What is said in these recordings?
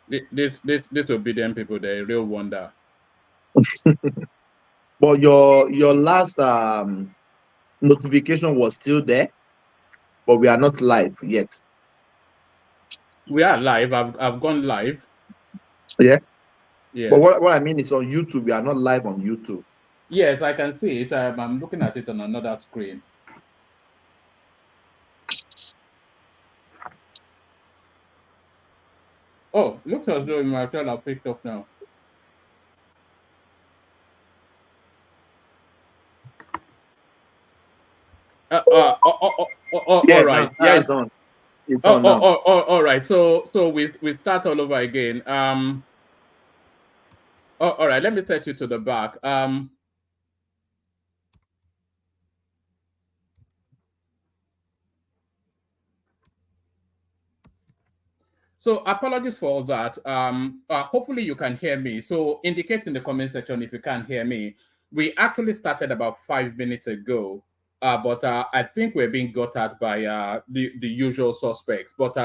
This obedient people, they're a real wonder. But your last notification was still there, but we are not live yet. We are live. I've gone live. Yeah. Yes. But what I mean is on YouTube. We are not live on YouTube. Yes, I can see it. I'm looking at it on another screen. Oh, looks as though my channel have picked up now. Yeah, all right. Yeah, it's on. It's on now. All right. So we start all over again. All right. Let me set you to the back. So apologies for all that. Hopefully you can hear me. So indicate in the comment section if you can't hear me. We actually started about 5 minutes ago, but I think we're being got at by the usual suspects. But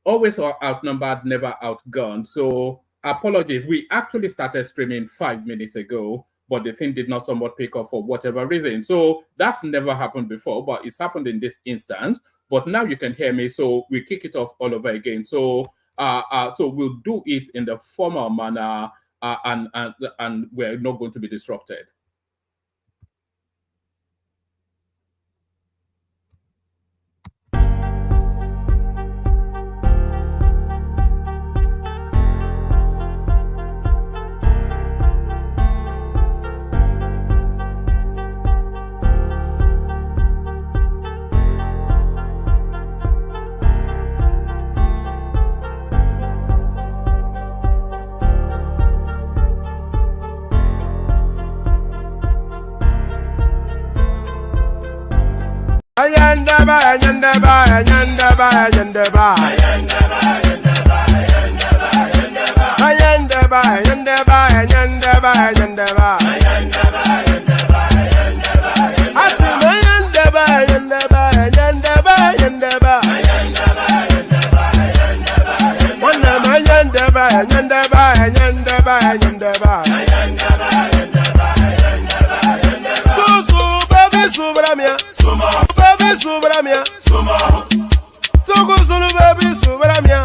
always outnumbered, never outgunned. So apologies. We actually started streaming 5 minutes ago, but the thing did not somewhat pick up for whatever reason. So that's never happened before, but it's happened in this instance. But now you can hear me, so we kick it off all over again. So so we'll do it in the formal manner, and we're not going to be disrupted. Ayandaba, ayandaba, ayandaba, ayandaba. Ayandaba, ayandaba, ayandaba, ayandaba. Asim ayandaba, ayandaba, ayandaba, ayandaba. Wanam ayandaba, ayandaba, ayandaba, ayandaba. Susu, baby, subramia. Baby subramia, Suku sunu baby subramia,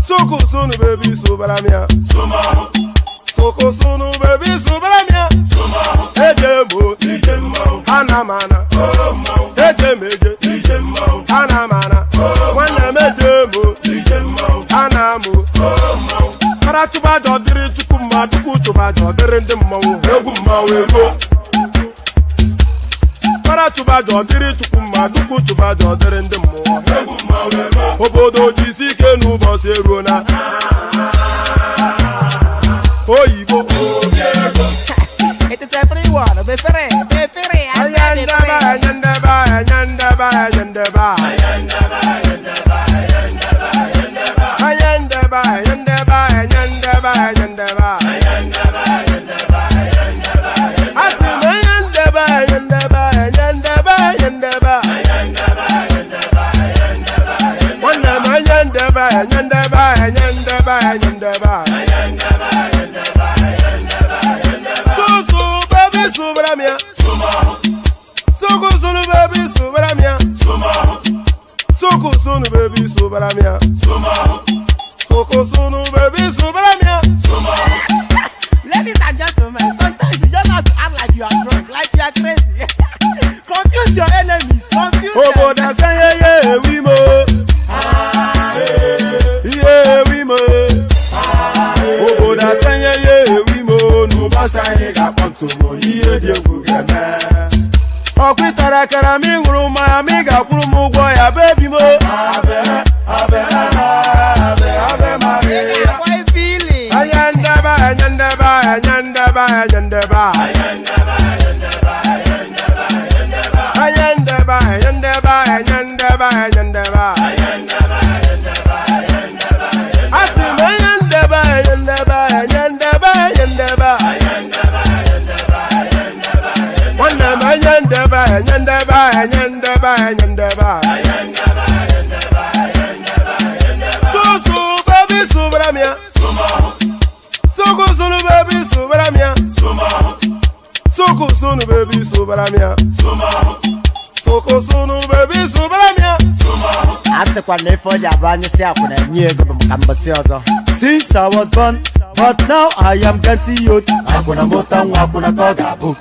Suku sunu baby subramia, Suku sunu baby subramia, Ejemo, Anamana, Ejemeje, Anamana, Wanamejemo, Anamu, Karatuba dodiri chukuma, Tukutuba dodiri ndemo, Eguma wego. Para tuba dodiri chukuma duku tuba dodiri ndi mmụọ obodo jisike n'ụbọchị eruna oyibo it is everyone befere ayandaba ayandaba ayandaba ayandaba ayandaba ayandaba ayandaba ayandaba ayandaba Susu baby subramia, Suku sunu baby subramia, Suku sunu baby subramia, Suku sunu baby subramia. Ladies and gentlemen, sometimes you just have to act like you are drunk, like you are crazy. Confuse your enemies, confuse them. Oh, that's yeah, we mo. Yeah, we mo. Oh, that's yeah, we mo. No basa ega panto mo. Yeah, dia bugana. Okwitara kara mi nguru ma mi ga kwuru mu gwo ya baby mo. Abe Maria. Why feeling? Ayandaba, ayandaba, ayandaba, ayandaba. Ayandaba, ayandaba, ayandaba, ayandaba. Asim ayandaba, ayandaba, ayandaba, ayandaba. Wanam ayandaba, ayandaba, ayandaba, ayandaba. Susu baby Subramia. Soko sunu baby Subramia. Ase kwa nefo ya banye si akuna nyego bamkambasi ozo. Since I was born, but now I am getting youth. Akuna mota akuna koga bu.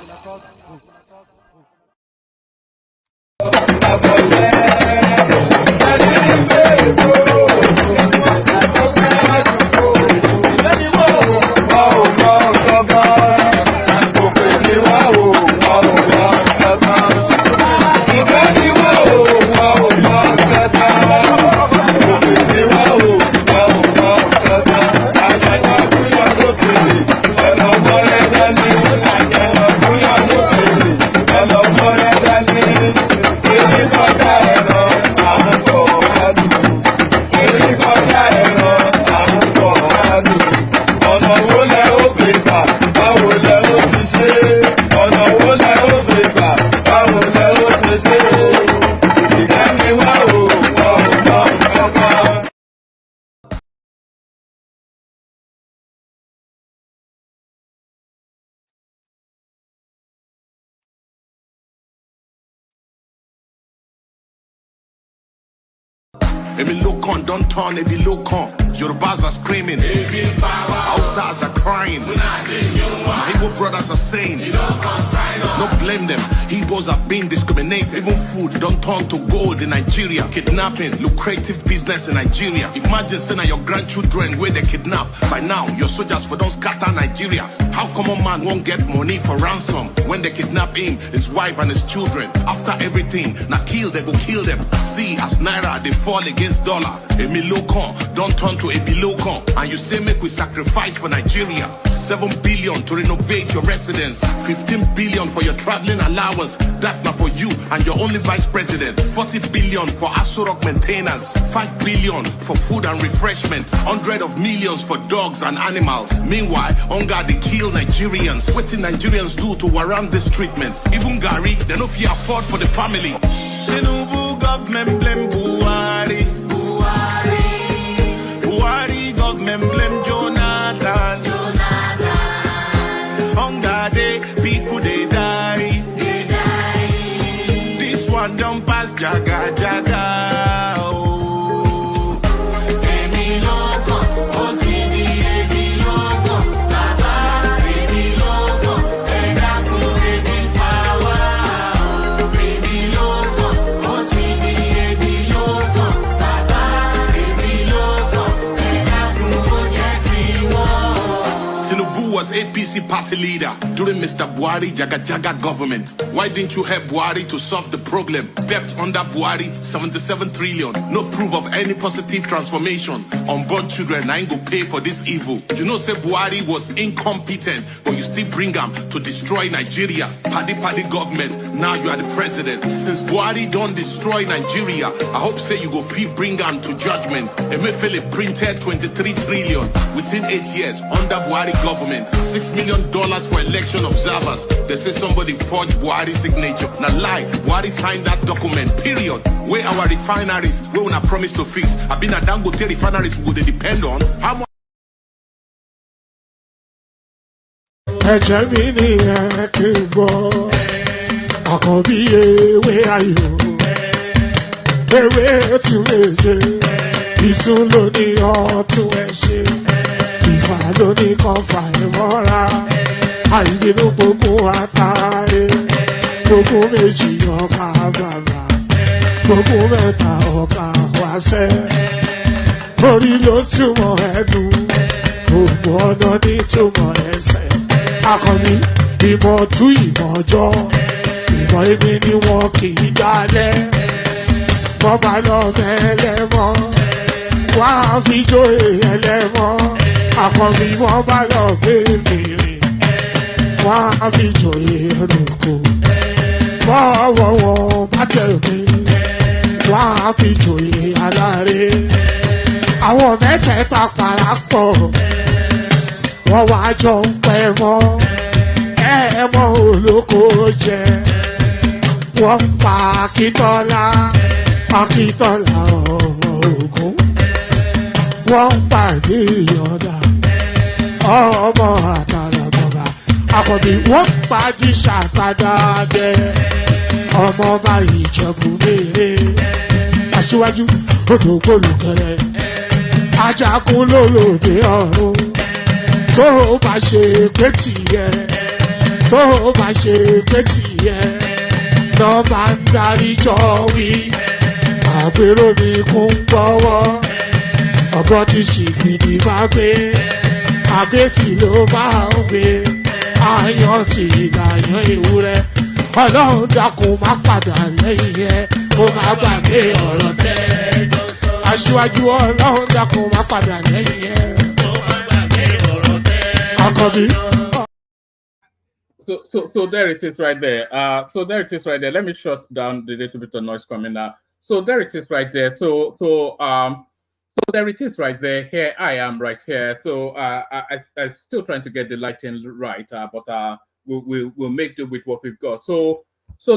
Every look on, don't turn, every look on. Yorubas are screaming, Hausas are crying, my Igbo brothers are saying, don't blame them. Igbos are being discriminated. Even food don't turn to gold in Nigeria. Kidnapping, lucrative business in Nigeria. Imagine saying your grandchildren where they kidnap. By now, your soldiers for don't scatter Nigeria. How come a man won't get money for ransom when they kidnap him, his wife and his children? After everything, now kill, they go kill them. See, as Naira, they fall against dollar. Emilokon, don't turn to Ebilokon. And you say make we sacrifice for Nigeria. 7 billion to renovate your residence. 15 billion for your traveling allowance. That's not for you and your only vice president. 40 billion for Asurok maintenance. 5 billion for food and refreshment. 100 of millions for dogs and animals. Meanwhile, hunger they kill Nigerians. What did Nigerians do to warrant this treatment? Even Gary, they no fit afford for the family. Tinubu government blame Buhari. Buhari government blame Jonathan. Hunger day, people they die. This one don't pass jaga jaga. Oh. Emiloko, OTD, Emiloko, Baba, Emiloko, Edaku, Edi power. Emiloko, OTD, Emiloko, Baba, Emiloko, Edaku, Edi war. Tinubu was APC party leader during Mr. Buhari Jaga Jaga government. Why didn't you help Buhari to solve the problem? Debt under Buhari, 77 trillion. No proof of any positive transformation. Unborn children ain't go pay for this evil. You know, say Buhari was incompetent, but you still bring him to destroy Nigeria. Paddy government, now you are the president. Since Buhari don't destroy Nigeria, I hope say you go bring him to judgment. Emefiele printed 23 trillion within 8 years under Buhari government. $6 million for election observers. They say somebody forged Buhari's signature. Now lie, Buhari signed that document, period. Where our refineries, where we promise to fix. I've been a Dangote refineries would they depend on how much. Ìfà lóní kan fà ẹ́ mọ́ra, àìbínú gbogbo àtàrí, gbogbo méjì ọkà bàbà, gbogbo mẹ́ta ọkà wáṣẹ́. Orí ló túmọ̀ ẹnu, gbogbo ọ̀nà ní túmọ̀ ẹsẹ̀. Akọni ìmọ̀ tú ìmọ̀ jọ, ìmọ̀ èmi ni wọn kì í dálẹ̀. Wọ́n bá lọ mẹ́lẹ́mọ́, wá fi jóye ẹlẹ́mọ́. Akọni wọn bá lọ gbé fèrè, wọn á fi jòyè ẹnùkú. Bọ́wọ́ wọn bá tẹ̀lé, wọn á fi jòyè aláre. Àwọn mẹ́tẹ̀ẹ̀ta parapọ̀, wọ́n wá jọ ń pẹ́ mọ́. Ẹ̀ẹ́mọ́ olóko jẹ, wọ́n pa Akíntọ́lá, Akíntọ́lá ọmọ Ògún. Wọ́n pàdé ìyọ̀dà ọmọ àtàràbọ̀bà Àkànbí wọ́n pàdé ṣàkádà dẹ. Ọmọ ọba Ìjẹ̀bú mèrè. Aṣíwájú odò gbólùkẹrẹ. Ajagun lólòdì ọ̀run. Tó o bá ṣe pé tìyẹ. Tó o bá ṣe pé tìyẹ. Lọ́ba ń darí jọ wí. Àgbèrò ni kò ń gbọ́wọ́. Ọ̀gọ́ ti ṣìgìdì máa gbé. Àgétì ló máa ń gbé. Àyàn ti ìlàyàn ewúrẹ́. Ọlọ́run dákun má padà lẹ́yìn ẹ̀. Kó má gbàgbé ọ̀rọ̀ tẹ́. Aṣíwájú Ọlọ́run dákun má padà lẹ́yìn ẹ̀. Kó má gbàgbé ọ̀rọ̀ tẹ́. Àkànbí. So there it is right there. So there it is right there. Let me shut down the little bit of noise coming now. So there it is right there. So there it is right there. Here I am right here. So I'm still trying to get the lighting right, but we'll make do with what we've got. So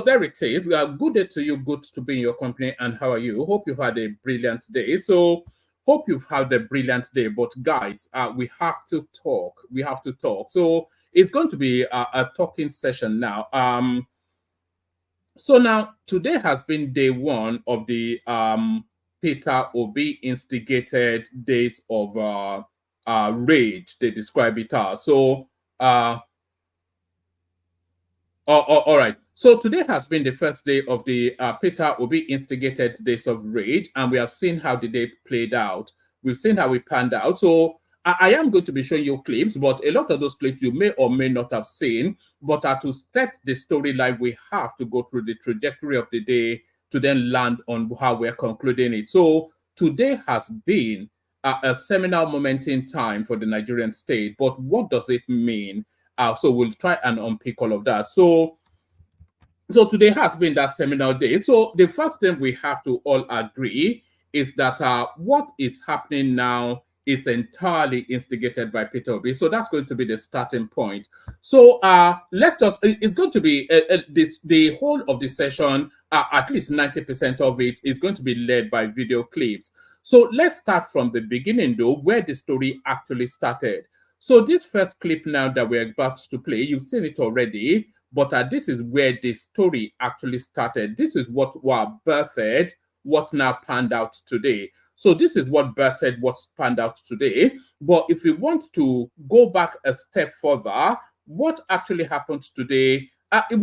there it is. Good day to you. Good to be in your company. And how are you? Hope you've had a brilliant day. So hope you've had a brilliant day. But guys, we have to talk. We have to talk. So it's going to be a talking session now. So now today has been day one of the Peter Obi instigated days of rage. They describe it as. So all right. So today has been the first day of the Peter Obi instigated days of rage, and we have seen how the day played out. We've seen how it panned out. So I am going to be showing you clips, but a lot of those clips you may or may not have seen. But to set the storyline, we have to go through the trajectory of the day to then land on how we're concluding it. So today has been a seminal moment in time for the Nigerian state. But what does it mean? So we'll try and unpick all of that. So today has been that seminal day. So the first thing we have to all agree is that what is happening now is entirely instigated by Peter Obi. So that's going to be the starting point. So let's just, it's going to be, the whole of the session, at least 90% of it is going to be led by video clips. So let's start from the beginning though, where the story actually started. So this first clip now that we're about to play, you've seen it already, but this is where the story actually started. This is what birthed what now panned out today. So this is what birthed what's panned out today. But if we want to go back a step further, what actually happened today,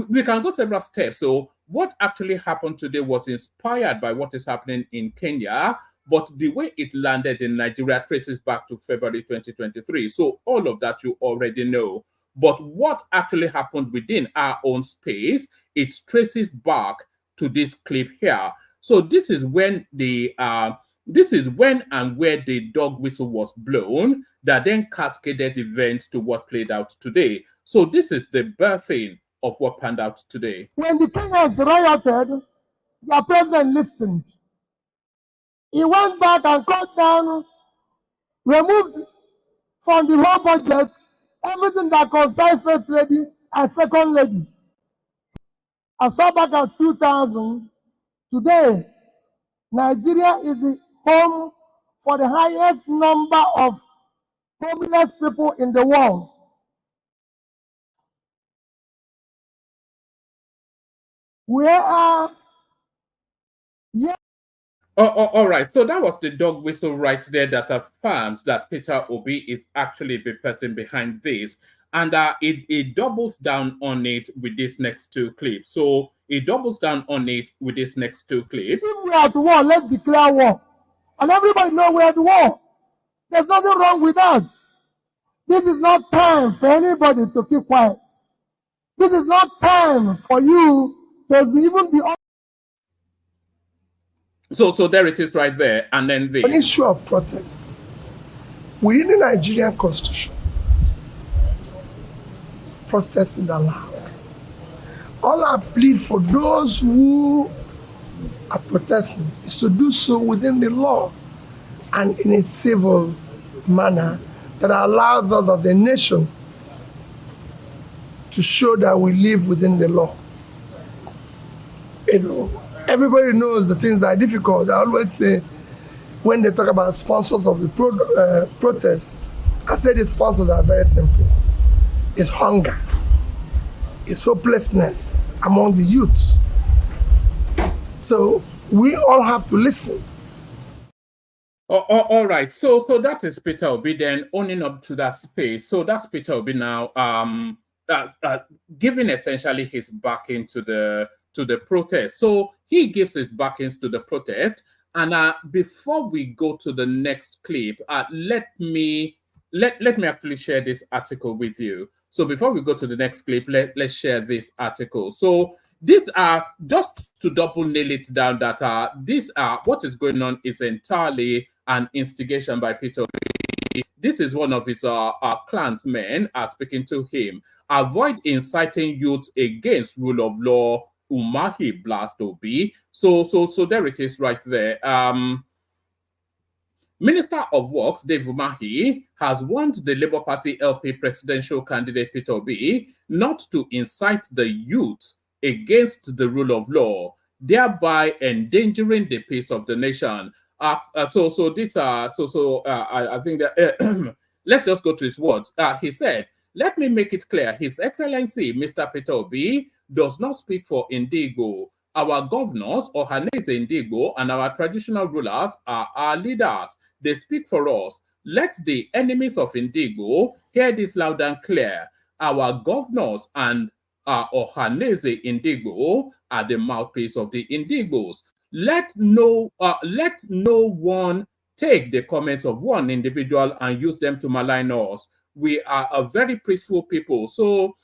we can go several steps. So what actually happened today was inspired by what is happening in Kenya, but the way it landed in Nigeria traces back to February 2023. So all of that you already know. But what actually happened within our own space, it traces back to this clip here. So this is when this is when and where the dog whistle was blown that then cascaded events to what played out today. So this is the birthing of what panned out today. When the Kenyans rioted, their president listened. He went back and cut down, removed from the whole budget everything that concerns first lady and second lady. As far back as 2000, today, Nigeria is the home for the highest number of homeless people in the world. We are, yeah. All right. So that was the dog whistle right there that affirms that Peter Obi is actually the person behind this. And it doubles down on it with these next two clips. So it doubles down on it with these next two clips. If we are at war, let's declare war. And everybody knows we're at war. There's nothing wrong with that. This is not time for anybody to keep quiet. This is not time for you to even be on. So there it is right there. And then this. An issue of protest within the Nigerian constitution, protest is allowed. All I plead for those who are protesting is to do so within the law and in a civil manner that allows us of the nation to show that we live within the law. You know, everybody knows the things that are difficult. I always say, when they talk about sponsors of the protest, I say the sponsors are very simple. It's hunger. is hopelessness among the youths. So we all have to listen. All right. So that is Peter Obi then owning up to that space. So that's Peter Obi now giving essentially his backing to the protest. So he gives his backings to the protest. And before we go to the next clip, let me actually share this article with you. So before we go to the next clip, let's share this article. So these are just to double nail it down that these are what is going on is entirely an instigation by Peter Obi. This is one of his clansmen speaking to him. Avoid inciting youth against rule of law. Umahi blast Obi. So there it is right there. Minister of Works Dave Umahi has warned the Labour Party LP presidential candidate Peter Obi not to incite the youth against the rule of law, thereby endangering the peace of the nation. I think that let's just go to his words. He said, "Let me make it clear, His Excellency Mr. Peter Obi does not speak for Indigo. Our governors, Ohaneze Indigo, and our traditional rulers are our leaders. They speak for us. Let the enemies of Indigo hear this loud and clear. Our governors and Ohaneze Indigo are the mouthpiece of the Indigos. Let no one take the comments of one individual and use them to malign us. We are a very peaceful people." So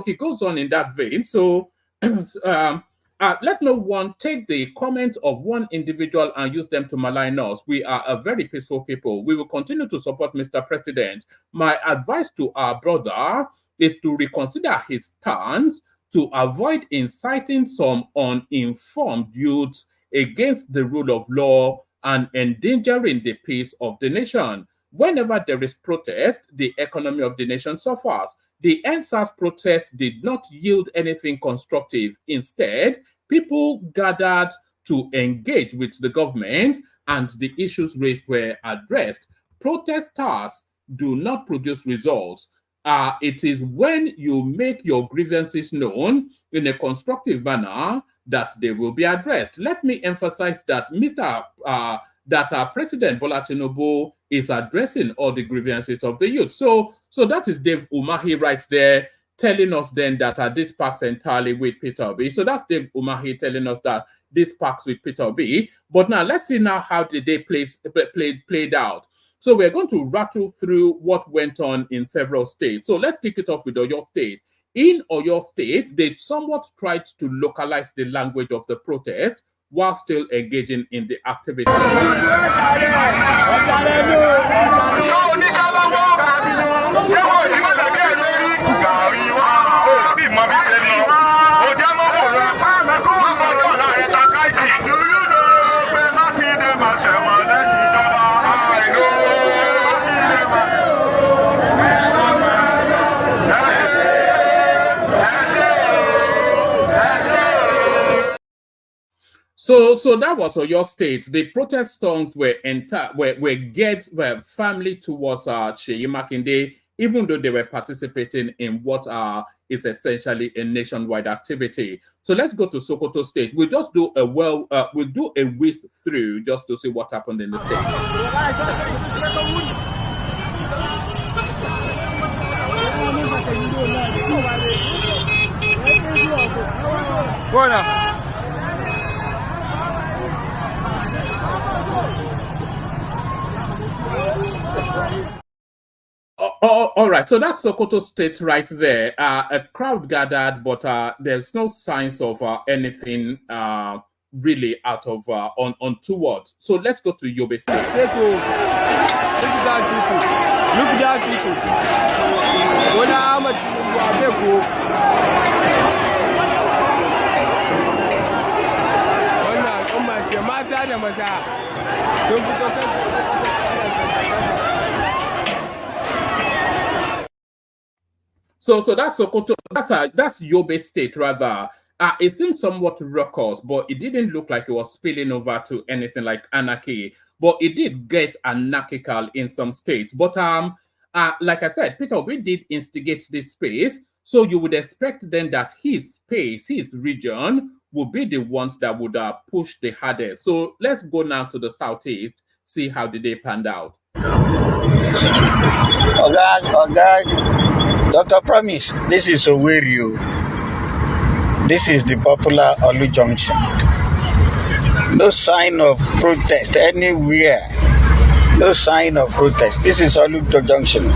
he goes on in that vein. So let no one take the comments of one individual and use them to malign us. We are a very peaceful people. We will continue to support Mr. President. My advice to our brother is to reconsider his stance to avoid inciting some uninformed youths against the rule of law and endangering the peace of the nation. Whenever there is protest, the economy of the nation suffers. The NSAS protest did not yield anything constructive. Instead, people gathered to engage with the government and the issues raised were addressed. Protesters do not produce results. It is when you make your grievances known in a constructive manner that they will be addressed. Let me emphasize that President Bola Tinubu is addressing all the grievances of the youth. So that is Dave Umahi right there telling us then that this packs entirely with Peter Obi. So that's Dave Umahi telling us that this packs with Peter Obi. But now let's see now how the day played out. So we're going to rattle through what went on in several states. So let's kick it off with Oyo State. In Oyo State, they somewhat tried to localize the language of the protest while still engaging in the activity. So that was Oyo State. The protest songs were geared firmly towards Seyi Makinde, even though they were participating in what is essentially a nationwide activity. So let's go to Sokoto State. We'll just do we'll do a whisk through just to see what happened in the state. Go now. All right, so that's Sokoto State right there. A crowd gathered, but there's no signs of anything really out of untoward. So let's go to Yobe State. Look at that people. Look at that people. So that's Sokoto. That's Yobe State rather. It seemed somewhat raucous, but it didn't look like it was spilling over to anything like anarchy. But it did get anarchical in some states. But like I said, Peter Obi did instigate this space. So you would expect then that his space, his region, would be the ones that would push the hardest. So let's go now to the southeast, see how the day panned out. Oga, Dr. Promise, this is Owerio. This is the popular Olu Junction. No sign of protest anywhere. No sign of protest. This is Olu Junction.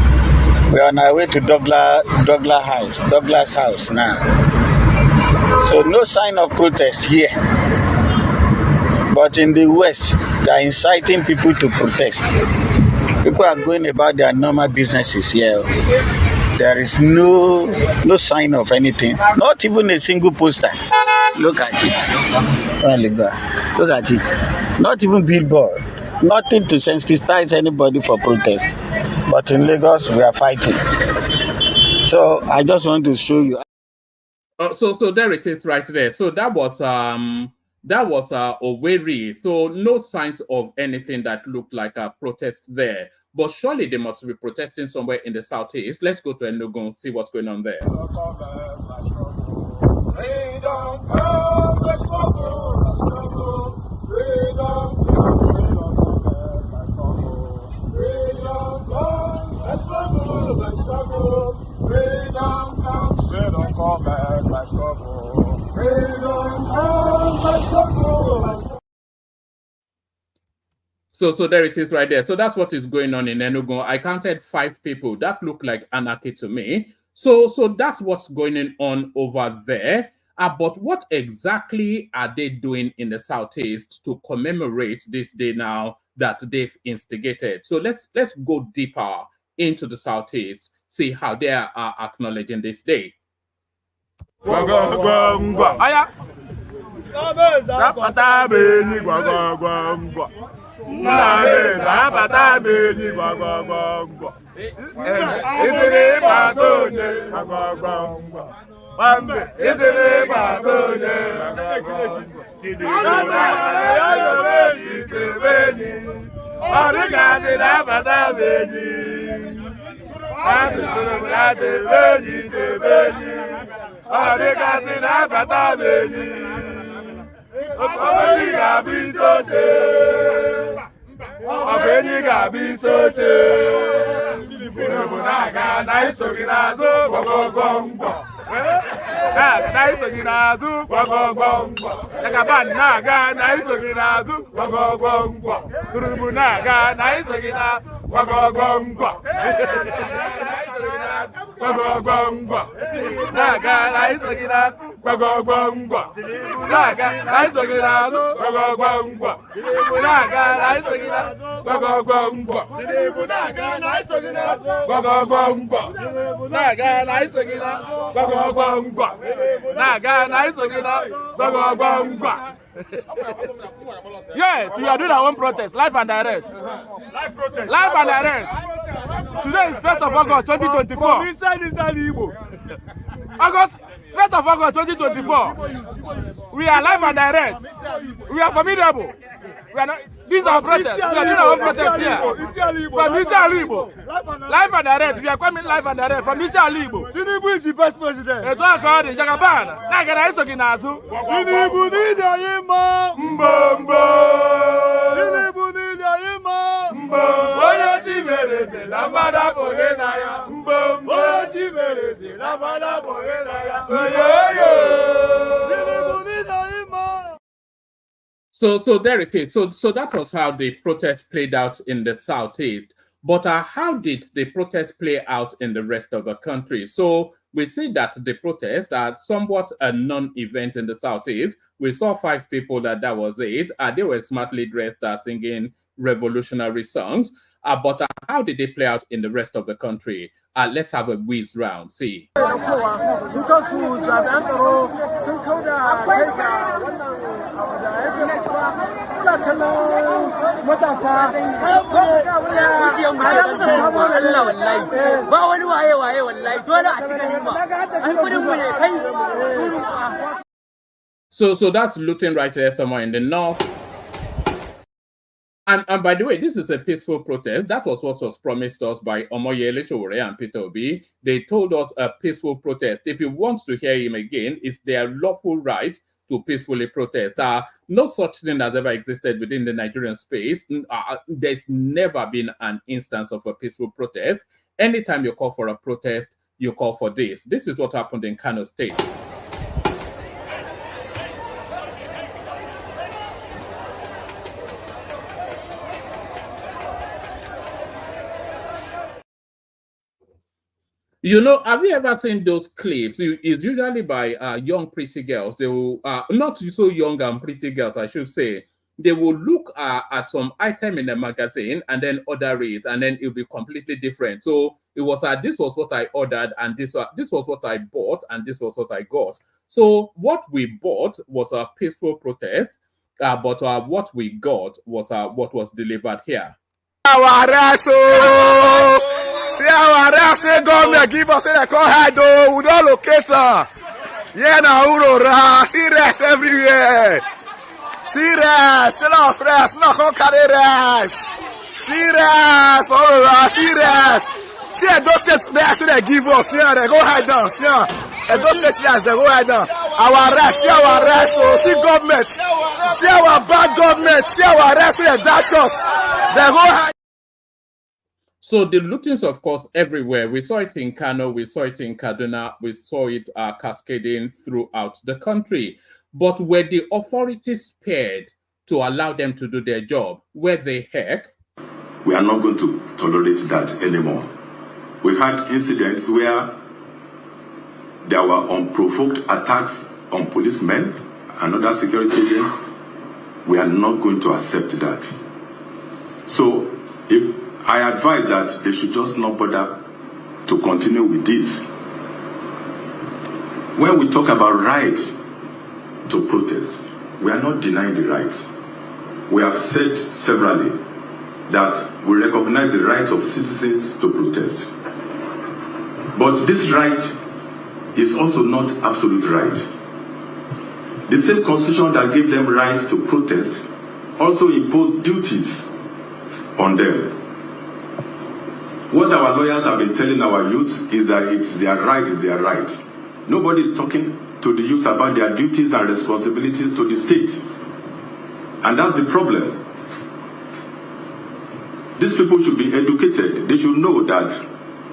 We are on our way to Douglas House now. So no sign of protest here. But in the West, they are inciting people to protest. People are going about their normal businesses here. There is no sign of anything. Not even a single poster. Look at it. Look at it. Not even billboard. Nothing to sensitize anybody for protest. But in Lagos, we are fighting. So I just want to show you. So there it is right there. So that was Owerri. So no signs of anything that looked like a protest there. But surely they must be protesting somewhere in the southeast. Let's go to Enugu and see what's going on there. So there it is right there. So that's what is going on in Enugu. I counted 5 people. That looked like anarchy to me. So that's what's going on over there. But what exactly are they doing in the southeast to commemorate this day now that they've instigated? So let's go deeper into the southeast, see how they are acknowledging this day. Yes, we are doing our own protest, live and direct. Live and direct. Today is 1st of August 2024. August 1st of August 2024. We are live and direct. We are formidable. We are not, these are protests. We are doing our own protest here. From Mr. Alibo. Live and direct. We are coming live and direct from Mr. Alibo. Tinubu is the best president. It's all called the Jagaban. Nagana Isoginazu. Tinubu need a yima. Mbombo. Tinubu need a yima. Mbombo. Oya Chimerese. Lambada Bogenaya. Mbombo. Oya Chimerese. Lambada Bogenaya. Oyo. Tinubu need a yima. So there it is. So that was how the protest played out in the southeast. But how did the protest play out in the rest of the country? So we see that the protests are somewhat a non-event in the southeast. We saw 5 people that was it. They were smartly dressed, singing revolutionary songs. But how did they play out in the rest of the country? Let's have a whiz round. See. So that's looting right there somewhere in the north. And by the way, this is a peaceful protest. That was what was promised us by Omoyele Sowore and Peter Obi. They told us a peaceful protest. If you want to hear him again, it's their lawful right to peacefully protest. No such thing has ever existed within the Nigerian space. There's never been an instance of a peaceful protest. Anytime you call for a protest, you call for this. This is what happened in Kano State. You know, have you ever seen those clips? It's usually by young pretty girls. They will, not so young and pretty girls, I should say. They will look at some item in a magazine and then order it, and then it'll be completely different. So it was this was what I ordered, and this was what I bought, and this was what I got. So what we bought was a peaceful protest, but what we got was what was delivered here. See our rap say government give us say they call high though, we don't locate her. Yeah, now Aurora, see rest everywhere. See rest, chill off rest, not come carry rest. See rest, Aurora, see rest. See those states there, see they give us, yeah, they go high down, yeah. And those states there, they go high down. Our rest, so see government, see our bad government, see our rest, see they dash us, they go high. So the lootings, of course, everywhere. We saw it in Kano, we saw it in Kaduna, we saw it cascading throughout the country. But were the authorities spared to allow them to do their job? Were they heck? We are not going to tolerate that anymore. We had incidents where there were unprovoked attacks on policemen and other security agents. We are not going to accept that. So if I advise that they should just not bother to continue with this. When we talk about rights to protest, we are not denying the rights. We have said severally that we recognize the rights of citizens to protest. But this right is also not absolute right. The same constitution that gave them rights to protest also imposed duties on them. What our lawyers have been telling our youth is that it's their right. Nobody is talking to the youth about their duties and responsibilities to the state. And that's the problem. These people should be educated. They should know that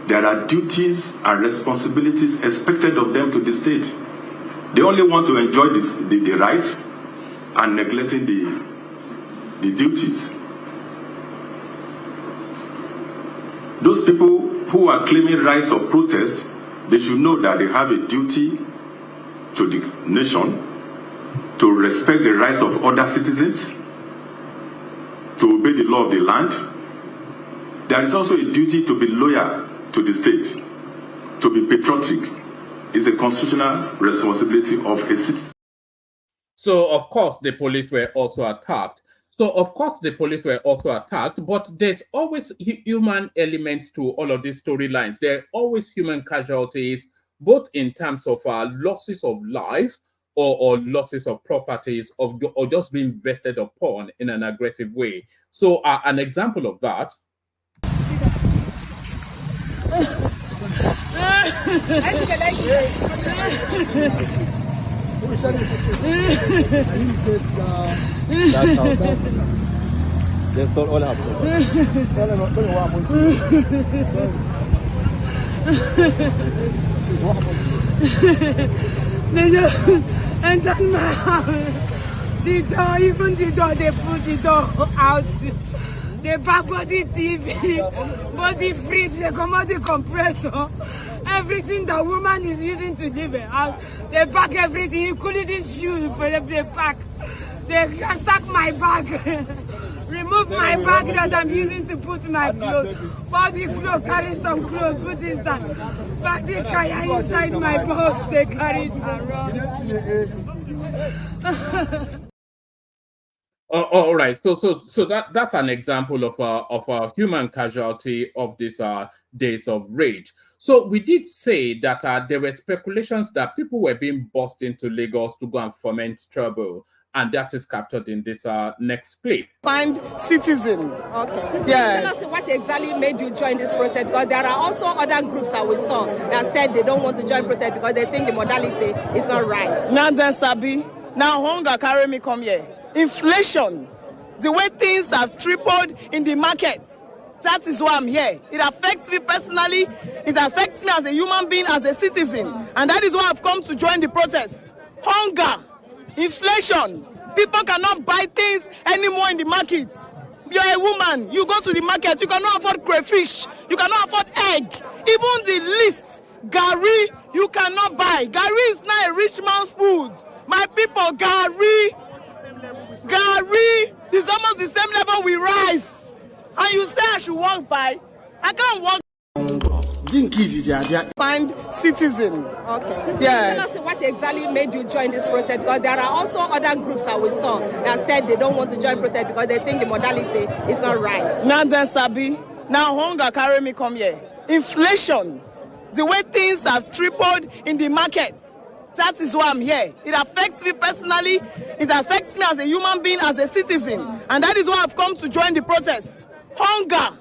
there are duties and responsibilities expected of them to the state. They only want to enjoy the rights and neglecting the duties. Those people who are claiming rights of protest, they should know that they have a duty to the nation, to respect the rights of other citizens, to obey the law of the land. There is also a duty to be loyal to the state, to be patriotic. It's a constitutional responsibility of a citizen. So, of course, the police were also attacked. But there's always human elements to all of these storylines. There are always human casualties, both in terms of losses of life or losses of properties or just being vested upon in an aggressive way. So an example of that. Just all have they just entered my house. The door, even the door, they put the door out. They back body TV, body fridge, they come out the compressor. Everything the woman is using to live in house. They pack everything, including shoes for them, they pack. They stack my bag. Remove my bag that I'm using to put my clothes. Body clothes, carry some clothes, put inside. Back the kaya inside my box, they carry it around. All right. So that's an example of a human casualty of these days of rage. So we did say that there were speculations that people were being bussed into Lagos to go and foment trouble. and that is captured in this next clip. Signed citizen. Okay. Yes. Tell us what exactly made you join this protest, because there are also other groups that we saw that said they don't want to join protest because they think the modality is not right. Now then, Sabi. Now hunger carry me come here. Inflation. The way things have tripled in the markets. That is why I'm here. It affects me personally. It affects me as a human being, as a citizen. And that is why I've come to join the protests. Hunger, inflation. People cannot buy things anymore in the markets. You're a woman. You go to the market. You cannot afford crayfish. You cannot afford egg. Even the least gari, you cannot buy. Gari is not a rich man's food. My people, gari is almost the same level with rice. And you say I should walk by? I can't walk. Signed citizen. Okay. Yes. Tell us what exactly made you join this protest, because there are also other groups that we saw that said they don't want to join protest because they think the modality is not right. Now then, Sabi. Now hunger carry me come here. Inflation. The way things have tripled in the markets. That is why I'm here. It affects me personally. It affects me as a human being, as a citizen. And that is why I've come to join the protests. Hunger,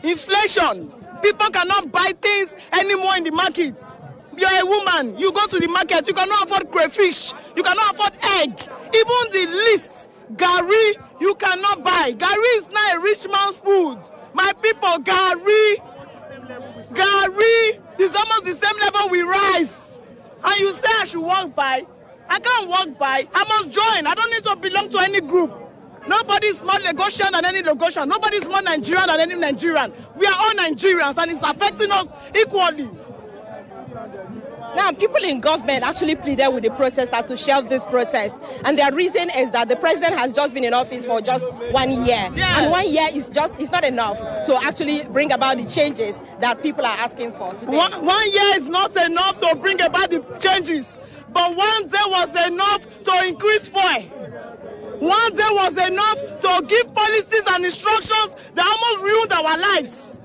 inflation. People cannot buy things anymore in the markets. You're a woman. You go to the market. You cannot afford crayfish. You cannot afford egg. Even the least gari, you cannot buy. Gari is not a rich man's food. My people, gari is almost the same level with rice. And you say I should walk by? I can't walk by. I must join. I don't need to belong to any group. Nobody is more Lagosian than any Lagosian. Nobody is more Nigerian than any Nigerian. We are all Nigerians, and it's affecting us equally. Now, people in government actually pleaded with the protesters to shelve this protest. And their reason is that the president has just been in office for just 1 year. Yes. And 1 year is not enough to actually bring about the changes that people are asking for today. 1 year is not enough to bring about the changes. But 1 day was enough to increase fuel. 1 day was enough to give policies and instructions that almost ruined our lives.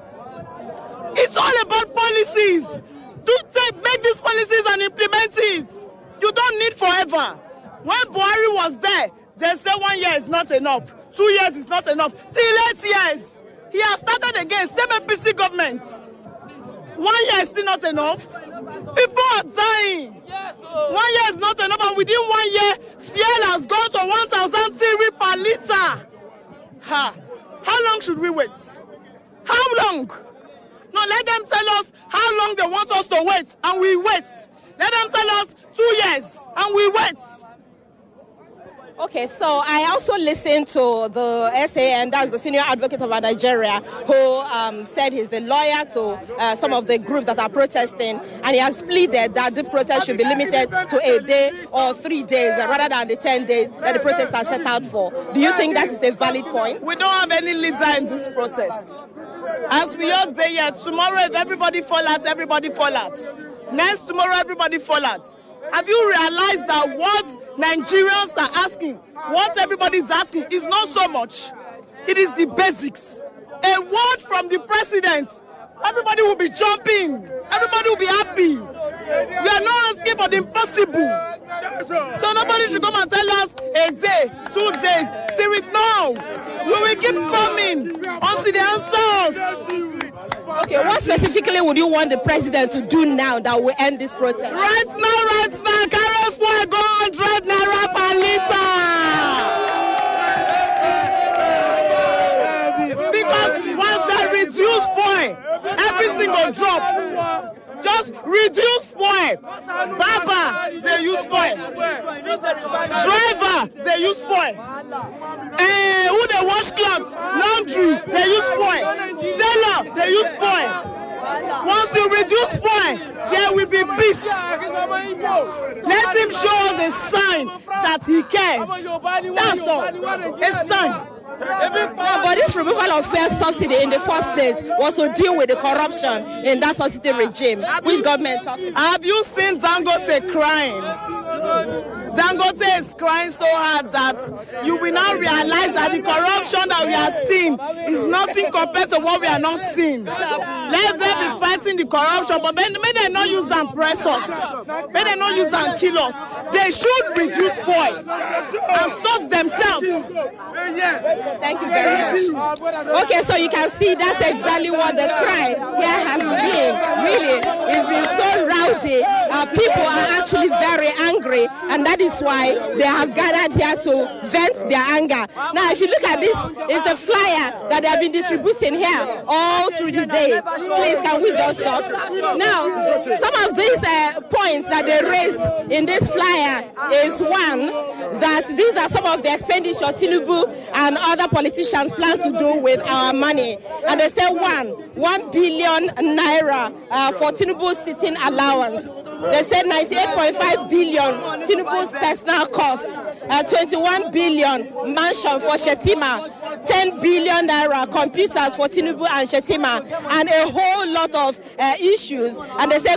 It's all about policies. Make these policies and implement it. You don't need forever. When Buhari was there, they said 1 year is not enough. 2 years is not enough. Till 8 years. He has started again, same APC government. 1 year is still not enough. People are dying. 1 year is not enough, and within 1 year, fuel has gone to 1,000 TRI per liter. How long should we wait? How long? No, let them tell us how long they want us to wait, and we wait. Let them tell us 2 years, and we wait. Okay, so I also listened to the SAN, that's the Senior Advocate of Nigeria, who said he's the lawyer to some of the groups that are protesting, and he has pleaded that the protest should be limited to a day or 3 days rather than the 10 days that the protests are set out for. Do you think that is a valid point? We don't have any leader in this protest. As we all say here, tomorrow if everybody fall out, everybody fall out. Next tomorrow, everybody fall out. Have you realized that what Nigerians are asking, what everybody is asking, is not so much? It is the basics. A word from the president, everybody will be jumping. Everybody will be happy. We are not asking for the impossible. So nobody should come and tell us a day, 2 days, till it now. We will keep coming until the answers. Okay, what specifically would you want the president to do now that will end this protest? Right now, carry fuel go 100 naira per liter. Because once they reduce fuel, everything will drop. Just reduce fuel. Baba, they use fuel. Driver, they use fuel. Who they wash clothes, laundry, they use fuel. Seller, they use fuel. Once you reduce fuel, there will be peace. Let him show us a sign that he cares. That's all. A sign. No, but this removal of fuel subsidy in the first place was to deal with the corruption in that subsidy regime, which government talked about. Have you seen Dangote crying? Dangote is crying so hard that you will now realize that the corruption that we are seeing is nothing compared to what we are not seeing. Let them be fighting the corruption, but may they not use and press us. May they not use and kill us. They should reduce oil and sort themselves. Thank you very much. Okay, so you can see that's exactly what the cry here has been. Really, it's been so rowdy. People are actually very angry, and that is why they have gathered here to vent their anger. Now, if you look at this, it's the flyer that they have been distributing here all through the day. Please, can we just stop? Now, some of these points that they raised in this flyer is one, that these are some of the expenditure Tinubu and other politicians plan to do with our money. And they say 1 billion naira for Tinubu's sitting allowance. They said 98.5 billion Tinubu's personal cost, 21 billion mansion for Shetima, 10 billion naira computers for Tinubu and Shetima, and a whole lot of issues. And they say.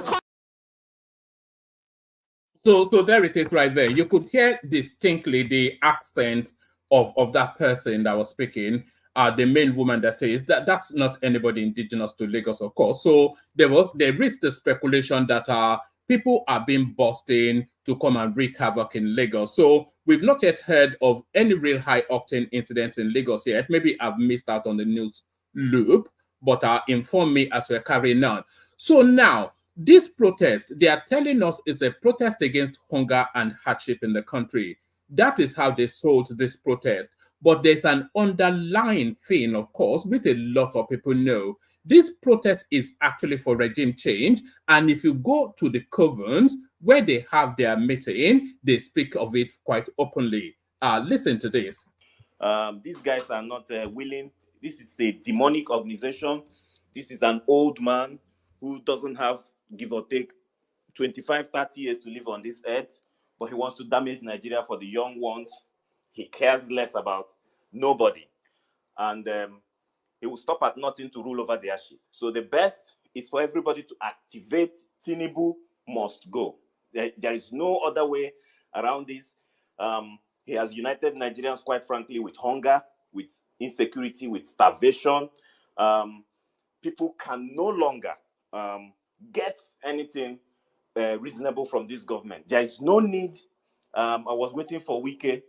So there it is right there. You could hear distinctly the accent of that person that was speaking, the main woman that is. That's not anybody indigenous to Lagos, of course. So there is the speculation that people are being bussed in to come and wreak havoc in Lagos. So we've not yet heard of any real high-octane incidents in Lagos yet. Maybe I've missed out on the news loop, but inform me as we're carrying on. So now, this protest, they are telling us, is a protest against hunger and hardship in the country. That is how they sold this protest. But there's an underlying thing, of course, which a lot of people know. This protest is actually for regime change. And if you go to the covens where they have their meeting, they speak of it quite openly. Listen to this. These guys are not willing. This is a demonic organization. This is an old man who doesn't have, give or take, 25, 30 years to live on this earth, but he wants to damage Nigeria for the young ones. He cares less about nobody. And he will stop at nothing to rule over the ashes. So the best is for everybody to activate Tinubu must go. There is no other way around this. He has united Nigerians, quite frankly, with hunger, with insecurity, with starvation. People can no longer get anything reasonable from this government. There is no need. I was waiting for Wike,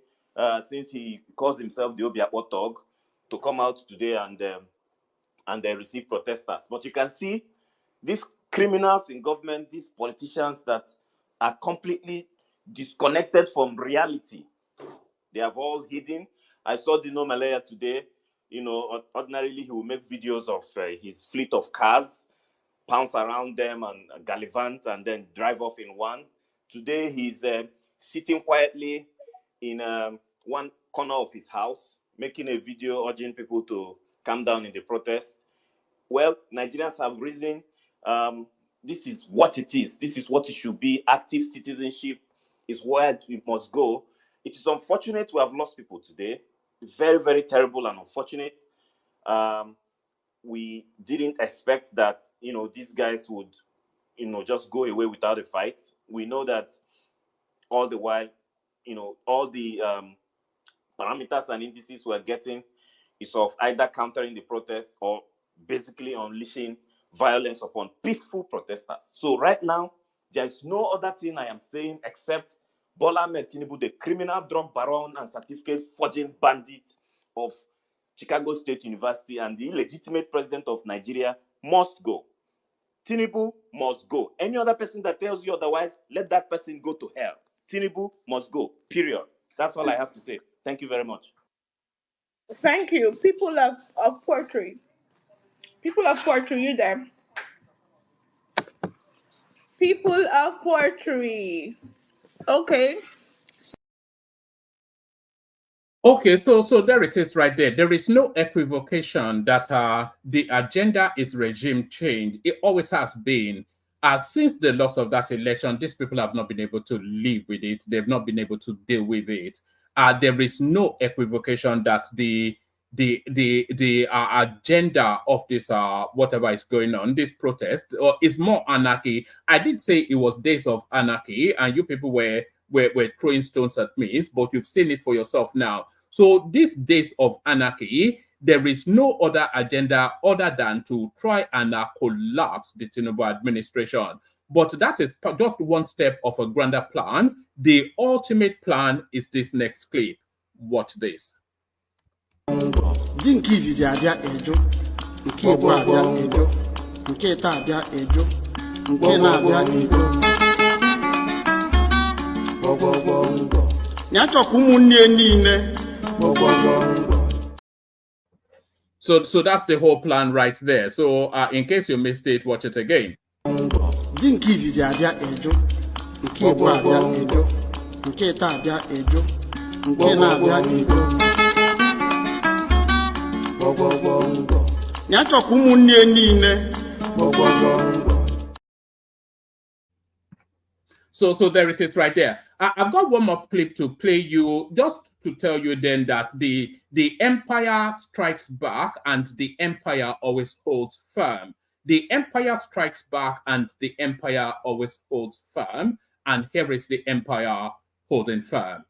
since he calls himself the Obiakpo Thug, to come out today and receive protesters. But you can see these criminals in government, these politicians that are completely disconnected from reality. They have all hidden. I saw Dino Malaya today. You know, ordinarily he will make videos of his fleet of cars, pounce around them and gallivant and then drive off in one. Today he's sitting quietly in one corner of his house, making a video urging people to calm down in the protest. Well, Nigerians have risen. This is what it is. This is what it should be. Active citizenship is where we must go. It is unfortunate we have lost people today. Very, very terrible and unfortunate. We didn't expect that, these guys would, just go away without a fight. We know that all the while, all the parameters and indices we're getting is of either countering the protest or basically unleashing violence upon peaceful protesters. So right now, there is no other thing I am saying except Bola Ahmed Tinubu, the criminal drug baron and certificate forging bandit of Chicago State University and the illegitimate president of Nigeria, must go. Tinubu must go. Any other person that tells you otherwise, let that person go to hell. Tinubu must go, period. That's all I have to say. Thank you very much. Thank you. People of poetry. People of poetry, you there? People of poetry. Okay. Okay, so there it is right there. There is no equivocation that the agenda is regime change. It always has been. Since the loss of that election, these people have not been able to live with it. They've not been able to deal with it. There is no equivocation that the agenda of this whatever is going on, this protest, is more anarchy. I did say it was days of anarchy, and you people were were throwing stones at me, but you've seen it for yourself now. So these days of anarchy, there is no other agenda other than to try and collapse the Tinubu administration. But that is just one step of a grander plan. The ultimate plan is this next clip. Watch this. Nke izizi abịa ejo, nke igbo abịa ejo, nke ịta abịa ejo, nke na-abịa ejo. Nyachọkwa ụmụnne niile. So that's the whole plan right there. So in case you missed it, watch it again. Nke izizi abịa ejo, nke igbo abịa ejo, nke ịta abịa ejo, nke na-abịa ejo. So there it is right there. I've got one more clip to play you, just to tell you then that the empire strikes back and the empire always holds firm. The empire strikes back and the empire always holds firm. And here is the empire holding firm.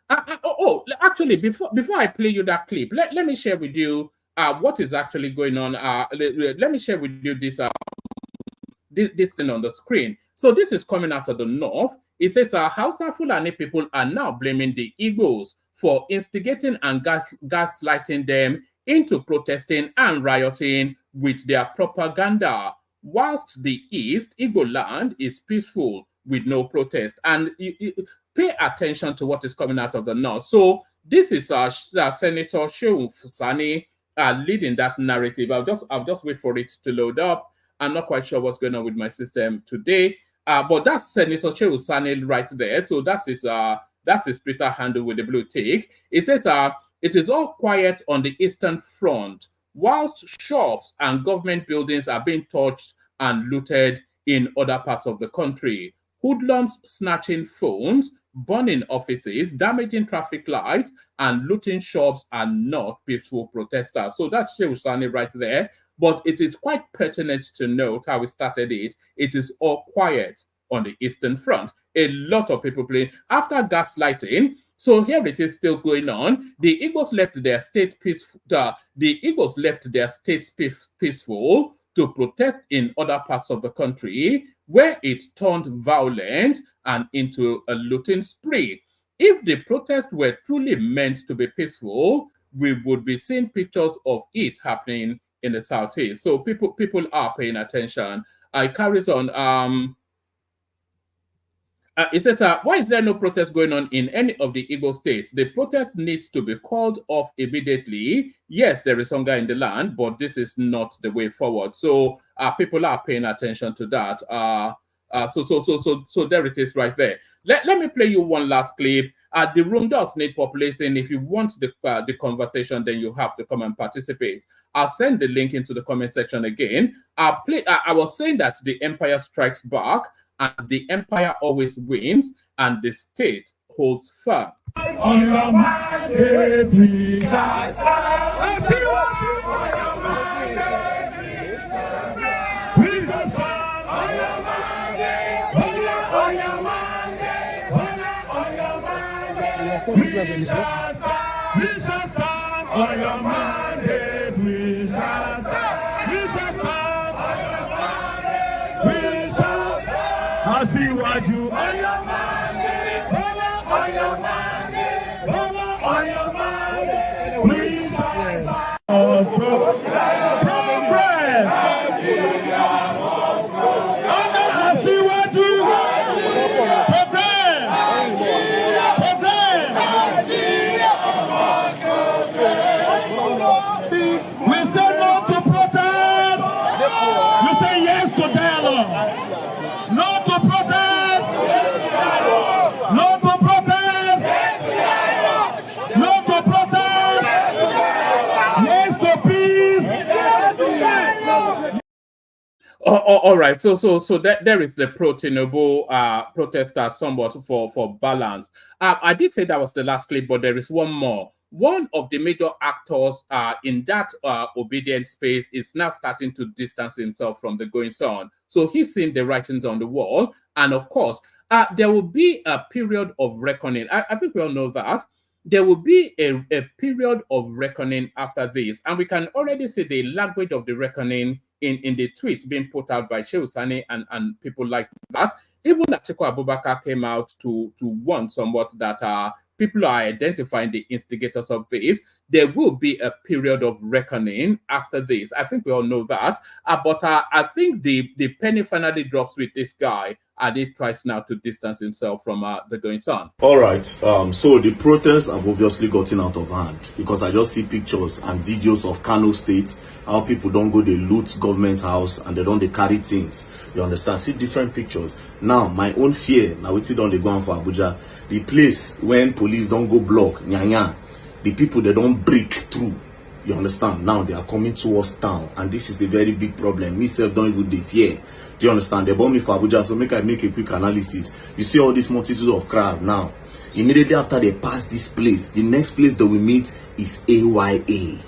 Actually, before I play you that clip, let me share with you what is actually going on. Let me share with you this this thing on the screen. So this is coming out of the north. It says Hausa Fulani people are now blaming the Igbos for instigating and gaslighting them into protesting and rioting with their propaganda, whilst the East, Igbo land, is peaceful with no protest. And pay attention to what is coming out of the north. So this is Senator Shehu Sani leading that narrative. I'll just wait for it to load up. I'm not quite sure what's going on with my system today. But that's Senator Shehu Sani right there. So that's his Twitter handle with the blue tick. It says, it is all quiet on the Eastern Front, whilst shops and government buildings are being touched and looted in other parts of the country. Hoodlums snatching phones, burning offices, damaging traffic lights, and looting shops are not peaceful protesters. So that's Shehu Sani right there. But it is quite pertinent to note how we started it. It is all quiet on the Eastern Front. A lot of people playing after gaslighting. So here it is still going on. The Igbos left their state peaceful. The Igbos left their states peaceful to protest in other parts of the country, where it turned violent and into a looting spree. If the protests were truly meant to be peaceful, we would be seeing pictures of it happening in the Southeast. So people are paying attention. It carries on. It says, why is there no protest going on in any of the Igbo states? The protest needs to be called off immediately. Yes, there is hunger in the land, but this is not the way forward. So people are paying attention to that. So there it is right there. Let me play you one last clip. The room does need population. If you want the conversation, then you have to come and participate. I'll send the link into the comment section again. I was saying that the empire strikes back, and the empire always wins, and the state holds firm. On your mind, every side. We shall stand on your mandate. We shall stand. We shall stand on your mandate. We shall stand. I see what you on your mandate. On your mandate. On your mandate. We shall stand. Progress. I see what you all right. So that there is the pro-Tinubu protester somewhat for balance. I did say that was the last clip, but there is one more. One of the major actors in that obedient space is now starting to distance himself from the goings on. So he's seen the writings on the wall. And of course, there will be a period of reckoning. I think we all know that. There will be a period of reckoning after this. And we can already see the language of the reckoning in the tweets being put out by Shehu Sani and people like that. Even Atiku Abubakar came out to warn somewhat that people are identifying the instigators of this. There will be a period of reckoning after this. I think we all know that. But I think the penny finally drops with this guy. Adi tries now to distance himself from the goings on. All right. So the protests have obviously gotten out of hand because I just see pictures and videos of Kano State, how people don't go, they loot government house and they don't they carry things. You understand? See different pictures. Now, my own fear, now we see on the ground for Abuja, the place when police don't go block, the people they don't break through. You understand? Now they are coming towards town, and this is a very big problem. Me self don't even they fear. Do you understand? They bomb me for Abuja, so make a quick analysis. You see all this multitude of crowd now. Immediately after they pass this place, the next place that we meet is AYA.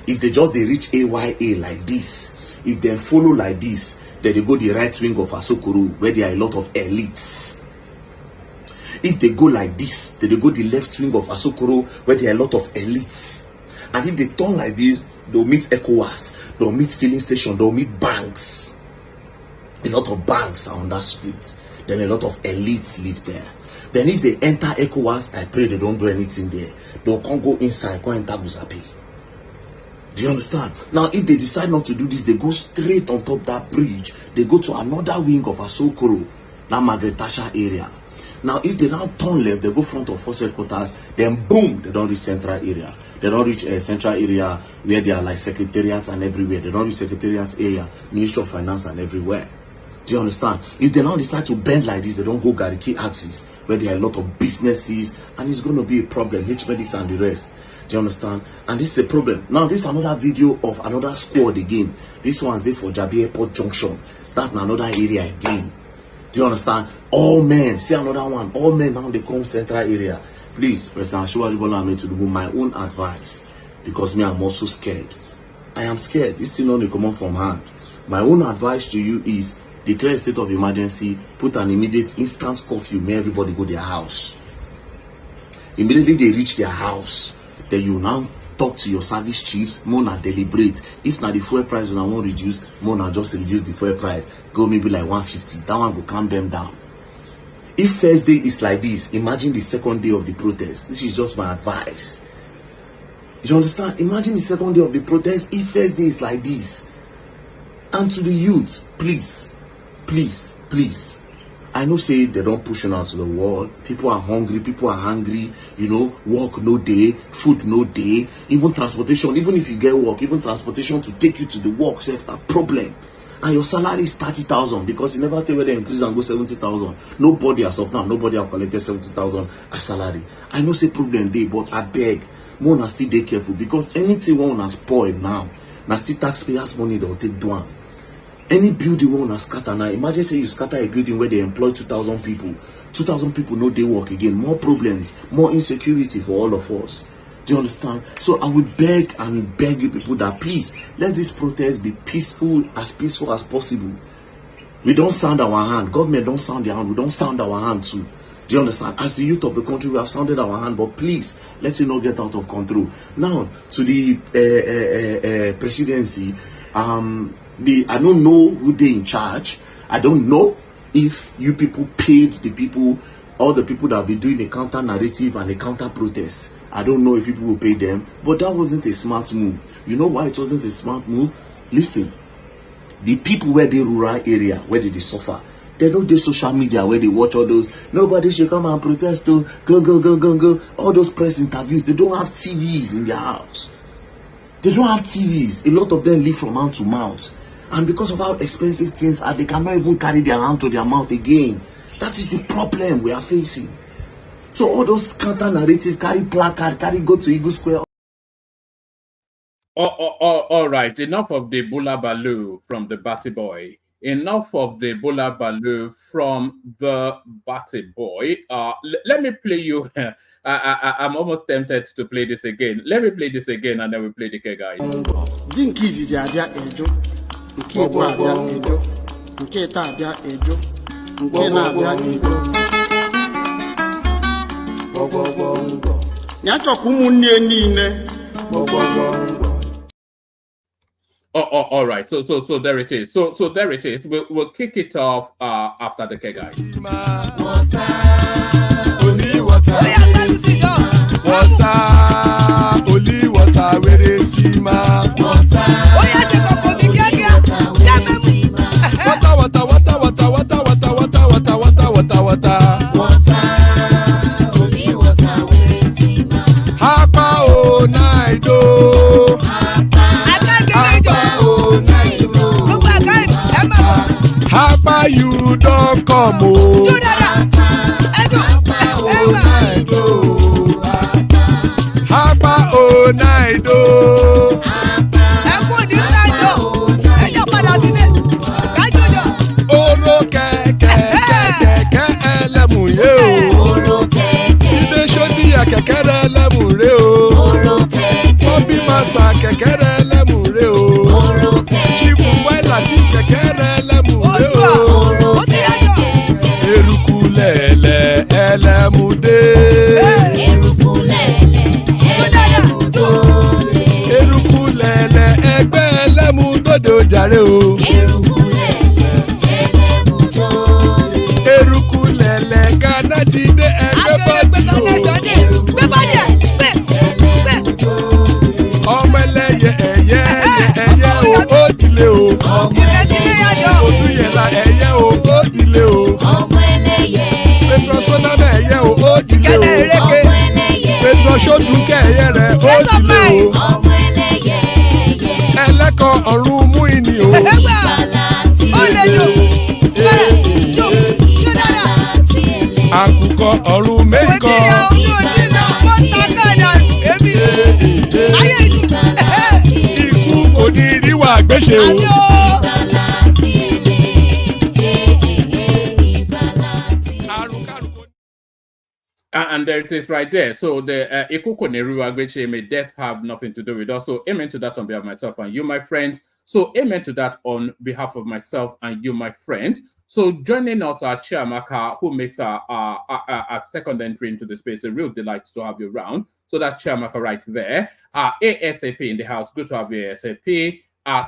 If they reach AYA like this, if they follow like this, then they go the right wing of Asokoro, where there are a lot of elites. If they go like this, then they go the left wing of Asokoro, where there are a lot of elites. And if they turn like this, they'll meet ECOWAS, they'll meet filling station, they'll meet banks. A lot of banks are on that street. Then a lot of elites live there. Then if they enter ECOWAS, I pray they don't do anything there. They'll come go inside, go enter Buzapi. Do you understand? Now, if they decide not to do this, they go straight on top that bridge. They go to another wing of Asokoro, that Margaret Tasha area. Now, if they now turn left, they go front of force headquarters, then boom, they don't reach central area. They don't reach central area where there are like secretariats and everywhere. They don't reach secretariats area, Ministry of Finance and everywhere. Do you understand? If they now decide to bend like this, they don't go Gariki axis where there are a lot of businesses, and it's going to be a problem, H-Medics and the rest. Do you understand? And this is a problem. Now, this is another video of another squad again. This one's there for Jabi Airport Junction. That's another area again. Do you understand? All men, see another one. All men now they come central area. Please, President Ashwaji Bola Ahmed Tinubu, my own advice, because me I'm also scared. I am scared. This thing only come from hand. My own advice to you is declare a state of emergency, put an immediate instant curfew, may everybody go their house. Immediately they reach their house, then you now talk to your service chiefs, Mona deliberate. If now the fuel price will not reduce, Mona just reduce the fuel price. Go maybe like 150. That one will calm them down. If first day is like this, imagine the second day of the protest. This is just my advice. You understand? Imagine the second day of the protest. If first day is like this. And to the youth, please, please, please. I know say they don't push you out to the wall. People are hungry, people are hungry, you know, work no day, food no day, even transportation, even if you get work, even transportation to take you to the work, so a problem. And your salary is 30,000 because you never tell whether increase and go 70,000. Nobody as of now, nobody have collected 70,000 as salary. I know say problem day, but I beg, more still dey careful because anything one has spoiled now, now still taxpayers' money they'll take down. Any building one has scatter now. Imagine say you scatter a building where they employ 2,000 people. 2,000 people no day work again. More problems, more insecurity for all of us. Do you understand? So I will beg and beg you people that please let this protest be peaceful as possible. We don't sound our hand. Government don't sound their hand. We don't sound our hand too. Do you understand? As the youth of the country, we have sounded our hand, but please let it not get out of control. Now to the presidency. I don't know who they in charge. I don't know if you people paid the people, all the people that have been doing the counter narrative and the counter protest. I don't know if people will pay them, but that wasn't a smart move. You know why it wasn't a smart move? Listen, the people where the rural area, where they suffer, they don't do social media where they watch all those, nobody should come and protest to go. All those press interviews, they don't have TVs in their house. They don't have TVs. A lot of them live from mouth to mouth. And because of how expensive things are, they cannot even carry their hand to their mouth again. That is the problem we are facing. So all those counter narrative, carry placard, carry go to Eagle Square. All right, enough of the Bula Balu from the Batty Boy. Enough of the Bula Balu from the Batty Boy. Let me play you. I'm almost tempted to play this again. Let me play this again and then we play the K guys. nke na-abịa edo ya chọkwa ụmụnne niile All right. So there it is. So there it is. We'll kick it off after the K guys. Only water, only water, where they see ma. Water, water, water, water, water, water, water, water, water, water, water. Only water, where they see ma. Hapa o naido. Hapa you don't come o. Hapa o naido. Oro kẹ̀kẹ́ kẹ̀kẹ́ ẹlẹ́mùrè o. Ilé sọ́díyà kẹ̀kẹ́ ẹlẹ́mùrè o. Bobby master kẹ̀kẹ́ ẹlẹ́mùrè o. Chief Failati kẹ̀kẹ́ ẹlẹ́mùrè o. Eruku lẹ̀lẹ̀ ẹlẹ́mùdé. Eruku lẹ̀lẹ̀ ẹgbẹ́ ẹlẹ́mùdódò jàre o. Eruku lẹ̀lẹ̀ Ghana ti dé ẹgbẹ́ bọ́dì o. Ọmọ ẹlẹ́yẹ ẹ̀yẹ ẹ̀yẹ o ó dilé o. Odúyẹ̀lá ẹ̀yẹ o ó dilé o. Petrosoname ẹ̀yẹ o ó dilé o. Petrosodúnkẹ́ ẹ̀yẹ rẹ̀ ó dilé o. Ẹlẹ́kọ̀ ọ̀run mú ìní o. Àkùkọ ọ̀run méjìkọ. Ikú kò ní ríwà gbéṣe o. And there it is right there. So the Ikuko Neruwa Gweche, may death have nothing to do with us. So amen to that on behalf of myself and you, my friends. So amen to that on behalf of myself and you, my friends. So joining us, our Chiamaka, who makes a second entry into the space. A real delight to have you around. So that's Chiamaka right there. ASAP in the house. Good to have you, ASAP.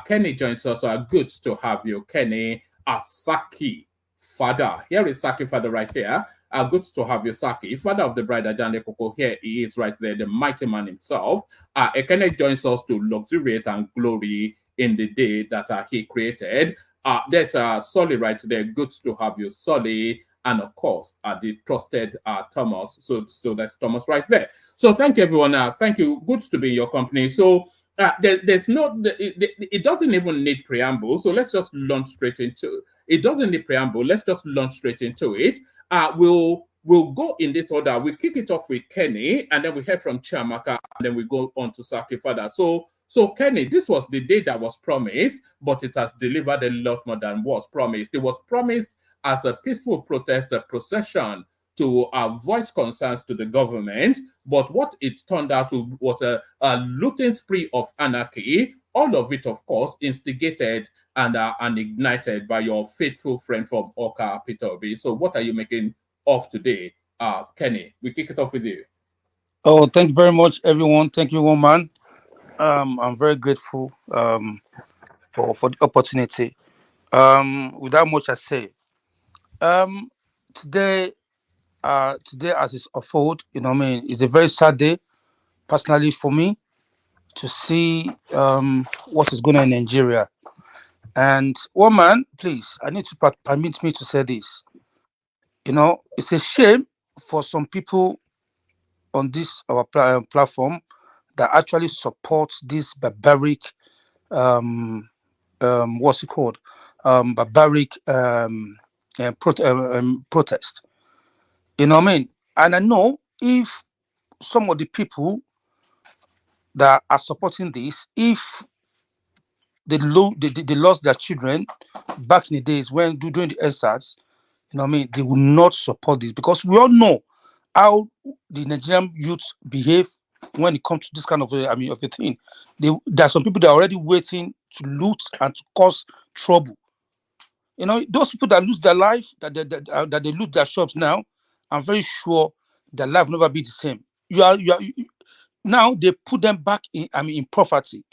Kenny joins us. Good to have you, Kenny. Saki Father. Here is Saki Father right here. Good to have you, Saki. Father of the bride, Ajane Koko. Here he is right there, the mighty man himself. Ekene joins us to luxuriate and glory in the day that he created. There's Solly right there. Good to have you, Solly. And of course, the trusted Thomas. So that's Thomas right there. So thank you, everyone. Thank you. Good to be in your company. So there's no, it doesn't even need preamble. So let's just launch straight into it. Doesn't need preamble. Let's just launch straight into it. We'll go in this order. We kick it off with Kenny, and then we hear from Chiamaka, and then we go on to Saki Father. So Kenny, this was the day that was promised, but it has delivered a lot more than was promised. It was promised as a peaceful protest, a procession to voice concerns to the government, but what it turned out to was a looting spree of anarchy. All of it, of course, instigated and ignited by your faithful friend from Oka, Peter Obi. So what are you making of today? Kenny, we kick it off with you. Oh, thank you very much, everyone. Thank you, woman. I'm very grateful for the opportunity. Without much I say, today as it's unfold, it's a very sad day, personally for me, to see what is going on in Nigeria. And woman, please, I need to permit me to say this. It's a shame for some people on this our platform that actually support this barbaric what's it called? Barbaric protest. You know what I mean? And I know if some of the people that are supporting this, if they lost their children back in the days when during the SARS, you know what I mean, they will not support this, because we all know how the Nigerian youth behave when it comes to this kind of of a thing. There are some people that are already waiting to loot and to cause trouble. You know, those people that lose their life, that they lose their shops now, I'm very sure their life will never be the same. Now they put them back in, in poverty.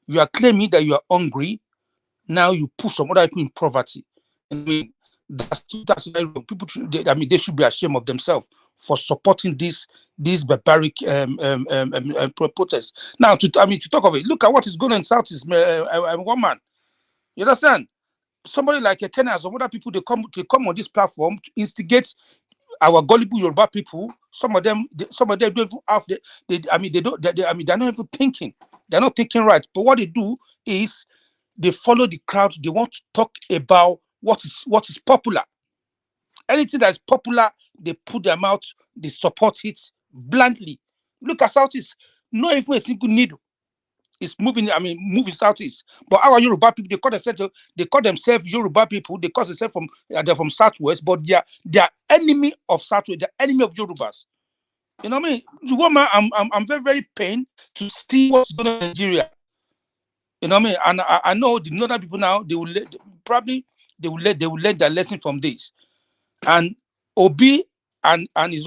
You are claiming that you are hungry. Now you put some other people in poverty. I mean, that's very wrong. People, they should be ashamed of themselves for supporting these barbaric protests. Now, to talk of it, look at what is going on in Southeast. One man, you understand? Somebody like a Kenya, some other people, they come on this platform to instigate our gullible Yoruba people. Some of them don't even have they're not even thinking. They're not thinking right. But what they do is they follow the crowd. They want to talk about what is popular. Anything that is popular, they put their mouth, they support it bluntly. Look at Southeast. Not even a single needle is moving, moving Southeast. But our Yoruba people, they call themselves Yoruba people. They call themselves they're from Southwest, but they are enemy of Southwest. They're enemy of Yorubas. You know what I mean? The woman, I'm very, very pained to see what's going on in Nigeria. You know what I mean? And I know the northern people now, they will learn their lesson from this. And Obi and his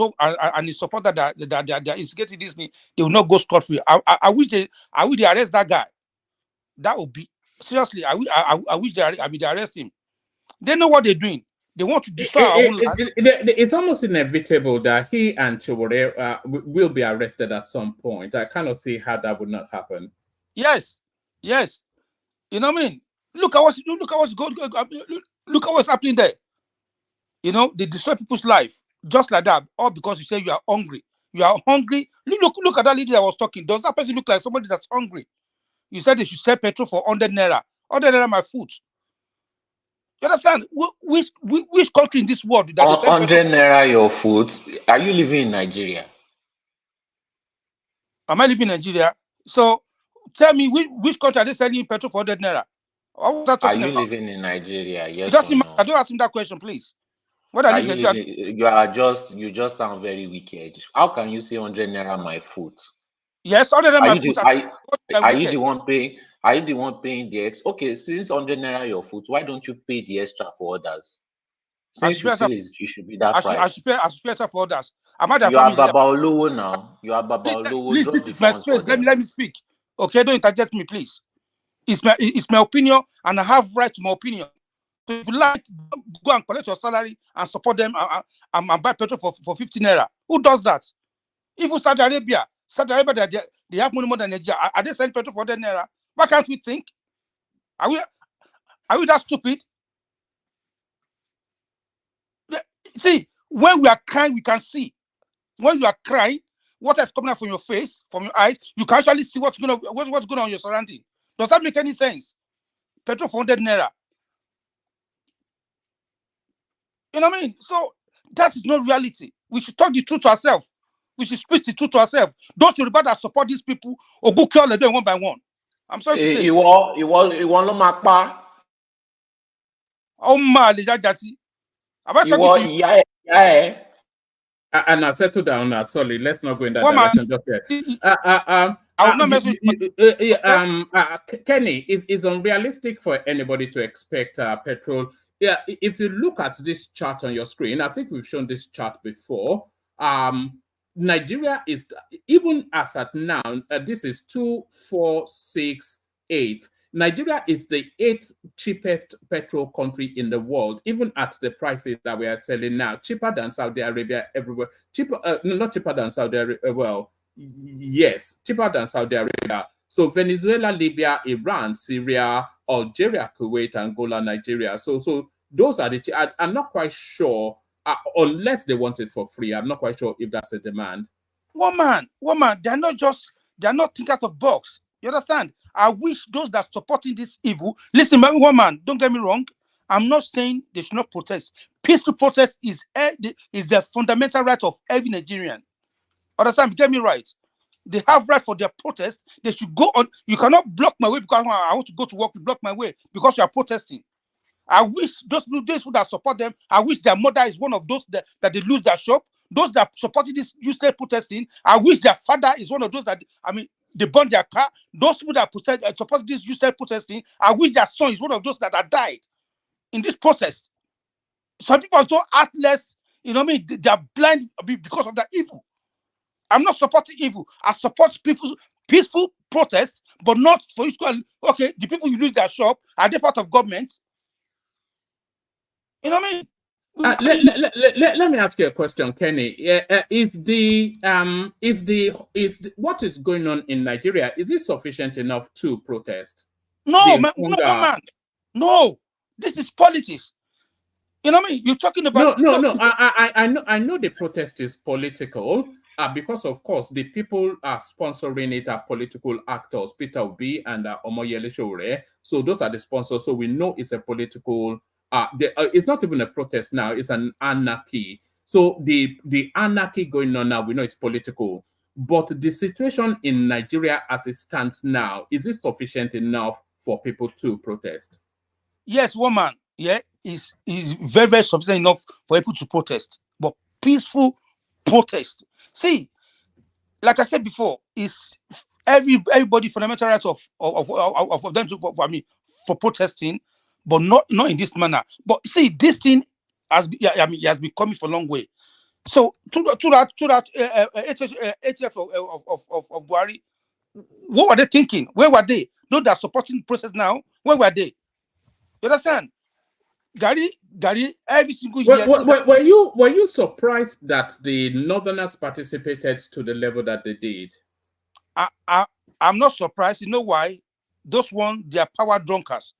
supporter that they are instigating this thing, they will not go scot-free. I wish they arrest that guy. That Obi. Seriously, I wish they arrest him. They know what they're doing. They want to destroy our own land. It's almost inevitable that he and Chowore will be arrested at some point. I cannot see how that would not happen. Yes. You know what I mean? Look at what's happening there. You know, they destroy people's life just like that, all because you say you are hungry. You are hungry. Look at that lady that was talking. Does that person look like somebody that's hungry? You said they should sell petrol for 100 naira. 100 naira my food. You understand? Which country in this world that they sell 100 naira your food? Are you living in Nigeria? Am I living in Nigeria? So tell me which country are they selling petrol for 100 naira? Are you living in Nigeria? Yes or no? no? I don't ask him that question, please. Are you living? You just sound very wicked. How can you say 100 naira my food? Yes, 100 naira my food. Are you the one paying? Are you the one paying the extra? Okay, since 100 naira your food, why don't you pay the extra for others? Since you feel you should be that price. I should pay extra for others. You are Baba Olowo now. You are Baba Olowo. Please, this is my space. Let me speak. Okay, don't interject me, please. It's my opinion, and I have right to my opinion. So if you like, go and collect your salary and support them and buy petrol for 50 naira. Who does that? Even Saudi Arabia, they have money more than Nigeria. Are they selling petrol for 100 naira? Why can't we think? Are we that stupid? See, when we are crying, we can see. When you are crying, what is coming out from your face, from your eyes, you can actually see what's going on in your surrounding. Does that make any sense? Petrol for 100 naira. You know what I mean? So that is not reality. We should talk the truth to ourselves. We should speak the truth to ourselves. Those Yoruba that support these people or go kill them one by one. I'm sorry to say. It won't mapa. Oh my, Jajati. Yeah. And now settle down now. Sorry, let's not go in that direction just yet. I will not mess with Kenny, it's unrealistic for anybody to expect petrol. Yeah, if you look at this chart on your screen, I think we've shown this chart before. Nigeria is, even as at now, this is 2, 4, 6, 8. Nigeria is the 8th cheapest petrol country in the world, even at the prices that we are selling now. Cheaper than Saudi Arabia everywhere. Cheaper, not cheaper than Saudi Arabia. Well, yes, cheaper than Saudi Arabia. So Venezuela, Libya, Iran, Syria, Algeria, Kuwait, Angola, Nigeria. So those are the. I'm not quite sure, unless they want it for free. I'm not quite sure if that's a demand. Woman, they're not thinking out of box. You understand? I wish those that supporting this evil. Listen, woman, don't get me wrong. I'm not saying they should not protest. Peaceful protest is the fundamental right of every Nigerian. Understand? Get me right. They have right for their protest. They should go on. You cannot block my way because I want to go to work. You block my way because you are protesting. I wish those who that support them, I wish their mother is one of those that they lose their shop. Those that supported this useless protesting, I wish their father is one of those that, they burn their car. Those people that support this useless protesting, I wish their son is one of those that died. in this protest. Some people don't act less, you know what I mean? They are blind because of that evil. I'm not supporting evil. I support people's peaceful protest, but not for you to go, okay, the people you lose their shop, are they part of government? You know what I mean? Let me ask you a question, Kenny. What is going on in Nigeria? Is it sufficient enough to protest? No, man. No, this is politics. You know what I mean? You're talking about no. I know the protest is political. Because of course the people are sponsoring it are political actors, Peter Obi and Omoyele Sowore. So those are the sponsors. So we know it's a political. It's not even a protest now; it's an anarchy. So the anarchy going on now, we know it's political. But the situation in Nigeria as it stands now, is it sufficient enough for people to protest? Yes, woman. Yeah, is very, very sufficient enough for people to protest. But peaceful protest. See, like I said before, is everybody fundamental right of them to for protesting, but not in this manner. But see, this thing has has been coming for a long way. So to that HF of Buhari, what were they thinking? Where were they? Those that are supporting the process now, where were they? You understand? Gary, every single year. Were you surprised that the Northerners participated to the level that they did? I'm not surprised. You know why? Those ones, they are power drunkards,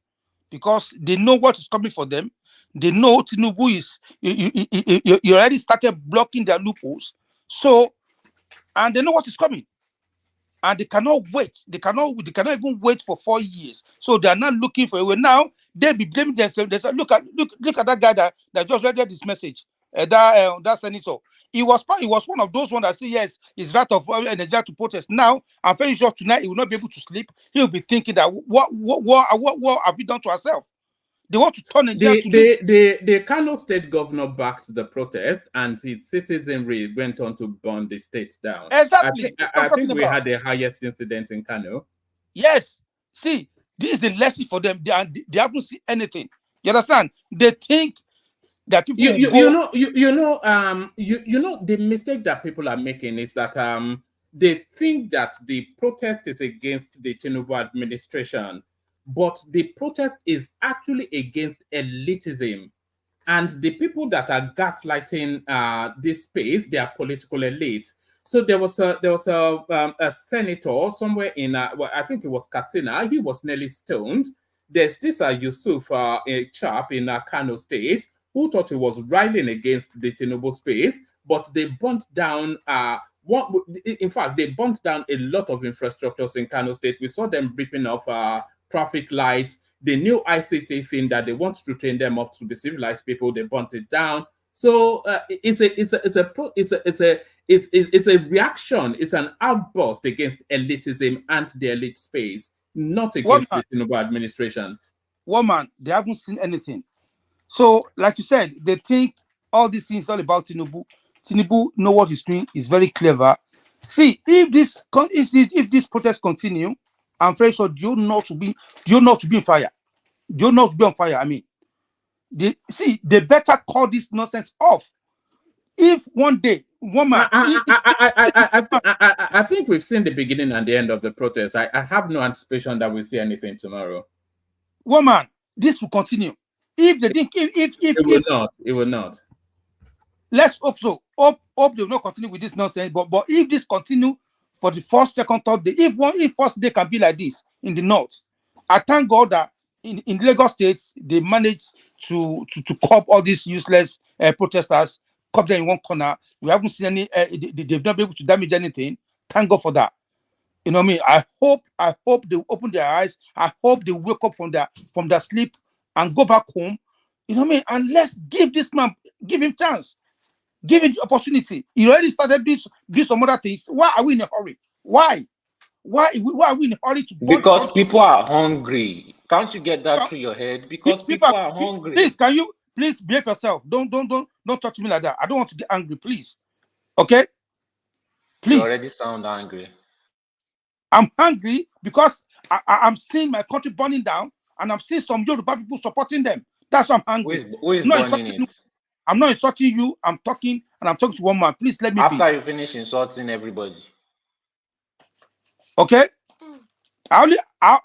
because they know what is coming for them. They know Tinubu is you already started blocking their loopholes. So, and they know what is coming. And they cannot wait. They cannot even wait for 4 years. So they are not looking for a way. Now they be blaming themselves. They say, look at that guy that just read this message. That senator. He was one of those ones that say yes, it's right of Nigeria to protest. Now I'm very sure tonight he will not be able to sleep. He will be thinking that what have we done to ourselves? They want to turn Nigeria to the Kano state governor backed the protest, and his citizenry went on to burn the state down. Exactly. I think we had the highest incident in Kano. Yes. See, this is a lesson for them. They haven't seen anything. You understand? They think that people you know the mistake that people are making is that they think that the protest is against the Tinubu administration, but the protest is actually against elitism. And the people that are gaslighting this space, they are political elites. So there was a senator somewhere in well, I think it was Katsina. He was nearly stoned. There's this Yusuf, a chap in Kano State, who thought he was rallying against the Tinubu space, but they burnt down. In fact, they burnt down a lot of infrastructures in Kano State. We saw them ripping off traffic lights. The new ICT thing that they want to train them up to be civilized people, they burnt it down. So it's a reaction. It's an outburst against elitism and the elite space, not against the Tinubu administration. Woman, they haven't seen anything. So, like you said, they think all these things all about Tinubu. Tinubu know what he's doing. He's very clever. See, if this protest continue, I'm very sure you're not to be in fire. You're not to be on fire. I mean, they better call this nonsense off. If one day, woman, I think we've seen the beginning and the end of the protest. I have no anticipation that we'll see anything tomorrow. Woman, this will continue. If they think, it will not. Let's hope so. Hope they will not continue with this nonsense. But if this continue for the first, second, third day, if first day can be like this in the north, I thank God that in Lagos states they managed to curb all these useless protesters, curb them in one corner. We haven't seen any. They've not been able to damage anything. Thank God for that. You know what I mean? I hope they open their eyes. I hope they wake up from their sleep and go back home. You know what I mean? And let's give this man, give him chance. Give him the opportunity. He already started doing some other things. Why are we in a hurry? Why are we in a hurry to? Because people are hungry. Can't you get that through your head? Because people are hungry. Please, can you please behave yourself? Don't talk to me like that. I don't want to get angry, please. Okay? Please. You already sound angry. I'm hungry because I'm seeing my country burning down, and I'm seeing some Yoruba people supporting them. That's why I'm angry. Who is I'm not burning insulting you. it? I'm not insulting you. I'm talking to one man. Please let me After be. you finish insulting everybody. Okay? I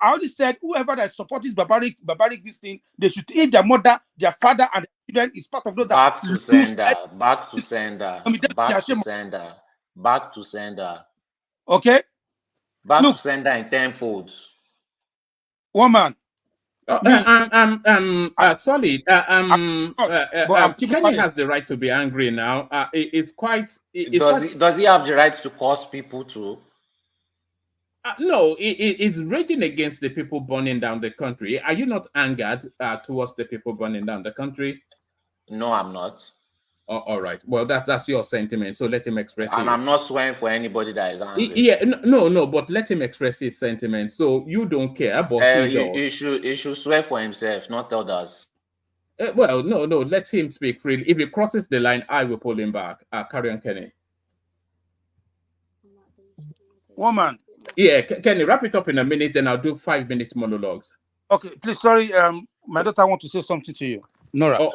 only said whoever that supports barbaric this thing, they should if their mother, their father, and their children is part of those that Back to lose. sender. Back to sender. I mean, Back to sender. Back to sender. Okay? Back Look, to sender in tenfold. woman. Solid. Kenny has the right to be angry now. It's quite. Does he have the right to curse people too? No, it's raging against the people burning down the country. Are you not angered towards the people burning down the country? No, I'm not. Oh, all right. Well, that's your sentiment. So let him express And his. I'm not swearing for anybody that is angry. Yeah, no, but let him express his sentiment. So you don't care, but he does. He should swear for himself, not others. Well, no, let him speak freely. If he crosses the line, I will pull him back. Carry on, Kenny. Woman. Yeah, Kenny, wrap it up in a minute, then I'll do 5 minute monologues. Okay, please, sorry. My daughter wants to say something to you. Nora. I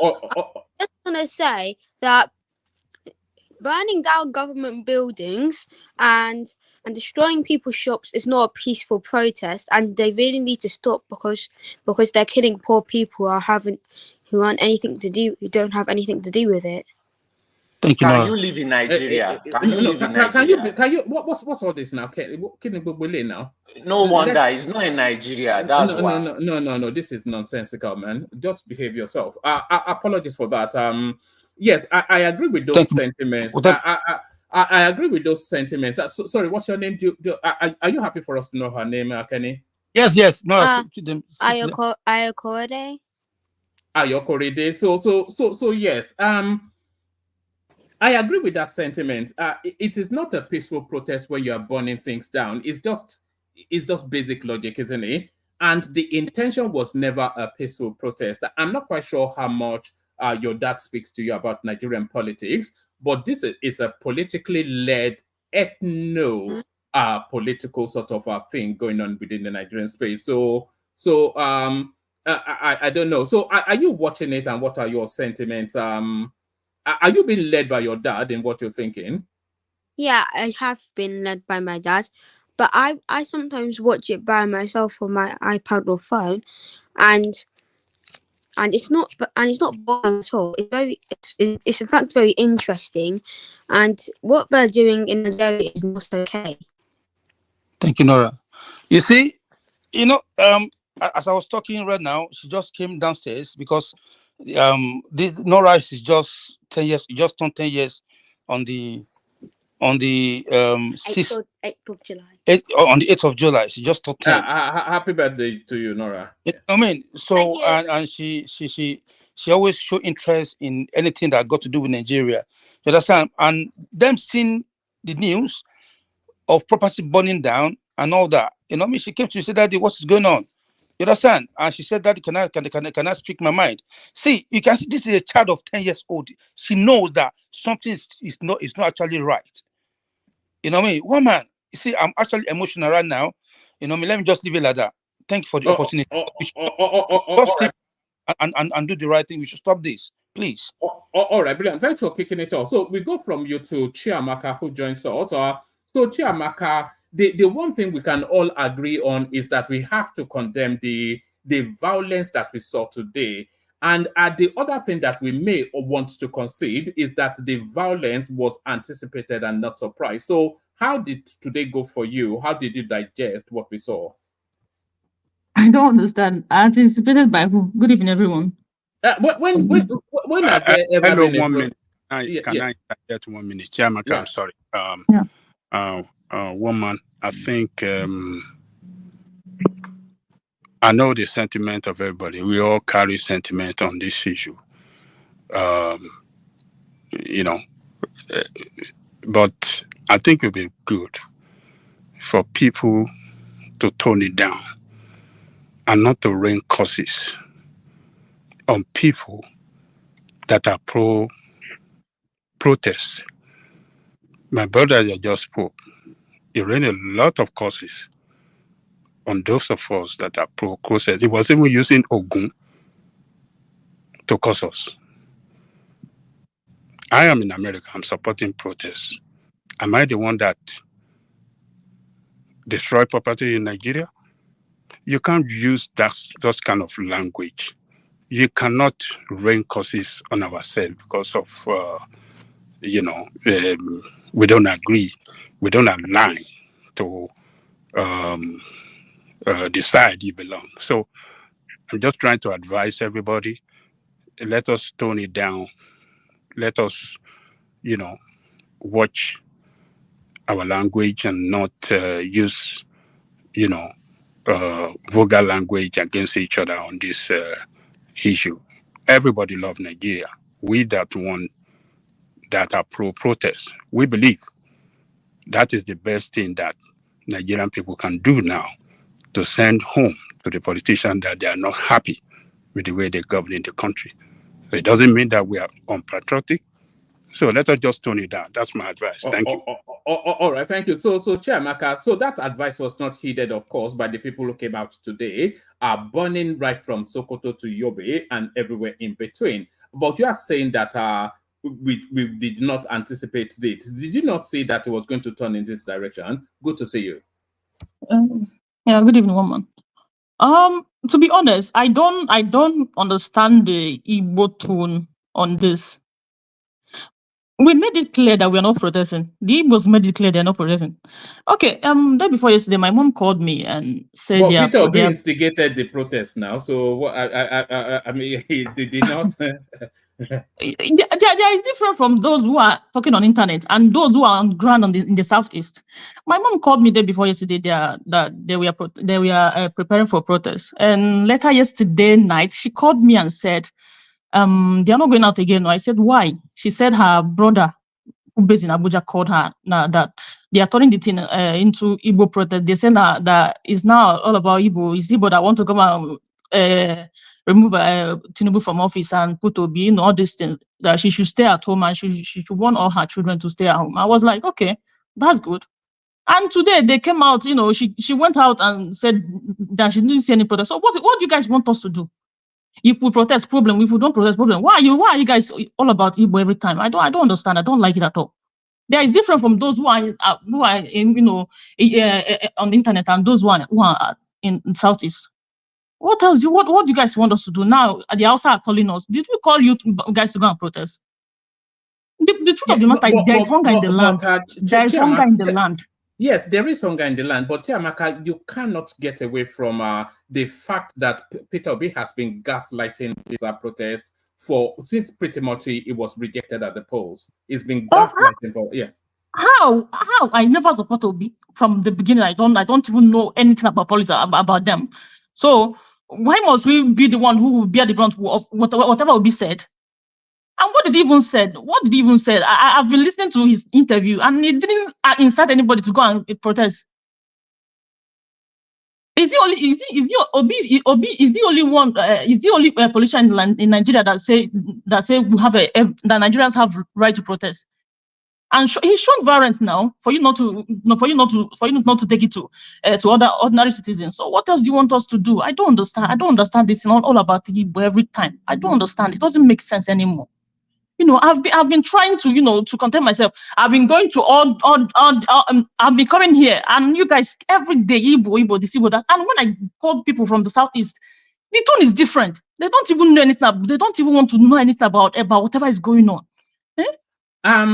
just want to say that burning down government buildings and destroying people's shops is not a peaceful protest, and they really need to stop because they're killing poor people who don't have anything to do with it. Thank you, Can Nora. you live in Nigeria? Can you live in Nigeria? Can you? What's all this now? Kenny now. No wonder he's not in Nigeria. That's why. No. This is nonsensical, man. Just behave yourself. Apologies for that. Yes, I agree with those sentiments. I agree with those sentiments. Sorry, what's your name? Are you happy for us to know her name, Kenny? Yes. No. Ayokorede. Ayokorede. So yes. I agree with that sentiment. It is not a peaceful protest where you are burning things down. It's just basic logic, isn't it? And the intention was never a peaceful protest. I'm not quite sure how much your dad speaks to you about Nigerian politics, but this is a politically led political sort of thing going on within the Nigerian space. So I don't know. So are you watching it, and what are your sentiments? Are you being led by your dad in what you're thinking? Yeah, I have been led by my dad, but I sometimes watch it by myself on my iPad or phone, and it's not boring at all. It's in fact very interesting, and what they're doing in Nigeria is not okay. Thank you, Nora. You see, as I was talking right now, she just came downstairs because Nora is just 10 years. Just turned 10 years on the 6th 8th of July. On the 8th of July. She just turned 10. Happy birthday to you, Nora. I mean, so and she always show interest in anything that got to do with Nigeria. You understand? And them seeing the news of property burning down and all that. She came to me and said, Daddy, what is going on? You understand? And she said, Daddy, can I speak my mind? See, you can see this is a child of 10 years old. She knows that something is not actually right. You know what I mean? Woman, you see, I'm actually emotional right now. Let me just leave it like that. Thank you for the opportunity. And do the right thing. We should stop this, please. All right, brilliant. Thanks for kicking it off. So we go from you to Chiamaka, who joins us. So Chiamaka, the one thing we can all agree on is that we have to condemn the violence that we saw today. And the other thing that we may want to concede is that the violence was anticipated and not surprised. So how did today go for you? How did you digest what we saw? I don't understand. Anticipated by who? Good evening, everyone. When have there ever hello, been 1 minute. Can I get 1 minute? Chiamaka, I'm sorry. Woman, I think I know the sentiment of everybody. We all carry sentiment on this issue. But I think it would be good for people to tone it down and not to rain curses on people that are pro-protest. My brother that just spoke, he rained a lot of curses on those of us that are pro-protest. He was even using Ogun to cause us. I am in America. I'm supporting protests. Am I the one that destroy property in Nigeria? You can't use that kind of language. You cannot rain curses on ourselves because of, we don't agree. We don't align to the side you belong. So I'm just trying to advise everybody, let us tone it down. Let us, watch our language and not use, vulgar language against each other on this issue. Everybody loves Nigeria. We that are pro-protest, we believe that is the best thing that Nigerian people can do now, to send home to the politicians that they are not happy with the way they're governing the country. It doesn't mean that we are unpatriotic. So let us just tone it down. That's my advice. Thank you. All right, thank you. So Chiamaka, so that advice was not heeded, of course, by the people who came out today, are burning right from Sokoto to Yobe and everywhere in between. But you are saying that we did not anticipate this. Did you not see that it was going to turn in this direction? Good to see you. Yeah, good evening, woman. To be honest, I don't understand the Igbo tone on this. We made it clear that we're not protesting. The Igbos made it clear they're not protesting. Okay, day before yesterday, my mom called me and said But Peter Obi instigated the protest now, so what I mean, he did not. There is different from those who are talking on internet and those who are on ground in the southeast. My mom called me day before yesterday that they were preparing for protest, and later yesterday night she called me and said they are not going out again. I said why? She said her brother who based in Abuja called her now that they are turning the thing into Igbo protest. They say that it's now all about Igbo. It's Igbo that want to come and remove Tinubu from office and put Obi in all these things, that she should stay at home and she should want all her children to stay at home. I was like, okay, that's good. And today they came out, she went out and said that she didn't see any protest. So what do you guys want us to do? If we protest, problem. If we don't protest, problem. Why are you guys all about Igbo every time? I don't understand. I don't like it at all. There is different from those who are in, on the internet and those who are in Southeast. What else? What do you guys want us to do now? The outside are calling us. Did we call you guys to go and protest? The truth of the matter is there is hunger in the land. There is hunger in the land. Yes, there is hunger in the land, but Chiamaka, you cannot get away from the fact that Peter Obi has been gaslighting this protest since pretty much it was rejected at the polls. It's been gaslighting for How? I never support Obi from the beginning. I don't even know anything about politics about them. So why must we be the one who will bear the brunt of whatever Obi said? And what did he even say? I've been listening to his interview, and he didn't incite anybody to go and protest. Is the only politician in Nigeria that say we have that Nigerians have right to protest? And he's shown violence now for you not to take it to other ordinary citizens. So what else do you want us to do? I don't understand. I don't understand this. It's all about Igbo every time. I don't understand. It doesn't make sense anymore. I've been trying to to contain myself. I've been going to I've been coming here, and you guys every day Igbo this Igbo that. And when I call people from the southeast, the tone is different. They don't even know anything. They don't even want to know anything about whatever is going on. Do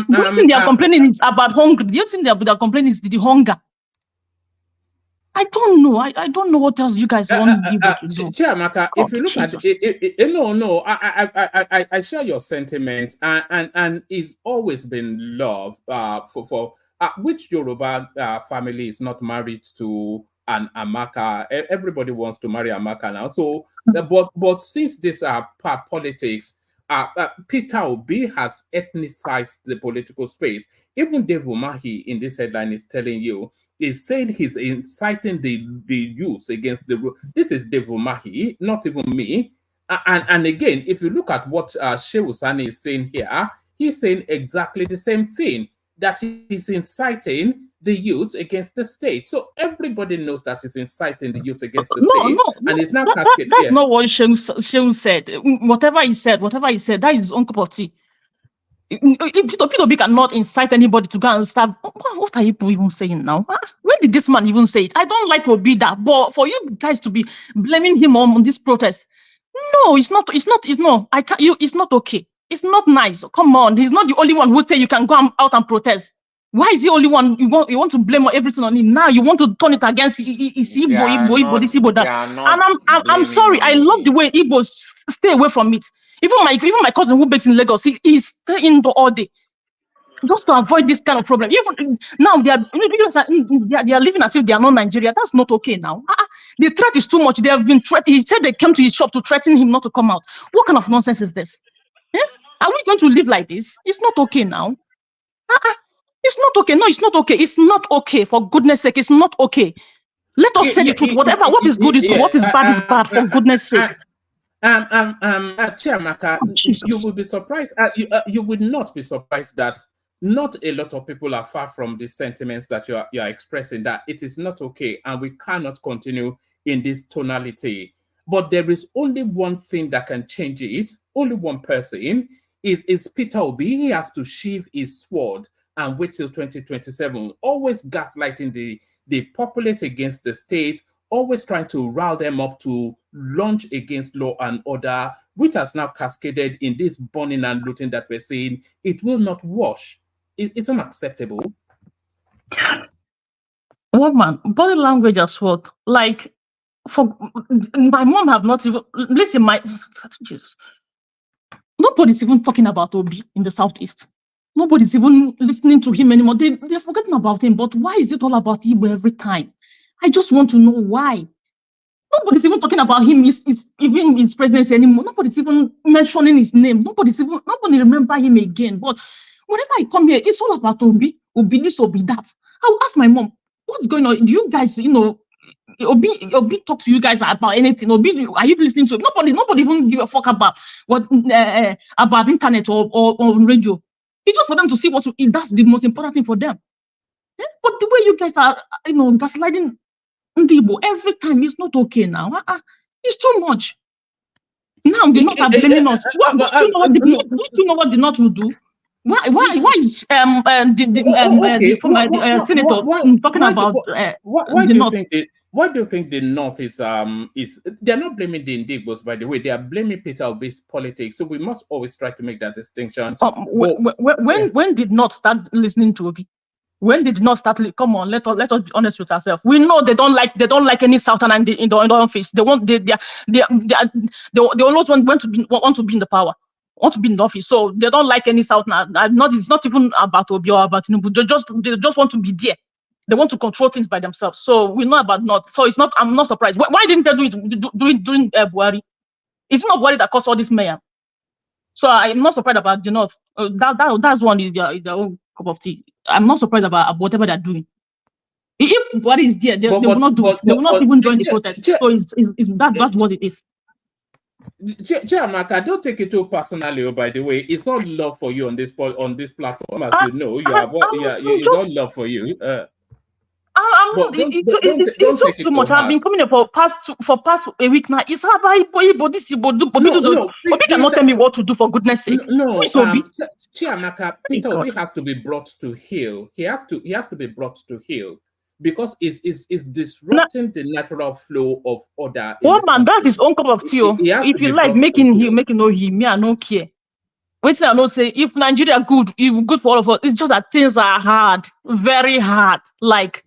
you think they are complaining is about hunger? Do you think they are complaining is the hunger? I don't know. I don't know what else you guys want Igbo to do. Chiamaka, if you look at it, I share your sentiments, and it's always been love for which Yoruba family is not married to an Amaka. Everybody wants to marry Amaka now. So, but since this politics, Peter Obi has ethnicized the political space. Even Dave Umahi in this headline is telling you, is saying he's inciting the youth against the rule. This is Dave Umahi, not even me. And again, if you look at what Shehu Sani is saying here, he's saying exactly the same thing. that he's inciting the youth against the state. So everybody knows that he's inciting the youth against the state, and it's now cascaded. That's not what Shehu said. Whatever he said, that is his own cup of tea. P2P cannot incite anybody to go and start. What are you even saying now? When did this man even say it? I don't like Obi that, but for you guys to be blaming him on this protest, no, it's not. No, I can't. It's not okay. It's not nice. Come on, he's not the only one who say you can go out and protest. Why is he the only one you want to blame everything on him? Now you want to turn it against Igbo, this Igbo that. And I'm sorry. I love the way Igbos stay away from it. Even my cousin who bakes in Lagos, he's staying indoor all day just to avoid this kind of problem. Even now they are living as if they are not Nigeria. That's not okay now. The threat is too much. They have been threatened. He said they came to his shop to threaten him not to come out. What kind of nonsense is this? Are we going to live like this? It's not okay now. It's not okay. No, it's not okay. It's not okay. For goodness sake, it's not okay. Let us say the truth. What is good is good. What is bad is bad. For goodness sake. Chiamaka, you will be surprised. You would not be surprised that not a lot of people are far from the sentiments that you are expressing, that it is not okay and we cannot continue in this tonality. But there is only one thing that can change it. Only one person is Peter Obi. He has to sheath his sword and wait till 2027. Always gaslighting the populace against the state, always trying to rile them up to launch against law and order, which has now cascaded in this burning and looting that we're seeing. It will not wash. It's unacceptable. Love man, body language as well. Like, for my mom have not even listen. Jesus, nobody's even talking about Obi in the southeast. Nobody's even listening to him anymore. They're forgetting about him. But why is it all about Igbo every time? I just want to know why. Nobody's even talking about him. Even his presidency anymore. Nobody's even mentioning his name. Nobody remember him again. But whenever I come here, it's all about Obi this, Obi that. I'll ask my mom, what's going on? Do you guys, Obi talk to you guys about anything? Obi, are you listening to him? Nobody even give a fuck about what about internet or radio. It's just for them to see that's the most important thing for them. But the way you guys are, gaslighting Igbo every time is not okay now. It's too much. Now the North are blaming us. Don't you know what the North will do? Why is the senator talking about the North? Why do you think the North is they're not blaming the Indigbos, by the way, they are blaming Peter Obi's politics. So we must always try to make that distinction. When did North start listening to Obi? When they did not start, come on, let us be honest with ourselves. We know they don't like any Southerner in the office. They always want to be in the power, want to be in the office. So they don't like any Southerner. It's not even about Obi or about Tinubu. They just want to be there. They want to control things by themselves. So we know about North. So it's not. I'm not surprised. Why didn't they do it during Buhari? It's not Buhari that caused all this mayhem. So I'm not surprised about the North. That's one is their own cup of tea. I'm not surprised about whatever they're doing. If Buhari is there, they will not do it. They will not even join the protest. So that's what it is. Chiamaka, don't take it too personally. By the way, it's all love for you on this platform, as you know. It's all love for you. It's just too much. I've been coming here for past a week now. It's about Igbo, this Igbo. Obi cannot tell me what to do, for goodness sake. No, Chiamaka, Peter Obi has to be brought to heel. He has to be brought to heel because it's disrupting the natural flow of order. Man, that's his own cup of tea. If you like making no him, me I don't care. Wait till I know say if Nigeria good for all of us. It's just that things are hard, very hard. Like.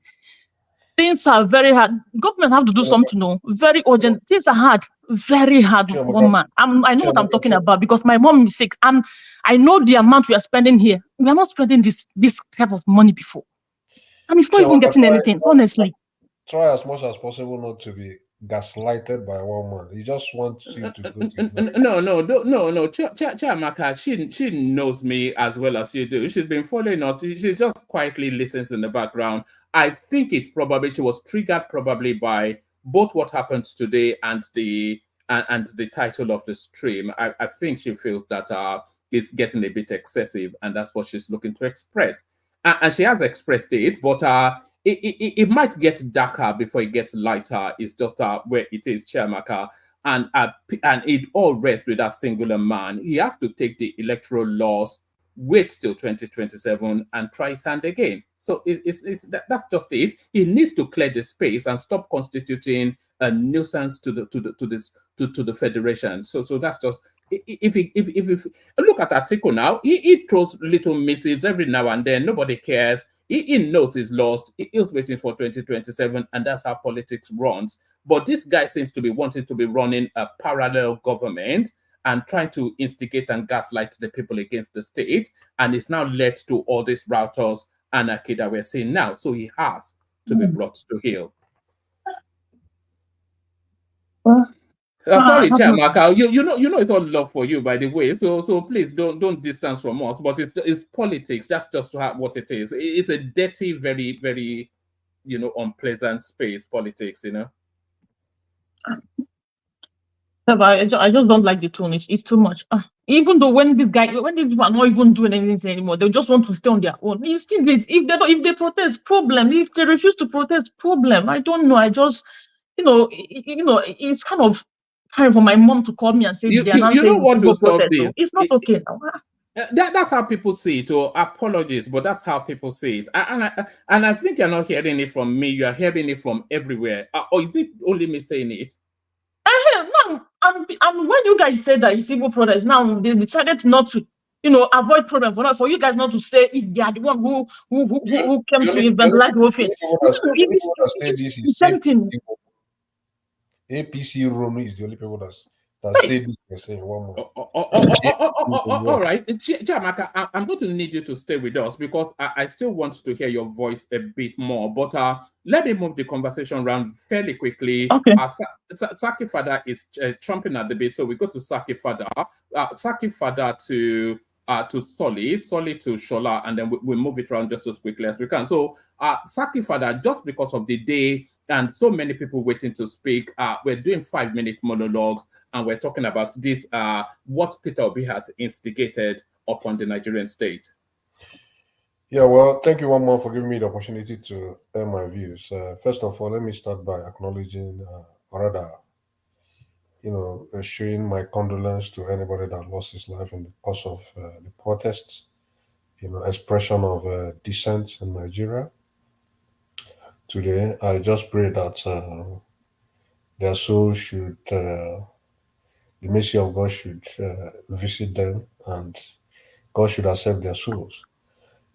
Things are very hard. Government have to do something, very urgent. Things are hard, very hard. Man, I know what I'm talking about because my mom is sick, and I know the amount we are spending here. We are not spending this type of money before, and it's not even getting anything. Honestly, try as much as possible not to be gaslighted by one man. He just wants you to go to No. Chiamaka, she knows me as well as you do. She's been following us. She just quietly listens in the background. I think she was triggered probably by both what happened today and the title of the stream. I think she feels that it's getting a bit excessive, and that's what she's looking to express. and she has expressed it, but it might get darker before it gets lighter. It's just where it is, Chiamaka. And it all rests with that singular man. He has to take the electoral laws, wait till 2027, and try his hand again. So that's just it. He needs to clear the space and stop constituting a nuisance to the federation. So that's just if look at Atiku now, he throws little missives every now and then. Nobody cares. He knows he's lost. He's waiting for 2027, and that's how politics runs. But this guy seems to be wanting to be running a parallel government and trying to instigate and gaslight the people against the state. And it's now led to all these routers anarchy that we're seeing now. So he has to be brought to heel. Sorry, Chiamaka. You know it's all love for you, by the way. So please don't distance from us. But it's politics. That's just what it is. It's a dirty, very, very, unpleasant space. Politics, I just don't like the tone. It's too much. Even though when these people are not even doing anything anymore, they just want to stay on their own. It's still this. If they protest, problem. If they refuse to protest, problem. I don't know. I just, it's kind of time for my mom to call me and say they are not saying what to stop protest. this. It's not okay now. That's how people see it. Or apologies, but that's how people see it. And I think you're not hearing it from me. You are hearing it from everywhere. Or is it only me saying it? Now, and when you guys said that it's civil protest, now they decided not to, avoid problem for you guys not to say if they are the one who came to evangelize the whole thing. It's the same thing. APC Room is the only people that say this. They're saying one more. All right, Chiamaka, I'm going to need you to stay with us because I still want to hear your voice a bit more. But let me move the conversation around fairly quickly. Okay. Saki Fada is chomping at the bit, so we go to Saki Fada. Saki Fada to Solly to Shola, and then we move it around just as quickly as we can. So Saki Fada, just because of the day and so many people waiting to speak, we're doing 5-minute monologues, and we're talking about this, what Peter Obi has instigated upon the Nigerian state. Yeah, well, thank you one more for giving me the opportunity to air my views. First of all, let me start by acknowledging, showing my condolence to anybody that lost his life in the course of the protests, expression of dissent in Nigeria. Today, I just pray that their soul should, the mercy of God should visit them, and God should accept their souls.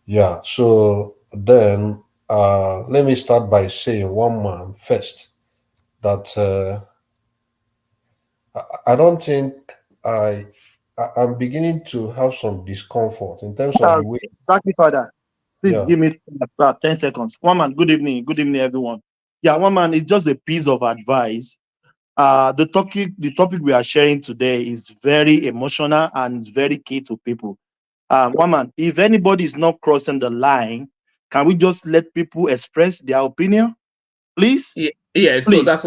Yeah, so then let me start by saying one man first that I don't think I'm beginning to have some discomfort in terms of the way. Saki Father, please Yeah. give me 10 seconds. One man, good evening, everyone. Yeah, one man, it's just a piece of advice. The topic we are sharing today is very emotional and very key to people. One man, if anybody is not crossing the line, can we just let people express their opinion, please? Yeah, so Please. that's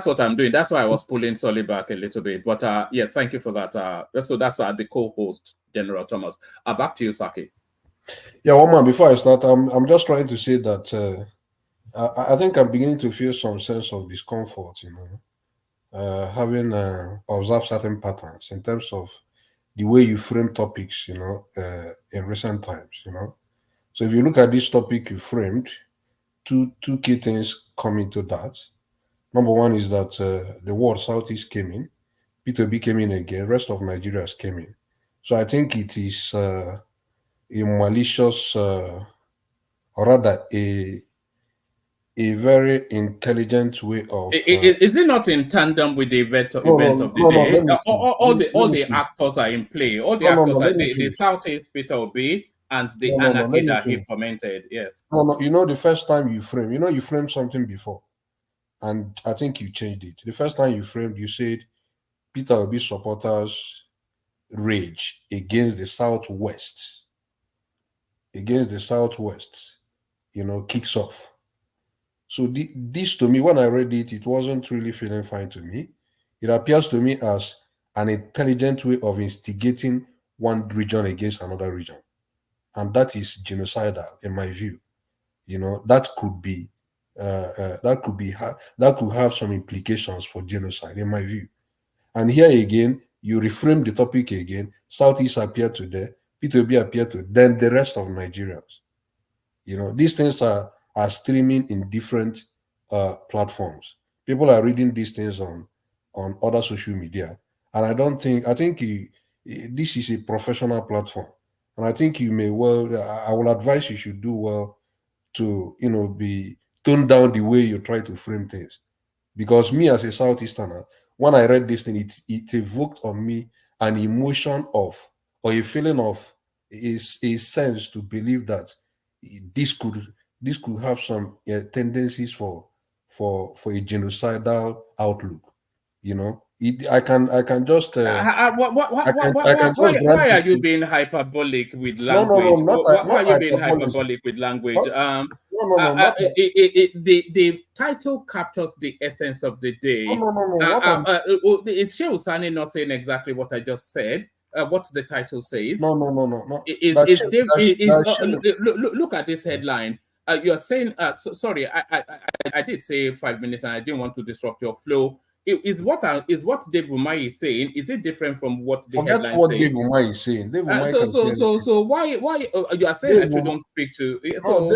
what I'm doing. That's why I was pulling Solly back a little bit. But yeah, thank you for that. So that's the co-host, General Thomas. Back to you, Saki. Yeah, one man, before I start, I'm just trying to say that I think I'm beginning to feel some sense of discomfort, having observed certain patterns in terms of the way you frame topics, in recent times, So if you look at this topic you framed, two key things come into that. Number one is that the word Southeast came in, P2B came in again, rest of Nigeria came in. So I think it is a malicious, or rather a very intelligent way of. Is it not in tandem with the event of the day? All the actors are in play. All the actors are the Southeast Peter Obi and the anarchy that he fomented. Yes. No, the first time you frame, you framed something before, and I think you changed it. The first time you framed, you said Peter Obi supporters rage against the Southwest. Kicks off. So this to me, when I read it, it wasn't really feeling fine to me. It appears to me as an intelligent way of instigating one region against another region. and that is genocidal, in my view. That could be that could have some implications for genocide, in my view. And here again, you reframe the topic again. Southeast appear to there, P2B appear to, then the rest of Nigerians. These things are streaming in different platforms. People are reading these things on other social media, and I think this is a professional platform, and I think you may well. I will advise you should do well to be tone down the way you try to frame things, because me as a Southeasterner, when I read this thing, it evoked on me an emotion of, or a feeling of, is a sense to believe that this could have some tendencies for a genocidal outlook. I can just grab why are this you thing. being hyperbolic with No, language? Why not are you being hyperbolism. hyperbolic with language? Not The title captures the essence of the day. It's Sheusani not saying exactly what I just said. What the title says. No. Look at this headline. You're saying, sorry, I did say 5 minutes and I didn't want to disrupt your flow. Is what Dave Umai is saying, is it different from what the Forget headline what says? Dave Umai is saying. Dave Umai can say anything. So why you are saying I shouldn't speak to? No,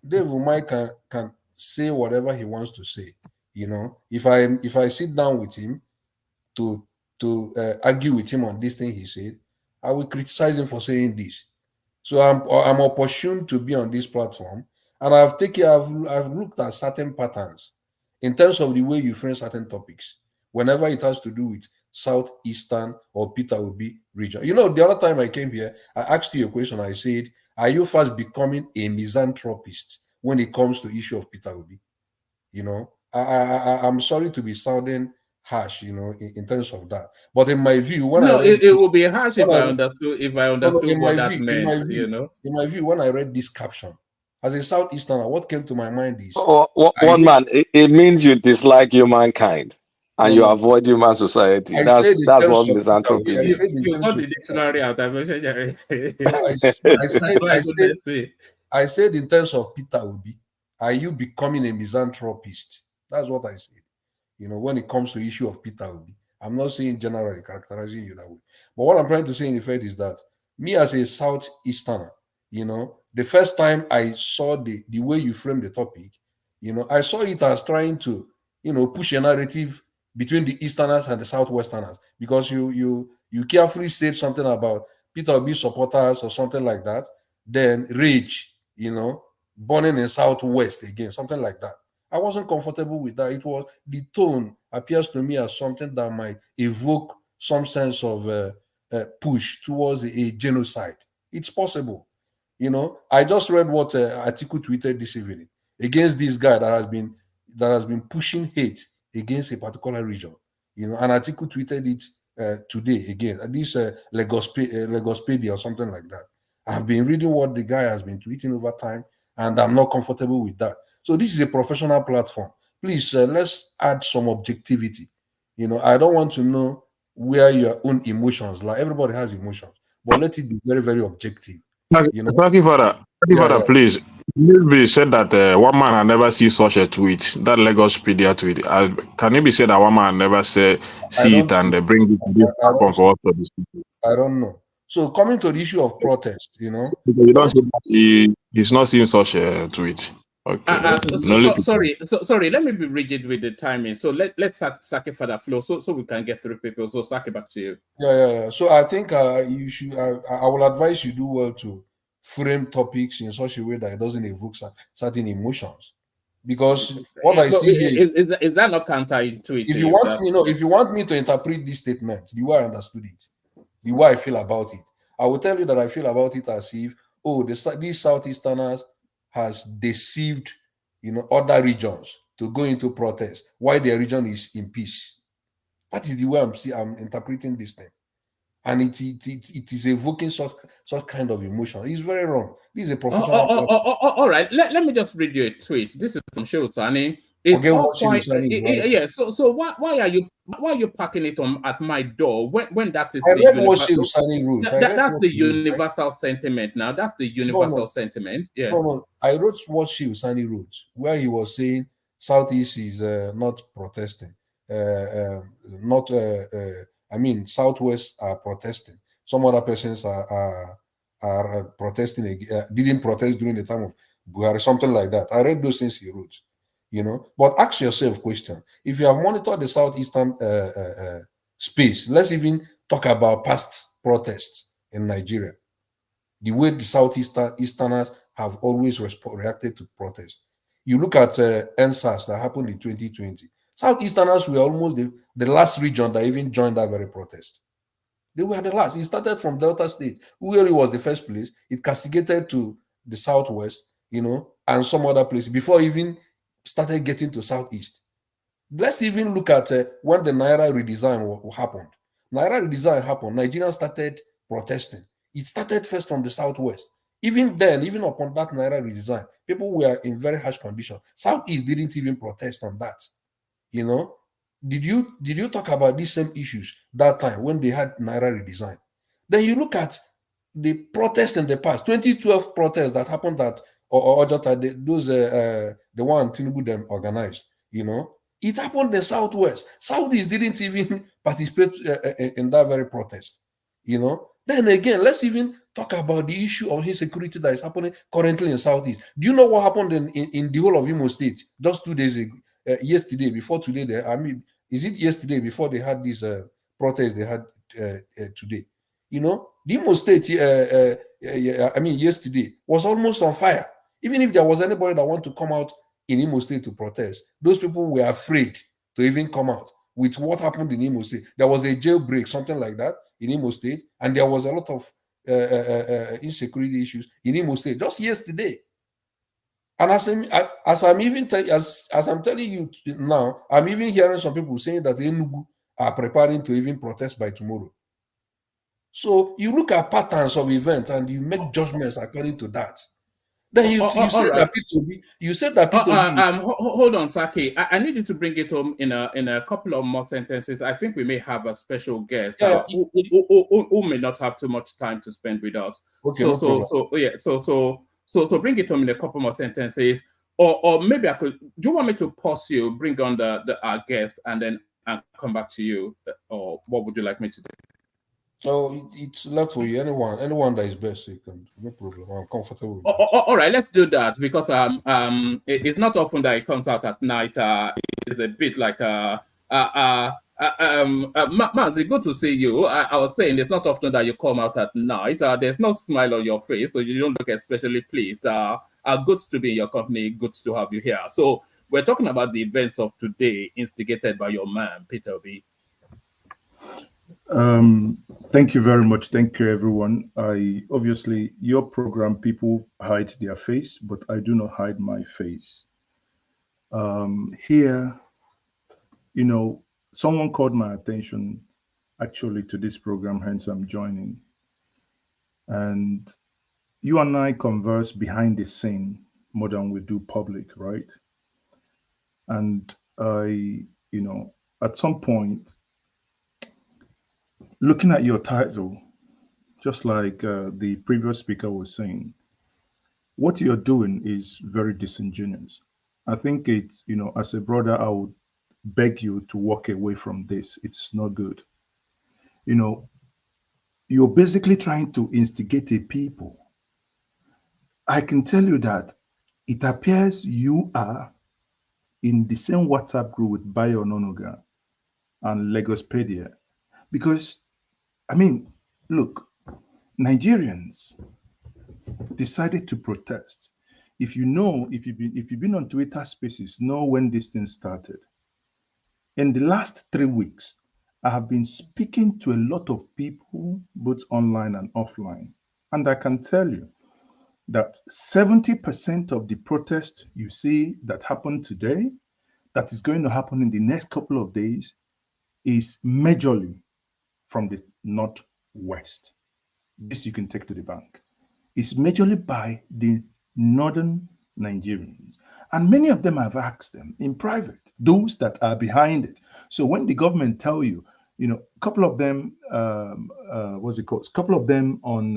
Dave Umai can say whatever he wants to say. If I sit down with him to argue with him on this thing he said, I will criticize him for saying this. So I'm opportune to be on this platform, and I've looked at certain patterns in terms of the way you frame certain topics whenever it has to do with Southeastern or Peter Obi region. The other time I came here, I asked you a question. I said, are you fast becoming a misanthropist when it comes to issue of Peter Obi? I'm sorry to be sounding harsh, in terms of that. But in my view, it would be harsh if I understood what that meant, In my view, when I read this caption, as a Southeasterner, what came to my mind is one man. It means you dislike humankind and you avoid human society. That's what misanthropy is. You got the dictionary out. I said in terms of Peter Obi, are you becoming a misanthropist? That's what I said. When it comes to the issue of Peter Obi, I'm not saying generally characterizing you that way. But what I'm trying to say in effect is that me as a Southeasterner, the first time I saw the way you frame the topic, I saw it as trying to, push a narrative between the Easterners and the Southwesterners, because you carefully said something about Peter Obi supporters or something like that, then rage, burning in Southwest again, something like that. I wasn't comfortable with that. It was the tone appears to me as something that might evoke some sense of push towards a genocide. It's possible. I just read what Atiku tweeted this evening against this guy that has been pushing hate against a particular region. And Atiku tweeted it today again. This Lagospedia or something like that. I've been reading what the guy has been tweeting over time, and I'm not comfortable with that. So this is a professional platform. Please, let's add some objectivity. I don't want to know where your own emotions lie. Everybody has emotions, but let it be very, very objective. Thank you for that. Please. Maybe said that one man had never seen such a tweet, that Lagospedia tweet. Can it be said that one man never see it and bring it to this platform for us to discuss? I don't know. So coming to the issue of protest, You don't say he's not seeing such a tweet. Okay. Sorry. Let me be rigid with the timing. So let's Saki for that flow, so we can get through people. So Saki, back to you. Yeah. So I think you should. I will advise you do well to frame topics in such a way that it doesn't evoke certain emotions, because what I see here is that not counterintuitive? If you want me to interpret this statement the way I understood it, the way I feel about it, I will tell you that I feel about it as if these Southeasterners has deceived other regions to go into protest while their region is in peace. That is the way I'm interpreting this thing, and it is evoking such kind of emotion. It's very wrong. This is a professional. All right, let me just read you a tweet. This is from Sheusani. It's all quite yeah. So why are you parking it on at my door when that is the universal? That's the universal sentiment now. That's the universal sentiment. Yeah. No. I wrote what Shivsani wrote, where he was saying Southeast is not protesting. I mean, Southwest are protesting. Some other persons are protesting. Didn't protest during the time of Buhari, something like that. I read those things he wrote. But ask yourself question: if you have monitored the southeastern space, let's even talk about past protests in Nigeria. The way the southeasterners have always reacted to protests. You look at NSAS that happened in 2020. Southeasterners were almost the last region that even joined that very protest. They were the last. It started from Delta State, where it was the first place. It castigated to the southwest, and some other places before even started getting to southeast. Let's even look at when the Naira redesign happened. Naira redesign happened. Nigerians started protesting. It started first from the southwest. Even then, even upon that Naira redesign, people were in very harsh condition. Southeast didn't even protest on that. Did you talk about these same issues that time when they had Naira redesign? Then you look at the protests in the past, 2012 protests that happened at Ojota, the one Tinubu them organized. It happened in the southwest. Southeast didn't even participate in that very protest. Then again, let's even talk about the issue of insecurity that is happening currently in Southeast. Do you know what happened in the whole of Imo State just 2 days ago? Yesterday, before today, is it yesterday before they had this protest they had today? The Imo State, yesterday was almost on fire. Even if there was anybody that want to come out in Imo State to protest, those people were afraid to even come out. With what happened in Imo State, there was a jailbreak, something like that in Imo State, and there was a lot of insecurity issues in Imo State just yesterday. And as I'm telling you now, I'm even hearing some people saying that Enugu are preparing to even protest by tomorrow. So you look at patterns of events and you make judgments according to that. Then you said right. that P2B. Hold on, Saki. I need you to bring it home in a couple of more sentences. I think we may have a special guest who may not have too much time to spend with us. Okay, So bring it home in a couple more sentences, or maybe I could. Do you want me to pause you, bring on our guest, and then I'll come back to you, or what would you like me to do? So it's left for you. Anyone that is best, you can. No problem. I'm comfortable with all right, let's do that, because it's not often that it comes out at night. It's a bit like Manzi, good to see you. I was saying it's not often that you come out at night. There's no smile on your face, so you don't look especially pleased. Good to be in your company. Good to have you here. So we're talking about the events of today, instigated by your man, Peter B. Thank you very much. Thank you, everyone. Obviously, your program, people hide their face, but I do not hide my face. Here, someone called my attention actually to this program, hence I'm joining. And you and I converse behind the scene more than we do public, right? And at some point, looking at your title, just like the previous speaker was saying, what you're doing is very disingenuous. I think it's, as a brother, I would beg you to walk away from this. It's not good. You're basically trying to instigate a people. I can tell you that it appears you are in the same WhatsApp group with Bayo Nonoga and Lagospedia, because look, Nigerians decided to protest. If you've been on Twitter Spaces, know when this thing started. In the last 3 weeks, I have been speaking to a lot of people, both online and offline, and I can tell you that 70% of the protest you see that happened today, that is going to happen in the next couple of days, is majorly from the northwest. This you can take to the bank. It's majorly by the northern Nigerians. And many of them have asked them in private, those that are behind it. So when the government tell you, a couple of them, what's it called? A couple of them on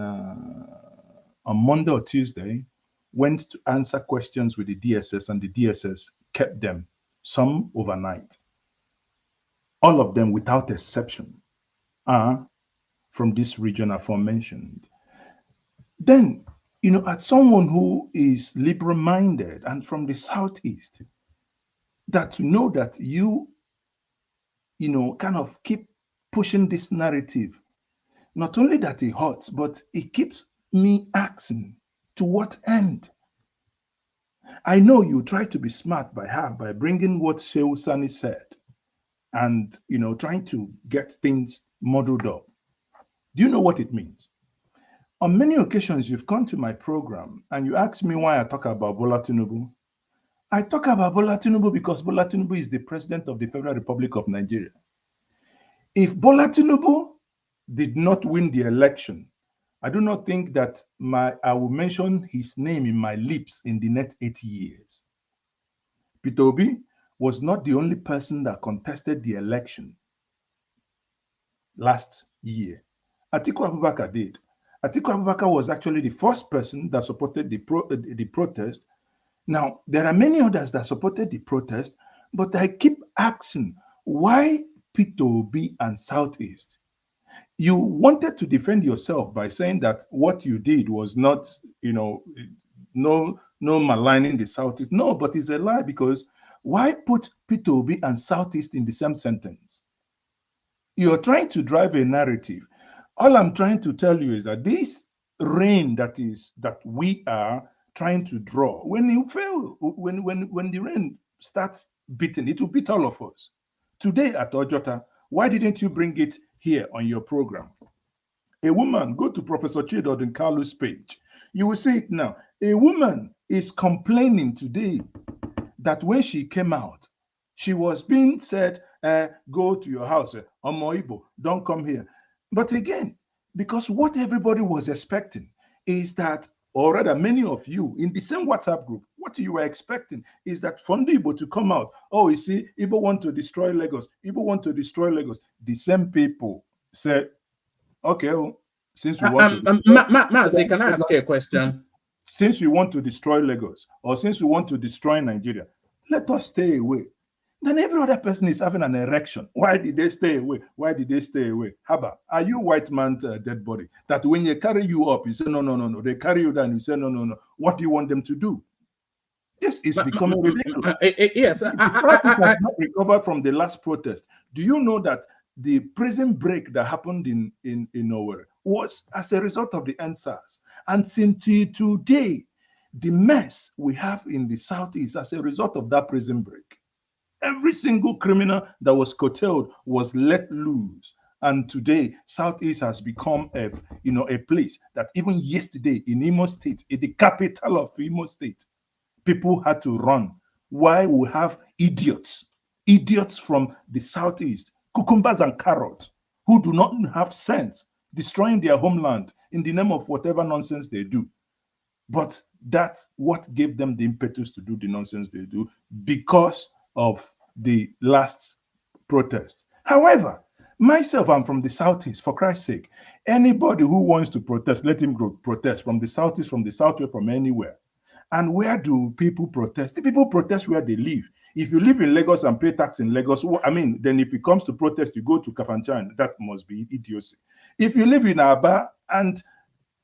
Monday or Tuesday went to answer questions with the DSS, and the DSS kept them, some overnight. All of them, without exception, are from this region aforementioned. Then, as someone who is liberal-minded and from the Southeast, that to know that you kind of keep pushing this narrative, not only that it hurts, but it keeps me asking, to what end? I know you try to be smart by bringing what Shehu Sani said and, trying to get things muddled up. Do you know what it means? On many occasions, you've come to my program and you ask me why I talk about Bola Tinubu. I talk about Bola Tinubu because Bola Tinubu is the president of the Federal Republic of Nigeria. If Bola Tinubu did not win the election, I do not think that I will mention his name in my lips in the next 8 years. Peter Obi was not the only person that contested the election last year. Atiku Abubakar did. Atiku Abubakar was actually the first person that supported the protest. Now, there are many others that supported the protest, but I keep asking, why Peter Obi and Southeast? You wanted to defend yourself by saying that what you did was not, no maligning the Southeast. No, but it's a lie, because why put Peter Obi and Southeast in the same sentence? You're trying to drive a narrative. All I'm trying to tell you is that this rain that we are trying to draw, when the rain starts beating, it will beat all of us. Today at Ojota, why didn't you bring it here on your program? A woman, go to Professor Chidodun Kalu's page. You will see it now. A woman is complaining today that when she came out, she was being said, go to your house, Omo Igbo, don't come here. But again, because what everybody was expecting is that, or rather many of you in the same WhatsApp group, what you were expecting is that Fondo Igbo to come out. Oh, you see, Igbo want to destroy Lagos. Igbo want to destroy Lagos. The same people said, okay, since we want to... Mazi, can I ask you a question? Since we want to destroy Lagos, or since we want to destroy Nigeria, let us stay away. Then every other person is having an erection. Why did they stay away? Why did they stay away? Haba, are you white man's dead body? That when they carry you up, you say, no. They carry you down, you say, no. What do you want them to do? This is becoming ridiculous. Yes. The fact has not recovered from the last protest. Do you know that the prison break that happened in Owerri was as a result of the NSAS? And since today, the mess we have in the Southeast as a result of that prison break. Every single criminal that was curtailed was let loose. And today, Southeast has become a place that even yesterday in Imo State, in the capital of Imo State, people had to run. Why we have idiots from the Southeast, cucumbers and carrots, who do not have sense, destroying their homeland in the name of whatever nonsense they do. But that's what gave them the impetus to do the nonsense they do, because of the last protest. However, myself, I'm from the Southeast, for Christ's sake. Anybody who wants to protest, let him go protest from the Southeast, from the Southwest, from anywhere. And where do people protest? The people protest where they live. If you live in Lagos and pay tax in Lagos, then if it comes to protest, you go to Kafanchan. That must be idiocy. If you live in Aba and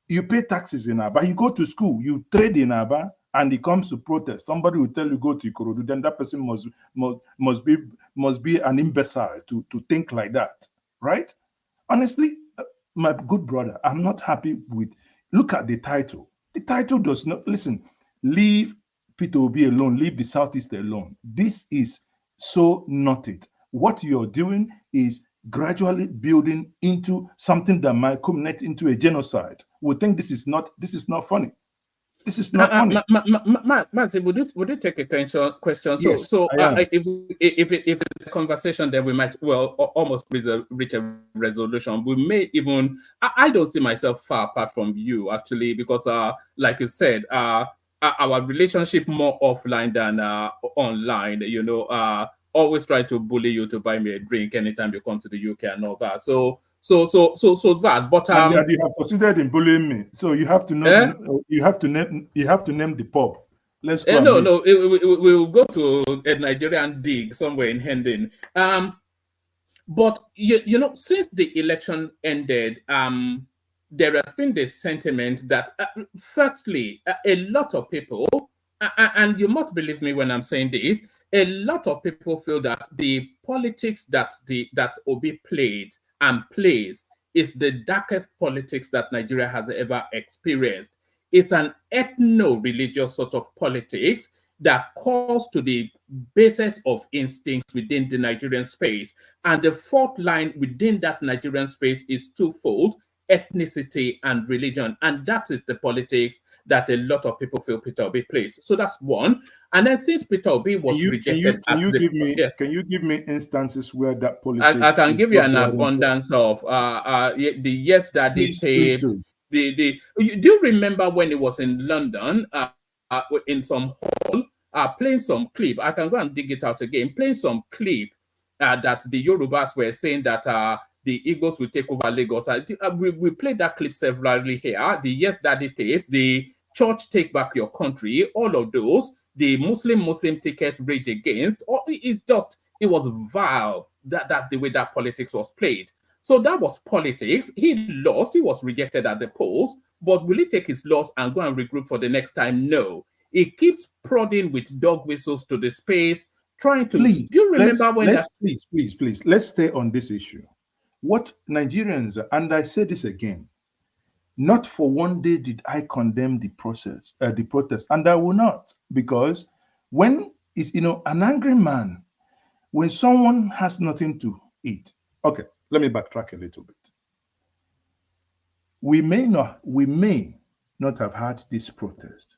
you pay taxes in Aba, you go to school, you trade in Aba, and it comes to protest, somebody will tell you go to Ikorodu, then that person must be an imbecile to think like that, right? Honestly, my good brother, I'm not happy with. Look at the title. The title does not listen. Leave Peter Obi alone. Leave the Southeast alone. This is so not it. What you're doing is gradually building into something that might culminate into a genocide. We think this is not funny. This is not funny. Mazi, would you take a question? Yes, if it's a conversation, then we might almost reach a resolution. We may even. I don't see myself far apart from you, actually, because like you said, our relationship more offline than online. Always try to bully you to buy me a drink anytime you come to the UK and all that. So that. But and you have proceeded in bullying me. So you have to know. You have to name. You have to name the pub. Let's go. No. We'll go to a Nigerian dig somewhere in Hendon. But since the election ended, there has been this sentiment that, firstly, a lot of people, and you must believe me when I'm saying this, a lot of people feel that the politics that Obi played and plays is the darkest politics that Nigeria has ever experienced. It's an ethno-religious sort of politics that calls to the basis of instincts within the Nigerian space. And the fourth line within that Nigerian space is twofold: ethnicity and religion. And that is the politics that a lot of people feel Peter Obi plays. So that's one. And then since Peter Obi was rejected, can you give me instances where that politics? I can give you an abundance of the Yes Daddy tapes. Do you remember when it was in London, in some hall, playing some clip? I can go and dig it out again. Playing some clip that the Yorubas were saying that the Eagles will take over Lagos. We played that clip severally here. The Yes Daddy tapes, the Church Take Back Your Country, all of those, the Muslim ticket Rage Against. It was vile that the way that politics was played. So that was politics. He lost. He was rejected at the polls. But will he take his loss and go and regroup for the next time? No. He keeps prodding with dog whistles to the space, trying to. Please, do you remember please, let's stay on this issue. What Nigerians, and I say this again, not for one day did I condemn the protest, and I will not, because when is an angry man, when someone has nothing to eat. Okay, let me backtrack a little bit. We may not have had this protest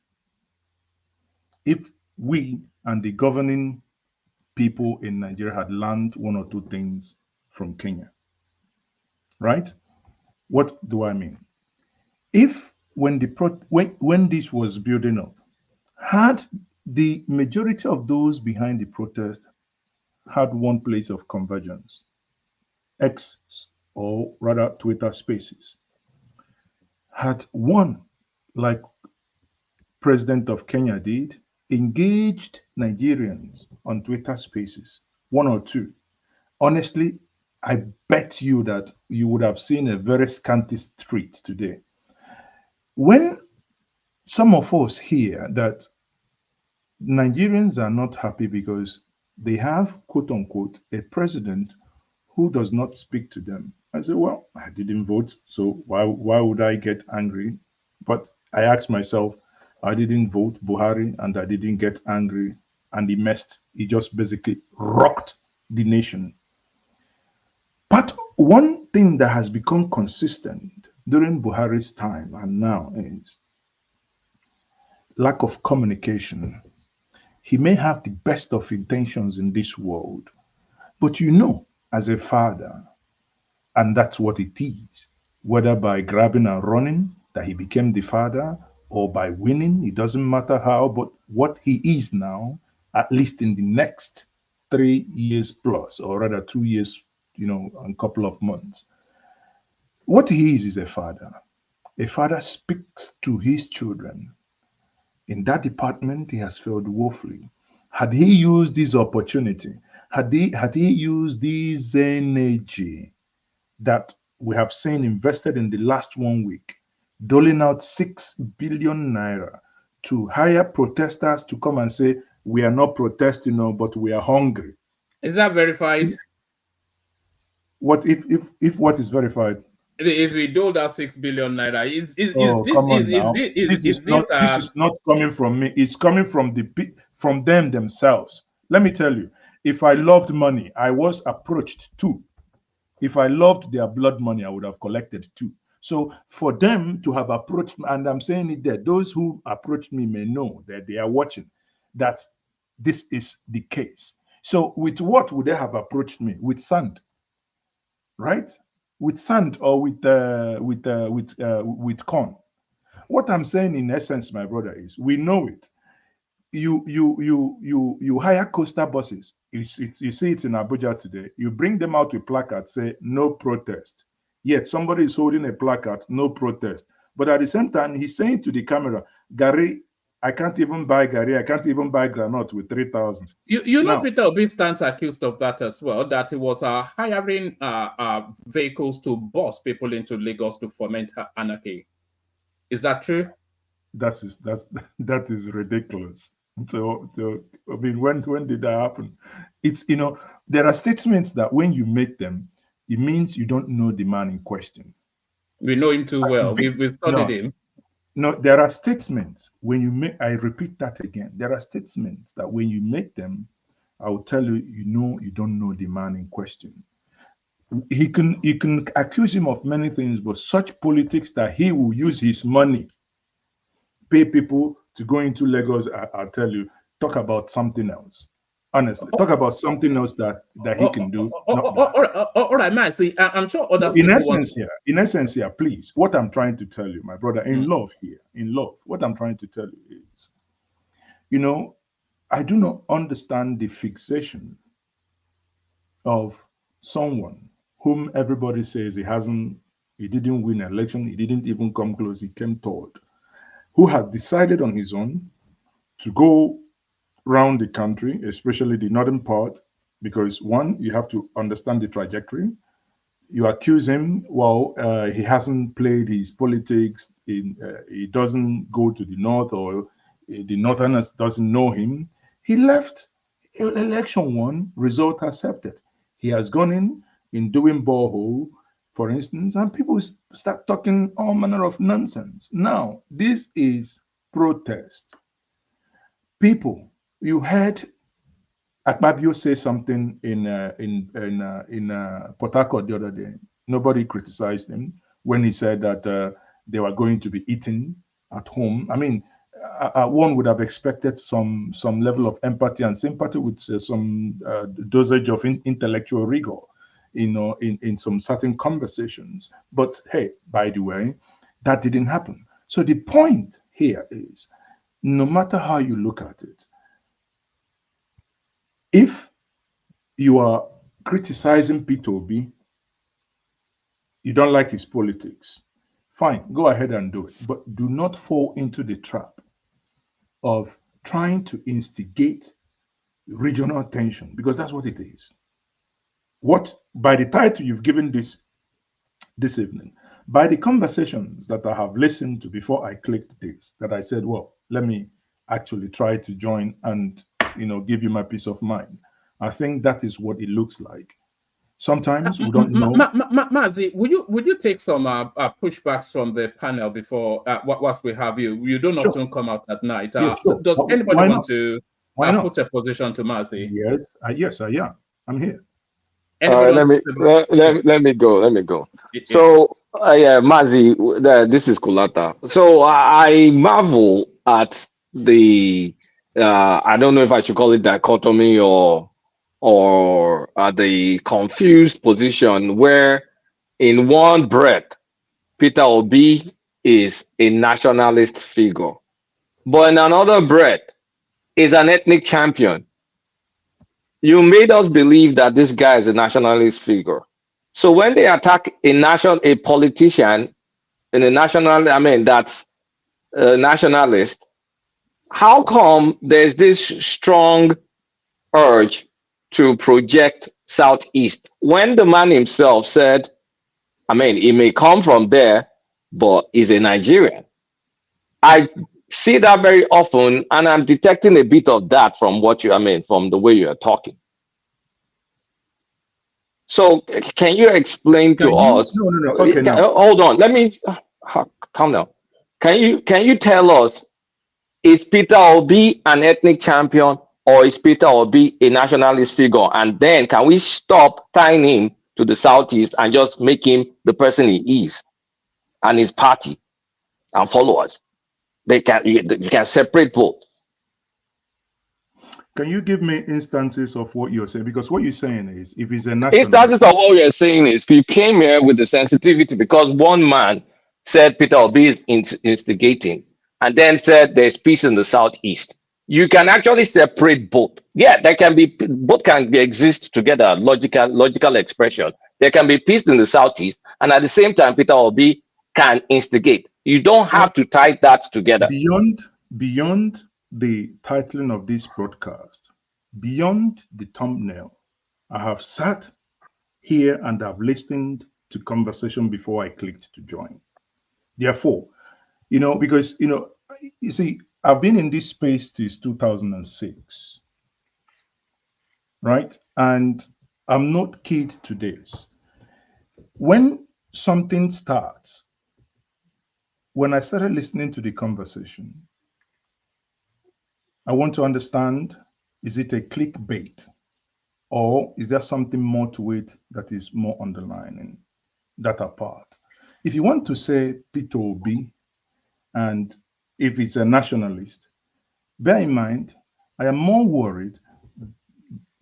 if we and the governing people in Nigeria had learned one or two things from Kenya. Right? What do I mean? If when this was building up, had the majority of those behind the protest had one place of convergence, X, or rather Twitter Spaces, had one, like President of Kenya did, engaged Nigerians on Twitter Spaces, one or two, honestly, I bet you that you would have seen a very scanty street today. When some of us hear that Nigerians are not happy because they have, quote unquote, a president who does not speak to them, I say, well, I didn't vote, so why would I get angry? But I ask myself, I didn't vote Buhari and I didn't get angry, and he just basically rocked the nation. But one thing that has become consistent during Buhari's time and now is lack of communication. He may have the best of intentions in this world, but as a father, and that's what it is, whether by grabbing and running that he became the father, or by winning, it doesn't matter how, but what he is now, at least in the next 3 years plus, or rather 2 years, and a couple of months. What he is a father. A father speaks to his children. In that department, he has failed woefully. Had he used this opportunity, had he used this energy that we have seen invested in the last 1 week, doling out 6 billion naira to hire protesters to come and say, we are not protesting, but we are hungry. Is that verified? What if what is verified? If we doled out 6 billion naira, this is not coming from me. It's coming from them themselves. Let me tell you, if I loved money, I was approached too. If I loved their blood money, I would have collected too. So for them to have approached me, and I'm saying it there, those who approached me may know that they are watching, that this is the case. So with what would they have approached me? With sand, right? With sand or with corn. what I'm saying in essence, my brother, is we know it. You hire coastal buses. You see it in Abuja today. You bring them out with placards, say no protest. Yet somebody is holding a placard, no protest. But at the same time, he's saying to the camera, Gary, I can't even buy Gary, I can't even buy granite with 3,000. You know, Peter Obi stands accused of that as well, that he was hiring vehicles to bus people into Lagos to foment anarchy. Is that true? That is ridiculous. So I mean, when did that happen? It's, you know, there are statements that when you make them, it means you don't know the man in question. We know him too well. We've studied him. No, there are statements when you make, I repeat that again. There are statements that when you make them, I will tell you, you don't know the man in question. You can accuse him of many things, but such politics that he will use his money, pay people to go into Lagos, I'll tell you, talk about something else. Honestly, talk about something else that he can do. All right, man. See, I'm sure others. In essence, here, please. What I'm trying to tell you, my brother, in love, what I'm trying to tell you is, you know, I do not understand the fixation of someone whom everybody says he didn't win an election, he didn't even come close, he came third, who had decided on his own to go around the country, especially the northern part, because one, you have to understand the trajectory. You accuse him, well, he hasn't played his politics, he doesn't go to the north, or the northerners doesn't know him. He left, election won, result accepted. He has gone in doing borehole, for instance, and people start talking all manner of nonsense. Now, this is protest. People, you heard Akpabio say something in Port Harcourt the other day. Nobody criticized him when he said that they were going to be eating at home. I mean, one would have expected some level of empathy and sympathy with some dosage of intellectual rigor, you know, in some certain conversations. But hey, by the way, that didn't happen. So the point here is, no matter how you look at it, if you are criticizing P2B, you don't like his politics, fine, go ahead and do it. But do not fall into the trap of trying to instigate regional tension, because that's what it is. What, by the title you've given this evening, by the conversations that I have listened to before I clicked this, that I said, well, let me actually try to join and, you know, give you my peace of mind. I think that is what it looks like. Sometimes we don't know. Mazi, would you take some pushbacks from the panel before whilst we have you? You don't often come out at night. Sure. Does anybody want to put a position to Mazi? Yes, I am. I'm here. Let me go. So, Mazi, this is Kulata. So I marvel at the I don't know if I should call it dichotomy or the confused position where in one breath Peter Obi is a nationalist figure, but in another breath is an ethnic champion. You made us believe that this guy is a nationalist figure. So when they attack a politician in a national, that's a nationalist, how come there's this strong urge to project Southeast when the man himself said, he may come from there, but he's a Nigerian? I see that very often, and I'm detecting a bit of that from from the way you're talking. So can you explain to us? No. Okay, hold on. Let me calm down. Can you tell us, is Peter Obi an ethnic champion or is Peter Obi a nationalist figure? And then can we stop tying him to the Southeast and just make him the person he is and his party and followers? You can separate both. Can you give me instances of what you're saying? Because what you're saying is, if he's a national... Instances of what you're saying is, you came here with the sensitivity because one man said Peter Obi is instigating, and then said there's peace in the southeast. You can actually separate both. Yeah, there can be both can be exist together. Logical expression. There can be peace in the southeast, and at the same time, Peter Obi can instigate. You don't have to tie that together. Beyond the titling of this broadcast, beyond the thumbnail, I have sat here and I've listened to conversation before I clicked to join. Therefore, because you see, I've been in this space since 2006, right? And I'm not keyed to this. When something starts, when I started listening to the conversation, I want to understand, is it a clickbait? Or is there something more to it that is more underlining that apart? If you want to say Peter Obi, and if it's a nationalist, bear in mind, I am more worried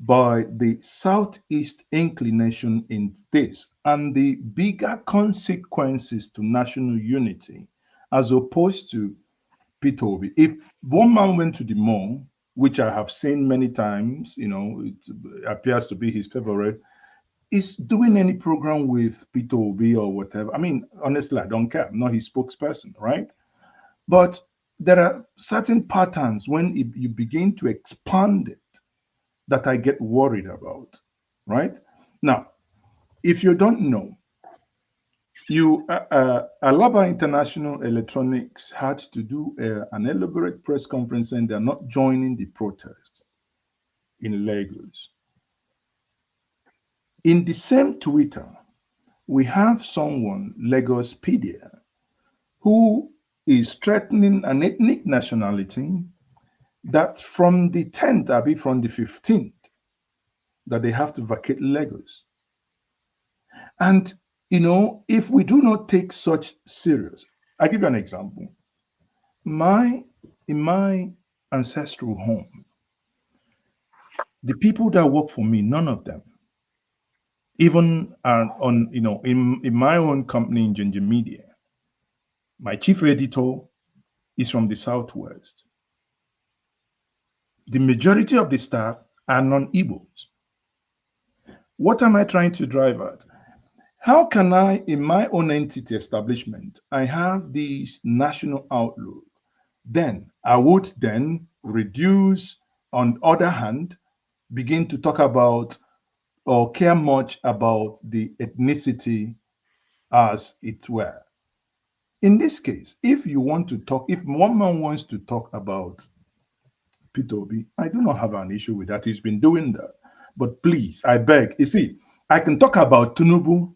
by the Southeast inclination in this and the bigger consequences to national unity, as opposed to Peter Obi. If one man went to the mall, which I have seen many times, it appears to be his favorite, is doing any program with Peter Obi or whatever. I mean, honestly, I don't care. I'm not his spokesperson, right? But there are certain patterns when you begin to expand it that I get worried about, right? Now, if you don't know, Alaba International Electronics had to do an elaborate press conference saying they're not joining the protest in Lagos. In the same Twitter, we have someone, Lagospedia, who is threatening an ethnic nationality that from the 10th, I mean from the 15th, that they have to vacate Lagos. And, if we do not take such serious, I'll give you an example. In my ancestral home, the people that work for me, none of them, even in my own company in Ginger Media, my chief editor is from the Southwest. The majority of the staff are non-Igbos. What am I trying to drive at? How can I, in my own entity establishment, I have this national outlook? Then I would then reduce, on the other hand, begin to talk about or care much about the ethnicity as it were. In this case, if one man wants to talk about Peter Obi, I do not have an issue with that. He's been doing that. But please, I beg, you see, I can talk about Tinubu.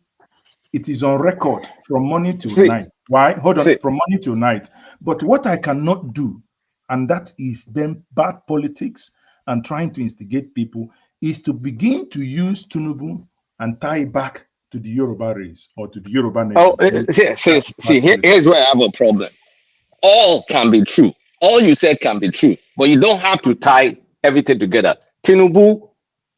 It is on record from morning till night. Why? Hold on, from morning till night. But what I cannot do, and that is them bad politics and trying to instigate people, is to begin to use Tinubu and tie back to the Yoruba race or to the Yoruba nation. Here's where I have a problem. All can be true. All you said can be true, but you don't have to tie everything together. Tinubu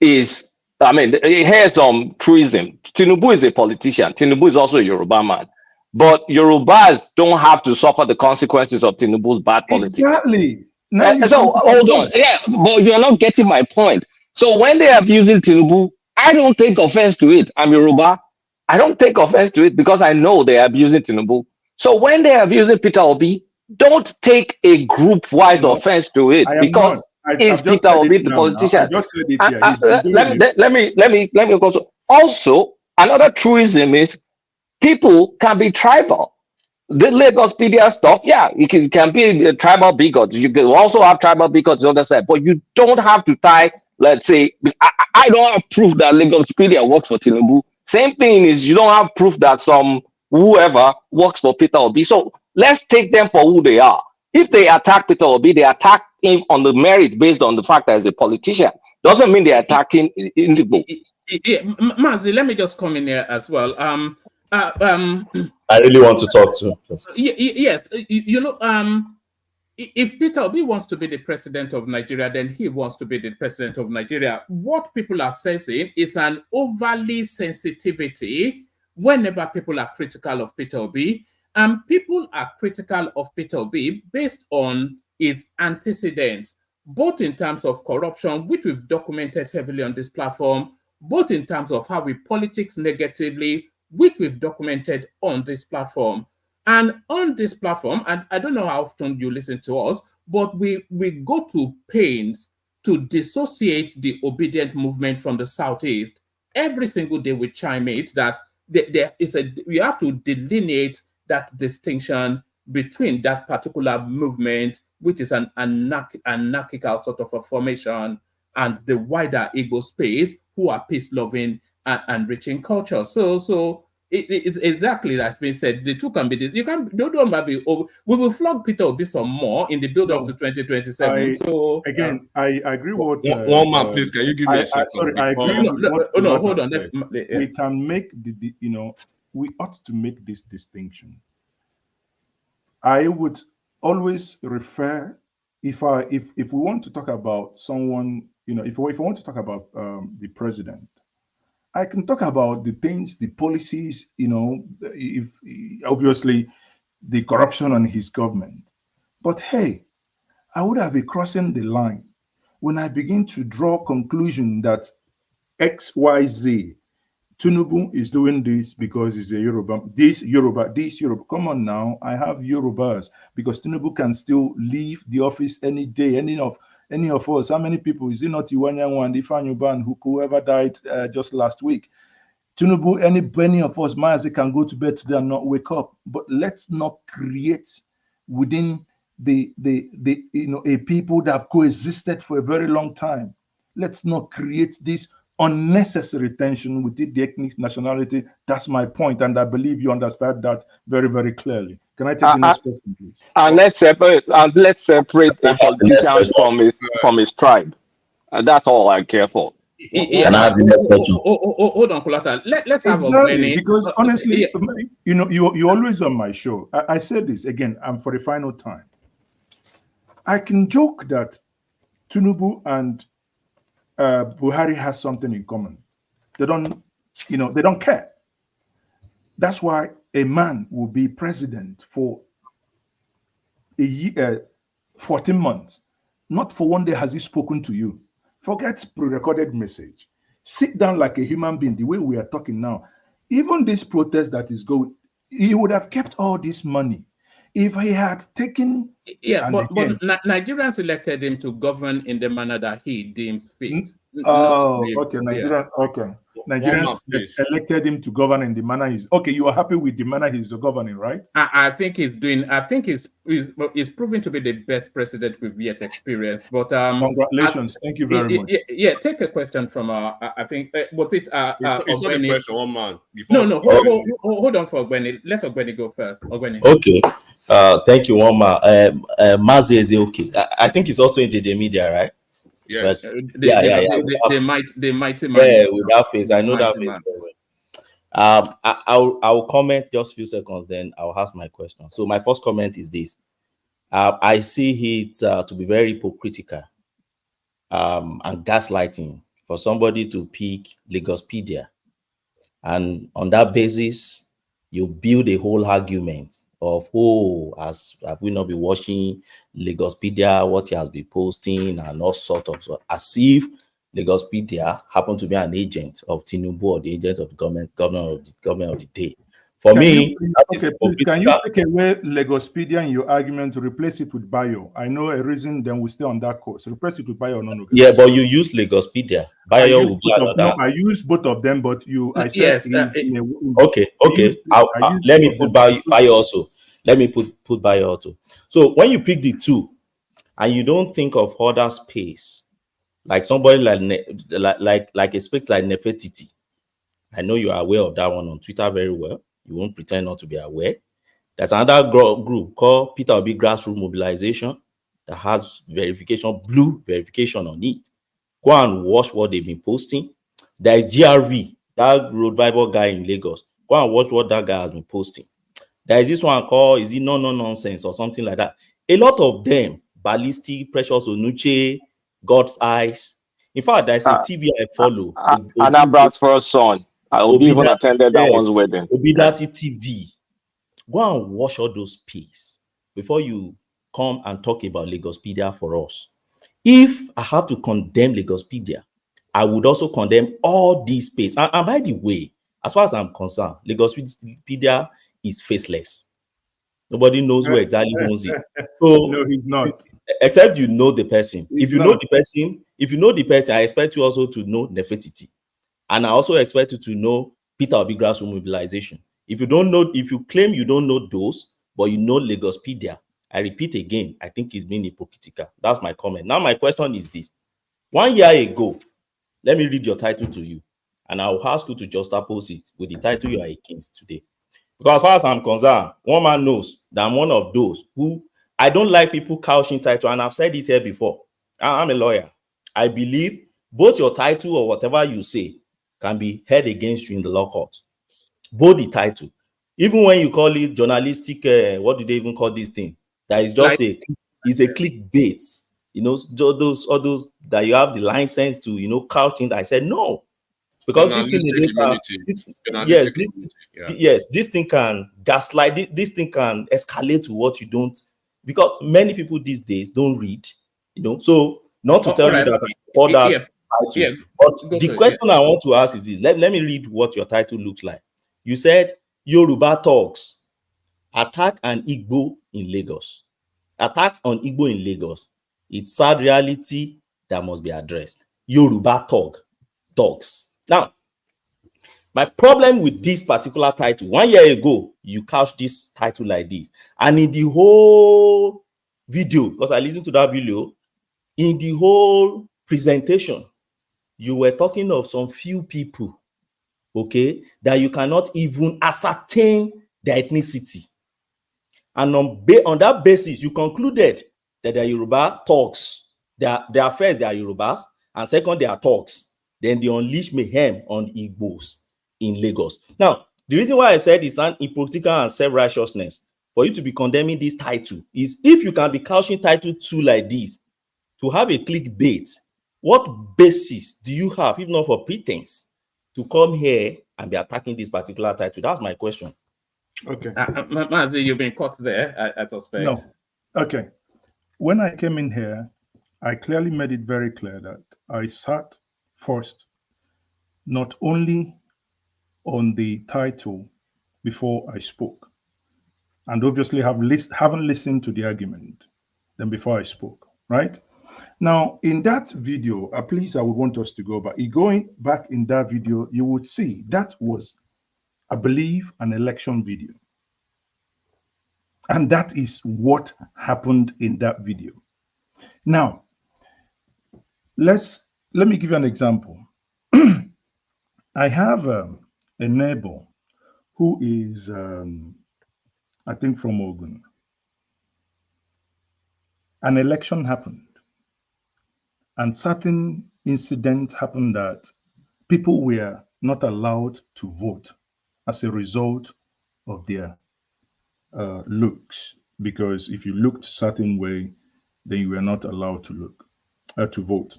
is, here's some truism. Tinubu is a politician. Tinubu is also a Yoruba man. But Yorubas don't have to suffer the consequences of Tinubu's bad politics. Exactly. So hold on. Yeah, but you're not getting my point. So when they are abusing Tinubu, I don't take offense to it. I'm Yoruba. I don't take offense to it because I know they are abusing Tinubu. So when they are abusing Peter Obi, don't take a group-wise offense to it because is Peter Obi the politician? Let me go. Also, another truism is people can be tribal. The Lagospedia stuff, yeah, it can be a tribal bigot. You can also have tribal bigots on the other side, but you don't have to tie. Let's say I don't have proof that Lagospedia works for Tinubu. Same thing is you don't have proof that some whoever works for Peter Obi. So let's take them for who they are. If they attack Peter Obi, they attack him on the merits based on the fact that he's a politician. Doesn't mean they're attacking Indigo. Mazi, let me just come in here as well. I really want to talk to. Yes, if Peter Obi wants to be the president of Nigeria, then he wants to be the president of Nigeria. What people are saying is an overly sensitivity whenever people are critical of Peter Obi. And people are critical of Peter Obi based on his antecedents, both in terms of corruption, which we've documented heavily on this platform, both in terms of how we politics negatively, which we've documented on this platform. And on this platform, and I don't know how often you listen to us, but we go to pains to dissociate the obedient movement from the Southeast. Every single day we chime it that we have to delineate that distinction between that particular movement, which is an anarchical sort of a formation, and the wider Igbo space, who are peace-loving and rich in culture. So it's exactly that's been said. The two can be this. You can don't maybe. We will flog Peter Obi some more in the build-up to 2027. I agree with one man, please. Can you give me a second? Sorry, I agree with what no, hold on. We can make we ought to make this distinction. I would always refer if we want to talk about someone, if I want to talk about the president, I can talk about the things, the policies, if obviously the corruption on his government. But hey, I would have been crossing the line when I begin to draw conclusion that XYZ, Tinubu is doing this because he's a Yoruba, this Yoruba. Come on now, I have Yorubas, because Tinubu can still leave the office any day, any of us. How many people? Is it not Iwanyanwa and Ifanyuban, whoever died just last week? Tinubu, any of us, Mazi, can go to bed today and not wake up. But let's not create within the a people that have coexisted for a very long time. Let's not create this unnecessary tension within the ethnic nationality. That's my point, and I believe you understand that very, very clearly. Can I take the next question, please? And let's separate a politician from his tribe. And that's all I care for. Can I ask the next question? Hold on, Kulata. Let's have exactly, because honestly, you're always on my show. I said this again, and for the final time. I can joke that Tinubu and Buhari has something in common. They don't care. That's why a man will be president for a year, 14 months. Not for one day has he spoken to you. Forget pre-recorded message. Sit down like a human being, the way we are talking now. Even this protest that is going, he would have kept all this money if he had taken. Yeah, but Nigerians elected him to govern in the manner that he deems fit. Okay, Nigerians elected him to govern in the manner he's. Okay, you are happy with the manner he's governing, right? I think he's doing. I think he's proving to be the best president we've yet experienced. But congratulations, thank you very much. Yeah, take a question from I think was it it's not a question, one man. Hold on for Ogbeni. Let Ogbeni go first. Ogbeni. Okay. Thank you, one man. Mazi is okay. I think it's also in JJ Media, right? Yes. They might. Yeah, with that face, I know that face very well. I'll comment just a few seconds, then I'll ask my question. So my first comment is this: I see it to be very hypocritical and gaslighting for somebody to pick Lagospedia, and on that basis, you build a whole argument of have we not been watching Lagospedia, what he has been posting, and all sort of, as if Lagospedia happened to be an agent of Tinubu or the agent of the government of the day. For can me, can you take away Lagospedia in your argument to replace it with Bio? I know a reason, then we stay on that course. Replace it with Bio. No. Yeah, but you use Lagospedia. Bio will be another. I use both of them, but I said okay. Let me put Bio also. Let me put Bio also. So when you pick the two, and you don't think of other space, like somebody like a space like Nefertiti. I know you are aware of that one on Twitter very well. You won't pretend not to be aware. There's another group called Peter Obi Grassroots Mobilization that has blue verification on it. Go and watch what they've been posting. There is GRV, that revival guy in Lagos. Go and watch what that guy has been posting. There is this one called, is it no nonsense or something like that? A lot of them, Ballistic, Precious Onuche, God's Eyes. In fact, there's a TV I follow. Anabra's first son. I will even attended that one's wedding. Obidati TV. Go and wash all those peas before you come and talk about Lagospedia for us. If I have to condemn Lagospedia, I would also condemn all these space. And by the way, as far as I'm concerned, Lagospedia is faceless. Nobody knows who exactly owns it. So no, he's not. Except you know the person. He's If you not. know the person, I expect you also to know Nefertiti. And I also expect you to know Peter Obi grassroots mobilization. If you don't know, if you claim you don't know those, but you know Lagospedia, I repeat again, I think it's being hypocritical. That's my comment. Now, my question is this. 1 year ago, let me read your title to you, and I will ask you to juxtapose it with the title you are against today. Because as far as I'm concerned, one man knows that I'm one of those who, I don't like people couching title, and I've said it here before. I'm a lawyer. I believe both your title or whatever you say can be held against you in the law court. Both the title. Even when you call it journalistic, what do they even call this thing? That is just it's a clickbait. You know, all those that you have the license to, you know, couching. I said no. Because this thing this thing can gaslight, this thing can escalate to what you don't, because many people these days don't read, you know. So not to tell you that I support that title, but the question I want to ask is this. Let me read what your title looks like. You said Yoruba thugs attack an Igbo in Lagos. Attacks on Igbo in Lagos. It's sad reality that must be addressed. Yoruba thugs. Now, my problem with this particular title, 1 year ago, you couched this title like this. And in the whole video, because I listened to that video, in the whole presentation, you were talking of some few people, okay, that you cannot even ascertain their ethnicity. And on that basis, you concluded that they are Yoruba thugs. They are first, they are Yorubas, and second, they are thugs. Then they unleash mayhem on Igbos in Lagos. Now, the reason why I said it's an hypocritical and self-righteousness for you to be condemning this title is, if you can be couching title 2 like this to have a clickbait, what basis do you have, if not for pretense, to come here and be attacking this particular title? That's my question. Okay. Mazi, you've been caught there, I suspect. No. Okay. When I came in here, I clearly made it very clear that I sat first, not only on the title before I spoke, and obviously haven't listened to the argument then before I spoke, right? Now, in that video, please, I would want us to go back. Going back in that video, you would see that was, I believe, an election video. And that is what happened in that video. Now, let me give you an example. I have a neighbor who is, I think, from Ogun. An election happened, and certain incident happened that people were not allowed to vote as a result of their looks, because if you looked a certain way, then you were not allowed to vote.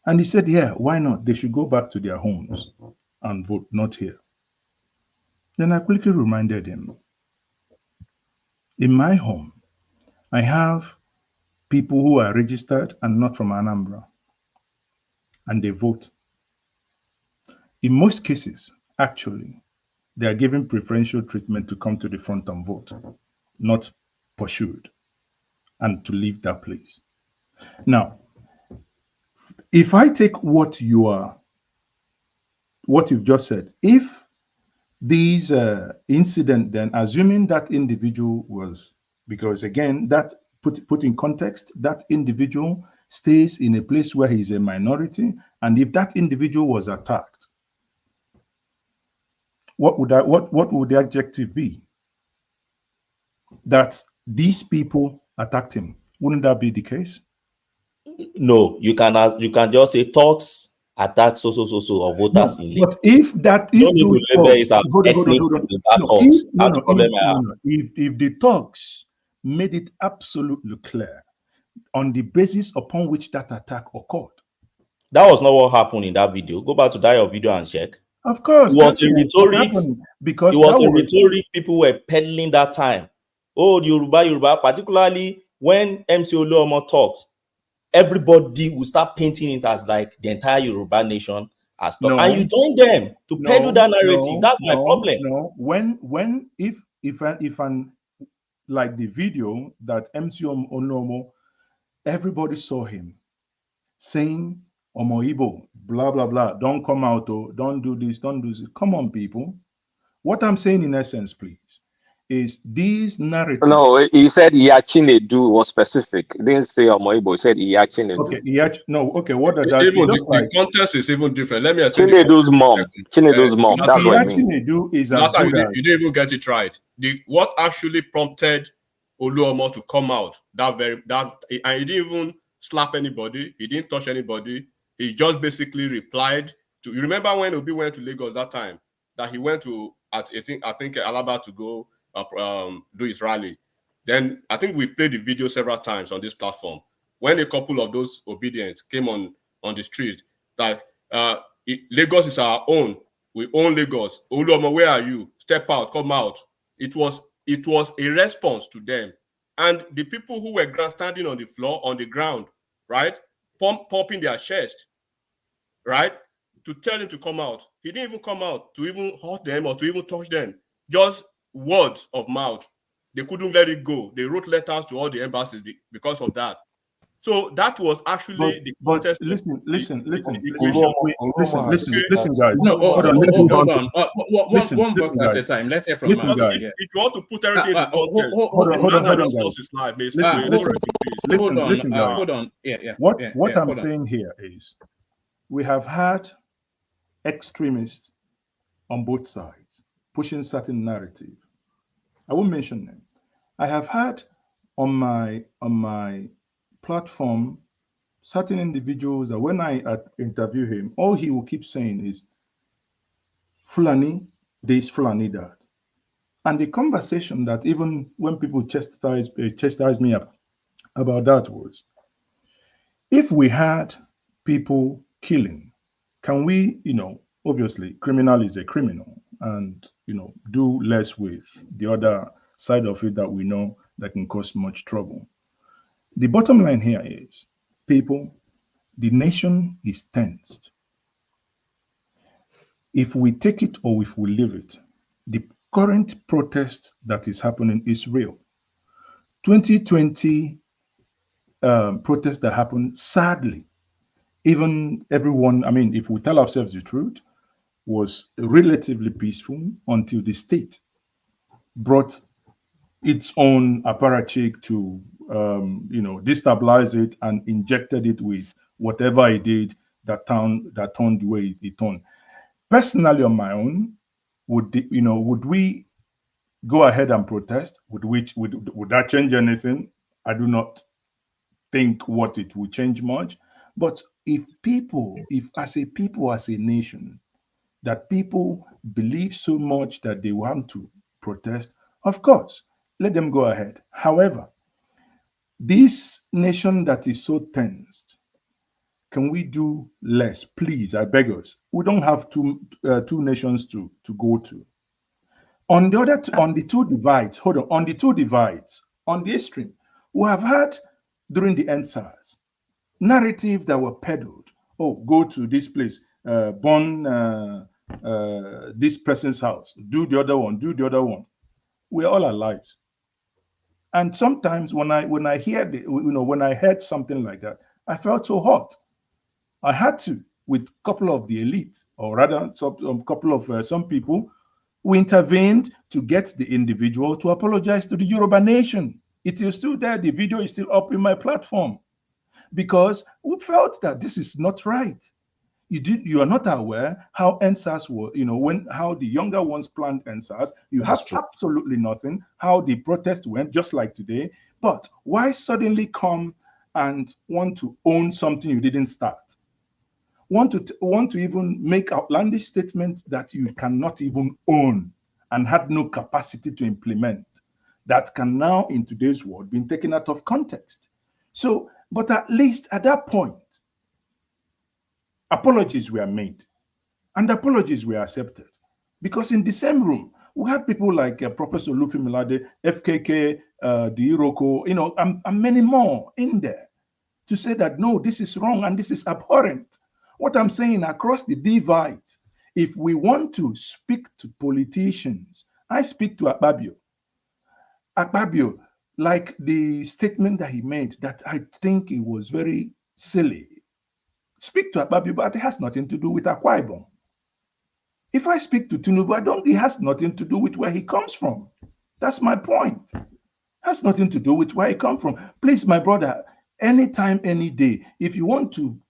And he said, yeah, why not? They should go back to their homes and vote, not here. Then I quickly reminded him, in my home, I have people who are registered and not from Anambra, and they vote. In most cases, actually, they are given preferential treatment to come to the front and vote, not pursued and to leave that place. Now, if I take what you've just said, if these incident, then assuming that individual was, because again, that put in context, that individual stays in a place where he's a minority, and if that individual was attacked, what would the adjective be? That these people attacked him. Wouldn't that be the case? No, you can just say talks attack so or voters in But if the talks made it absolutely clear on the basis upon which that attack occurred. That was not what happened in that video. Go back to that your video and check. Of course, It was that's a what rhetoric. happened because It that was a was rhetoric people were peddling that time. Oh, the Yoruba, particularly when MC Oluomo talks, everybody will start painting it as like the entire Yoruba nation has stopped. And you join them to peddle that narrative. That's my problem. No, if an like the video that MC Onomo, everybody saw him saying Omo Igbo, blah blah blah, don't come out, oh, don't do this, don't do this. Come on, people. What I'm saying in essence, please, is these narratives. No, he said Iyachinedu was specific. He didn't say Omoibo. He said Iyachinedu. Okay, no, okay. What does that Even just the context is even different. Let me explain. Chinedu's mom. Chinedu's mom. That's what I mean. Chinedu is as Nathan, good as you didn't even get it right. What actually prompted Oluomo to come out and he didn't even slap anybody. He didn't touch anybody. He just basically replied to. You remember when Obi went to Lagos that time? That he went to I think Alaba to go do his rally. Then I think we've played the video several times on this platform. When a couple of those obedients came on the street, like Lagos is our own. We own Lagos. Oluomo, where are you? Step out, come out. It was a response to them. And the people who were grandstanding on the floor, on the ground, right, pumping their chest, right, to tell him to come out. He didn't even come out to even hurt them or to even touch them. Just words of mouth. They couldn't let it go. They wrote letters to all the embassies because of that. So that was actually the contest. Listen, guys. No, hold on. One vote at a time. Let's hear from listen, guys. If you want to put everything into context, hold on, guys. Listen, guys. Hold on. What I'm saying here is, we have had extremists on both sides pushing certain narrative. I won't mention them. I have had on my platform certain individuals that when I interview him, all he will keep saying is Fulani this, Fulani that. And the conversation that even when people chastise me about that was, if we had people killing, can we, obviously criminal is a criminal, and do less with the other side of it that we know that can cause much trouble. The bottom line here is, people, the nation is tensed. If we take it or if we leave it, the current protest that is happening is real. 2020 protest that happened, sadly, even everyone, if we tell ourselves the truth, was relatively peaceful until the state brought its own apparatchik to destabilize it and injected it with whatever it did that turned the way it turned. Personally, on my own, would we go ahead and protest? Would that change anything? I do not think what it would change much. But if as a people, as a nation, that people believe so much that they want to protest, of course, let them go ahead. However, this nation that is so tensed, can we do less? Please, I beg us. We don't have two nations to go to. On the two divides, on the extreme, we have had during the EndSARS narrative that were peddled. Oh, go to this place, burn this person's house, do the other one. We're all alive. And sometimes when I heard something like that, I felt so hot. I had to, with a couple of the elite, or rather, some people, we intervened to get the individual to apologize to the Yoruba nation. It is still there. The video is still up in my platform, because we felt that this is not right. You are not aware how EndSARS was, how the younger ones planned EndSARS. You have absolutely nothing, how the protest went, just like today. But why suddenly come and want to own something you didn't start? Want to even make outlandish statements that you cannot even own and had no capacity to implement, that can now, in today's world, be taken out of context. So, but at least at that point, apologies were made. And apologies were accepted. Because in the same room, we had people like Professor Lufi Milade, FKK, the Iroko, and many more in there to say that, no, this is wrong and this is abhorrent. What I'm saying, across the divide, if we want to speak to politicians, I speak to Akpabio. Akpabio, like the statement that he made, that I think it was very silly. Speak to Akpabio, but it has nothing to do with Akwa Ibom. If I speak to Tinubu, I don't. It has nothing to do with where he comes from. That's my point. It has nothing to do with where he comes from. Please, my brother, anytime, any day, if you want to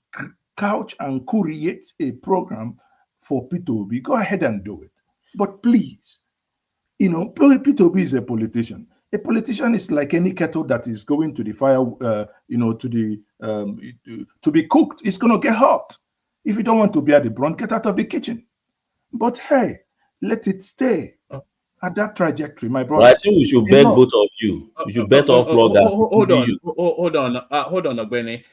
couch and create a program for P2B, go ahead and do it. But please, P2B is a politician. A politician is like any kettle that is going to the fire, to be cooked. It's going to get hot. If you don't want to be at the brunt, get out of the kitchen. But hey, let it stay at that trajectory, my brother. But I think we should beg both of you. We should bet off loggers. Hold on, Ogbeni.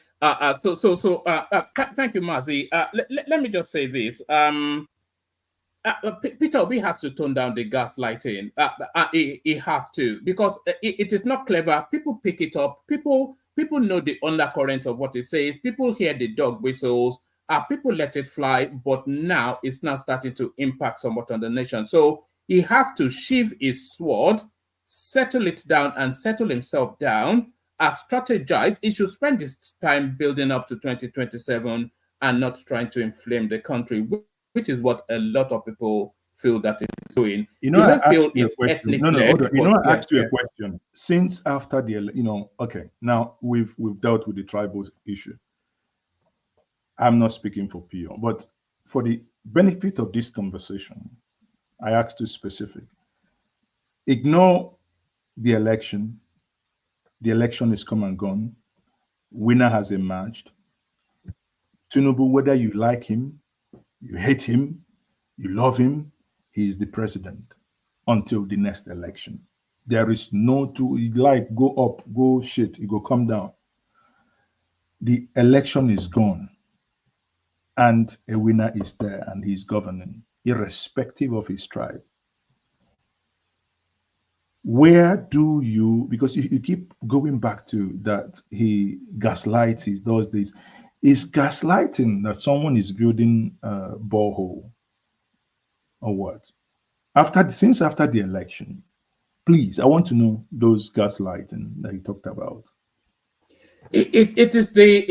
Thank you, Mazi. Let me just say this. Peter Obi has to tone down the gaslighting. He has to, because it is not clever. People pick it up. People know the undercurrent of what he says. People hear the dog whistles. People let it fly, but now it's now starting to impact somewhat on the nation. So he has to sheath his sword, settle it down, and settle himself down. Strategize. He should spend his time building up to 2027 and not trying to inflame the country, which is what a lot of people feel that it's doing. I asked you a question. I asked you a question. Since after the, okay, now we've dealt with the tribal issue. I'm not speaking for PO, but for the benefit of this conversation, I asked you specific. Ignore the election. The election is come and gone. Winner has emerged. Tinubu, whether you like him, you hate him, you love him, he is the president until the next election. There is no go up, go shit, it go come down. The election is gone. And a winner is there and he's governing, irrespective of his tribe. Where do you, because you keep going back to that he gaslights, he does this. Is gaslighting that someone is building a borehole or what? Since after the election, please, I want to know those gaslighting that you talked about. It is the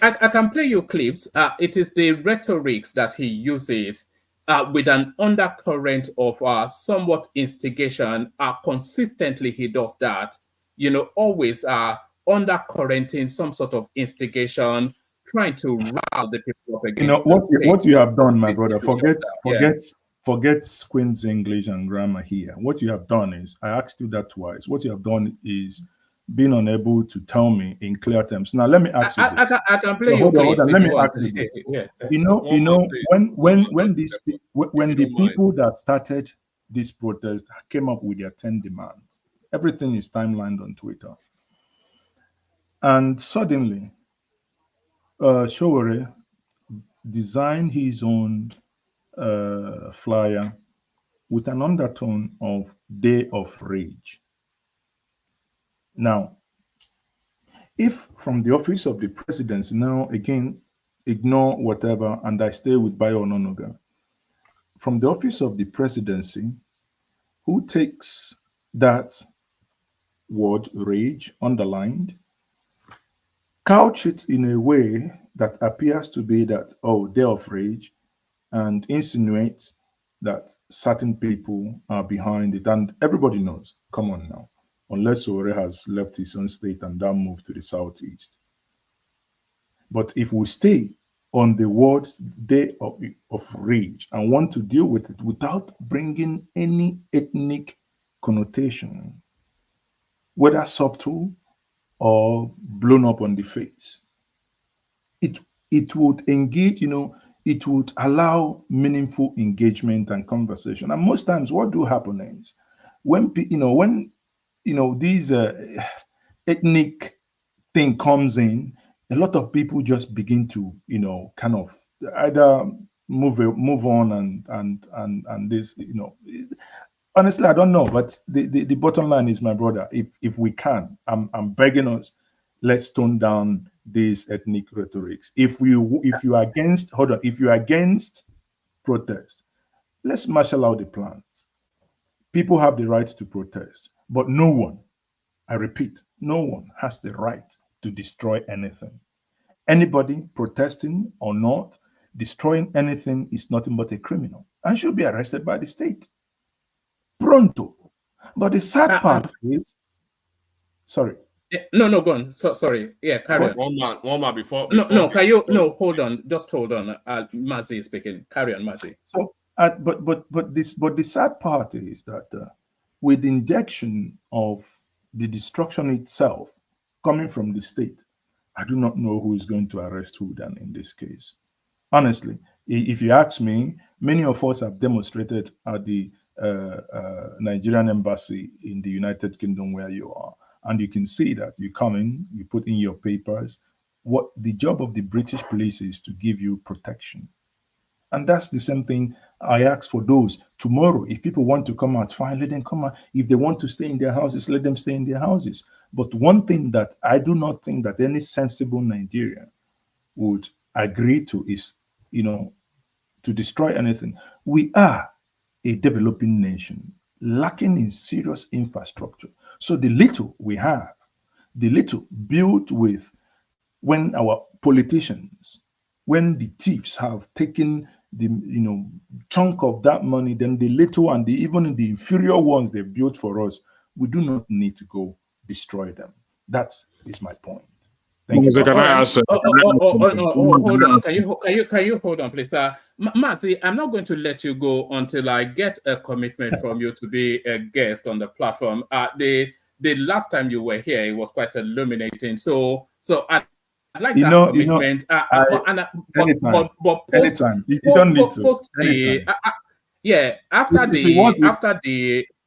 I can play you clips. It is the rhetorics that he uses with an undercurrent of somewhat instigation. Consistently he does that. Always undercurrenting some sort of instigation, trying to rile the people up against what you have done, my brother. Forget Queen's English and grammar here. What you have done is, I asked you that twice. What you have done is being unable to tell me in clear terms. Now let me ask you this. I can play you clips. Let me ask you this. Yeah. When the people that started this protest came up with their 10 demands, everything is timelined on Twitter. And suddenly, Showore designed his own flyer with an undertone of Day of Rage. Now, if from the office of the presidency, now again, ignore whatever, and I stay with Bayo Ononuga, from the office of the presidency, who takes that word rage underlined, couch it in a way that appears to be that, Day of Rage, and insinuates that certain people are behind it. And everybody knows, come on now, unless Ore has left his own state and then moved to the southeast. But if we stay on the words Day of Rage and want to deal with it without bringing any ethnic connotation, whether subtle or blown up on the face, it would engage, it would allow meaningful engagement and conversation. And most times what do happen is when these ethnic thing comes in, a lot of people just begin to, kind of either move on and this, honestly, I don't know, but the bottom line is, my brother, if we can, I'm begging us, let's tone down these ethnic rhetorics. If you are against, hold on, if you are against protest, let's marshal out the plans. People have the right to protest, but no one, I repeat, no one has the right to destroy anything. Anybody protesting or not, destroying anything is nothing but a criminal and should be arrested by the state. Pronto. But the sad part is, sorry. No, go on. Sorry. Yeah, carry on. One man before. No, can you? No, hold on. Just hold on. Mazi is speaking. Carry on, Mazi. So, but the sad part is that with the injection of the destruction itself coming from the state, I do not know who is going to arrest who then in this case. Honestly, if you ask me, many of us have demonstrated at the Nigerian embassy in the United Kingdom where you are, and you can see that you come in, you put in your papers. What the job of the British police is to give you protection. And that's the same thing I ask for those. Tomorrow, if people want to come out, fine, let them come out. If they want to stay in their houses, let them stay in their houses. But one thing that I do not think that any sensible Nigerian would agree to is, to destroy anything. We are a developing nation, lacking in serious infrastructure. So the little we have, the little built with when our politicians, when the thieves have taken the chunk of that money, then the little and even the inferior ones they built for us, we do not need to go destroy them. That is my point. Thank you. Can I ask? Hold on. Can you hold on, please, Matthew? I'm not going to let you go until I get a commitment from you to be a guest on the platform. The last time you were here, it was quite illuminating. So I'd like that commitment. Anytime. You don't need to.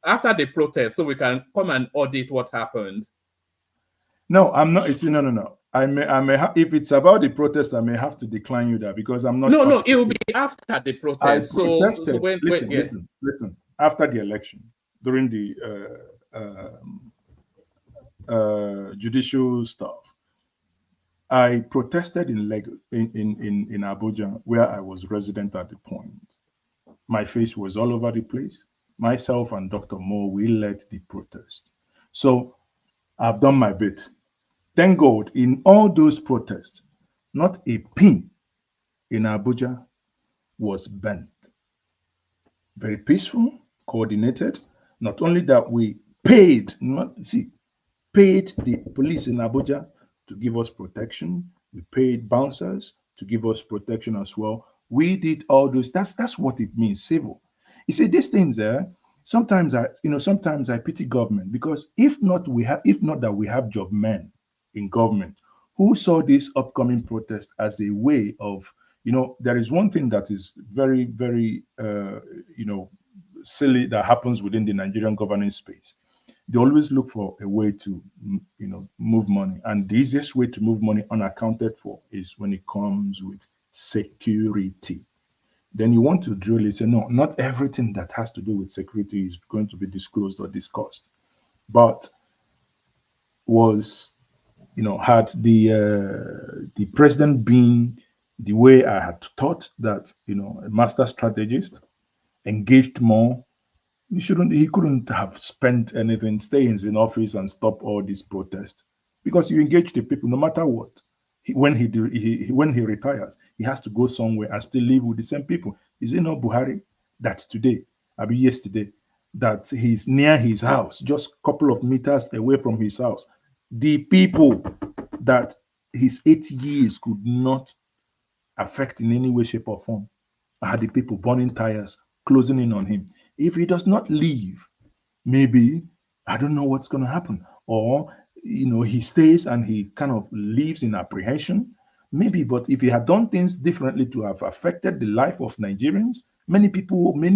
After the protest, so we can come and audit what happened. No, I'm not. No. I may if it's about the protest, I may have to decline you that because I'm not. No, it will be after the protest. I protested. Listen. After the election, during the judicial stuff, I protested in Abuja, where I was resident at the point. My face was all over the place. Myself and Dr. Mo, we led the protest. So I've done my bit. Thank God, in all those protests, not a pin in Abuja was burnt. Very peaceful, coordinated. Not only that, we paid the police in Abuja to give us protection. We paid bouncers to give us protection as well. We did all those. That's what it means, civil. You see, these things there. Sometimes I pity government because if not that we have job men in government who saw this upcoming protest as a way of, there is one thing that is very, very, silly that happens within the Nigerian governing space. They always look for a way to, move money. And the easiest way to move money unaccounted for is when it comes with security. Then you want to drill it, say, no, not everything that has to do with security is going to be disclosed or discussed. But had the president been the way I had thought that, a master strategist, engaged more, he couldn't have spent anything, stay in his office and stop all these protests. Because you engage the people no matter what. When he retires, he has to go somewhere and still live with the same people. Is it not Buhari that yesterday, that he's near his house, just a couple of meters away from his house? The people that his 8 years could not affect in any way, shape, or form are the people burning tires, closing in on him. If he does not leave, maybe, I don't know what's going to happen. Or, he stays and he kind of lives in apprehension. Maybe, but if he had done things differently to have affected the life of Nigerians, many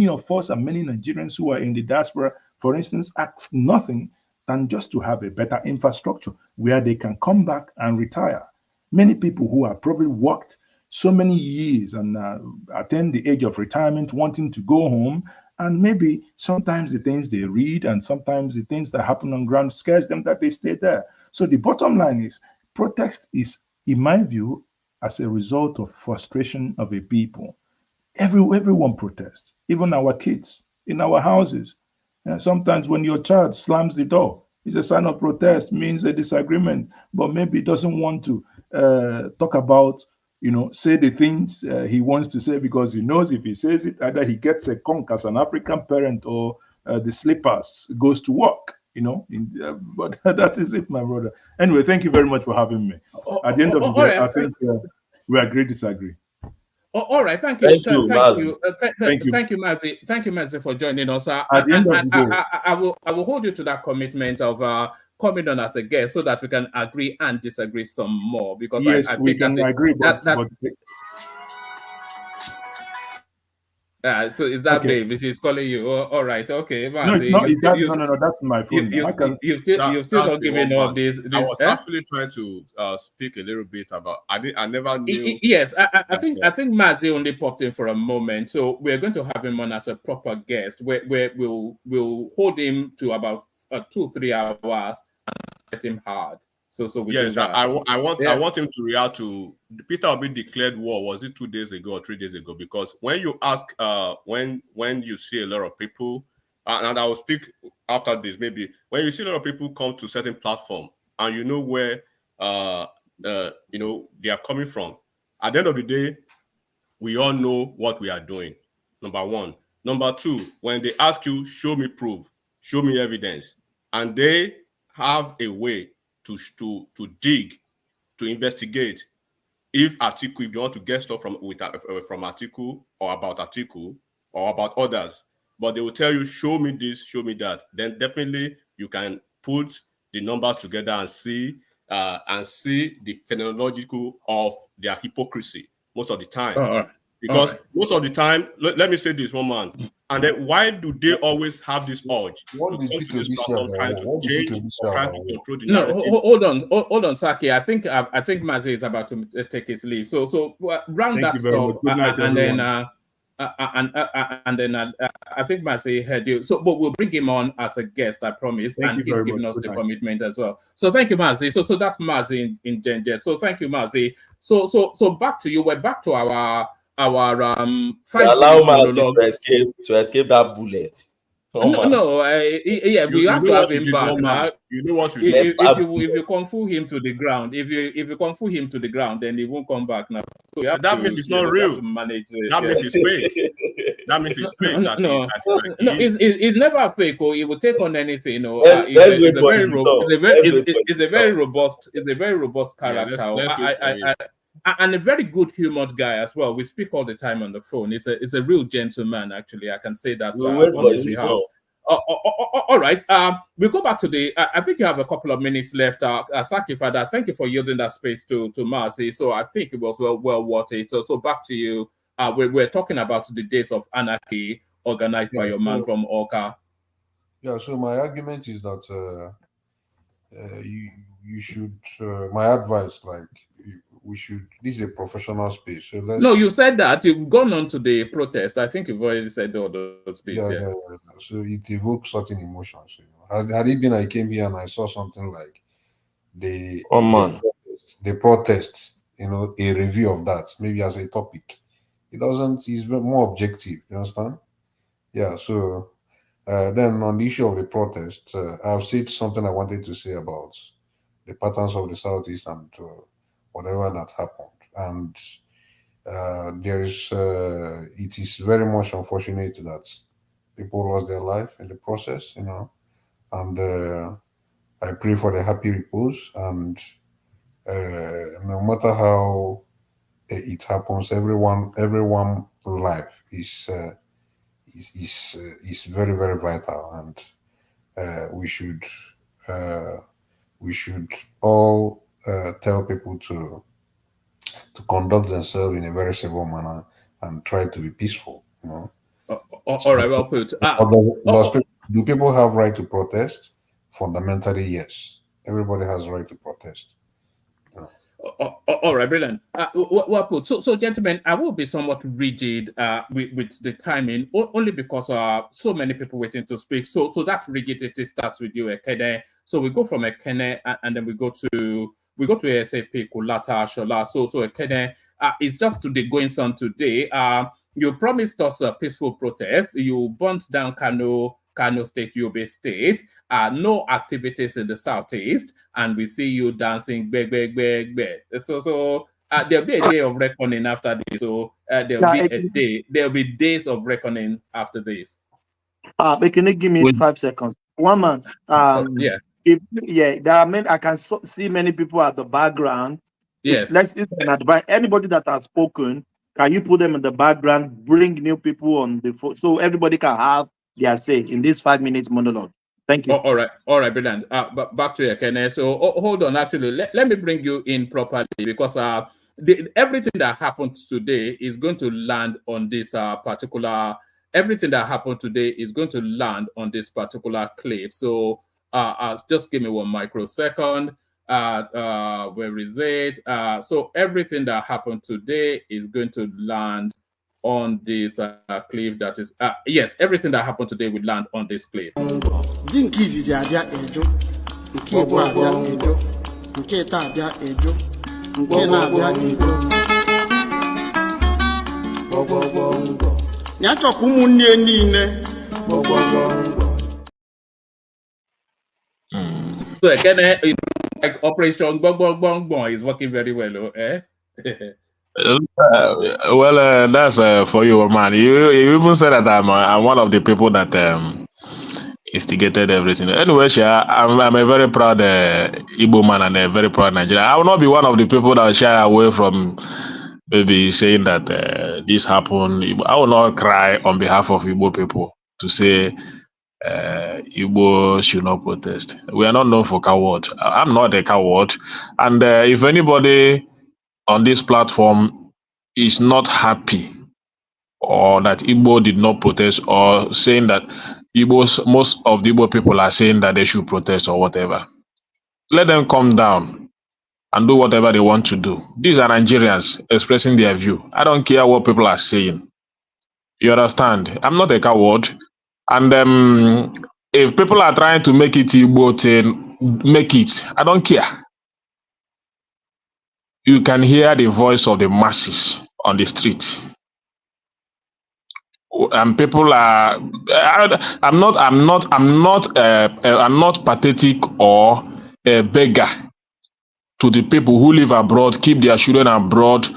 of us and many Nigerians who are in the diaspora, for instance, ask nothing than just to have a better infrastructure where they can come back and retire. Many people who have probably worked, so many years and attain the age of retirement, wanting to go home. And maybe sometimes the things they read and sometimes the things that happen on ground scares them that they stay there. So the bottom line is protest is, in my view, as a result of frustration of a people. Everyone protests, even our kids in our houses. Sometimes when your child slams the door, it's a sign of protest, means a disagreement, but maybe doesn't want to talk about, say the things he wants to say, because he knows if he says it, either he gets a conk as an African parent, or the slippers goes to work. But that is it, my brother. Anyway, thank you very much for having me. At the end of the day, I think we agree, disagree. All right, thank you, Thank you, Mazi. thank you, Mazi. Thank you, Mazi, for joining us. At the end of the day, I will hold you to that commitment of coming on as a guest so that we can agree and disagree some more. Because yes, I we think can agree, but so is that okay. babe? She's calling you. All right, okay, Mazi. No, that's my phone. You've still not given up this. I was actually trying to speak a little bit about. I never knew. Yes, I think Mazi only popped in for a moment, so we're going to have him on as a proper guest. Where we'll hold him to about 2-3 hours and set him hard. So we yes, do that. I want him to react to Peter Obi declared war. Was it 2 days ago or 3 days ago? Because when you ask, when you see a lot of people, and I will speak after this, maybe when you see a lot of people come to certain platform and you know where they are coming from. At the end of the day, we all know what we are doing. Number one. Number two, when they ask you, show me proof, show me evidence, and they have a way to dig, to investigate. If you want to get stuff from article or about article or about others, but they will tell you, show me this, show me that, then definitely you can put the numbers together and see the phenomenological of their hypocrisy most of the time. Because most of the time, let me say this, one man, and then why do they always have this urge to come to this platform trying to change or trying to control the narrative? Hold on, Saki. I think Mazi is about to take his leave. So round that up, and then I think Mazi heard you. So, but we'll bring him on as a guest, I promise, and he's given us the commitment as well. So thank you, Mazi. So that's Mazi in Genje. So thank you, Mazi. So back to you. We're back to our 5 allow minutes Mazi to escape that bullet. We have to have him back now. You know what you do. If you kung fu him to the ground, if you kung fu him to the ground, then he won't come back now. So that means it's not real. That means it's fake. That means it's fake. It's never fake. Or he will take on anything. It's a very robust character. And a very good humored guy as well. We speak all the time on the phone. It's a real gentleman, actually. I can say that. All right. We'll go back to the. I think you have a couple of minutes left. Saki, for that. Thank you for yielding that space to Mazi. So I think it was well worth it. So back to you. We're talking about the days of anarchy organized by your man from Oka. Yeah. So my argument is that you should. My advice, we should. This is a professional space. So no, you said that you've gone on to the protest. I think you've already said all those bits. Yeah. So it evokes certain emotions. Had it been I came here and I saw something like the protest, a review of that, maybe as a topic, it doesn't. It's more objective. You understand? Yeah. So then on the issue of the protest, I've said something I wanted to say about the patterns of the Southeast and whatever that happened. And it is very much unfortunate that people lost their life in the process, and I pray for the happy repose. And no matter how it happens, everyone life is very, very vital, and we should all tell people to conduct themselves in a very civil manner and try to be peaceful. All right, well put. Do people have right to protest? Fundamentally, yes. Everybody has right to protest. All right, brilliant. Well put. So, gentlemen, I will be somewhat rigid with the timing, only because so many people waiting to speak. So that rigidity starts with you, Ekene. So we go from Ekene, and then we go to ASAP Kulata Shola. So Ekene, it's just to the going on today. You promised us a peaceful protest. You burnt down Kano State, Yobe State. No activities in the southeast, and we see you dancing, So there'll be a day of reckoning after this. So there'll be days of reckoning after this. Can you give me 5 seconds? One man. Yeah. There are many. I can see many people at the background. Yes. Let's advise anybody that has spoken. Can you put them in the background? Bring new people on the phone so everybody can have their say in this 5 minutes monologue. Thank you. All right, brilliant. But back to you, Kenneth. So hold on. Actually, let me bring you in properly, because everything that happened today is going to land on this particular. Everything that happened today is going to land on this particular clip. So just give me 1 microsecond. Where is it? So everything that happened today is going to land on this clip. That is yes, everything that happened today will land on this clip. Di nke izizi abịa ejo, nke ịbụ abịa ejo, nke ịta abịa ejo, nke na-abịa ejo. Ya chọkwa ụmụnne niile. So again, like Operation Bong Bong Bong Bong is working very well, eh? That's for you, man. You even said that I'm one of the people that instigated everything. Anyway, I'm a very proud Igbo man and a very proud Nigerian. I will not be one of the people that will shy away from maybe saying that this happened. I will not cry on behalf of Igbo people to say Igbo should not protest. We are not known for coward. I'm not a coward. And if anybody on this platform is not happy, or that Igbo did not protest, or saying that most of the Igbo people are saying that they should protest or whatever, let them come down and do whatever they want to do. These are Nigerians expressing their view. I don't care what people are saying. You understand? I'm not a coward. And if people are trying to make it Igbo thing, make it. I don't care. You can hear the voice of the masses on the street. And people are. I'm not pathetic or a beggar to the people who live abroad, keep their children abroad,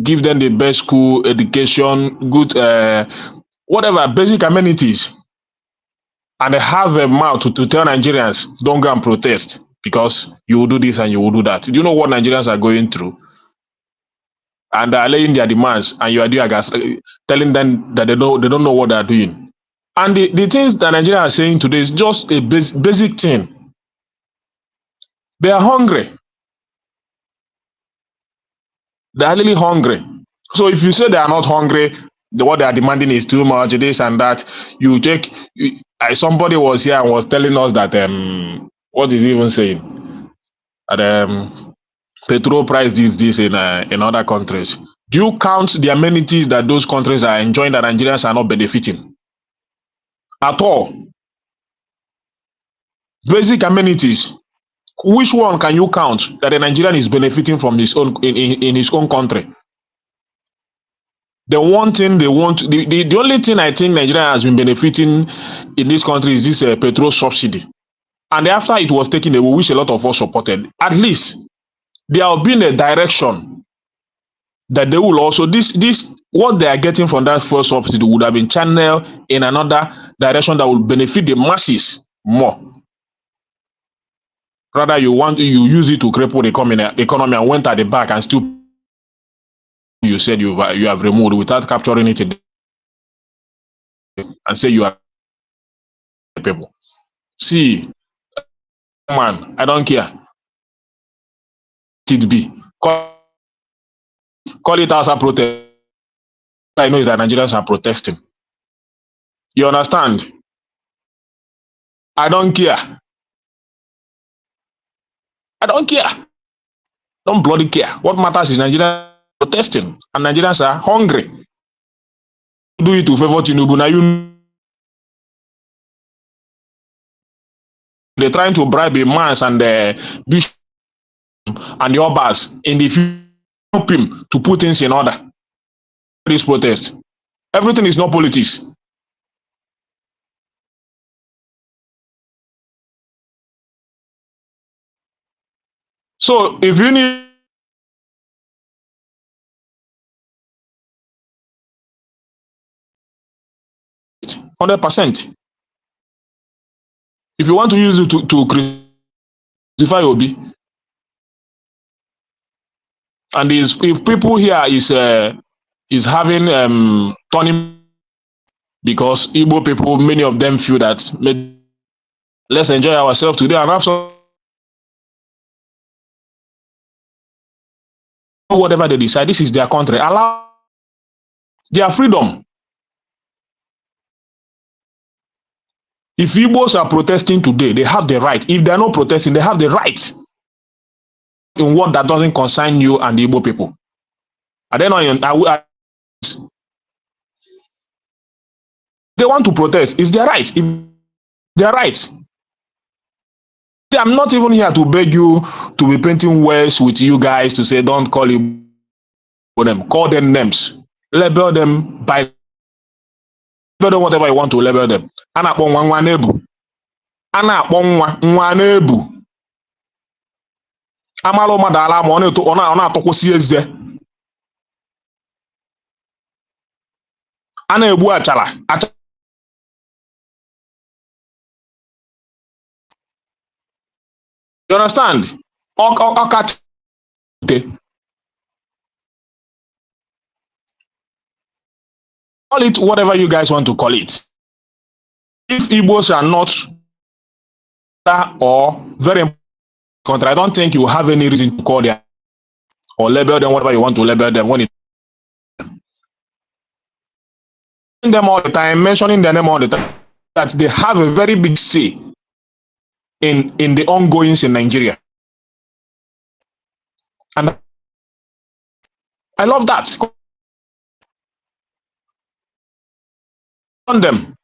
give them the best school education, good whatever basic amenities, and they have a mouth to tell Nigerians don't go and protest because you will do this and you will do that. Do you know what Nigerians are going through? And they are laying their demands, and you are doing telling them that they don't know what they are doing. And the things that Nigeria are saying today is just a basic thing. They are hungry. They are really hungry. So if you say they are not hungry, what they are demanding is too much, this and that. Somebody was here and was telling us that what is he even saying? That petrol price this in other countries. Do you count the amenities that those countries are enjoying that Nigerians are not benefiting at all? Basic amenities. Which one can you count that a Nigerian is benefiting from his own in his own country? The one thing they want, the only thing I think Nigeria has been benefiting in this country is this petrol subsidy. And after it was taken away, which a lot of us supported, at least there have been a direction that they will also this what they are getting from that fuel subsidy would have been channeled in another direction that will benefit the masses more. Rather, you use it to cripple the economy and went at the back and still you said you have removed without capturing it and say you are people. See, man, I don't care. It be call it as a protest. I know that Nigerians are protesting. You understand? I don't care. I don't care. Don't bloody care. What matters is Nigeria protesting and Nigerians are hungry. Do it to favor Tinubu. Now they're trying to bribe a man's and the bishop and the others in the future help him to put things in order. This protest. Everything is not politics. So if you need 100%, if you want to use it to crucify Obi, and if people here is having turning because Igbo people, many of them feel that let's enjoy ourselves today and have some whatever they decide. This is their country. Allow their freedom. If Igbos are protesting today, they have the right. If they're not protesting, they have the right in what that doesn't concern you and the Igbo people. I don't know. They want to protest. It's their right. If their right. I'm not even here to beg you to be painting words with you guys to say don't call them. Call them names. Label them by label them whatever you want to label them. Ana akpọ nwa na-ebu. Ana akpọ nwa na-ebu. Amalo madala ma ọ na-atụkwụsị eze. A na-egbu achara. You understand? Call it whatever you guys want to call it. If Igbos are not or very important, I don't think you have any reason to call them or label them whatever you want to label them when it them all the time, mentioning their name all the time, that they have a very big say in the ongoings in Nigeria. And I love that. On them.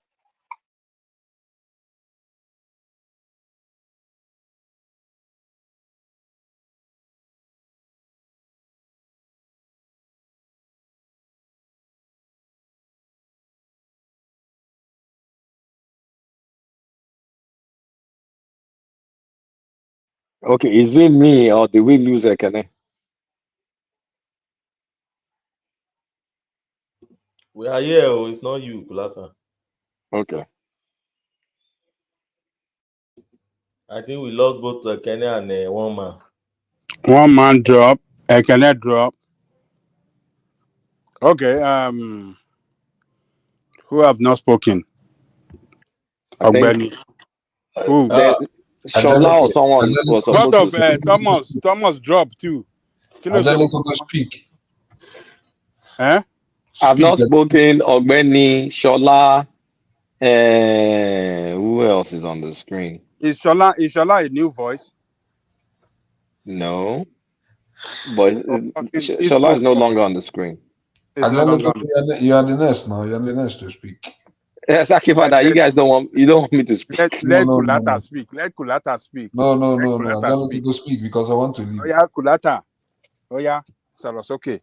Okay, is it me or did we lose Ekene? We are here. Oh, it's not you, Kulata. Okay. I think we lost both Ekene and one man. One man drop. Ekene drop. Okay. Who have not spoken? I think Ogbeni. Who? Shola or someone was What supposed of to speak. Thomas dropped too. Angelico to speak. Eh? I've not spoken. Ogbeni, Shola. Who else is on the screen? Is Shola a new voice? No. But Shola is no longer on the screen. Angelico, you are the next now. You are the next to speak. Yes, Akifada, you guys don't want me to speak. Let Kulata speak. Let Kulata speak. No. Angelico go speak because I want to leave. Oh yeah, Kulata. Oh yeah. So it's okay.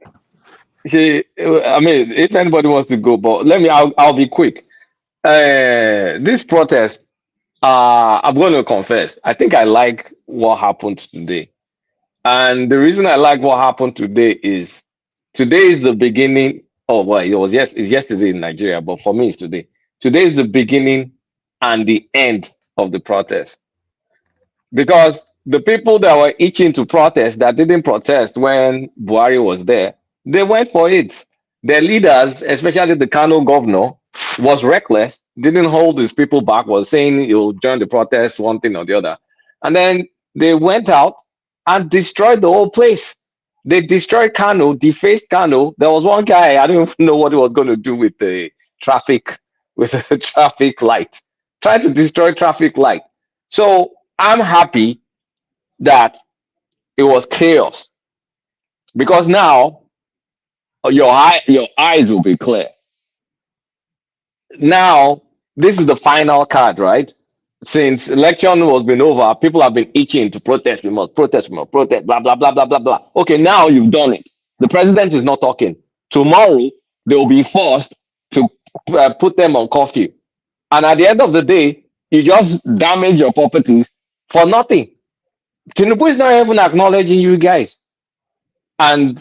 See, I mean, if anybody wants to go, but I'll be quick. This protest, I'm going to confess, I think I like what happened today. And the reason I like what happened today is the beginning. Oh, well, it's yesterday in Nigeria, but for me, it's today. Today is the beginning and the end of the protest. Because the people that were itching to protest, that didn't protest when Buhari was there, they went for it. Their leaders, especially the Kano governor, was reckless, didn't hold his people back, was saying he'll join the protest, one thing or the other. And then they went out and destroyed the whole place. They destroyed Kano, defaced Kano. There was one guy, I don't even know what he was going to do with the traffic light. Tried to destroy traffic light. So I'm happy that it was chaos. because now your eyes will be clear. Now this is the final card, right? Since election was been over, people have been itching to protest. We must protest, we must protest, blah blah blah blah blah blah. Okay, now you've done it. The president is not talking. Tomorrow they will be forced to put them on curfew, and at the end of the day, you just damage your properties for nothing. Tinubu is not even acknowledging you guys, and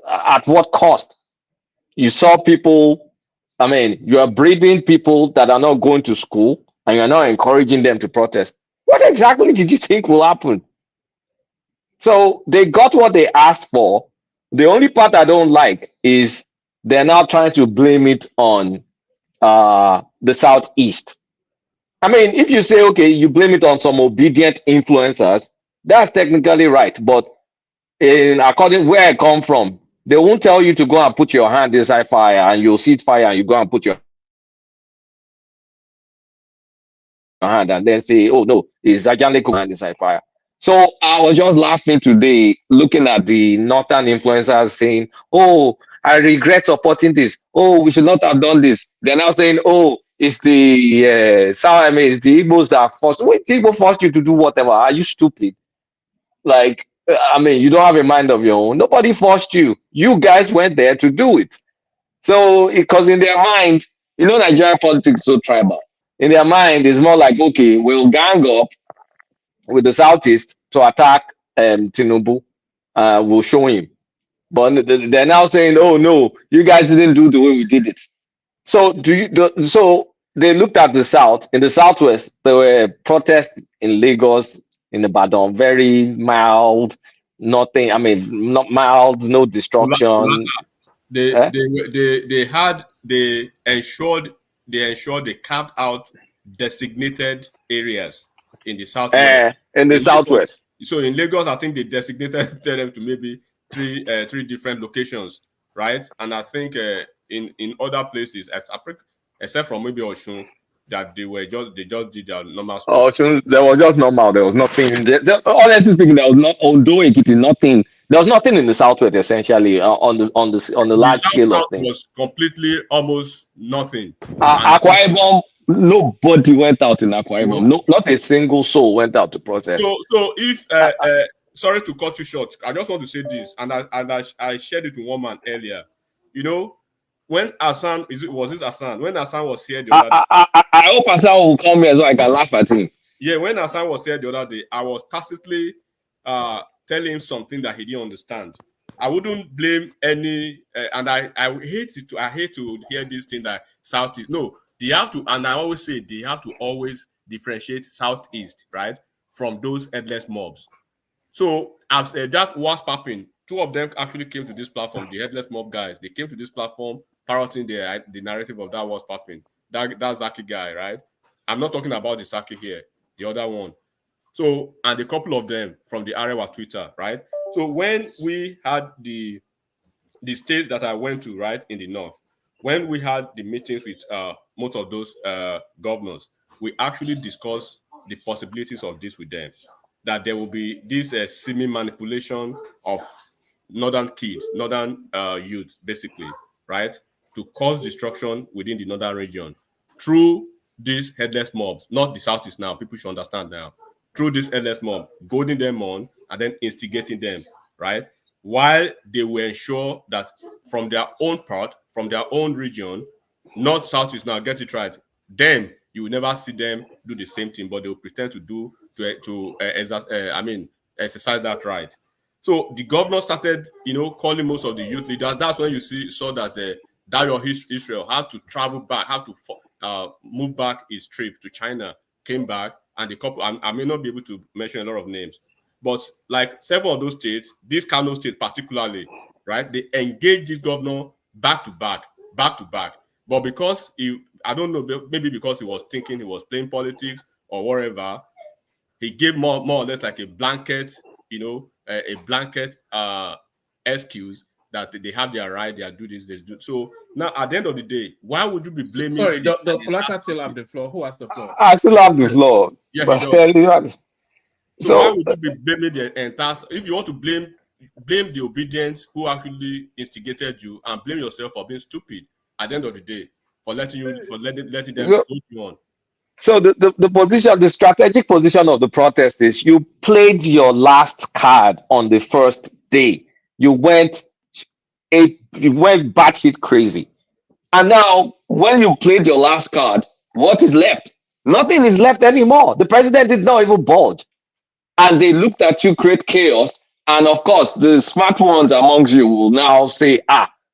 at what cost? You saw people, I mean, you are breeding people that are not going to school and you're not encouraging them to protest. What exactly did you think will happen? So they got what they asked for. The only part I don't like is they're now trying to blame it on the Southeast. I mean, if you say, okay, you blame it on some obedient influencers, that's technically right. But according where I come from, they won't tell you to go and put your hand inside fire and you'll see fire and you go and put your hand and then say, oh no, it's actually hand inside fire. So I was just laughing today looking at the northern influencers saying, oh, I regret supporting this. Oh, we should not have done this. They're now saying, oh, it's the South, I mean, it's the Igbos that forced. Wait, Igbo forced you to do whatever. Are you stupid? Like, I mean, you don't have a mind of your own. Nobody forced you. You guys went there to do it. So, because in their mind, you know, Nigerian politics is so tribal. In their mind, it's more like, okay, we'll gang up with the Southeast to attack Tinubu. We'll show him. But they're now saying, oh no, you guys didn't do the way we did it. So so they looked at the South. In the Southwest, there were protests in Lagos, in Ibadan, very mild, nothing. I mean, not mild, no destruction. They ensured they carved out designated areas in the Southwest. In the Southwest. So in Lagos, I think they designated them to maybe three different locations, right? And I think in other places, except from maybe Osun, that they just did their normal stuff. Osun, there was just normal. There was nothing. Honestly speaking, there was not. Although it is nothing. There was nothing in the Southwest essentially on the large scale of things. Was completely almost nothing. Akwa Ibom, nobody went out in Akwa Ibom. No, not a single soul went out to protest. So if sorry to cut you short, I just want to say this, and I shared it with one man earlier. You know, when Hassan was Hassan? When Hassan was here the other day, I hope Hassan will come here so I can laugh at him. Yeah, when Hassan was here the other day, I was tacitly telling him something that he didn't understand. I wouldn't blame any, and I hate it. I hate to hear this thing that Southeast. No, they have to, and I always say they have to always differentiate Southeast, right, from those headless mobs. So as that was popping, two of them actually came to this platform. The headless mob guys, they came to this platform parroting the narrative of that was popping. That Zaki guy, right? I'm not talking about the Zaki here, the other one. So, and a couple of them from the Arewa Twitter, right? So when we had the states that I went to, right, in the north, when we had the meetings with most of those governors, we actually discussed the possibilities of this with them. That there will be this semi-manipulation of northern kids, northern youth, basically, right, to cause destruction within the northern region through these headless mobs, not the Southeast now. People should understand now. Through this headless mob, goading them on and then instigating them, right? While they will ensure that from their own part, from their own region, not Southeast now, get it right, then you will never see them do the same thing, but they will pretend to exercise that right. So the governor started, calling most of the youth leaders. That's when you saw that Dario Israel had to travel back, had to move back his trip to China, came back, and the couple, I may not be able to mention a lot of names, but like several of those states, this Kano state particularly, right, they engaged this governor back to back. But because I don't know, maybe because he was thinking he was playing politics or whatever, he gave more or less like a blanket, a blanket excuse that they have their right, they do this, they do. So now at the end of the day, why would you be blaming? Sorry, does Flaka still have the floor? Who has the floor? I still have the floor. Yeah, he does. So why would you be blaming the entire? If you want to blame blame the obedience who actually instigated you, and blame yourself for being stupid at the end of the day, for letting them So, put you on. so the position, the strategic position of the protest is you played your last card on the first day. You went batshit crazy. And now, when you played your last card, what is left? Nothing is left anymore. The president did not even budge. And they looked at you create chaos. And of course, the smart ones amongst you will now say,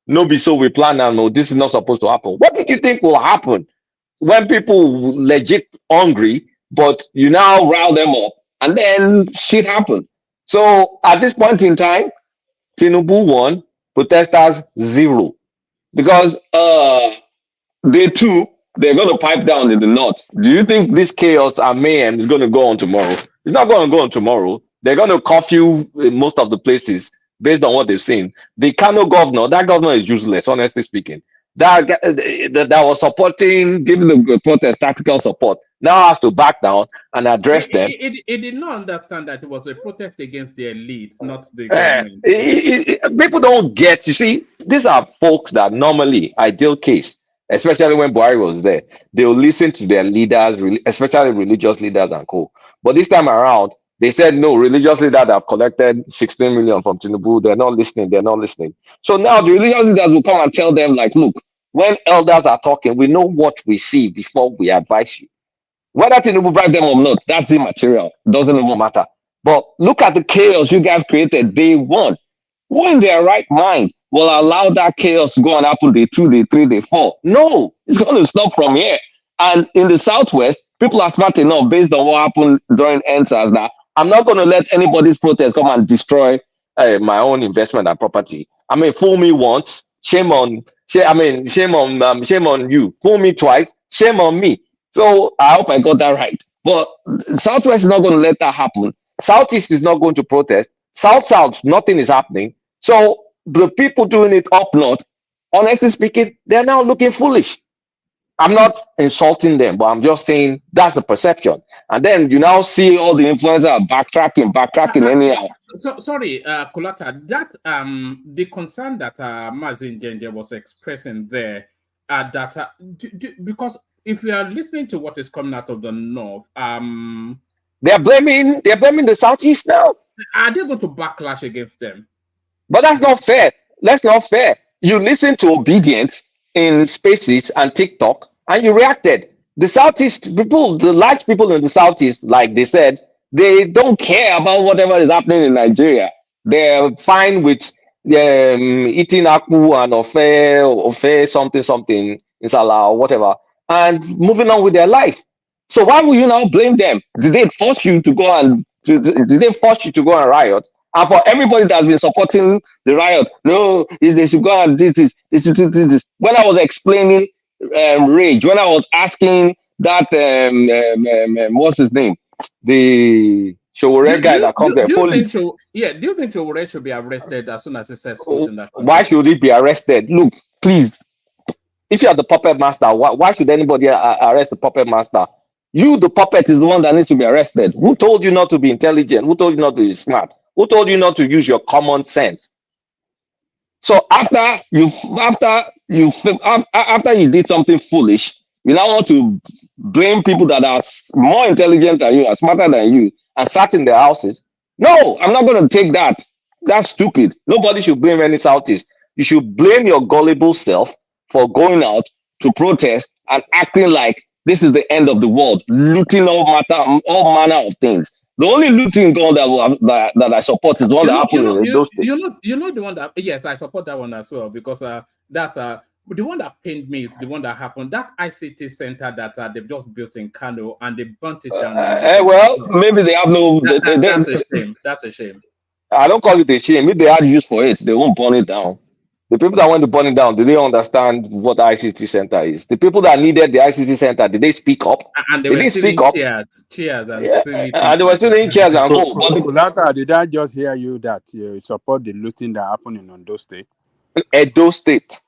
no be so we plan now. No, this is not supposed to happen. What did you think will happen when people legit hungry, but you now rile them up and then shit happened? So at this point in time, Tinubu won, protesters 0. Because they too, they're going to pipe down in the north. Do you think this chaos and mayhem is going to go on tomorrow? It's not going to go on tomorrow. They're going to curfew in most of the places based on what they've seen. The Kano governor, that governor is useless, honestly speaking. That was supporting, giving the protest tactical support, now has to back down and address them. It did not understand that it was a protest against the elite, not the government. People don't get, you see, these are folks that normally, ideal case, especially when Buhari was there, they will listen to their leaders, especially religious leaders and co. But this time around, they said, no, religious leaders have collected 16 million from Tinubu. They're not listening. So now the religious leaders will come and tell them, like, look, when elders are talking, we know what we see before we advise you. Whether Tinubu bribe them or not, that's immaterial. Doesn't even matter. But look at the chaos you guys created day one. Who in their right mind will allow that chaos to go and happen day 2, day 3, day 4? No, it's going to stop from here. And in the Southwest, people are smart enough based on what happened during NSAS that I'm not going to let anybody's protest come and destroy my own investment and property. I mean, fool me once, shame on you. Fool me twice, shame on me. So I hope I got that right. But Southwest is not going to let that happen. Southeast is not going to protest. South, nothing is happening. So the people doing it up north, honestly speaking, they're now looking foolish. I'm not insulting them, but I'm just saying that's the perception. And then you now see all the influencers backtracking anyhow. So sorry, Kulata, that the concern that Mazin Genje was expressing there, that because if you are listening to what is coming out of the north, they're blaming the Southeast now. Are they going to backlash against them? But that's not fair. That's not fair. You listen to obedience in Spaces and TikTok, and you reacted. The Southeast people, the large people in the Southeast, like they said, they don't care about whatever is happening in Nigeria. They're fine with eating akpu and ofe something in Salah or whatever, and moving on with their life. So why will you now blame them? Did they force you to go and riot? And for everybody that's been supporting the riot, no, they should go and this. When I was explaining rage, when I was asking that what's his name, the Showore guy that comes there, do you think Showore should be arrested as soon as he sets foot in that country? Why should he be arrested? Look, please, if you are the puppet master, why should anybody arrest the puppet master? You, the puppet, is the one that needs to be arrested. Who told you not to be intelligent? Who told you not to be smart? Who told you not to use your common sense? So after you did something foolish, you now want to blame people that are more intelligent than you, are smarter than you, and sat in their houses. No, I'm not going to take that. That's stupid. Nobody should blame any Southeast. You should blame your gullible self for going out to protest and acting like this is the end of the world, looting all manner of things. The only looting gun that I support is the one that happened in those states. You know the one that, yes, I support that one as well, because that's the one that pained me is the one that happened. That ICT center that they've just built in Kano and they burnt it down. Well, maybe they have no. That's a shame. That's a shame. I don't call it a shame. If they had use for it, they won't burn it down. The people that went to burn it down, did they understand what the ICT center is? The people that needed the ICT center, did they speak up? And they were stealing chairs and and they were stealing chairs and go. Kulata, did I just hear you that you support the looting that happened in Ondo State? Edo State.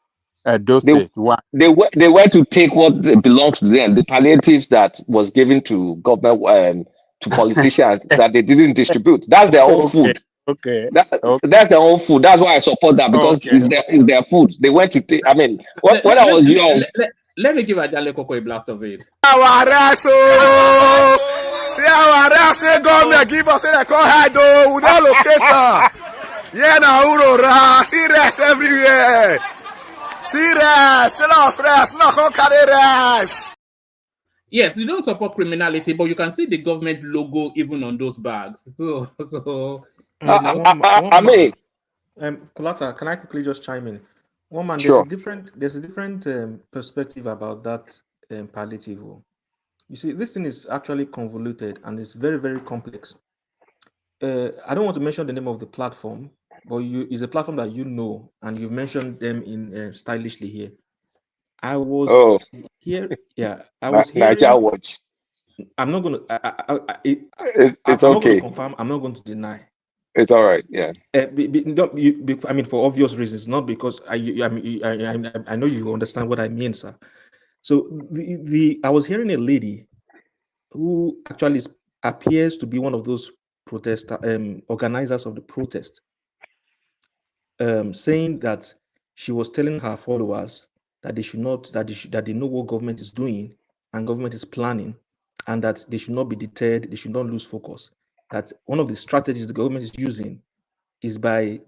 Why? They went to take what belongs to them, the palliatives that was given to government to politicians that they didn't distribute. That's their own food. Okay. That's their own food. That's why I support that because it's their food. They went to take. I mean, when I was young. Let me give Ajale Koko a blast of it. Our rest, see our rest, government give us a call head, we don't location. Yeah, now Uro, see rest everywhere. See rest, chill off rest, not gonna carry rest. Yes, you don't support criminality, but you can see the government logo even on those bags. So you know. I mean, Kulata, can I quickly just chime in? One man, sure. there's a different perspective about that palliative. You see, this thing is actually convoluted and it's very, very complex. I don't want to mention the name of the platform, but it's a platform that you know, and you've mentioned them in stylishly here. I was here, yeah. I was hearing. Niger Watch. I'm not going to. It's I'm not going okay. to confirm. I'm not going to deny. It's all right. Yeah. I mean, for obvious reasons, not because I know you understand what I mean, sir. So I was hearing a lady who actually appears to be one of those organizers of the protest, saying that she was telling her followers that they should not, that they know what government is doing and government is planning, and that they should not be deterred, they should not lose focus. That one of the strategies the government is using is by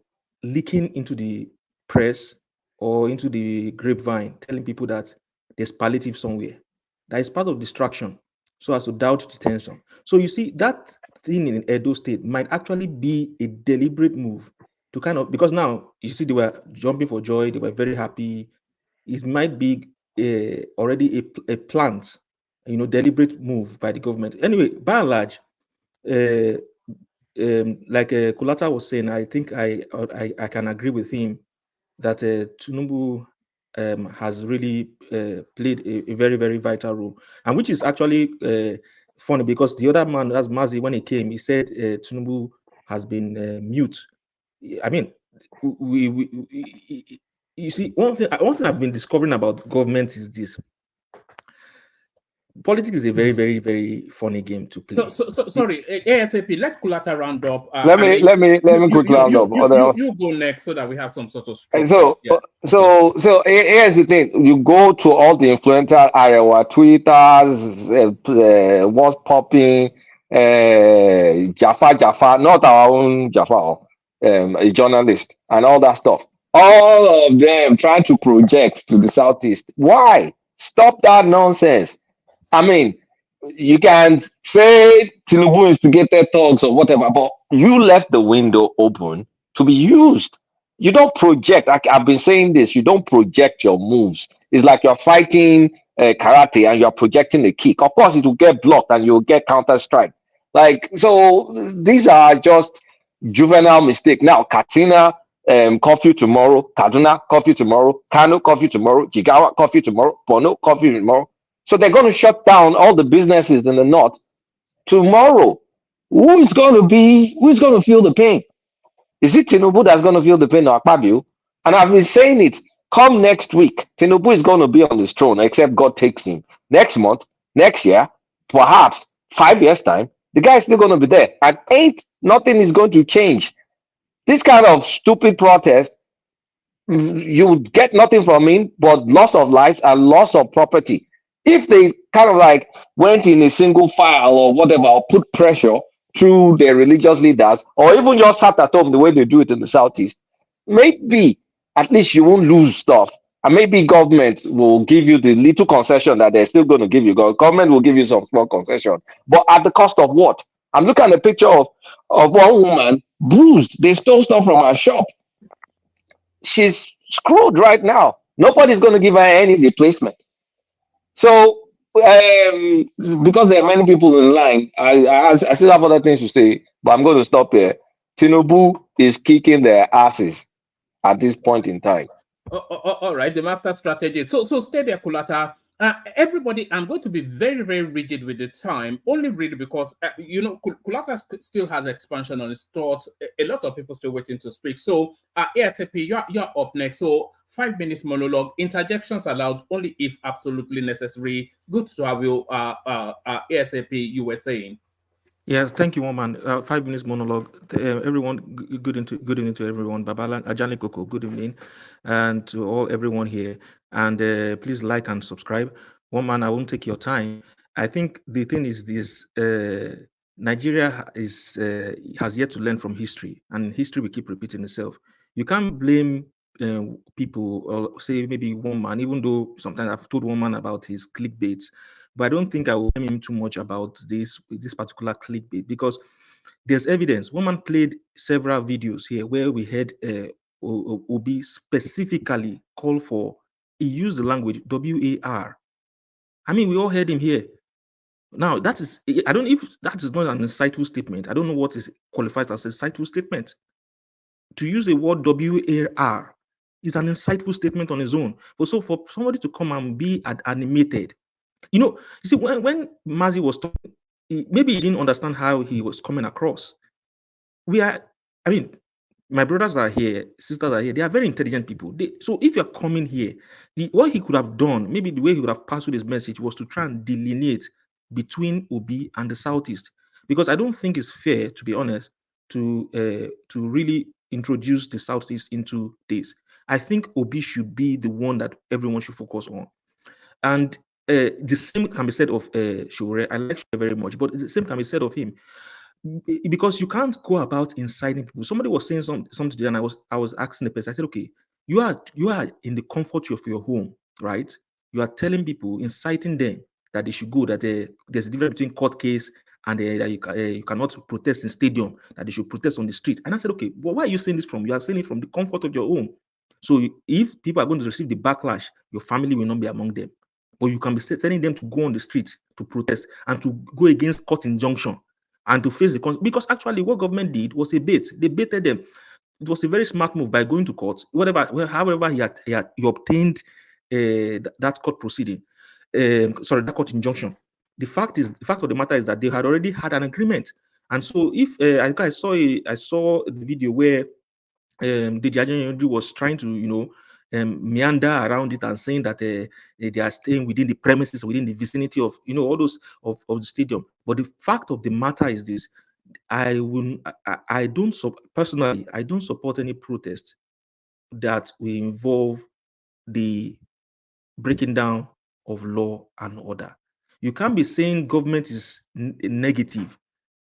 leaking into the press or into the grapevine, telling people that there's palliative somewhere. That is part of distraction, so as to doubt detention. So you see, that thing in Edo State might actually be a deliberate move to kind of, because now you see they were jumping for joy, they were very happy. It might be already a plant, deliberate move by the government. Anyway, by and large, like Kulata was saying, I think I can agree with him that Tinubu has really played a very, very vital role, and which is actually funny because the other man, as Mazi, when he came, he said Tinubu has been mute. I mean, you see, one thing I've been discovering about government is this. Politics is a very, very, very funny game to play. So sorry, ASAP. Let Kulata round up. Let me quickly round up. You go next so that we have some sort of structure. So here's the thing: you go to all the influential area, Twitter, what's popping, Jaffa, not our own Jaffa, a journalist, and all that stuff. All of them trying to project to the southeast. Why? Stop that nonsense. I mean, you can say Tinubu instigated talks or whatever, but you left the window open to be used. You don't project. I've been saying this. You don't project your moves. It's like you're fighting karate and you're projecting a kick. Of course, it will get blocked and you'll get counter strike. So these are just juvenile mistake. Now, Katsina, curfew tomorrow. Kaduna, curfew tomorrow. Kano, curfew tomorrow. Jigawa, curfew tomorrow. Borno, curfew tomorrow. So they're going to shut down all the businesses in the north tomorrow. Who is going to feel the pain? Is it Tinubu that's going to feel the pain or Akpabio? And I've been saying it. Come next week, Tinubu is going to be on this throne, except God takes him. Next month, next year, perhaps 5 years' time, the guy is still going to be there. And nothing is going to change. This kind of stupid protest, you get nothing from it but loss of lives and loss of property. If they kind of like went in a single file or whatever, or put pressure through their religious leaders, or even just sat at home the way they do it in the southeast, maybe at least you won't lose stuff. And maybe government will give you the little concession that they're still going to give you. Government will give you some small concession, but at the cost of what? I'm looking at a picture of one woman bruised. They stole stuff from her shop. She's screwed right now. Nobody's going to give her any replacement. So, because there are many people in line, I still have other things to say, but I'm going to stop here. Tinubu is kicking their asses at this point in time. All right, the master strategy. So stay there, Kulata. Everybody, I'm going to be very, very rigid with the time, only really because, Kulata still has expansion on his thoughts. A lot of people still waiting to speak. So, ASAP, you're up next. So, 5 minutes monologue, interjections allowed only if absolutely necessary. Good to have you, ASAP, you were saying. Yes, thank you, woman. 5 minutes monologue. Everyone, good evening to everyone. Babala, Ajani Koko, good evening, and to everyone here. And please like and subscribe. Woman, I won't take your time. I think the thing is this: Nigeria has yet to learn from history, and history will keep repeating itself. You can't blame people or say maybe one man, even though sometimes I've told one man about his clickbaits. But I don't think I will blame him too much about this particular clickbait because there's evidence. Woman played several videos here where we heard Obi specifically call for. He used the language WAR. I mean, we all heard him here. Now that is, I don't know if that is not an insightful statement. I don't know what is qualifies as a insightful statement. To use the word WAR is an insightful statement on its own. But so for somebody to come and be animated, you see, when Mazi was talking, maybe he didn't understand how he was coming across. I mean, my brothers are here, sisters are here. They are very intelligent people. So if you're coming here, what he could have done, maybe the way he would have passed his message was to try and delineate between Obi and the Southeast, because I don't think it's fair, to be honest, to really introduce the Southeast into this. I think Obi should be the one that everyone should focus on. And the same can be said of Shure. I like Shure very much, but the same can be said of him, because you can't go about inciting people. Somebody was saying something today, and I was asking the person. I said, okay, you are in the comfort of your home, right? You are telling people, inciting them that they should go. That there's a difference between court case and that you cannot protest in stadium. That they should protest on the street. And I said, okay, well, why are you saying this from? You are saying it from the comfort of your home. So if people are going to receive the backlash, your family will not be among them. But you can be telling them to go on the street to protest and to go against court injunction and to face the because actually what government did was a bait. They baited them. It was a very smart move by going to court. However he obtained that court proceeding, that court injunction. The fact of the matter is that they had already had an agreement. And so if I saw the video where the judge was trying to meander around it and saying that they are staying within the premises, within the vicinity of all those of the stadium. But the fact of the matter is this: I don't personally, I don't support any protest that will involve the breaking down of law and order. You can't be saying government is negative.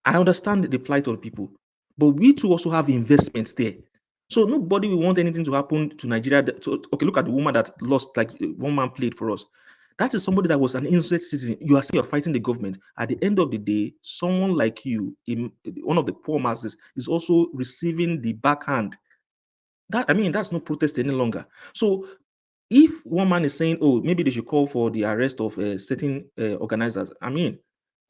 I understand the plight of people, but we too also have investments there. So nobody will want anything to happen to Nigeria. Okay, look at the woman that lost, like one man played for us. That is somebody that was an innocent citizen. You are saying you're fighting the government. At the end of the day, someone like you, one of the poor masses, is also receiving the backhand. That's no protest any longer. So if one man is saying, oh, maybe they should call for the arrest of certain organizers,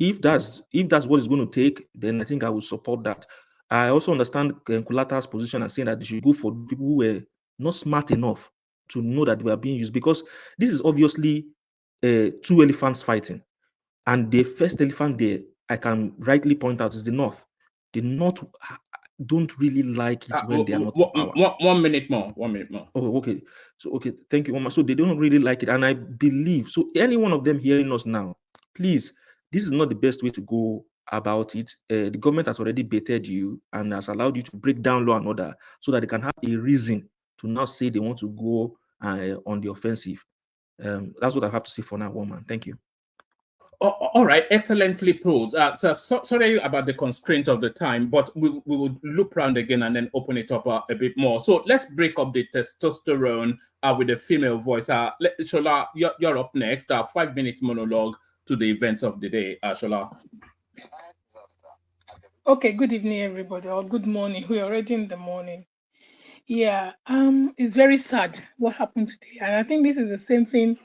if that's what it's going to take, then I think I will support that. I also understand Kulata's position and saying that they should go for people who were not smart enough to know that they were being used, because this is obviously two elephants fighting, and the first elephant there I can rightly point out is the North. The North don't really like it when they are not in power. 1 minute more. 1 minute more. Oh, okay. So, okay, thank you, Mama. So they don't really like it, and I believe so. Any one of them hearing us now, please, this is not the best way to go about it. The government has already baited you and has allowed you to break down law and order, so that they can have a reason to now say they want to go on the offensive. That's what I have to say for now, woman. Thank you. All right, excellently put. Sorry about the constraint of the time, but we will loop around again and then open it up a bit more. So let's break up the testosterone with a female voice. Shola, you're up next. 5-minute monologue to the events of the day. Shola. Okay, good evening, everybody, or good morning. We're already in the morning. Yeah, it's very sad what happened today, and I think this is the same thing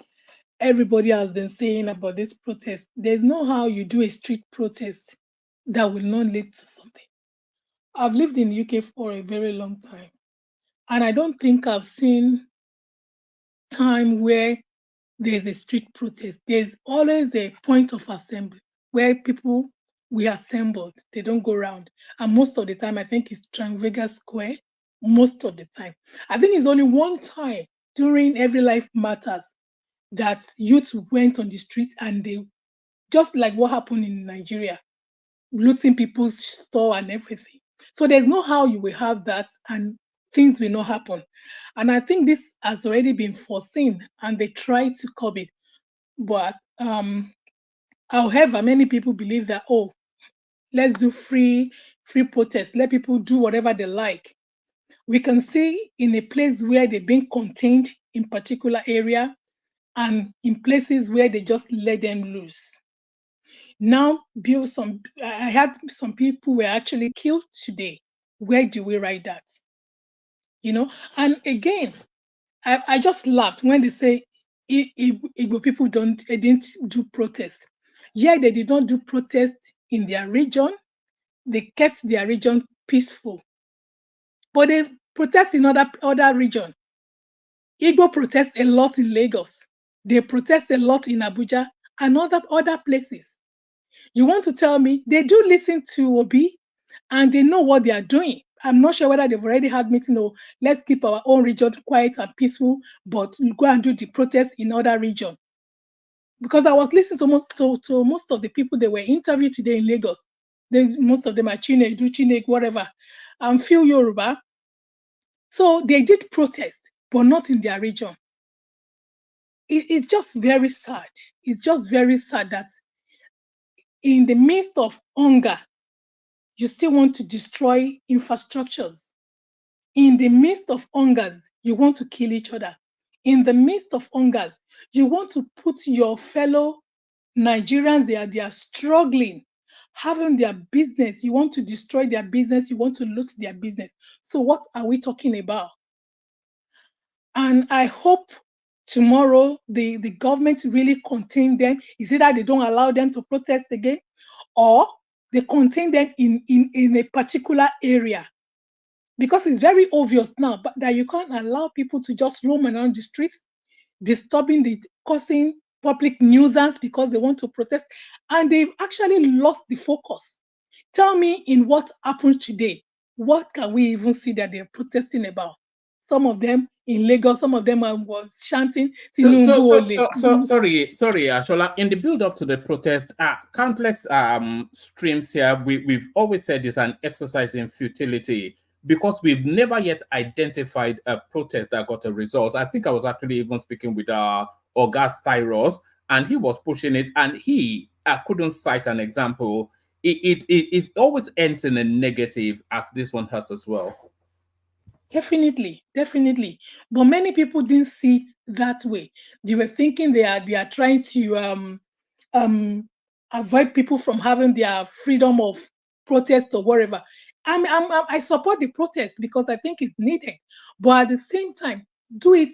everybody has been saying about this protest. There's no how you do a street protest that will not lead to something. I've lived in the UK for a very long time, and I don't think I've seen time where there's a street protest. There's always a point of assembly where people we assembled. They don't go around, and most of the time, I think it's Trafalgar Square. Most of the time, I think it's only one time during Every Life Matters that youth went on the street and they, just like what happened in Nigeria, looting people's store and everything. So there's no how you will have that and things will not happen. And I think this has already been foreseen and they try to curb it. But however, many people believe that, oh, let's do free protest. Let people do whatever they like. We can see in a place where they've been contained in particular area and in places where they just let them loose. Now, I had some people were actually killed today. Where do we write that? And again, I just laughed when they say Igbo people didn't do protest. Yeah, they did not do protest in their region. They kept their region peaceful. But they protest in other region. Igbo protest a lot in Lagos. They protest a lot in Abuja and other places. You want to tell me they do listen to Obi and they know what they are doing? I'm not sure whether they've already had meeting or let's keep our own region quiet and peaceful, but go and do the protest in other region. Because I was listening to most of the people that were interviewed today in Lagos. Most of them are Chinek, whatever, and few Yoruba. So they did protest, but not in their region. It's just very sad. It's just very sad that in the midst of hunger, you still want to destroy infrastructures. In the midst of hungers, you want to kill each other. In the midst of hungers, you want to put your fellow Nigerians, they are struggling, having their business. You want to destroy their business. You want to lose their business. So what are we talking about? And I hope tomorrow the government really contain them. Is it that they don't allow them to protest again, or they contain them in a particular area? Because it's very obvious now that you can't allow people to just roam around the streets, causing public nuisance because they want to protest, and they've actually lost the focus. Tell me, in what happened today, what can we even see that they're protesting about? Some of them in Lagos, some of them was chanting sorry, Ashola. In the build-up to the protest, countless streams here. We've always said it's an exercise in futility because we've never yet identified a protest that got a result. I think I was actually even speaking with August Cyrus, and he was pushing it, and he couldn't cite an example. It always ends in a negative, as this one has as well. Definitely. But many people didn't see it that way. They were thinking they are trying to avoid people from having their freedom of protest or whatever. I support the protest because I think it's needed. But at the same time, do it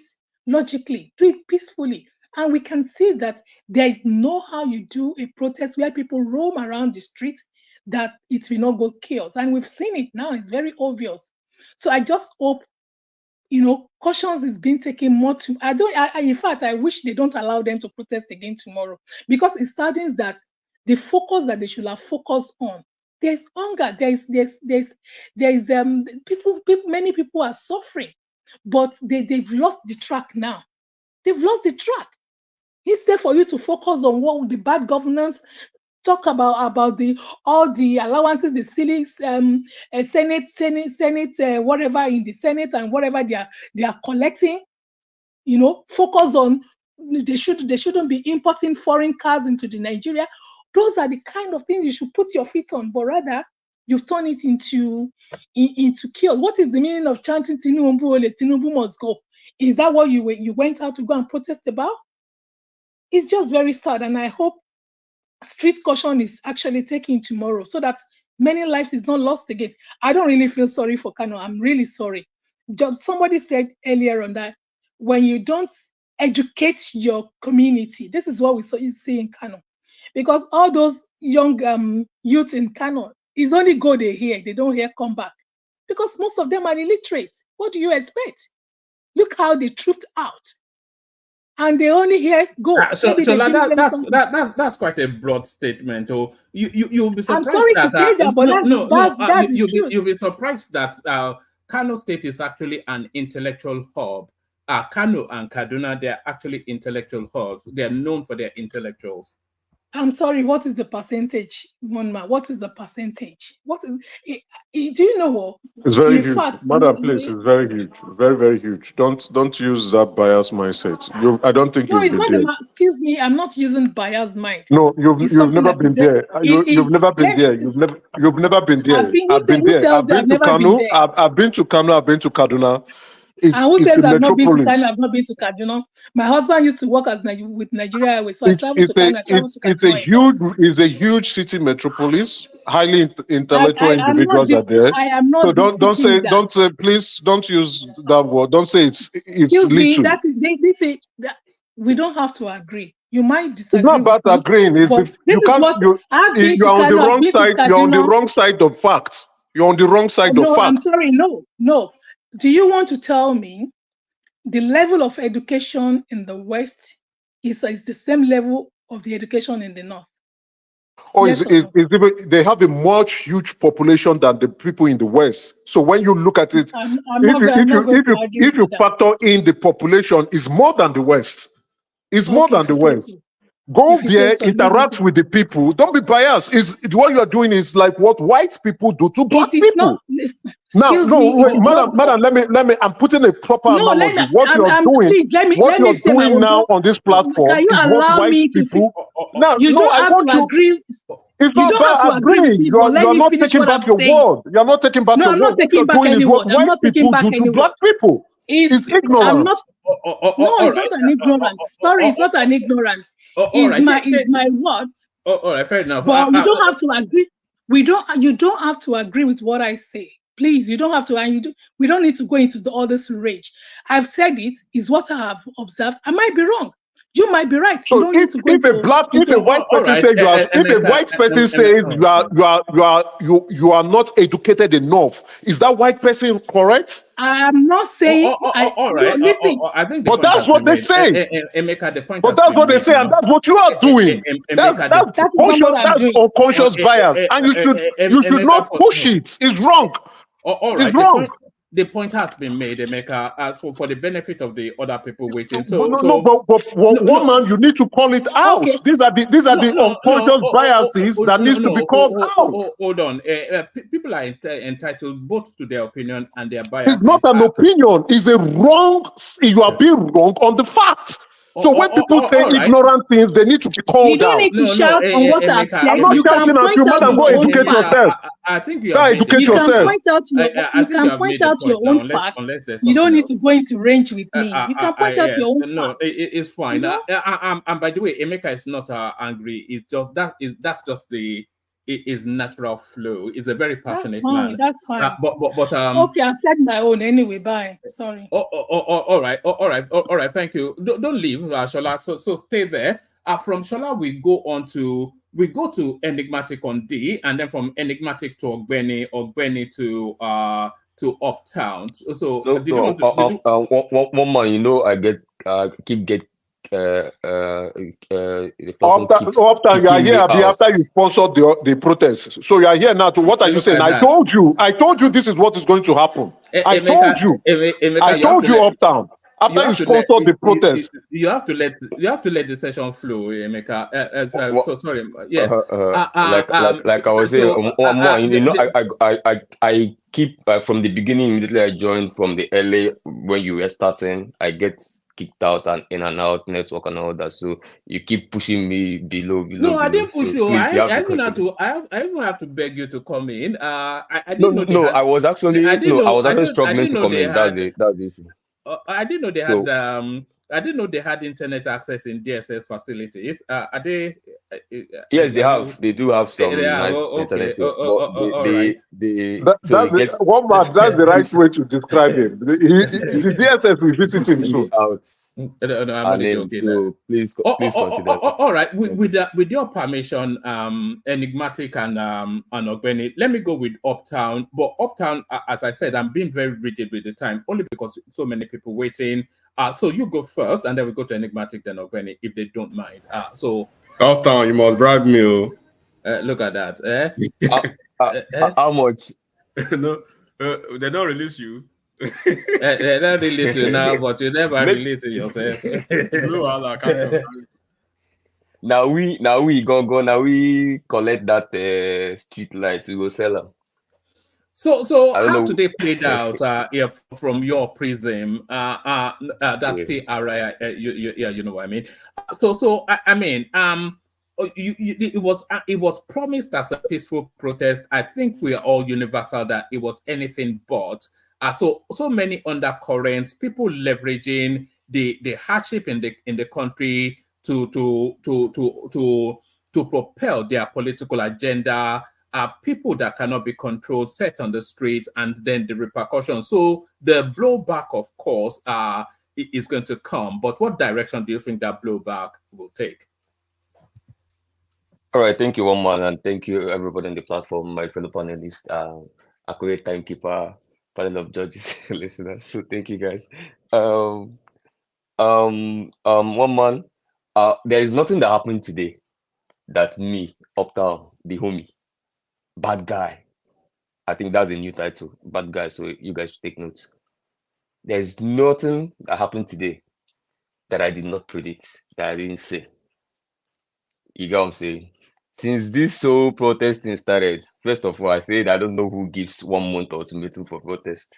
logically, do it peacefully. And we can see that there is no how you do a protest where people roam around the streets that it will not go chaos. And we've seen it now, it's very obvious. So I just hope, cautions is being taken more to. In fact, I wish they don't allow them to protest again tomorrow, because it saddens that the focus that they should have focused on. There's hunger. There's people. Many people are suffering, but they've lost the track now. They've lost the track. Instead for you to focus on what the bad governance, talk about all the allowances, the silly Senate, whatever in the Senate and whatever they are collecting. Focus on they shouldn't be importing foreign cars into the Nigeria. Those are the kind of things you should put your feet on, but rather you've turned it into chaos. What is the meaning of chanting Tinubu must go? Is that what you went out to go and protest about? It's just very sad, and I hope street caution is actually taken tomorrow so that many lives is not lost again. I don't really feel sorry for Kano. I'm really sorry. Somebody said earlier on that when you don't educate your community, this is what we see in Kano. Because all those young youth in Kano, is only go they hear, they don't hear come back. Because most of them are illiterate. What do you expect? Look how they trooped out. And they only hear go. That's quite a broad statement. Or you'll be surprised. I'm sorry to say that, but you'll be surprised that Kano State is actually an intellectual hub. Kano and Kaduna, they're actually intellectual hubs. They're known for their intellectuals. I'm sorry, what is the percentage, one man? What is the percentage? What is do you know what? It's very In huge. fact, Madam, please, it's very huge. Very, very huge. Don't use that bias mindset. I don't think no, you've it's been not there. excuse me, I'm not using biased mind. No, It's you've something never that is been there. it You've is never been let there. You've never been I've there. been I've been who there. tells I've you I've been to never been Kano. there? I've been to Kano. I've been to Kaduna. And who It's says a I've not been to metropolis. Kano? I've not been to Kaduna. My husband used to work with Nigeria Airways, so I It's travel to it's a Kano, I travel to Kaduna a lot. it's a huge city metropolis. Highly intellectual I'm not individuals are there. I am So not disputing that. don't say please don't use that word. Don't say it's Excuse me, little. that is they say that we don't have to agree. You might It's not disagree with about me, agreeing. It's but if this you is can't what I've been you're to on the Kano, I've wrong been to side. You're on the Kaduna. wrong side of facts. You're on the wrong side of No, I'm facts. sorry, no. Do you want to tell me the level of education in the West is the same level of the education in the North? Or Yes or no? they have a much huge population than the people in the West. So when you look at it, I'm not going to argue if with you that. factor in the population, is more than the West. It's more Okay, than if you the say West. so. Go If you say there, so, I'm not going to interact with the argue. people. Don't be biased. Is what you are doing is like what white people do to black It is not. people. Now, Excuse no, me. It wait, is not. madam, let me. I'm putting a proper No, let analogy. me. What you're doing, Please what let me you're say my doing own. now on this platform Can you is what allow white me to? people. Now, You no, don't I have want to you. agree. It's You not don't have to about agree with agreeing. me, but let You're me not finish taking what back I'm your saying. word. You're not taking back No, your I'm word. not What you're taking back doing any is what word. I'm white not taking people back do to any black word. people. It's I'm not. ignorance. No, All it's right. not an ignorance. Sorry, it's not an ignorance. All right. Is my word. All right. Fair enough. But we don't have to agree. You don't have to agree with what I say. Please, you don't have to. And we don't need to go into all this rage. I've said it is what I have observed. I might be wrong. You might be right. You So don't need to go if a white all person right. says you are not educated enough, is that white person correct? I'm not saying. All No, right. listen. I think the But point that's has what been they made. say. Emeka, the point But has that's been what they made say, and now. that's what you are doing. That's Emeka, That is not what I'm doing. unconscious bias, and you should Emeka, not push it. It's wrong. all It's right. wrong. The point has been made, Emeka, for the benefit of the other people waiting. But one man, you need to call it out. Okay. These are the unconscious biases that needs to be called out. Hold on. People are entitled both to their opinion and their It's not biases. an opinion. It's a wrong. You are being wrong on the facts. So when people say all right. ignorant things, they need to be You called don't out. need to shout on what I've Emeka, said. I'm not You can shouting at point you, out madam. Go your own educate facts. yourself. I think you Go have made the educate You point can yourself. now. point out I think you have made the your point own now. facts. Unless there's You don't something need else. to go into range with me. You can point out Yes, your own no, facts. it's fine. And by the way, Emeka is not angry. It's just that's just his natural flow. He's a very That's passionate fine. man. That's fine. But Okay, I've said my own anyway. Bye. Sorry. all right. Thank you. Don't leave, Shola. So stay there. From Shola, we go to enigmatic on D, and then from enigmatic to Ogbeni to Uptown. So No, did you want to? one man, I get keep get the person keeps After you are kicking here, me out. after you sponsored the protest. So you are here now. What are you Look saying? at I that. told you this is what is going to happen. I told you. Emeka, I told you uptown. After you sponsored the protest. You have to let the session flow, Emeka. So sorry. Yes. Like I was saying, one more. I keep from the beginning. Immediately I joined from the LA when you were starting. I get kicked out and in and out network and all that. So you keep pushing me below. No, I didn't push So you. please, you have I to even have continue. to. I even have to beg you to come in. I didn't know they No. had. I was actually I struggling didn't to know come they in. That's had. the issue. I didn't know they had. So I didn't know they had internet access in DSS facilities. Are they? yes, they have. They do have some Yeah. nice Okay. internet here, but All right. so it gets That's the right way to describe him. it The keeps DSS will visit him kicking me soon. out. No, I'm And only then joking. so please consider. All right. With your permission, enigmatic and Ogbeni, let me go with Uptown. But Uptown, as I said, I'm being very rigid with the time, only because so many people waiting. So you go first, and then we go to enigmatic, then Ogbeni, if they don't mind. So Uptown, you must bribe me. Look at that. How much? No, they don't release you. They don't release you now, but you never Make- release it yourself. No, I can't. Now we collect that street light. We go sell them. So I don't how know. today played out if from your prism that's Yeah. yeah, you know what I mean. I mean it was promised as a peaceful protest. I think we are all universal that it was anything but. So many undercurrents, people leveraging the hardship in the country to propel their political agenda, people that cannot be controlled set on the streets, and then the repercussions. So the blowback, of course, is going to come. But what direction do you think that blowback will take? All right, thank you, one man, and thank you everybody on the platform, my fellow panelists, accurate timekeeper, panel of judges, listeners. So thank you guys. One man, there is nothing that happened today that me, Uptown, the homie, bad guy. I think that's a new title, bad guy. So you guys should take notes. There's nothing that happened today that I did not predict, that I didn't say. You get what I'm saying? Since this whole protesting started, first of all, I said I don't know who gives 1 month ultimatum for protest,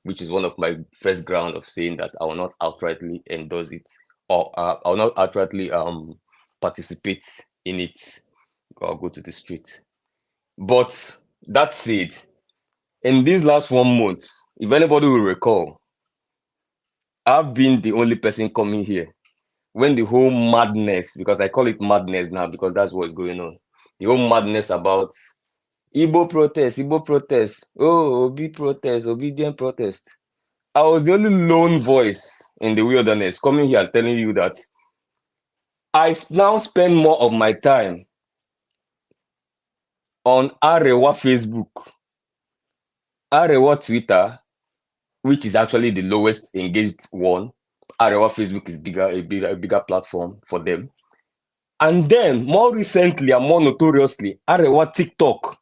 which is one of my first ground of saying that I will not outrightly endorse it, or I will not outrightly participate in it or go to the street. But that said, in these last 1 month, if anybody will recall, I've been the only person coming here when the whole madness, because I call it madness now because that's what's going on, the whole madness about Igbo protest, oh, Obi protest, obedient protest. I was the only lone voice in the wilderness coming here and telling you that I now spend more of my time on Arewa Facebook, Arewa Twitter, which is actually the lowest engaged one. Arewa Facebook is a bigger platform for them. And then more recently and more notoriously, Arewa TikTok.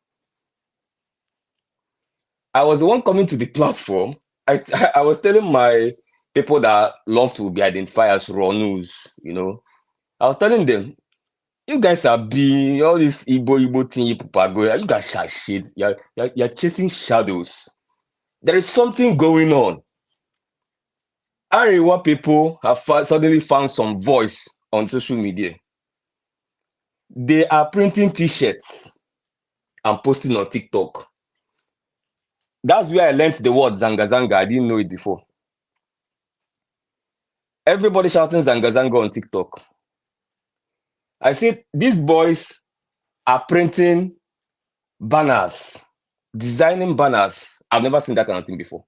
I was the one coming to the platform. I was telling my people that love to be identified as raw news, you know. I was telling them, you guys are being all this Igbo thing, you guys are shit. You're chasing shadows. There is something going on. Arewa people have suddenly found some voice on social media. They are printing t-shirts and posting on TikTok. That's where I learned the word Zanga Zanga. I didn't know it before. Everybody shouting Zanga Zanga on TikTok. I said, these boys are printing banners, designing banners. I've never seen that kind of thing before.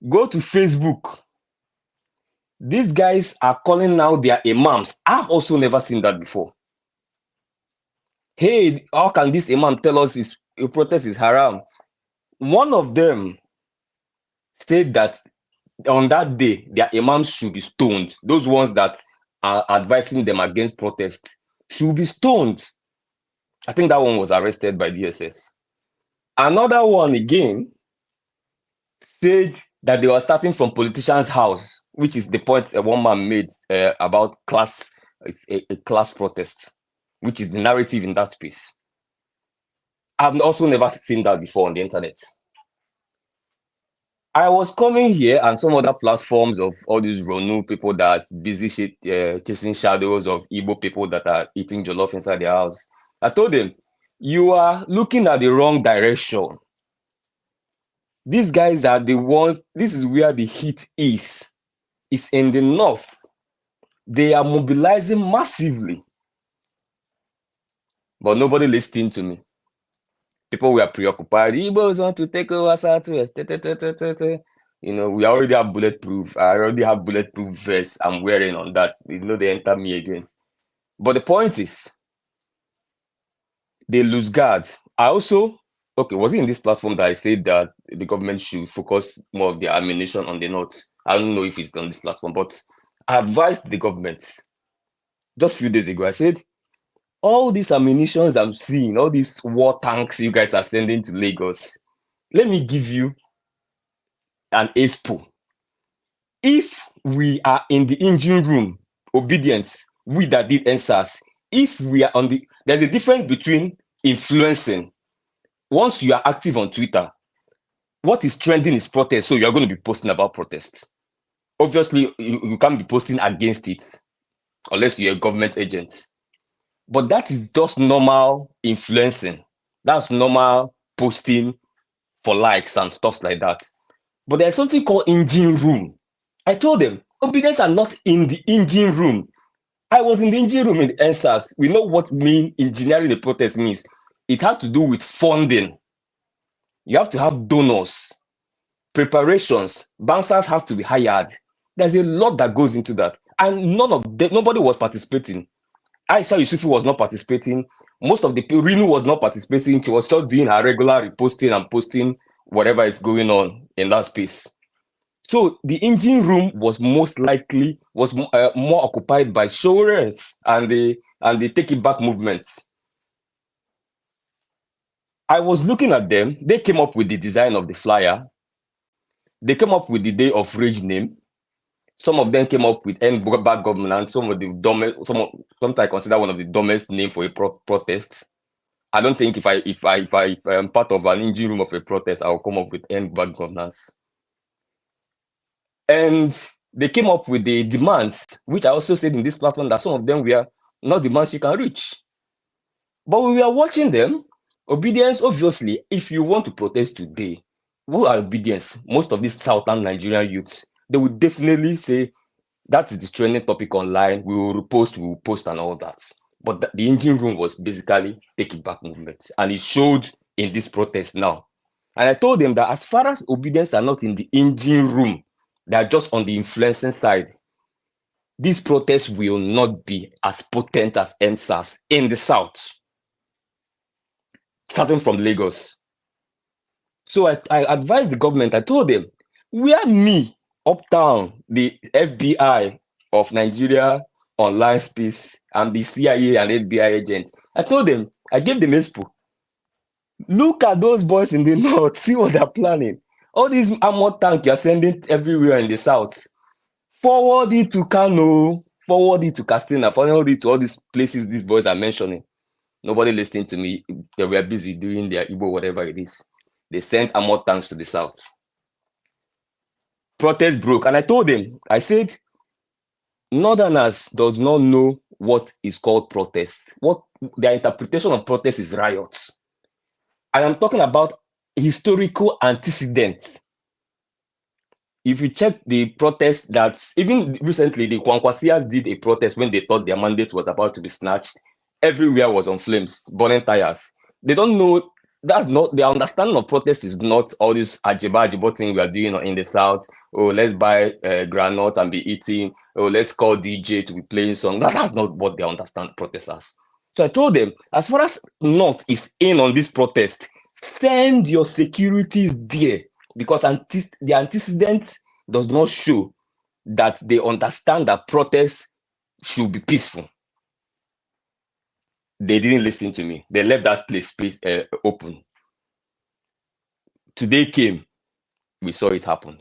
Go to Facebook. These guys are calling out their imams. I've also never seen that before. Hey, how can this imam tell us a protest is haram? One of them said that on that day, their imams should be stoned. Those ones that are advising them against protest should be stoned. I think that one was arrested by DSS. Another one again said that they were starting from politician's house, which is the point one man made about class, a class protest, which is the narrative in that space. I've also never seen that before on the internet. I was coming here and some other platforms of all these Ronu people that busy chasing shadows of Igbo people that are eating jollof inside their house. I told them, you are looking at the wrong direction. These guys are the ones, this is where the heat is. It's in the north. They are mobilizing massively. But nobody listened to me. People were preoccupied. Igbos want to take over Southwest. You know, we already have bulletproof. I already have bulletproof vest I'm wearing on that. You know, they enter me again. But the point is, they lose guard. I also, okay, was it in this platform that I said that the government should focus more of their ammunition on the north? I don't know if it's on this platform, but I advised the government just a few days ago. I said, all these ammunitions I'm seeing, all these war tanks you guys are sending to Lagos, let me give you an expo. If we are in the engine room, obedient, we that did NSAS, if we are on the, there's a difference between influencing. Once you are active on Twitter, what is trending is protest, so you're going to be posting about protest. Obviously, you can't be posting against it unless you're a government agent. But that is just normal influencing. That's normal posting for likes and stuff like that. But there's something called engine room. I told them, obedience are not in the engine room. I was in the engine room in the NSAS. We know what engineering the protest means. It has to do with funding. You have to have donors, preparations, bouncers have to be hired. There's a lot that goes into that. And nobody was participating. Aisha Yusufu was not participating. Most of the people, Rinu was not participating. She was just doing her regular reposting and posting whatever is going on in that space. So the engine room was most likely more occupied by showers and the take it back movements. I was looking at them. They came up with the design of the flyer. They came up with the day of rage name. Some of them came up with end back governance. Some of the dumbest, sometimes I consider one of the dumbest name for a protest. I don't think if I am part of an engine room of a protest, I will come up with end back governance. And they came up with the demands, which I also said in this platform that some of them were not demands you can reach. But we were watching them. Obedience, obviously, if you want to protest today, who are obedience? Most of these southern Nigerian youths, they would definitely say that is the trending topic online. We will post and all that. But the engine room was basically taking back movement. And it showed in this protest now. And I told them that as far as obedience are not in the engine room, they are just on the influencing side. This protest will not be as potent as NSAS in the South, starting from Lagos. So I advised the government, I told them, where me, Uptown, the FBI of Nigeria online space, and the CIA and FBI agent, I told them, I gave them expo. Look at those boys in the north, see what they're planning. All these armored tanks you're sending everywhere in the south, forward it to Kano, forward it to Castina, forward it to all these places these boys are mentioning. Nobody listening to me. They were busy doing their Igbo, whatever it is. They sent armored tanks to the south. Protest broke. And I told them, I said, Northerners does not know what is called protest. What their interpretation of protest is riots. And I'm talking about historical antecedents. If you check the protest that even recently the Kwankwasias did a protest when they thought their mandate was about to be snatched, everywhere was on flames, burning tires. They don't know, that's not their understanding of protest is not all this ajiba thing we are doing in the south. Oh, let's buy granite and be eating. Oh, let's call DJ to be playing song. That's not what they understand protest as. So I told them, as far as North is in on this protest, send your securities there, because the antecedent does not show that they understand that protests should be peaceful. They didn't listen to me. They left that place open. Today came, we saw it happen.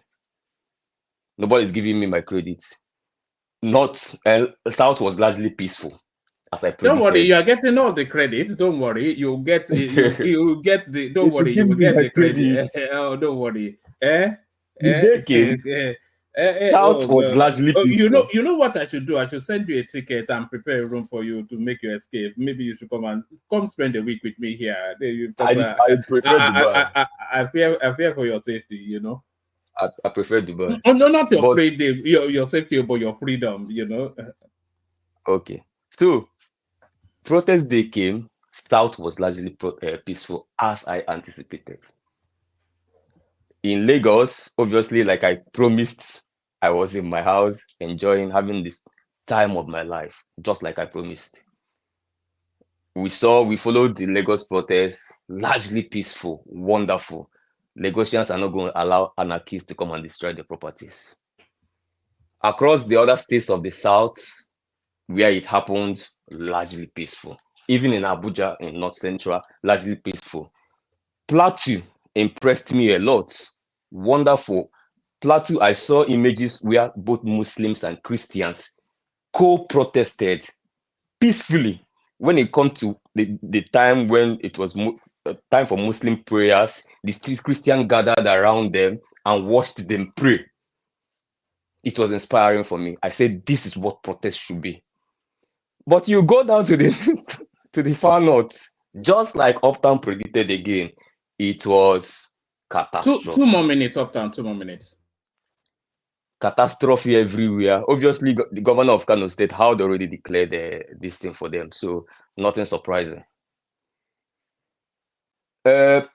Nobody's giving me my credit. South was largely peaceful, as I predicted. Don't worry, you are getting all the credit. Don't worry, you'll get you get the. Don't worry, you will get the credit. Oh, don't worry. They came. South was largely peaceful. You know what I should do? I should send you a ticket and prepare a room for you to make your escape. Maybe you should come spend a week with me here. I prefer Dubai. I fear for your safety. You know. I prefer Dubai. Oh, no, not your freedom, your safety, but your freedom. You know. Okay, so protest day came. South was largely peaceful, as I anticipated. In Lagos, obviously, like I promised, I was in my house enjoying having this time of my life, just like I promised. We followed the Lagos protest, largely peaceful, wonderful. Lagosians are not going to allow anarchists to come and destroy their properties. Across the other states of the South, where it happened, largely peaceful. Even in Abuja, in North Central, largely peaceful. Plateau impressed me a lot. Wonderful. Plateau, I saw images where both Muslims and Christians co-protested peacefully when it comes to the time when it was time for Muslim prayers. The Christian gathered around them and watched them pray. It was inspiring for me. I said, this is what protest should be. But you go down to the to the far north, just like Uptown predicted again, it was catastrophe. Two more minutes, Uptown, 2 more minutes. Catastrophe everywhere. Obviously, the governor of Kano State had already declared this thing for them, so nothing surprising. So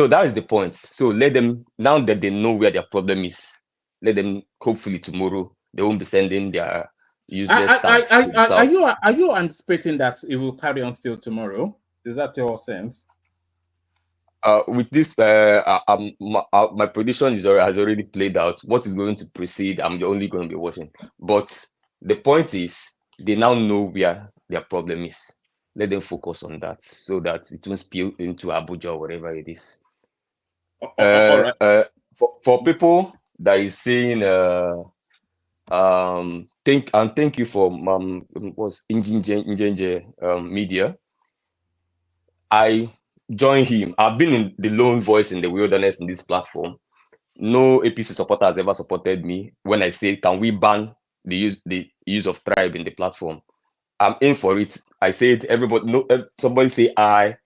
that is the point. So let them, now that they know where their problem is, let them, hopefully tomorrow they won't be sending their useless tags to the south. Are you anticipating that it will carry on still tomorrow? Is that your sense? With this, my prediction has already played out. What is going to proceed, I'm only going to be watching. But the point is, they now know where their problem is. Let them focus on that so that it won't spill into Abuja or whatever it is. All right. For people that is saying, thank you for was Injinje Media. I join him. I've been in the lone voice in the wilderness in this platform. No APC supporter has ever supported me when I say, can we ban the use of tribe in the platform? I'm in for it. I said, everybody, no, somebody say I.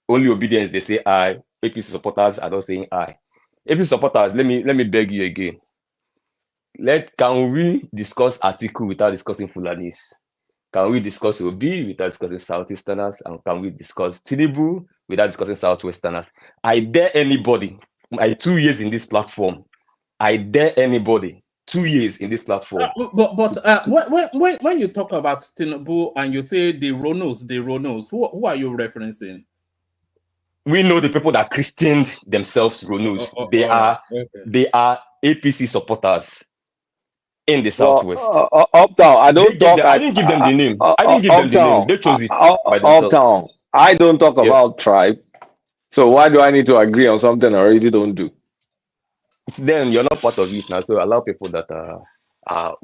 Only obedience, they say I. APC supporters are not saying I. APC supporters, let me beg you again. Can we discuss article without discussing Fulanis? Can we discuss Obi without discussing Southeasterners? And can we discuss Tinubu without discussing Southwesterners? I dare anybody, my 2 years in this platform, I dare anybody, 2 years in this platform. When you talk about Tinubu and you say the Ronos, who are you referencing? We know the people that christened themselves Ronos. They are APC supporters in the Southwest. Uptown, I don't talk. I didn't give them the name. I didn't give them the name. They chose it by themselves. Uptown, I don't talk about tribe. So why do I need to agree on something I already don't do? It's them. You're not part of it now. So allow people that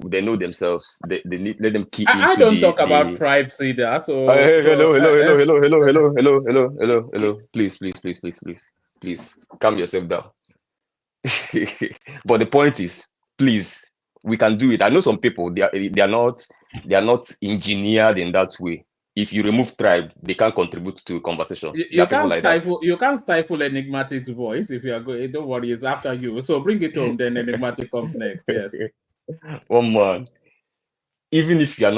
they know themselves. They let them keep. I don't talk about tribes either. So hello. Please, calm yourself down. But the point is, please, we can do it. I know some people they are not engineered in that way. If you remove tribe, they can't contribute to conversation. You can't stifle Enigmatic's voice if you are going. Don't worry, it's after you. So bring it home. Then Enigmatic comes next. Yes. One man. Even if you are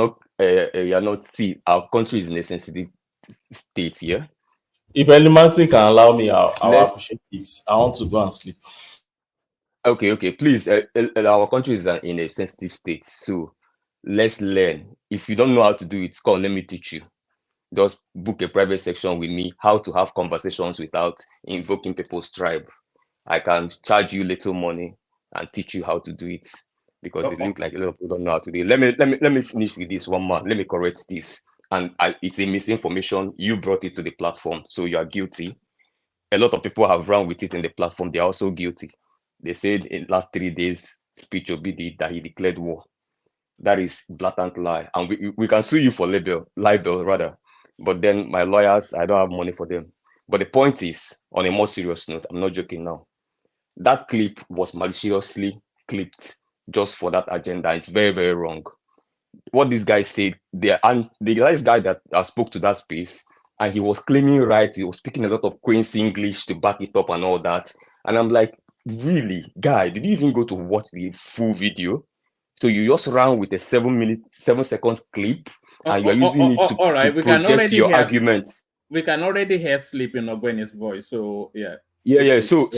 not. See, our country is in a sensitive state here. If Enigmatic can allow me, I'll appreciate it. I want to go and sleep. Okay. Please, our country is in a sensitive state, so let's learn. If you don't know how to do it, come, let me teach you. Just book a private section with me, how to have conversations without invoking people's tribe. I can charge you little money and teach you how to do it, because it looks like a lot of people don't know how to do it. Let me finish with this one man. Let me correct this. And it's a misinformation. You brought it to the platform, so you are guilty. A lot of people have run with it in the platform. They are also guilty. They said in last 3 days speech Obi did that he declared war. That is blatant lie, and we can sue you for libel rather. But then my lawyers, I don't have money for them. But the point is, on a more serious note, I'm not joking now. That clip was maliciously clipped just for that agenda. It's very, very wrong. What this guy said, the last guy that spoke to that space, and he was claiming right, he was speaking a lot of Queen's English to back it up and all that. And I'm like, really, guy, did you even go to watch the full video? So you just ran with a 7 seconds clip, and you're using it to project your arguments. We can already hear sleep in Ogweni's voice. So yeah. So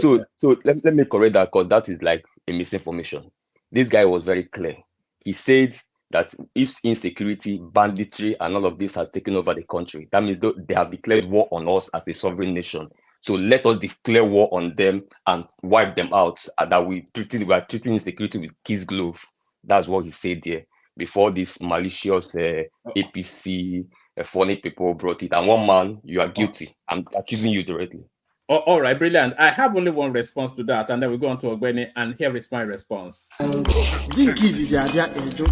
let me correct that, because that is like a misinformation. This guy was very clear. He said that if insecurity, banditry, and all of this has taken over the country, that means they have declared war on us as a sovereign nation. So let us declare war on them and wipe them out. That we are treating insecurity with kid's glove. That's what he said there before this malicious APC funny people brought it. And one man, you are guilty. I'm accusing you directly. All right, brilliant. I have only one response to that, and then we go on to Ogbeni, and here is my response. Di nke izizi abịa ejo,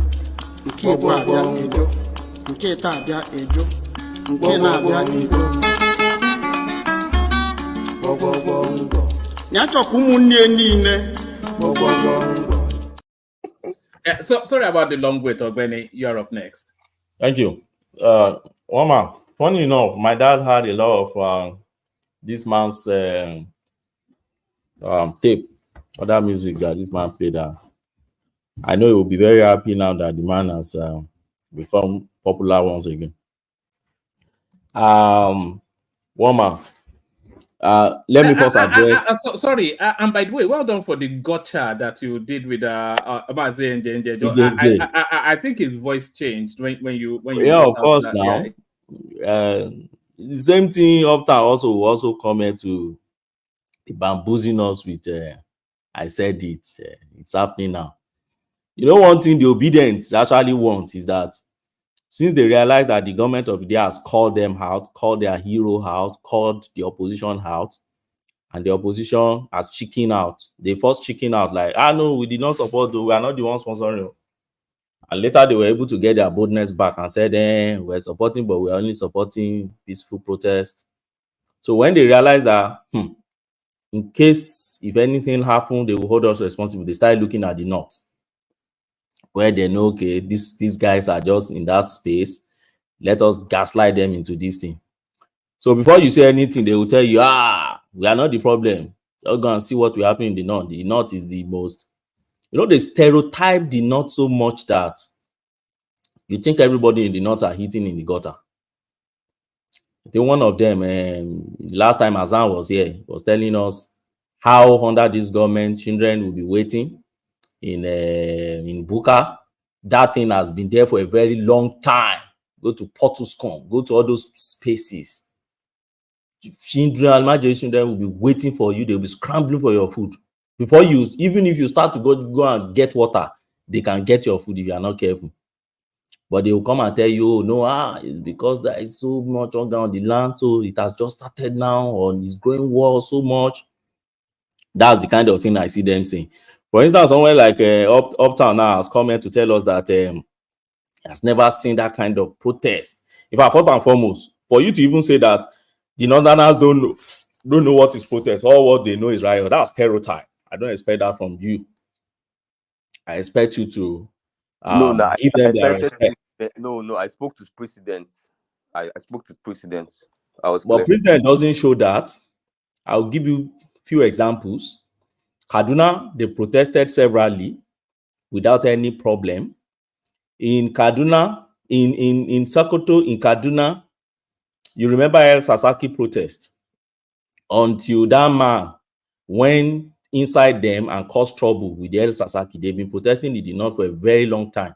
nke ịbụ abịa ejo, nke ịta abịa ejo, nke na-abịa ejo. Nyachọkwa ụmụnne niile. So sorry about the long wait, Ogbeni. You're up next. Thank you. Oma, funny enough, my dad had a lot of this man's tape, other music that this man played. I know he will be very happy now that the man has become popular once again. Oma, let me first address. Sorry, and by the way, well done for the gotcha that you did with about J. I think his voice changed when you. Yeah, of course. Now, the same thing. Uptown also comment to bamboozling us with. I said it. It's happening now. You know, one thing the obedient actually want is that since they realize that the government of the day has called them out, called their hero out, called the opposition out, and the opposition has chicken out. They first chicken out like, no, we did not support, we are not the ones sponsoring. And later they were able to get their boldness back and said, we're supporting, but we're only supporting peaceful protest. So when they realize that, in case if anything happened, they will hold us responsible, they started looking at the North, where they know, okay, these guys are just in that space. Let us gaslight them into this thing. So before you say anything, they will tell you, we are not the problem. Just go and see what will happen in the North. The North is the most, they stereotype the North so much that you think everybody in the North are hitting in the gutter. I think one of them, last time Azan was here, was telling us how under this government, children will be waiting in Buka. That thing has been there for a very long time. Go to Pr0Test, go to all those spaces. Children will be waiting for you. They'll be scrambling for your food. Before you, even if you start to go and get water, they can get your food if you are not careful. But they will come and tell you, oh, no, it's because there is so much hunger on the land, so it has just started now, or it's growing well so much. That's the kind of thing I see them saying. For instance, somewhere like Uptown now has come here to tell us that has never seen that kind of protest. In fact, first and foremost, for you to even say that the Northerners don't know what is protest, all what they know is riot, that's stereotype. I don't expect that from you. I expect you to give them their respect. No, I spoke to presidents. I spoke to presidents. But president doesn't show that. I'll give you a few examples. Kaduna, they protested severally without any problem. In Kaduna, in Sokoto, in Kaduna, you remember El Sasaki protest? Until that man went inside them and caused trouble with the El Sasaki. They've been protesting in the North for a very long time.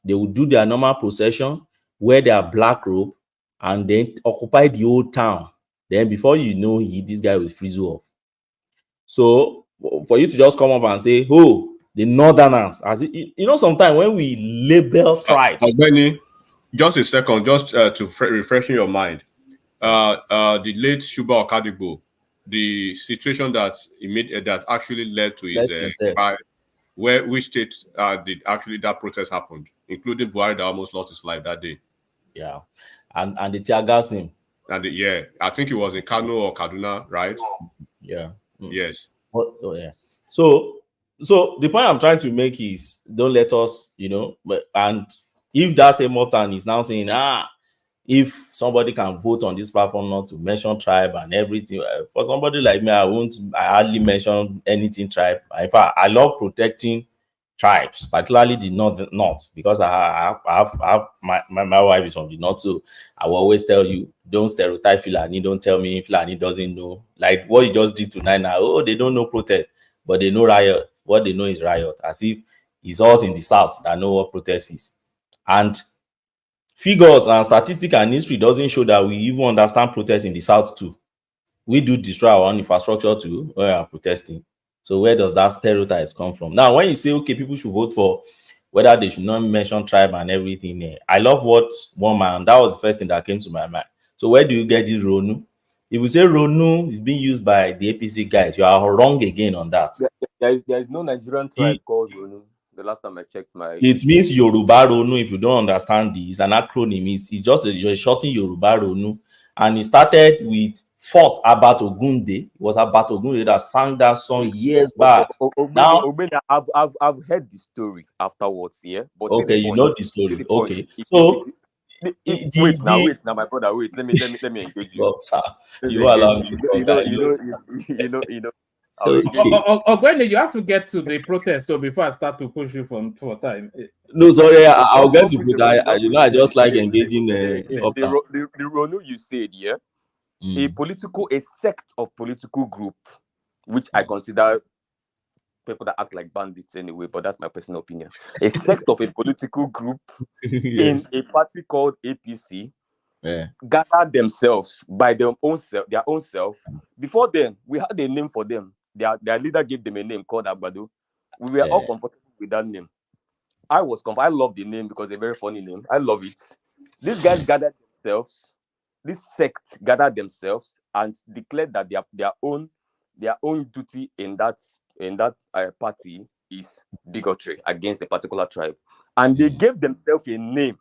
They would do their normal procession, wear their black robe, and then occupy the old town. Then before you know it, this guy will freeze off. So for you to just come up and say, oh, the Northerners, as sometimes when we label tribes. Benny, just a second, just to refreshing your mind. The late Shuba Okadigbo, the situation that actually led to his trial, which state did actually that protest happened, including Buhari that almost lost his life that day. Yeah, and the tear gassing. And I think it was in Kano or Kaduna, right? Yeah. Yes. Oh, yeah. So the point I'm trying to make is, don't let us, and if that same Uptown is now saying, if somebody can vote on this platform not to mention tribe and everything, for somebody like me, I hardly mention anything tribe. In fact, I love protecting tribes, particularly the north, because I have my wife is from the north, so I will always tell you, don't stereotype Fulani, don't tell me Fulani doesn't know. Like what you just did tonight now, they don't know protest, but they know riot. What they know is riot, as if it's us in the south that know what protest is. And figures and statistics and history doesn't show that we even understand protest in the south too. We do destroy our own infrastructure too when we are protesting. So where does that stereotype come from? Now, when you say, okay, people should vote for whether they should not mention tribe and everything, I love what one man, that was the first thing that came to my mind. So where do you get this Ronu? If you say Ronu is being used by the APC guys, you are wrong again on that. There is no Nigerian tribe called Ronu. The last time I checked It means Yoruba Ronu. If you don't understand this, an acronym. It's just a shorten Yoruba Ronu. And it started with first Abat Ogunde. It was Abat Ogunde that sang that song years back. Now, I've heard the story afterwards, yeah. But okay, you know the story. Okay, so wait now, my brother, wait. Let me engage you. Well, sir, you allow me to talk. You know. When you have to get to the protest though before I start to push you for time. No, sorry, I'll get to put that. I just like engaging the Ronu you said, yeah. A sect of political group, which I consider people that act like bandits anyway, but that's my personal opinion. A sect of a political group Yes. in a party called APC gathered themselves by their own self. Before then, we had a name for them. Their leader gave them a name called Agbado. We were all comfortable with that name. I love the name because it's a very funny name. I love it. These guys gathered themselves. This sect gathered themselves and declared that their own duty in that party is bigotry against a particular tribe, and they gave themselves a name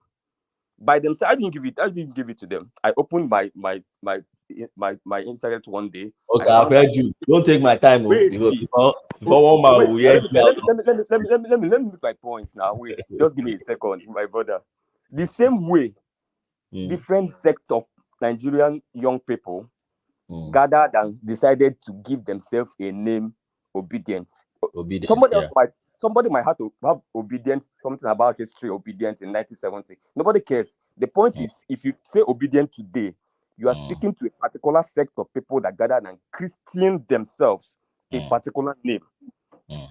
by themselves. I didn't give it to them. I opened my internet one day. Okay, I've heard you. Don't take my time. Before one man will hear you. Let me make my points now. Wait, just give me a second, my brother. The same way, different sects of Nigerian young people gathered and decided to give themselves a name, Obedience. Somebody might have to have obedience, something about history, obedience in 1970. Nobody cares. The point is, if you say obedient today, you are speaking to a particular sect of people that gathered and christened themselves a particular name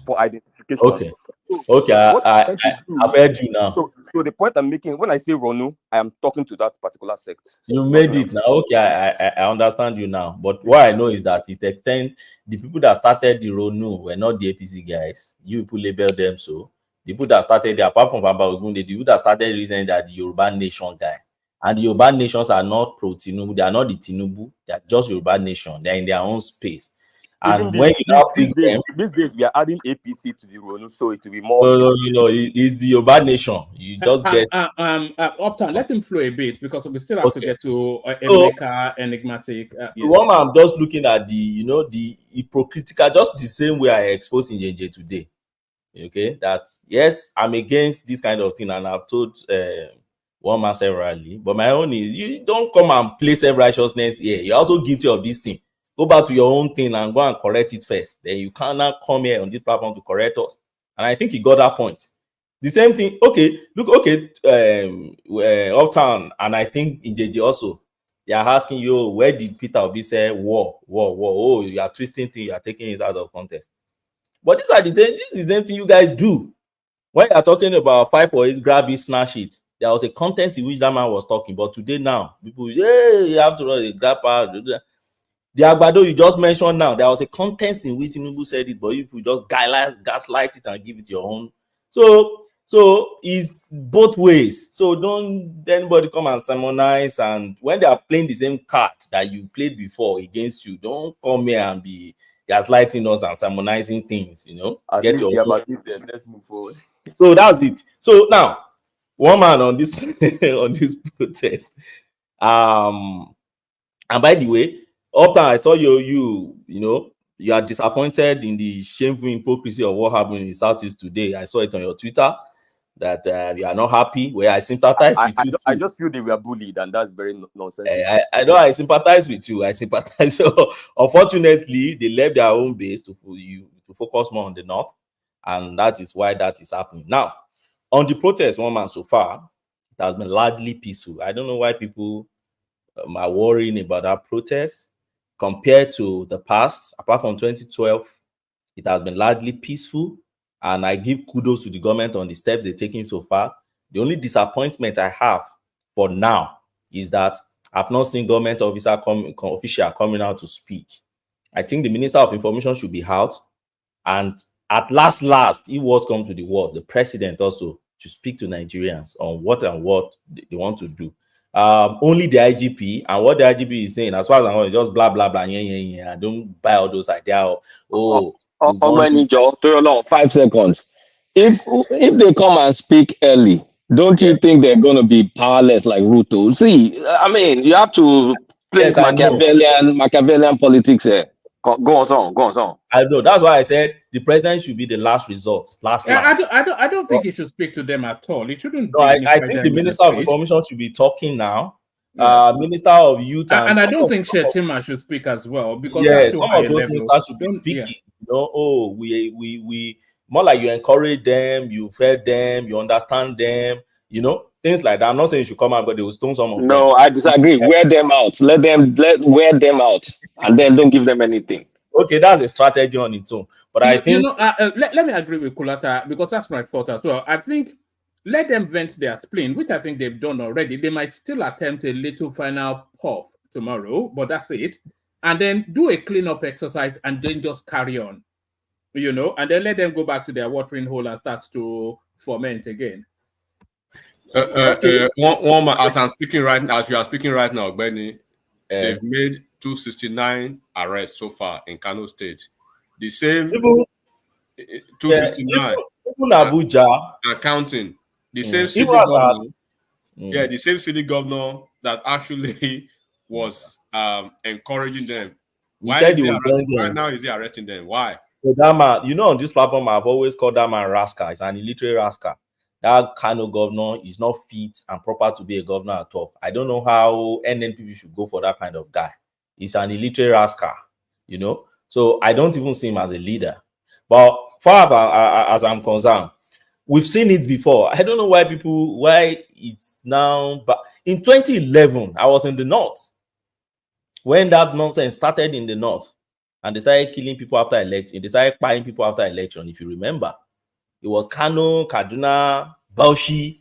for identification. Okay, I've heard you now. So the point I'm making, when I say Ronu, I am talking to that particular sect. You made it now. Okay, I understand you now. But what I know is that it extends the people that started the Ronu were not the APC guys. You people label them so. The people that started, apart from Baba Ogunde, the people that started reasoning that the Yoruba Nation guy. And the Yoruba nations are not pro-Tinubu. They are not the Tinubu. They are just Yoruba Nation. They are in their own space. And when you now pick them, these days we are adding APC to the Ronu, so it will be more. No, it's the Yoruba Nation. You just get Uptown, let him flow a bit because we still have to get to Emeka, enigmatic. One I'm just looking at the hypocritical, just the same way I exposed in JJ today. Okay, that yes, I'm against this kind of thing, and I've told one man severally, but my own is you don't come and play self-righteousness here. You're also guilty of this thing. Go back to your own thing and go and correct it first. Then you cannot come here on this platform to correct us. And I think he got that point. The same thing. Okay, look, Uptown, and I think in JJ also, they are asking you, where did Peter Obi say war? Oh, you are twisting things, you are taking it out of context. But this is the same thing you guys do. When you are talking about 5 for 8, grab it, snatch it. There was a context in which that man was talking, but today now, people, you have to run a grab out. The Agbado you just mentioned now, there was a context in which Tinubu said it, but you just gaslight it and give it your own. So it's both ways. So don't anybody come and sermonize, and when they are playing the same card that you played before against you, don't come here and be gaslighting us and sermonizing things, Get your own. Let's move forward. So that's it. So now, one man on this on this protest. And by the way, Uptown, I saw you are disappointed in the shameful hypocrisy of what happened in the Southeast today. I saw it on your Twitter that you are not happy. Where I sympathize with you. I just feel they were bullied, and that's very nonsense. I know I sympathize with you. I sympathize. So unfortunately, they left their own base to focus more on the North, and that is why that is happening now. On the protest, one man so far, it has been largely peaceful. I don't know why people are worrying about that protest compared to the past. Apart from 2012, it has been largely peaceful, and I give kudos to the government on the steps they're taking so far. The only disappointment I have for now is that I've not seen government official coming out to speak. I think the Minister of Information should be out, and at last, if what comes to the worst, the president also should speak to Nigerians on what they want to do. only the IGP, and what the IGP is saying, as far as I know, just blah blah blah. Yeah. I don't buy all those ideas of Joe, 5 seconds. If they come and speak early, don't you think they're going to be powerless like Ruto? See, I mean, you have to play Yes, I know. Machiavellian politics here. Go on. I know. That's why I said the president should be the last resort. Last. I don't think he should speak to them at all. He shouldn't. No, I think the Minister of Information should be talking now. Yes. Minister of Youth and I don't think Shetima should speak as well, because some of those ministers should be speaking. You know, we more like you encourage them, you fed them, you understand them, you know, things like that. I'm not saying you should come out, but they will stone some of them. No, I disagree. Wear them out. Let wear them out, and then don't give them anything. Okay, that's a strategy on its own. But I think let me agree with Kulata, because that's my thought as well. I think let them vent their spleen, which I think they've done already. They might still attempt a little final pop tomorrow, but that's it. And then do a cleanup exercise and then just carry on, you know, and then let them go back to their watering hole and start to ferment again. As I'm speaking right now, as you are speaking right now, Benny, they've made 269 arrests so far in Kano State. The same 269. Even Abuja and counting. The same city governor. Yeah, the same city governor that actually was encouraging them. Why now is he arresting them? Why? So that man, you know, on this platform, I've always called that man rascal. He's an illiterate rascal. That Kano governor is not fit and proper to be a governor at all. I don't know how NNPP should go for that kind of guy. He's an illiterate rascal, you know. So I don't even see him as a leader. But far as I'm concerned, we've seen it before. I don't know why it's now. But in 2011, I was in the north when that nonsense started in the north, and they started killing people after election. They started buying people after election. If you remember, it was Kano, Kaduna, Bauchi,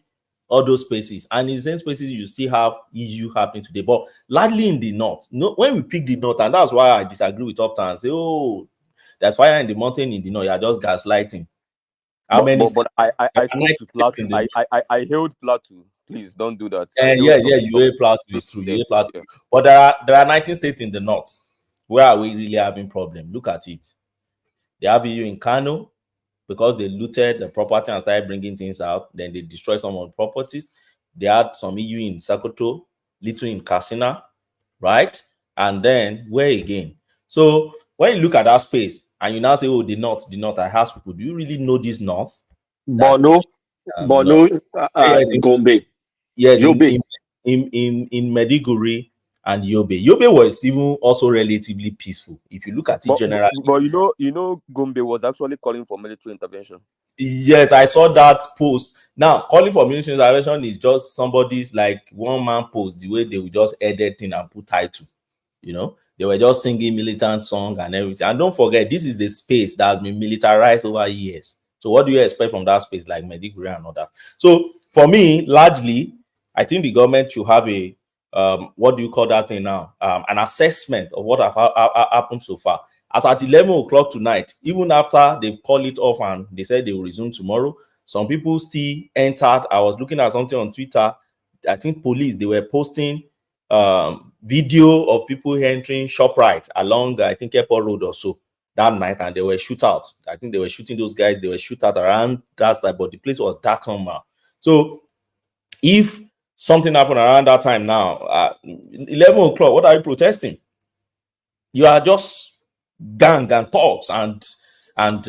all those places. And in the same places, you still have issue happening today. But largely in the north, when we pick the north, and that's why I disagree with Uptown and say, oh, there's fire in the mountain in the north, you're just gaslighting. But I spoke to Plateau. I hailed Plateau. Please don't do that. You hail Plateau, it's true. You hail Plateau. But there are 19 states in the north. Where are we really having problem? Look at it. They have EU in Kano, because they looted the property and started bringing things out. Then they destroyed some of the properties. They had some EU in Sokoto, little in Katsina, right? And then where again? So when you look at that space and you now say, oh, the north, I ask people, do you really know this north? Borno, Gombe. Yes, Yobe. In Maiduguri and Yobe. Yobe was even also relatively peaceful. If you look at it generally. But you know, Gombe was actually calling for military intervention. Yes, I saw that post. Now, calling for military intervention is just somebody's like one man post, the way they would just edit thing and put title. You know, they were just singing militant song and everything. And don't forget, this is the space that has been militarized over years. So what do you expect from that space like Maiduguri and others? So for me, largely, I think the government should have a what do you call that thing now? An assessment of what have happened so far. As at 11 o'clock tonight, even after they've called it off and they said they will resume tomorrow, some people still entered. I was looking at something on Twitter. I think police, they were posting video of people entering ShopRite along, I think, Airport Road or so that night, and they were shootouts. I think they were shooting those guys. They were shoot out around that side, but the place was dark somehow. So if something happened around that time now, 11 o'clock, what are you protesting? You are just gang and thugs and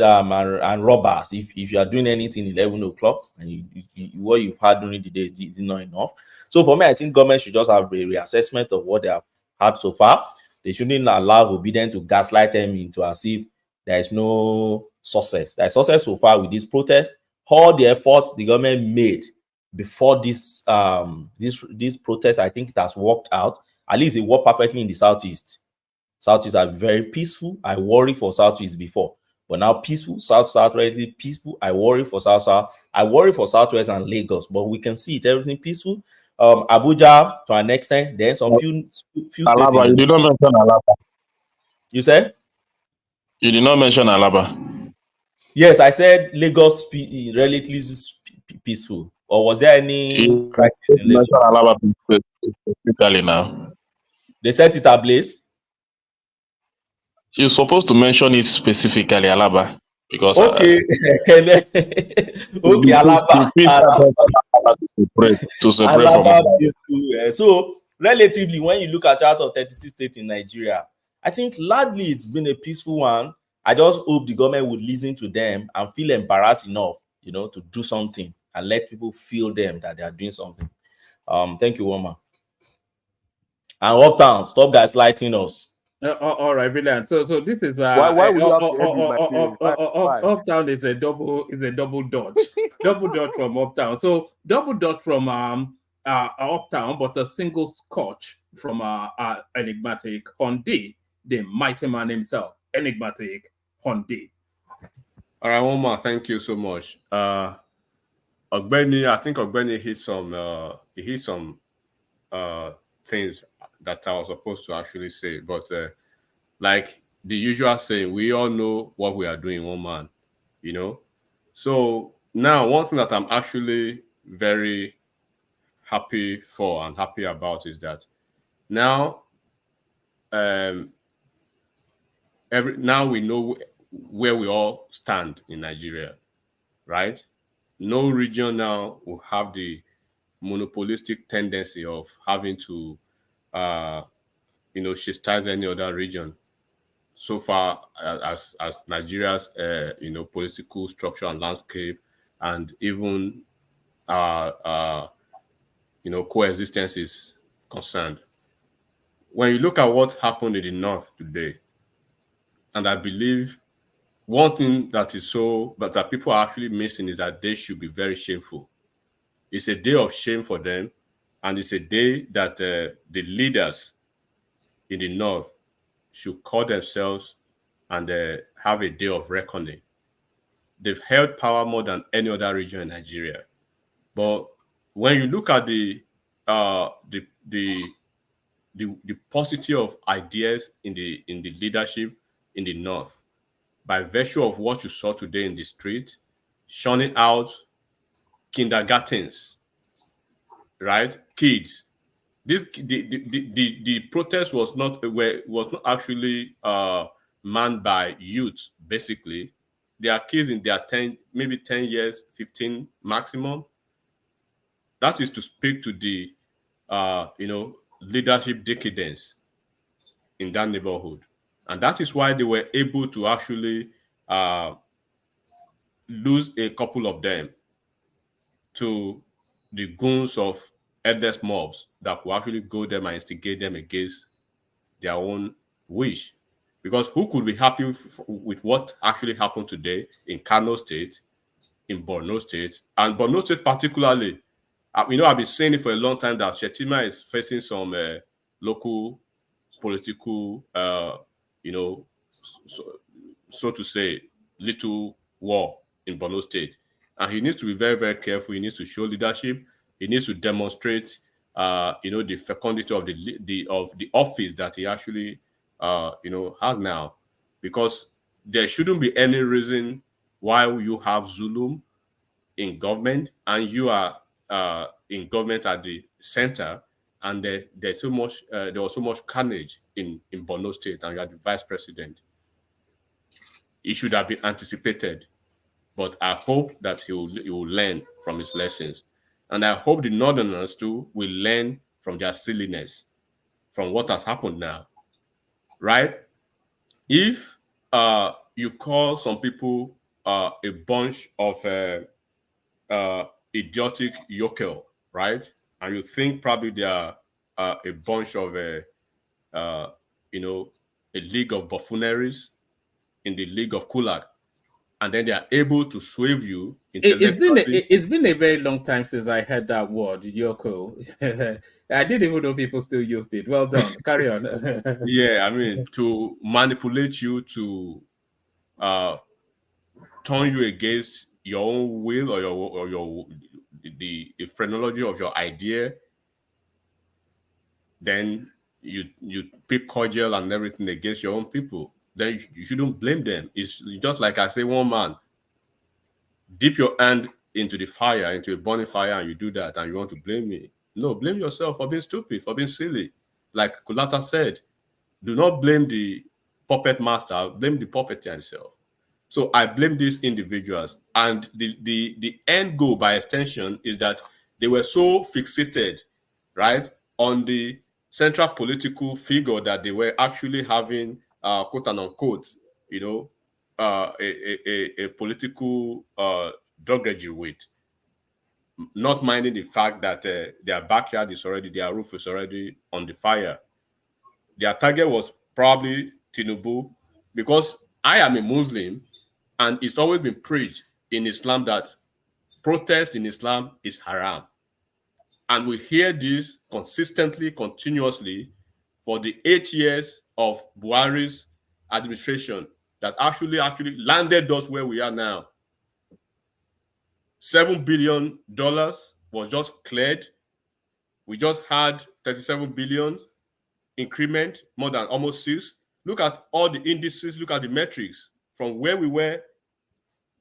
robbers. If you are doing anything 11 o'clock and what you've had during the day is not enough. So for me, I think government should just have a reassessment of what they have had so far. They shouldn't allow obedient to gaslight them into as if there is no success. There is success so far with this protest. All the efforts the government made before this protest, I think it has worked out. At least it worked perfectly in the Southeast. Southeast are very peaceful. I worry for Southeast before, but now peaceful. South relatively peaceful. I worry for South. I worry for Southwest and Lagos, but we can see it, everything peaceful. Abuja to an extent. Then some few Alaba, states. you did not mention Alaba. You said? You did not mention Alaba. Yes, I said Lagos relatively peaceful. or was there any crisis in Lagos? Alaba specifically now. They set it ablaze. You're supposed to mention it specifically, Alaba, because Okay, okay, Alaba, to separate from Alaba Biscu. So relatively, when you look at out of 36 states in Nigeria, I think largely it's been a peaceful one. I just hope the government would listen to them and feel embarrassed enough, to do something and let people feel them that they are doing something. Thank you, Woma. And Uptown, stop gaslighting us. All right, brilliant. So this is why will you have to end with my parents? Why? Uptown is a double dodge, double dodge from Uptown. So double dodge from Uptown, but a single scotch from enigmatic Hondi, the mighty man himself, enigmatic Hondi. All right, one more. Thank you so much. Ogbeni, I think Ogbeni hit some things that I was supposed to actually say, but like the usual saying, we all know what we are doing, one man, So now, one thing that I'm actually very happy for and happy about is that now, now we know where we all stand in Nigeria, right? No region now will have the monopolistic tendency of having to, chastise any other region. So far as Nigeria's, political structure and landscape, and even, coexistence is concerned. When you look at what happened in the North today, and I believe one thing that people are actually missing is that they should be very shameful. It's a day of shame for them, and it's a day that the leaders in the North should call themselves and have a day of reckoning. They've held power more than any other region in Nigeria. But when you look at the paucity of ideas in the leadership in the North, by virtue of what you saw today in the street, shunning out kindergartens, right? Kids. The protest was not actually manned by youth. Basically, there are kids in their 10 years, 15 maximum. That is to speak to the leadership decadence in that neighborhood, and that is why they were able to actually lose a couple of them to the goons of headless mobs that will actually go them and instigate them against their own wish. Because who could be happy with what actually happened today in Kano State, in Borno State, and Borno State particularly? I've been saying it for a long time that Shetima is facing some local political, so to say, little war in Borno State. And he needs to be very, very careful. He needs to show leadership. He needs to demonstrate, the fecundity of the office that he actually, has now. Because there shouldn't be any reason why you have Zulum in government and you are in government at the center, and there was so much carnage in Borno State, and you are the vice president. It should have been anticipated. But I hope that he will learn from his lessons. And I hope the Northerners too will learn from their silliness, from what has happened now. Right? If you call some people a bunch of idiotic yokel, right? And you think probably they are a bunch of a league of buffooneries in the league of Kulak, and then they are able to sway you intellectually. It's been a very long time since I heard that word, yoko. I didn't even know people still used it. Well done. Carry on. Yeah, I mean, to manipulate you, to turn you against your own will or the phrenology of your idea. Then you pick cordial and everything against your own people. Then you shouldn't blame them. It's just like I say, one man, dip your hand into the fire, into a burning fire, and you do that, and you want to blame me. No, blame yourself for being stupid, for being silly. Like Kulata said, do not blame the puppet master, blame the puppeteer himself. So I blame these individuals. And the end goal by extension is that they were so fixated, right, on the central political figure that they were actually having, quote and unquote, you know, a political drudgery with, not minding the fact that their backyard is already, their roof is already on the fire. Their target was probably Tinubu, because I am a Muslim, and it's always been preached in Islam that protest in Islam is haram. And we hear this consistently, continuously for the 8 years of Buhari's administration that actually landed us where we are now. $7 billion was just cleared. We just had 37 billion increment, more than almost 6. Look at all the indices, look at the metrics from where we were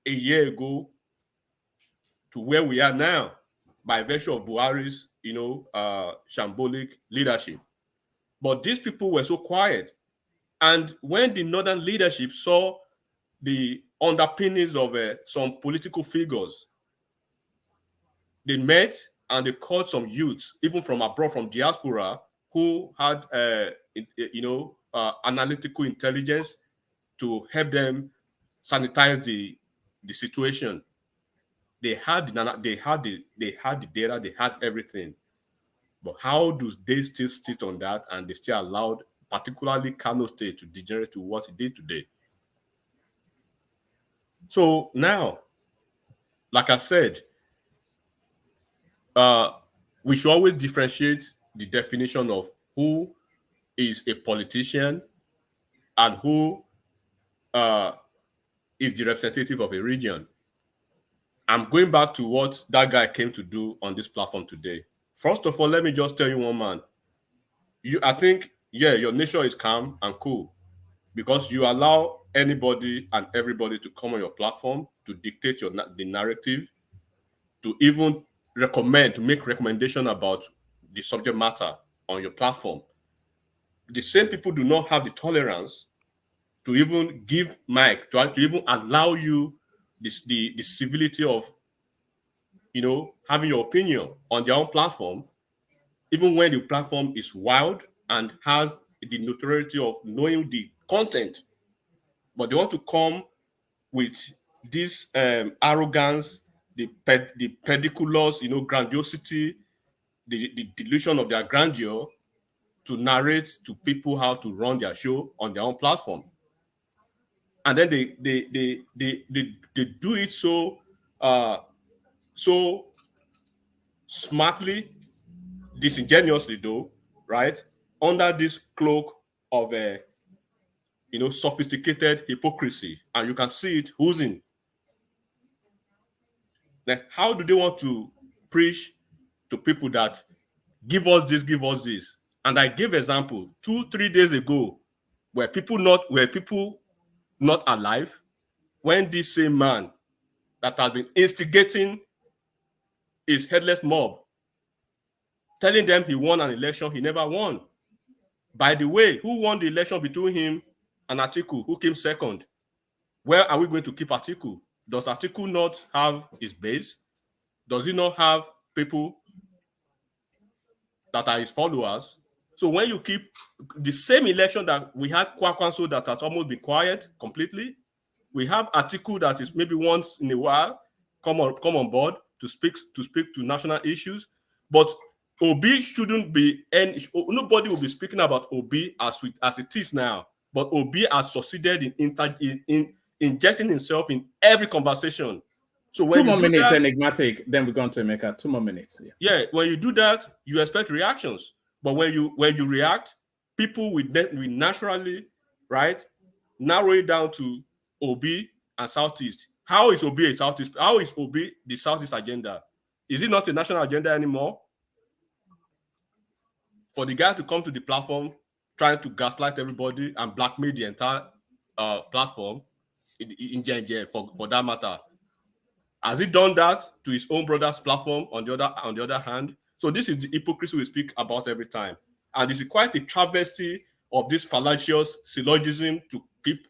a year ago to where we are now by virtue of Buhari's, shambolic leadership. But these people were so quiet. And when the northern leadership saw the underpinnings of some political figures, they met and they called some youths, even from abroad, from diaspora, who had, analytical intelligence to help them sanitize the situation. They had the data, they had everything. But how do they still sit on that and they still allowed, particularly Kano State, to degenerate to what it did today? So now, like I said, we should always differentiate the definition of who is a politician and who is the representative of a region. I'm going back to what that guy came to do on this platform today. First of all, let me just tell you one man. I think, your nature is calm and cool because you allow anybody and everybody to come on your platform to dictate the narrative, to even make recommendation about the subject matter on your platform. The same people do not have the tolerance to even give mic, to even allow you the civility of, having your opinion on their own platform, even when the platform is wild and has the notoriety of knowing the content. But they want to come with this arrogance, the pediculous, grandiosity, the delusion of their grandeur, to narrate to people how to run their show on their own platform. And then they do it so smartly, disingenuously though, right? Under this cloak of sophisticated hypocrisy, and you can see it oozing. Then how do they want to preach to people that give us this, give us this? And I gave example 2-3 days ago where people not alive, when this same man that has been instigating his headless mob, telling them he won an election he never won. By the way, who won the election between him and Atiku? Who came second? Where are we going to keep Atiku? Does Atiku not have his base? Does he not have people that are his followers? So when you keep the same election that we had Kwakwanso that has almost been quiet completely, we have Atiku that is maybe once in a while come on board to speak to national issues, but Obi shouldn't be nobody will be speaking about Obi as it is now. But Obi has succeeded in injecting himself in every conversation. So when 2 more you do minutes, that, enigmatic, then we're going to Emeka. 2 more minutes. Yeah, when you do that, you expect reactions. But when you react, people will naturally, right, narrow it down to Obi and Southeast. How is Obi a Southeast? How is Obi the Southeast agenda? Is it not a national agenda anymore? For the guy to come to the platform trying to gaslight everybody and blackmail the entire platform in JNJ for that matter. Has he done that to his own brother's platform on the other hand? So this is the hypocrisy we speak about every time. And this is quite a travesty of this fallacious syllogism to keep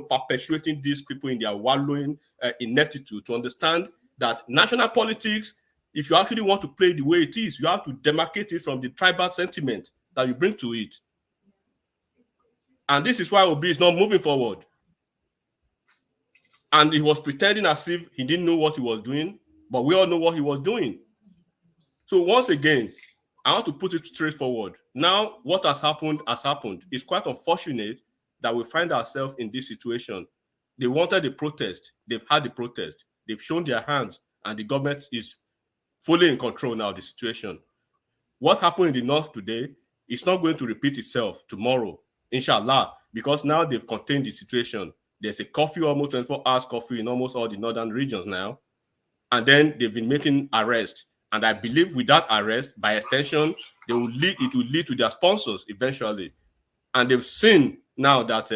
perpetuating these people in their wallowing ineptitude, to understand that national politics, if you actually want to play the way it is, you have to demarcate it from the tribal sentiment that you bring to it. And this is why Obi is not moving forward. And he was pretending as if he didn't know what he was doing, but we all know what he was doing. So once again, I want to put it straightforward. Now, what has happened has happened. It's quite unfortunate that we find ourselves in this situation. They wanted a protest. They've had the protest. They've shown their hands, and the government is fully in control now of the situation. What happened in the north today is not going to repeat itself tomorrow, inshallah, because now they've contained the situation. There's a curfew, almost 24 hours curfew in almost all the northern regions now. And then they've been making arrests. And I believe with that arrest, by extension, it will lead to their sponsors eventually. And they've seen now that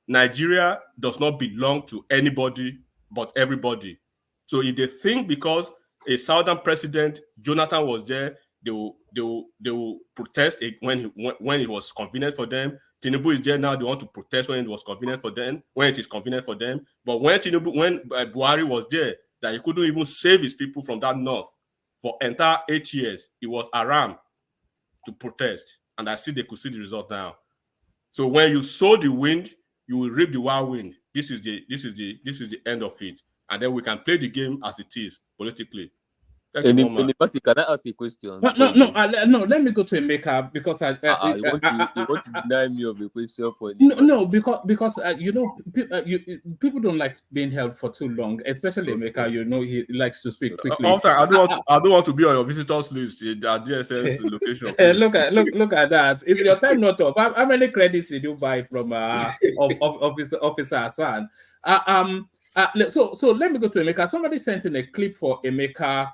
Nigeria does not belong to anybody but everybody. So if they think because a southern president, Jonathan, was there, they will protest when it was convenient for them. Tinubu is there now, they want to protest when it was convenient for them, when it is convenient for them. But when Buhari was there, that he couldn't even save his people from that north for entire 8 years, he was around to protest. And I see they could see the result now. So when you sow the wind, you will reap the whirlwind. This is the end of it. And then we can play the game as it is politically. In the party, can I ask a question? No. Let me go to Emeka because you want to deny me of a question for no, because people don't like being held for too long, especially Emeka. He likes to speak quickly. I don't want to be on your visitors list at DSS location. Look at that. Is your time not up? How many credits did you buy from Officer Hassan? So let me go to Emeka. Somebody sent in a clip for Emeka.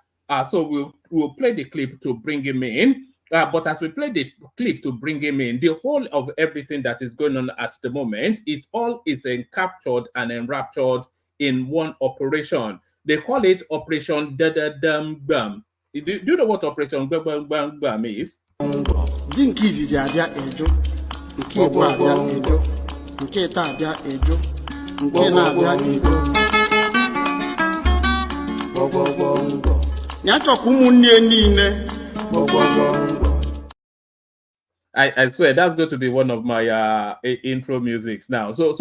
So we'll play the clip to bring him in. But as we play the clip to bring him in, the whole of everything that is going on at the moment, it all is encaptured and enraptured in one operation. They call it Operation Dum. Do you know what Operation Bum is? Nke izizi abịa ejo, nke igbo abịa ejo, nke taa abịa ejo, nke na-abịa ejo. I swear that's going to be one of my intro musics now. So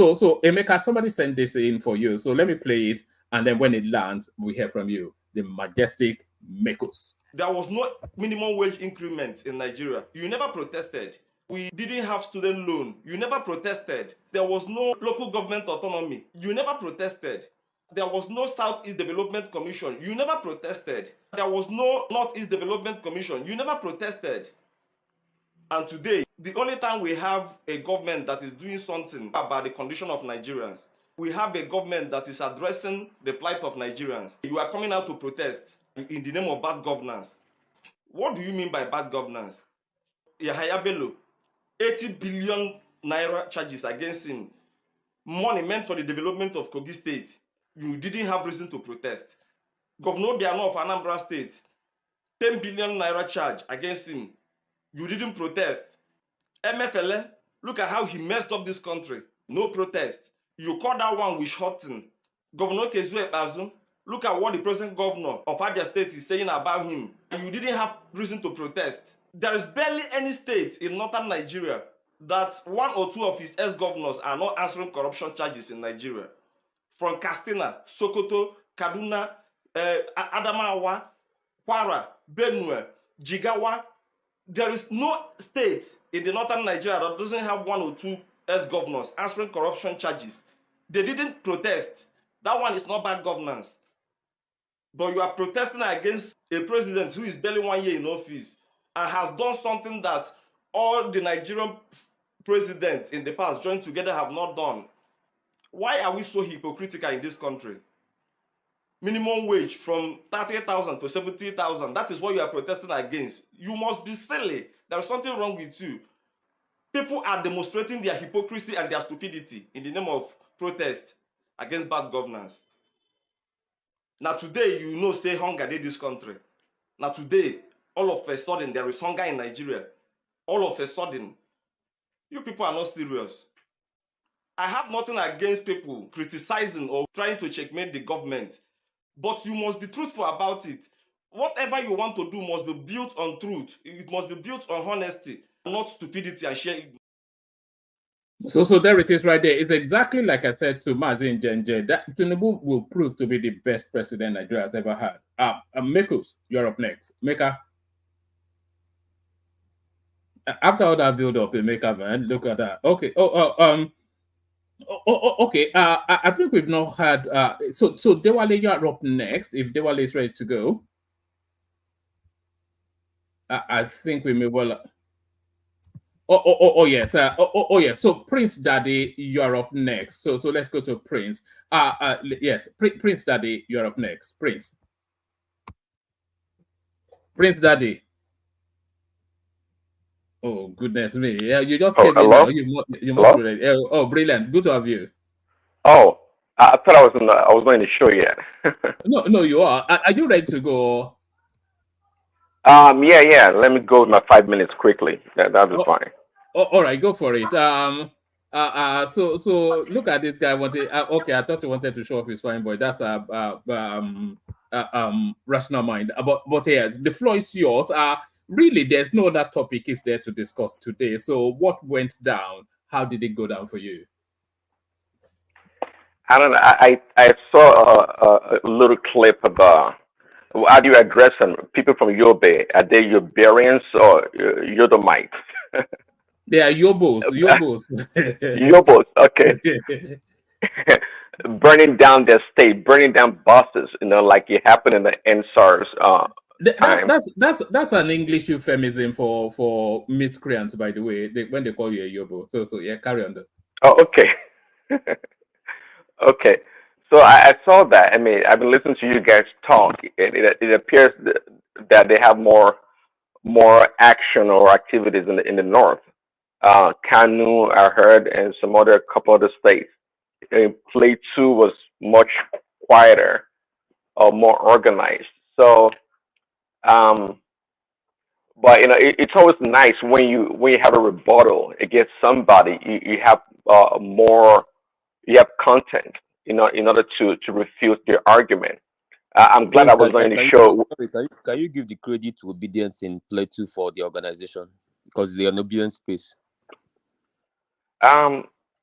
Emeka, somebody sent this in for you. So let me play it, and then when it lands, we hear from you. The majestic Mekos. There was no minimum wage increment in Nigeria. You never protested. We didn't have student loan. You never protested. There was no local government autonomy. You never protested. There was no Southeast Development Commission. You never protested. There was no Northeast Development Commission. You never protested. And today, the only time we have a government that is doing something about the condition of Nigerians, we have a government that is addressing the plight of Nigerians. You are coming out to protest in the name of bad governance. What do you mean by bad governance? Yahaya Bello, 80 billion naira charges against him. Money meant for the development of Kogi State. You didn't have reason to protest. Governor Biano of Anambra State, 10 billion naira charge against him. You didn't protest. MFLA, look at how he messed up this country. No protest. You call that one wish hunting. Governor Kezue Bazum, look at what the present governor of Abia State is saying about him. You didn't have reason to protest. There is barely any state in northern Nigeria that one or two of his ex-governors are not answering corruption charges in Nigeria. From Katsina, Sokoto, Kaduna, Adamawa, Kwara, Benue, Jigawa, there is no state in the northern Nigeria that doesn't have one or two ex-governors answering corruption charges. They didn't protest. That one is not bad governance. But you are protesting against a president who is barely 1 year in office and has done something that all the Nigerian presidents in the past joined together have not done. Why are we so hypocritical in this country? Minimum wage from 30,000 to 70,000. That is what you are protesting against. You must be silly. There is something wrong with you. People are demonstrating their hypocrisy and their stupidity in the name of protest against bad governance. Now today, you know, say hunger in this country. Now today, all of a sudden, there is hunger in Nigeria. All of a sudden, you people are not serious. I have nothing against people criticizing or trying to checkmate the government, but you must be truthful about it. Whatever you want to do must be built on truth. It must be built on honesty, not stupidity and share. So there it is right there. It's exactly like I said to Mazin Jenje, that Tinubu will prove to be the best president Nigeria has ever had. Mekus, you're up next. Meka. After all that build up in Meka, man, look at that. Okay. Okay. I think we've not had. So Dewale, you're up next. If Dewale is ready to go, I think we may well. Oh yes. Yes. So Prince Daddy, you're up next. So let's go to Prince. Yes, Prince Daddy, you're up next. Prince Daddy. Oh goodness me! Yeah, you just Oh, came in now. hello? You must Hello? be ready. Oh, brilliant! Good to have you. Oh, I thought I was not in the show yet. No, you are. Are you ready to go? Yeah. Let me go with my 5 minutes quickly. That'll be Oh, fine. all right, go for it. So look at this guy. Wanted. Okay, I thought he wanted to show off his fine boy. That's rational mind. But yes, the floor is yours. Really, there's no other topic is there to discuss today. So what went down? How did it go down for you? I don't know. I saw a little clip about how do you address them? People from Yobe, are they Yoberians or Yodomites? They are Yobos. Yobos, okay. Burning down their state, burning down buses, like it happened in the NSARS time. That's an English euphemism for miscreants, by the way. When they call you a Yobo. So yeah, carry on. Oh, okay. Okay. So I saw that. I mean, I've been listening to you guys talk. It appears that they have more action or activities in the north. Kanu, I heard, and some other couple other states. Plateau was much quieter or more organized. So, um, but it's always nice when you have a rebuttal against somebody. You have more, you have content, in order to refute their argument. I'm glad Prince, I was not in the can show. sorry, can you give the credit to obedience in Plateau for the organization because they're an obedient space?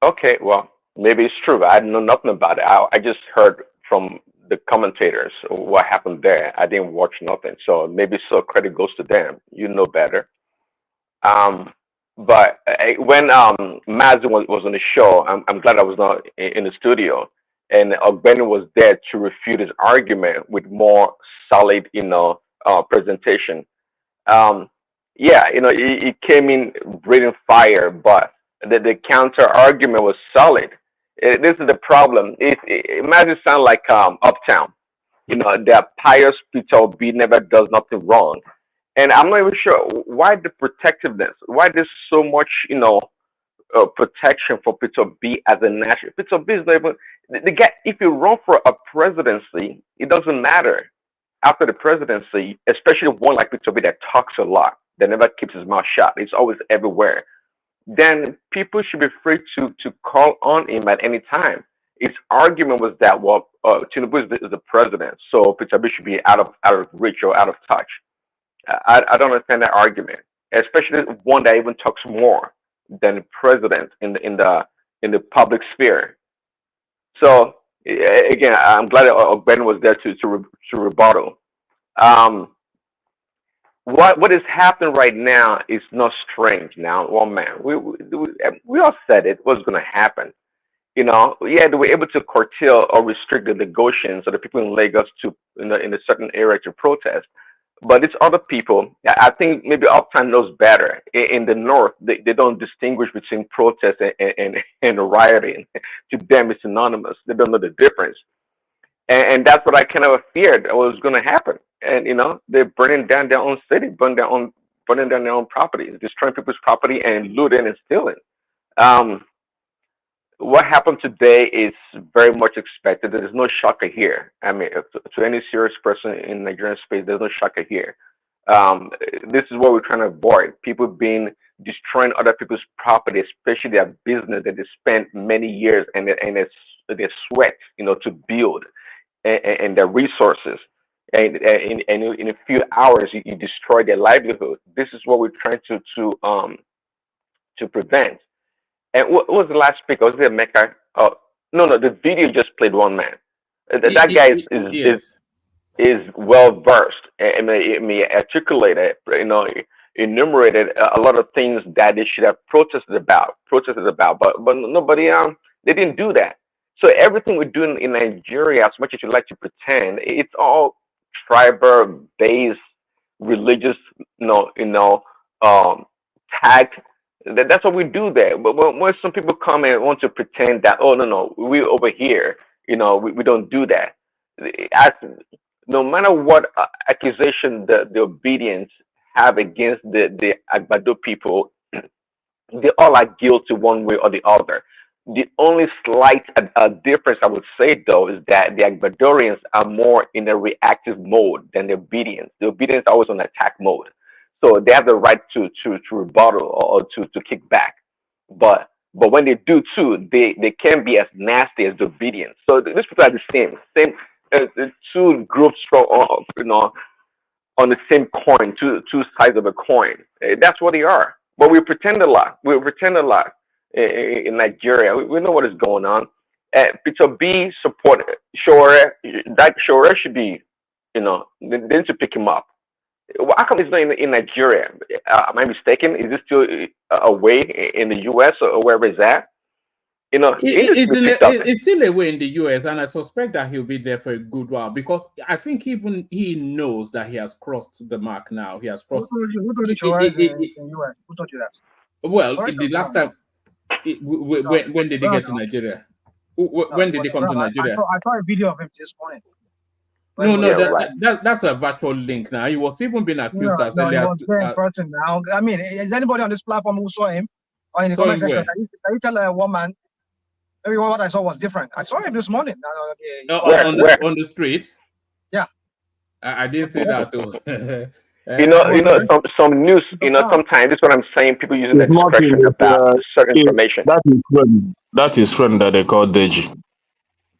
Okay, well, maybe it's true. I know nothing about it. I just heard from the commentators what happened there. I didn't watch nothing, so maybe so credit goes to them. You know better. Um, but when Mazin was on the show, I'm glad I was not in the studio, and Ogbeni was there to refute his argument with more solid, presentation. Um, yeah, he came in breathing fire, but the counter argument was solid. This is the problem. Imagine sound like Uptown. That pious Peter B never does nothing wrong, and I'm not even sure why the protectiveness. Why there's so much, protection for Peter B as a national. Peter B is not even the guy. If you run for a presidency, it doesn't matter after the presidency, especially one like Peter B that talks a lot, that never keeps his mouth shut. It's always everywhere. Then people should be free to call on him at any time. His argument was that Tinubu is the president, so Peter B should be out of reach or out of touch. I don't understand that argument, especially one that even talks more than the president in the public sphere. So again, I'm glad that Ben was there to rebuttal. Um, what is happening right now is not strange. Now, well, man, we all said it was going to happen. Yeah, they were able to curtail or restrict the negotiations of the people in Lagos to in a certain area to protest. But it's other people. I think maybe Uptown knows better. In the north, they don't distinguish between protest and rioting. To them, it's synonymous. They don't know the difference, and that's what I kind of feared was going to happen. And they're burning down their own city, burning down their own property, destroying people's property, and looting and stealing. Um, what happened today is very much expected. There is no shocker here. I mean, to any serious person in Nigerian space, there's no shocker here. This is what we're trying to avoid: people being destroying other people's property, especially their business that they spent many years and their sweat, to build, and their resources. And in a few hours, you destroy their livelihood. This is what we're trying to prevent. And what was the last speaker? Was it Mecca? Oh, no, the video just played one man. That guy Yes. is well versed. I mean, articulated, enumerated a lot of things that they should have protested about. But nobody, they didn't do that. So everything we're doing in Nigeria, as much as you like to pretend, it's all tribal based, religious, tag. That's what we do there. But when some people come and want to pretend that, oh no, we over here, we don't do that. As, no matter what accusation the obedience have against the Agbado people, they all are guilty one way or the other. The only slight difference I would say though is that the Agbadorians are more in a reactive mode than the obedience. The obedience are always on attack mode, so they have the right to rebuttal or to kick back. But when they do too, they can be as nasty as the obedience. So these people are the same the two groups on the same coin, two sides of a coin. That's what they are. But we pretend a lot. We pretend a lot in Nigeria. We know what is going on. Peter B support Shore. That Shore should be, they need to pick him up. How come he's not in Nigeria? Am I mistaken? Is this still away in the U.S. or wherever it's at? It's still away in the US, and I suspect that he'll be there for a good while because I think even he knows that he has crossed the mark now. He has crossed. Who told you Shore is in US? Who told you that? Well, the last time, when did he get to Nigeria? When did he come to Nigeria? I saw a video of him this morning. No, that's a virtual link now. He was even being accused as early as. He was there in person now. I mean, is anybody on this platform who saw him or in the comment section? Can you tell a woman? Maybe what I saw was different. I saw him this morning. On the streets? Yeah. I didn't see that too. Some news, sometimes this is what I'm saying, people using their discretion about certain information. That is friend that they call Deji.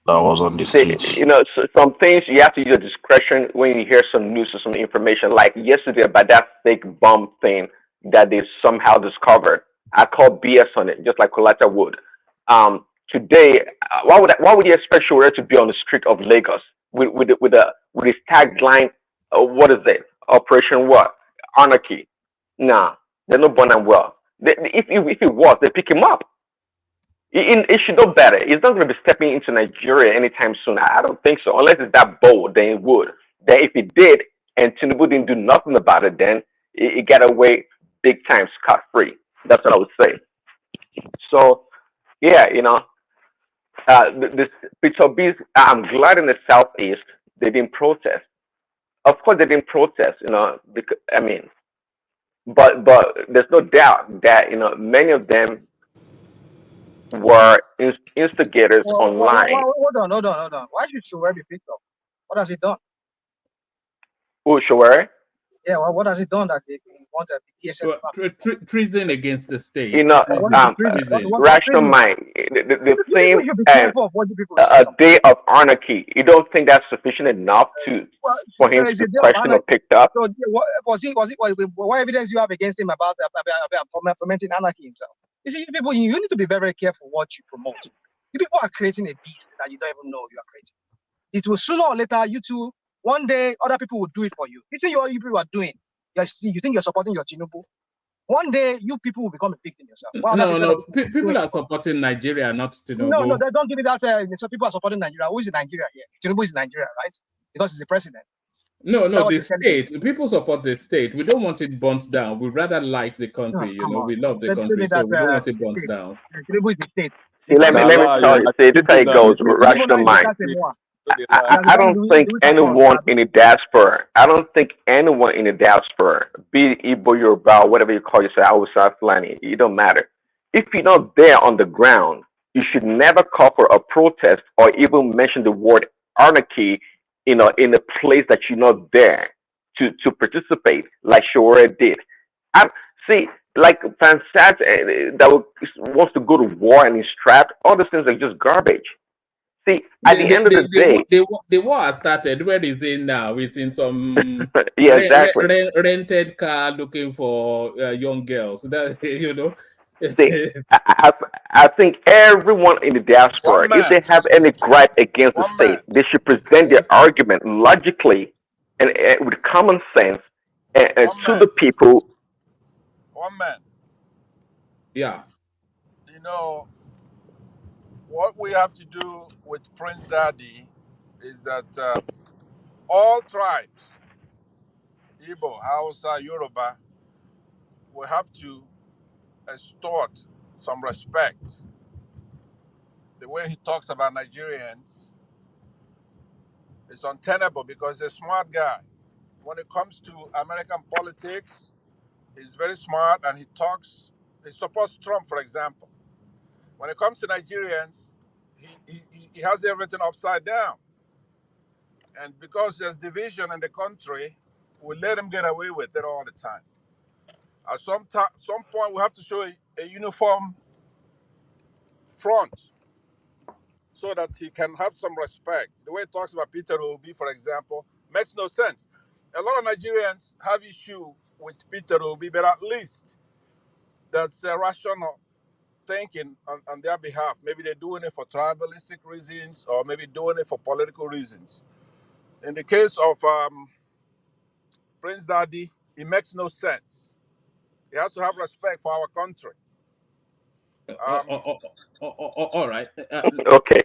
That was on the street. So some things you have to use your discretion when you hear some news or some information. Like yesterday about that fake bomb thing that they somehow discovered. I call BS on it, just like Kolata would. Today, why would you expect Shore to be on the street of Lagos with his tagline? What is it? Operation what? Anarchy. Nah, they're not born and well. If it was, they pick him up. It should know better. He's not going to be stepping into Nigeria anytime soon. I don't think so. Unless it's that bold, then it would. Then if he did, and Tinubu didn't do nothing about it, then it got away big time, scot free. That's what I would say. So, yeah, this Pr0Test, I'm glad in the southeast they didn't protest. Of course, they didn't protest, because but there's no doubt that many of them were instigators online. Hold on. Why should Shore be picked up? What has he done? Who, Shore? Yeah, what has he done that they want a TSS? Treason against the state. Rational mind. The same a day of anarchy. You don't think that's sufficient enough for him to be questioned or picked up? So, what evidence you have against him about fomenting anarchy himself? You see, people, you need to be very, very careful what you promote. You people are creating a beast that you don't even know you are creating. It will sooner or later, you two, one day, other people will do it for you. You see what you people are doing. You think you're supporting your Tinubu. One day, you people will become a victim yourself. People are supporting Nigeria, not Tinubu. No, they don't give it that. So people are supporting Nigeria. Who is in Nigeria here? Tinubu is in Nigeria, right? Because he's the president. No, the state. People support the state. We don't want it burnt down. We rather like the country. We love the country, so we don't want it burnt down. Tinubu is the state. Let me tell you. See, this is how it goes. Rational mind. I don't think anyone in the diaspora, be it Igbo, Yoruba, whatever you call yourself, Hausa, Fulani, it don't matter. If you're not there on the ground, you should never call for a protest or even mention the word anarchy, in a place that you're not there to participate, like Shore did. I see, like Fansat wants to go to war and is trapped. All those things are just garbage. See, at the end of the day, the war has started. Where is it now? It's in some yeah, exactly. rented car looking for young girls. That See, I think everyone in the diaspora, if they have any gripe against the state, they should present their argument logically and with common sense and to the people. One man. Yeah. You know, what we have to do with Prince Daddy is that all tribes, Igbo, Hausa, Yoruba, will have to extort some respect. The way he talks about Nigerians is untenable because he's a smart guy. When it comes to American politics, he's very smart and he supports Trump, for example. When it comes to Nigerians, he has everything upside down. And because there's division in the country, we let him get away with it all the time. At some point, we have to show a uniform front so that he can have some respect. The way he talks about Peter Obi, for example, makes no sense. A lot of Nigerians have issue with Peter Obi, but at least that's a rational thinking on their behalf. Maybe they're doing it for tribalistic reasons or maybe doing it for political reasons. In the case of Prince Daddy, it makes no sense. He has to have respect for our country. All right. Okay.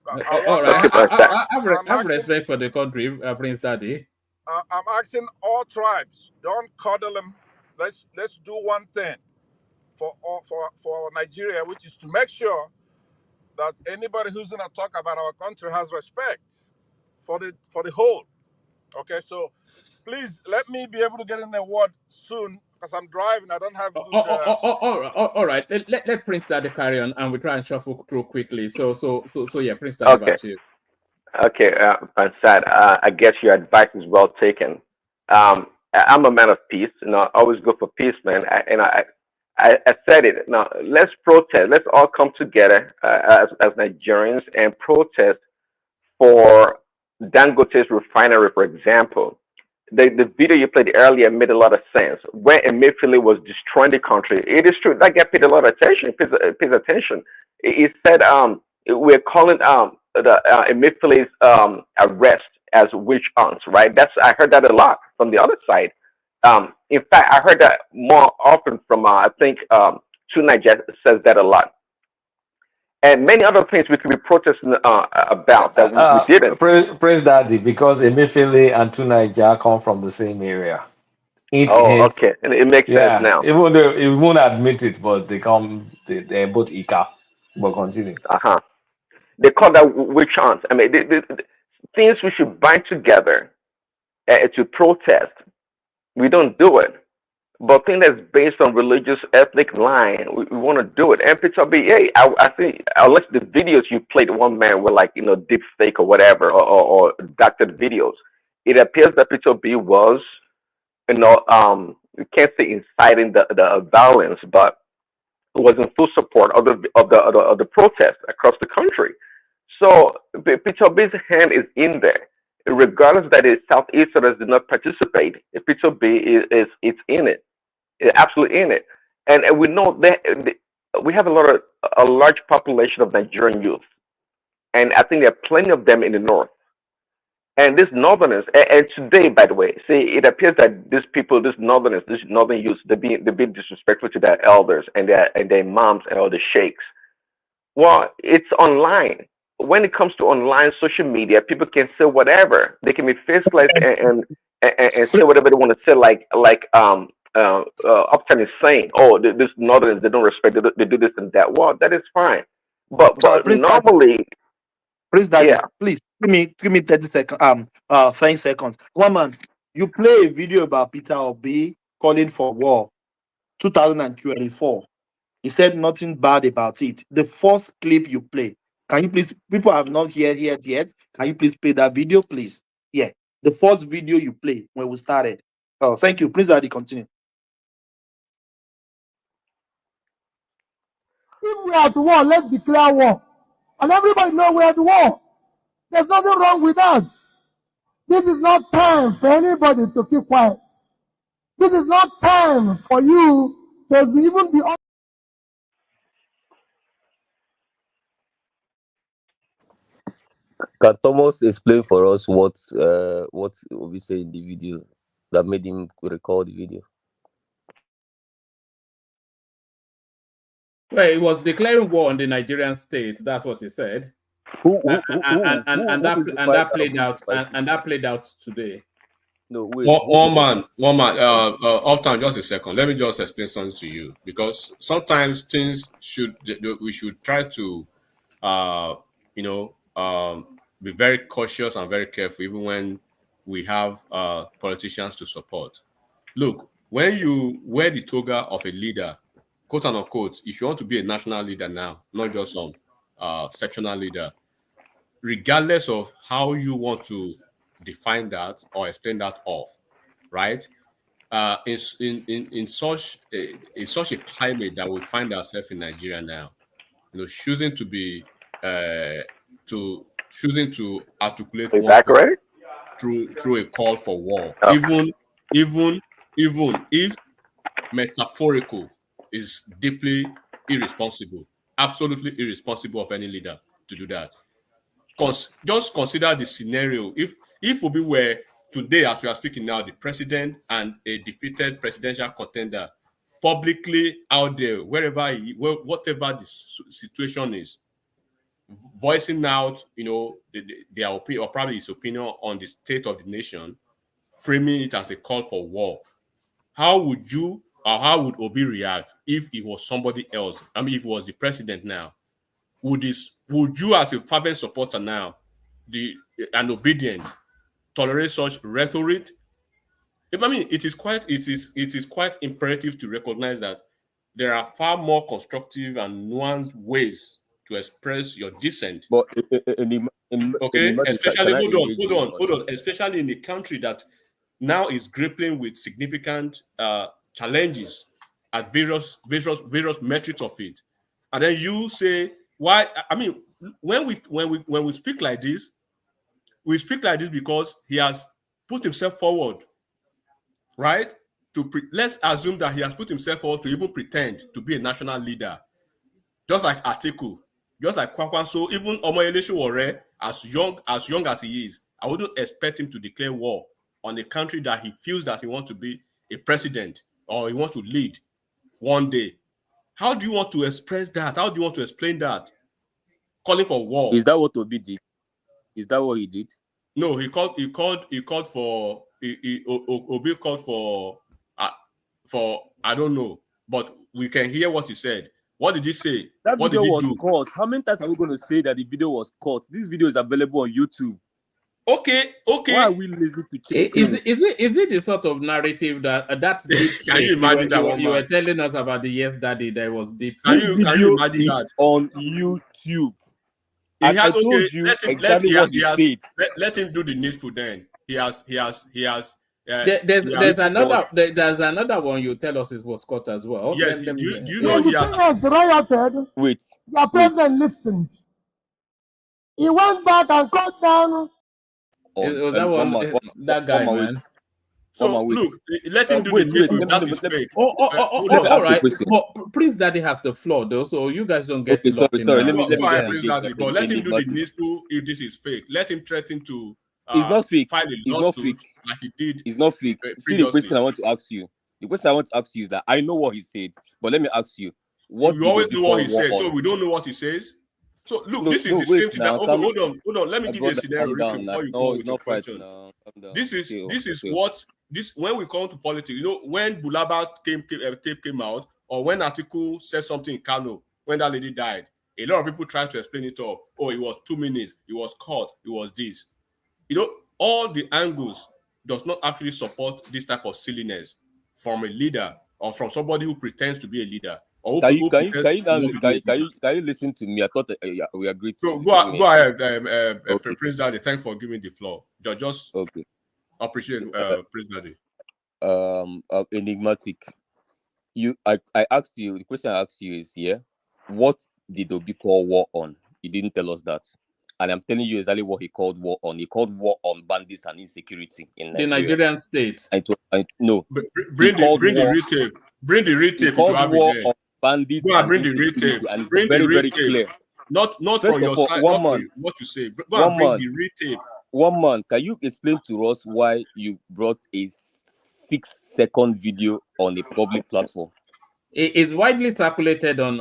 All right. I have respect for the country, Prince Daddy. I'm asking all tribes, don't cuddle them. Let's do one thing for Nigeria, which is to make sure that anybody who's gonna talk about our country has respect for the whole. Okay, so please let me be able to get in the word soon because I'm driving. I don't have good. All right. Let Prince Daddy carry on, and we try and shuffle through quickly. So yeah, Prince Daddy, Okay. back to you. Okay, Fansad, I guess your advice is well taken. I'm a man of peace. Always go for peace, man. I said it. Now, let's protest. Let's all come together as Nigerians and protest for Dangote's refinery, for example. The video you played earlier made a lot of sense. When Emefiele was destroying the country, it is true that guy paid a lot of attention. Pays attention. He said, "We're calling the Emefiele's arrest as witch hunts." Right? I heard that a lot from the other side. In fact, I heard that more often from I think Tuniger says that a lot, and many other things we could be protesting about that we didn't. Prince Daddy, because Emefiele and Tunaija come from the same area. Okay, and it makes sense now. Even though he won't admit it, but they're both Ika. But continue. They call that witch hunts. I mean, things we should bind together to protest. We don't do it. But thing that's based on religious, ethnic line, we want to do it. And Peter B, hey, I think unless the videos you played, one man were like deep fake or whatever, or doctored videos. It appears that Peter B was, you can't say inciting the violence, but was in full support of the protest across the country. So Peter B's hand is in there, regardless that the Southeasterners did not participate. Peter B is it's in it. Absolutely in it, and we know that we have a large population of Nigerian youth, and I think there are plenty of them in the north. And these northerners, and today, by the way, see, it appears that these people, these northern youths, they're being disrespectful to their elders and their moms and all the sheikhs. Well, it's online. When it comes to online social media, people can say whatever. They can be faceless and say whatever they want to say, like Upton is saying, "Oh, this northerners, they don't respect, they do this and that." Well, that is fine, but normally, Prince Daddy, yeah. please give me 30 seconds. 30 seconds. One man, you play a video about Peter Obi calling for war, 2024. He said nothing bad about it. The first clip you play, can you please, people have not heard it yet. Can you please play that video, please? Yeah, the first video you play when we started. Oh, thank you. Please, Daddy, continue. If we are at war, let's declare war. And everybody know we are at war. There's nothing wrong with that. This is not time for anybody to keep quiet. This is not time for you to even be. Can Thomas explain for us what we say in the video that made him record the video? Well, he was declaring war on the Nigerian state. That's what he said. And that played out today. No, wait. One man. Uptown, just a second. Let me just explain something to you, because sometimes things we should try to, be very cautious and very careful, even when we have politicians to support. Look, when you wear the toga of a leader, quote unquote, if you want to be a national leader now, not just some sectional leader, regardless of how you want to define that or explain that off, right? In such a climate that we find ourselves in Nigeria now, choosing to be choosing to articulate Is one that correct? through a call for war, Okay. even if metaphorical, is deeply irresponsible, absolutely irresponsible of any leader to do that. Just consider the scenario. If Obi were today, as we are speaking now, the president and a defeated presidential contender publicly out there, whatever the situation is, voicing out, their opinion, or probably his opinion on the state of the nation, framing it as a call for war, how would Obi react if it was somebody else? I mean, if it was the president now, would you, as a fervent supporter now, and obedient, tolerate such rhetoric? I mean, it is quite imperative to recognize that there are far more constructive and nuanced ways to express your dissent. But okay, especially hold on, especially in a country that now is grappling with significant challenges at various metrics of it, and then you say, why? I mean, when we speak like this, we speak like this because he has put himself forward, right? Let's assume that he has put himself forward to even pretend to be a national leader, just like Atiku, just like Kwakwan. So even Omoyele Sowore, as young as he is, I wouldn't expect him to declare war on a country that he feels that he wants to be a president or he wants to lead one day. How do you want to express that? How do you want to explain that? Calling for war. Is that what Obi did? Is that what he did? No, Obi called for I don't know, but we can hear what he said. What did he say? That what video did he was do? caught. How many times are we going to say that the video was caught? This video is available on YouTube. Okay. Why are we lazy to check Is it the sort of narrative that deep Can you imagine you were telling us about the Yes Daddy that was deep? Can you imagine that on YouTube? He had, I told you exactly what he said. Let him do the needful. Then he has. There's another one you tell us it was caught as well. Yes. Do you know he has rioted? Wait. The president listened. He went back and cut down. Was that guy, man? So look, let him do the needful. That is fake. All right. But Prince Daddy has the floor though, so you guys don't get. Sorry. Let him do the needful. If this is fake, let him threaten to. It's not fake. File a lawsuit like he did. It's not fake. See, the question I want to ask you. The question I want to ask you is that I know what he said, but let me ask you. You always know what he said, so we don't know what he says. So look, this is the same thing. Hold on. Let me give you a scenario before you go with your question. This is what when we come to politics. When Bulaba tape came out, or when Atiku said something in Kano, when that lady died, a lot of people tried to explain it off. Oh, it was 2 minutes. It was caught. It was this. All the angles does not actually support this type of silliness from a leader or from somebody who pretends to be a leader. Can you listen to me? I thought we agreed. So go ahead, Okay. Prince Daddy. Thanks for giving the floor. Just okay. Appreciate Prince Daddy. Enigmatic. I asked you, the question I asked you is what did Obi call war on? He didn't tell us that. And I'm telling you exactly what he called war on. He called war on bandits and insecurity in Nigeria. The Nigerian state. No. Bring the retake. Bring the retake if you have war it on bandits. Go and bring the retake. And bring very, the very retake. clear. Not from your side, not from what you say. Go and bring the retake. 1 man, can you explain to us why you brought a 6-second video on a public platform? It's widely circulated on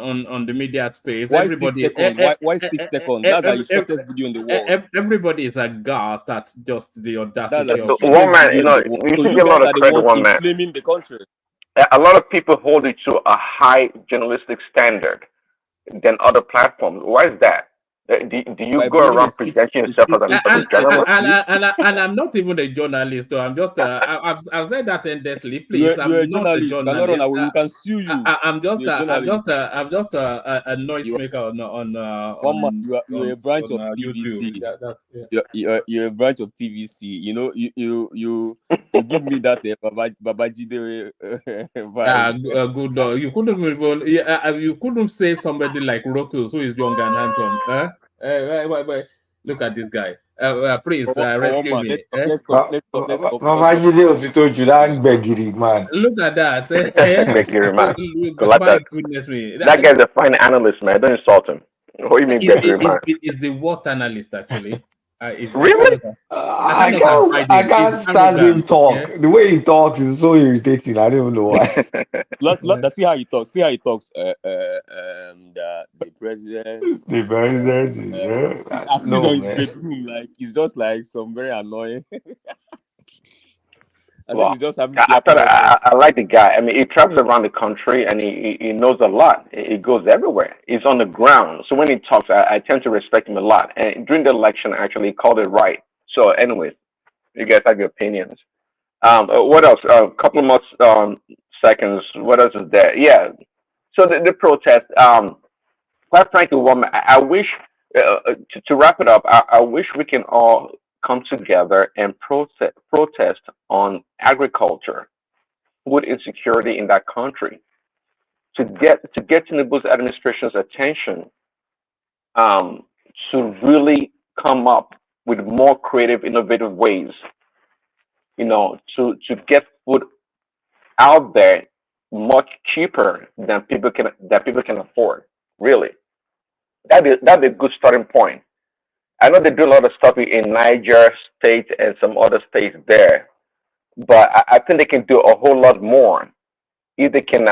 the media space. Why everybody, 6 seconds? Why 6 seconds? That's the shortest video in the world. Everybody is aghast at just the audacity of it. 1 man, you should get a lot of credit, 1 man. Inflaming the country. A lot of people hold it to a high journalistic standard than other platforms. Why is that? Do you go around presenting yourself as a journalist? And I'm not even a journalist. So I'm just I've said that endlessly. Please, I'm not a journalist. We can sue you. I'm just a noisemaker on you're a branch of TVC. You're a branch of TVC. You know, you give me that Babajide vibe. Good. You couldn't even you couldn't say somebody like Rotus who is young and handsome. Wait. Look at this guy. Please rescue me. Let's talk. Man. Look at that. Begiri, man. My goodness me. That guy's a fine analyst, man. Don't insult him. What do you mean, Begiri, man? It's the worst analyst, actually. Really? I can't stand him talk. Yeah? The way he talks is so irritating. I don't know why. Let's see how he talks. The president. The president. As he's on his bedroom, like he's just like some very annoying. I like the guy. I mean, he travels around the country and he knows a lot. He goes everywhere. He's on the ground. So when he talks, I tend to respect him a lot. And during the election, actually, he called it right. So anyways, you guys have your opinions. What else? A couple of more seconds. What else is there? Yeah. So the protest, quite frankly, I wish, to wrap it up, I wish we can all come together and protest on agriculture, food insecurity in that country, to get Tinubu's administration's attention, to really come up with more creative, innovative ways, to get food out there much cheaper than people can afford. Really, that'd be a good starting point. I know they do a lot of stuff in Niger State and some other states there, but I think they can do a whole lot more if they can,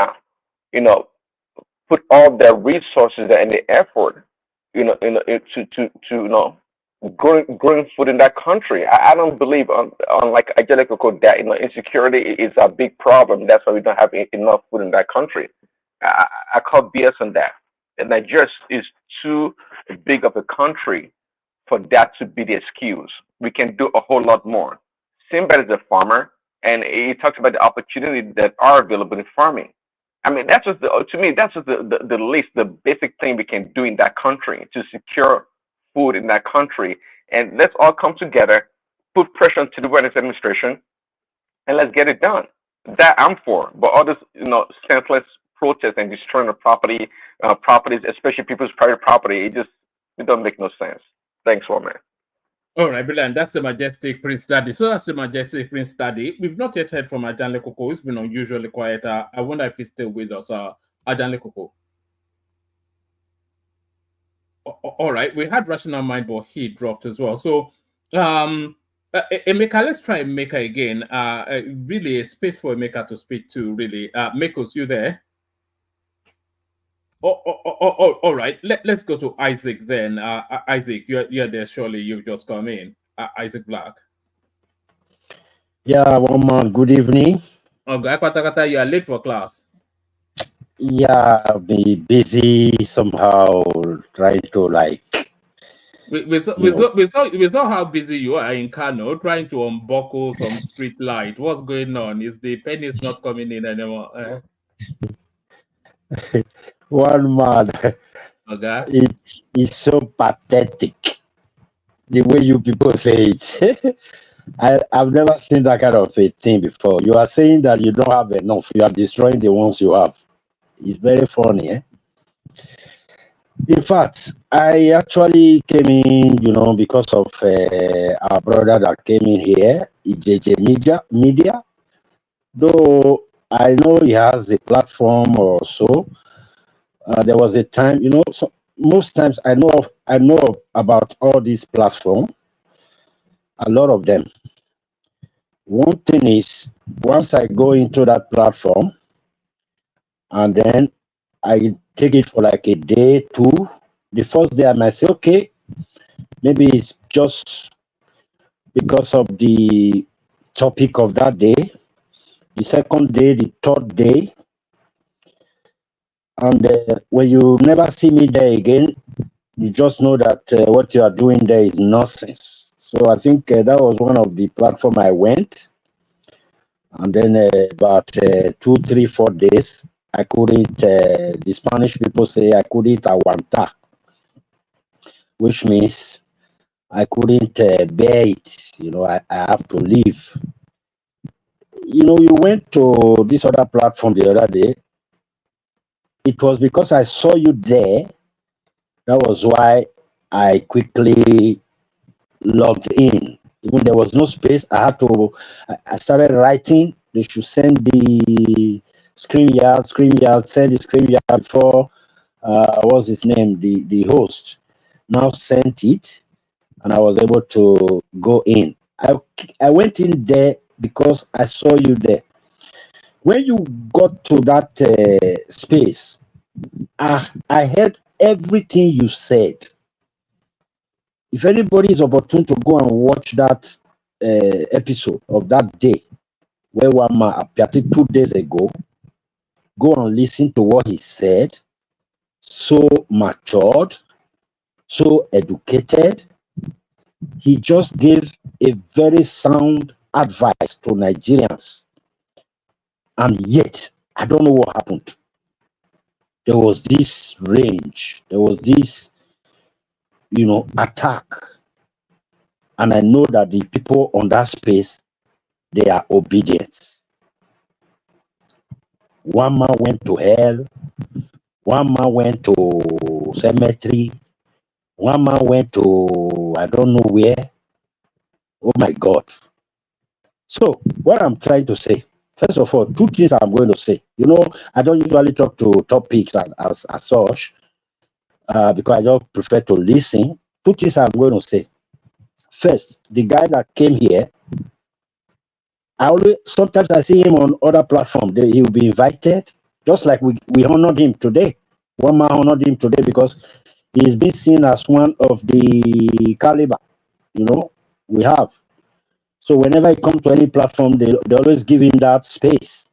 put all their resources and the effort, to growing food in that country. I don't believe, unlike Angelico, that insecurity is a big problem. That's why we don't have enough food in that country. I call BS on that. And Nigeria is too big of a country for that to be the excuse. We can do a whole lot more. Simba is a farmer, and he talks about the opportunities that are available in farming. I mean, that's just the least, the basic thing we can do in that country to secure food in that country. And let's all come together, put pressure on the Tinubu administration, and let's get it done. That I'm for. But all this, senseless protest and destroying the properties, especially people's private property, it don't make no sense. Thanks, man. All right, brilliant. That's the majestic Prince Daddy. So that's the majestic Prince Daddy. We've not yet heard from Ajanle Koko. It's been unusually quiet. I wonder if he's still with us. Ajanle Koko. All right, we had Rational Mind, but he dropped as well. So, Emeka, let's try Emeka again. Really, a space for Emeka to speak to. Really, Mekos, you there? All right. Let's go to Isaac then. Isaac, you're there. Surely you've just come in. Isaac Black. Yeah, one man. Good evening. Okay, you are late for class. Yeah, be busy somehow. Trying to We saw how busy you are in Kano, trying to unbuckle some street light. What's going on? Is the pennies not coming in anymore? One man. Okay. It is so pathetic the way you people say it. I've never seen that kind of a thing before. You are saying that you don't have enough. You are destroying the ones you have. It's very funny, eh? In fact, I actually came in, because of our brother that came in here, EJJ Media. Though I know he has a platform or so. There was a time, so most times I know about all these platforms, a lot of them. One thing is, once I go into that platform and then I take it for like a day, two, the first day I might say, okay, maybe it's just because of the topic of that day. The second day, the third day, and when you never see me there again, you just know that what you are doing there is nonsense. So I think that was one of the platform I went, and then about 2, 3, 4 days, I couldn't. The Spanish people say I couldn't aguanta, which means I couldn't bear it. I have to leave. You went to this other platform the other day. It was because I saw you there. That was why I quickly logged in. Even there was no space, I started writing. They should send the StreamYard, send the StreamYard before, what's his name, the host. Now sent it, and I was able to go in. I went in there because I saw you there. When you got to that space, I heard everything you said. If anybody is opportune to go and watch that episode of that day where one man appeared 2 days ago, go and listen to what he said. So matured, so educated. He just gave a very sound advice to Nigerians. And yet, I don't know what happened. There was this range, there was this, attack. And I know that the people on that space, they are obedient. One man went to hell, one man went to cemetery, one man went to I don't know where. Oh my God. So what I'm trying to say, first of all, 2 things I'm going to say. I don't usually talk to topics as such, because I don't prefer to listen. 2 things I'm going to say. First, the guy that came here, sometimes I see him on other platforms. He will be invited, just like we honored him today. One man honored him today because he's been seen as one of the caliber, we have. So whenever he comes to any platform, they always give him that space.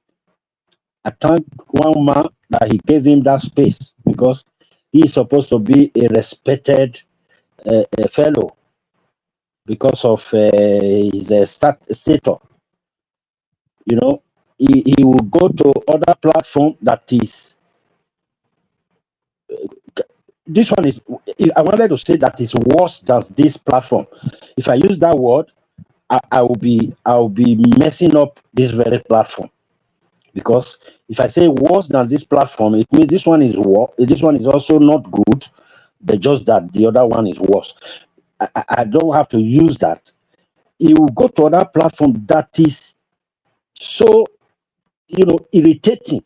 I thank one man that he gave him that space because he's supposed to be a respected fellow because of his status. He will go to other platform that is. This one is. I wanted to say that is worse than this platform. If I use that word, I will be messing up this very platform, because if I say worse than this platform, it means this one is this one is also not good, but just that the other one is worse. I don't have to use that. He will go to other platform that is so irritating,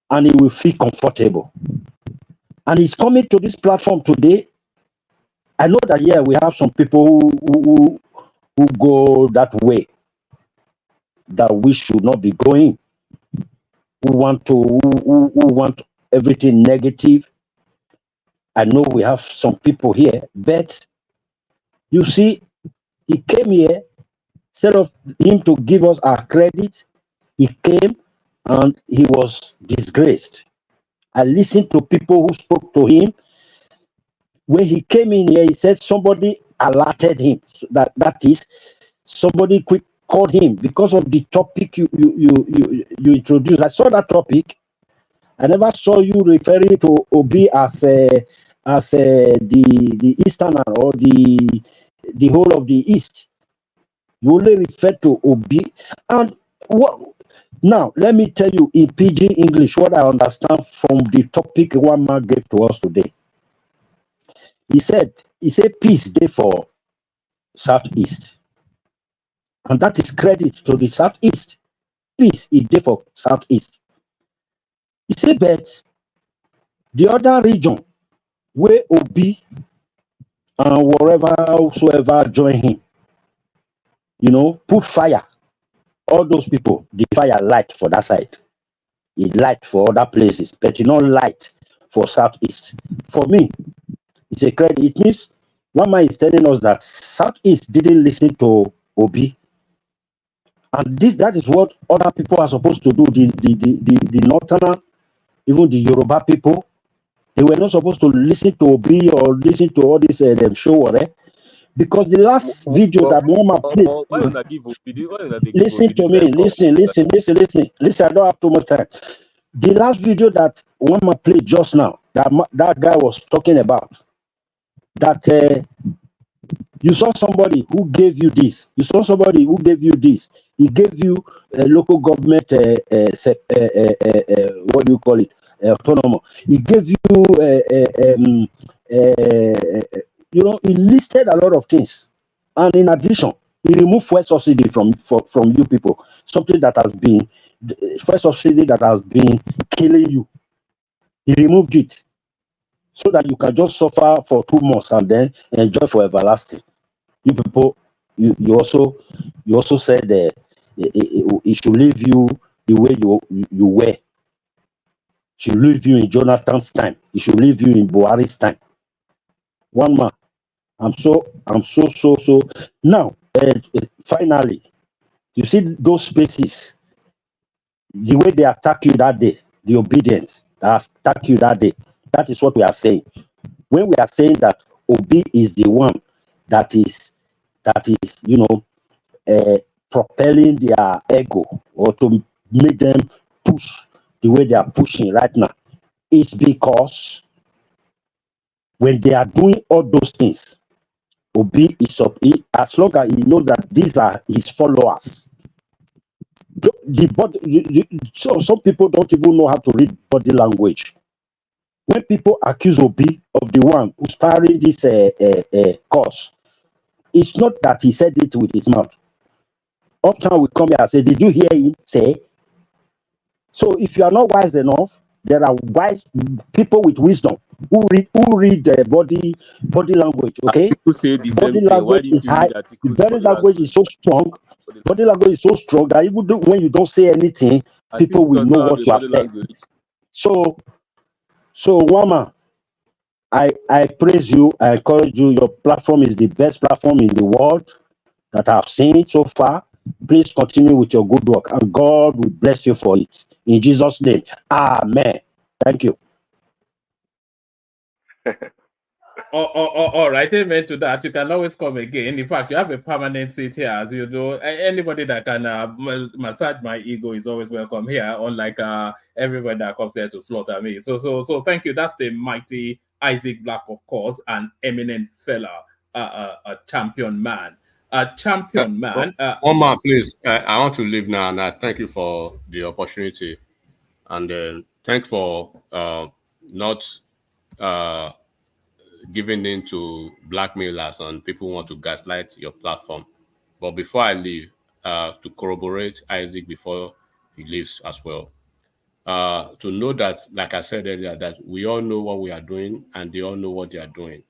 and he will feel comfortable. And he's coming to this platform today. I know that we have some people who go that way, that we should not be going, who want everything negative. I know we have some people here, but you see, he came here, instead of him to give us our credit, he came and he was disgraced. I listened to people who spoke to him. When he came in here, he said somebody alerted him. That is, somebody quick called him because of the topic you introduced. I saw that topic. I never saw you referring to Obi as the Easterner or the whole of the East. You only refer to Obi. And what now? Let me tell you in PG English what I understand from the topic one man gave to us today. He said peace day for Southeast, and that is credit to the Southeast. Peace is day for Southeast. He said, but the other region where Obi and wherever whosoever join him, put fire. All those people, the fire light for that side. It light for other places, but it not light for Southeast. For me, it's a credit. It means one man is telling us that Southeast didn't listen to Obi. And that is what other people are supposed to do. The Northerner, even the Yoruba people, they were not supposed to listen to Obi or listen to all this them show, right? Because the last video that Mama played. Why don't I give Obi? Why don't they give Listen Obi to this me. kind of Listen. I don't have too much time. The last video that Mama played just now, that guy was talking about, that you saw somebody who gave you this. You saw somebody who gave you this. He gave you a local government, what do you call it? Autonomous. He gave you, he listed a lot of things. And in addition, he removed fuel subsidy from you people. Something that has been, fuel subsidy that has been killing you. He removed it so that you can just suffer for 2 months and then enjoy for everlasting. You people, you also said it should leave you the way you were. It should leave you in Jonathan's time. It should leave you in Buhari's time. One man. I'm so now. Finally, you see those spaces. The way they attack you that day, the obedience that attack you that day. That is what we are saying. When we are saying that Obi is the one that is propelling their ego or to make them push the way they are pushing right now, it's because when they are doing all those things, Obi is up. As long as he knows that these are his followers. So some people don't even know how to read body language. When people accuse Obi of the one who's firing this cause, it's not that he said it with his mouth. Uptown will come here and say, "Did you hear him say?" So if you are not wise enough, there are wise people with wisdom who read body language. Okay, people say the body same thing. Why language didn't is you high. read The articles? body language is so strong. Body language is so strong that even when you don't say anything, people will know what you have said. So Wama, I praise you. I encourage you. Your platform is the best platform in the world that I've seen so far. Please continue with your good work, and God will bless you for it. In Jesus' name, amen. Thank you. All right, amen to that. You can always come again. In fact, you have a permanent seat here, as you know. Anybody that can massage my ego is always welcome here, unlike everybody that comes here to slaughter me. So thank you. That's the mighty Isaac Black, of course, an eminent fella, a champion man. A champion man. One man, please. I want to leave now, and I thank you for the opportunity. And thanks for not giving in to blackmailers and people who want to gaslight your platform. But before I leave, to corroborate Isaac before he leaves as well, to know that, like I said earlier, that we all know what we are doing and they all know what they are doing.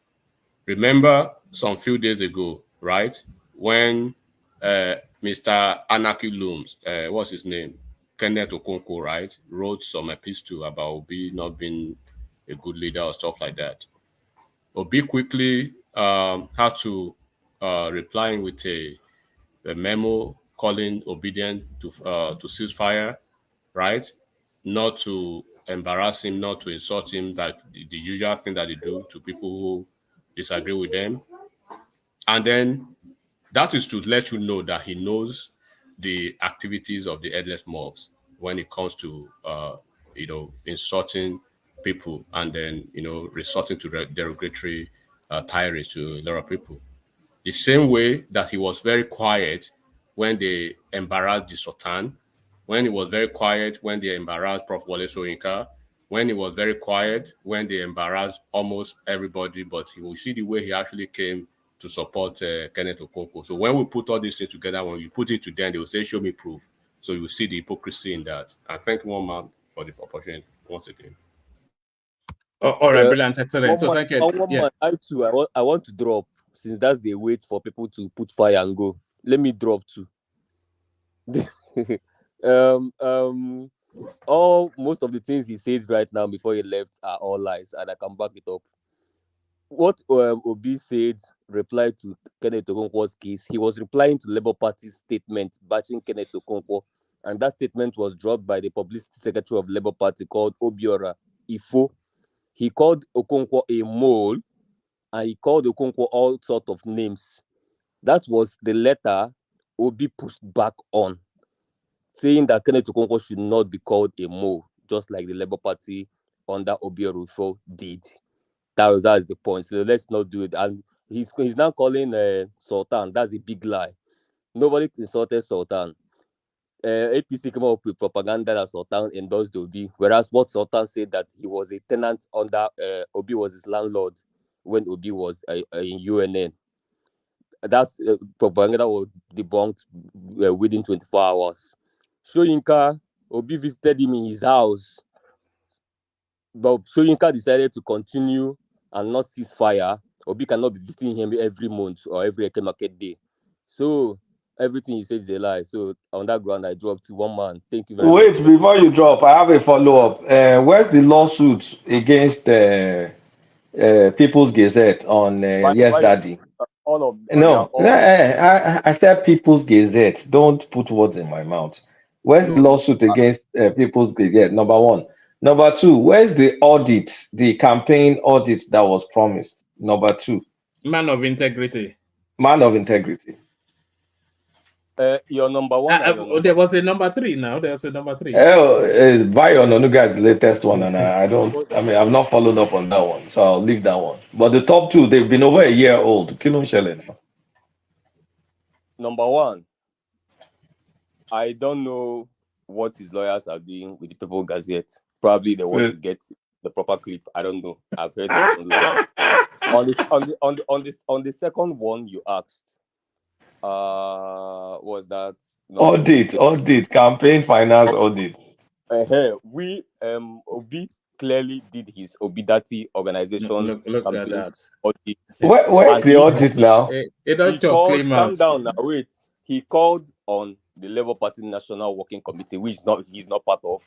Remember some few days ago, right, when Mr. Anarchy Looms, what's his name? Kenneth Okonkwo, right, wrote some epistle about Obi not being a good leader or stuff like that. Obi quickly had to reply with a memo calling obedient to ceasefire, right? Not to embarrass him, not to insult him, that the usual thing that they do to people who disagree with them. And then that is to let you know that he knows the activities of the headless mobs when it comes to insulting people and then, resorting to derogatory tirades to a lot of people. The same way that he was very quiet when they embarrassed the Sultan, when he was very quiet when they embarrassed Prof. Wole Soyinka, when he was very quiet when they embarrassed almost everybody, but you will see the way he actually came to support Kenneth Okonkwo. So when we put all these things together, when you put it to them, they will say, show me proof. So you will see the hypocrisy in that. And thank you, one man, for the opportunity once again. All right, brilliant, excellent. So thank you. I want to drop, since that's the wait for people to put fire and go. Let me drop too. Most of the things he said right now before he left are all lies, and I can back it up. What Obi said, replied to Kenneth Okonkwo's case, he was replying to Labour Party's statement bashing Kenneth Okonkwo, and that statement was dropped by the publicity secretary of Labour Party called Obiora Ifo. He called Okonkwo a mole, and he called Okonkwo all sorts of names. That was the letter Obi pushed back on, saying that Kenneth Okonkwo should not be called a mole, just like the Labour Party under Obiora Ifo did. That is the point. So let's not do it. And he's now calling Sultan. That's a big lie. Nobody insulted Sultan. APC came up with propaganda that Sultan endorsed Obi, whereas what Sultan said that he was a tenant under Obi was his landlord when Obi was in UNN. That's propaganda was debunked within 24 hours. Soyinka, Obi visited him in his house, but Soyinka decided to continue and not cease fire. Obi cannot be visiting him every month or every Eke market day. So everything he said is a lie. So on that ground, I dropped to one man. Thank you very much. Wait, before you drop, I have a follow-up. Where's the lawsuit against People's Gazette on Yes Daddy? All of No, I said People's Gazette. Don't put words in my mouth. Where's the lawsuit against People's Gazette? Number one. Number two, where's the audit, the campaign audit that was promised? Number two. Man of integrity. Man of integrity. Your number one. There was a number three now. There's a number three. Bayo Ononuga is the latest one, and I've not followed up on that one, so I'll leave that one. But the top two, they've been over a year old. Kilon Shele now. Number one, I don't know what his lawyers are doing with the People's Gazette. Probably they want to get the proper clip. I don't know. I've heard that from on the second one you asked. Was that audit campaign finance audit? We Obi clearly did his Obidati organization. Look at that. Audit. Where's the audit now? Calm down now. Wait. He called on the Labour Party National Working Committee, which he's not part of,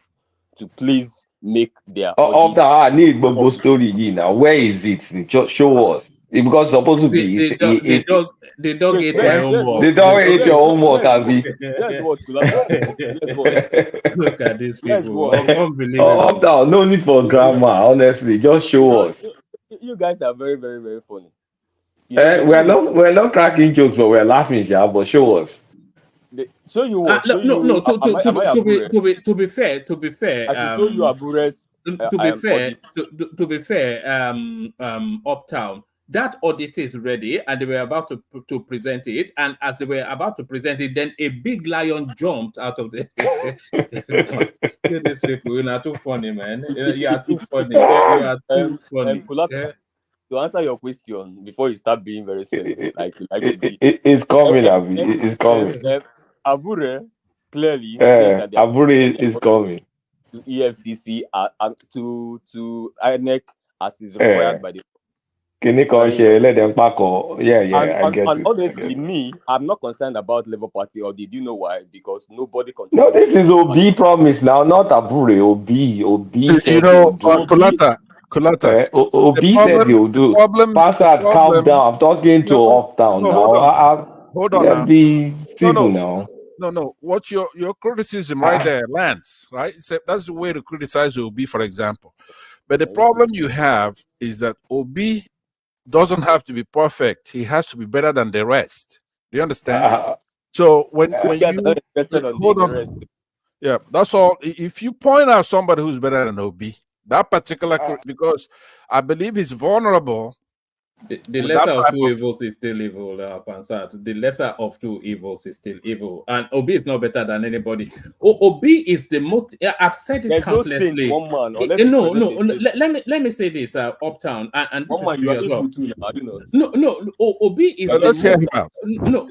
to please make their audit. I need Bobo story now. Where is it? Just show us. Because it's supposed to be the dog ate their homework. The dog ate your homework, Abi. Look at these people. Unbelievable. Up down. No need for grammar, honestly. Just show us. You guys are very, very, very funny. We're not cracking jokes, but we're laughing, yeah. But show us. To be fair, I show you Abure's. To be fair, Uptown, that audit is ready, and they were about to present it. And as they were about to present it, then a big lion jumped out of the. These people, you're too funny, man. You are too funny. You are too funny. To answer your question before you start being very silly, it's coming, Abi. It's coming. Abure clearly saying that Abure is coming to EFCC to INEC as is required by the. Let them pack or I get and it. Honestly, I'm not concerned about Labour Party audit. Do you know why? Because nobody controls. No, this is Obi promise now, not Abure. Obi said Kulata. Obi said he'll do. Passat, calm down. I'm talking to Uptown now. Hold on now. Be civil now. No. What your criticism right there lands, right? That's the way to criticize Obi, for example. But the problem you have is that Obi doesn't have to be perfect. He has to be better than the rest. Do you understand? So when you hold on. Yeah, that's all. If you point out somebody who's better than Obi, that particular because I believe he's vulnerable. The lesser of two evils is still evil, Pansat. The lesser of two evils is still evil. And Obi is not better than anybody. Obi is the most, I've said it There's no countlessly. saint, one man, unless you No, present a saint. let me say this, Uptown, and this One is man, to you you are as well. able to now, do not. No, Obi is the Let's hear most, him out. no,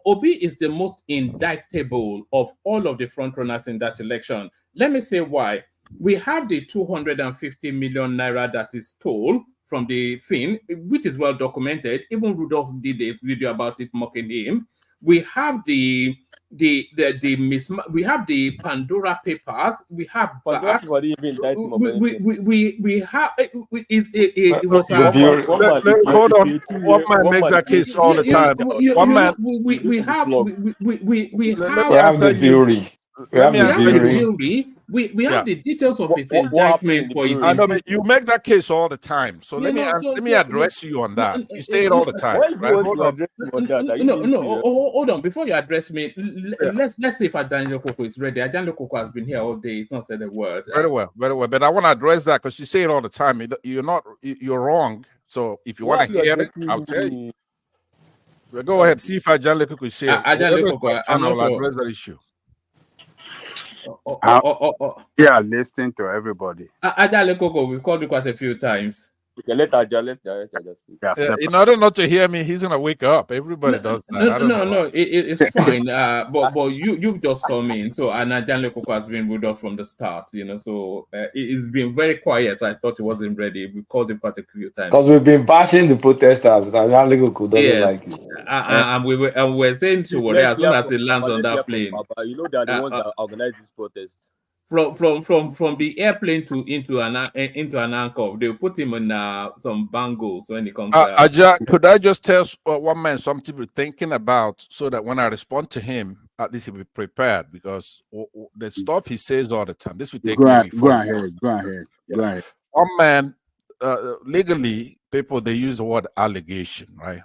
Obi is the most indictable of all of the front runners in that election. Let me say why. We have the 250 million naira that is stole from the thing, which is well documented. Even Rudolph did a video about it mocking him. We have we have the Pandora Papers. We have Pandora that. people didn't even indict him of anything. We have it was One man, Hold on. if you One man makes that case all the time. One man. we have We have the theory. We have the theory. We have the details of his what happened in indictment the for his I know, but you make that case all the time. So let me address you on that. You say it all the time. Why do Right? you want to address me on that? Are you being serious? Hold on. Before you address me, let's see if Adanjo Koko is ready. Adanjo Koko has been here all day. He's not said a word. Very well. But I want to address that because you say it all the time. You're wrong. So if you want to hear it, I'll tell you. Well, go ahead. See if Ajanle Koko is here. I will address that issue. Yeah, listening to everybody. Ajale Koko, we've called you quite a few times. Okay, let's just speak. In order not to hear me, he's gonna wake up. Everybody does that. No, it's fine. But you just come in. So and Ajale Koko has been with us from the start. So it's been very quiet. I thought he wasn't ready. We called him quite a few times because we've been bashing the protesters. And doesn't like it. And we're saying to worry as soon as he lands on that plane. You know they're the ones that organize this protest. From the airplane into an anchor, they'll put him in some bangles when he comes. Aja, could I just tell one man something to be thinking about so that when I respond to him, at least he'll be prepared because the stuff he says all the time. This will take Go maybe ahead. One man, legally, people they use the word allegation, right?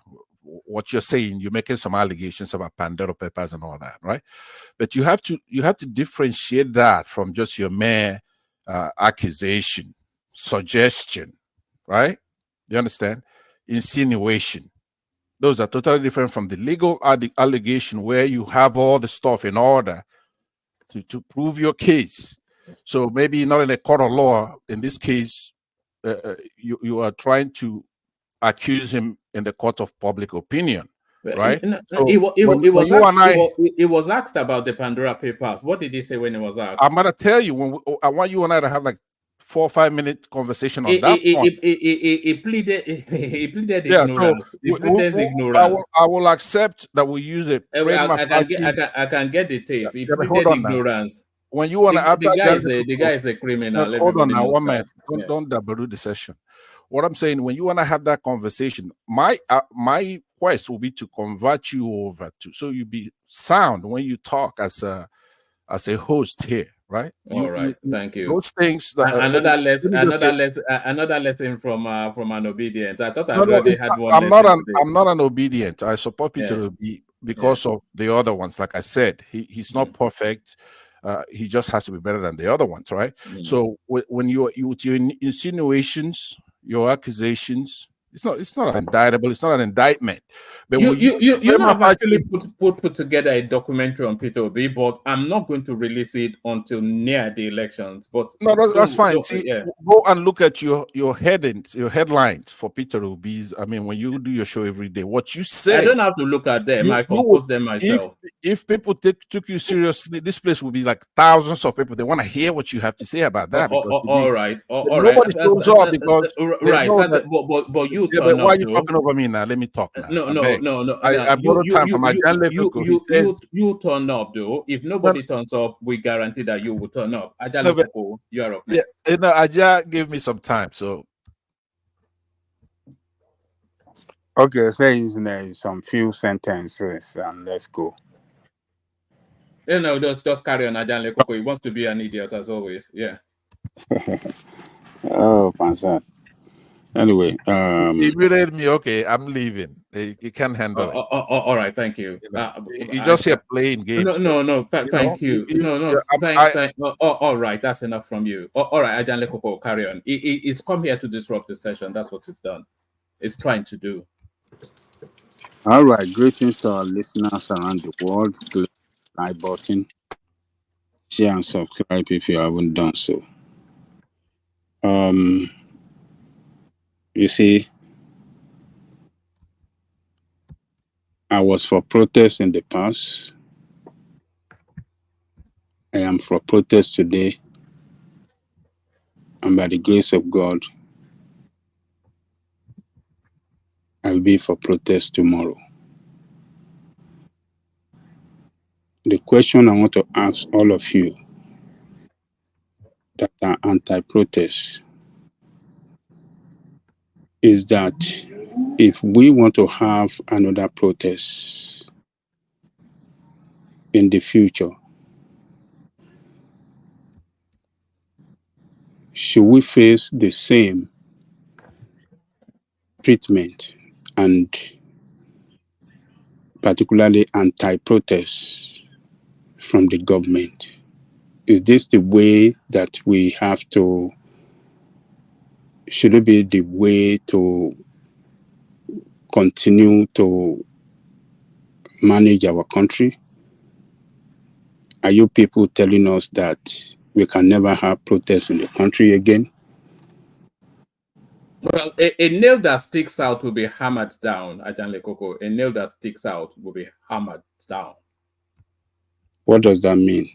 What you're saying, you're making some allegations about Pandora Papers and all that, right? But you have to differentiate that from just your mere accusation, suggestion, right? You understand? Insinuation. Those are totally different from the legal allegation where you have all the stuff in order to prove your case. So maybe not in a court of law. In this case, you are trying to accuse him in the court of public opinion, right? So he was asked about the Pandora Papers. What did he say when he was asked? I'm gonna tell you. I want you and I to have like 4 or 5 minute conversation on that point. He pleaded ignorance. Ignorance. I will accept that we use it. I can get the tape. He pleaded ignorance. When you want to, the guy is a criminal. Hold on now, one minute. Don't double the session. What I'm saying, when you want to have that conversation, my quest will be to convert you over so you be sound when you talk as a host here, right? All right, thank you. Those things. Another lesson from an obedient. I thought I already had one. I'm not an obedient. I support Peter Obi because of the other ones. Like I said, he's not perfect. He just has to be better than the other ones, right? So when you with your insinuations, your accusations, it's not indictable. It's not an indictment. But you have actually put together a documentary on Peter Obi, but I'm not going to release it until near the elections. But no, that's fine. Go and look at your headlines for Peter Obi's. I mean, when you do your show every day, what you say. I don't have to look at them. I compose them myself. If people took you seriously, this place will be like thousands of people. They want to hear what you have to say about that. All right. Nobody shows up because but you. Yeah, but why are you talking over me now? Let me talk now. No. I borrowed time from my you turn up though. If nobody turns up, we guarantee that you will turn up. You are up next. Yeah, Aja gave me some time, so. Okay, say some few sentences and let's go. Just carry on, Ajanle Koko. He wants to be an idiot as always. Yeah. Oh, Pansat. Anyway, he muted me. Okay, I'm leaving. He can't handle it. All right, thank you. You know, you just hear playing games. Thank you. All right, that's enough from you. All right, Ajanle Koko, carry on. It's come here to disrupt the session. That's what it's done. It's trying to do. All right, greetings to our listeners around the world. Click the like button, share and subscribe if you haven't done so. You see, I was for protest in the past. I am for protest today. And by the grace of God, I'll be for protest tomorrow. The question I want to ask all of you that are anti-protest is that if we want to have another protest in the future, should we face the same treatment and particularly anti-protest from the government? Is this the way that we have to, should it be the way to continue to manage our country? Are you people telling us that we can never have protests in the country again? Well, a nail that sticks out will be hammered down, Ajanle Koko. A nail that sticks out will be hammered down. What does that mean?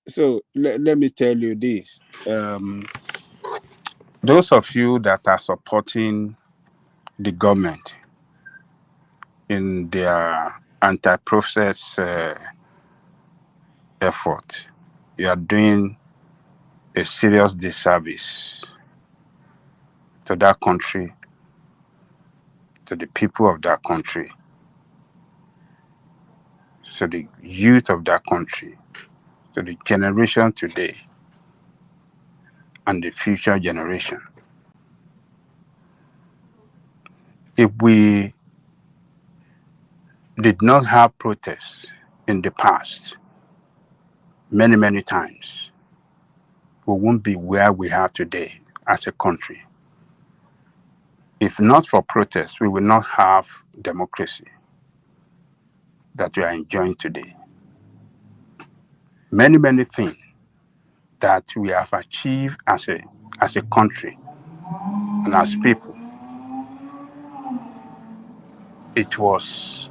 So let me tell you this. Those of you that are supporting the government in their anti-process effort, you are doing a serious disservice to that country, to the people of that country, to the youth of that country, to the generation today, and the future generation. If we did not have protests in the past, many, many times, we won't be where we are today as a country. If not for protests, we will not have democracy that we are enjoying today. Many, many things that we have achieved as a country and as people, it was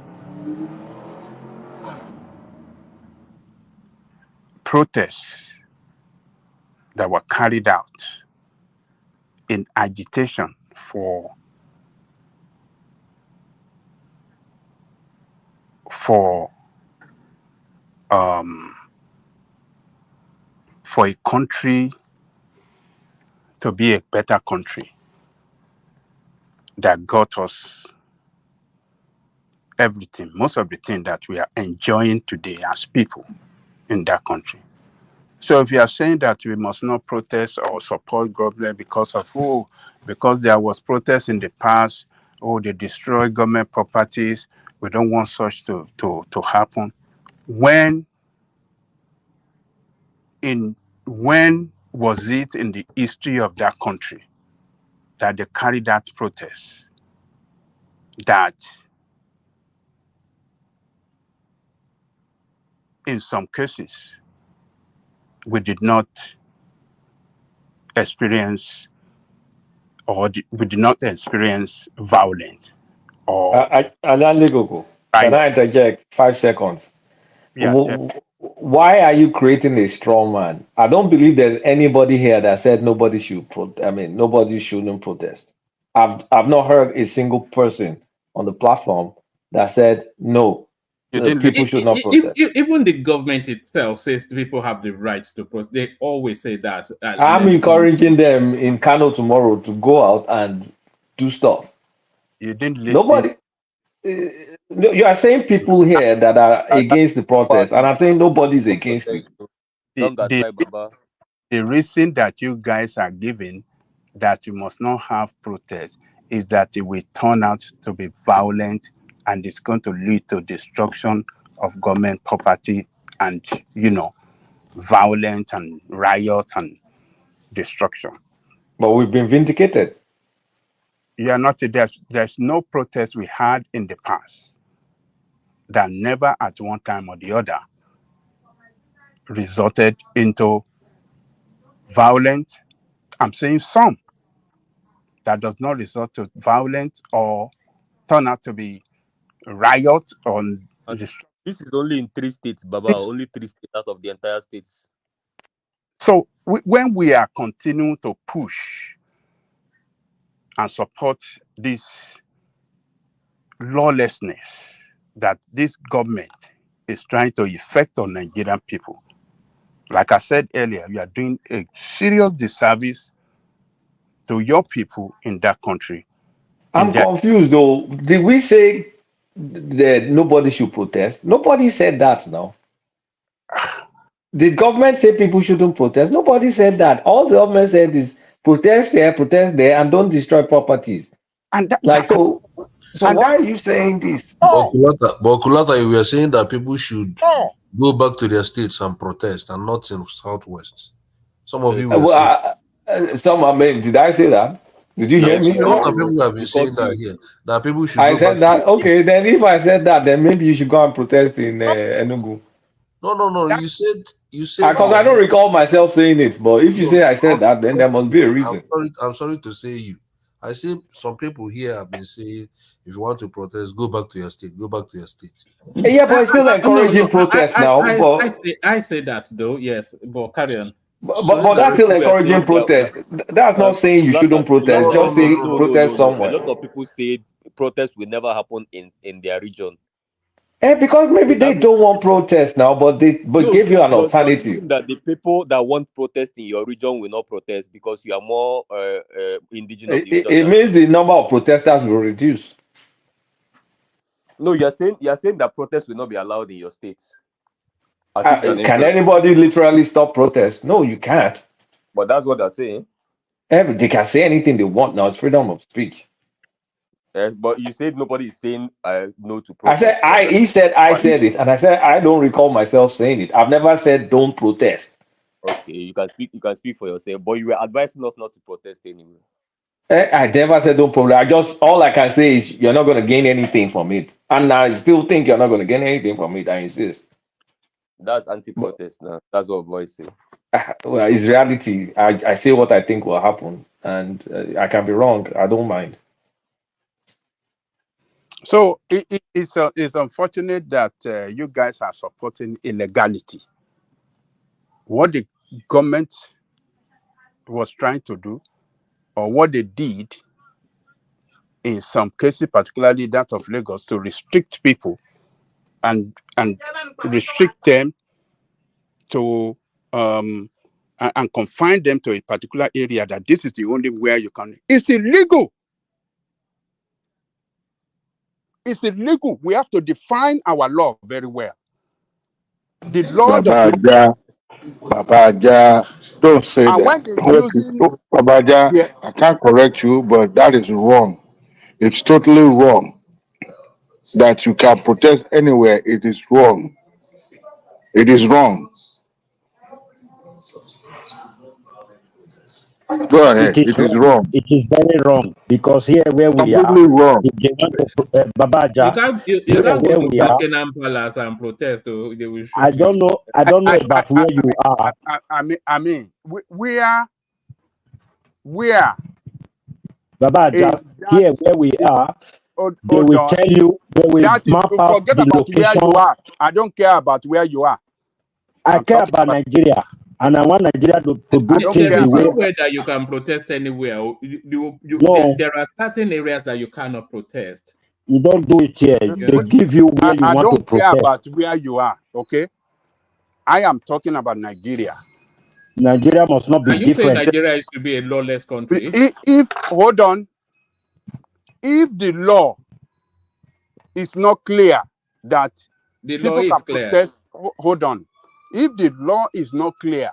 protests that were carried out in agitation for a country to be a better country that got us everything, most of the things that we are enjoying today as people in that country. So if you are saying that we must not protest or support government because there was protest in the past, they destroy government properties, we don't want such to happen. When was it in the history of that country that they carried out protests that in some cases we did not experience violence or can I interject 5 seconds? Why are you creating a strong man? I don't believe there's anybody here that said nobody shouldn't protest. I've not heard a single person on the platform that said no. People should not protest. Even the government itself says people have the right to protest. They always say that. I'm encouraging them in Kano tomorrow to go out and do stuff. You didn't listen. No, you are saying people here that are against the protest, and I'm saying nobody's against it. Some that try, Baba. The reason that you guys are giving that you must not have protest is that it will turn out to be violent and it's going to lead to destruction of government property and, violence and riots and destruction. But we've been vindicated. You are not. There's no protest we had in the past that never at one time or the other resulted into violent. I'm saying some that does not result to violence or turn out to be riot or This is only in 3 states, Baba. Only 3 states out of the entire states. So when we are continuing to push and support this lawlessness that this government is trying to effect on Nigerian people, like I said earlier, you are doing a serious disservice to your people in that country. I'm confused though. Did we say that nobody should protest? Nobody said that now. Did government say people shouldn't protest? Nobody said that. All the government said is protest here, protest there, and don't destroy properties. And so why are you saying this? But Kulata, you were saying that people should go back to their states and protest, and not in Southwest. Some of you were saying. Did I say that? Did you hear me? A lot of people have been saying that here. That people should. I said that. Okay, then if I said that, then maybe you should go and protest in Enugu. No. You said. Because I don't recall myself saying it. But if you say I said that, then there must be a reason. I'm sorry to say you. I see some people here have been saying, if you want to protest, go back to your state. Go back to your state. Yeah, but it's still encouraging protest now. I say that though. Yes, but carry on. But that's still encouraging protest. That's not saying you shouldn't protest. Just say protest somewhere. A lot of people said protest will never happen in their region. Because maybe they don't want protest now, but give you an alternative. That the people that want protest in your region will not protest because you are more indigenous. It means the number of protesters will reduce. No, you're saying that protest will not be allowed in your states. Can anybody literally stop protest? No, you can't. But that's what they're saying. They can say anything they want now. It's freedom of speech. But you said nobody is saying no to protest. He said I said it, and I said I don't recall myself saying it. I've never said don't protest. Okay, you can speak for yourself, but you were advising us not to protest anyway. I never said don't protest. All I can say is you're not going to gain anything from it, and I still think you're not going to gain anything from it. I insist. That's anti-protest now. That's what boys say. Well, it's reality. I say what I think will happen, and I can be wrong. I don't mind. So it's unfortunate that you guys are supporting illegality. What the government was trying to do, or what they did, in some cases, particularly that of Lagos, to restrict people and restrict them to and confine them to a particular area, that this is the only way you can. It's illegal. It's illegal. We have to define our law very well. The law Babaja, don't say and that. Babaja, I can't correct you, but that is wrong. It's totally wrong. That you can protest anywhere, it is wrong. It is wrong. Go ahead. It is wrong. It is very wrong because here where we are, wrong. if they want to, Babaja, you can't go to Buckingham Palace and protest. They will shoot I don't know about where you are. I mean, we are. Babaja, here where we are, they will tell you, they will map out forget the about location. where you are. I don't care about where you are. I care about Nigeria, and I want Nigeria to do things There is the no way. way that you can protest anywhere. No. There are certain areas that you cannot protest. You don't do it here. They give you where you I want to don't care protest. about where you are. Okay, I am talking about Nigeria. Nigeria must not be Are you different. saying Nigeria should be a lawless country? If hold on, if the law is not clear that the law people is can clear. protest, hold on. If the law is not clear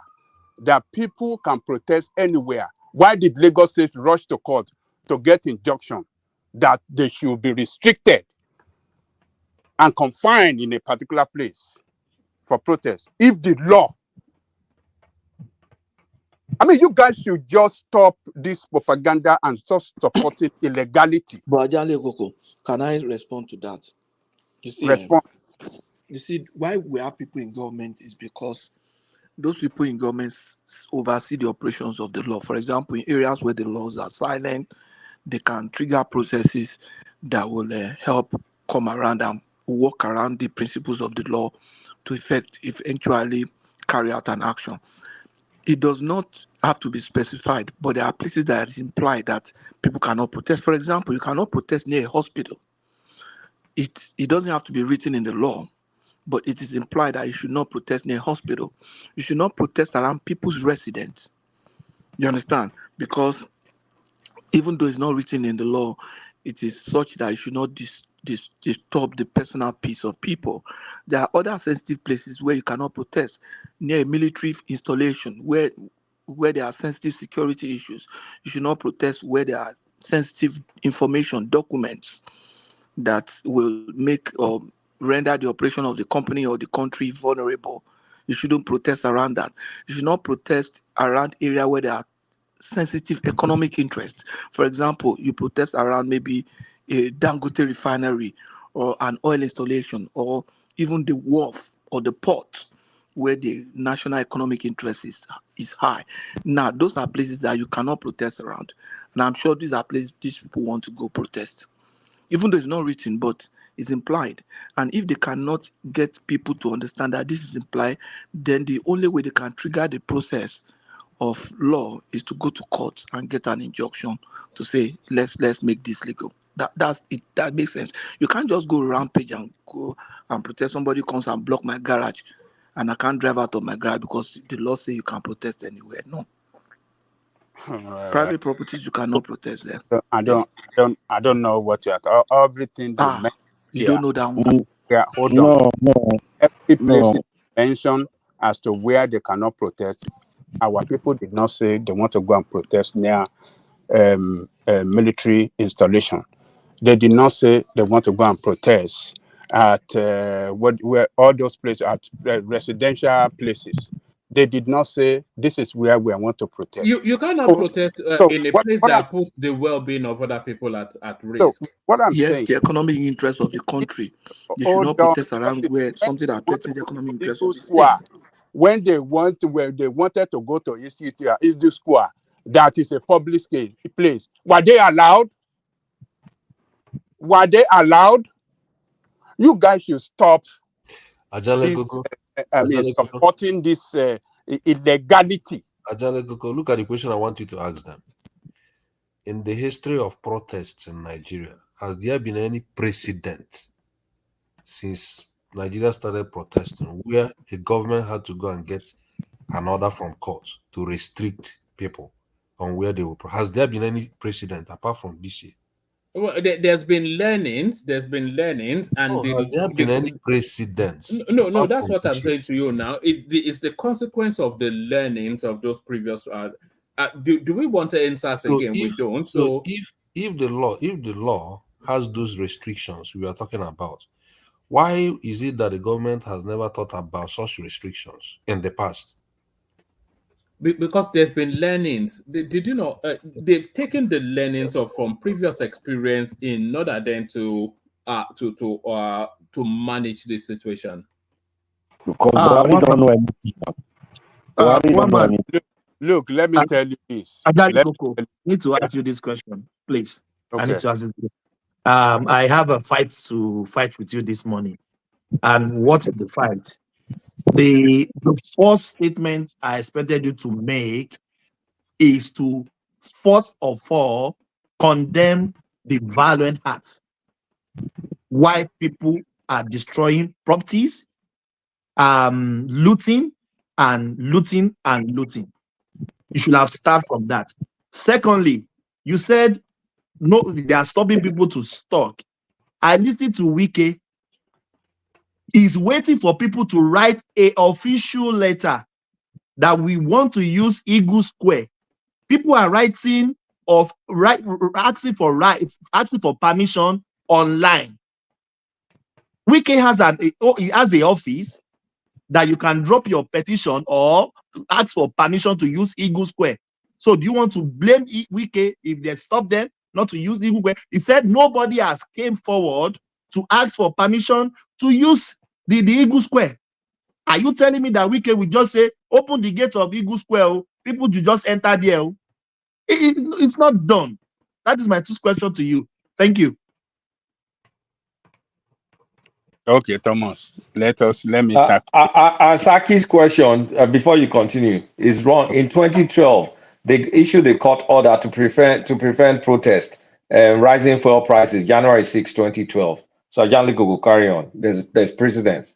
that people can protest anywhere, why did Lagos State rush to court to get injunction that they should be restricted and confined in a particular place for protest? If the law, I mean, you guys should just stop this propaganda and stop supporting illegality. But Ajale Koko, can I respond to that? You see, Respond. you see, why we have people in government is because those people in government oversee the operations of the law. For example, in areas where the laws are silent, they can trigger processes that will help come around and work around the principles of the law to eventually carry out an action. It does not have to be specified, but there are places that is implied that people cannot protest. For example, you cannot protest near a hospital. It doesn't have to be written in the law, but it is implied that you should not protest near a hospital. You should not protest around people's residence. You understand? Because even though it's not written in the law, it is such that you should not disturb the personal peace of people. There are other sensitive places where you cannot protest, near a military installation where there are sensitive security issues. You should not protest where there are sensitive information, documents that will make or render the operation of the company or the country vulnerable. You shouldn't protest around that. You should not protest around area where there are sensitive economic interests. For example, you protest around maybe a Dangote refinery or an oil installation or even the wharf or the port where the national economic interest is high. Now, those are places that you cannot protest around. And I'm sure these are places these people want to go protest. Even though it's not written, but it's implied. And if they cannot get people to understand that this is implied, then the only way they can trigger the process of law is to go to court and get an injunction to say let's make this legal. That's it. That makes sense. You can't just go rampage and go and protest. Somebody comes and block my garage, and I can't drive out of my garage because the law say you can protest anywhere. No. Private properties you cannot protest there. I don't know what you're talking. Everything you mentioned. You don't know that one. Yeah, hold No, on. Every place no. mentioned as to where they cannot protest. Our people did not say they want to go and protest near military installation. They did not say they want to go and protest at where all those places at residential places. They did not say this is where we want to protest. You cannot protest in a place that puts the well-being of other people at risk. So what I'm yes, saying, the economic interest of the country. You should not protest around where something that threatens the economic interest of the state. When they wanted to go to ECTR, is the square that is a public place. Were they allowed? Were they allowed? You guys should stop supporting this illegality. Ajale Koko, look at the question I want you to ask them. In the history of protests in Nigeria, has there been any precedent since Nigeria started protesting where the government had to go and get an order from court to restrict people on where they will? Has there been any precedent apart from this year? Well, there's been learnings. Has there been any precedents? No. That's what I'm saying to you now. It's the consequence of the learnings of those previous. Do we want to answer again? We don't. So if the law has those restrictions we are talking about, why is it that the government has never thought about such restrictions in the past? Because there's been learnings. Did you know they've taken the learnings from previous experience in order then to manage this situation? Because Buhari don't know anything. Look, let me tell you this. I need to ask you this question, please. Okay. I need to ask this. I have a fight with you this morning. And what's the fight? The first statement I expected you to make is to first of all condemn the violent acts. Why people are destroying properties, looting. You should have started from that. Secondly, you said no, they are stopping people to stock. I listened to Wike. He's waiting for people to write an official letter that we want to use Eagle Square. People are writing asking for permission online. Wike has an office that you can drop your petition or ask for permission to use Eagle Square. So do you want to blame Wike if they stop them not to use Eagle Square? He said nobody has came forward to ask for permission to use the Eagle Square. Are you telling me that Wike will just say, open the gate of Eagle Square, people to just enter there? It's not done. That is my two question to you. Thank you. Okay, Thomas. Let me tackle. Saki's question before you continue is wrong. In 2012, they issued a court order to prevent protest rising fuel prices. January 6, 2012. So Janli go carry on. There's precedence.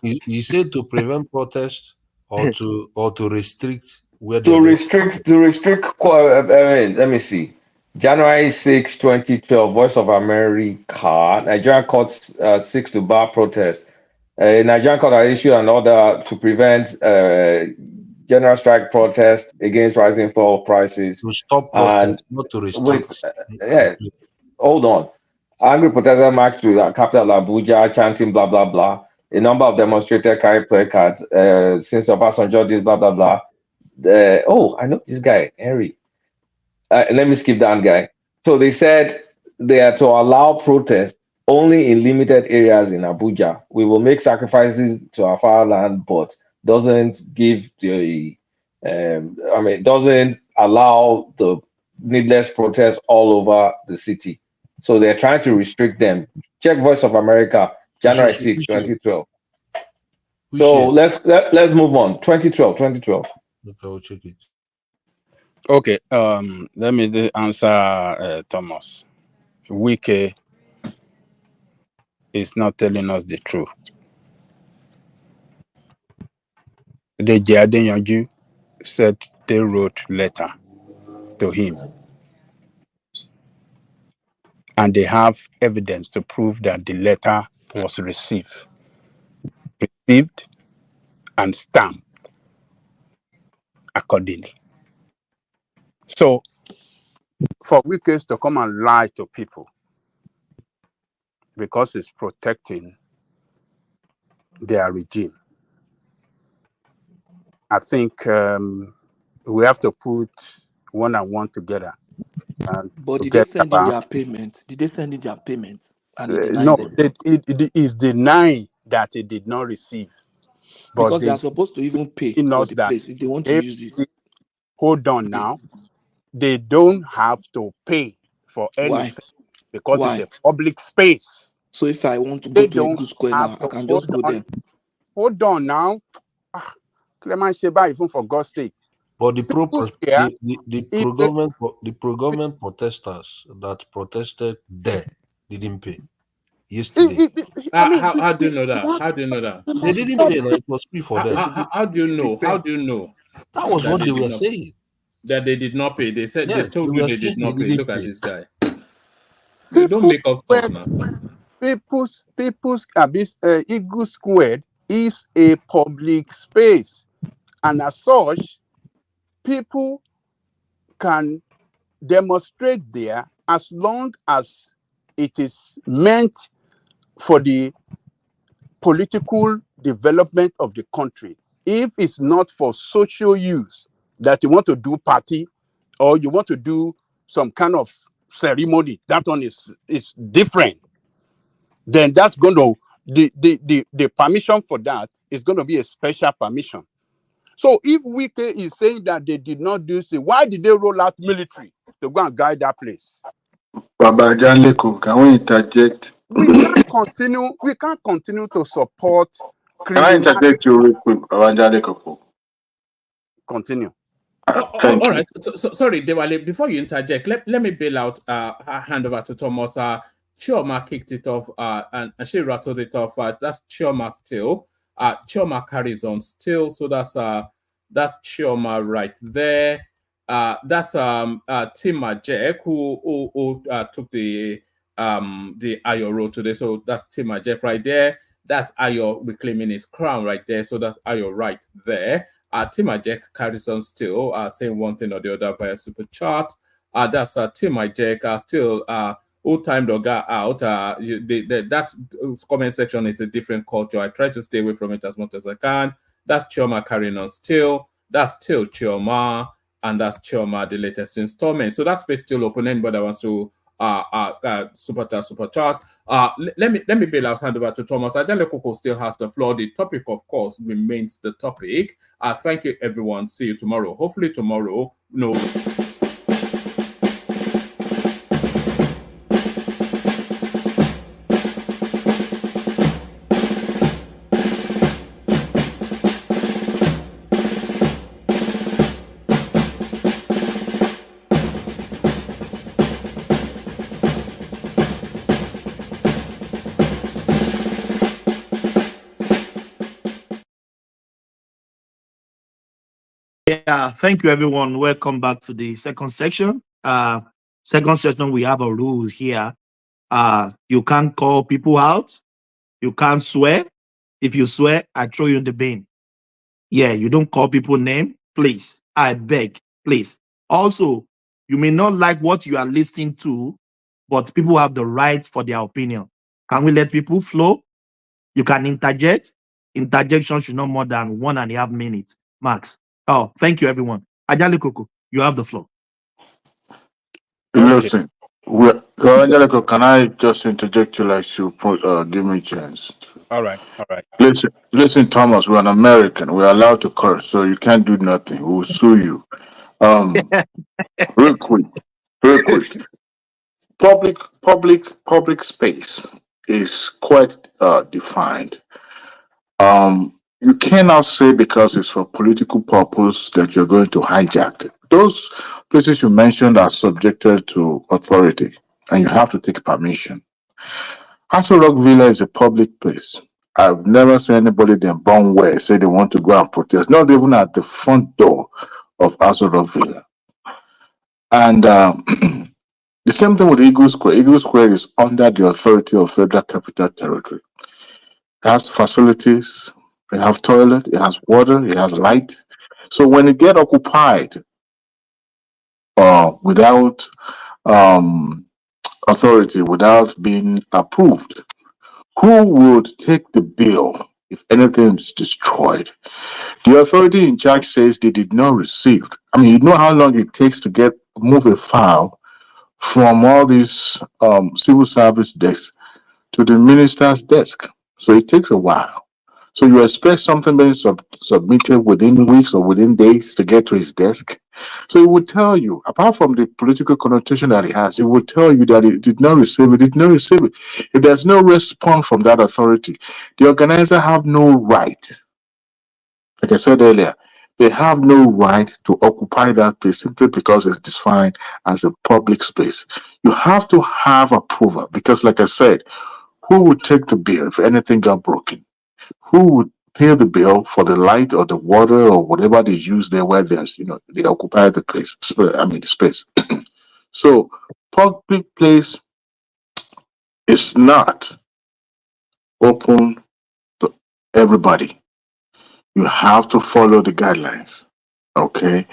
You said to prevent protest or to restrict where To restrict. Let me see. January 6, 2012, Voice of America, Nigerian courts seeks to bar protest. Nigerian court has issued an order to prevent general strike protest against rising fuel prices. To stop protest, not to restrict. Hold on. Angry protesters marched to the capital Abuja, chanting blah blah blah. A number of demonstrators carried placards since Obasanjo did blah blah blah. I know this guy, Henry. Let me skip that guy. So they said they are to allow protest only in limited areas in Abuja. We will make sacrifices to our fatherland, but doesn't give doesn't allow the needless protest all over the city. So they're trying to restrict them. Check Voice of America, January 6, 2012. So let's move on. 2012. Okay, we'll check it. Okay, let me answer Thomas. Wike is not telling us the truth. The Jadinyanju said they wrote letter to him. And they have evidence to prove that the letter was received and stamped accordingly. So for Wike to come and lie to people because it's protecting their regime, I think we have to put one and one together. But did they send in their payment? Did they send in their payment? And No, it is denying that it did not receive. But because they are supposed to even pay for the place if they want to use it. Hold on now. They don't have to pay for anything because it's a public space. So if I want to go to Eagle Square now, I can just go there. Hold on now. Clement Sheba, even for God's sake. But the pro-government protesters that protested there didn't pay yesterday. How do you know that? How do you know that? They didn't pay. Like, it was free for them. How do you know? How do you know? That was what they were saying. That they did not pay. They said they told they you they did not pay. Look at this guy. They don't make up stuff now. People's Eagle Square is a public space, and as such, people can demonstrate there as long as it is meant for the political development of the country. If it's not for social use, that you want to do party or you want to do some kind of ceremony, that one is different. Then that's going to the permission for that is going to be a special permission. So if Wike is saying that they did not do so, why did they roll out military to go and guide that place? Baba Janleko, can we interject? We can't continue to support Can I interject you real quick, Baba Janleko? Continue. All right. So, sorry, Dewale, before you interject, let me bail out, hand over to Thomas. Chioma kicked it off, and she rattled it off. That's Chioma still. Chioma carries on still. So that's Chioma right there. That's Tim Majek who took the Ayo road today. So that's Tim Majek right there. That's Ayo reclaiming his crown right there. So that's Ayo right there. Tim Majek carries on still saying one thing or the other via super chat. That's Tim Majek still old time dogger out. That comment section is a different culture. I try to stay away from it as much as I can. That's Chioma carrying on still. That's still Chioma. And that's Chioma, the latest installment. So that space still open. Anybody that wants to super chat. Let me bail out, hand over to Thomas. Ajale Koko still has the floor. The topic, of course, remains the topic. Thank you, everyone. See you tomorrow. Hopefully tomorrow. No. Yeah, thank you, everyone. Welcome back to the second section. Second section, we have a rule here. You can't call people out. You can't swear. If you swear, I throw you in the bin. Yeah, you don't call people name, please. I beg, please. Also, you may not like what you are listening to, but people have the right for their opinion. Can we let people flow? You can interject. Interjection should not more than 1.5 minutes max. Oh, thank you, everyone. Ajale Koko, you have the floor. Listen, Angelico, can I just interject you like to give me a chance? All right. Listen, Thomas, we're an American. We're allowed to curse, so you can't do nothing. We'll sue you. Real quick. Public space is quite defined. You cannot say because it's for political purpose that you're going to hijack it. Those places you mentioned are subjected to authority, and you have to take permission. Aso Rock Villa is a public place. I've never seen anybody then born where say they want to go and protest, not even at the front door of Aso Rock Villa. And the same thing with Eagle Square. Eagle Square is under the authority of Federal Capital Territory. It has facilities, it has toilet, it has water, it has light. So when it get occupied without authority, without being approved, who would take the bill if anything is destroyed? The authority in charge says they did not receive. I mean, you know how long it takes to move a file from all these civil service desks to the minister's desk. So it takes a while. So you expect something being submitted within weeks or within days to get to his desk. So it would tell you, apart from the political connotation that it has, it would tell you that it did not receive it, did not receive it. If there's no response from that authority, the organizer have no right. Like I said earlier, they have no right to occupy that place simply because it's defined as a public space. You have to have approval because, like I said, who would take the bill if anything got broken? Who would pay the bill for the light or the water or whatever they use there where there's, they occupy the place, the space. So public place is not open to everybody. You have to follow the guidelines. Okay.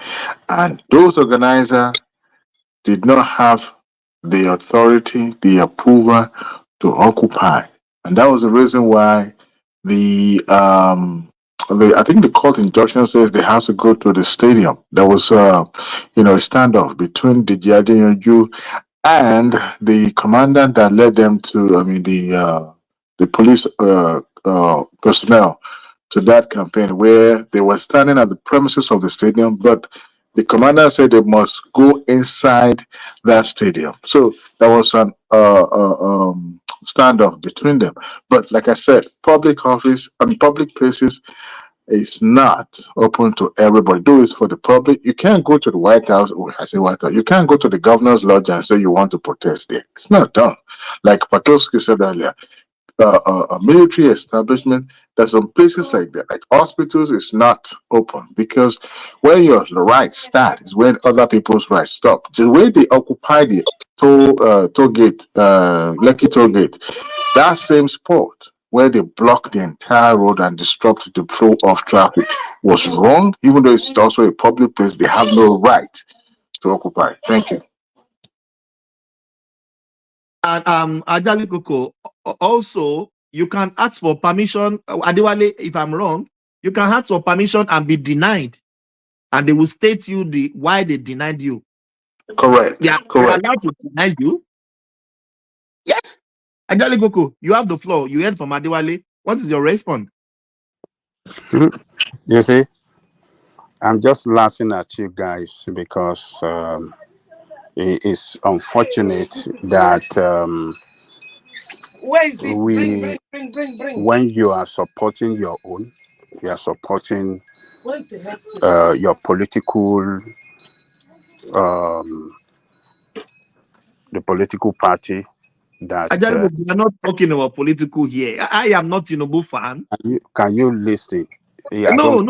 And those organizers did not have the authority, the approval to occupy. And that was the reason why I think the court injunction says they have to go to the stadium. There was a standoff between the Jadianju and the commandant that led them to the police personnel to that campaign, where they were standing at the premises of the stadium, but the commander said they must go inside that stadium. So there was an standoff between them. But like I said, public places is not open to everybody. Do it for the public. You can't go to the White House. Oh, I say White House. You can't go to the governor's lodge and say you want to protest there. It's not done. Like Pr0Test said earlier, military establishment. There's some places like that, like hospitals, is not open because when your rights start is when other people's rights stop. The way they occupy the toll gate, Lekki toll gate, that same spot where they block the entire road and disrupt the flow of traffic was wrong, even though it's also a public place. They have no right to occupy. Thank you. And Ajali Koko, also you can ask for permission. Adewale, if I'm wrong, you can ask for permission and be denied, and they will state you why they denied you. Correct. Yeah, they are allowed to deny you. Yes. Ajali Koko, you have the floor. You heard from Adewale. What is your response? You see, I'm just laughing at you guys because it's unfortunate that when you are supporting your own, you are supporting your political, the political party that. Ajali, we are not talking about political here. I am not a Tinubu fan. Can you listen? Yeah, No,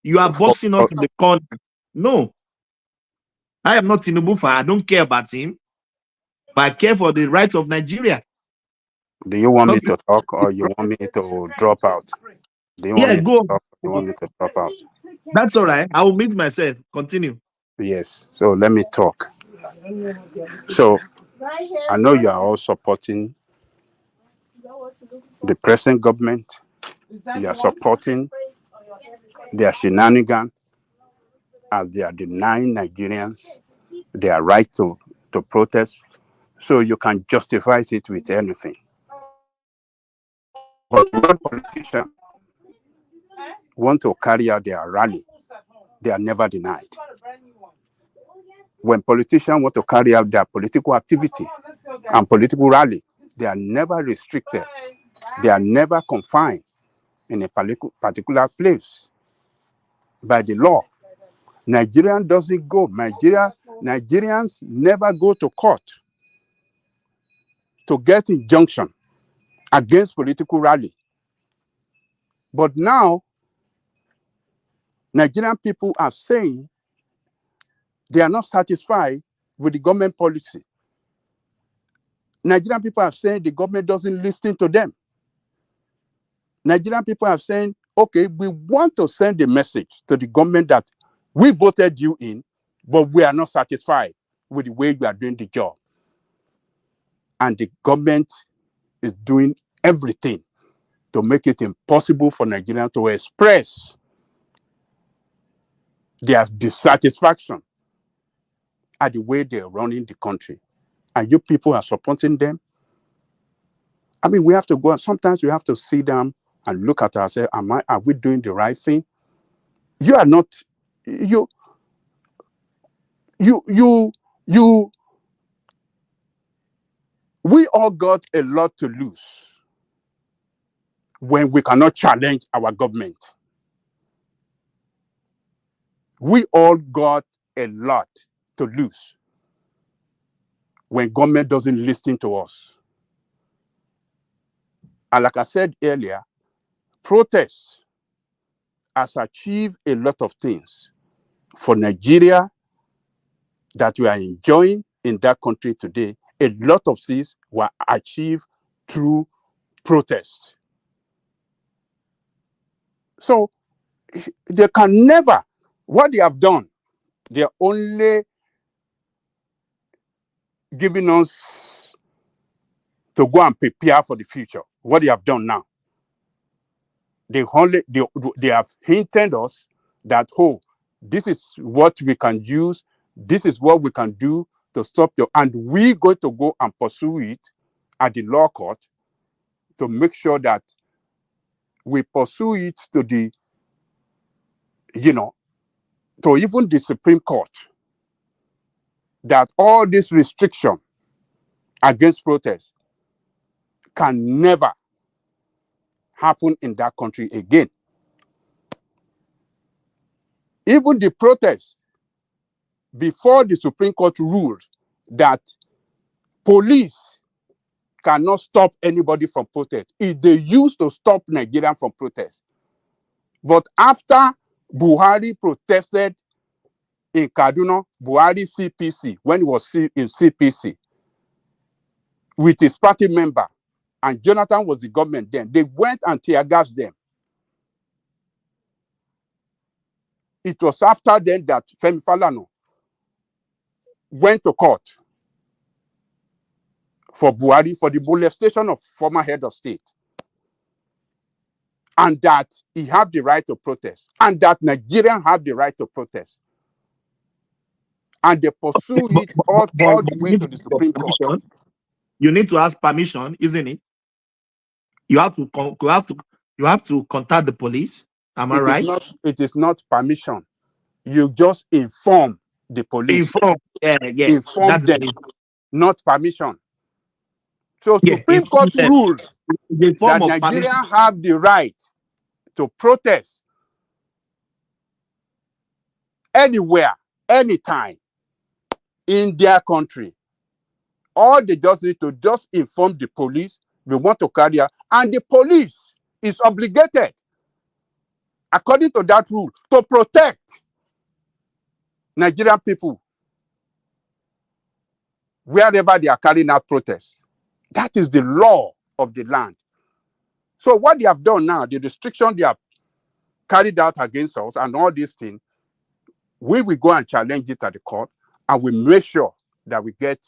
you are boxing us in the corner. No, I am not Tinubu fan. I don't care about him, but I care for the rights of Nigeria. Do you want me to talk or you want me to drop out? Do you want me to talk or you want me to drop out? That's all right. I will mute myself. Continue. Yes. So let me talk. So I know you are all supporting the present government. You are supporting their shenanigans as they are denying Nigerians their right to protest. So you can justify it with anything. But when politicians want to carry out their rally, they are never denied. When politicians want to carry out their political activity and political rally, they are never restricted. They are never confined in a particular place by the law. Nigerian doesn't go. Nigerians never go to court to get injunction against political rally. But now, Nigerian people are saying they are not satisfied with the government policy. Nigerian people are saying the government doesn't listen to them. Nigerian people are saying, okay, we want to send a message to the government that we voted you in, but we are not satisfied with the way you are doing the job. And the government is doing everything to make it impossible for Nigerians to express their dissatisfaction at the way they're running the country. And you people are supporting them. I mean, we have to go, sometimes we have to sit down and look at ourselves. Are we doing the right thing? You are not, we all got a lot to lose when we cannot challenge our government. We all got a lot to lose when government doesn't listen to us. And like I said earlier, protests has achieved a lot of things for Nigeria that we are enjoying in that country today. A lot of things were achieved through protests. So they can never, what they have done, they're only giving us to go and prepare for the future. What they have done now. They have hinted us that, oh, this is what we can use, this is what we can do to stop you, and we're going to go and pursue it at the law court to make sure that we pursue it to the, to even the Supreme Court, that all this restriction against protest can never happen in that country again. Even the protests before the Supreme Court ruled that police cannot stop anybody from protest. They used to stop Nigerians from protest. But after Buhari protested in Kaduna, Buhari CPC, when he was in CPC, with his party member, and Jonathan was the government then, they went and tear gassed them. It was after then that Femi Falana went to court for Buhari for the molestation of former head of state, and that he have the right to protest, and that Nigerians have the right to protest. And they pursue it all the way to the Supreme Court. You need to ask permission, isn't it? You have to contact the police. Am I right? It is not permission. You just inform the police. Inform them, not permission. So Supreme Court ruled that Nigerians have the right to protest anywhere, anytime in their country. All they just need to just inform the police we want to carry out, and the police is obligated, according to that rule, to protect Nigerian people wherever they are carrying out protests. That is the law of the land. So what they have done now, the restriction they have carried out against us and all these things, we will go and challenge it at the court, and we make sure that we get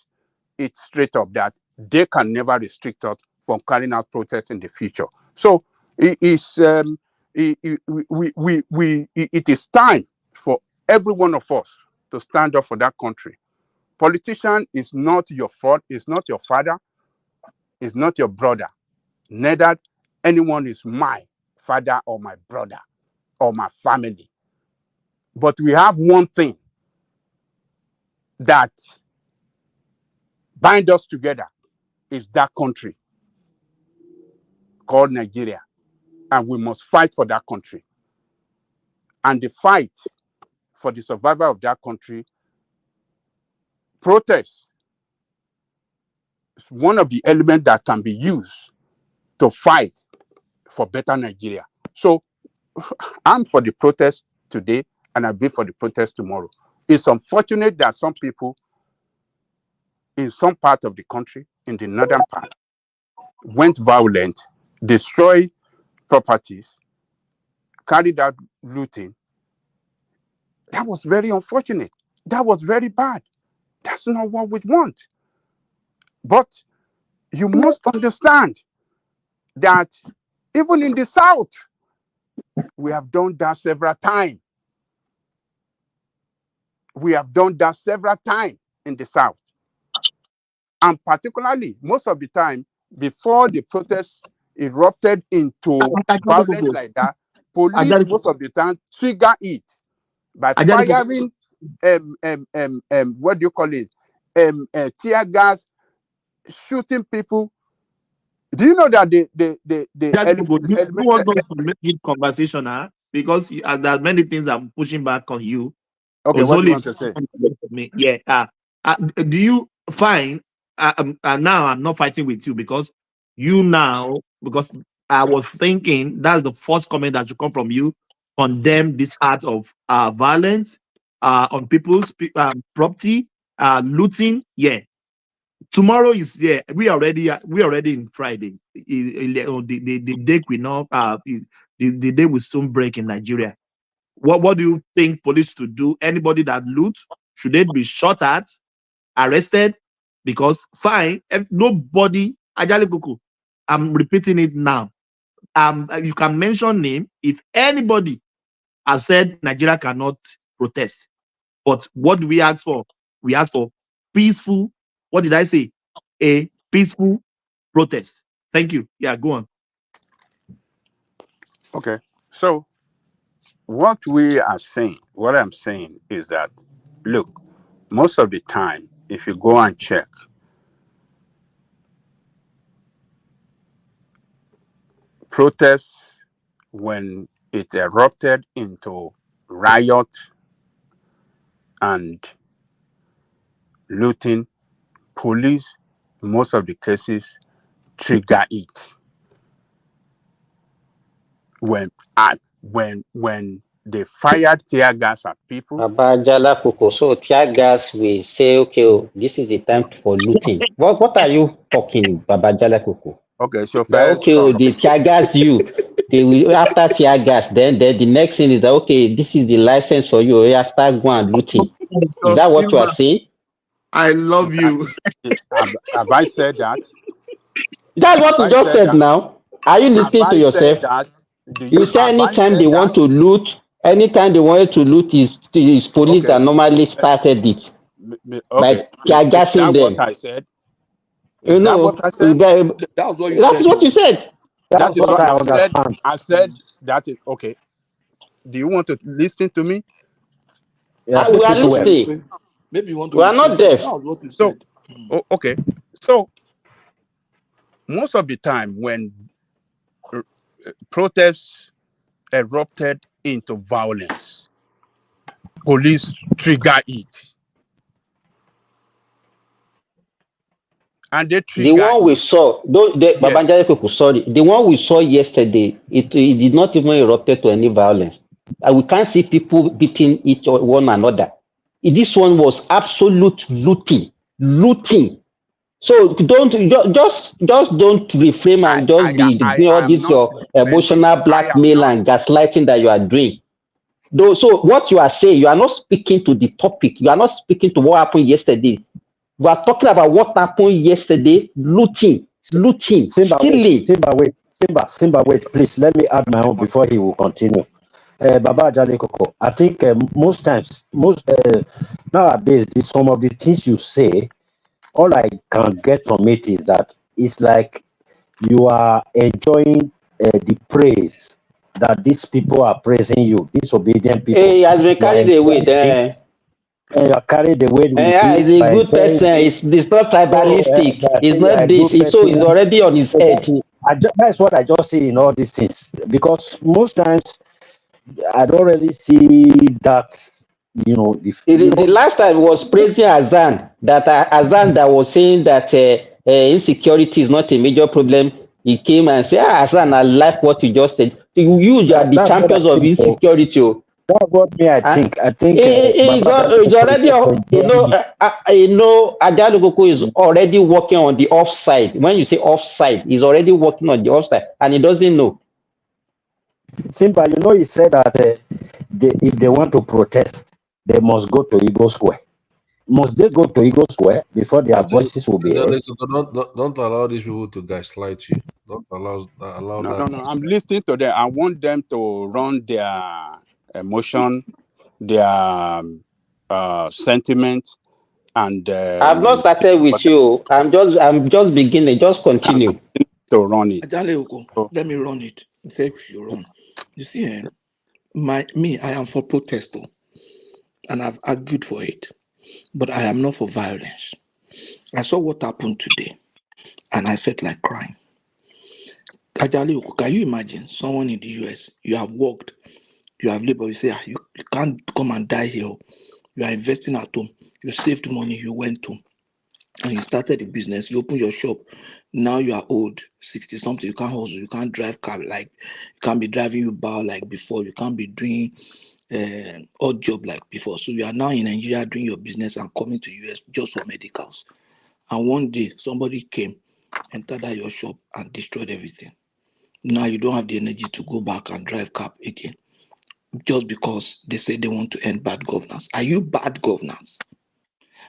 it straight up that they can never restrict us from carrying out protests in the future. So it is it is time for every one of us to stand up for that country. Politician is not your fault, it's not your father, it's not your brother. Neither anyone is my father or my brother or my family. But we have one thing that binds us together, is that country called Nigeria. And we must fight for that country. And the fight for the survival of that country, protest is one of the elements that can be used to fight for better Nigeria. So I'm for the protest today, and I'll be for the protest tomorrow. It's unfortunate that some people in some part of the country, in the northern part, went violent, destroyed properties, carried out looting. That was very unfortunate. That was very bad. That's not what we want. But you must understand that even in the South, we have done that several times. We have done that several times in the South. And particularly, most of the time, before the protests erupted into violence like that, police most of the time trigger it by firing what do you call it? Tear gas, shooting people. Do you know that you want us to make it conversational because there are many things I'm pushing back on you. Okay, what do you want to say? Yeah. Do you find now I'm not fighting with you because I was thinking that's the first comment that should come from you, condemn this act of violence on people's property, looting. Yeah. Tomorrow is we already in Friday. The day we know the day will soon break in Nigeria. What do you think police should do? Anybody that loot, should they be shot at, arrested? Because fine, nobody, Ajali Kuku, I'm repeating it now. You can mention name if anybody has said Nigeria cannot protest. But what do we ask for? We ask for peaceful, what did I say? A peaceful protest. Thank you. Yeah, go on. Okay. So what I'm saying is that, look, most of the time, if you go and check, protests, when it erupted into riot and looting, police, most of the cases, trigger it. When they fired tear gas at people. Abajala Koko. So tear gas will say, okay, oh, this is the time for looting. What are you talking, Babajala Koko? Okay, so That first, okay, oh, they tear gas you. They will after tear gas, then the next thing is that okay, this is the license for you. Yeah, start going and looting. Is that what you are saying? I love you. Have I said that? That's what you just said now. Are you Have listening to I yourself? said that? You say Have I anytime they said want that? to loot, anytime they wanted to loot is police Okay. that normally started it Okay. by tear Is gassing that what them. I said? You Is that know, what I said? That's what you that's said, what you though. said. That That's is what what I I said. understand. I said that is okay. Do you want to listen to me? Yeah, We put are it well. listening. Maybe you want to We are not rephrase it. deaf. That was what you So, said. okay. So, most of the time when protests erupted into violence, police trigger it. And they The trigger one we it. saw, Yes. Babangida people, sorry, the one we saw yesterday, it did not even erupted to any violence. And we can't see people beating one another. This one was absolute looting. So just don't reframe and just be I doing all am this not your defending. emotional I am blackmail not. and gaslighting that you are doing. Though, so what you are saying, you are not speaking to the topic. You are not speaking to what happened yesterday. We are talking about what happened yesterday, looting, Simba, stealing. Simba, wait, please. Let me add my own before he will continue. Baba Ajale Koko, I think most times, nowadays, some of the things you say, all I can get from it is that it's like you are enjoying the praise that these people are praising you, disobedient people. He has been You are carried away. enjoying it, and you are carried away with it. He's You a are good enjoying person. it. It's not So tribalistic. I It's say you are not a this. good So person. it's already on his head. Exactly. That's what I just see in all these things. Because most times I don't really see that, The last time was praising Azan, that Azan that was saying that insecurity is not a major problem. He came and said, Azan, I like what you just said. You are the that's what I champions of think. insecurity. That's what me I think. I think It's already, Ajalo Koko is already working on the offside. When you say offside, he's already working on the offside, and he doesn't know. Simba, he said that if they want to protest, they must go to Eagle Square. Must they go to Eagle Square before their voices will be heard? Don't allow these people to gaslight you. Don't allow that. No. I'm listening to them. I want them to run their emotion, their sentiment, and I've not started with you. I'm just beginning. Just continue. To run it. Let me run it. Say you run. You see, I am for protest, though, and I've argued for it, but I am not for violence. I saw what happened today, and I felt like crying. Ajale, can you imagine someone in the US? You have worked, you have labored. You say you can't come and die here. You are investing at home. You saved money. You went home. And you started a business, you open your shop. Now you are old, 60 something, you can't hustle, you can't drive car like you can't be driving Uber like before, you can't be doing odd job like before. So you are now in Nigeria doing your business and coming to US just for medicals. And one day somebody came, entered at your shop and destroyed everything. Now you don't have the energy to go back and drive cab again. Just because they say they want to end bad governance. Are you bad governance?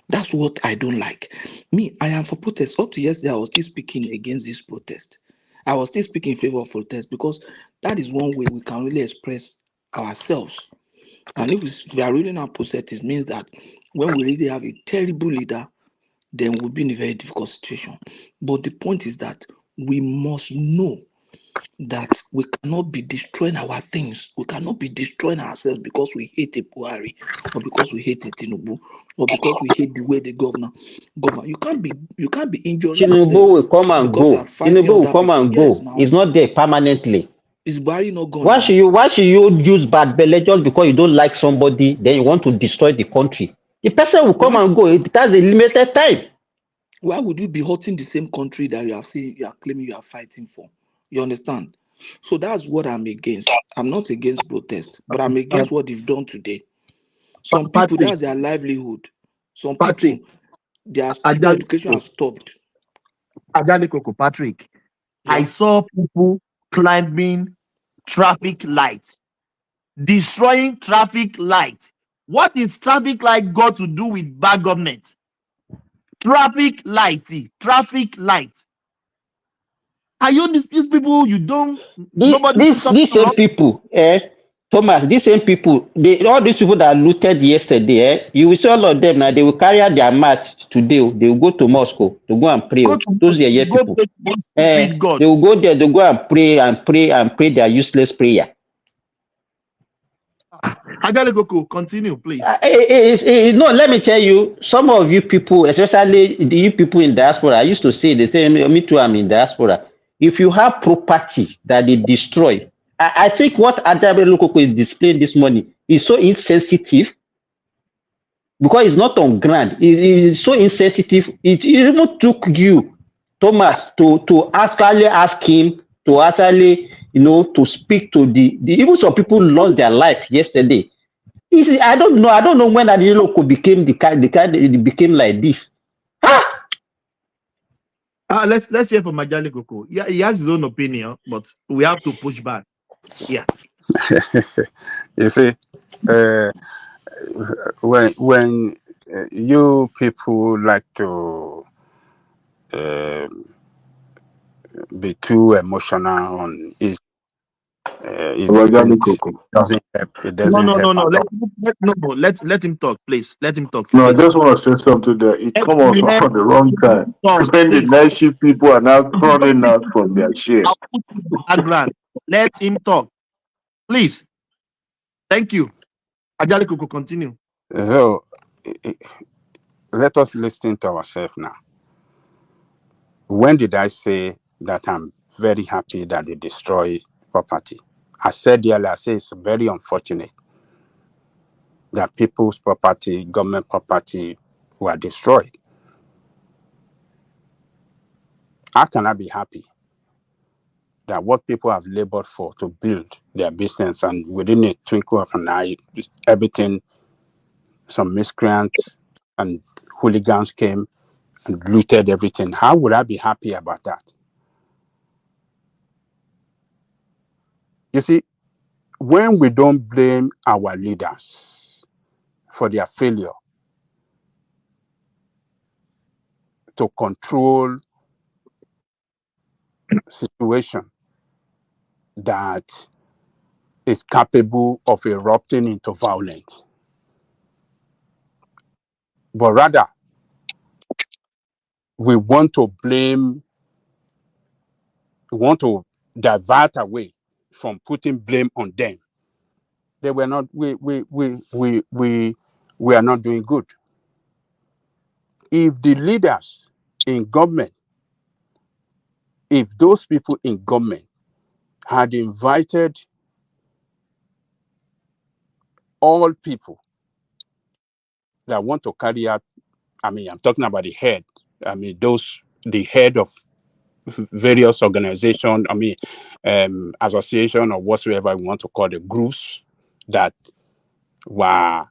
That's what I don't like. Me, I am for protest. Up to yesterday, I was still speaking against this protest. I was still speaking in favor of protest because that is one way we can really express ourselves. And if we are really not protest, it means that when we really have a terrible leader, then we'll be in a very difficult situation. But the point is that we must know that we cannot be destroying our things. We cannot be destroying ourselves because we hate a Buhari or because we hate a Tinubu or because we hate the way they govern. You can't be injuring yourself Tinubu will come and because you are go. fighting Tinubu will other come people. and Yes, go. now. He's not there permanently. Is Buhari not gone Why now? should you use bad belly just because you don't like somebody, then you want to destroy the country? The person will come and go. It has a limited time. Why would you be hurting the same country that you are saying you are claiming you are fighting for? You understand? So that's what I'm against. I'm not against protest, but I'm against what they've done today. Some people, Patrick, that's their livelihood. Some Patrick, people, their Ajali education has stopped. Koko, Patrick. I Yeah. saw people climbing traffic lights, destroying traffic light. What is traffic light got to do with bad government? Traffic light. Are you these people? You don't. Nobody see something These same wrong. people, Thomas, these same people, all these people that looted yesterday, you will see all of them now, they will carry out their mat today. They will go to Moscow to go and pray. Go to Those are go people. pray to one stupid God. They will go there, they go and pray their useless prayer. Ajali Koko, continue, please. No, let me tell you, some of you people, especially you people in diaspora, I used to say, they say, me too, I'm in diaspora. If you have property that they destroy, I think what Adabe Lokoko is displaying this morning is so insensitive because it's not on ground. It is so insensitive. It even took you, Thomas, to actually ask him to actually, to speak to the even some people lost their life yesterday. I don't know. I don't know when Adeloko became the kind it became like this. Let's hear from Ajali Koko. Yeah, he has his own opinion, but we have to push back. Yeah. You see, when you people like to be too emotional on it, it Ajali Koko. doesn't help. It No, doesn't no, no, help no. at all. Let him talk, please. Let him talk, No, I please. just want to say something there. It come out Explain. at the wrong time. Talk, When the please. night shift people are now If you don't running out listen to from me, their shift. I'll put you to background. Let him talk, please. Thank you. Ajali Koko, continue. So let us listen to ourselves now. When did I say that I'm very happy that they destroy property? I said earlier, I say it's very unfortunate that people's property, government property, were destroyed. How can I be happy that what people have labored for to build their business and within a twinkle of an eye, everything, some miscreants and hooligans came and looted everything? How would I be happy about that? You see, when we don't blame our leaders for their failure to control situation that is capable of erupting into violence, but rather we want to divert away from putting blame on them. They were not. We are not doing good. If the leaders in government, if those people in government had invited all people that want to carry out, I'm talking about the head. The head of various organizations, association or whatsoever we want to call the groups that were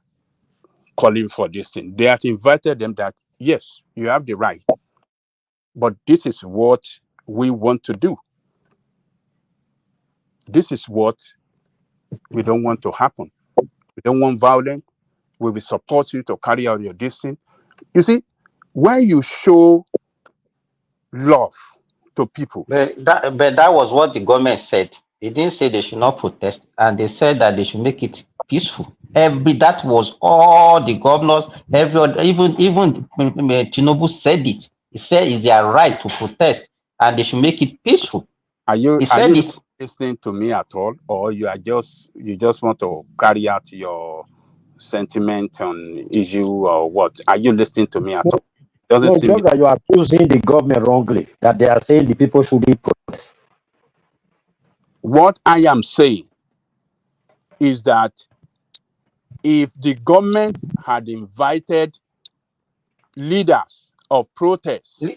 calling for this thing. They have invited them that, yes, you have the right, but this is what we want to do. This is what we don't want to happen. We don't want violence. We will support you to carry out your destiny. You see, when you show love to people. But that was what the government said. They didn't say they should not protest, and they said that they should make it peaceful. That was all the governors, even Tinubu said it. He said it's their right to protest, and they should make it peaceful. Are you He said it. listening to me at all, or you just want to carry out your sentiment on issue, or what? Are you listening to me at all? Doesn't No, seem just that you are accusing the government wrongly, that they are saying the people should be protest. What I am saying is that if the government had invited leaders of protests to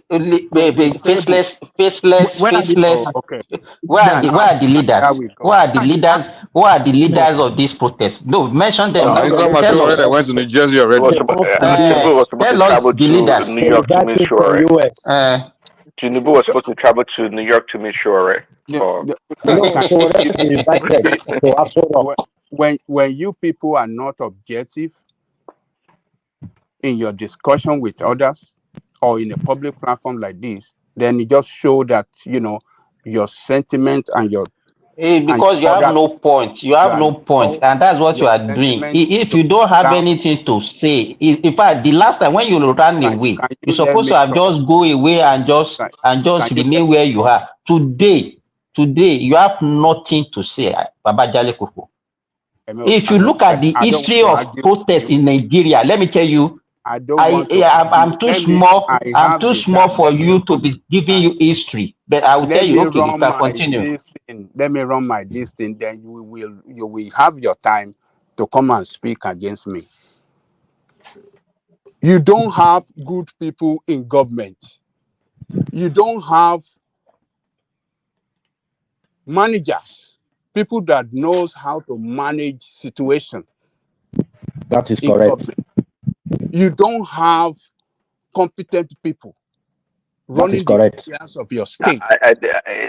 Faceless, when faceless. oh, okay. Where are Now the there leaders? we Who go. are the leaders? Who are the leaders of this protest? No, mention them Are now. you talking about Tell people us. that went to New Jersey already? Tinubu was supposed to Tell us travel the to leaders. New York to meet Shure. US. Tinubu was supposed to travel to New York to meet Shure. For invited to Aso when you people are not objective in your discussion with others or in a public platform like this, then it just show that your sentiment and your Because you have no point. You have no point, and that's what you your are doing. sentiments If you don't have down. anything to say, in fact, the last time when you ran away, Can you're you let supposed me to have talk? just go away and just Can you remain where you are. Today, you have nothing to say, Baba Jale Koko. If you look at the I don't history want to of argue with protests you. in Nigeria, let me tell you, I don't want to I'm argue. too small. I I'm have too the small time. for you to be giving you history. But I will tell Let you, me okay, you run can my continue. this thing. Let me run my this thing. Then you will have your time to come and speak against me. You don't have good people in government. You don't have managers, people that knows how to manage situation. That is in correct. Government. You don't have competent people That is running the correct. affairs of your state.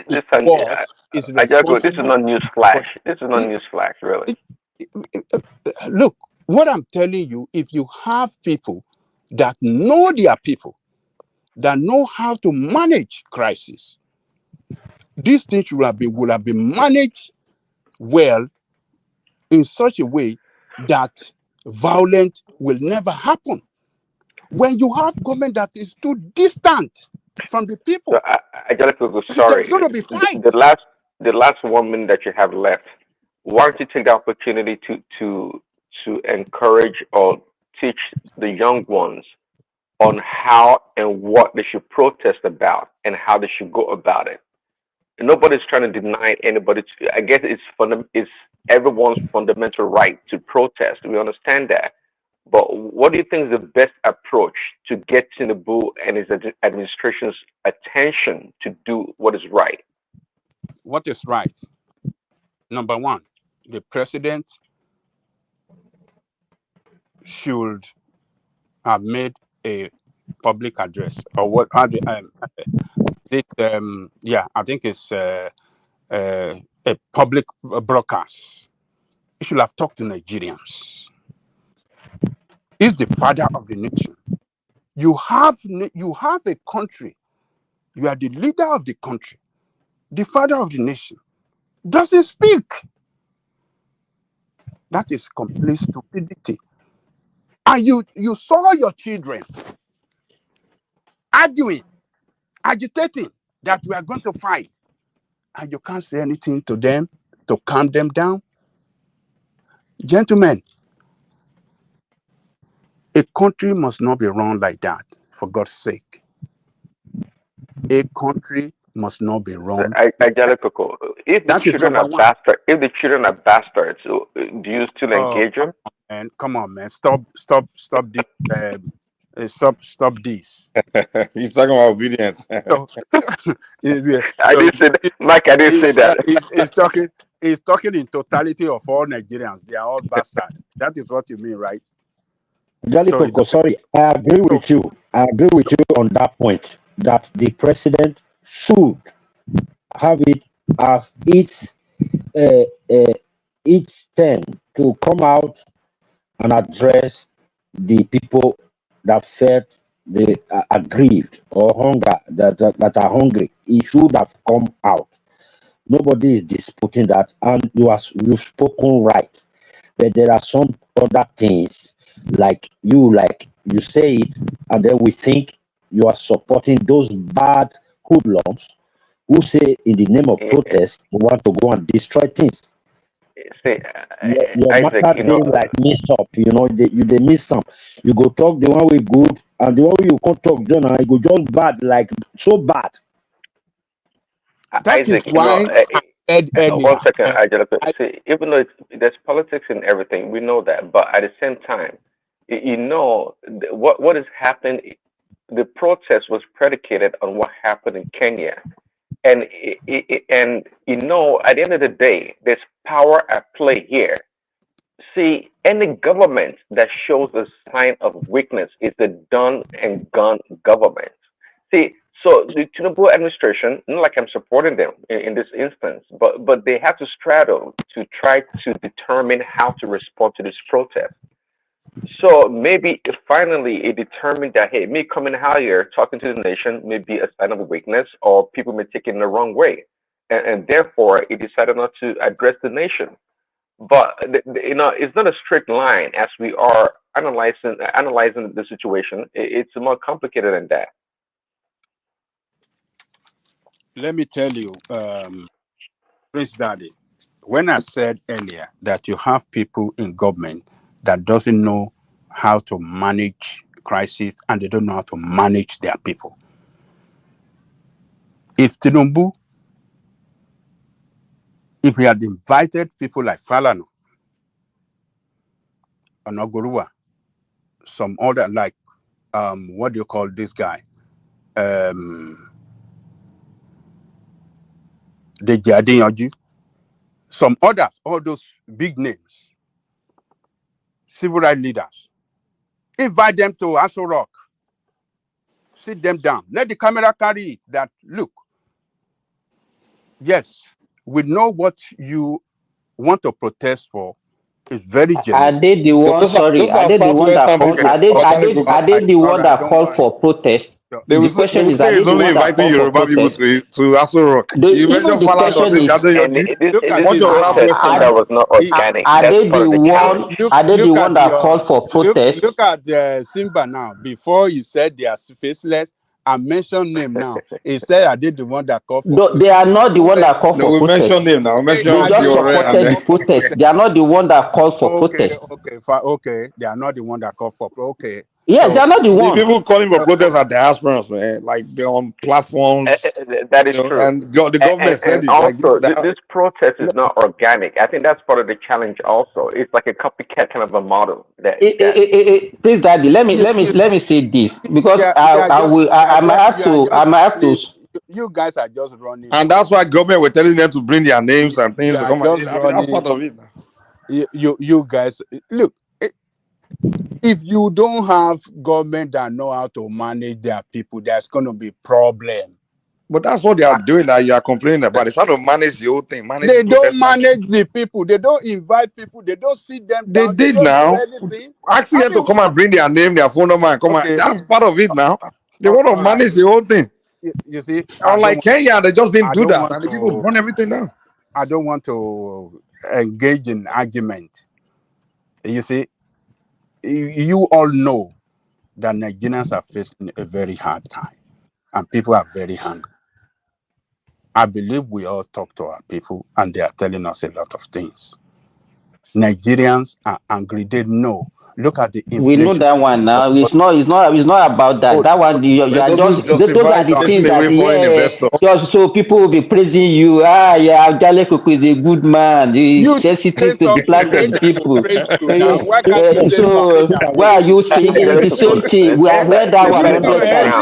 Listen, What is Ajago, this is responsible not news flash. for This is not news flash, really. look, what I'm telling you, if you have people that know their people, that know how to manage crisis, these things will have been managed well in such a way that violence will never happen. When you have government that is too distant from the people, So Ajago, sorry. there's going to be fight. The last 1 minute that you have left, why don't you take the opportunity to encourage or teach the young ones on how and what they should protest about and how they should go about it. Nobody's trying to deny anybody. I guess it's everyone's fundamental right to protest. We understand that. But what do you think is the best approach to get Tinubu and his administration's attention to do what is right? What is right? Number one, the president should have made a public address or what? I think it's a public broadcast. He should have talked to Nigerians. He's the father of the nation. You have a country. You are the leader of the country, the father of the nation. Doesn't speak. That is complete stupidity. And you saw your children arguing, agitating that we are going to fight, and you can't say anything to them to calm them down. Gentlemen, a country must not be run like that, for God's sake. A country must not be run. If the children are bastards, do you still engage them? And come on, man, stop this. Stop this. He's talking about obedience. I didn't say that. Mike, I didn't say that. He's talking in totality of all Nigerians. They are all bastards. That is what you mean, right? Jolly Coco, sorry, I agree with you. I agree with you on that point that the president should have it as its turn to come out and address the people that felt they are aggrieved or hunger that are hungry. He should have come out. Nobody is disputing that, and you've spoken right. But there are some other things like you say it, and then we think you are supporting those bad hoodlums who say in the name of protest we want to go and destroy things. Your Isaac, matter they like mess up, they miss some. You go talk the one way good, and the one way you can't talk, John, and you go just bad, like so bad. That Isaac, is why I said one second, see, even though there's politics in everything, we know that, but at the same time, what has happened the protest was predicated on what happened in Kenya. And and you know, at the end of the day, there's power at play here. See, any government that shows a sign of weakness is a done and gone government. See, so the Tinubu administration, not like I'm supporting them in this instance, but they have to straddle to try to determine how to respond to this protest. So maybe if finally it determined that, hey, me coming out here talking to the nation may be a sign of weakness, or people may take it in the wrong way, and therefore it decided not to address the nation. But you know, it's not a straight line as we are analyzing the situation. It's more complicated than that. Let me tell you, Prince Daddy, when I said earlier that you have people in government that doesn't know how to manage crisis and they don't know how to manage their people. If Tinubu, if he had invited people like Falano, Onogurua, some other like what do you call this guy? Deji, some others, all those big names, civil rights leaders, invite them to Aso Rock, sit them down, let the camera carry it. That look, yes, we know what you want to protest for. It's very genuine. Are they the one? Sorry, are they the one that called? Are they the one that called for protest? The question is, are they the one that called for protest? to Aso Rock. You Even mentioned the question is, And this protest thing that was not organic. are That's they part the of the one? challenge. Are they the Look one at that called for protest? look at Simba now. Before you said they are faceless, I mentioned name now. He said I did the one that called for No, protest. they are not the one that called No, for we protest. mentioned him now. We They mentioned just Fiore and supported the protest. They are not the one that called for protest. Okay. They are not the one that called for okay. Yes, they are not the the one. people calling for protests are diasporans, man. Like they're on platforms. That is You know, true. and the government said And it. Like also, this. this protest is not organic. I think that's part of the challenge. Also, it's like a copycat kind of a model. Please, Daddy, let me say this because I might have to. You guys are just running. And that's why government were telling them to bring their names and things to come. I mean, that's part of it. You guys, look. If you don't have government that know how to manage their people, there's going to be problem. But that's what they are doing that you are complaining about. They're trying to manage the whole thing. They don't manage the people. They don't invite people. They don't sit them down. They did don't now. do anything. Actually, them to come and bring their name, their phone number, and come and that's part of it now. They want to manage the whole thing. You see, unlike Kenya, they just didn't do that, and the people burn everything down. I don't want to engage in argument. You see, you all know that Nigerians are facing a very hard time, and people are very hungry. I believe we all talk to our people, and they are telling us a lot of things. Nigerians are angry. They know. Look at the inflation. We know that one now. It's not about that. That one you are just those are the things that just so people will be praising you. Yeah, Jale Koko is a good man. He's sensitive to the plight of the people. So why are you singing the same thing? We have heard that one 100 times.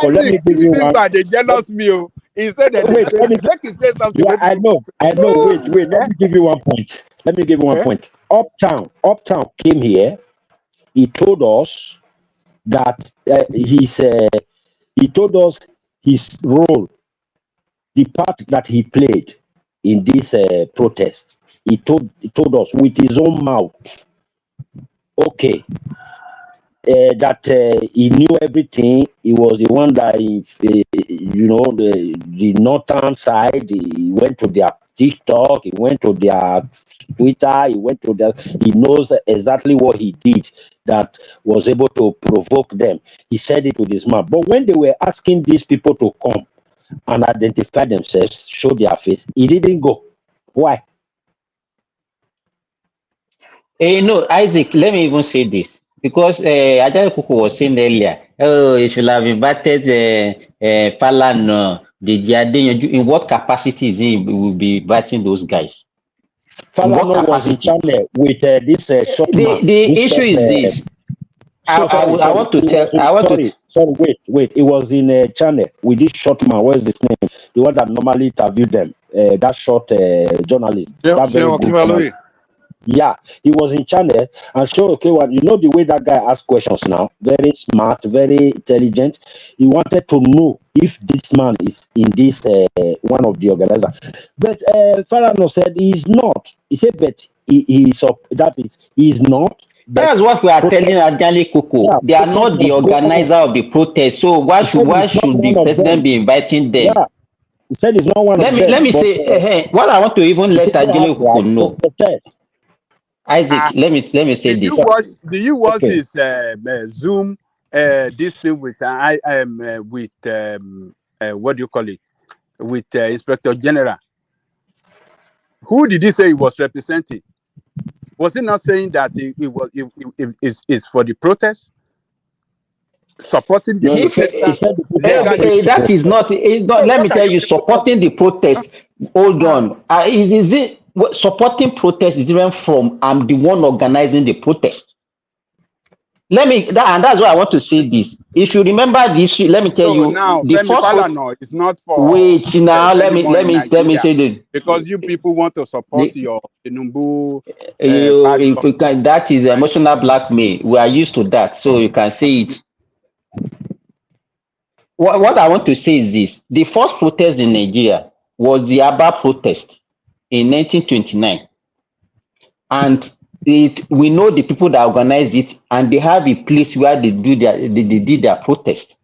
Let me give you one. They jealous me. He said that let me say something. Yeah, I know. Wait. Let me give you one point. Uptown came here. He told us that he told us his role, the part that he played in this protest. He told us with his own mouth. Okay. That he knew everything. He was the one that, the northern side. He went to their TikTok. He went to their Twitter. He knows exactly what he did that was able to provoke them. He said it with his mouth. But when they were asking these people to come and identify themselves, show their face, he didn't go. Why? No, Isaac, let me even say this. Because Ajay Kuku was saying earlier, oh, you should have invited Falano In what capacity is he will be inviting those guys? In what Falana was in capacity? China with this short man. The This issue short, is this. I want to tell. I want to. Sorry, wait. It was in China with this short man. What is his name? The one that normally interviewed them. That short journalist. That very good journalist. Yeah, he was in China and sure, okay, well, you know the way that guy asks questions now, very smart, very intelligent. He wanted to know if this man is in this one of the organizers. But Farano said he's not. He said, but he's up. That is, he's not. That's what we are telling Adjani Koko. Yeah, they are not the organizer of the protest. So why should the president be inviting them? Yeah. He said he's not one of them. Let me say what I want to even let Adjani Koko know. Isaac, let me say did this. Do you watch this Zoom this thing with what do you call it? With Inspector General? Who did he say he was representing? Was he not saying that it's for the protest? Supporting the protest? That is not. Let me tell you, supporting the protest. Hold on. Is it supporting protest is different from I'm the one organizing the protest? And that's why I want to say this. If you remember this, let me tell you. Now, the Femi Falana is not for. Wait now. Let me say this. Because you people want to support your Tinubu. That is emotional blackmail. We are used to that, so you can say it. What I want to say is this. The first protest in Nigeria was the Aba protest in 1929. And we know the people that organized it, and they have a place where they did their protest.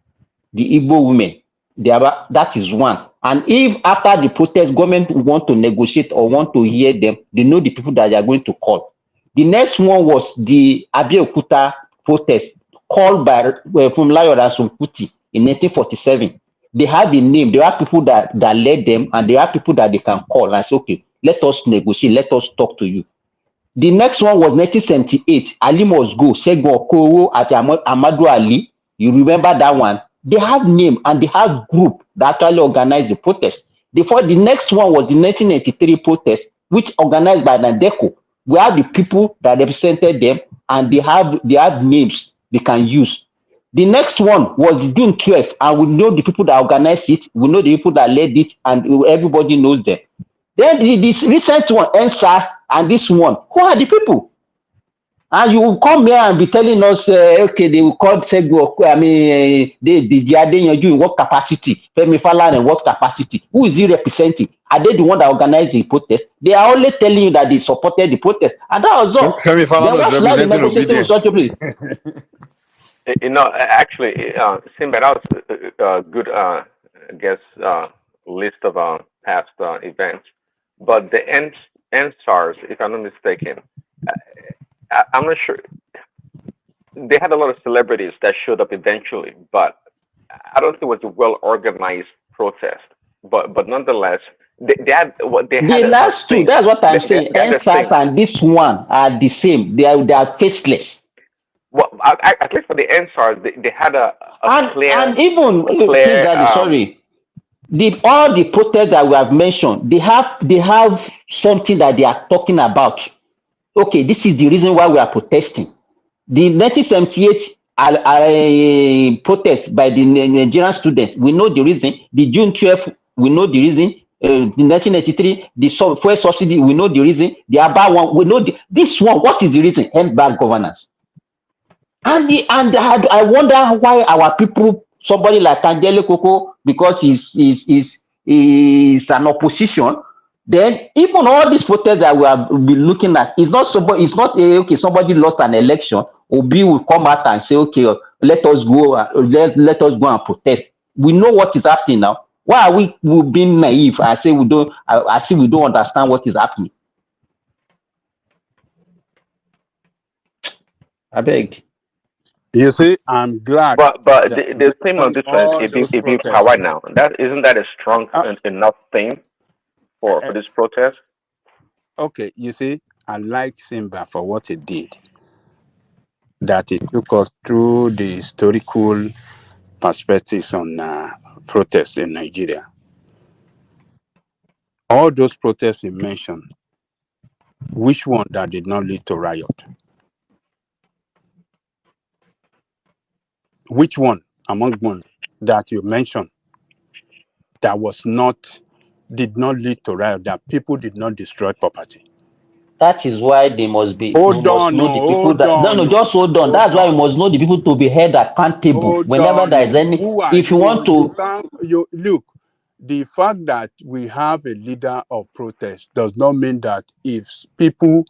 The Igbo women, that is one. And if after the protest, government want to negotiate or want to hear them, they know the people that they are going to call. The next one was the Abeokuta protest called by Funmilayo and Sonkuti in 1947. They have a name. There are people that led them, and there are people that they can call and say, okay, let us negotiate, let us talk to you. The next one was 1978. Ali must go. Segun Okoro at Amadu Ali. You remember that one? They have name and they have group that actually organized the protest. The next one was the 1993 protest, which organized by Nadeco. We have the people that represented them, and they have names they can use. The next one was June 12th, and we know the people that organized it. We know the people that led it, and everybody knows them. Then this recent one, NSAS, and this one, who are the people? And you will come here and be telling us, okay, they will call Segu, they in what capacity? Femi Falana in what capacity? Who is he representing? Are they the one that organized the protest? They are only telling you that they supported the protest. And that was all. Femi Falana is representing obedience. You know, actually, Simba, that was a good, list of past events. But the NSARS, if I'm not mistaken, I'm not sure. They had a lot of celebrities that showed up eventually, but I don't think it was a well-organized protest. But nonetheless, they had what they had. The last two, that's what I'm saying. NSAS and this one are the same. They are faceless. Well, at least for the NSARS, they had a clear. And even sorry. All the protests that we have mentioned, they have something that they are talking about. Okay, this is the reason why we are protesting. The 1978 protest by the Nigerian students, we know the reason. The June 12th, we know the reason. The 1983, the fuel subsidy, we know the reason. The Aba one, we know this one. What is the reason? End bad governance. And I wonder why our people, somebody like Angele Koko, because he's an opposition, then even all these protests that we have been looking at, okay, somebody lost an election, Obi will come out and say, okay, let us go and protest. We know what is happening now. Why are we being naive? I say we don't understand what is happening. I beg. You see, I'm glad. But the theme of this one is if you power now. Isn't that a strong enough theme for this protest? Okay, you see, I like Simba for what he did. That it took us through the historical perspectives on protests in Nigeria. all those protests you mentioned, which one that did not lead to riot? Which one among them that you mentioned that did not lead to riot, that people did not destroy property? That is why they must be. We Hold must on, know the people hold that. No, on, no, just hold on. hold That's why we on, must know the people to be held accountable. hold Whenever on. there is any, Who are if you want you? You to, can't. You look. The fact that we have a leader of protest does not mean that if people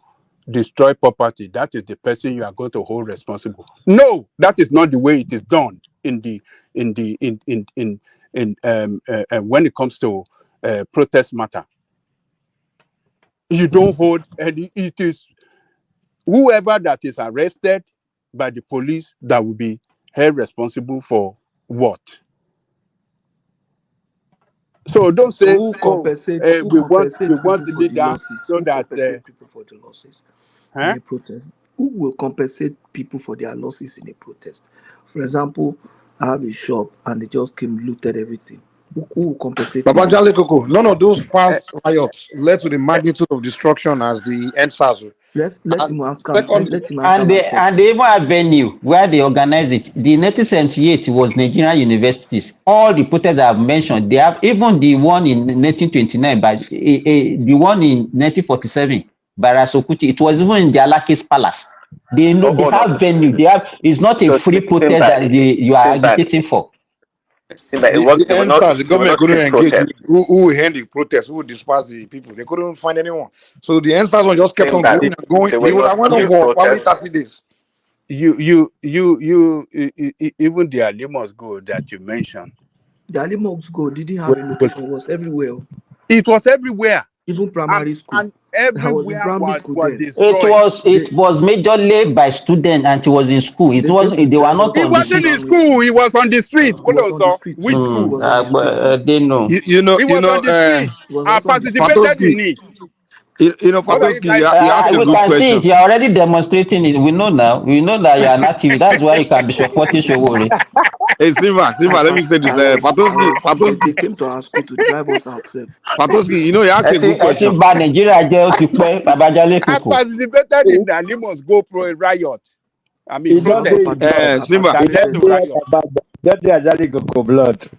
destroy property, that is the person you are going to hold responsible. No, that is not the way it is done in when it comes to protest matter. You don't hold any. It is whoever that is arrested by the police that will be held responsible for what. So don't So say, oh, who we want compensates people the for the leader losses? so Who that compensates people for the losses in huh? a protest? Who will compensate people for their losses in a protest? For example, I have a shop and they just came looted everything. Who will compensate me? Baba Jale Koko, none of those past riots led to the magnitude of destruction as the NSAS. Let And him answer. secondly, Let him answer my question. and they even have venue where they organize it. The 1978 was Nigerian universities. All the protests I've mentioned, they have even the one in 1929, but the one in 1947, Barasokuti, it was even in the Alakis Palace. They know they Hold on. have venue. They have. It's not a So free protest Simba, that you are Simba, agitating for. Simba, the they were not NSAS, the they were government not couldn't street engage with protests. who will hand the protest, who will disperse the people. They couldn't find anyone. So the NSAS one just kept on Simba, going and going. they They were would not have went on street for probably protests. 30 days. Even the Ali must go that you mentioned. The Ali Mogs Go didn't have a location. It was everywhere. It was everywhere, Even primary school. and I was in everywhere primary school was then. destroyed. It was majorly by students and it was in school. It They came wasn't. to They were drive not us He on the out of wasn't in street. primary school. school. He was on the street. It was on the street. Which It school? was on the street. They know. You know, He you was know, on the street. It was I also on the street. participated Patoski, in it. What are you Patoski, guys you asked talking a We good about? can see question. it. You're already demonstrating it. We know now. We know that you're an activist. That's why you can be supporting Showore. Hey, Simba, let me say this. They came to our school to drive us out. Sef. Patoski, you know, you asked a good Ẹ ti question. bà Nàìjíríà jẹ́ ó ti pẹ́, Baba Jale I Koko. participated in the Ali must go pro riot. I mean He don't protest dey involved. I Simba, that He led participated. to don't dey riot. about that. Dey Ajali go blood.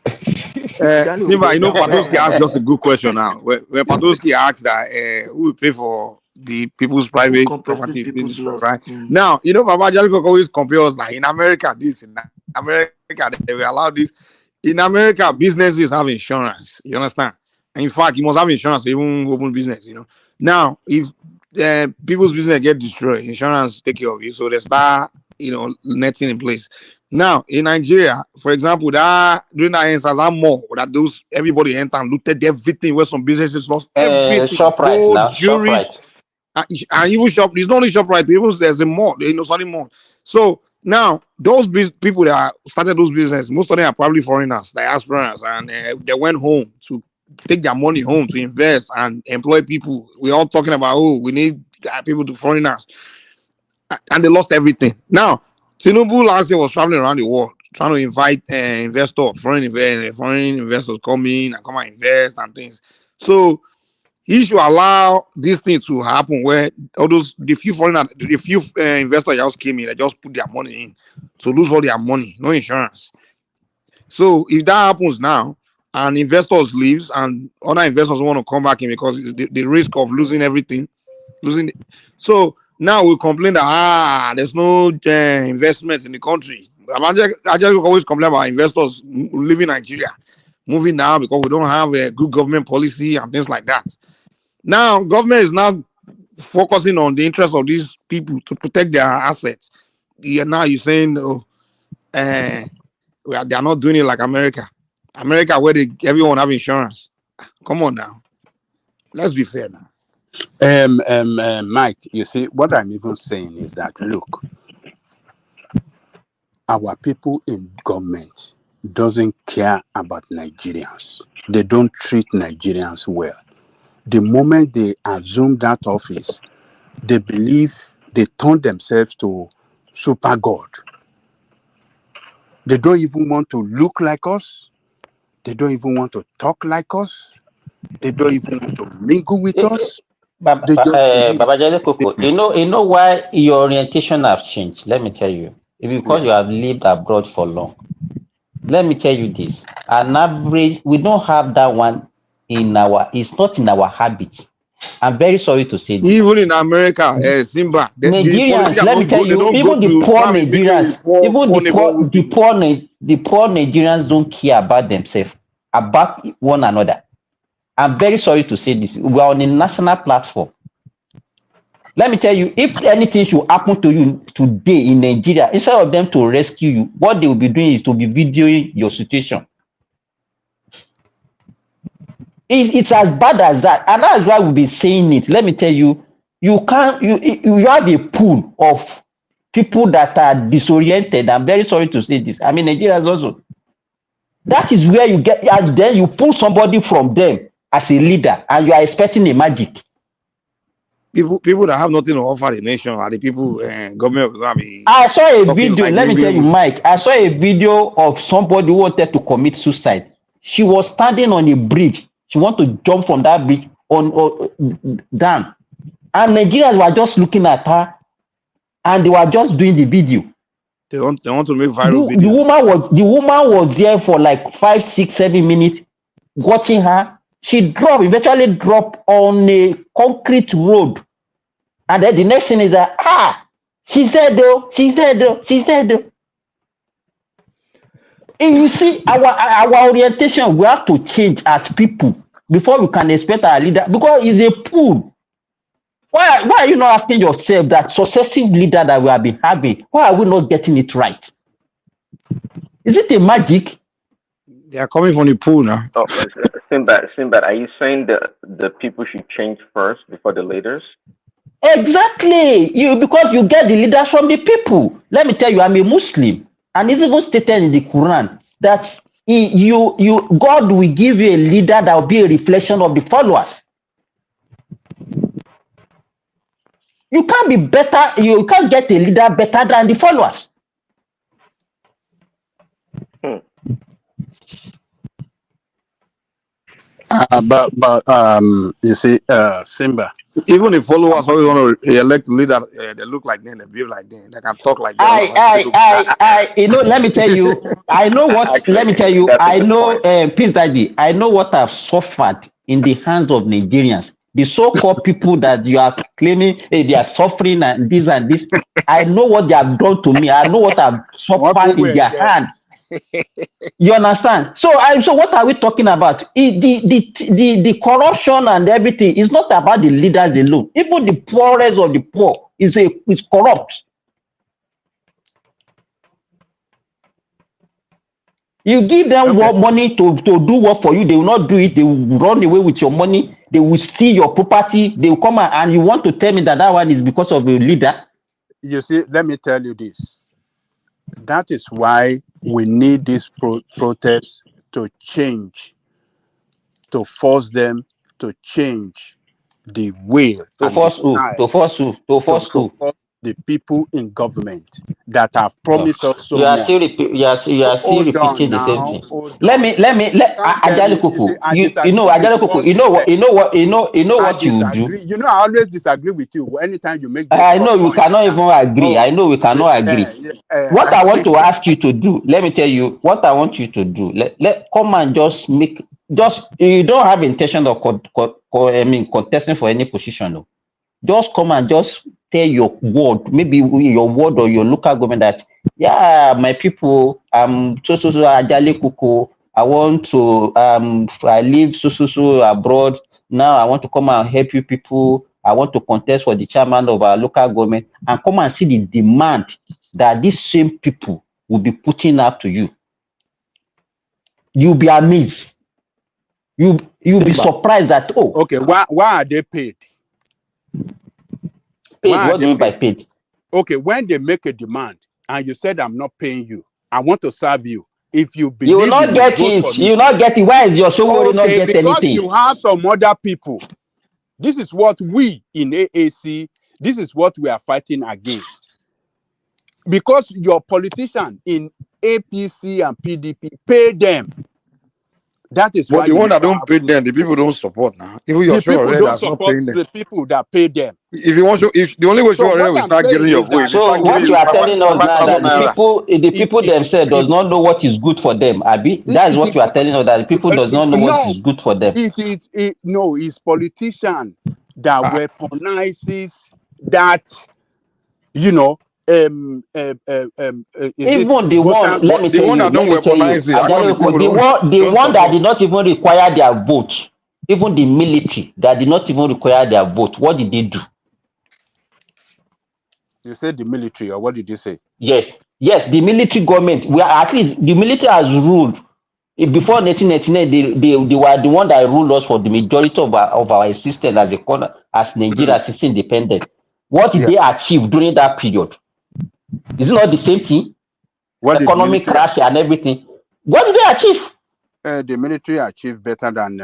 Ajali will Simba, go you know, down Patoski now. asked just a good question now. Where Patoski asked that who will pay for the people's Who private compensates property being people's destroyed, loss? right? Now, you know, Baba Jaliko always compares like in America, this, in America, they will allow this. In America, businesses have insurance. You understand? In fact, you must have insurance to even open business, you know. Now, if people's business get destroyed, insurance take care of you. So they start, netting in place. Now, in Nigeria, for example, that during that instance, that mall that those everybody entered and looted everything where some businesses lost everything, ShopRite gold, now. jewelry, ShopRite. and even shop. It's not only shop right, even there's a mall, something more. So now those people that started those businesses, most of them are probably foreigners, diasporans, and they went home to take their money home to invest and employ people. We're all talking about we need people to foreigners, and they lost everything. Now, Tinubu last year was traveling around the world trying to invite investors, foreign investors come in and come and invest and things. So he should allow this thing to happen where all the few foreigners, the few investors just came in, they just put their money in to lose all their money, no insurance. So if that happens now, and investors leaves and other investors want to come back in because it's the risk of losing everything, losing. So now we complain that there's no investment in the country. I just always complain about investors leaving Nigeria, moving now because we don't have a good government policy and things like that. Now government is now focusing on the interest of these people to protect their assets. Now you're saying, they are not doing it like America. America, where everyone have insurance. Come on now, let's be fair now. Mike, you see, what I'm even saying is that look, our people in government doesn't care about Nigerians. They don't treat Nigerians well. The moment they assume that office, they believe they turn themselves to super God. They don't even want to look like us. They don't even want to talk like us. They don't even want to mingle with us. Baba, They just believe. Baba Jale Koko, you know why your orientation have changed? Let me tell you. It's because Yeah. you have lived abroad for long. Let me tell you this. An average, we don't have that one in our, it's not in our habits. I'm very sorry to say this. Even in America, Simba, the Nigerians, politicians let me don't tell go. They you, don't go even the to poor come and mingle Nigerians, with poor, even poor neighborhood people. the poor Nigerians don't care about themselves, about one another. I'm very sorry to say this. We are on a national platform. Let me tell you, if anything should happen to you today in Nigeria, instead of them to rescue you, what they will be doing is to be videoing your situation. It's as bad as that, and that's why we'll be saying it. Let me tell you, you can't. You have a pool of people that are disoriented. I'm very sorry to say this. I mean, Nigerians also. That is where you get, and then you pull somebody from them as a leader, and you are expecting a magic. People that have nothing to offer the nation are the people government will be I saw a talking video. like Let me tell mingling you, with. Mike. I saw a video of somebody who wanted to commit suicide. She was standing on a bridge. She wanted to jump from that bridge down, and Nigerians were just looking at her, and they were just doing the video. They want to make The, viral the videos. woman was there for like 5, 6, 7 minutes, watching her. She eventually dropped on a concrete road, and then the next thing is that she's dead though, she's dead though, she's dead though. And you see, our orientation, we have to change as people before we can expect our leader, because it's a pool. Why are you not asking yourself that successive leader that we have been having, why are we not getting it right? Is it a magic? They are coming from the pool now. Oh, Sinbad, are you saying that the people should change first before the leaders? Exactly. Because you get the leaders from the people. Let me tell you, I'm a Muslim, and it's even stated in the Quran that God will give you a leader that will be a reflection of the followers. You can't be better, you can't get a leader better than the followers. But you see, Simba. Even the followers always want to elect a leader. They look like them, they behave like them, they can talk like them. Let me tell you, I know what, Actually, let me tell you, that's a I good know, point. Peace Daddy, I know what I've suffered in the hands of Nigerians. The so-called people that you are claiming, hey, they are suffering and this and this. I know what they have done to me. I know what I've suffered in their hand. You understand? So what are we talking about? The corruption and everything is not about the leaders alone. Even the poorest of the poor is corrupt. You give them money to do work for you, they will not do it. They will run away with your money. They will steal your property. They will come and you want to tell me that one is because of a leader? You see, let me tell you this. That is why we need these protests to change, to force them to change the will To and the force who? style, To force who? To to force who? force the people in government that have promised us so You are much. still Hold on repeating the same now, thing. hold Let on. me Can't tell Ajali me, you see, Kuku. I You know disagree with Ajali Kuku. what you said. You know I what you do. disagree. You know, I always disagree with you anytime you make those I know tough we points. cannot even agree. I know we cannot agree. What I want to ask you to do, let me tell you what I want you to do. Let come and just you don't have intention of contesting for any position. No. Just come and just tell your word, maybe your word or your local government that, yeah, my people, so Ajali Kuku, I want to I live so abroad. Now I want to come and help you people. I want to contest for the chairman of our local government, and come and see the demand that these same people will be putting up to you. You'll be amazed. You'll be surprised that, okay, why are they paid? Paid? What do you mean by paid? Okay, when they make a demand and you said I'm not paying you, I want to serve you. If you You will believe not get vote for it. me. You will not get it. Why is your Showori not get because anything? you have some other people. This is what we in AAC, this is what we are fighting against. Because your politician in APC and PDP pay them. That is But why the you one that never don't have pay them, the people don't support now. Even your the show people already don't that's not support paying them. the people that pay them. If you want to, if the only way So show already what will I'm start getting saying your is vote, if that they So start giving what you you are if telling us now if that 5,000 the naira. people themselves does not know what is good for them, Abi? That is it what is you are telling us, that the people does not know what no, is good for them. no, it's politician that weaponizes that, you know, is it Even the one, voters? let me The tell one you, that don't weaponize it, how come the people the don't one that support? did not even require their vote, even the military that did not even require their vote, what did they do? You said the military, or what did you say? Yes, the military government. We are, at least the military has ruled. Before 1999, they were the one that ruled us for the majority of our existence as a corner, as Nigeria since independent. What did Yeah. they achieve during that period? Is it not the same thing? What did the Economic military crash achieve? and everything. What did they achieve? The military achieved better than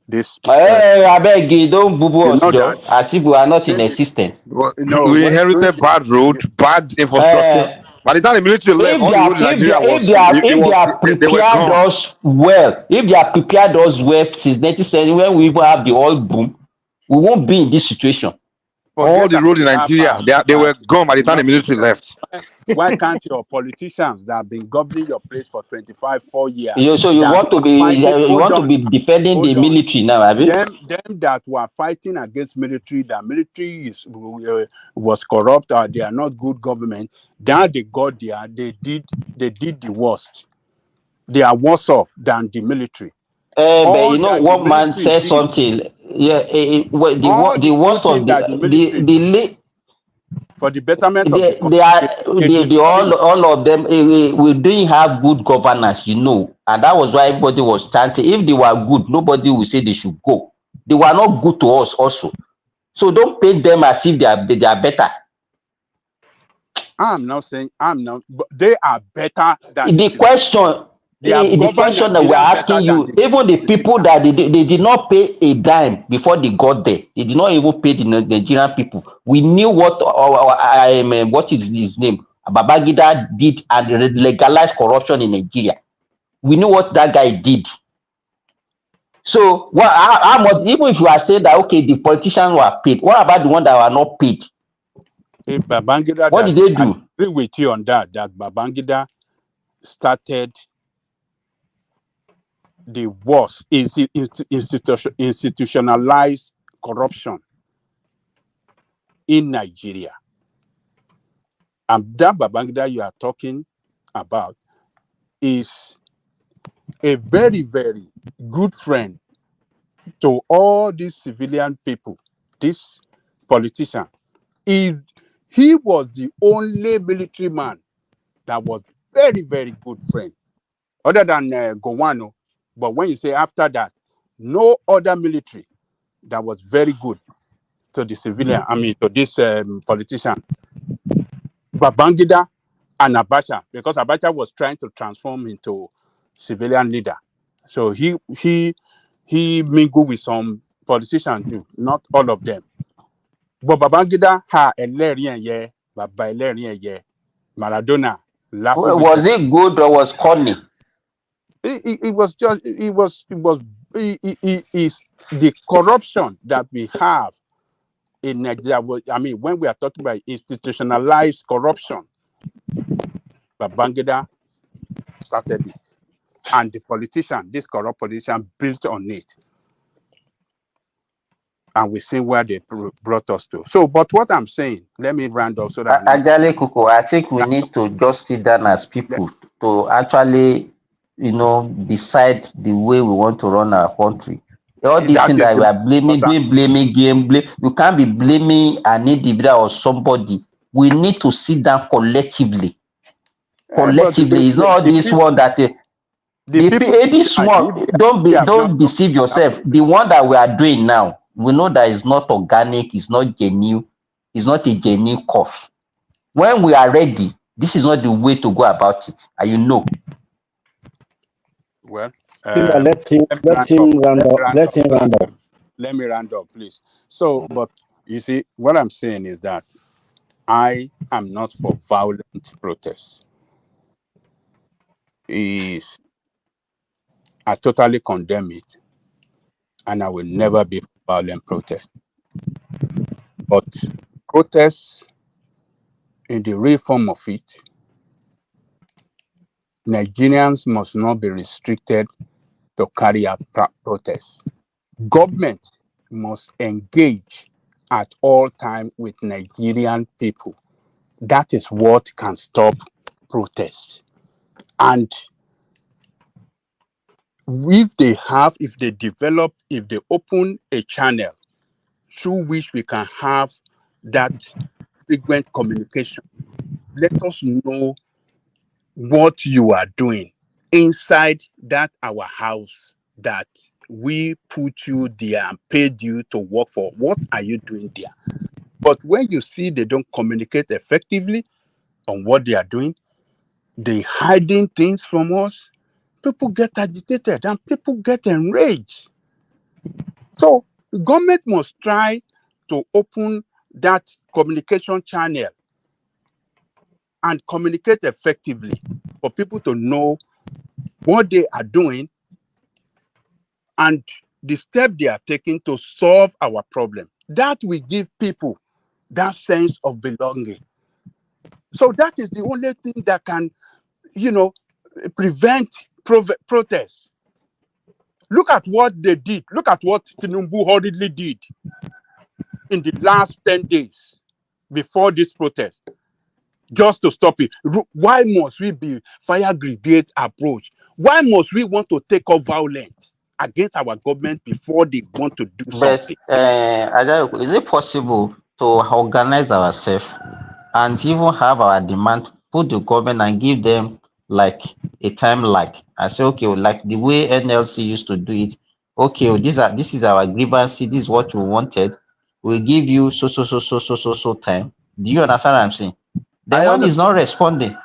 this. I beg you, don't boo You us, know that Joe, as if we are not in during the, existence. no, We during inherited bad road, bad infrastructure. Uh, By the time the military left, if all they the are road in Nigeria was if they are they were prepared gone. us well, if they are prepared us well since 1970, when we even have the oil boom, we won't be in this situation. All forget the about road in how Nigeria, bad they were that gone by the will time the not be military well. left. Why can't your politicians that have been governing your place for 4 years, So you that want to were be fighting, defending the hold on, military now, have you? them that were fighting against military, that military was corrupt, or they are not good government, now they got there, they did the worst. They are worse off than the military. But All you know, that the one man military said did, something. Yeah, all the the good worst thing of that the military did for the betterment of the they country, are they destroyed it. all of them. We didn't have good governance, and that was why everybody was chanting. If they were good, nobody would say they should go. They were not good to us, also. So don't paint them as if they are better. I'm not saying but they are better than the The civilian. question, They have governed that we're Nigeria better asking than you, the even the people civilian. that they did not pay a dime before they got there, they did not even pay the Nigerian people. We knew what what is his name, Babangida did, and legalized corruption in Nigeria. We knew what that guy did. So how much? Even if you are saying that okay, the politicians were paid, what about the ones that were not paid? Babangida, What that did they I do? agree with you on that. That Babangida started the worst institutionalized corruption in Nigeria. And that Babangida you are talking about is a very, very good friend to all these civilian people, this politician. He was the only military man that was very, very good friend, other than Gowano. But when you say after that, no other military that was very good to the civilian, to this politician. Babangida and Abacha, because Abacha was trying to transform into civilian leader. So he mingled with some politicians too, not all of them. But Babangida had a lerien Baba lerien Maradona laughing with them. Was it good or was corny? It was just is the corruption that we have in Nigeria. When we are talking about institutionalized corruption, Babangida started it, and the politician, this corrupt politician, built on it, and we see where they brought us to. So, but what I'm saying, let me round up so that Ajale Kuku, I think we need to just sit down as people to actually, decide the way we want to run our country. All these that things is that the we most are blaming, important thing. you can't be blaming an individual or somebody. We need to sit down collectively. But It's not the this people, one that the people in this charge, one. if they have not Don't done deceive enough yourself. to The one that we are doing now, we know that it's not organic, it's not genuine, it's not a genuine cause. When we are ready, this is not the way to go about it. And well, Let him let me round up. round up. Let him round up. Let me round up, please. So, but you see, what I'm saying is that I am not for violent protests. I totally condemn it, and I will never be for violent protest. But protests in the real form of it, Nigerians must not be restricted to carry out protests. Government must engage at all times with Nigerian people. That is what can stop protests. And if they open a channel through which we can have that frequent communication, let us know what you are doing inside that our house that we put you there and paid you to work for. What are you doing there? But when you see they don't communicate effectively on what they are doing, they hiding things from us, people get agitated and people get enraged. So government must try to open that communication channel and communicate effectively for people to know what they are doing and the step they are taking to solve our problem. That will give people that sense of belonging. So that is the only thing that can, prevent protests. Look at what they did. Look at what Tinubu hurriedly did in the last 10 days before this protest, just to stop it. Why must we be fire brigade approach? Why must we want to take up violence against our government before they want to do But something? is it possible to organize ourselves and even have our demand, put the government and give them like a time I say, okay, like the way NLC used to do it. Okay, this is our grievance, this is what we wanted. We'll give you so time. Do you understand what I'm saying? Then I when he's not responding,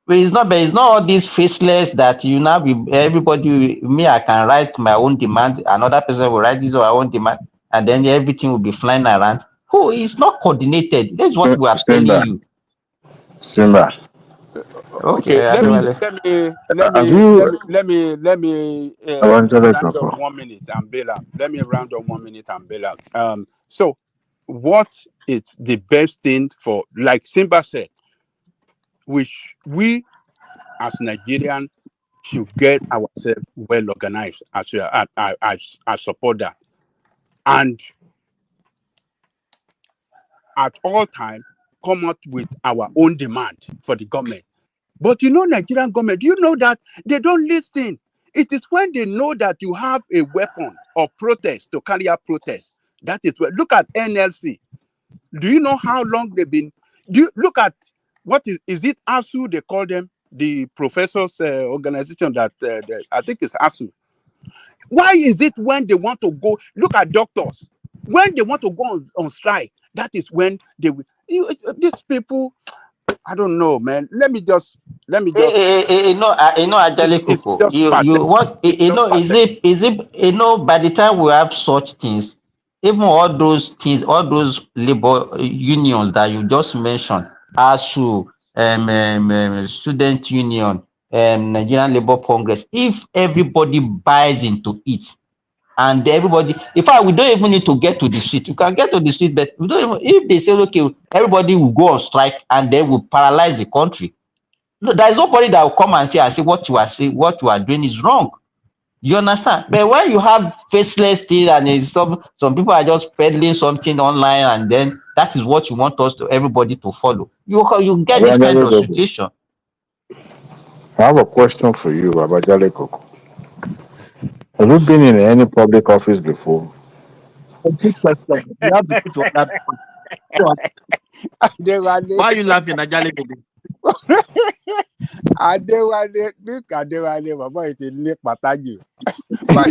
but it's not all these faceless that you now be everybody. Me, I can write my own demand. Another person will write his own demand, and then everything will be flying around. Who is not coordinated? That's what we are telling Simba, you. Simba, Okay, Okay, let me Simba. Have you round up 1 minute and bail out. Let me round up 1 minute and bail out. So what is the best thing for, like Simba said, which we as Nigerians should get ourselves well organized. I support that. And at all times, come out with our own demand for the government. But Nigerian government, do you know that they don't listen? It is when they know that you have a weapon of protest to carry out protest. That is where, look at NLC. Do you know how long they've been? Do you look at what is it ASU? They call them the professors' organization that I think it's ASU. Why is it when they want to go, look at doctors, when they want to go on strike, that is when they will, these people, I don't know, man. Let me just, Ajali it's Coco, just you pathetic. what It's just pathetic. is it by the time we have such things, even all those things, all those labor unions that you just mentioned, ASU, student union, Nigerian Labour Congress, if everybody buys into it, and everybody, in fact, we don't even need to get to the street. You can get to the street, but we don't even, if they say, okay, everybody will go on strike and then will paralyze the country. No, there is nobody that will come and say what you are saying, what you are doing is wrong. You understand? But when you have faceless things and some people are just peddling something online, and then that is what you want us to everybody to follow. You get this kind of situation. I have a question for you, Abajale Koko. Have you been in any public office before? A good question. You have to put on that. Why are you laughing, Ajali baby? Adewale, Baba, it's a late pataji.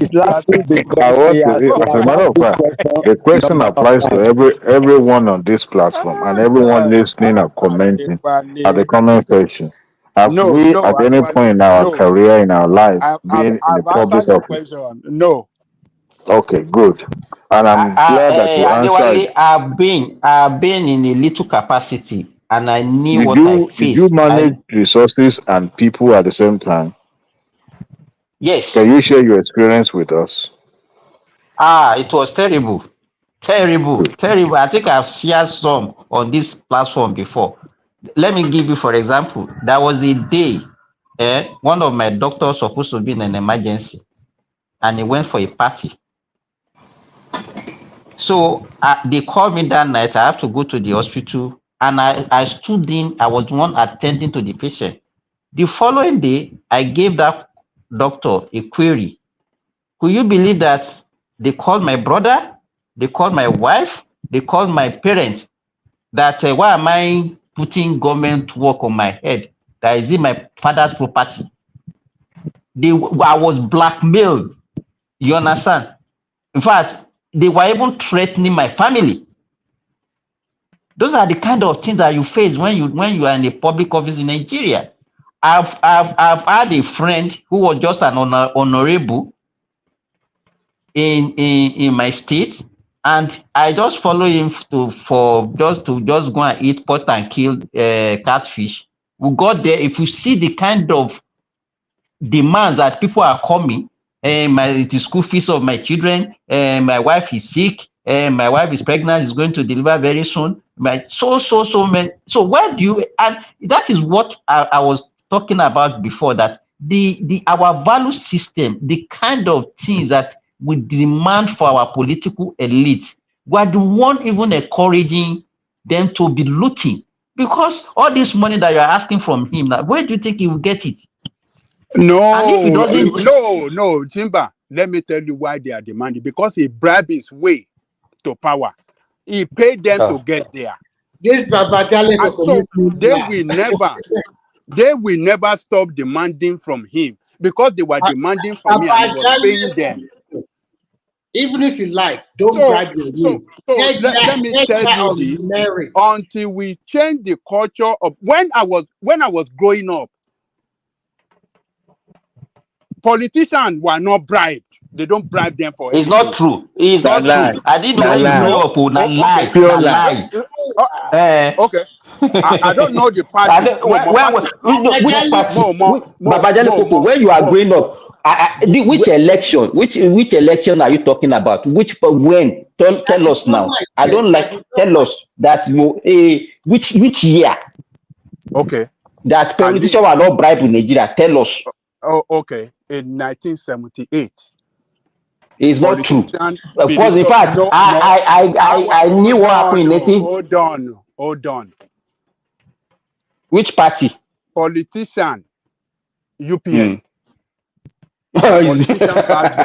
He's laughing because I want he to, has as a matter of this fact, question the question number applies to 5. everyone on this platform and everyone listening and commenting at the comment section. Have No, we, at any Adewale, point in our no. career, in our life, I've been in a answered public your office? question. No. Okay, good. And I'm glad that you answered. Adewale, I've been in a little capacity, and I knew Did what I you faced. manage resources and people at the same time? Yes. Can you share your experience with us? It was terrible. Terrible. Terrible. I think I've shared some on this platform before. Let me give you, for example, there was a day one of my doctors supposed to be in an emergency and he went for a party. So they called me that night. I have to go to the hospital and I stood in. I was the one attending to the patient. The following day, I gave that doctor a query. Could you believe that they called my brother, they called my wife, they called my parents that why am I putting government work on my head? That is in my father's property. I was blackmailed. You understand? In fact, they were even threatening my family. Those are the kind of things that you face when you are in a public office in Nigeria. I've had a friend who was just an honorable in my state, and I just follow him to just go and eat pot and kill catfish. We got there. If you see the kind of demands that people are coming, the school fees of my children, my wife is sick, my wife is pregnant, is going to deliver very soon. So many. So where do you, and that is what I was talking about before, that our value system, the kind of things that we demand for our political elite, we are the one even encouraging them to be looting, because all this money that you are asking from him, now where do you think he will get it? And if he doesn't, No, Jimba, let me tell you why they are demanding. Because he bribed his way to power. He paid them to get there. This Babajale And so they will never stop demanding from him, because they were demanding from me and he was paying them. Even if you like, don't bribe your way. Let me tell you this. Merit. Until we change the culture of when I was growing up, politicians were not bribed. They don't bribe them for it's anything. not true. It's not true. I didn't know when you grew up. Lie. Okay. I don't know the party. Which party? Babajale Koko, when you are growing up, which election? Which election are you talking about? Which when? Tell us now. I don't like. Tell us that which year? Okay. That politicians were not bribed in Nigeria. Tell us. Oh, okay. In 1978. It's not true. Because in fact, I knew what happened in 19. Hold on. Which party? Politician. UPN. Politician back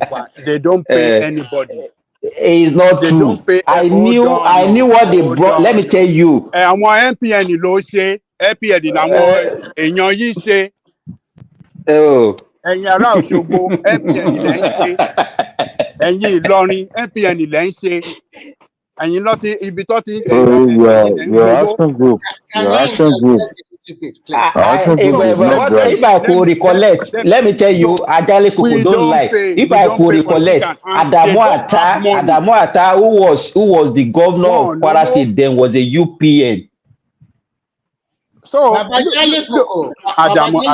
then. They don't pay anybody. It's not they true. Don't pay, I knew what they brought. Let me tell you. Àwọn MPN ló ṣe, MPN làwọn èèyàn yìí ṣe. Ẹ̀yin ará Òṣogbo, MPN lẹ́ ń ṣe. Ẹ̀yin Ìlọrin, MPN lẹ́ ń ṣe. Ẹ̀yin lọ́tí ibi tó ti your action group. If I could recollect, let me tell you, Ajale Koko don't lie. If I could recollect, Adamu Ata, who was the governor of Kwara State then, was a UPN. So Adamu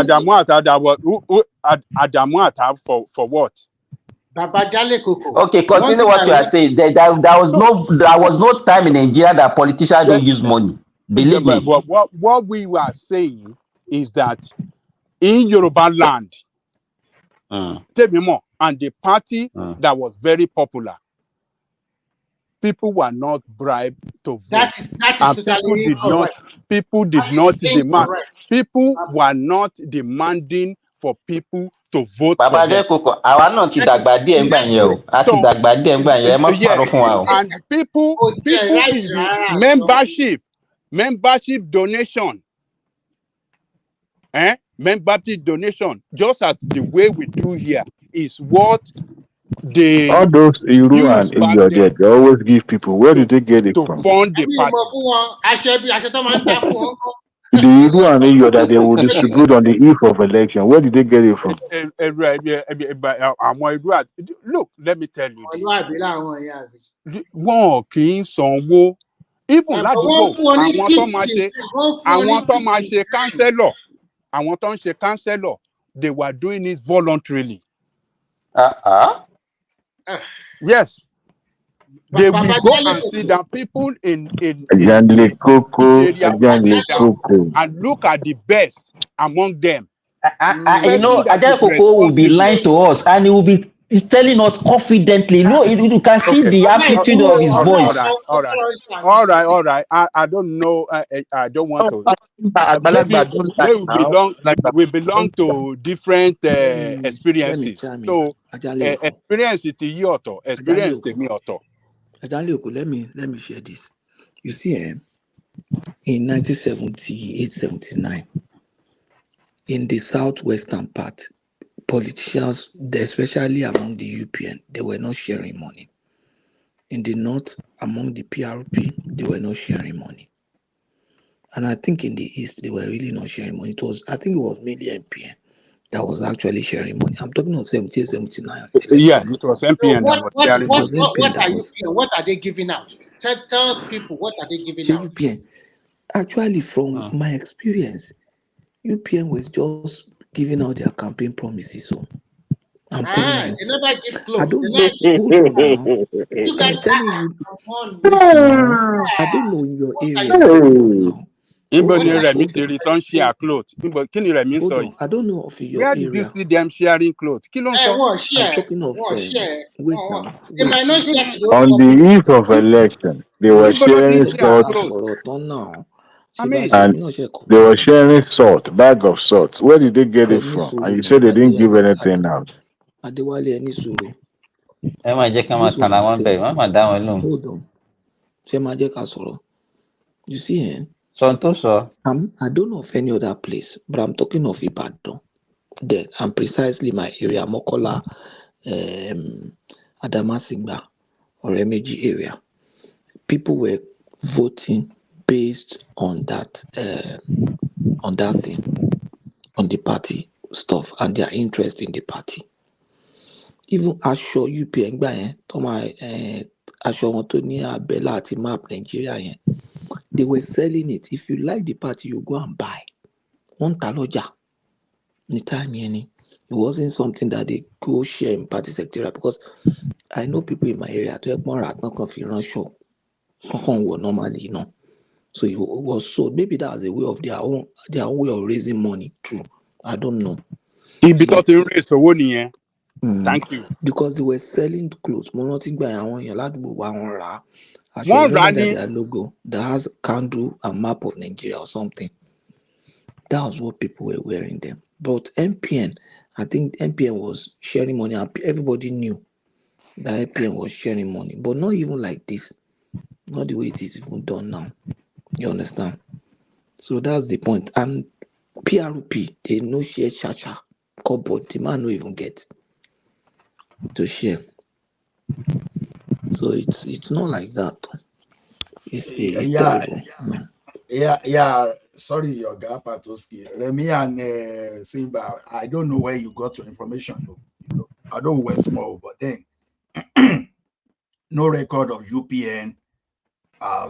Ata for what? Babajale Koko. Okay, continue what you are saying. There was no time in Nigeria that politicians don't use money. Believe me. But what we were saying is that in Yoruba land, tell me more, and the party that was very popular, people were not bribed to vote. That is people did not demand. People were not demanding for people to vote for them. And people in the membership donation, membership donation, just as the way we do here, is what they all those Iru and Iyodet, they always give people. Where do they get it from? To fund the party. The Iru and Iyodet that they will distribute on the eve of election. Where did they get it from? Look, let me tell you this. Wọ́n kì í sanwó. Even ládùúgbò, àwọn tó máa ṣe kánsẹ́lọ̀, they were doing it voluntarily. Yes. They will go and sit down. People in each area will sit down and look at the best among them. You know, Ajay Koko will be lying to us, and he will be telling us confidently. No, you can see the amplitude of his voice. All right. I don't know. I don't want to. We belong to different experiences. So experience it yoto. Experience me auto. Let me share this. You see, in 1978-79, in the southwestern part, politicians, especially among the UPN, they were not sharing money. In the north, among the PRP, they were not sharing money. And I think in the east, they were really not sharing money. I think it was mainly MPN that was actually sharing money. I'm talking of 78-79. Yeah, it was MPN that was sharing money. What are they giving out? Tell people, what are they giving out? UPN. Actually, from my experience, UPN was just giving out their campaign promises. So I'm telling you. They never give clothes. I don't know. Hold on now. You guys, I'm telling you. I don't know in your area. Hold on now. I don't know of your Where area. did you see them sharing clothes? I'm talking of wait now. They might not share On the eve of election, they were sharing salt, and they were sharing salt, bag of salt. Where did they get it from? And you said they didn't give anything out. Adewale Enisuru. Hold on. You see, I don't know of any other place, but I'm talking of Ibadan. Then, and precisely my area, Mokola, Adamasingba, or Emeji area. People were voting based on that thing, on the party stuff, and their interest in the party. Even Asho UPN Asho Antonia Bella at Map Nigeria, they were selling it. If you like the party, you go and buy. One taloja. It wasn't something that they go share in party secretariat, because I know people in my area to help more at not confidential show. Normally, So it was sold. Maybe that was a way of their own way of raising money. True. I don't know. Thank you. Because they were selling clothes. That their logo that has candle and map of Nigeria or something. That was what people were wearing them. But MPN, I think MPN was sharing money, and everybody knew that MPN was sharing money, but not even like this. Not the way it is even done now. You understand? So that's the point. And PRP, they no share chacha. Cupboard, the man no even get to share. So it's not like that. It's terrible. Yeah. Sorry, your guy Patoski. Remy and Simba, I don't know where you got your information. I don't know where small, but then no record of UPN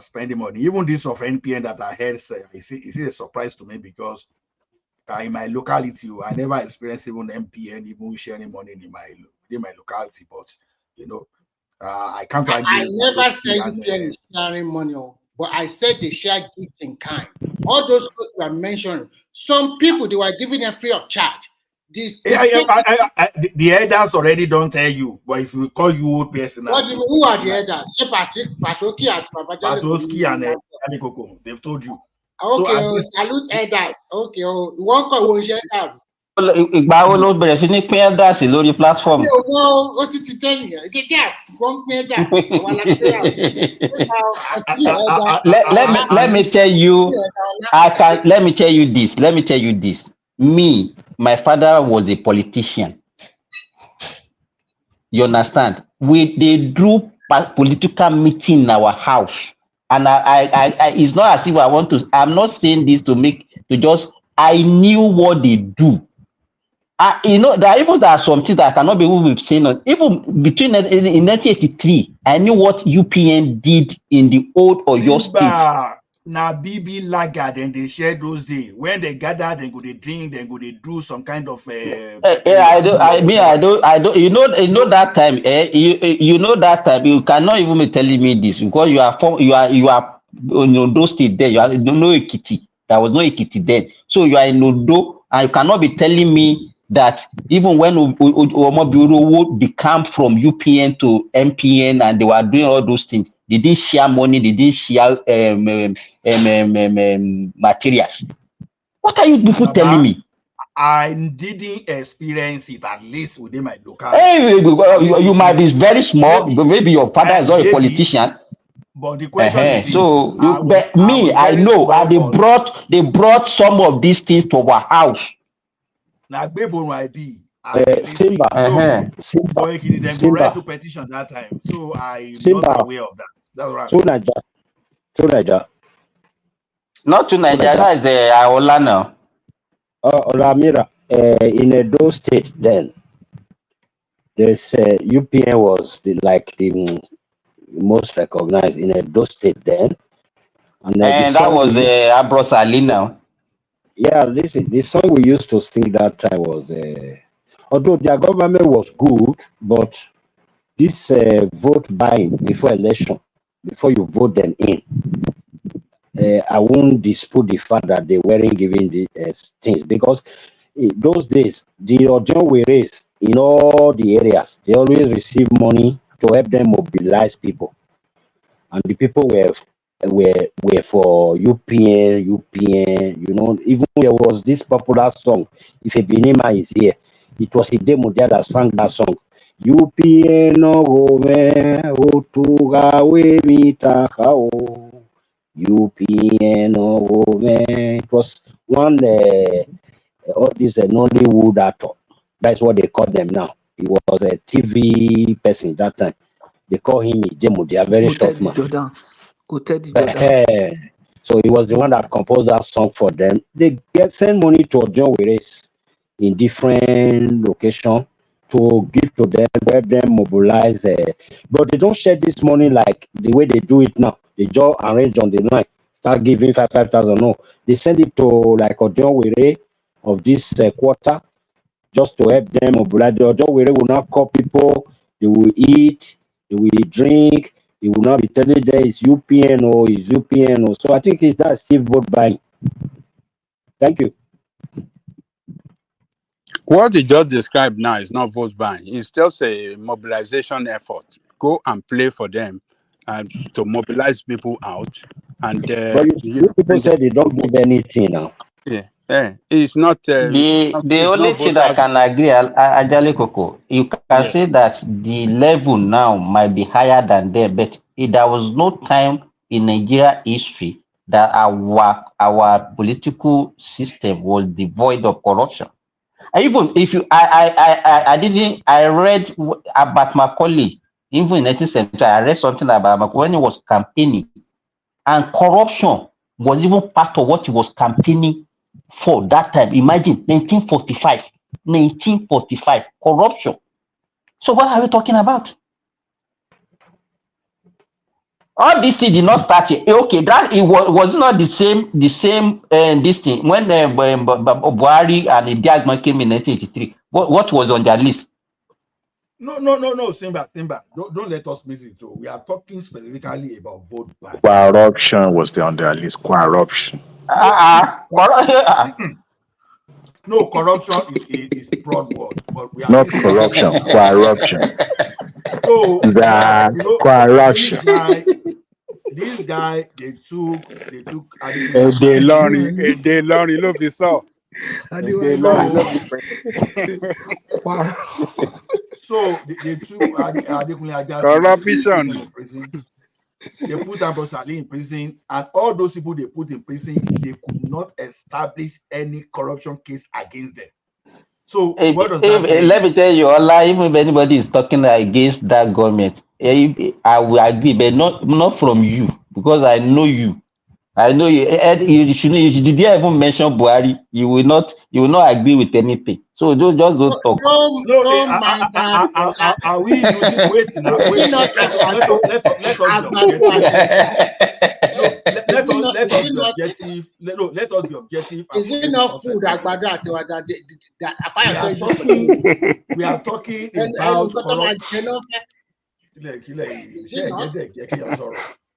spending money. Even this of NPN that I heard say, it's a surprise to me, because in my locality, I never experienced even MPN even sharing money in my locality. But I can't argue. I never said UPN is sharing money, but I said they share gifts in kind. All those you are mentioning, some people, they were giving them free of charge. The elders already don't tell you, but if you call you old person, who are the elders? Say Patroki at Patoski and Anikoko, they've told you. Okay, salute elders. Okay, you won't call one share out. Ìgbà wo ló bẹ̀rẹ̀ sí ní pín elders lórí platform? Let me tell you, let me tell you this. Me, my father was a politician. You understand? They drew political meeting in our house. And I it's not as if I'm not saying this I knew what they do. There are some things that I cannot be able to say. Even between in 1983, I knew what UPN did in the old Oyo state. Now BB laggard and they share those days. When they gather, they go they drink, they go they do some kind of I don't. I don't. You know that time. You know that time. You cannot even be telling me this because you are from. You are in Ondo State. There, you are no Ekiti. There was no Ekiti then. So you are in Ondo, and you cannot be telling me that even when Omobioro became from UPN to MPN and they were doing all those things, they didn't share money. They didn't share materials. What are you people telling me? I didn't experience it, at least within my local. Hey, you might be very small, maybe your father is not a politician. But the question is, so I know, and they brought some of these things to our house. Now, I be. Simba. Simba. Then go write to petition that time. So I'm not aware of that. That's right. To Niger. Not to Niger, that is Aola now. Olamira, in Edo State then, there's UPN was the most recognized in Edo State then. And that was Abros Ali now. Yeah, listen, the song we used to sing that time was, although their government was good, but this vote buying before election, before you vote them in, I won't dispute the fact that they weren't giving the things, because in those days, the Ojon we raise in all the areas, they always receive money to help them mobilize people. And the people were for UPN, you know. Even there was this popular song, If a Benima is here, it was a demo there that sang that song. UPN Otuga we mitakao. UPN it was one all this Nollywood actor. That's what they call them now. He was a TV person that time. They call him Idemo. They are very short man. So he was the one that composed that song for them. They send money to John Wires in different locations to give to them, help them mobilize. But they don't share this money like the way they do it now. They just arrange on the line, start giving 5,000. No, they send it to like John Wire of this quarter, just to help them mobilize. The John Wire will not call people. They will eat. They will drink. He will not be telling them it's UPN or it's UPN or so. I think it's that still vote buying. Thank you. What you just described now is not vote buying. It's just a mobilization effort. Go and play for them and to mobilize people out. And but you people said they don't give anything now. Yeah, it's not. The only thing I can agree, Ajali Koko, you can say that the level now might be higher than there, but there was no time in Nigeria history that our political system was devoid of corruption. Even if you, I read about Macaulay, even in 19th century, I read something about Macaulay when he was campaigning, and corruption was even part of what he was campaigning for that time. Imagine 1945, corruption. So what are we talking about? All this thing did not start here. Okay, that it was not the same this thing when Buhari and Diagman came in 1983. What was on their list? No, Simba. Don't let us miss it. We are talking specifically about vote buying. Corruption was on their list. Corruption. No, corruption is broad word, but we are not corruption. Corruption. So corruption. This guy, they took. A day long, love you so. A day long, love you. So they took corruption in prison. They put Ambrose Ali in prison, and all those people they put in prison, they could not establish any corruption case against them. So what does that mean? Let me tell you, Allah, even if anybody is talking against that government, I will agree, but not from you, because I know you. I know you. You didn't even mention Buhari. You will not agree with anything. So don't talk. Are we using weights now? Let us objective. Let us be objective. Is it enough food that we are talking about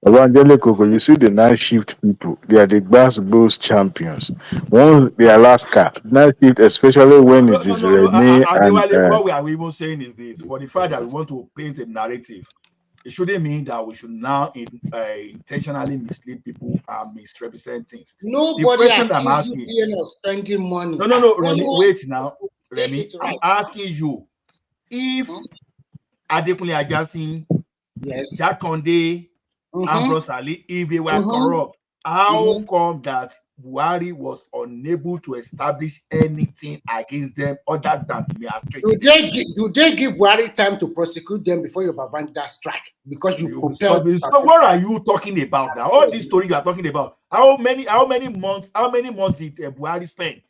Evangelical, you see the night shift people, they are the glass champions. Once they are Alaska, night shift, especially when it is Remy and what we are even saying is this: for the fact that we want to paint a narrative, it shouldn't mean that we should now intentionally mislead people and misrepresent things. Nobody accused you of spending money. No, Remy, wait now. Remy, I'm asking you, if Adekunle Ajasin, yes, Jakonde, Ambrose Ali, if they were corrupt, how come that Buhari was unable to establish anything against them other than mere treaty? Do they give Buhari time to prosecute them before your Babangida strike? Because you propelled. So what are you talking about now? All this story you are talking about. How many months did Buhari spend?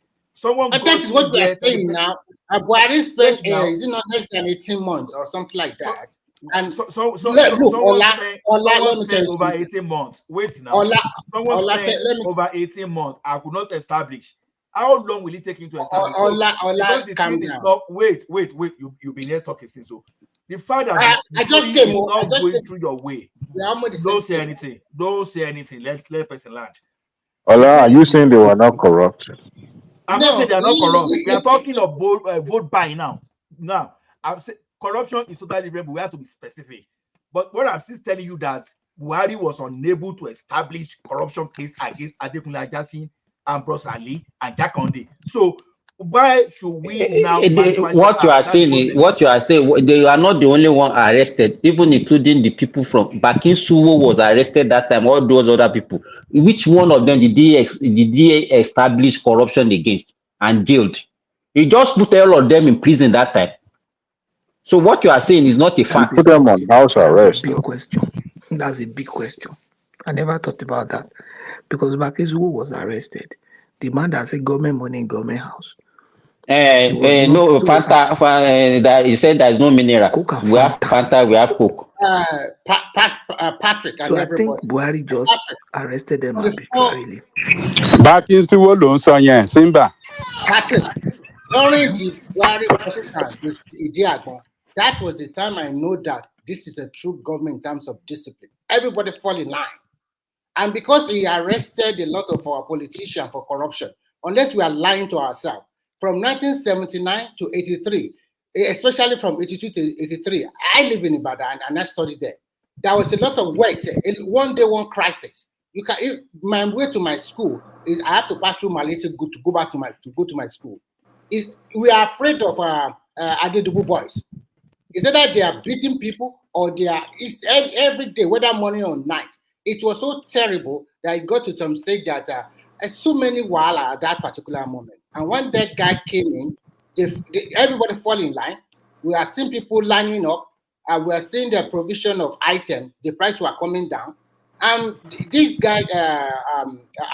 That is what we are saying now. Buhari spent is it not less than 18 months or something like that? And someone spent over 18 months. Wait now. Someone spent over 18 months. I could not establish. How long will it take him to establish? Wait. You've been here talking since. So the fact that I just came not going through your way. Don't say anything. Don't say anything. Let person land. Ola, are you saying they were not corrupt? I'm not saying they are not corrupt. We are talking of vote buying now. Now, I'm saying corruption is totally different, but we have to be specific. But what I'm still telling you that Buhari was unable to establish corruption case against Adekunle Ajasin, Ambrose Ali, and Jakonde. So why should we now? What you are saying, they are not the only one arrested, even including the people from Bakin Suwo was arrested that time, all those other people. Which one of them did they establish corruption against and jailed? He just put all of them in prison that time. So what you are saying is not a fact. Put them on house arrest. That's a big question. That's a big question. I never thought about that. Because Bakin Suwo was arrested. The man that said government money in government house. No, Fanta, that he said there is no mineral. We have Fanta, we have Coke. Patrick. So I think Buhari just arrested them arbitrarily. Back in the world, Simba. Patrick, during the Buhari Oscar with Idiagbon, that was the time I know that this is a true government in terms of discipline. Everybody fall in line. And because he arrested a lot of our politicians for corruption, unless we are lying to ourselves, from 1979 to 83, especially from 82 to 83, I live in Ibadan and I studied there. There was a lot of work. One day, one crisis. My way to my school is I have to pass through Malete to go to my school. We are afraid of Adedubu boys. Is it that they are beating people or they are every day, whether morning or night? It was so terrible that it got to some stage that so many wala at that particular moment. And when that guy came in, everybody fall in line. We are seeing people lining up. We are seeing the provision of items. The price were coming down. This guy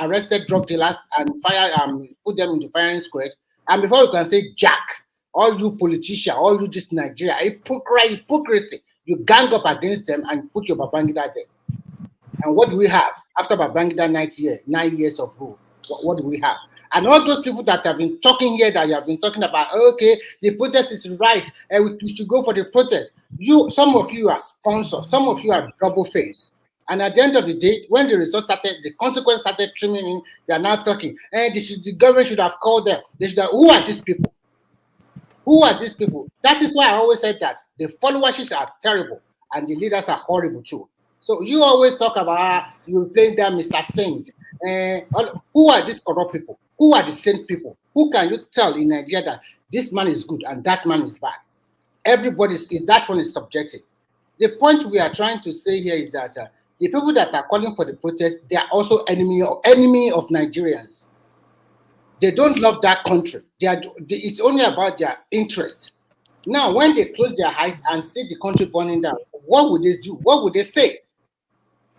arrested drug dealers and put them in the firing squad. And before you can say, Jack, all you politicians, all you just Nigeria, hypocrisy, you gang up against them and put your Babangida there. And what do we have after Babangida 9 years of rule? What do we have? And all those people that have been talking here, that you have been talking about, okay, the protest is right, and we should go for the protest. Some of you are sponsors, some of you are double face. And at the end of the day, when the result started, the consequence started trimming in, they are now talking. And the government should have called them. Who are these people? Who are these people? That is why I always said that the followerships are terrible and the leaders are horrible too. So you always talk about you playing them Mr. Saint. Who are these corrupt people? Who are the saint people? Who can you tell in Nigeria that this man is good and that man is bad? That one is subjective. The point we are trying to say here is that the people that are calling for the protest, they are also enemy of Nigerians. They don't love that country. It's only about their interest. Now, when they close their eyes and see the country burning down, what would they do? What would they say?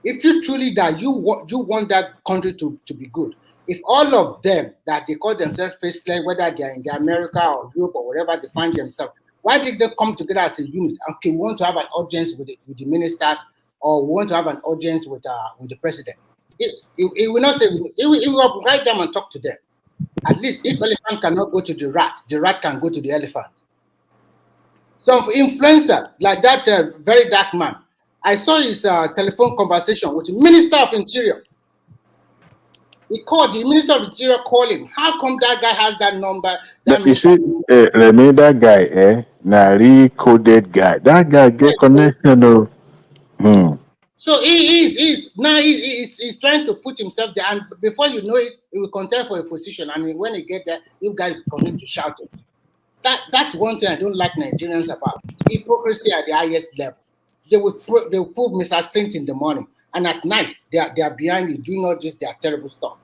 If you truly that you want that country to be good, if all of them that they call themselves faceless, whether they are in America or Europe or wherever they find themselves, why did they come together as a unit? Okay, we want to have an audience with the ministers, or we want to have an audience with the president. It will not say, it will guide them and talk to them. At least if elephant cannot go to the rat can go to the elephant. Some influencer like that very dark man, I saw his telephone conversation with the Minister of Interior. He called, the Minister of Interior called him. How come that guy has that number? That You see, Remy, that guy, coded guy. That guy get connection, though. So he's trying to put himself there, and before you know it, he will contend for a position. I mean, when he get there, you guys continue to shout it. That's one thing I don't like Nigerians about. Hypocrisy at the highest level. They will put Mr. Saint in the morning, and at night they are behind you doing all this their terrible stuff.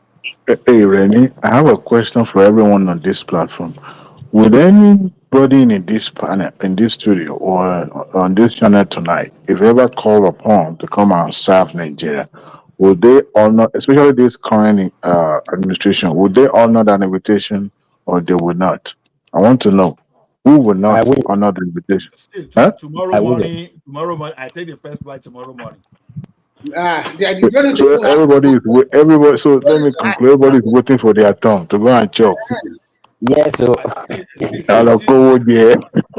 Hey, Remy, I have a question for everyone on this platform. Would anybody in this panel, in this studio, or on this channel tonight, if ever called upon to come and serve Nigeria, would they honor, especially this current administration, would they honor that invitation or they would not? I want to know who would I not will. honor the invitation. See, Huh? tomorrow I will. morning, I take the first flight tomorrow morning. You don't need to So even ask. everybody. So let me conclude. Everybody is waiting for their turn to go and chop. Yes, so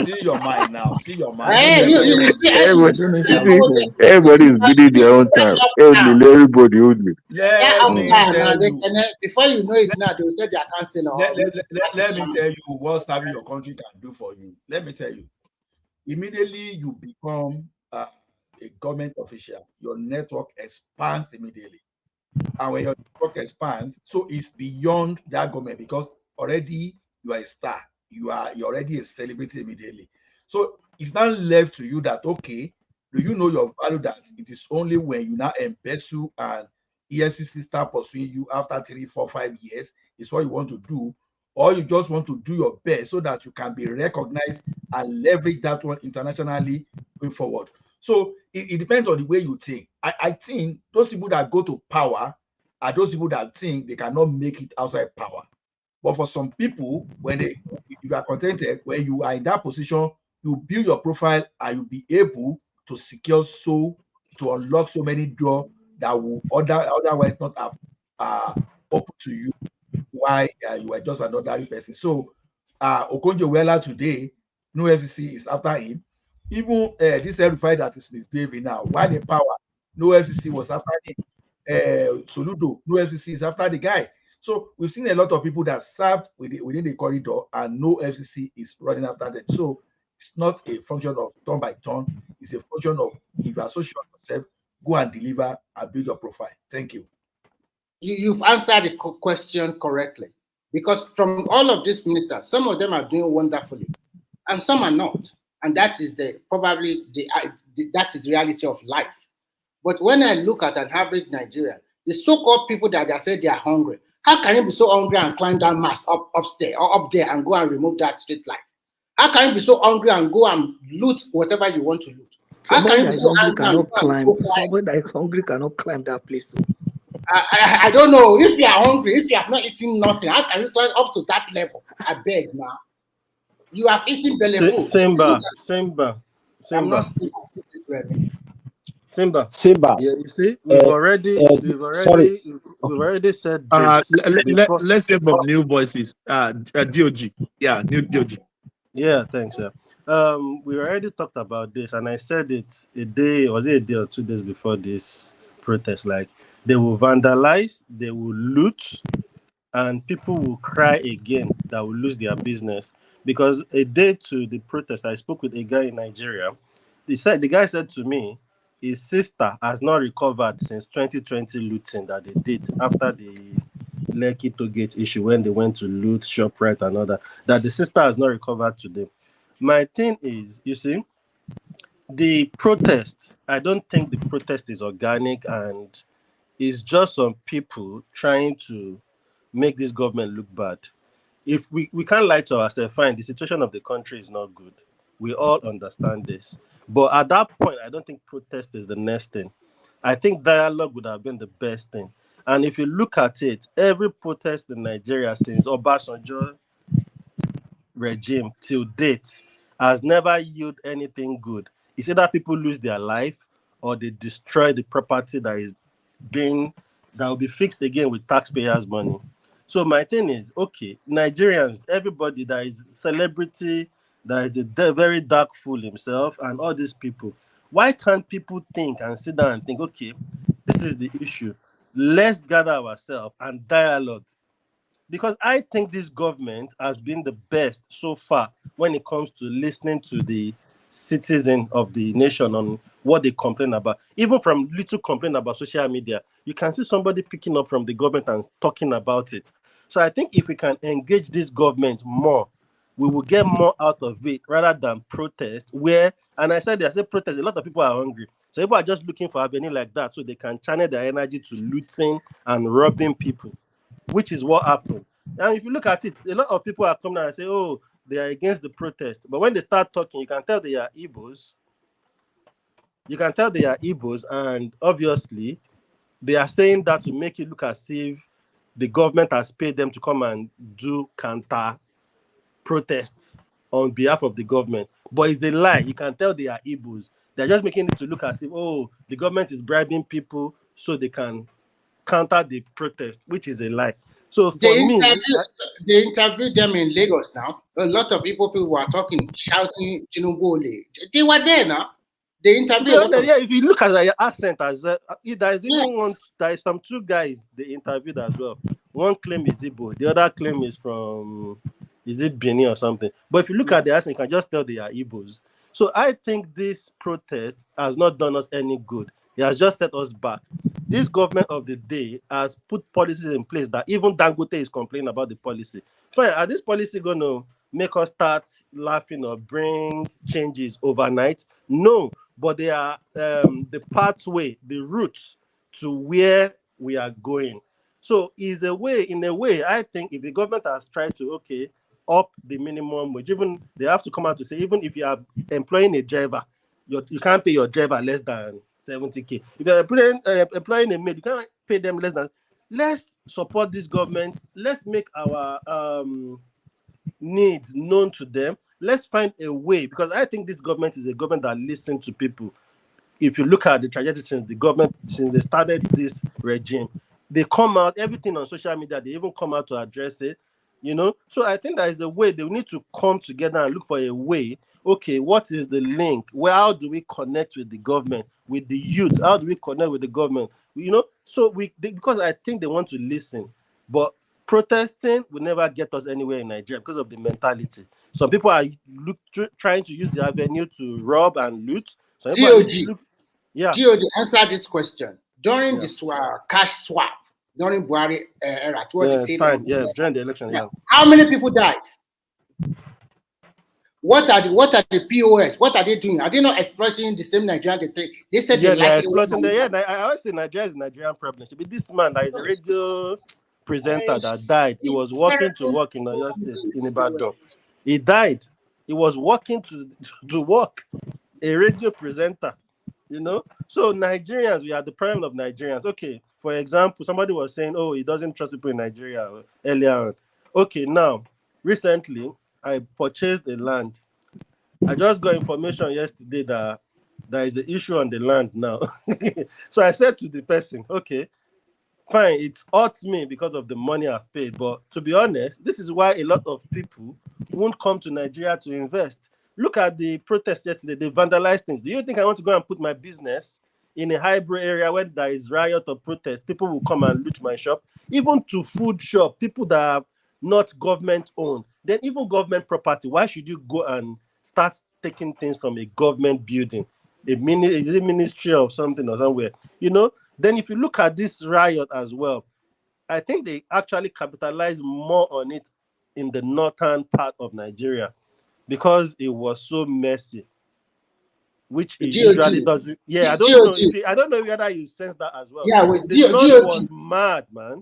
See your mind now. See your mind. Hey, you see, Everybody is bidding their own time. Everybody only. Let me tell you. Before you know it now, they will say they can't say no. Let me tell you what serving your country can do for you. Let me tell you. Immediately you become a government official, your network expands immediately. And when your network expands, so it's beyond that government because already you are a star. You're already a celebrity immediately. So it's not left to you that, okay, do you know your value that it is only when you now embezzle and EFCC start pursuing you after 3, 4, 5 years is what you want to do, or you just want to do your best so that you can be recognized and leverage that one internationally going forward. So it depends on the way you think. I think those people that go to power are those people that think they cannot make it outside power. But for some people, if you are contented, when you are in that position, you build your profile and you'll be able to secure to unlock so many doors that will otherwise not have open to you why you are just an ordinary person. So Okonjo-Iweala today, no FCC is after him. Even this verified that is misbehaving now, while in power, no FCC was after him. Soludo, no FCC is after the guy. So we've seen a lot of people that served within the corridor and no FCC is running after them. So it's not a function of turn by turn. It's a function of if you associate yourself, go and deliver and build your profile. Thank you. You've answered the question correctly. Because from all of these ministers, some of them are doing wonderfully and some are not. And that is that is the reality of life. But when I look at an average Nigerian, the so-called people that they say they are hungry, how can you be so hungry and climb that mast upstairs or up there and go and remove that street light? How can you be so hungry and go and loot whatever you want to loot? How can you be so hungry cannot climb? Somebody that is hungry cannot climb that place. I don't know. If you are hungry, if you have not eaten nothing, how can you climb up to that level? I beg now. You have eaten belly food. Simba. I'm not Simba. Simba. Yeah, you see, we've already said this. Let's hear from new voices. DOG. Yeah, new DOG. Yeah, thanks, sir. We already talked about this, and I said it a day or 2 days before this protest. Like, they will vandalize, they will loot, and people will cry again that will lose their business. Because a day to the protest, I spoke with a guy in Nigeria. The guy said to me, his sister has not recovered since 2020 looting that they did after the Lekki Tollgate issue when they went to loot ShopRite and all that the sister has not recovered today. My thing is, you see, the protest, I don't think the protest is organic and it's just some people trying to make this government look bad. If we can't lie to ourselves, fine, the situation of the country is not good. We all understand this. But at that point, I don't think protest is the next thing. I think dialogue would have been the best thing. And if you look at it, every protest in Nigeria since Obasanjo regime till date has never yielded anything good. It's either people lose their life or they destroy the property that is being that will be fixed again with taxpayers' money. So my thing is, okay, Nigerians, everybody that is celebrity, that is the very dark fool himself, and all these people, why can't people think and sit down and think, okay, this is the issue. Let's gather ourselves and dialogue. Because I think this government has been the best so far when it comes to listening to the citizen of the nation on what they complain about. Even from little complaint about social media, you can see somebody picking up from the government and talking about it. So I think if we can engage this government more, we will get more out of it rather than protest. And I said protest, a lot of people are hungry. So people are just looking for avenue like that so they can channel their energy to looting and robbing people, which is what happened. And if you look at it, a lot of people are coming out and say, oh, they are against the protest. But when they start talking, you can tell they are Igbos. And obviously, they are saying that to make it look as if the government has paid them to come and do counter protests on behalf of the government. But it's a lie. You can tell they are Igbos. They're just making it to look as if, oh, the government is bribing people so they can counter the protest, which is a lie. So for they interviewed them in Lagos now. A lot of people were talking, shouting, Tinubu. They were there now. They interviewed. If you look at their accent, as there is some two guys they interviewed as well. One claim is Igbo, the other claim is from Benin or something. But if you look at the accent, you can just tell they are Igbos. So I think this protest has not done us any good. It has just set us back. This government of the day has put policies in place that even Dangote is complaining about the policy. Fine, are this policy going to make us start laughing or bring changes overnight? No, but they are the pathway, the routes to where we are going. So in a way, I think if the government has tried to, up the minimum wage, even they have to come out to say, even if you are employing a driver, you can't pay your driver less than 70K. If you're employing a maid, you can't pay them less than. Let's support this government. Let's make our needs known to them. Let's find a way, because I think this government is a government that listens to people. If you look at the trajectory since they started this regime, they come out, everything on social media, they even come out to address it, So I think there is a way they need to come together and look for a way. Okay, what is the link? How do we connect with the government, with the youth? How do we connect with the government? Because I think they want to listen, but protesting will never get us anywhere in Nigeria because of the mentality. Some people are trying to use the avenue to rob and loot. GOG, answer this question. During this cash swap, during Buhari era, during the election, how many people died? What are the POS? What are they doing? Are they not exploiting the same Nigerian? They said they are exploiting I always say Nigeria is a Nigerian problem. But this man that is a radio presenter that died, he was walking to work in Oyo State in Ibadan. He died. He was walking to work, a radio presenter. So Nigerians, we are the problem of Nigerians. Okay, for example, somebody was saying, oh, he doesn't trust people in Nigeria earlier on. Okay, now, recently, I purchased a land. I just got information yesterday that there is an issue on the land now. So I said to the person, okay, fine, it hurts me because of the money I've paid. But to be honest, this is why a lot of people won't come to Nigeria to invest. Look at the protest yesterday. They vandalized things. Do you think I want to go and put my business in a hybrid area where there is riot or protest? People will come and loot my shop. Even to food shop, people that are not government owned. Then even government property. Why should you go and start taking things from a government building? Is it a ministry of something or somewhere? Then if you look at this riot as well, I think they actually capitalize more on it in the northern part of Nigeria, because it was so messy, which it usually doesn't. I don't know whether you sense that as well. Yeah, the north was mad, man.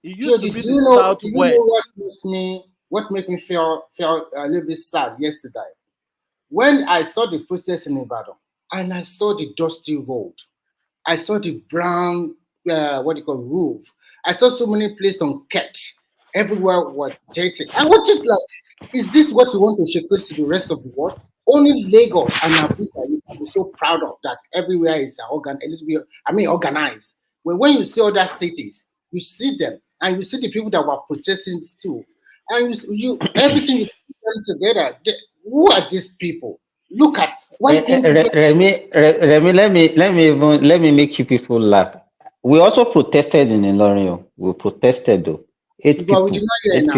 It used to be the southwest. What made me feel a little bit sad yesterday? When I saw the protest in Ibadan and I saw the dusty road, I saw the brown roof. I saw so many places unkept. Everywhere was dirty. I was just like, is this what you want to showcase to the rest of the world? Only Lagos and Abuja you can be so proud of that everywhere is organized. When you see other cities, you see them, and you see the people that were protesting too, and you everything you put them together. Who are these people? Look at one thing to just Remy, let me make you people laugh. We also protested in Ilorin. We protested though. but we did not hear now.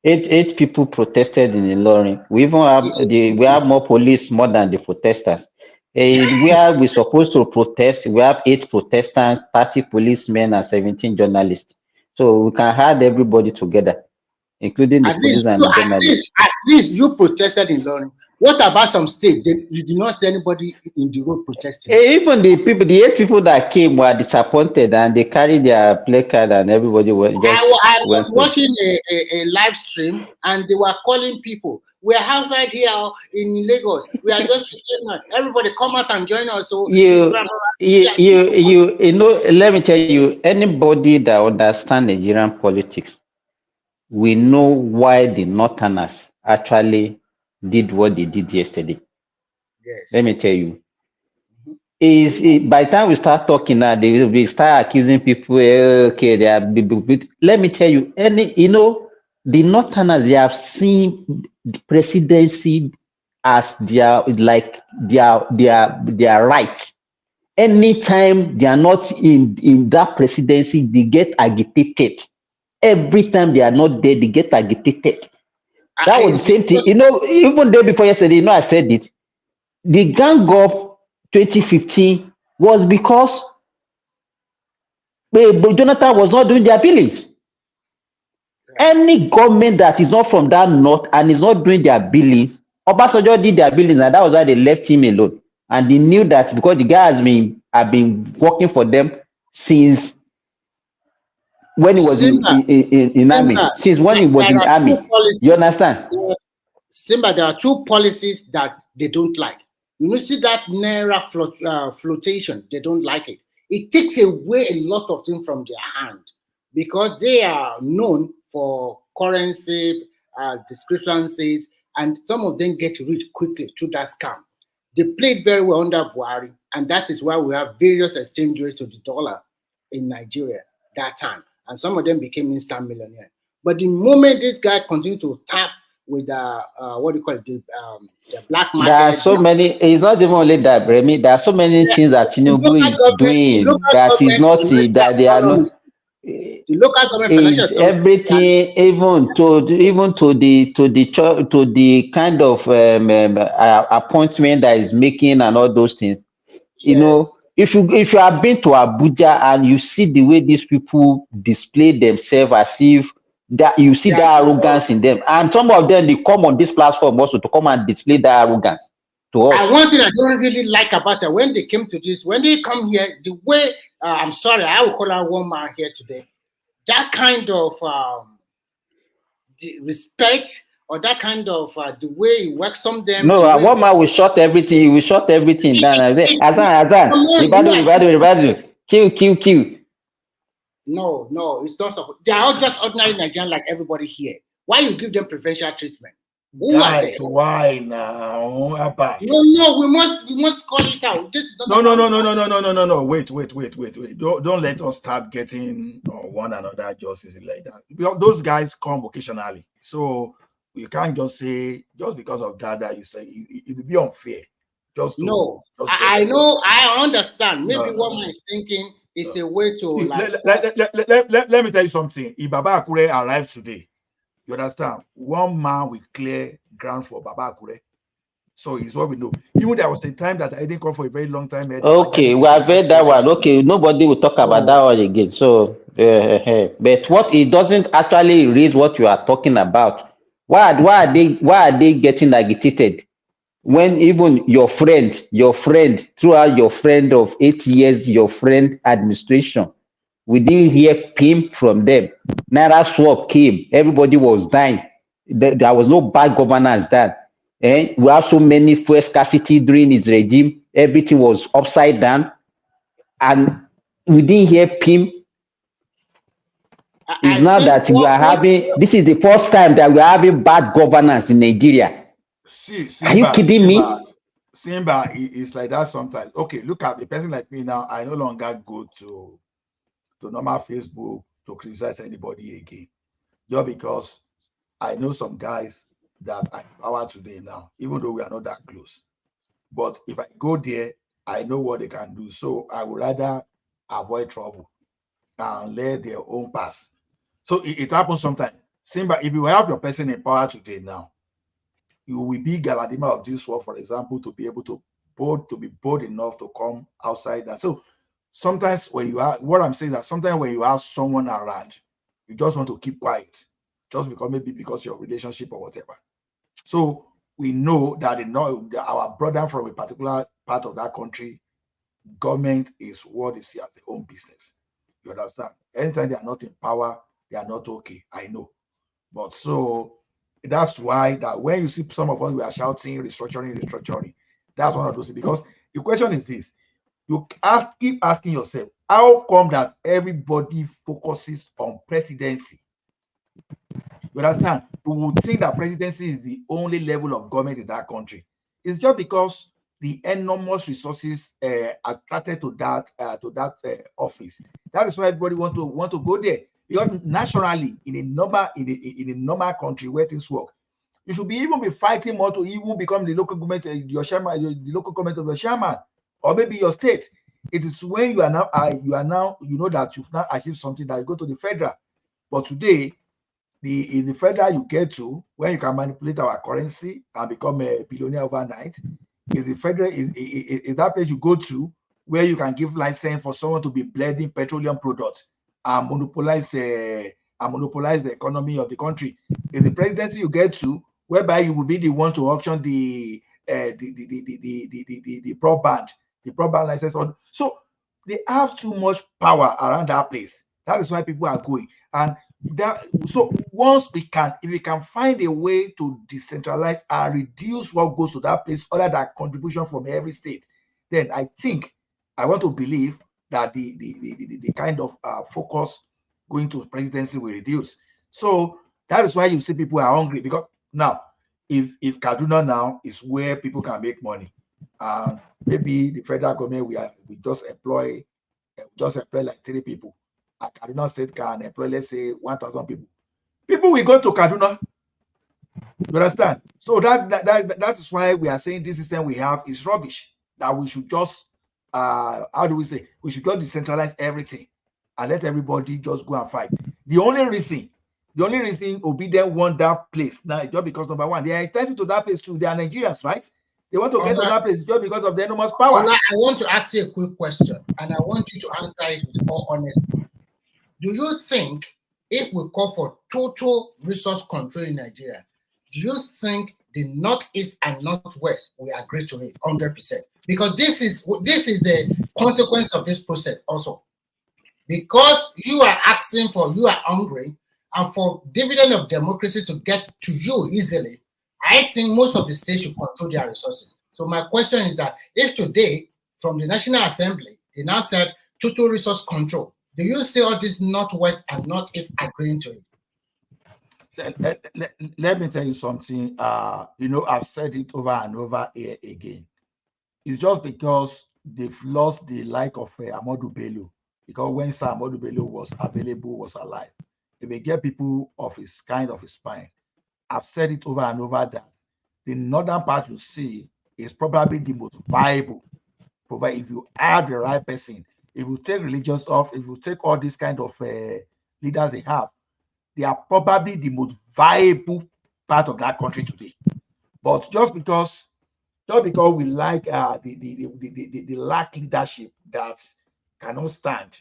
Eight people protested in Ilorin. We even have we have more police more than the protesters. Where we supposed to protest, we have 8 protestants, 30 policemen, and 17 journalists. So we can add everybody together, including the police and the journalists. At least you protested in London. What about some state? You did not see anybody in the road protesting. Even the 8 people that came were disappointed, and they carried their placard, and everybody went. I was watching a live stream, and they were calling people. We are outside here in Lagos. We are just 15 minutes. Everybody come out and join us. So you know, let me tell you, anybody that understands Nigerian politics, we know why the Northerners actually did what they did yesterday. Yes. Let me tell you. By the time we start talking now, they will start accusing people. Okay, they are. Let me tell you, the Northerners, they have seen the presidency as their right. Anytime they are not in that presidency, they get agitated. Every time they are not there, they get agitated. That was the same thing. Even day before yesterday, I said it. The gang up 2015 was because Jonathan was not doing their billings. Any government that is not from that north and is not doing their billings, Obasanjo did their billings, and that was why they left him alone. And they knew that because the guy have been working for them since when he was in army. Since when he was in army. You understand? Simba, there are 2 policies that they don't like. You see that Naira flotation, they don't like it. It takes away a lot of things from their hand because they are known for currency discrepancies, and some of them get rich quickly through that scam. They played very well under Buhari, and that is why we have various exchange rates of the dollar in Nigeria that time. And some of them became instant millionaires. But the moment this guy continued to tap with what do you call it, the black market. There are so many. It's not even only that, Remy. There are so many things that Tinubu is doing that is not that they are not. The local government financial everything, even to the kind of appointment that is making and all those things. Yes. If you have been to Abuja and you see the way these people display themselves as if that you see that arrogance in them, and some of them they come on this platform also to come and display that arrogance to us. And one thing I don't really like about it, when they came to this, when they come here, the way I'm sorry, I will call out one man here today. That kind of the respect or that kind of the way he works on them. No, one man will shut everything. He will shut everything down. I say, Azan, Ribadu, kill. No, it's not. They are all just ordinary Nigerians like everybody here. Why you give them preferential treatment? Who are they? Why now? No, we must call it out. This is not No. Wait. Don't let us start getting one another justice like that. Those guys come occasionally, so you can't just say just because of that you say it would be unfair. I know, I understand. Maybe what man is thinking is a way to let me tell you something. If Baba Akure arrives today, you understand? One man will clear ground for Baba Akure. So it's what we know. Even there was a time that I didn't come for a very long time. Okay, we have read that one. Okay, nobody will talk about that one again. So, but what it doesn't actually raise what you are talking about. Why are they getting agitated? When even your friend, throughout your friend of 8 years, your friend administration, we didn't hear PIM from them. Naira swap came, everybody was dying. There was no bad governance then. We have so many fuel scarcity during his regime, everything was upside down, and we didn't hear PIM. It's now that we are having, this is the first time that we are having bad governance in Nigeria. Are you kidding me? Simba is like that sometimes. Okay, look at a person like me now. I no longer go to to normal Facebook to criticize anybody again. Just because I know some guys that are in power today now, even though we are not that close. But if I go there, I know what they can do. So I would rather avoid trouble and let their own pass. So it happens sometimes. Simba, if you have your person in power today now, you will be Galadima of this world, for example, to be able to be bold enough to come outside. And so sometimes when you are, what I'm saying is that sometimes when you have someone around, you just want to keep quiet, just because maybe because your relationship or whatever. So we know that our brother from a particular part of that country, government is what they see as their own business. You understand? Anytime they are not in power, they are not okay. I know. But so that's why that when you see some of us, we are shouting restructuring. That's one of those things. Because the question is this: you keep asking yourself, how come that everybody focuses on presidency? You understand? You would think that presidency is the only level of government in that country. It's just because the enormous resources attracted to that office. That is why everybody want to go there. Because nationally, in a normal country where things work, you should be fighting more to even become the local government, your chairman, the local government of your chairman, or maybe your state. It is when you are now you know that you've now achieved something that you go to the federal. But today, in the federal you get to, when you can manipulate our currency and become a billionaire overnight, is the federal is that place you go to where you can give license for someone to be blending petroleum products and monopolize the economy of the country. Is the presidency you get to whereby you will be the one to auction the broadband license on. So they have too much power around that place. That is why people are going. And that, so once if we can find a way to decentralize and reduce what goes to that place other than contribution from every state, then I think I want to believe that the kind of focus going to presidency will reduce. So that is why you see people are hungry, because now if Kaduna now is where people can make money, maybe the federal government we just employ like 3 people. Kaduna State can employ, let's say, 1,000 people. People will go to Kaduna. You understand? So that is why we are saying this system we have is rubbish. That we should just, how do we say? We should just decentralize everything and let everybody just go and fight. The only reason Obi then want that place now is just because, number one, they are entitled to that place too. They are Nigerians, right? They want to get to that place just because of the enormous power. I want to ask you a quick question, and I want you to answer it with all honesty. Do you think if we call for total resource control in Nigeria, do you think the Northeast and Northwest will agree to it 100%? Because this is the consequence of this process also. Because you are hungry, and for dividend of democracy to get to you easily, I think most of the states should control their resources. So my question is that if today, from the National Assembly, they now said total resource control, do you see all this Northwest and Northeast agreeing to it? Let me tell you something. I've said it over and over here again. It's just because they've lost the like of Amadou Bello. Because when Sir Amadou Bello was alive, they may get people of his spine. I've said it over and over that the northern part you see is probably the most viable. If you have the right person, if you take religions off, if you take all these kind of leaders they have, they are probably the most viable part of that country today. But just because we like the lack leadership that cannot stand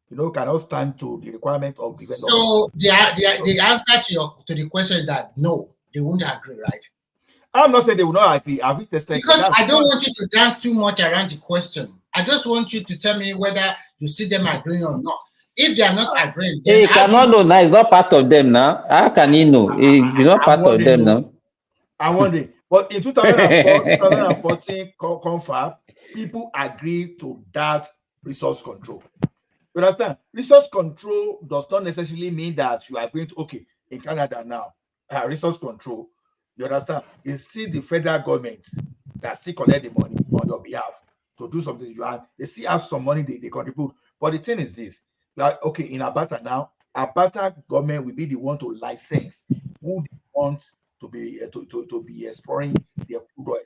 to the requirement of development. So the answer to the question is that no, they won't agree, right? I'm not saying they will not agree. Have we tested? Because I don't want you to dance too much around the question. I just want you to tell me whether you see them agreeing or not. If they are not agreeing, then he cannot know now. It's not part of them now. How can he know? He's not part of them now. I wonder. But in 2014 confab, people agreed to that resource control. You understand? Resource control does not necessarily mean that you are going to, in Canada now, resource control, you understand? It's still the federal government that still collect the money on your behalf to do something. They still have some money they contribute. But the thing is this, like, okay, in Abata now, Abata government will be the one to license who they want to be to be exploring their crude oil.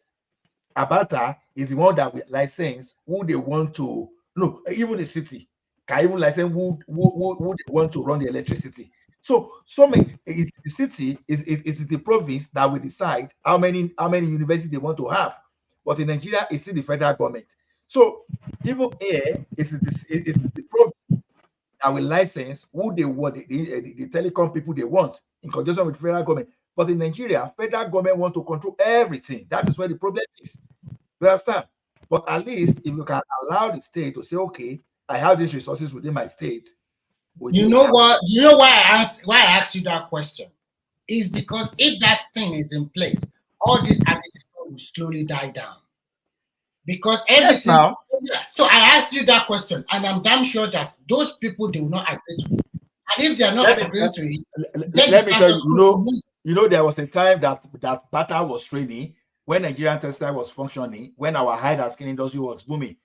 Abata is the one that will license who they want to. No, even the city can even license who they want to run the electricity. So it's the city is the province that will decide how many universities they want to have. But in Nigeria, it's still the federal government. So even here, it's the province that will license who they want, the telecom people they want in conjunction with federal government. But in Nigeria, federal government want to control everything. That is where the problem is. You understand? But at least if you can allow the state to say, okay, I have these resources within my state. You know what? You know why I asked you that question? Is because if that thing is in place, all this agitation will slowly die down. Because everything. Yes, now. So I asked you that question, and I'm damn sure that those people they will not agree to it. And if they are not agreeing to it, let me tell you, you know, there was a time that Bata was training when Nigerian textile was functioning, when our hide and skin industry was booming.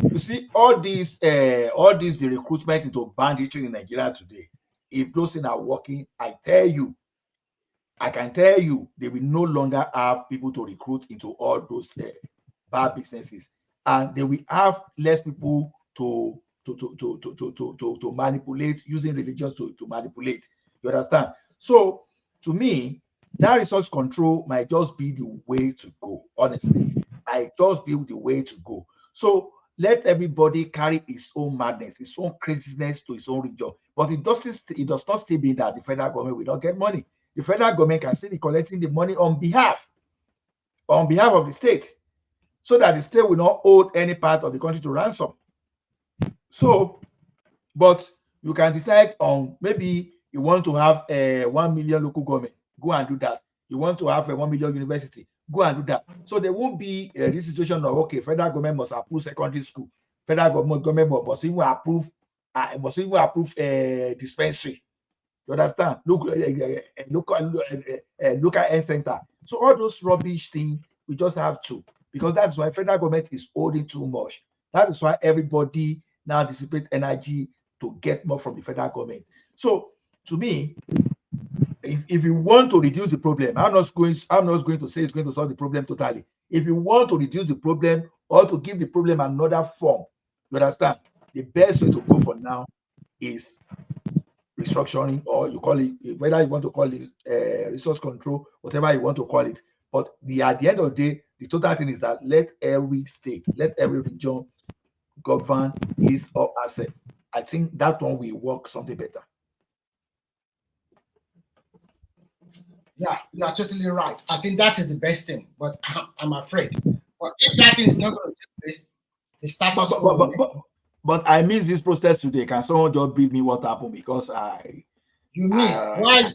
You see, all these the recruitment into banditry in Nigeria today, if those things are working, I can tell you, they will no longer have people to recruit into all those bad businesses, and they will have less people to manipulate, using religions to manipulate. You understand? So to me, that resource control might just be the way to go. Honestly, might just be the way to go. So let everybody carry his own madness, his own craziness to his own region. But it does not still mean that the federal government will not get money. The federal government can still be collecting the money on behalf of the state, so that the state will not hold any part of the country to ransom. So, but you can decide on, maybe you want to have a 1 million local government, go and do that. You want to have a 1 million university, go and do that. So there won't be this situation of, okay, federal government must approve secondary school, federal government must even approve dispensary. You understand? Local health center. So all those rubbish things, we just have to, because that's why federal government is holding too much. That is why everybody now dissipate energy to get more from the federal government. So to me, if you want to reduce the problem, I'm not going to say it's going to solve the problem totally. If you want to reduce the problem or to give the problem another form, you understand? The best way to go for now is restructuring, or you call it, whether you want to call it resource control, whatever you want to call it. But at the end of the day, the total thing is that let every state, let every region govern his or herself. I think that one will work something better. Yeah, you are totally right. I think that is the best thing, but I'm afraid. But if that thing is not going to take place, the status quo. But I miss this protest today. Can someone just brief me what happened? Because you miss why?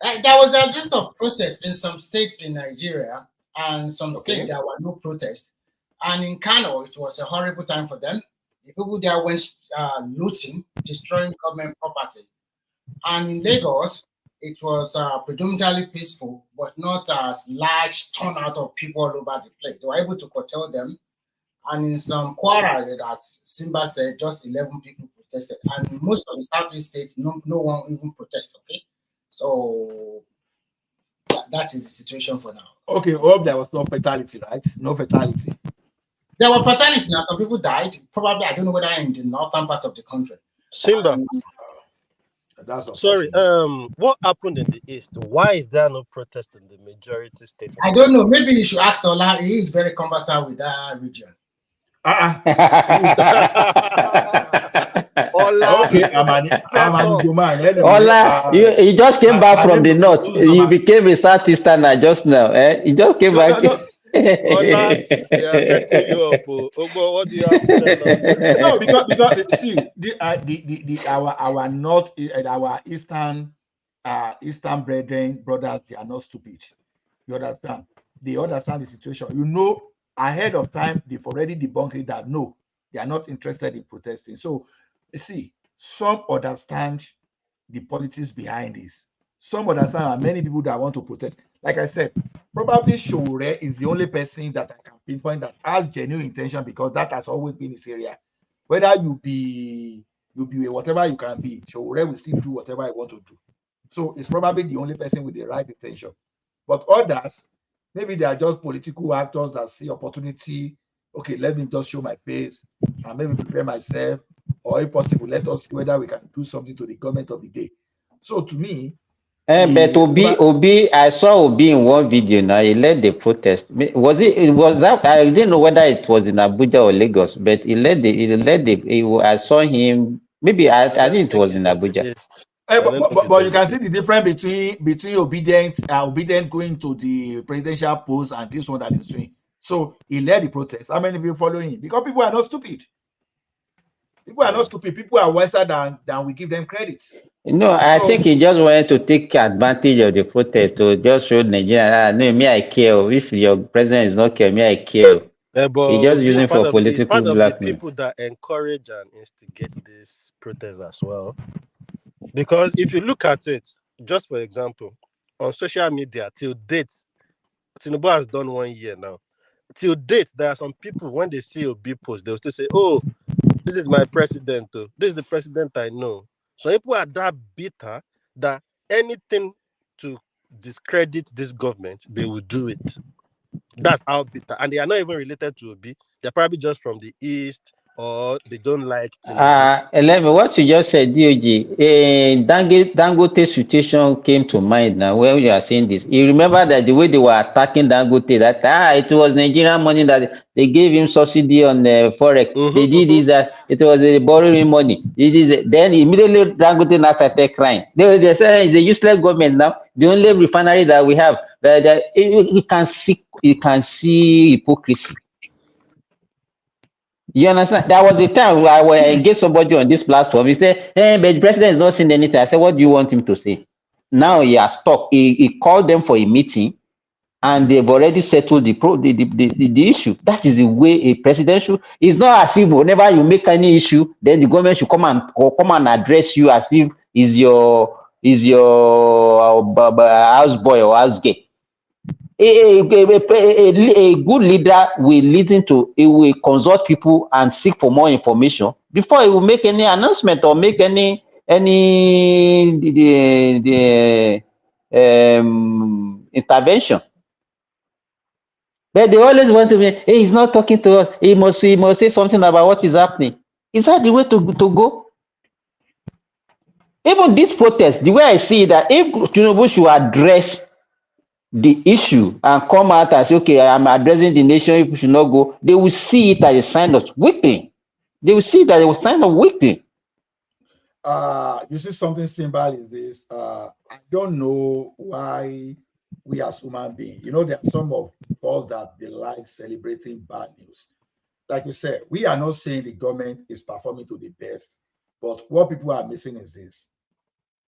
There was a lot of protests in some states in Nigeria, and some states there were no protests. And in Kano, it was a horrible time for them. The people there went looting, destroying government property. And in Lagos, it was predominantly peaceful, but not as large turnout of people all over the place. They were able to curtail them. And in some Kwara, that Simba said, just 11 people protested. And most of the Southeast states, no one even protested, okay? So that is the situation for now. Okay, hope there was no fatality, right? No fatality. There were fatalities now. Some people died. Probably, I don't know whether in the northern part of the country. Simba. That's sorry. What happened in the east? Why is there no protest in the majority state? I don't know. Maybe you should ask Ola. He is very conversant with that region. Ola. Okay, Ola, you just came back from the north. You became a southeasterner just now. You just came back. Ola, they are setting you up. Ogbo, what do you have to tell us? No, because see, our north, our eastern brothers, they are not stupid. You understand? They understand the situation. You know, ahead of time, they've already debunked it that no, they are not interested in protesting. So, you see, some understand the politics behind this. Some understand, and many people that want to protest. Like I said, probably Shore is the only person that I can pinpoint that has genuine intention, because that has always been his area. Whether you be you'll be whatever you can be. Showore will still do whatever I want to do. So it's probably the only person with the right intention. But others, maybe they are just political actors that see opportunity. Okay, let me just show my face and maybe prepare myself, or if possible, let us see whether we can do something to the government of the day. So to me, But Obi, I saw Obi in one video now. He led the protest. Was that? I didn't know whether it was in Abuja or Lagos, but I saw him. Maybe I think it was in Abuja. But you can see the difference between obedient going to the presidential post and this one that is doing. So he led the protest. How many people following him? Because people are not stupid. People are not stupid. People are wiser than we give them credit. No, I think he just wanted to take advantage of the protest to just show Nigeria, no, me I care. If your president is not care, me I care. But He just Obi using for he's political part of the blackmail. people that encourage and instigate this protest as well. Because if you look at it, just for example, on social media till date, Tinubu has done 1 year now. Till date, there are some people when they see Obi post, they'll still say, "Oh, this is my president. Oh. This is the president I know." So people are that bitter that anything to discredit this government, they will do it. That's how bitter, and they are not even related to Obi. They're probably just from the east, or they don't like Tinubu. Elemi, what you just said, DOG, Dangote situation came to mind now when you are saying this. You remember that the way they were attacking Dangote, that it was Nigerian money that they gave him subsidy on Forex. They did this, that it was borrowing money. Then immediately Dangote now started crying. They said it's a useless government now. The only refinery that we have, you can see hypocrisy. You understand? There was a time where I engaged somebody on this platform. He said, "Hey, but the president is not saying anything." I said, "What do you want him to say?" Now he has stopped. He called them for a meeting, and they've already settled the issue. That is the way a presidential. It's not as if whenever you make any issue, then the government should come and address you as if is your houseboy or housegirl. A good leader will listen to, he will consult people and seek for more information before he will make any announcement or make any intervention. But they always want to be, hey, he's not talking to us. He must say something about what is happening. Is that the way to go? Even this protest, the way I see that, if Tinubu should address the issue and come out and say, okay, I'm addressing the nation, people should not go, they will see it as a sign of weakling. They will see that it was a sign of weakling. You see something simple is this. I don't know why we as human beings, there are some of us that they like celebrating bad news. Like you said, we are not saying the government is performing to the best, but what people are missing is this.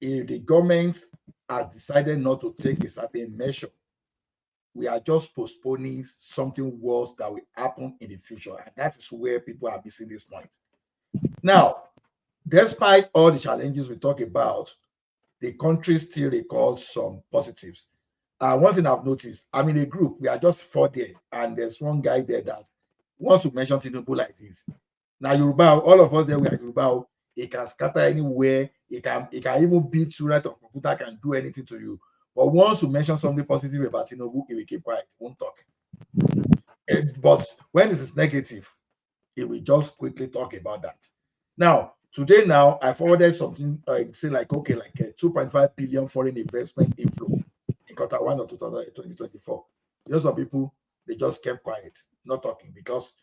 If the government has decided not to take a certain measure, we are just postponing something worse that will happen in the future. And that is where people are missing this point. Now, despite all the challenges we talk about, the country still records some positives. One thing I've noticed, I'm in a group, we are just 4 there, and there's one guy there that wants to mention Tinubu like this. Now, Yoruba, all of us there, we are Yoruba, he can scatter anywhere, he can even beat you right on computer, can do anything to you. But once you mention something positive about Tinubu, he will keep quiet, won't talk. But when it is negative, he will just quickly talk about that. Now, today, I forwarded something, say like, okay, like a 2.5 billion foreign investment inflow in Q1 of 2024. Some people, they just kept quiet, not talking, because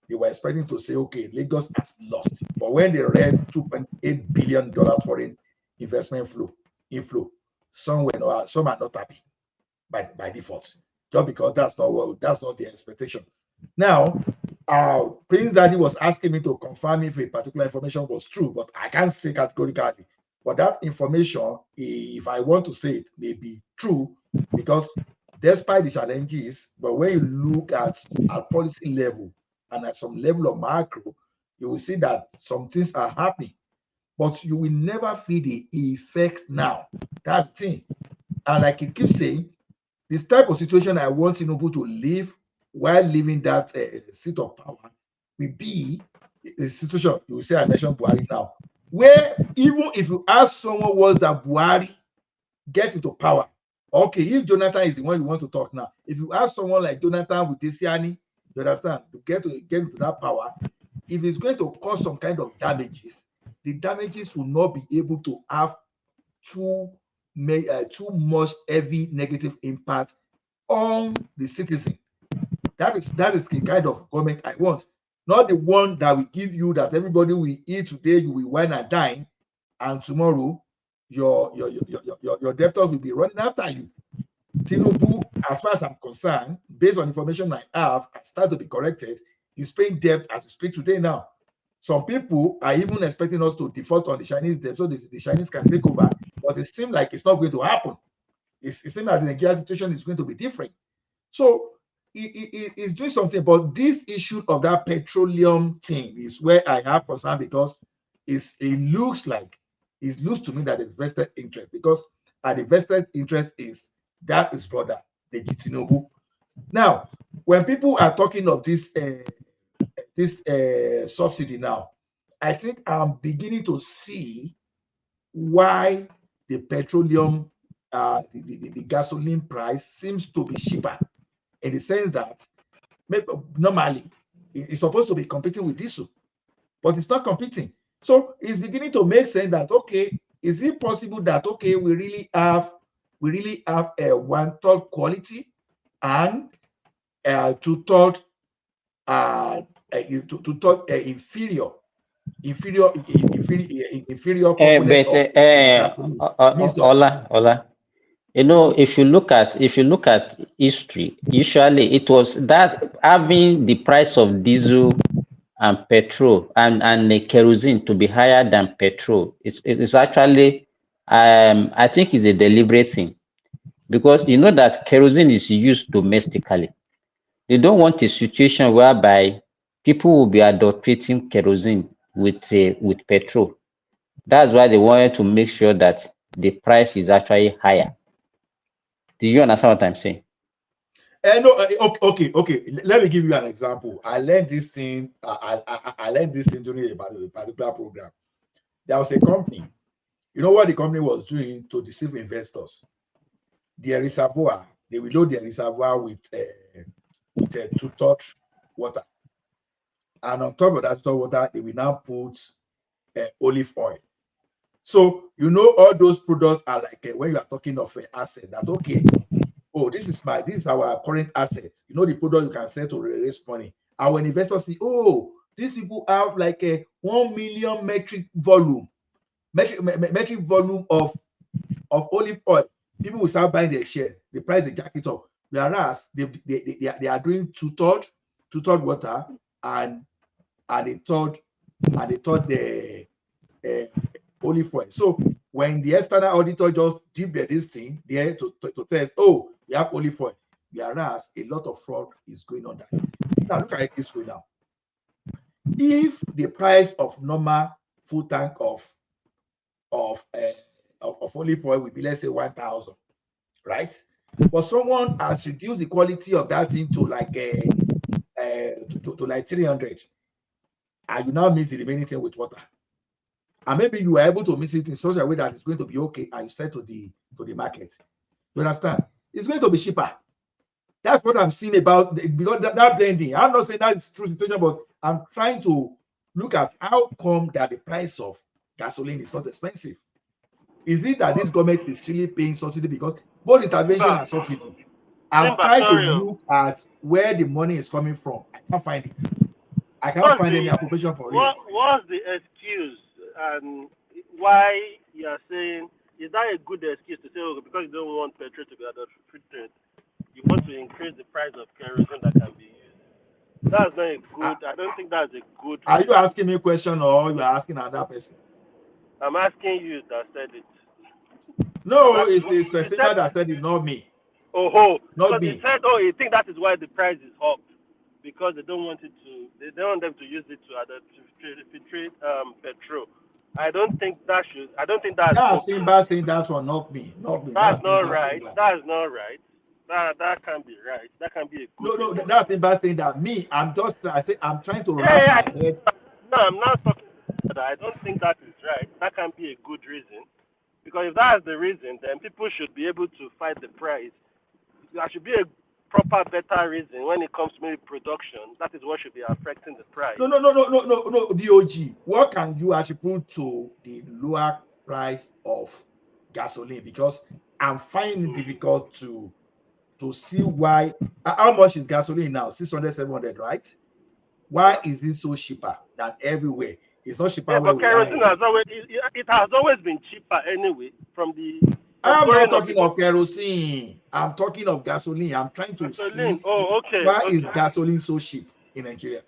they were expecting to say, okay, Lagos has lost. But when they read $2.8 billion foreign investment inflow, some are not happy by default, just because that's not their expectation. Now, Prince Daddy was asking me to confirm if a particular information was true, but I can't say categorically. But that information, if I want to say it, may be true, because despite the challenges, but when you look at policy level and at some level of macro, you will see that some things are happening, but you will never feel the effect now. That's the thing. And like you keep saying, this type of situation I want Tinubu to live while leaving that seat of power will be a situation. You will say I mentioned Buhari now. where even if you ask someone was that Buhari get into power, okay, if Jonathan is the one you want to talk now, if you ask someone like Jonathan with Desiani, you understand, to get into that power, if it's going to cause some kind of damages, the damages will not be able to have too much heavy negative impact on the citizen. That is the kind of government I want, not the one that will give you that everybody will eat today, you will wine and dine, and tomorrow your debtors will be running after you. Tinubu, as far as I'm concerned, based on information I have, I start to be corrected, is paying debt as we speak today now. Some people are even expecting us to default on the Chinese debt so the Chinese can take over, but it seems like it's not going to happen. It seems like the Nigeria situation is going to be different. So it's doing something, but this issue of that petroleum thing is where I have concern, because it looks to me that it's vested interest, because the vested interest is that is brother the Tinubu. Now, when people are talking of this subsidy now, I think I'm beginning to see why the petroleum, the gasoline price seems to be cheaper, in the sense that normally it's supposed to be competing with diesel, but it's not competing. So it's beginning to make sense that, okay, is it possible that, okay, we really have a 1/3 quality and 2/3 inferior component of gasoline. Ola, if you look at history, usually it was that having the price of diesel and petrol and the kerosene to be higher than petrol. It's actually, I think it's a deliberate thing, because you know that kerosene is used domestically. They don't want a situation whereby people will be adulterating kerosene with petrol. That's why they wanted to make sure that the price is actually higher. Do you understand what I'm saying? No, okay. Let me give you an example. I learned this thing. I learned this thing during a particular program. There was a company. You know what the company was doing to deceive investors? Their reservoir, they will load their reservoir with 2/3 water, and on top of that 2/3 water, they will now put olive oil. So all those products are like when you are talking of an asset, that okay, oh, this is our current asset. The product you can sell to raise money. And when investors see, oh, these people have like a 1 million metric volume of olive oil, people will start buying their share. The price they jack it up. Whereas they are doing 2/3 water and a third the olive oil. So when the external auditor just dip this thing there to test, oh, we have olive oil, whereas a lot of fraud is going on that. Now look at it this way now. If the price of normal full tank of olive oil will be, let's say, 1,000, right? But someone has reduced the quality of that thing to like to like 300, and you now mix the remaining thing with water. And maybe you are able to mix it in such a way that it's going to be okay, and you sell to the market. You understand? It's going to be cheaper. That's what I'm seeing about because that blending. I'm not saying that is true situation, but I'm trying to look at how come that the price of gasoline is not expensive. Is it that this government is really paying subsidy? Because both intervention and subsidy. I'm trying to look at where the money is coming from. I can't find it. I can't find any appropriation for it. What's the excuse and why you are saying, is that a good excuse to say, oh, because you don't want petrol to be adulterated, you want to increase the price of kerosene that can be used? That's not a good, I don't think that's a good. Are you asking me a question or you are asking another person? I'm asking you that said it. No, it's a singer that said it, not me. Not me. He said, oh, you think that is why the price is up, because they don't want them to use it to adulterate petrol. I don't think that's Simba saying that one, not me. That's not right. That's not right. That can't be right. That can be a good. No, that's Simba saying that. Me, I'm trying to wrap my head. No, I'm not talking. that I don't think that is right. That can be a good reason. Because if that's the reason, then people should be able to fight the price. There should be a proper, better reason when it comes to maybe production. That is what should be affecting the price. No, DOG. What can you attribute to the lower price of gasoline? Because I'm finding it difficult to see why. How much is gasoline now? 600, 700, right? Why is it so cheaper than everywhere? It's not cheaper where but we are. kerosene has always it has always been cheaper anyway from the. I'm not talking of kerosene. I'm talking of gasoline. I'm trying to gasoline. see why is gasoline so cheap in Nigeria?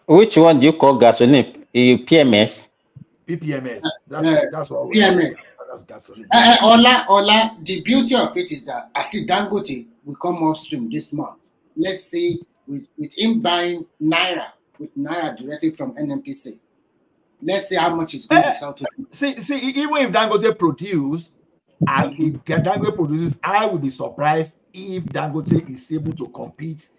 Which one do you call gasoline? PMS? PPMS. That's what PMS. That's gasoline. Ola, the beauty of it is that actually Dangote will come upstream this month. Let's say with him buying Naira directly from NNPC. Let's see how much it's going to sell to. See, even if Dangote produce, and if Dangote produces, I will be surprised if Dangote is able to compete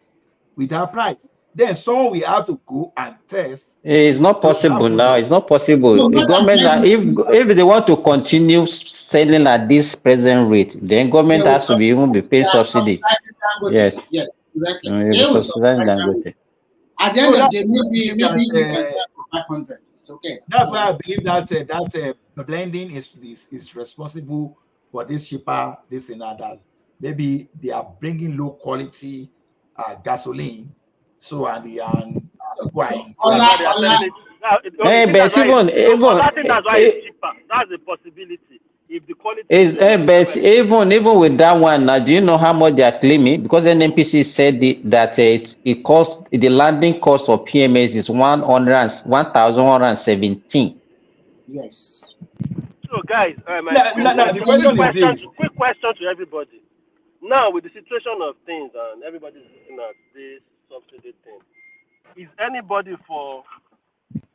with that price. Then someone will have to go and test. It's not possible now. It's not possible. No, the government, if they want to continue selling at this present rate, then government has to be paying subsidy. Yes. Yes, directly. Dangote. At the end of the day, maybe you can sell for 500. It's okay. That's why I believe that blending is responsible for this cheaper, this and that. Maybe they are bringing low quality gasoline. So but even that's why it's cheaper. That's a possibility. If the quality is but even with that one, now do you know how much they are claiming? Because NNPC said that it cost the landing cost of PMS is 1,117. Yes. So guys, quick question to everybody. Now with the situation of things and everybody's looking at this subsidy thing, is anybody for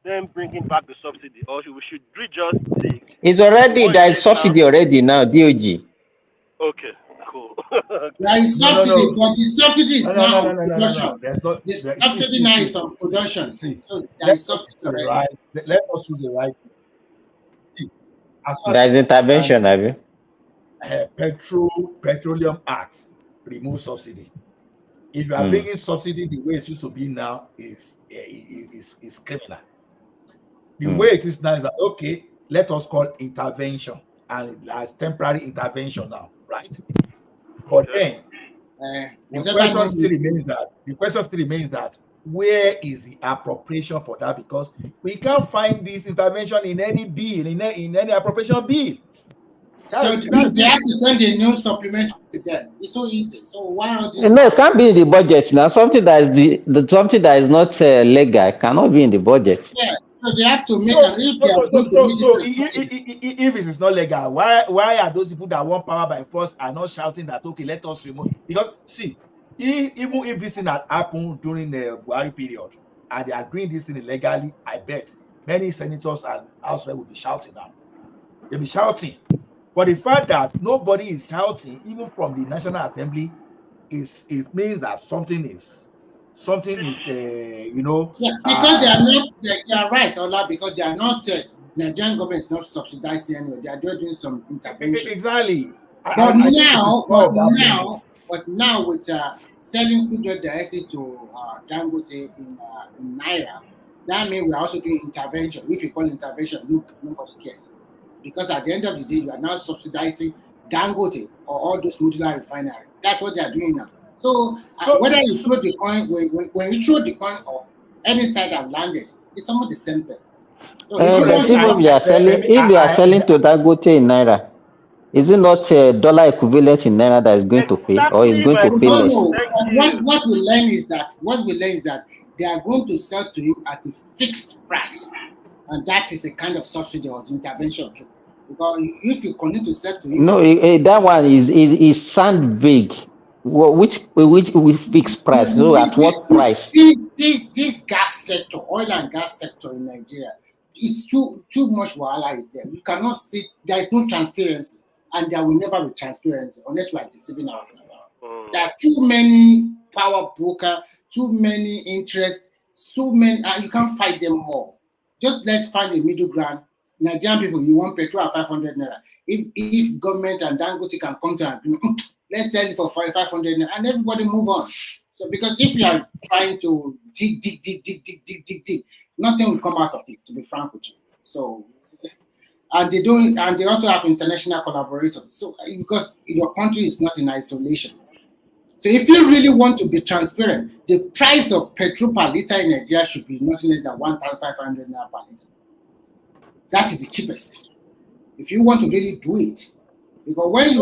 them bringing back the subsidy, or we should just say it's already there is subsidy already now, DOG. Okay, cool. There is subsidy, but the subsidy is now on production. The subsidy now is on production. So there is subsidy already. Let us use the right. There is intervention, have you? Petroleum Act remove subsidy. If you are bringing subsidy the way it used to be now is criminal. The way it is now is that okay, let us call intervention, and as temporary intervention now, right? But then the question still remains that where is the appropriation for that? Because we can't find this intervention in any bill, in any appropriation bill. So they have to send a new supplement to them. It's so easy. So why not? No, it can't be in the budget now. Something that is something that is not legal cannot be in the budget. Yeah. So they have to make if it is not legal, why are those people that want power by force are not shouting that okay, let us remove? Because see, even if this thing had happened during the Buhari period and they are doing this thing illegally, I bet many senators and House will be shouting now. They'll be shouting. But the fact that nobody is shouting, even from the National Assembly, it means that something is Yeah, because they are not. You are right, Ola. Because they are not. Nigerian government is not subsidizing anyway. They are doing some intervention. Exactly. But now with selling crude oil directly to Dangote in Naira, that means we are also doing intervention. If you call intervention, nobody cares. Because at the end of the day, you are now subsidizing Dangote or all those modular refineries. That's what they are doing now. So whether you throw the coin, when you throw the coin off, any side that landed, it's almost the same thing. So but if they are selling to Dangote in Naira, is it not dollar equivalent in Naira that is going to pay, or is going to pay less? What we learn is that they are going to sell to him at a fixed price, and that is a kind of subsidy or intervention too. Because if you continue to sell to him, that one is sound vague. Which fixed price? No, at what price? This gas sector, oil and gas sector in Nigeria, it's too much wahala is there. You cannot see. There is no transparency, and there will never be transparency unless we are deceiving ourselves. There are too many power brokers, too many interests, and you can't fight them all. just let's find a middle ground. Nigerian people, you want petrol at 500 naira. If government and Dangote can come to an let's sell it for 500 naira and everybody move on. So because if you are trying to dig, nothing will come out of it, to be frank with you. So and they also have international collaborators. So because your country is not in isolation. So if you really want to be transparent, the price of petrol per liter in Nigeria should be nothing less than 1,500 naira per liter. That is the cheapest. If you want to really do it, because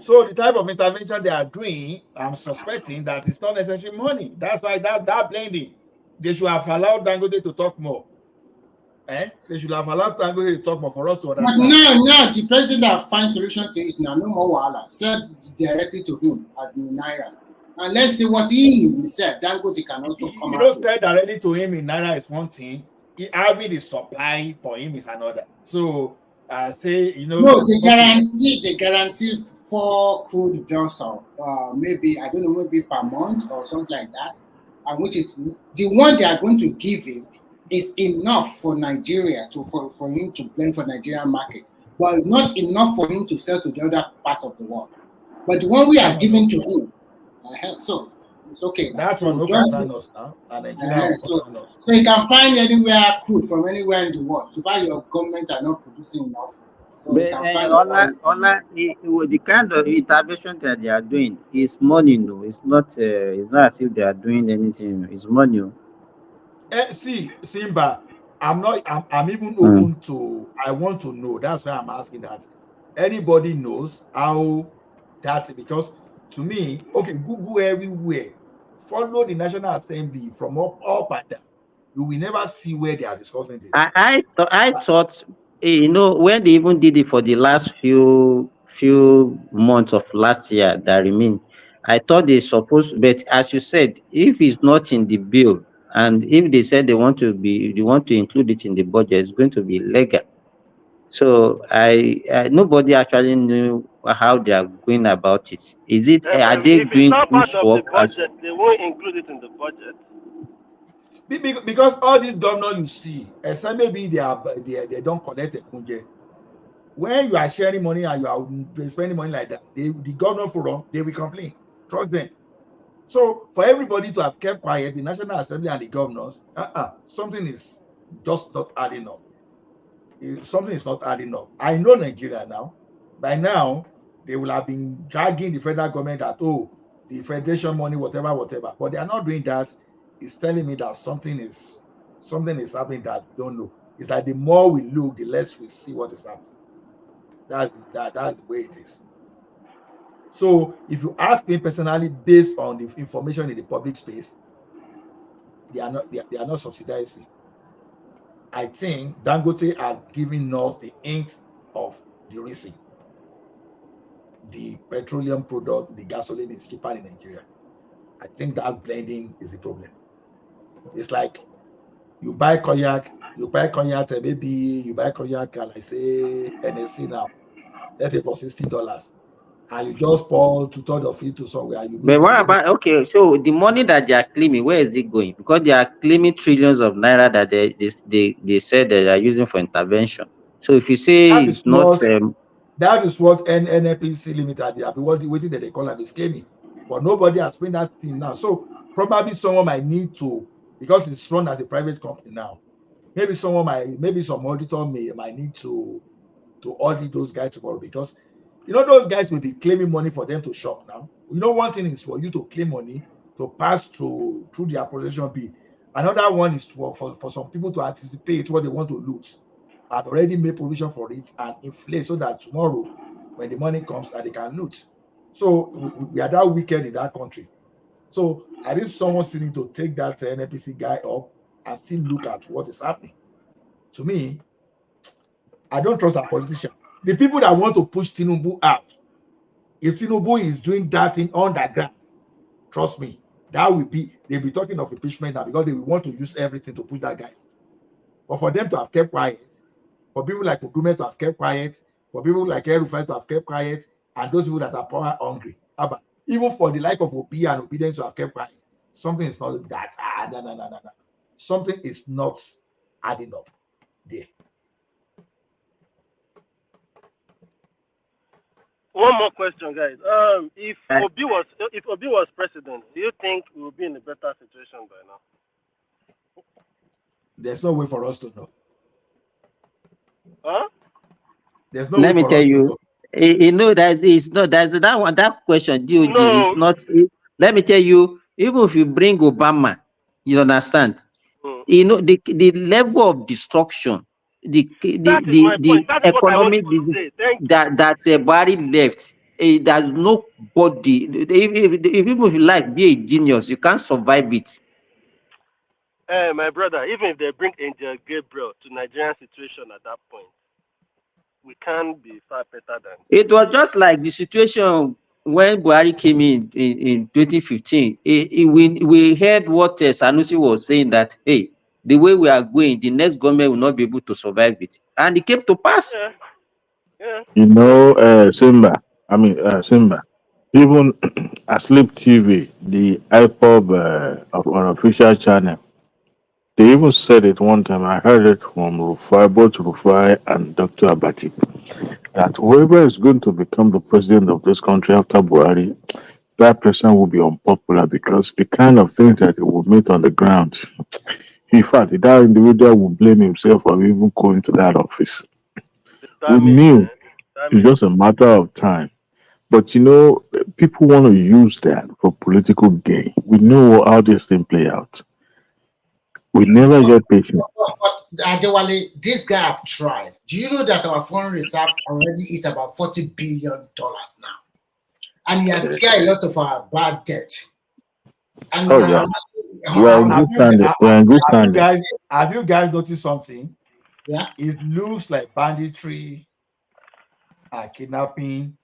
so the type of intervention they are doing, I'm suspecting that it's not necessarily money. That's why that blending, they should have allowed Dangote to talk more. They should have allowed Dangote to talk more for us to understand. But now the president have find solution to it now. No more wahala. Said directly to him at Naira. And let's see what he said. Dangote can also come out. Said directly to him in Naira is one thing. Having the supply for him is another. So say No, they guarantee 4 crude vessels, maybe I don't know, maybe per month or something like that, and which is the one they are going to give him is enough for Nigeria for him to blend for Nigerian market, but not enough for him to sell to the other part of the world. But the one we are giving to him, so it's okay. That's so what concern us now. And Nigeria concern us. So you can find anywhere crude from anywhere in the world. So far your government are not producing enough. So But the kind of intervention that they are doing is money, no. It's not as if they are doing anything. It's money. See, Simba, I'm even open to. I want to know. That's why I'm asking that. Anybody knows how that, because to me, okay, Google everywhere. Follow the National Assembly from up and down. You will never see where they are discussing this. I thought, when they even did it for the last few months of last year that remain, I thought they supposed, but as you said, if it's not in the bill, and if they said they want to include it in the budget, it's going to be legal. So nobody actually knew how they are going about it. Is it are they If it's doing not part of the work as budget, they won't include it in the budget. Because all these governors you see, except maybe they don't collect a kunje. When you are sharing money and you are spending money like that, the governor forum, they will complain. Trust them. So for everybody to have kept quiet, the National Assembly and the governors, something is just not adding up. Something is not adding up. I know Nigeria now. By now, they will have been dragging the federal government that, the federation money, whatever. But they are not doing that. It's telling me that something is happening that we don't know. It's like the more we look, the less we see what is happening. That's the way it is. So if you ask me personally, based on the information in the public space, they are not subsidizing. I think Dangote has given us the hint of the reason. The petroleum product, the gasoline is cheaper in Nigeria. I think that blending is the problem. It's like you buy cognac, maybe you buy cognac, and I say NSC now, let's say for $60, and you just pour 2/3 of it to somewhere. But what about, okay, so the money that they are claiming, where is it going? Because they are claiming trillions of naira that they said that they are using for intervention. So if you say it's not that is what NNPC Limited, they have been waiting that they call it is claiming, but nobody has spent that thing now. So probably someone might need to, because it's run as a private company now. Maybe some auditor might need to audit those guys tomorrow, because those guys will be claiming money for them to shop now. One thing is for you to claim money to pass through their possession bill. Another one is for some people to anticipate what they want to loot and already made provision for it and inflate so that tomorrow when the money comes they can loot. So we are that wicked in that country. So I think someone still need to take that NNPC guy up and still look at what is happening. To me, I don't trust our politicians. The people that want to push Tinubu out, if Tinubu is doing that thing underground, trust me, they'll be talking of impeachment now, because they will want to use everything to push that guy. But for them to have kept quiet, for people like Okume to have kept quiet, for people like El-Rufai to have kept quiet, and those people that are power hungry, even for the like of Obi and Obedience to have kept quiet, something is not that. No. Something is not adding up there. One more question, guys. If Obi was president, do you think we will be in a better situation by now? There's no way for us to know. Huh? There's no Let way me for tell us to you, know. you know that it's not that one, that question, DOG, is No. not. Let me tell you, even if you bring Obama, you understand, you know the level of destruction, That is my the point. That is what I wanted economic to say. Thank you. that Buhari left. There's nobody. If even if you like be a genius, you can't survive it. My brother, even if they bring Angel Gabriel to Nigerian situation at that point, we can't be far better than. It was just like the situation when Buhari came in 2015. We heard what Sanusi was saying, that, hey, the way we are going, the next government will not be able to survive it. And it came to pass. Yeah. Yeah. You know, Simba, even Asleep TV, the IPOB of unofficial channel, they even said it one time. I heard it from Rufai, both Rufai and Dr. Abati, that whoever is going to become the president of this country after Buhari, that person will be unpopular because the kind of things that he will meet on the ground. In fact, that individual will blame himself for even going to that office. We knew it's just a matter of time. But you know, people want to use that for political gain. We know how this thing play out. We never get patient. But Adewale, this guy have tried. Do you know that our foreign reserve already is about $40 billion now? And he has scared a lot of our bad debt. And Oh yeah, we are in good standing. We are in good standing. Have you guys noticed something? Yeah. It looks like banditry, kidnapping.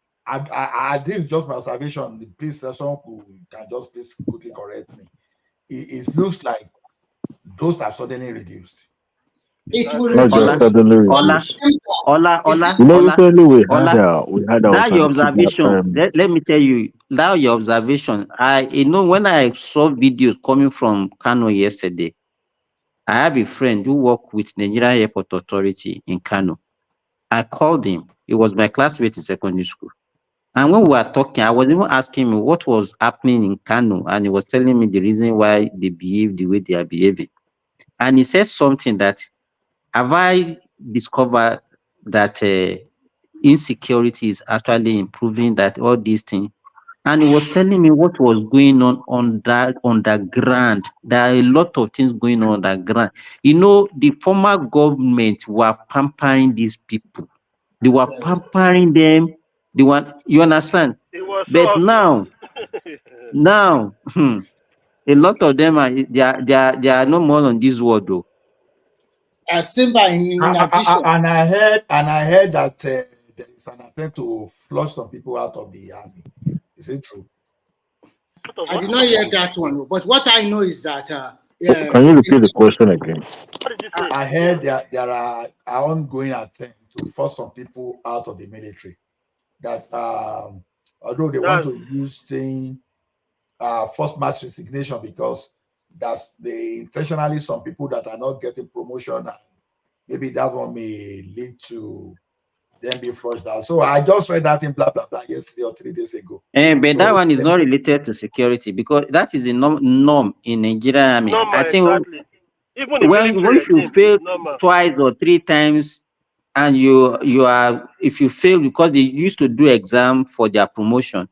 This is just my observation. Please, someone who can just please quickly correct me. It looks like those have suddenly reduced. It will Not just suddenly reduce. You know, recently we had our that your some observation. Let me tell you, that your observation. When I saw videos coming from Kano yesterday, I have a friend who worked with Nigerian Airport Authority in Kano. I called him. He was my classmate in secondary school. And when we were talking, I was even asking him what was happening in Kano, and he was telling me the reason why they behave the way they are behaving. And he said something that, have I discovered that insecurity is actually improving, that all these things? And he was telling me what was going on the ground. There are a lot of things going on the ground. The former government were pampering these people. They were pampering them. You understand? But now, a lot of them they are no more on this world though. Simba, in addition, And I heard that there is an attempt to flush some people out of the army. Is it true? I did not hear that one, but what I know is that. Can you repeat the question again? I heard that there are ongoing attempts to force some people out of the military. That although they want to use forced mass resignation, because that's intentionally some people that are not getting promotion, and maybe that one may lead to them being flushed out. So I just read that in blah blah blah yesterday or 3 days ago. But that one is not related to security, because that is a norm in Nigeria. I think exactly. Even once you fail twice or 3 times, and if you fail, because they used to do exam for their promotion.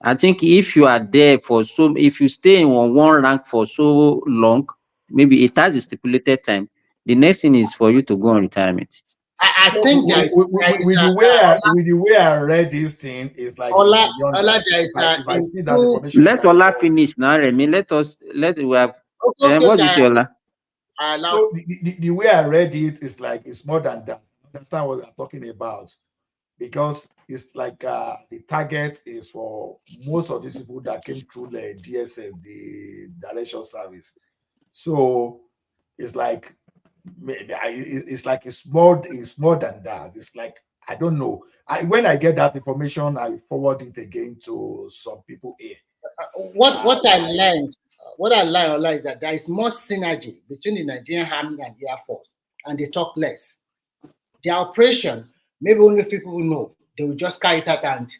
I think if you are there if you stay in one rank for so long, maybe it has a stipulated time. The next thing is for you to go on retirement. I think with the way I read this thing, is like if I see that information. Let Ola finish now, Remy. We have what is Ola? So the way I read it is like it's more than that. Understand what we are talking about? Because it's like the target is for most of these people that came through the DSS, the Direction Service. So it's like it's more than that. It's like, I don't know. When I get that information, I forward it again to some people here. What I learned what I like is that there is more synergy between the Nigerian Army and the Air Force, and they talk less. Their operation, maybe only people who know, they will just carry it out and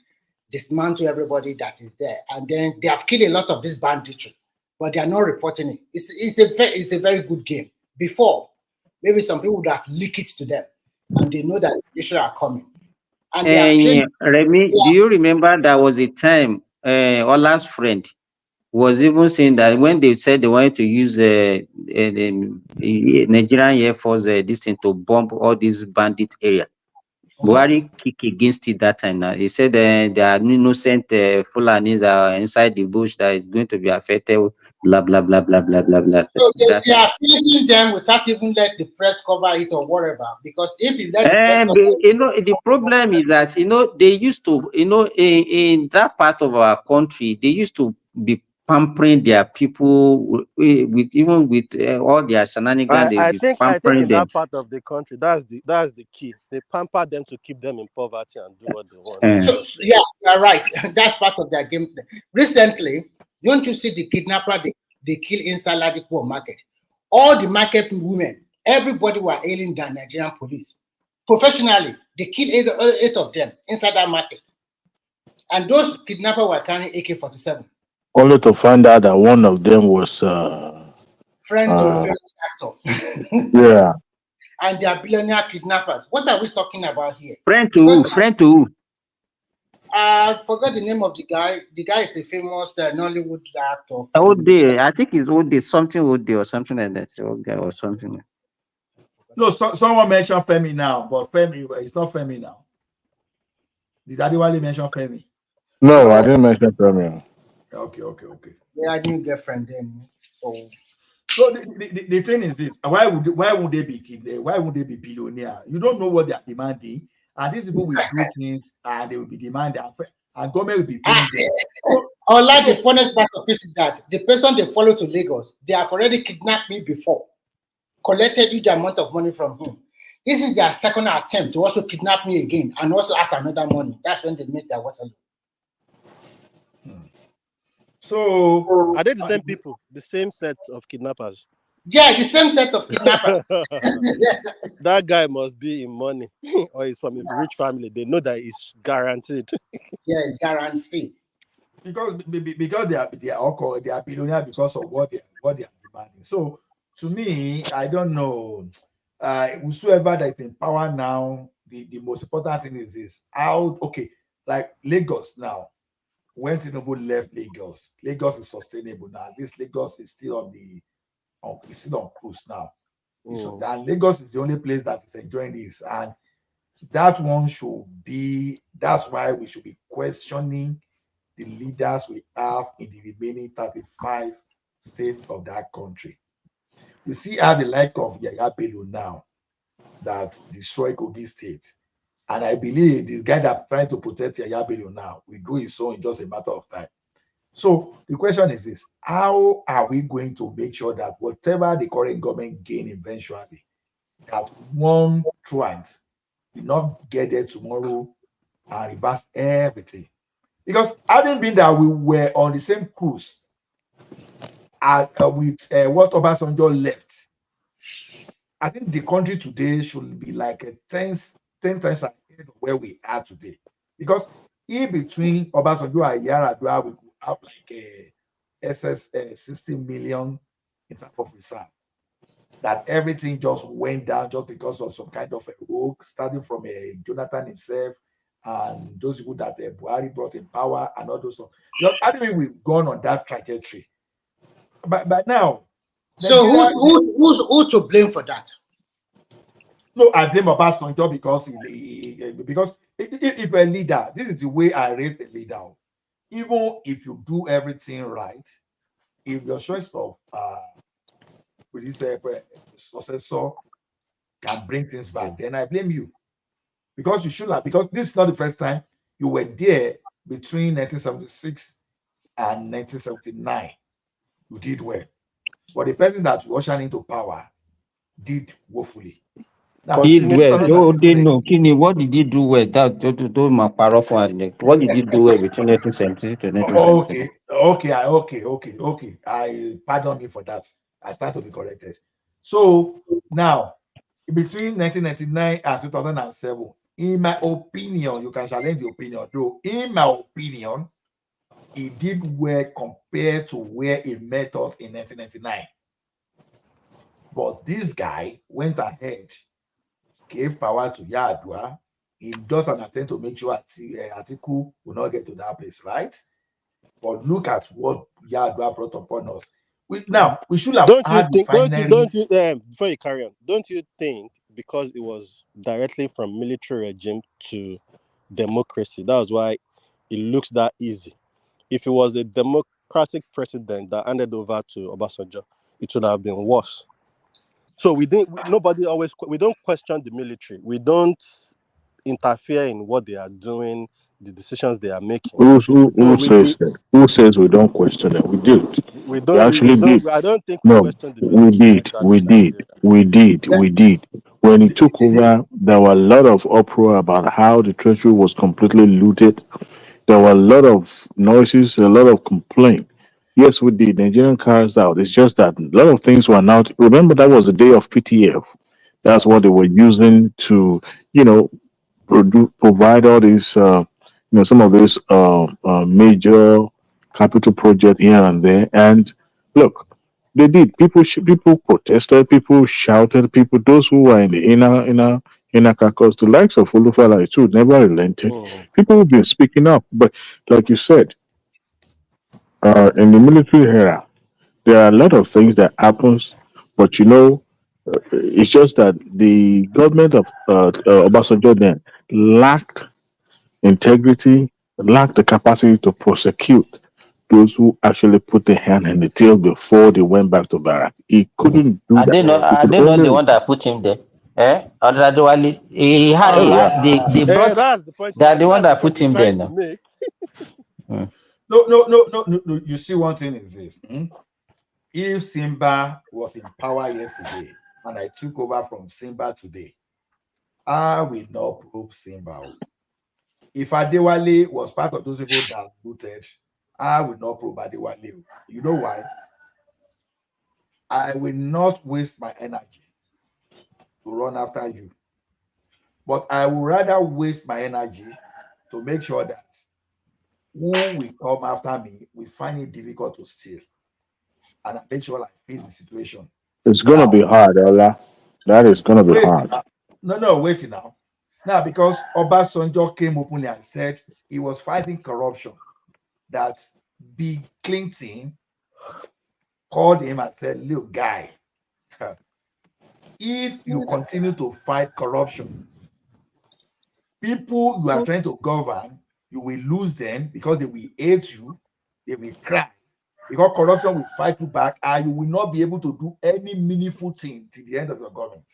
dismantle everybody that is there. And then they have killed a lot of this banditry, but they are not reporting it. It's a very good game. Before, maybe some people would have leaked it to them, and they know that the issue are coming. And they have trained. Remy, do you remember there was a time Ola's friend was even saying that when they said they wanted to use the Nigerian Air Force this thing to bomb all these bandit area, Buhari kick against it that time. Now he said there are innocent Fulanis that are inside the bush that is going to be affected. Blah blah blah blah blah blah blah. So they are finishing them without even let the press cover it or whatever. Because if you let the press cover it, you know, the problem is that, you know, they used to, you know, in that part of our country, they used to be pampering their people with even with all their shenanigans. They I be think pampering in them. that part of the country, that's the key. They pamper them to keep them in poverty and do what they want. so yeah, you're right. That's part of their game. Recently, don't you see the kidnapper they kill inside Ladipo market? All the market women, everybody were hailing the Nigerian police. Professionally, they killed eight of them inside that market. And those kidnappers were carrying AK-47. Only to find out that one of them was Friend to a famous actor. yeah. And they are billionaire kidnappers. What are we talking about here? Friend to who? Friend to who? I forgot the name of the guy. The guy is a famous Nollywood actor. Ode, I think it's Ode, something Ode or something like that. Ode or something. No, someone mentioned Femi now, but Femi, it's not Femi now. Did Adiwale mention Femi? No, I didn't mention Femi. Okay. Yeah, I didn't get friend then. So the thing is this: why would they be kid? Why would they be billionaire? You don't know what they are demanding, and these people will do things and they will be demanding, and government will be paying them. The funniest part of this is that the person they follow to Lagos, they have already kidnapped me before, collected huge amount of money from him. This is their second attempt to also kidnap me again and also ask another money. That's when they make their Waterloo. So are they the same people, the same set of kidnappers? Yeah, the same set of kidnappers. That guy must be in money or he's from a rich family. They know that it's guaranteed. Yeah, guaranteed. Because they are billionaire because of what they are demanding. So to me, I don't know. Whosoever that is in power now, the most important thing is this: how like Lagos now. When Tinubu left Lagos is sustainable now. At least Lagos is still on cruise now. So that Lagos is the only place that is enjoying this, and that one should be. That's why we should be questioning the leaders we have in the remaining 35 states of that country. We see how the like of Yaya Bello now that destroyed Kogi State. And I believe this guy that trying to protect Yaya Bello now will do his own in just a matter of time. So the question is this: how are we going to make sure that whatever the current government gain eventually, that one truant will not get there tomorrow and reverse everything? Because having been that we were on the same cruise with what Obasanjo left, I think the country today should be like a 10 times ahead of where we are today. Because in between Obasanjo and Yaradua, we could have like a SS 60 million in terms of reserves. That everything just went down just because of some kind of a rogue, starting from Jonathan himself and those people that Buhari brought in power and all those stuff. Because I think we've gone on that trajectory. But now, so who's to blame for that? No, I blame Obasanjo because if you're a leader, this is the way I raise a leader. Even if you do everything right, if your choice of with this successor can bring things back, then I blame you. Because you should have, because this is not the first time you were there between 1976 and 1979. You did well. But the person that you ushered into power did woefully. Now, Continue. in Well, oh, they 2003, know. Kini, what did he do well? What did he do well between 1970 to 1973? okay. I pardon me for that. I start to be corrected. So now, between 1999 and 2007, in my opinion, you can challenge the opinion, though. In my opinion, he did well compared to where he met us in 1999. But this guy went ahead, gave power to Yadua in just an attempt to make sure Atiku will not get to that place, right? But look at what Yadua brought upon us. We should have Don't you had think? refinery. Before you carry on, don't you think because it was directly from military regime to democracy, that was why it looks that easy. If it was a democratic president that handed over to Obasanjo, it would have been worse. So we don't question the military. We don't interfere in what they are doing, the decisions they are making. So Who says we don't question it? We did. we We don't. actually We don't. did. I don't think we No, question the we military like did. that We in did. Nigeria. We did. Yeah, We did. When he took over, there were a lot of uproar about how the treasury was completely looted. There were a lot of noises, a lot of complaint. Yes, we did. Nigerian cars out. It's just that a lot of things were now. Remember, that was the day of PTF. That's what they were using to, you know, provide all these, some of these major capital projects here and there. And look, they did. People protested. People shouted. People, those who were in the inner caucus, the likes of Olufala too, never relented. People have been speaking up. But like you said, in the military era, there are a lot of things that happens. But it's just that the government of Obasanjo then lacked integrity, lacked the capacity to prosecute those who actually put their hand in the till before they went back to barrack. He couldn't do Are that. they not? He Are could they not the only, one that put him there? Adewale, oh yeah. they brought. That's the point. They are the one That's the that point put he's him there trying to now. make. No. You see, one thing is this. If Simba was in power yesterday and I took over from Simba today, I will not probe Simba. If Adewale was part of those people that voted, I will not probe Adewale. You know why? I will not waste my energy to run after you. But I would rather waste my energy to make sure that who will come after me will find it difficult to steal. And I make sure I face the situation. It's gonna Now, be hard, Ola. That is gonna be wait. hard. Wait now. Now, because Obasanjo came openly and said he was fighting corruption, that Bill Clinton called him and said, look, guy, if you continue to fight corruption, people you are trying to govern, you will lose them because they will hate you, they will cry, because corruption will fight you back, and you will not be able to do any meaningful thing till the end of your government.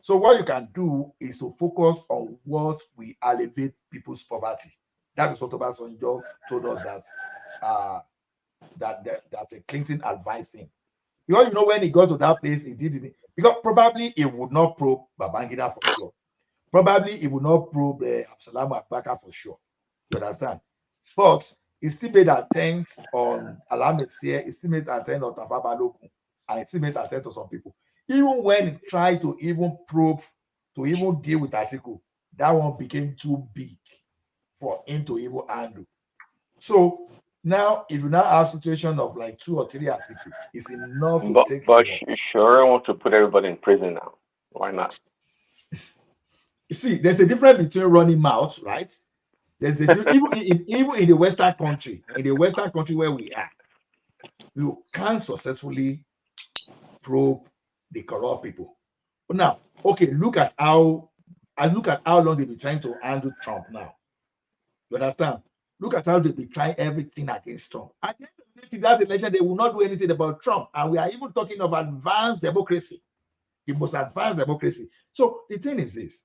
So what you can do is to focus on what will alleviate people's poverty. That is what Obasanjo told us that Clinton advised him. Because when he got to that place, he did it. Because probably he would not probe Babangida for sure. Probably he would not probe Absalom Abubakar for sure. You understand? But he still made attempts on Alamesia, he still made attempts on Tababaloku, and he still made attempts on some people. Even when he tried to even probe, to even deal with Atiku, that one became too big for him to even handle. So now, if you now have a situation of like 2 or 3 Atiku, it's enough to take But care of. sure, I want to put everybody in prison now. Why not? You see, there's a difference between running mouths, right? There's the even in the Western country, where we are, you can't successfully probe the corrupt people. But now, okay, look at how long they've been trying to handle Trump now. You understand? Look at how they've been trying everything against Trump. At the end of that election, they will not do anything about Trump. And we are even talking of advanced democracy, the most advanced democracy. So the thing is this: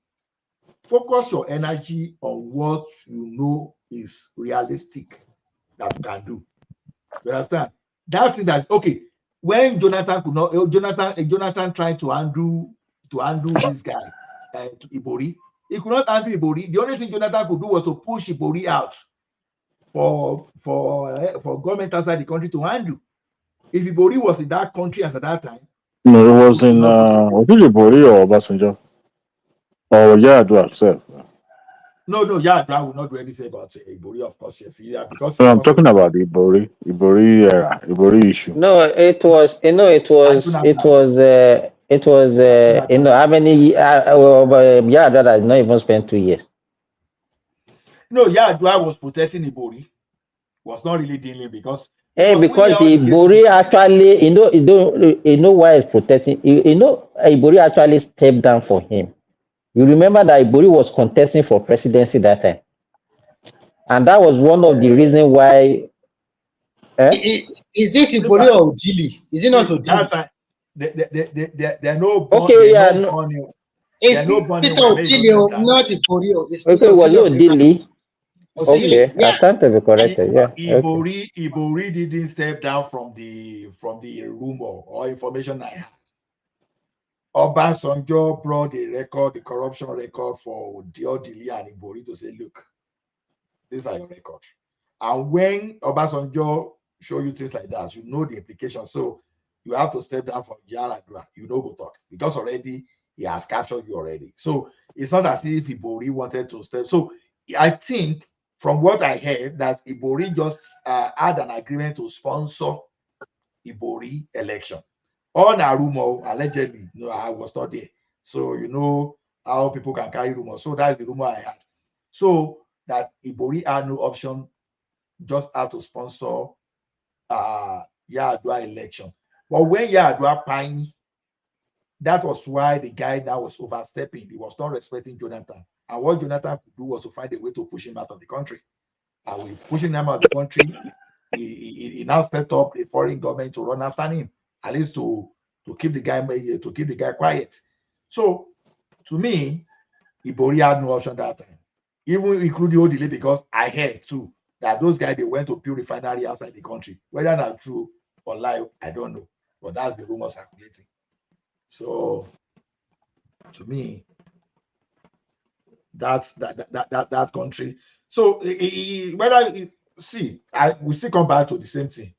focus your energy on what you know is realistic that you can do. You understand? That thing that's okay. When Jonathan tried to undo to handle this guy, to Ibori. He could not handle Ibori. The only thing Jonathan could do was to push Ibori out for government outside the country to handle. If Ibori was in that country as at that time, No, it was in was it Ibori or Obasanjo? Or Yar'Adua itself? no, Yar'Adua will not do anything about Ibori, of course, yes, yeah, because No, I'm talking about the Ibori era, Ibori issue. No, it was, you know, it was, you know, how many, yeah, that has not even spent 2 years. No, Yar'Adua was protecting Ibori, was not really dealing because. Because the Ibori actually, you know why it's protecting, you know, Ibori actually stepped down for him. You remember that Ibori was contesting for presidency that time. And that was one of the reasons why. Is it Ibori or Odili? Is it not Odili? There are no. Okay, yeah. No. It's Peter Odili, not Ibori. Okay, was it Odili? Okay, yeah. I stand to be corrected. Yeah. Ibori didn't step down from the rumor or information I had. Obasanjo brought the corruption record for Odili and Ibori to say, look, these are your records. And when Obasanjo show you things like that, you know the implication. So you have to step down from Yar'Adua. You know go talk because already he has captured you already. So it's not as if Ibori wanted to step. So I think from what I heard that Ibori just had an agreement to sponsor Ibori election. On a rumor, allegedly, no, I was not there. So you know how people can carry rumors. So that's the rumor I had. So that Ibori had no option, just had to sponsor Yar'Adua election. But when Yar'Adua pined, that was why the guy that was overstepping, he was not respecting Jonathan. And what Jonathan could do was to find a way to push him out of the country. And with pushing him out of the country, he now set up a foreign government to run after him, at least to keep the guy quiet. So to me, Ibori had no option that time, even including Odile, because I heard too that those guys they went to Pure Refinery outside the country. Whether that's true or lie, I don't know, but that's the rumor circulating. So to me, that's that country. So we still come back to the same thing.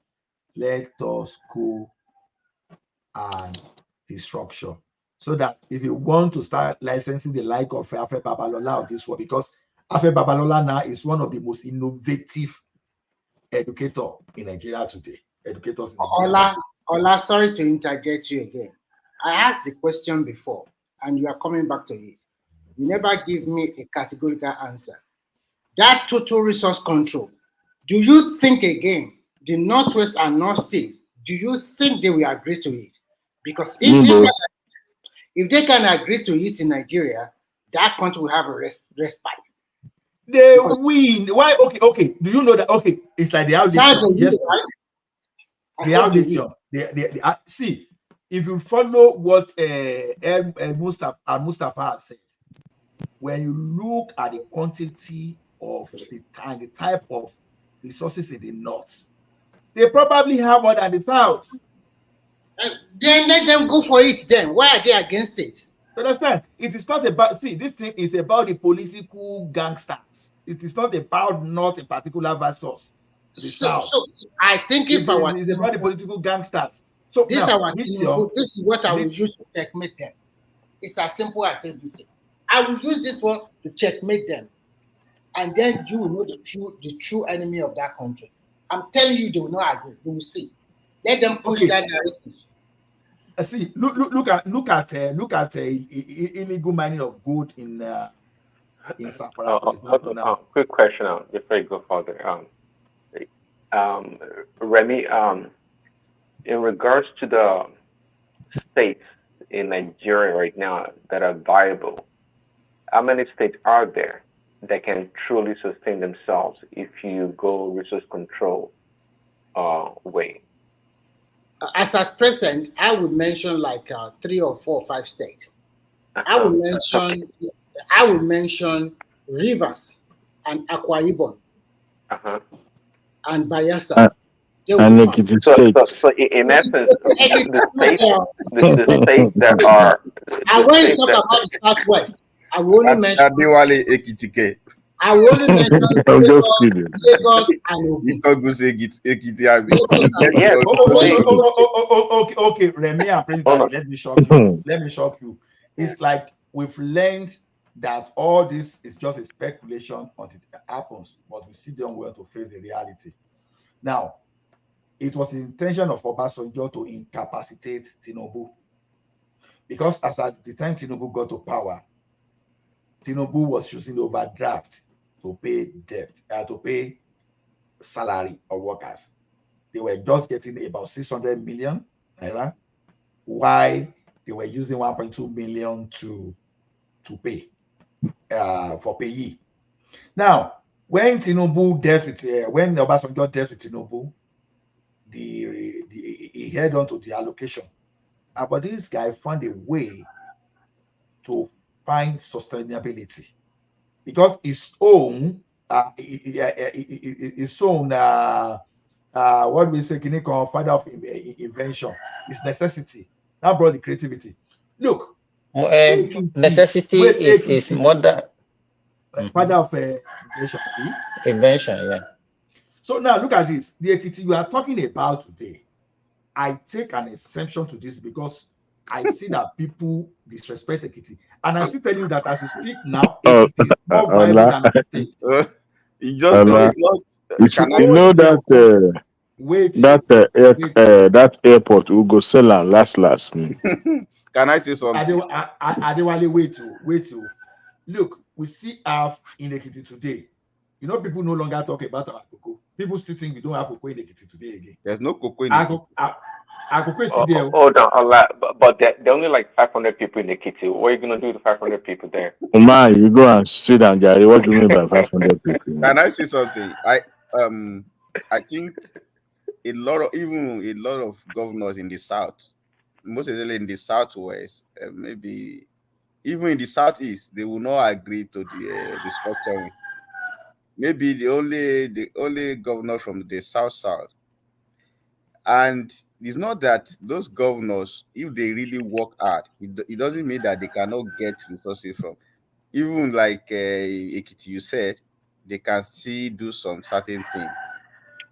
Let us go and restructure so that if you want to start licensing the like of Afe Babalola of this world, because Afe Babalola now is one of the most innovative educators in Nigeria today. Educators in Nigeria. Ola, sorry to interject you again. I asked the question before, and you are coming back to it. You never give me a categorical answer. That total resource control, do you think again, the Northwest and North State, do you think they will agree to it? Because if they can agree to it in Nigeria, that country will have a respite. They win. Why? Okay. Do you know that? Okay, it's like the outlet. Yes, right? The outlet. See, if you follow what Mustafa has said, when you look at the quantity of the type of resources in the north, they probably have more than the south. Then let them go for it. Then why are they against it? Understand? It is not about. See, this thing is about the political gangsters. It is not about not a particular versus the south. So I think if it's about the political gangsters. So this now, this is what I will use to checkmate them. It's as simple as ABC. I will use this one to checkmate them, and then you will know the true enemy of that country. I'm telling you, they will not agree. You will see. Let them push that narrative. See, look at illegal mining of gold in Sapara, for example. Now, quick question before you go further. Remy, in regards to the states in Nigeria right now that are viable, how many states are there that can truly sustain themselves if you go resource control way? As at present, I would mention like 3 or 4 or 5 states. I would mention Rivers and Akwa Ibom and Bayelsa. And so in essence, the states that are And when you talk about the Southwest, I will only mention Adewale Ekitike. I will only mention I'm just Lagos, kidding. Lagos and Ogun. Ikogus Ekiti Abi. Lagos and Yes. Okay. Remy and Prince Hold Daddy, on. let me shock you. Let me shock you. It's like we've learned that all this is just a speculation until it happens, but we still don't want to face the reality. Now, it was the intention of Obasanjo to incapacitate Tinubu, because as at the time Tinubu got to power, Tinubu was using overdraft to pay debt, to pay salary of workers. They were just getting about 600 million naira, while they were using 1.2 million to pay for payee. Now, when Tinubu dealt with, when Obasanjo dealt with Tinubu, he held on to the allocation. But this guy found a way to find sustainability, because his own, what do we say, father of invention, is necessity. That brought the creativity. Look, Necessity is mother. Father of Invention, yeah. So now look at this. The Ekiti you are talking about today, I take an exception to this because I see that people disrespect Ekiti. And I still tell you that as you speak now, Ekiti is more viable than the state. You just know, You know that that airport will go sell and last. Can I say something? Adewale, wait. Look, we see have in Ekiti today. You know, people no longer talk about our cocoa. People still think we don't have cocoa in Ekiti today again. There's no cocoa in Ekiti. Our cocoa is still there. Hold on, but there are only like 500 people in Ekiti. What are you gonna do with 500 people there? Man, you go and sit down, Gary. What do you mean by 500 people? Can I say something? I think a lot of governors in the south, most especially in the southwest, maybe even in the southeast, they will not agree to the structuring. Maybe the only governor from the south. And it's not that those governors, if they really work hard, it doesn't mean that they cannot get resources from. Even like Ekiti, you said, they can still do some certain things.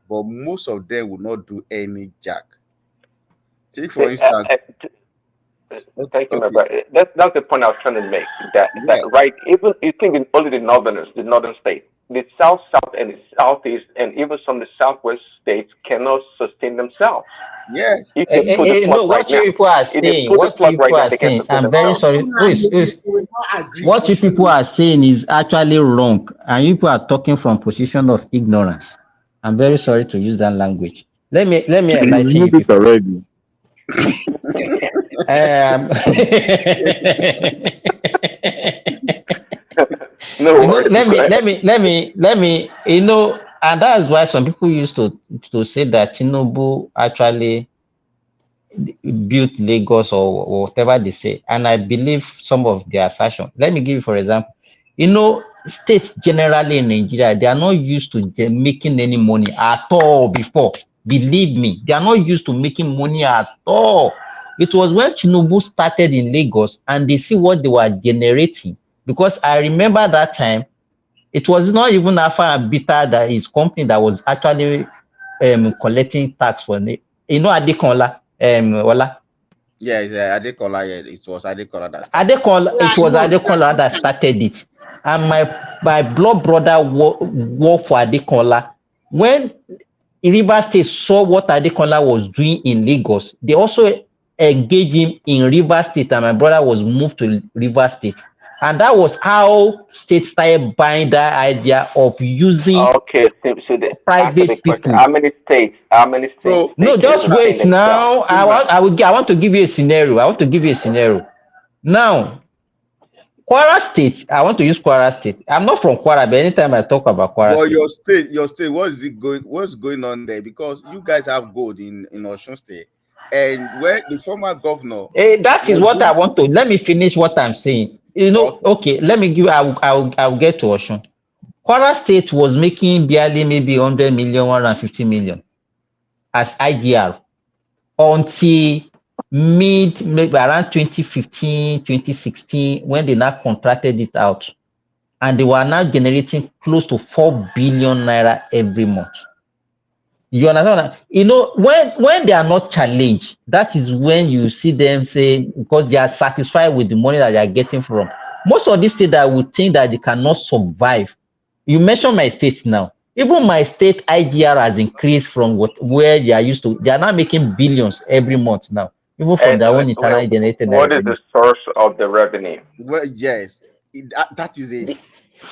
But most of them will not do any jack. Take for instance. Thank you, my brother. That's the point I was trying to make. That right, even you think in only the northern states, the south, and the southeast, and even some of the southwest states cannot sustain themselves. Yes. You can put the plug what you people are saying, I'm very sorry. What you people are saying is actually wrong, and you people are talking from position of ignorance. I'm very sorry to use that language. Let me enlighten you people. Already. Let me, and that's why some people used to say that Tinubu actually built Lagos or whatever they say, and I believe some of their assertion. Let me give you, for example, states generally in Nigeria, they are not used to making any money at all before. Believe me, they are not used to making money at all. It was when Tinubu started in Lagos and they see what they were generating. Because I remember that time, it was not even Alpha and Beta, that his company, that was actually collecting tax for it. Adekola, Ola. Yeah, it's Adekola. Yeah, it was Adekola that started. Adekola that started it. And my blood brother worked for Adekola. When River State saw what Adekola was doing in Lagos, they also engaged him in River State, and my brother was moved to River State. And that was how state started buying that idea of using private people. How many states? No, just wait now. I want to give you a scenario. Now, Kwara State, I want to use Kwara State. I'm not from Kwara, but anytime I talk about Kwara State. Your state, what's going on there? Because you guys have gold in Osun State. And where the former governor, that is what I want to. Let me finish what I'm saying. Okay, let me give. I'll get to Osun. Kwara State was making barely maybe 100 million, 150 million as IGR until maybe around 2015, 2016, when they now contracted it out. And they were now generating close to 4 billion naira every month. You understand? You know, when they are not challenged, that is when you see them say, because they are satisfied with the money that they are getting from. Most of these states that would think that they cannot survive. You mentioned my state now. Even my state IGR has increased from where they are used to. They are now making billions every month now, even from And their own internally generated what is revenue. the source of the revenue? Well, yes, that is it.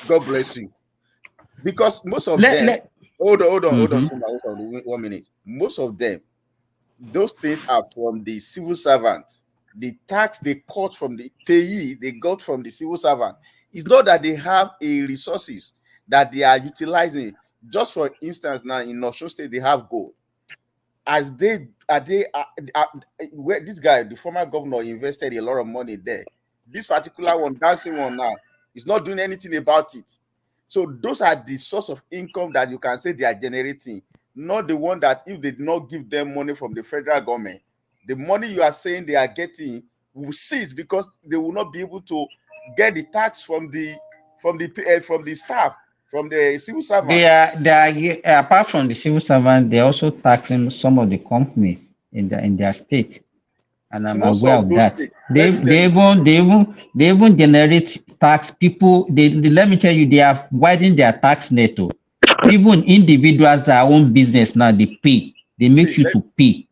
God bless you. Because most of them, Let, hold on, Mhm. Simba, hold on 1 minute. Most of them, those things are from the civil servant. The tax they cut from the payee, they got from the civil servant. It's not that they have a resources that they are utilizing. Just for instance, now in Osun State, they have gold. As where this guy, the former governor, invested a lot of money there. This particular one, dancing one now, is not doing anything about it. So those are the source of income that you can say they are generating, not the one that if they did not give them money from the federal government, the money you are saying they are getting will cease because they will not be able to get the tax from the staff, from the civil servant. Apart from the civil servant, they're also taxing some of the companies in their state, and I'm Most aware of of those that. states, let me tell you, They even generate tax. People, let me tell you, they have widened their tax net. Oh. Even individuals that own business now, they pay. They make see, you to pay.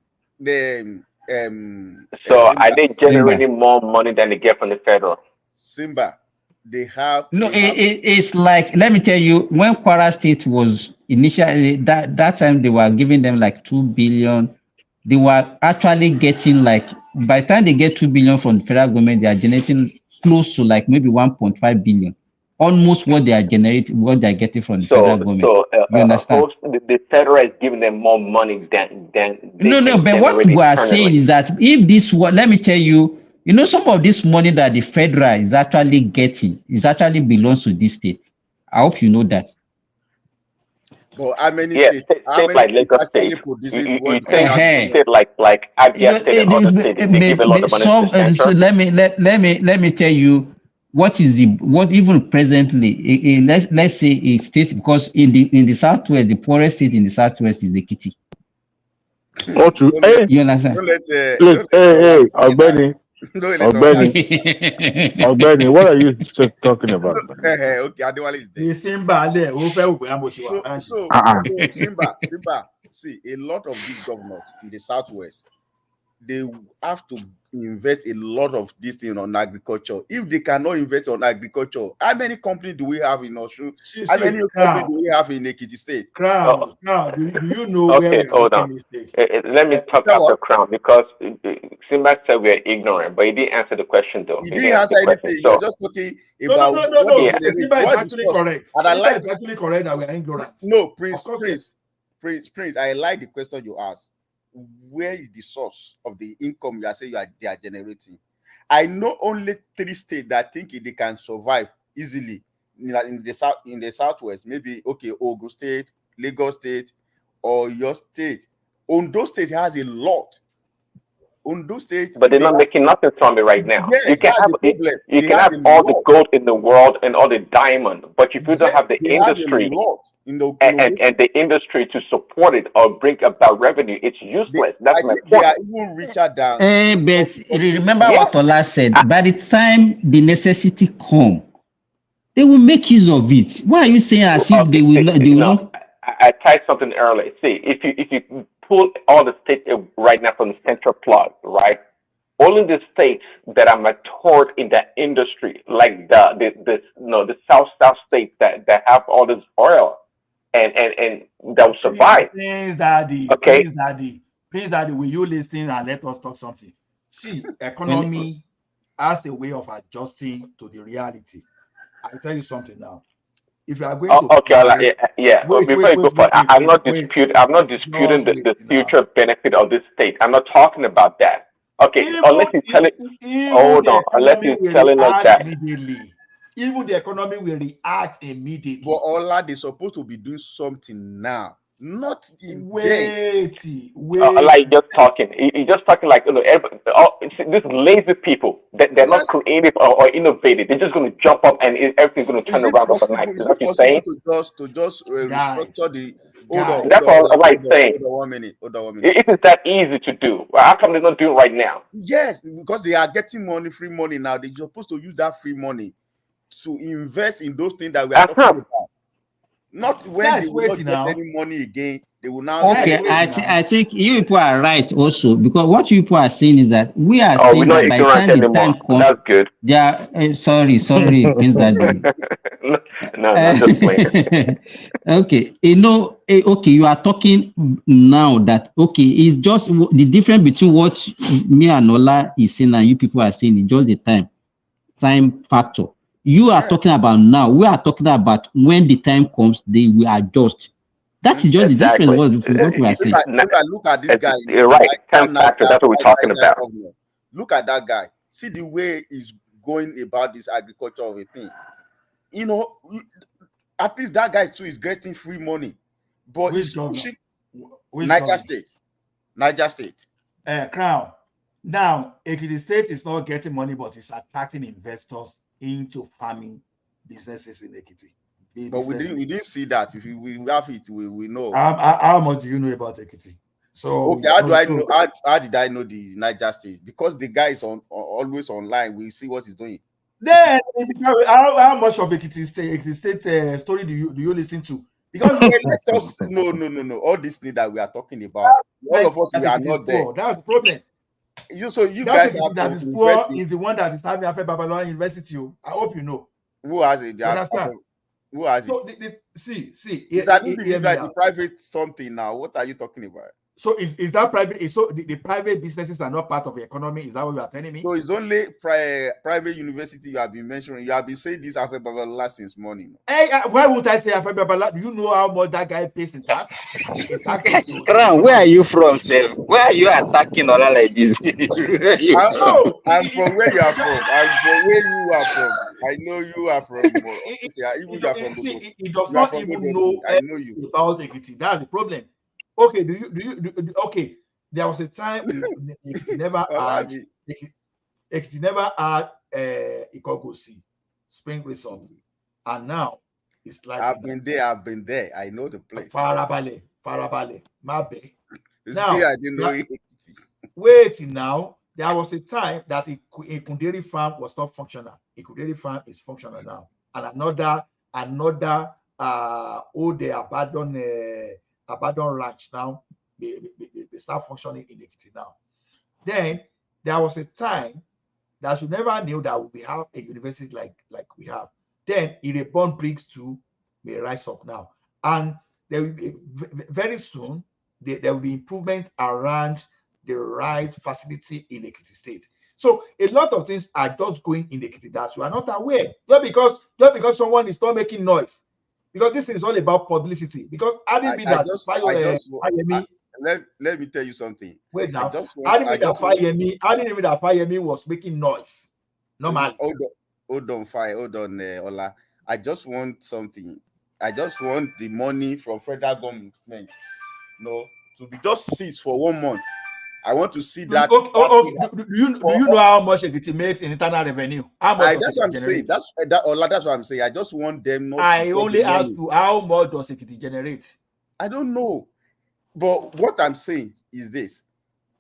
So are Simba, they generating more money than they get from the federal? Simba, they No, have it's like, let me tell you, when Kwara State was initially, that time they were giving them like 2 billion. They were actually getting like, by the time they get 2 billion from the federal government, they are generating close to like maybe 1.5 billion. Almost what they are generating, what they are getting from the federal government. You understand? The federal is giving them more money than they No, can but what generate we are saying internally. is that if this was, let me tell you, some of this money that the federal is actually getting is actually belongs to this state. I hope you know that. But how many Yeah, states? How states many like states Lagos State. actually producing You what the think federal Uh-huh. state government? like Abia State and other states they give a lot of money to the So center? let me tell you what is what even presently let's say a state, because in the southwest, the poorest state in the southwest is Ekiti. What to hey, You understand? look, Don't let hey, Ola bring it down. Ogbeni, Don't let Ola Ogbeni, Ogbeni, what are you talking about? okay, Adewale is there. The Simba there, who fell with Amoshiwa. Simba, see, a lot of these governors in the southwest, they have to invest a lot of this thing on agriculture. If they cannot invest on agriculture, how many companies do we have in Osun? How many companies do we have in Ekiti State? Crown. Do you know where Okay, we are hold on. making mistake? Let me talk Tell after what? Crown because Simba said we are ignorant, but he didn't answer the question though. You He didn't didn't answer answer the question. anything. You're So just talking No, no, about no, no, what they no. yeah, generate, Simba is what the actually source. correct. And I Simba like is actually correct that we are ignorant. no Of course, yes. Prince. I like the question you asked. Where is the source of the income you are saying they are generating? I know only 3 states that think they can survive easily in the southwest. Maybe okay, Ogun State, Lagos State, or your state. Ondo State has a lot. Ondo State, but if they're they not have, making nothing from it right now. yes, that's the problem. You They can have have a all the lot. gold in the world and all the diamond, but if you don't Yes, have the they have a industry lot in the and the industry to support it or bring about revenue, it's useless. That's I my think they point. are even richer than But remember Yeah. what Ola said. By the time the necessity come, they will make use of it. Why are you saying as if Okay. they will not? They will No, not. I tried something earlier. See, if you pull all the states right now from the central plug, right? Only the states that are matured in that industry, like the South states that have all this oil and that will survive. Please, Daddy. Okay. Please, Daddy, will you listen and let us talk something? See, economy has a way of adjusting to the reality. I'll tell you something now. If you are going to Okay. buy, Yeah. wait, Before you go for it, I'm not disputing just the wait now. future benefit of this state. I'm not talking about that. Okay. Even Unless he's telling. Hold the on. Unless economy he's will telling us react that. immediately. Even the economy will react but immediately. all that they're supposed to be doing something now. Not in Wait. Like just talking. He's just talking like, these lazy people that they're not Yes. creative or innovative. They're just going to jump up and everything's going to turn around overnight. Is that what you're saying? to just restructure the? That's all I'm like saying. Hold on 1 minute. Hold on 1 minute. It is that easy to do. Well, how come they're not doing it right now? Yes, because they are getting money, free money now. They're supposed to use that free money to invest in those things that we are talking about. Not when they will not get any money again. They will now Okay, I think you people are right also, because what you people are saying is that we are we're saying not that by the time ignorant the anymore. time comes, That's good. they are sorry, Prince Daddy. No, I'm just playing. Okay, okay, you are talking now that okay, it's just the difference between what me and Ola is saying and you people are saying is just the time factor. You are talking about now. We are talking about when the time comes, they will adjust. That is just the difference from what we are saying. Look at this guy. You're right. Time factor. That's what we're talking about. Look at that guy. See the way he's going about this agriculture of a thing. At least that guy too is getting free money, but he's pushing Niger State. Crown. Now, Ekiti State is not getting money, but it's attracting investors into farming businesses in Ekiti. But we didn't see that. If we have it, we know. How much do you know about Ekiti? So okay, how do I know? How did I know the Niger State? Because the guy is always online. We see what he's doing. Then how much of Ekiti State story do you listen to? Because let us no. All these things that we are talking about, all of us we are not there. That's the problem. You guys have that is poor is the one that is having Afe Babalola University. I hope you know. Who has it? Who has it? See. It's an individual, it's a private something now. What are you talking about? So is that private? So the private businesses are not part of the economy? Is that what you are telling me? So it's only private university you have been mentioning. You have been saying this Afe Babalola since morning. Hey, why would I say Afe Babalola? Do you know how much that guy pays in tax? Crown, where are you from, sir? Why are you attacking Ola like this? I'm from where you are from. I'm from where you are from. I know you are from. He does not even know I know you about Ekiti. That's the problem. Okay, do you okay? There was a time Ekiti never had Ikogosi Spring Resort, and now it's like I've been there. I know the place. Farabale, Mabe. Now I didn't know it. Wait now. There was a time that Ikunderi farm was not functional. Ikunderi farm is functional now, and another old abandoned ranch now they start functioning in Ekiti now. Then there was a time that you never knew that we have a university like we have. Then Ireborn Briggs 2 may rise up now, and there will be very soon there will be improvement around the right facility in Ekiti State. So a lot of things are just going in Ekiti that you are not aware. Just because someone is not making noise. Because this is all about publicity. Because let me tell you something. Wait now. I didn't mean that Fayemi was making noise. Normally. Hold on, Ola. I just want something. I just want the money from federal government. To be just seized for 1 month. I want to see that. Do you know how much it makes in internal revenue? How much that's what I'm saying. That's what I'm saying. I just want them not. I only ask you, how much does it generate? I don't know, but what I'm saying is this: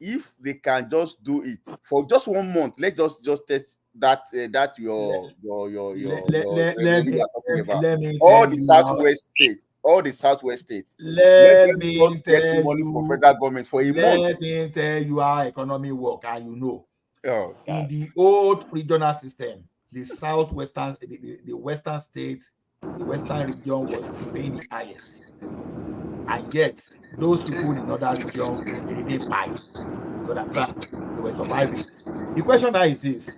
if they can just do it for just 1 month, let's just test that your all the southwest states. Let me tell money you from federal government for a month. Let me tell you how economy work, and you know. In the old regional system, the southwestern, the western states, the western region was paying the highest, and yet those people in other region they didn't buy. You understand? They were surviving. The question now is this: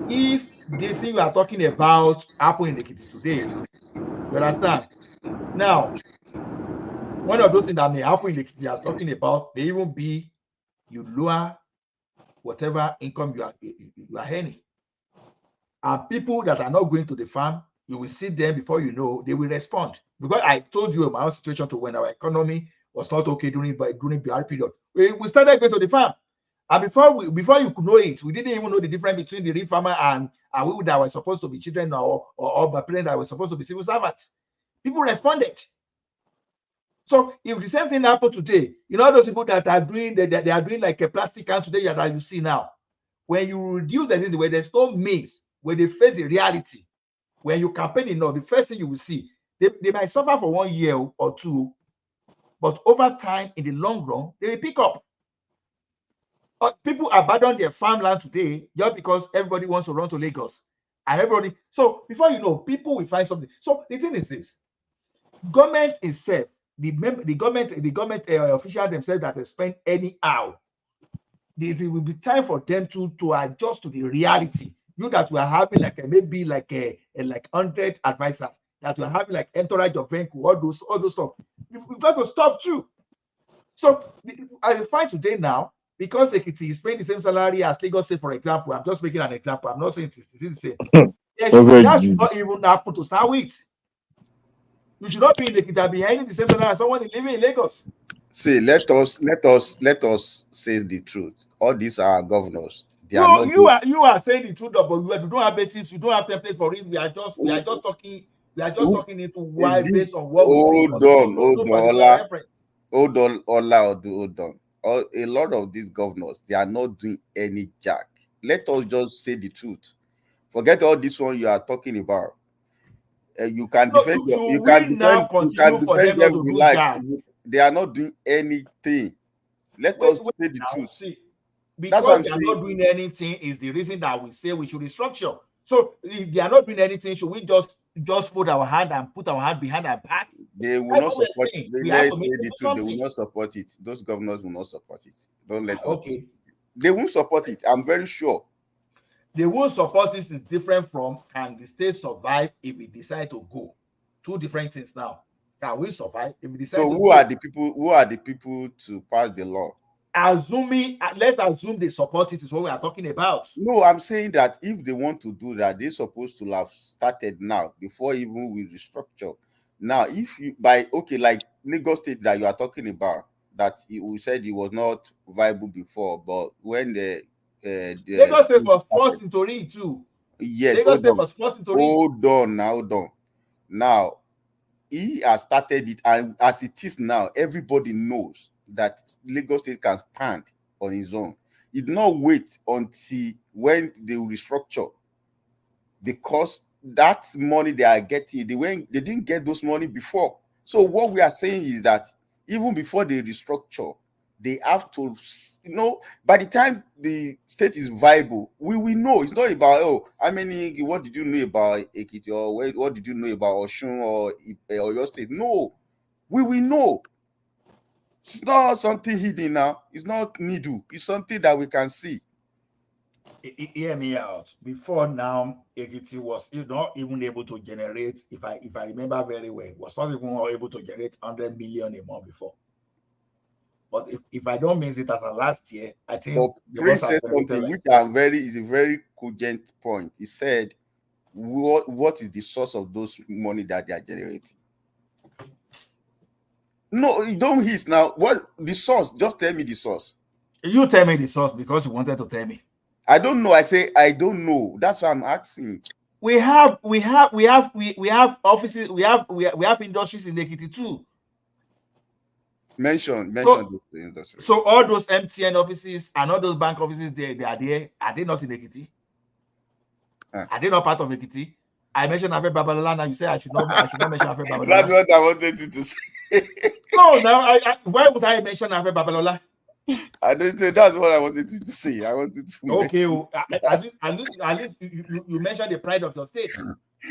if this thing we are talking about happen in Ekiti today, you understand? Now, one of those things that may happen in Ekiti we are talking about may even be you lower whatever income you are earning, and people that are not going to the farm You will see them before you know they will respond. Because I told you my own situation to when our economy was not okay during BR period. We started going to the farm. And before you could know it, we didn't even know the difference between the real farmer and we that were supposed to be children or my parents that were supposed to be civil servants. People responded. So if the same thing happened today, those people that are doing they are doing like a plastic can today that you see now, when you reduce the thing where there's no mix, when they face the reality, when you campaign enough, the first thing you will see, they might suffer for 1 year or two, but over time, in the long run, they will pick up. People abandon their farmland today just because everybody wants to run to Lagos. And everybody, so before you know, people will find something. So the thing is this: government itself, the government officials themselves that they spend anyhow, it will be time for them to adjust to the reality. You that we are having maybe like 100 advisors, that we are having like entourage of vehicle, all those stuff. We've got to stop too. So I find today now, because Ekiti is paying the same salary as Lagos State, for example. I'm just making an example. I'm not saying it's the same. That should not even happen to start with. You should not be in Ekiti behind the same salary as someone living in Lagos. See, let us say the truth. All these are governors. They are not you are saying the truth, but we don't have basis. We don't have template for it. We are just talking. We are just talking into why based on what we think. Hold on. A lot of these governors, they are not doing any jack. Let us just say the truth. Forget all this one you are talking about. You can defend them. You can defend them with life. They are not doing anything. Let us say the truth. See, because they are not doing anything is the reason that we say we should restructure. So if they are not doing anything, should we just put our hand and put our hand behind our back? They will not support it. Let's say the truth. They will not support it. Those governors will not support it. Don't let us. They won't support it. I'm very sure. They won't support it. Is different from can the state survive if we decide to go? Two different things now. Can we survive if we decide to go? So who are the people? Who are the people to pass the law? Let's assume they support it is what we are talking about. No, I'm saying that if they want to do that, they're supposed to have started now before even we restructure. Now, if you like Lagos State that you are talking about, that we said it was not viable before, but when the Lagos State was forced into it too. Yes, Lagos State was forced into it. Hold on. Now, he has started it, and as it is now, everybody knows that Lagos State can stand on its own. It did not wait until when they restructure, because that money they are getting, they didn't get those money before. So what we are saying is that even before they restructure, they have to, by the time the state is viable, we will know. It's not about, what did you know about Ekiti, or what did you know about Osun or your state? No, we will know. It's not something hidden now. It's not needle. It's something that we can see. Hear me out. Before now, Ekiti was not even able to generate, if I remember very well, was not even able to generate 100 million a month before. But if I don't miss it as a last year, I think Prince said something which is a very cogent point. He said, what is the source of those money that they are generating? No, you don't hiss now. What the source? Just tell me the source. You tell me the source because you wanted to tell me. I don't know. I say I don't know. That's why I'm asking. We have offices. We have industries in Ekiti too. Mention the industry. So all those MTN offices and all those bank offices, they are there. Are they not in Ekiti? Are they not part of Ekiti? I mentioned Afe Babalola. Now you say I should not mention Afe Babalola. That's what I wanted you to say. No, now why would I mention Afe Babalola? I didn't say that's what I wanted you to say. I wanted to. Okay, at least you mentioned the pride of your state.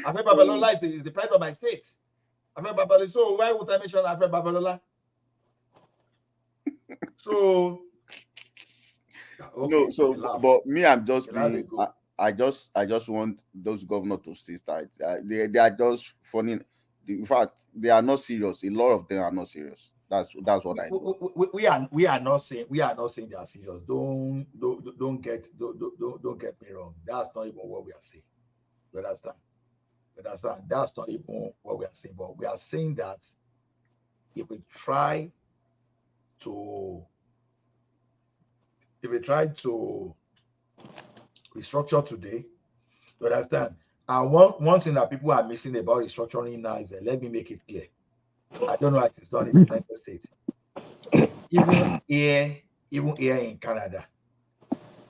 Afe Babalola is the pride of my state. Afe Babalola. So why would I mention Afe Babalola? So okay, no, but me, I'm just being. I just want those governors to stay tight. They are just funny. In fact, they are not serious. A lot of them are not serious. That's what I know. We are not saying they are serious. Don't get me wrong. That's not even what we are saying. You understand? That's not even what we are saying, but we are saying that if we try to restructure today, you understand? And one thing that people are missing about restructuring now is that, let me make it clear. I don't know how it is done in the United States. Even here in Canada,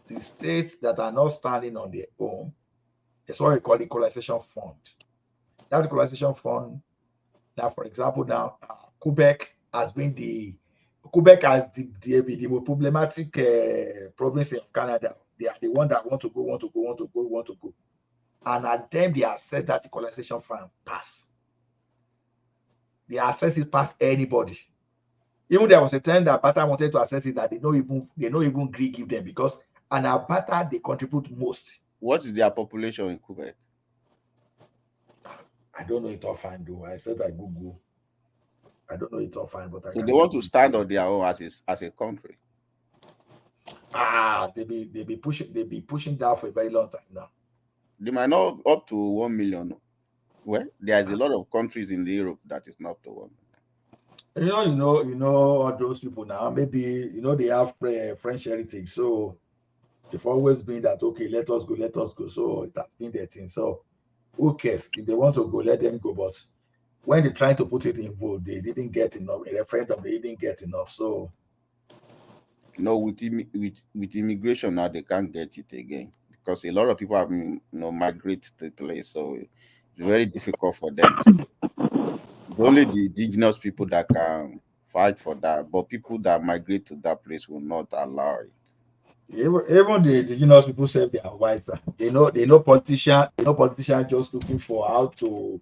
the states that are not standing on their own, it's what we call the equalization fund. That equalization fund, now, for example, Quebec has the most problematic province of Canada. They are the one that want to go. And at them, they assess that equalization fund pass. They assess it past anybody. Even there was a time that Alberta wanted to assess it that they don't even agree give them, because an Alberta they contribute most. What is their population in Quebec? I don't know it offhand though. I said I Google. I don't know it offhand, but I So can. they want to stand on their own as a country. They be pushing that for a very long time now. They might not up to 1 million. Well, there's a lot of countries in Europe that is not up to 1 million. You know all those people now. Maybe they have French heritage, so they've always been that, okay, let us go. So it has been their thing. So who cares? If they want to go, let them go. But when they're trying to put it in vote, they didn't get enough. A referendum, they didn't get enough. So with immigration now, they can't get it again, because a lot of people have migrate to the place. So it's very difficult for them to. It's only the indigenous people that can fight for that, but people that migrate to that place will not allow it. Even the indigenous people say they are wiser. They know politicians just looking for how to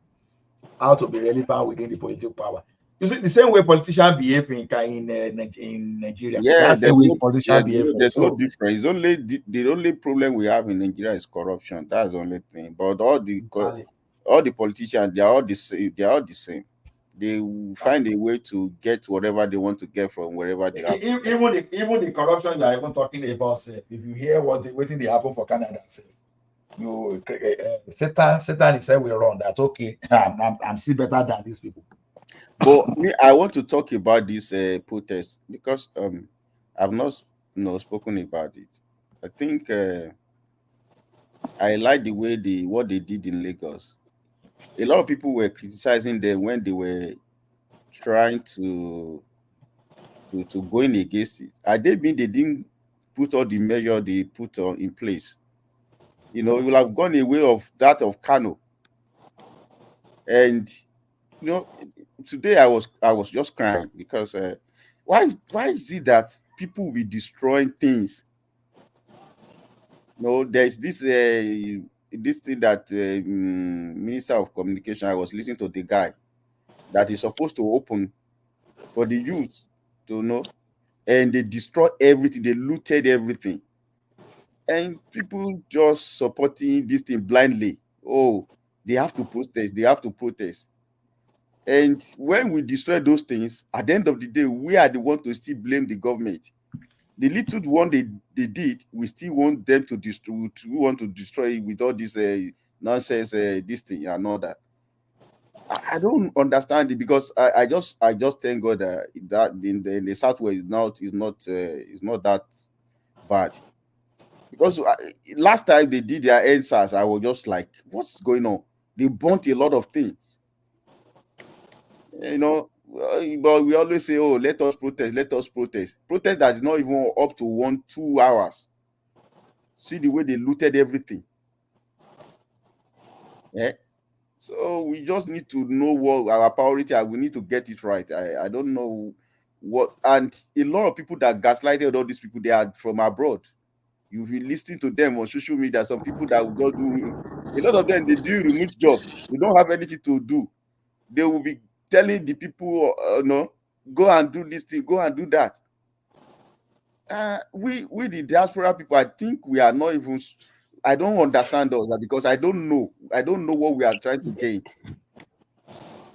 be relevant within the political power. You see, the same way politicians behave in Nigeria. Yeah, That's the way politicians behave. there's no difference. It's only the only problem we have in Nigeria is corruption. That's the only thing. But all the politicians, they are all the same. They are all the same. They will find a way to get whatever they want to get from wherever they are. Even the corruption you are even talking about, if you hear waiting they happen for Canada, Satan himself will run that. Okay, I'm still better than these people. But me, I want to talk about this protest, because I've not spoken about it. I think I like the way what they did in Lagos. A lot of people were criticizing them when they were trying to go in against it. I did mean they didn't put all the measure they put in place. You will have gone away of that of Kano. And today I was just crying, because why is it that people will be destroying things? There's this thing that Minister of Communication, I was listening to the guy that is supposed to open for the youth to know, and they destroyed everything, they looted everything, and people just supporting this thing blindly. Oh, they have to protest. And when we destroy those things, at the end of the day, we are the one to still blame the government. The little one they did, we still want them to destroy. We want to destroy it with all this nonsense, this thing and all that. I don't understand it, because I just thank God that in the Southwest is not that bad. Because last time they did their answers, I was just like, what's going on? They burnt a lot of things. But we always say, oh, let us protest. Protest that is not even up to 1-2 hours. See the way they looted everything. Yeah. So we just need to know what our priority are. We need to get it right. I don't know what, and a lot of people that gaslighted all these people, they are from abroad. You'll be listening to them on social media. Some people that will go do, a lot of them, they do remote job. They don't have anything to do. They will be telling the people, go and do this thing, go and do that. We the diaspora people, I think we are not even. I don't understand those, because I don't know what we are trying to gain.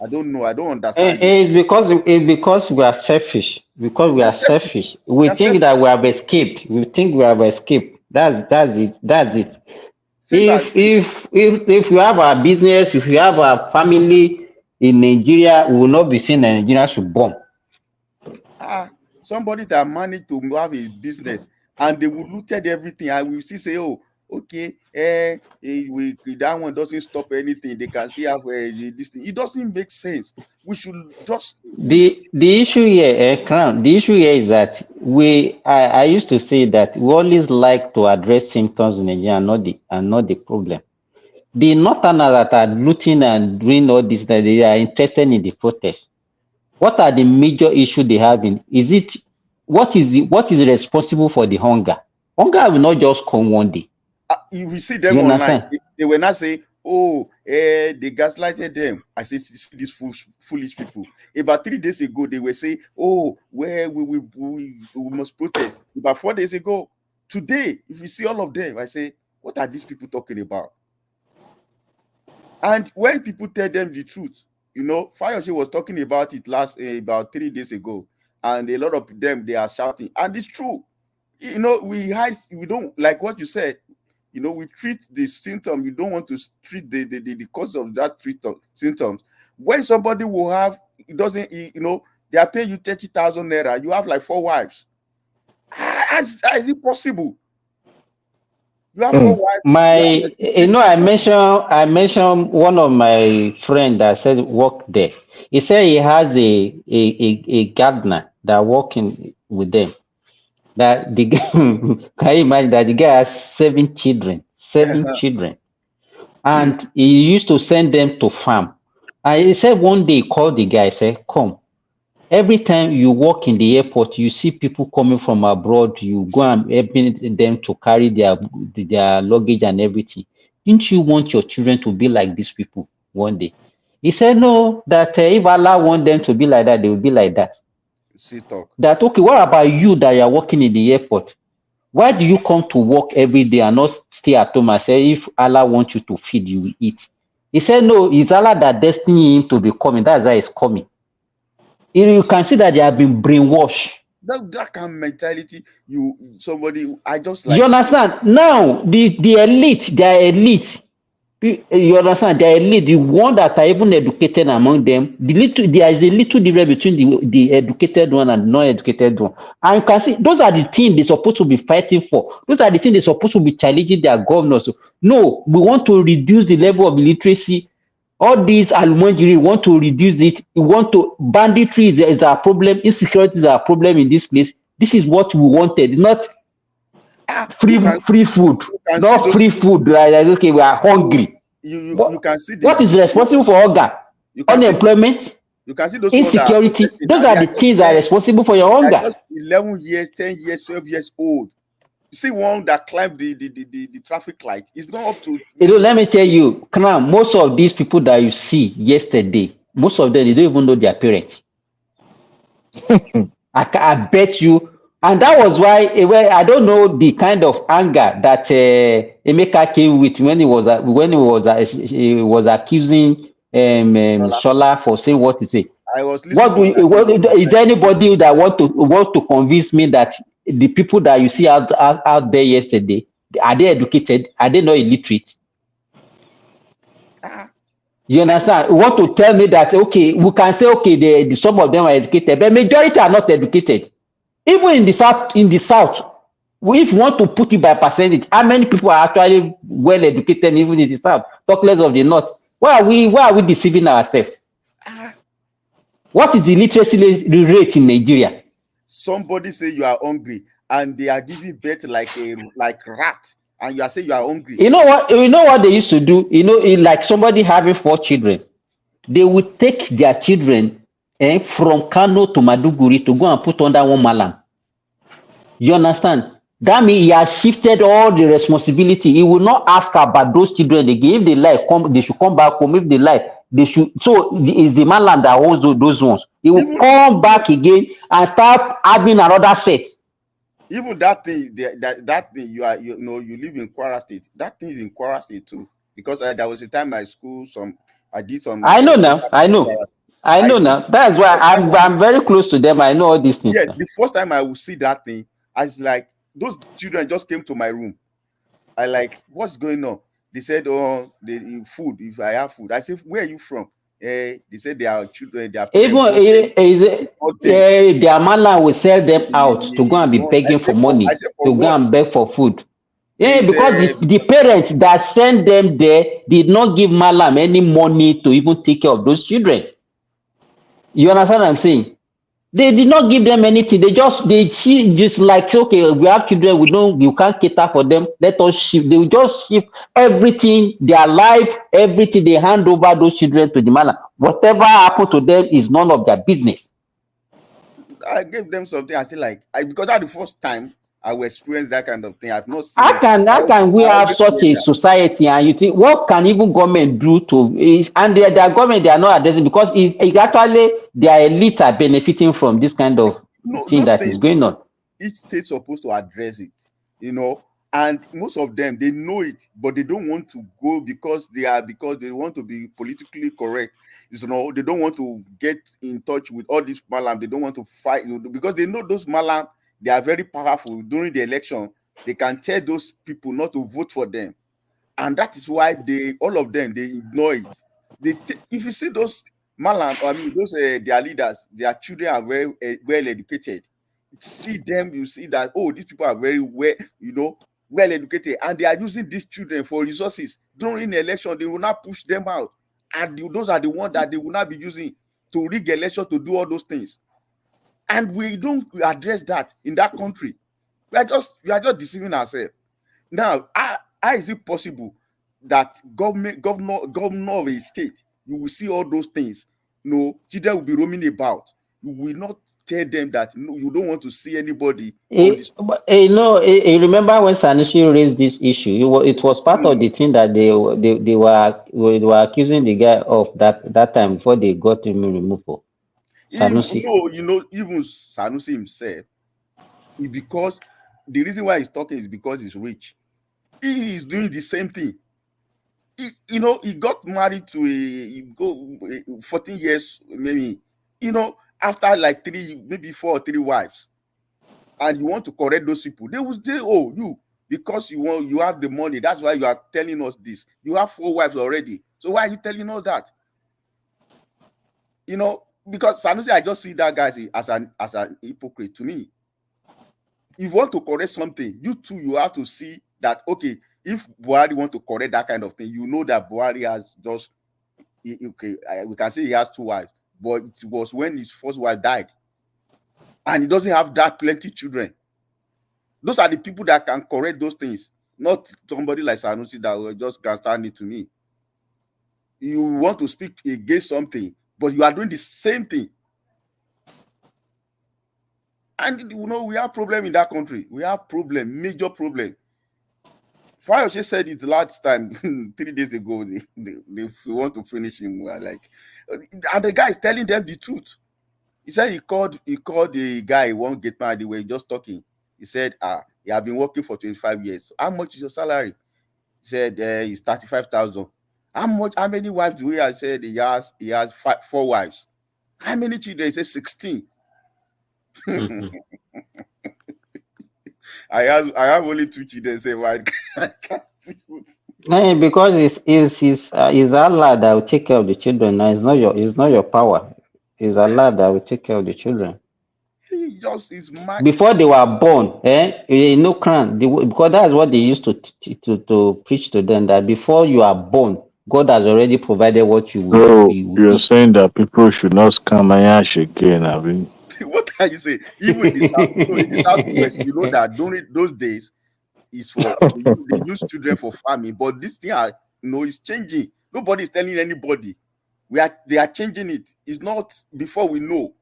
I don't know. I don't understand. It's because we are selfish. Because we are selfish. We think that we have escaped. We think we have escaped. That's it. If you have a business, if you have a family in Nigeria, we will not be saying that Nigeria should bomb. Somebody that managed to have a business and they would looted everything, and we still say, oh, okay, that one doesn't stop anything. They can still have this thing. It doesn't make sense. We should just The issue here, Crown, the issue here is that I used to say that we always like to address symptoms in Nigeria and not the problem. The Northerners that are looting and doing all this, that they are interested in the protest. What are the major issues they have in? What is responsible for the hunger? Hunger will not just come one day. We see them You online. understand? They were not saying, oh, they gaslighted them. I say, see these foolish people. About 3 days ago, they were saying, oh, where we must protest. About 4 days ago, today, if you see all of them, I say, what are these people talking about? And when people tell them the truth, Fayose was talking about it about 3 days ago, and a lot of them, they are shouting, and it's true. We don't like what you said. We treat the symptom. You don't want to treat the cause of that symptoms. When somebody will have, it doesn't, they are paying you 30,000 naira. You have like 4 wives. How is it possible? You have 4 wives. I mentioned one of my friends that said work there. He said he has a gardener that working with them. That the can you imagine that the guy has 7 children, children, and he used to send them to farm. And he said one day he called the guy, said, "Come. Every time you walk in the airport, you see people coming from abroad. You go and helping them to carry their luggage and everything. Didn't you want your children to be like these people one day?" He said, "No. That if Allah want them to be like that, they will be like that." That okay, what about you that you are working in the airport? Why do you come to work every day and not stay at home and say, if Allah wants you to feed, you will eat? He said, no, it's Allah that destined him to be coming. That's why he's coming. You can see that they have been brainwashed. That kind of mentality, you understand? Now, the elite, they are elite. You understand? They are elite. The one that are even educated among them, there is a little difference between the educated one and non-educated one. And you can see those are the things they're supposed to be fighting for. Those are the things they're supposed to be challenging their governors. No, we want to reduce the level of illiteracy. All these almonjiri want to reduce it. We want to banditry is our problem. Insecurity is our problem in this place. This is what we wanted, not free food, not free food. Right? Okay, we are hungry. You can see what is responsible for hunger? Unemployment, you can see those insecurity. Those are the things that are responsible for your hunger. Just 11 years, 10 years, 12 years old. You see one that climbed the traffic light. It's not up to. Let me tell you, most of these people that you see yesterday, most of them, they don't even know their parents. I bet you. And that was why I don't know the kind of anger that Emeka came with when he was accusing Shola for saying what he said. I was listening. Is there anybody that want to convince me that the people that you see out there yesterday, are they educated? Are they not illiterate? You understand? You want to tell me that okay, we can say okay, some of them are educated, but majority are not educated. Even in the south, if you want to put it by percentage, how many people are actually well educated even in the south? Talk less of the north. Why are we deceiving ourselves? What is the literacy rate in Nigeria? Somebody say you are hungry and they are giving birth like rat, and you are saying you are hungry. You know what they used to do? Like somebody having 4 children, they would take their children from Kano to Maduguri to go and put under one malam. You understand? That means he has shifted all the responsibility. He will not ask about those children again. If they like, they should come back home. If they like, they should. So it's the malam that holds those ones. He will come back again and start having another set. Even that thing, that thing, you live in Kwara State. That thing is in Kwara State too. Because there was a time I did some. I know now. I know now. That's why I'm very close to them. I know all these things. Yes, the first time I will see that thing, I was like, those children just came to my room. I like, what's going on? They said, "Oh, the food. If I have food," I said, "Where are you from?" They said they are children. Their parents Even bought them nothing. their mala will sell them out to go and be No, begging for I money, said, for to go what? and beg for food. They Yeah, because said, the parents that sent them there did not give Malam any money to even take care of those children. You understand what I'm saying? They did not give them anything. They see just like, okay, we have children, you can't cater for them. Let us shift. They will just shift everything, their life, everything. They hand over those children to the Malam. Whatever happened to them is none of their business. I gave them something. I said, like, because that's the first time I will experience that kind of thing. I've not seen How it. can we I have always such hear a that. society, and you think what can even government do to is, and their government they are not addressing, because it actually their elite are benefiting from this kind of No, thing those that is things, going on. each state supposed to address it, and most of them, they know it, but they don't want to go because they want to be politically correct. They don't want to get in touch with all these malam. They don't want to fight, because they know those malam, they are very powerful. During the election, they can tell those people not to vote for them, and that is why all of them, they ignore it. If you see those malam, I mean those their leaders, their children are very well educated. See them, you see that, oh, these people are very well educated, and they are using these children for resources. During the election, they will not push them out, and those are the ones that they will not be using to rig election, to do all those things. And we don't address that in that country. We are just deceiving ourselves. Now, how is it possible that governor of a state, you will see all those things? No, children will be roaming about. You will not tell them that, no, you don't want to see anybody on the Remember when Sanusi raised this issue? It was part of the thing that they were accusing the guy of that time before they got him removed. Sanusi. Even Sanusi himself, because the reason why he's talking is because he's rich. He is doing the same thing. He got married to 14 years, maybe, after like 4 or 3 wives. And you want to correct those people, they will say, oh, because you have the money, that's why you are telling us this. You have 4 wives already, so why are you telling us that? Because Sanusi, I just see that guy as an hypocrite to me. If you want to correct something, you too, you have to see that, okay, if Buhari want to correct that kind of thing, that Buhari has just, okay, we can say he has 2 wives, but it was when his first wife died, and he doesn't have that plenty children. Those are the people that can correct those things, not somebody like Sanusi that will just stand it to me. You want to speak against something, but you are doing the same thing. And we have problem in that country. We have major problem. Pr0Test said it last time 3 days ago. They want to finish him. And the guy is telling them the truth. He said he called the guy, won't get mad. They were just talking. He said, he have been working for 25 years. How much is your salary? He said, it's 35,000. How many wives do he have? Said he has 4 wives. How many children? He said 16. I have only 2 children. Say, why? Because it's Allah that will take care of the children. Now it's not your power. It's Allah that will take care of the children. He just is mad. Before they were born, because that's what they used to preach to them, that before you are born, God has already provided what you will. So you're saying that people should not scam Ayash again, I mean. What are you saying? Even in the south, in the southwest, that during those days is for they use children for farming, but this thing is changing. Nobody is telling anybody. They are changing it. It's not before we know.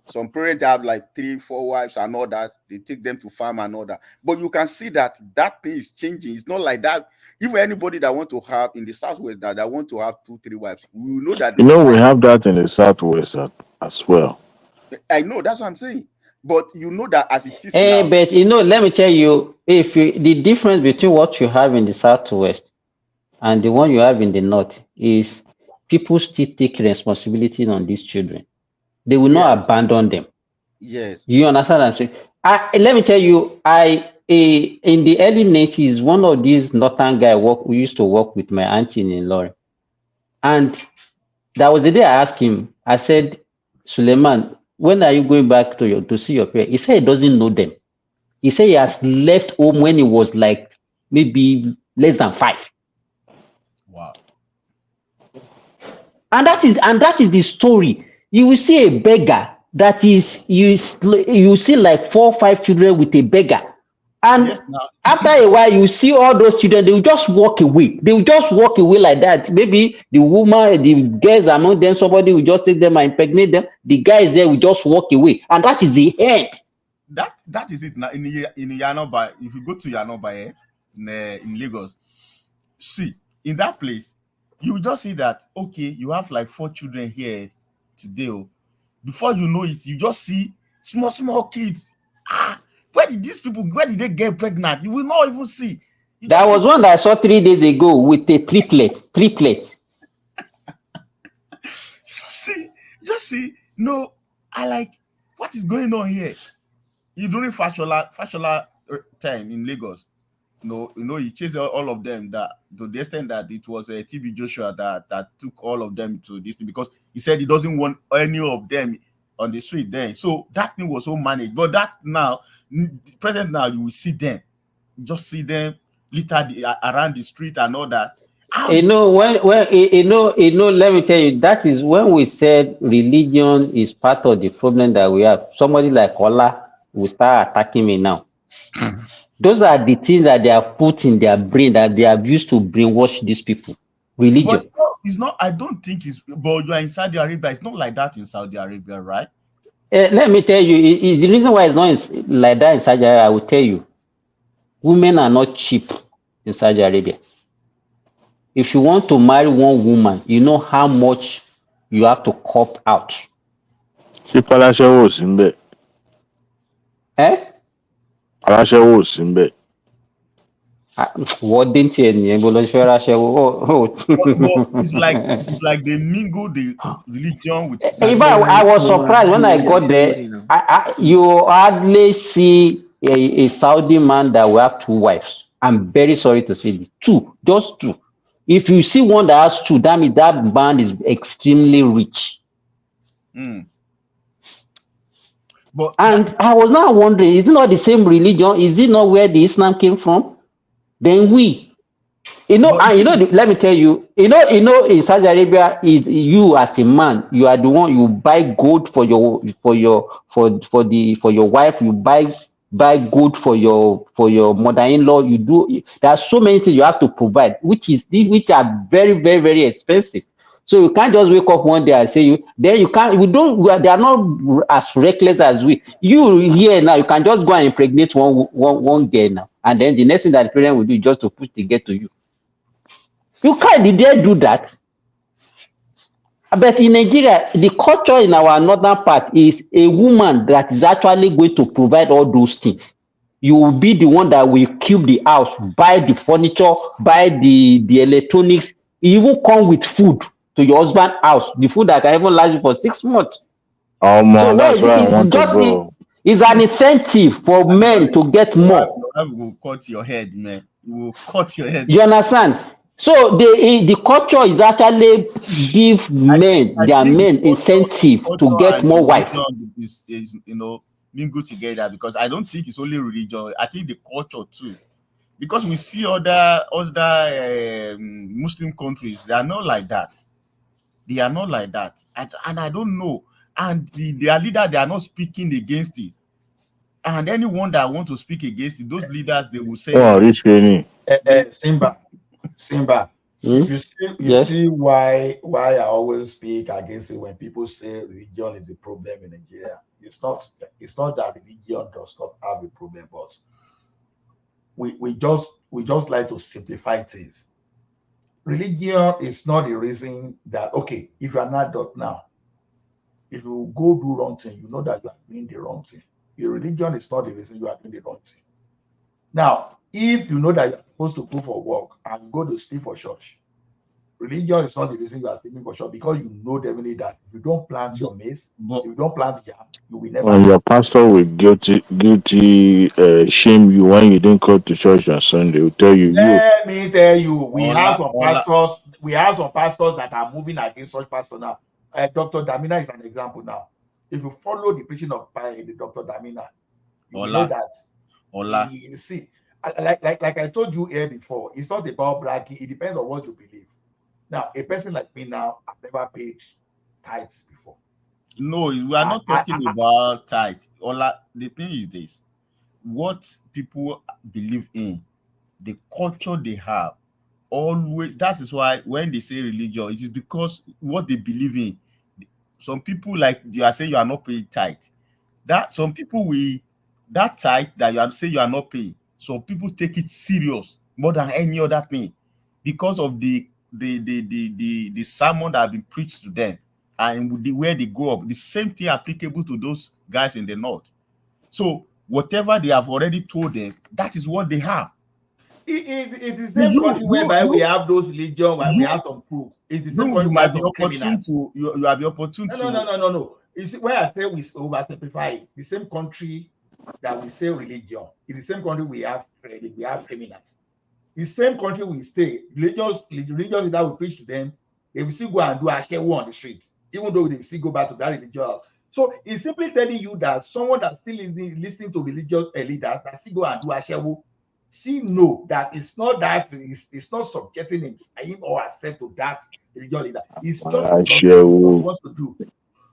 Some parents have like 3, 4 wives and all that. They take them to farm and all that. But you can see that thing is changing. It's not like that. Even anybody that want to have in the southwest that want to have 2, 3 wives, we know that. We have that in the southwest as well. I know, that's what I'm saying. But you know that as it is now. But let me tell you, the difference between what you have in the southwest and the one you have in the north is people still take responsibility on these children. They will not abandon them. Yes. You understand what I'm saying? Let me tell you, I in the early 90s, one of these northern guy we used to work with my auntie in Lorry. And that was the day I asked him, I said, Suleiman, when are you going back to see your parents? He said he doesn't know them. He said he has left home when he was like maybe less than 5. Wow. And that is the story. You will see a beggar that is you see like 4 or 5 children with a beggar. And Yes, now. after a while, you see all those children, they will just walk away. They will just walk away like that. Maybe the woman, the girls among them, somebody will just take them and impregnate them. The guys there will just walk away. And that is the end. That is it now. In Yanoba, if you go to Yanoba in Lagos, see, in that place, you will just see that, okay, you have like 4 children here today. Oh. Before you know it, you just see small kids. Where did they get pregnant? You will not even see. There was one that I saw 3 days ago with a triplet. Just see. No, I like, what is going on here? You during Fashola time in Lagos. He chased all of them that to the extent that it was TB Joshua that took all of them to this thing, because he said he doesn't want any of them on the street then. So that thing was so managed. But that now, present now, you will see them. Just see them littered around the street and all that. Let me tell you, that is when we said religion is part of the problem that we have. Somebody like Ola will start attacking me now. Those are the things that they have put in their brain that they have used to brainwash these people. Religion. But it's not, I don't think it's, but you are in Saudi Arabia. It's not like that in Saudi Arabia, right? Let me tell you, the reason why it's not like that in Saudi Arabia, I will tell you. Women are not cheap in Saudi Arabia. If you want to marry one woman, you know how much you have to cop out. What didn't you? It's like they mingle the religion with. I was surprised when I got there. You hardly see a Saudi man that will have 2 wives. I'm very sorry to say this. 2, just 2. If you see one that has 2, that means that man is extremely rich. And I was now wondering, is it not the same religion? Is it not where the Islam came from? Then let me tell you, in Saudi Arabia, is you as a man, you are the one, you buy gold for your wife, you buy gold for your mother-in-law. You do. There are so many things you have to provide, which are very, very, very expensive. So you can't just wake up one day and say they are not as reckless as we. You here now, you can just go and impregnate one girl now, and then the next thing that the parent will do is just to push the girl to you. You can't dare do that. But in Nigeria, the culture in our northern part is a woman that is actually going to provide all those things. You will be the one that will keep the house, buy the furniture, buy the electronics, even come with food to your husband's house, the food that can even last you for 6 months. Oh man, that's where I want to go. It's an incentive for men to get more. You will cut your head, man. You will cut your head. You understand? So the culture is actually give men incentive to get more wives. Is mingle together, because I don't think it's only religion. I think the culture too, because we see other Muslim countries, they are not like that. They are not like that, and I don't know. And their leader, they are not speaking against it. And anyone that want to speak against it, those leaders, they will say, "Oh, this training." Simba. You see why I always speak against it when people say religion is the problem in Nigeria. It's not that religion does not have a problem, but we just like to simplify things. Religion is not the reason that, okay, if you are not adult now, if you go do wrong thing, you know that you are doing the wrong thing. Your religion is not the reason you are doing the wrong thing. Now, if you know that you're supposed to go for work and go to sleep for church, religion is not the reason you are sleeping for sure, because you know definitely that if you don't plant your maize, if you don't plant jam, you will never. When your pastor will guilty shame you when you didn't go to church on Sunday, will tell you, Let me tell you, we have some Ola. pastors. We have some pastors that are moving against such pastors now. Dr. Damina is an example now. If you follow the preaching of Dr. Damina, you will know that. You see, like I told you here before, it's not about bragging. It depends on what you believe. Now, a person like me now, I've never paid tithes before. No, we are not talking about tithe. The thing is this: what people believe in, the culture they have, always. That is why when they say religion, it is because what they believe in. Some people, like you are saying, you are not paying tithe. That some people that tithe that you are saying you are not paying. Some people take it serious more than any other thing because of the sermon that have been preached to them and the way they grow up. The same thing applicable to those guys in the north. So whatever they have already told them, that is what they have. It's the same country whereby we have those religion where we have some proof. It's the same country You we might have be some opportune criminals. to you have the opportunity No. You see, where I say we oversimplify it, the same country that we say religion, in the same country we have criminals. The same country we stay, religious that we preach to them, they will still go and do ashewo on the streets, even though they still go back to that religious house. So it's simply telling you that someone that still is listening to religious leaders that still go and do ashewo, see know that it's not subjecting him or herself to that religious leader. It's just what he wants to do.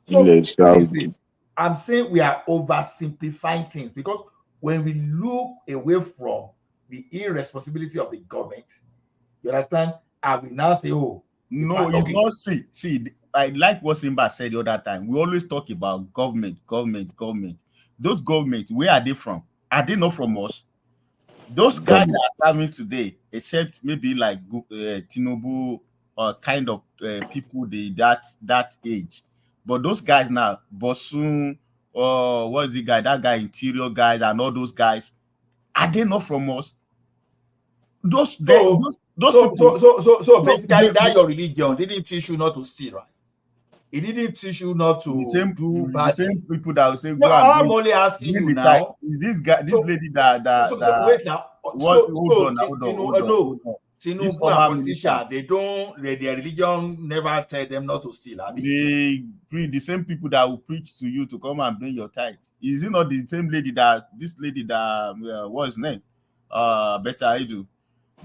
So listen, I'm saying we are oversimplifying things, because when we look away from the irresponsibility of the government, you understand, and we now say, oh, no, it's not. See, I like what Simba said the other time. We always talk about government. Those governments, where are they from? Are they not from us? Those guys that are serving today, except maybe like Tinubu or kind of people that age. But those guys now, Bosun, what is the guy? That guy, interior guys, and all those guys, are they not from us? Those people. So basically, that your religion didn't teach you not to steal, right? It didn't teach you not to do bad. The same people that will say, no, I'm only asking you now. Is this guy, this lady that wait now. Hold on. Tinubu and politicians, their religion never tell them not to steal. The same people that will preach to you to come and bring your tithe. Is it not the same lady that what's his name? Better I do.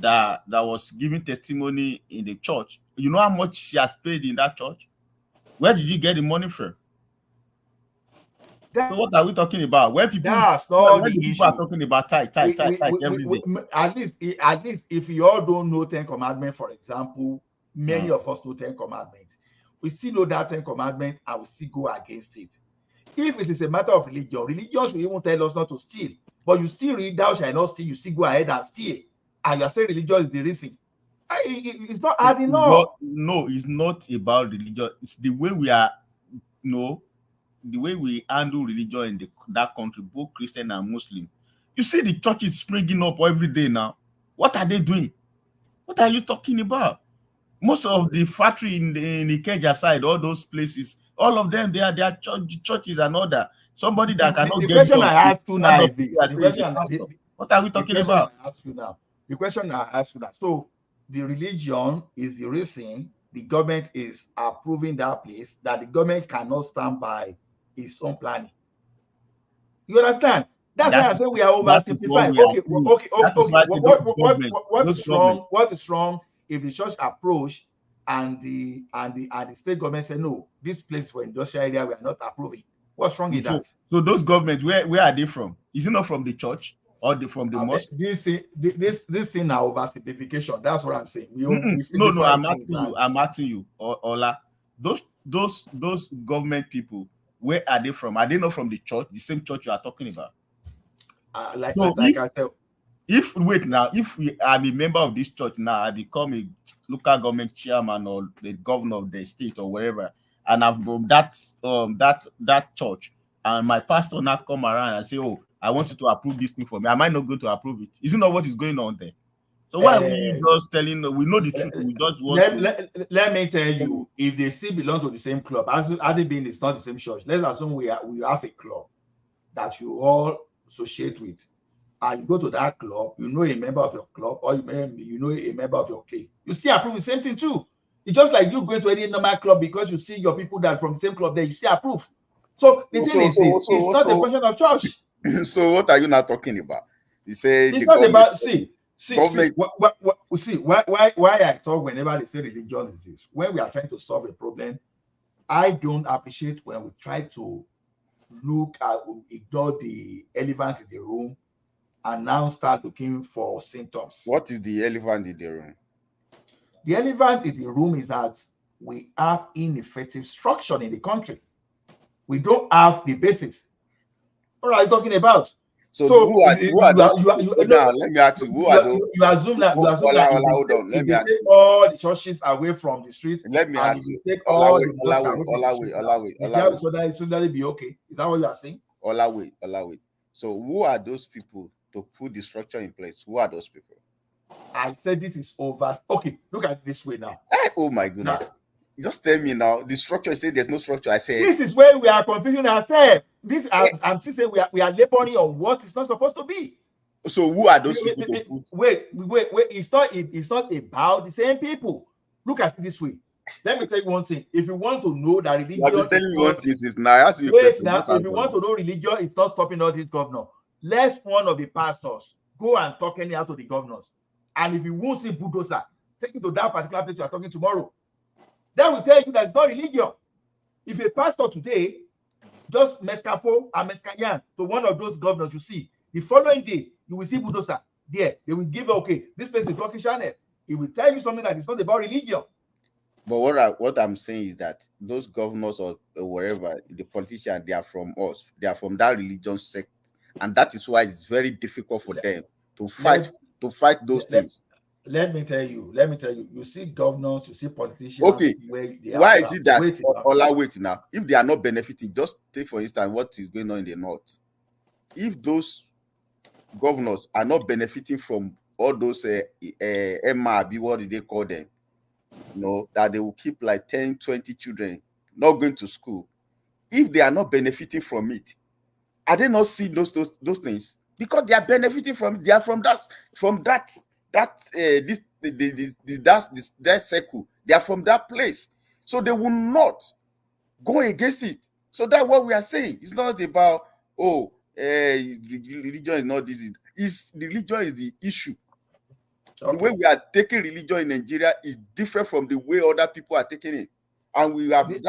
That was giving testimony in the church. You know how much she has paid in that church? Where did you get the money from? So what are we talking about? When people are talking about tithe every day. At least if you all don't know 10 Commandments, for example, many of us know 10 Commandments. We still know that 10 Commandments and we still go against it. If it is a matter of religion should even tell us not to steal. But you still read, thou shalt not steal, you still go ahead and steal. And you are saying religion is the reason. It's not adding up. No, it's not about religion. It's the way we are, the way we handle religion in that country, both Christian and Muslim. You see the churches springing up every day now. What are they doing? What are you talking about? Most of the factory in the Ikeja side, all those places, all of them, they are churches and all that. Somebody that cannot get question I ask you now is this. What are we talking about? The question I ask you now. So the religion is the reason the government is approving that place, that the government cannot stand by its own planning. You understand? That's why I say we are oversimplifying. What is wrong if the church approach and the state government say no, this place for industrial area we are not approving? What's wrong with that? So those governments, where are they from? Is it not from the church or from the mosque? This thing now oversimplification. That's what I'm saying. No, I'm asking you, Ola. Those government people, where are they from? Are they not from the church, the same church you are talking about? I said, if I'm a member of this church now, I become a local government chairman or the governor of the state or wherever, and I'm from that church, and my pastor now come around and say, oh, I want you to approve this thing for me. Am I not going to approve it? Isn't that what is going on there? So why are we just telling? We know the truth. We just want let me tell you, if they still belong to the same club, as they being it's not the same church. Let's assume we have a club that you all associate with, and you go to that club, you know a member of your club, or you know a member of your clique. You still approve the same thing too. It's just like you going to any normal club because you see your people that from the same club there, you still approve. So the thing is this, it's not a question of church. So what are you not talking about? You say it's the not government. about why I talk whenever they say religion is this. When we are trying to solve a problem, I don't appreciate when we try to ignore the elephant in the room and now start looking for symptoms. What is the elephant in the room? The elephant in the room is that we have ineffective structure in the country. We don't have the basis. What are you talking about? So who are those people? Now let me ask you, who are those? You assume that hold on. If they take all the churches away from the street, let me ask you. Take all the Olawe. Suddenly be okay. Is that what you are saying? Olawe. So who are those people to put the structure in place? Who are those people? I said this is over. Okay, look at it this way now. Oh my goodness. Just tell me now. The structure, you say there's no structure. I said this is where we are confusing ourselves. I'm still saying we are laboring on what is not supposed to be. So who are those people to put? Wait. It's not about the same people. Look at it this way. Let me tell you one thing. If you want to know that religion, you have been telling me what this is now. If you want to know religion, it's not stopping all these governors. Let one of the pastors go and talk anyhow to the governors. And if you won't see bulldozer, take it to that particular place you are talking tomorrow. That will tell you that it's not religion. If a pastor today just mescafo and mescanyan to one of those governors you see, the following day you will see bulldozer there. They will give this place is talking channel. It will tell you something that is not about religion. But what I'm saying is that those governors or wherever the politicians, they are from us. They are from that religion sect, and that is why it's very difficult for them to fight those things. Let me tell you. You see governors, you see politicians. Okay. Why is it that wait now? If they are not benefiting, just take for instance what is going on in the north. If those governors are not benefiting from all those MRB, what do they call them? That they will keep like 10, 20 children not going to school. If they are not benefiting from it, are they not seeing those things? Because they are benefiting from it. They are from that circle. They are from that place. So they will not go against it. So that's what we are saying. It's not about religion is not this. Religion is the issue. Okay. The way we are taking religion in Nigeria is different from the way other people are taking it. And we have this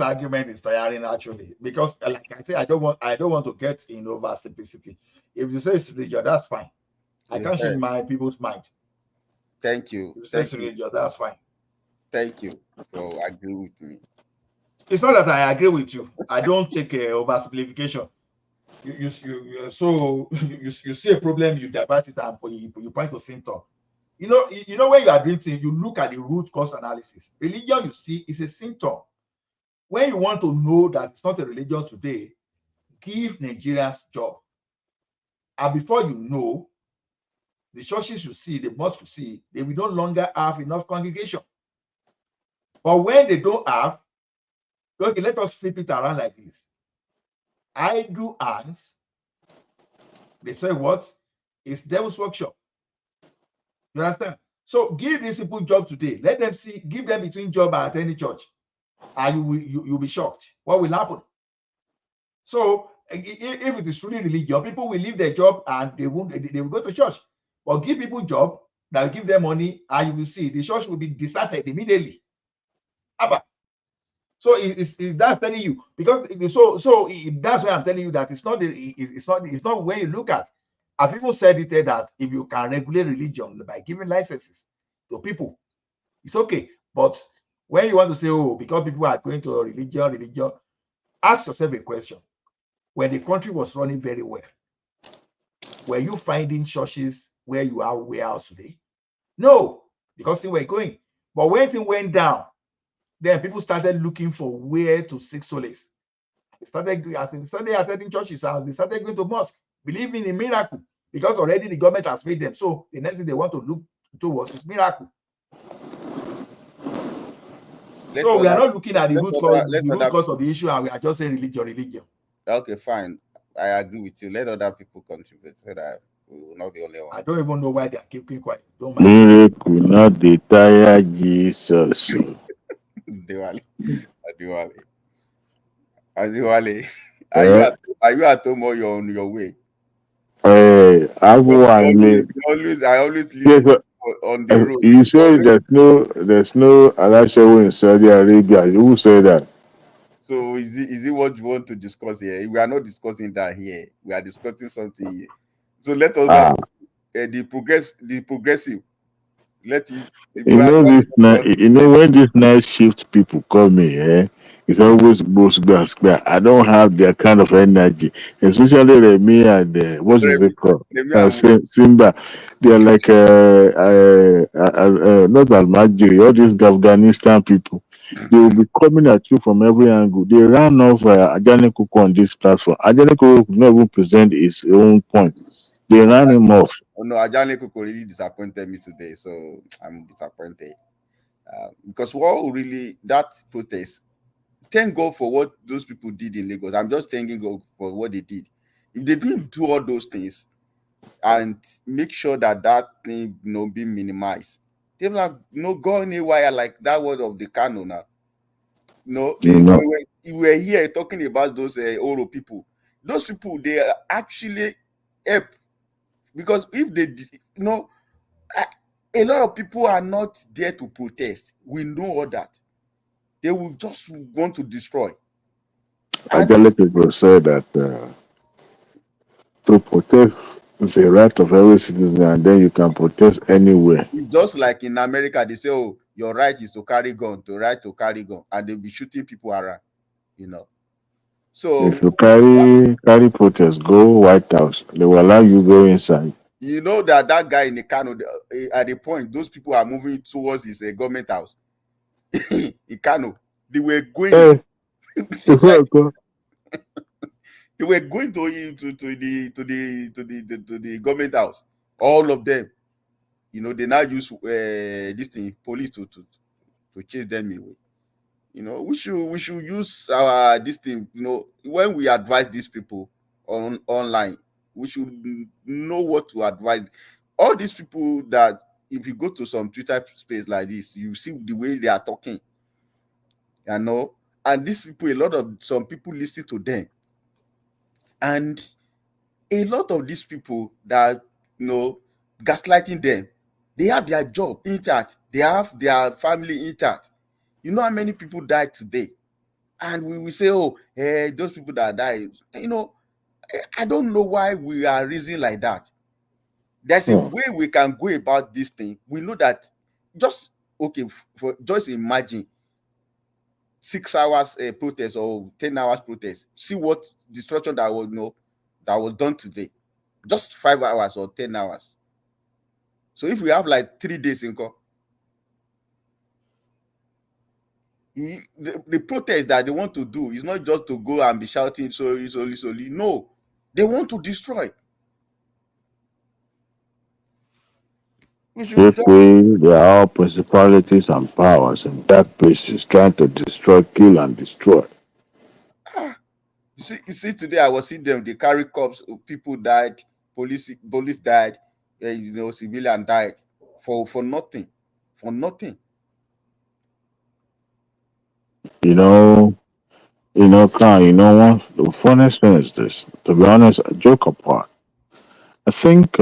argument is tiring actually, because like I say, I don't want to get in over simplicity. If you say it's religion, that's fine. I can't change my people's mind. Thank you. If you say it's religion, that's fine. Thank you for agreeing with me. It's not that I agree with you. I don't take oversimplification. You see a problem, you divert it and you point to symptom. You know when you are doing things, you look at the root cause analysis. Religion, you see, is a symptom. When you want to know that it's not a religion today, give Nigerians job. And before you know, the churches you see, the mosques you see, they will no longer have enough congregation. But when they don't have, okay, let us flip it around like this. Idle hands, they say what? It's devil's workshop. You understand? So give these people job today. Let them see, give them between job at any church. And you'll be shocked. What will happen? So if it is truly religion, people will leave their job and they will go to church. But give people job that will give them money, and you will see the church will be deserted immediately. So that's telling you, because that's why I'm telling you that it's not where you look at. I've even said it that if you can regulate religion by giving licenses to people, it's okay. But when you want to say, because people are going to religion, ask yourself a question. When the country was running very well, were you finding churches where you are warehouse today? No, because things were going. But when things went down, then people started looking for where to seek solace. They started attending churches and they started going to mosque, believing in a miracle. because already the government has paid them. So the next thing they want to look towards is miracle. So we are not looking at the root cause of the issue, and we are just saying religion. Okay, fine. I agree with you. Let other people contribute so that we will not be only one. I don't even know why they are keeping quiet. Don't mind. Miracle, not the tire Jesus. Diwali. Adiwale. Eh? Are you at home or you're on your way? I I yes, always listen on the road. you say there's no Alashawo in Saudi Arabia. Who said that? So is it what you want to discuss here? We are not discussing that here. We are discussing something here. So let us the progressive. Let it. When this night shift people call me, it's always boss gas. I don't have their kind of energy, especially Remy and what is it called? Simba. They are like not Almajiri, all these Afghanistan people. They will be coming at you from every angle. They ran off Ajani Kuku on this platform. Ajani Kuku could not even present his own point. They ran him off. Oh no, Ajani Kuku really disappointed me today, so I'm disappointed. Because what really that protest, thank God for what those people did in Lagos. I'm just thanking God for what they did. If they didn't do all those things and make sure that thing be minimized, they were like going haywire like that word of the canon now. We were here talking about those Oro people. Those people, they actually help, because if they a lot of people are not there to protest. We know all that. They will just want to destroy. Ajali people say that to protest is a right of every citizen, and then you can protest anywhere. It's just like in America, they say, "Oh, your right is to carry gun, and they'll be shooting people around." So if you carry protest, go White House. They will allow you go inside. you know that guy in the Kano, at the point, those people are moving towards his government house in Kano. They were going inside. They were going to the government house. All of them, they now use this thing, police to chase them away. We should use our this thing. When we advise these people online, we should know what to advise. All these people that if you go to some Twitter space like this, you see the way they are talking. And these people, some people listen to them, and a lot of these people that gaslighting them, they have their job intact, they have their family intact. You know how many people died today? And we will say, oh, those people that died. I don't know why we are reasoning like that. There's a way we can go about this thing. We know that just imagine 6 hours protest or 10 hours protest. See what destruction that was done today. Just 5 hours or 10 hours. So if we have like 3 days in court, the protest that they want to do is not just to go and be shouting sorry. No, they want to destroy. They are all principalities and powers, and that place is trying to destroy, kill, and destroy. You see, today I was seeing them. They carry corpse. People died. Police died. Civilian died for nothing. For nothing. Khan, the funniest thing is this. To be honest, a joke apart, I think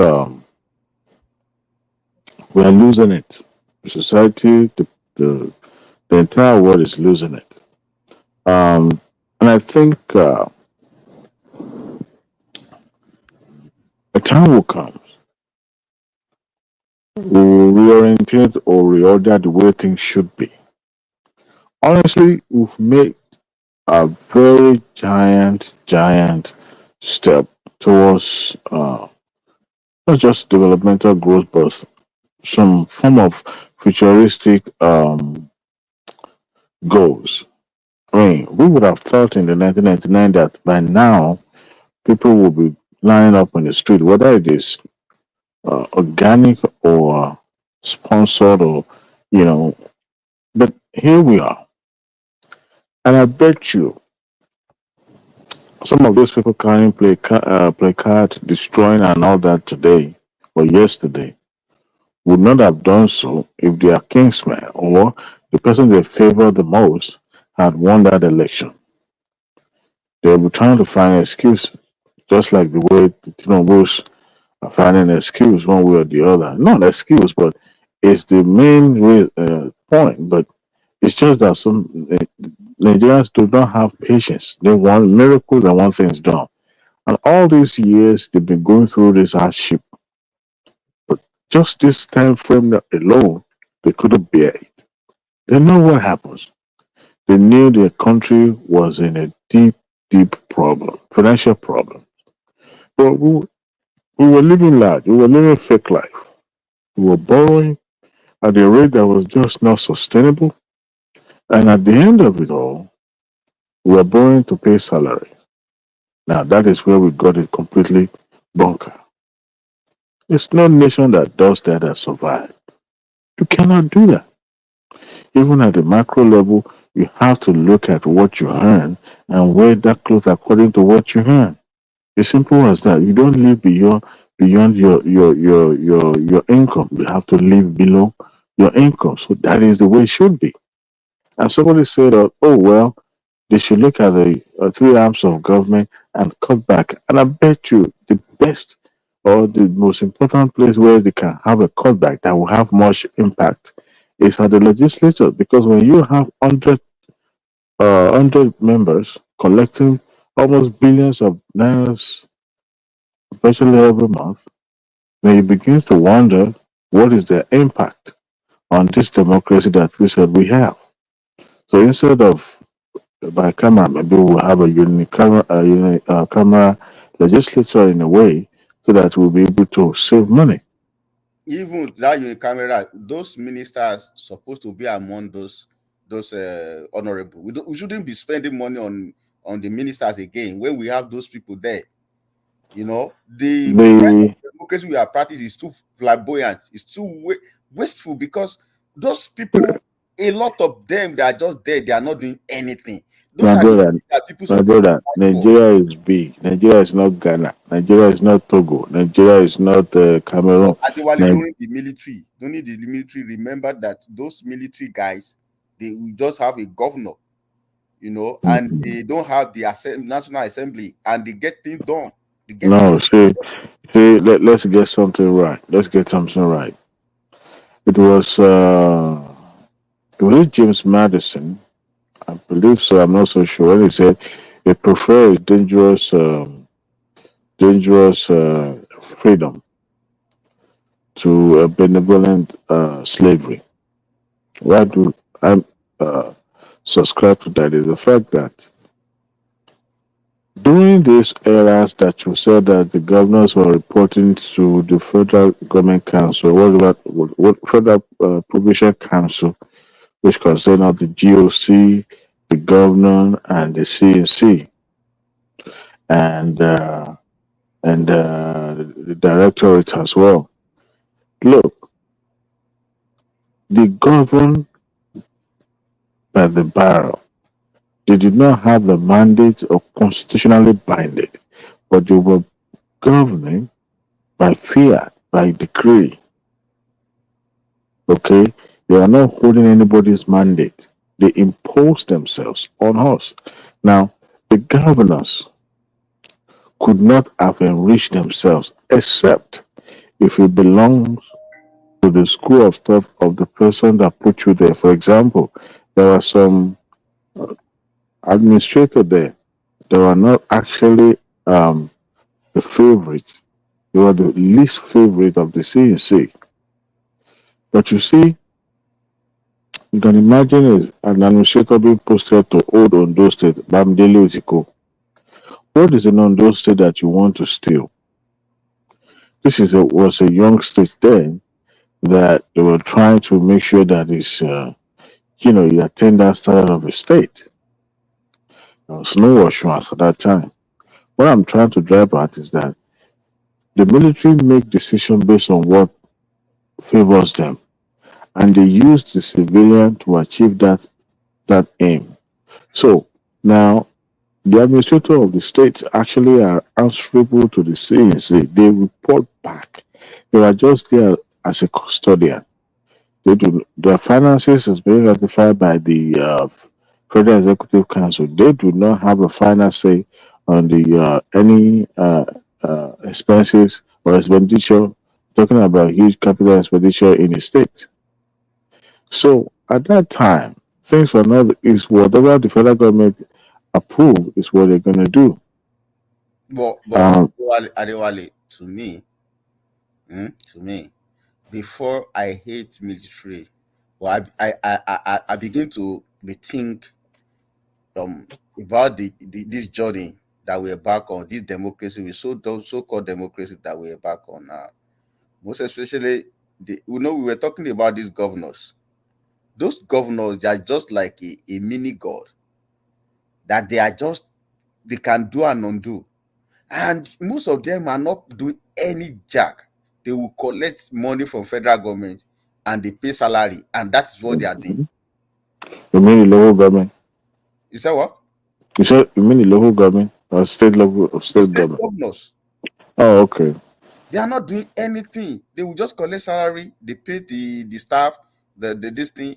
we are losing it. Society, the entire world is losing it. And I think a time will come. We will reorientate or reorder the way things should be. Honestly, we've made a very giant step towards not just developmental growth, but some form of futuristic goals. I mean, we would have thought in the 1999 that by now people will be lying up on the street, whether it is organic or sponsored or, you know, but here we are. And I bet you some of those people carrying placard, destroying and all that today or yesterday would not have done so if their kingsman or the person they favor the most had won that election. They'll be trying to find an excuse, just like the way the Tinobus are finding an excuse one way or the other. Not an excuse, but it's the main point. But it's just that some Nigerians do not have patience. They want miracles, they want things done. And all these years, they've been going through this hardship. But just this time frame alone, they couldn't bear it. They know what happens. They knew their country was in a deep, deep problem, financial problem. But we were living large. We were living fake life. We were borrowing at a rate that was just not sustainable. And at the end of it all, we were borrowing to pay salary. Now that is where we got it completely bunker. It's no nation that does that survives. You cannot do that. Even at the macro level, you have to look at what you earn and weigh that clothes according to what you earn. It's simple as that. You don't live beyond your income. You have to live below your income. So that is the way it should be. And somebody said, "Oh well, they should look at the three arms of government and cut back." And I bet you the best or the most important place where they can have a cutback that will have much impact is at the legislature. Because when you have 100 members collecting almost billions of dollars, especially every month, then you begin to wonder what is the impact on this democracy that we said we have. So instead of by camera, maybe we'll have a camera legislature in a way so that we'll be able to save money. Even that unit camera, those ministers supposed to be among those honorable. We shouldn't be spending money on the ministers again when we have those people there. You know, the kind of The democracy we are practicing is too flamboyant. It's too wasteful because those people, a lot of them, they are just there. They are not doing anything. Those my are the brother, things that people my supposed to brother, fight for. Nigeria is big. Nigeria is not Ghana. Nigeria is not Togo. Nigeria is not Cameroon. Adewale, Ni- during the military, remember that those military guys, they will just have a governor, you know, and they don't have the National Assembly, and they get things done. They get things No, let's get something right. Let's get something right. It was James Madison, I believe so. I'm not so sure. When he said he prefers dangerous freedom to a benevolent slavery. Why do I subscribe to that? Is the fact that during these eras that you said that the governors were reporting to the federal government council, what federal provincial council, which concern of the GOC, the governor, and the CNC, and the directorate as well. Look, they govern by the barrel. They did not have the mandate or constitutionally binded, but they were governing by fiat, by decree. Okay? They are not holding anybody's mandate. They impose themselves on us. Now, the governors could not have enriched themselves except if it belongs to the school of thought of the person that put you there. For example, there are some administrators there. They were not actually the favorites. They were the least favorite of the CNC. But you see, you can imagine is an administrator being posted to Old Ondo State, Bamdele Otiko. What is an Ondo State that you want to steal? Was a young state then that they were trying to make sure that you attend that side of the state. There was no assurance at that time. What I'm trying to drive at is that The military make decisions based on what favors them, and they use the civilian to achieve that aim. So now the administrator of the state actually are answerable to the CNC. They report back. They are just there as a custodian. They do their finances is being ratified by the Federal Executive Council. They do not have a final say on the any expenses or expenditure. Talking about huge capital expenditure in the state. So at that time, things were not is whatever the federal government approve is what they're gonna do. But Um, Adewale, to me, before I hate military, well, I begin to rethink um about this journey that we're back on, this democracy, so-called democracy that we're back on now. Most especially, we were talking about these governors. Those governors, they are just like a mini god that they can do and undo. And most of them are not doing any jack. They will collect money from federal government and they pay salary, and that is what they are doing. you mean the local government? You say what? You mean the local government or state level of The state state government? governors, Oh, okay. they are not doing anything. They will just collect salary, they pay the staff, the this thing,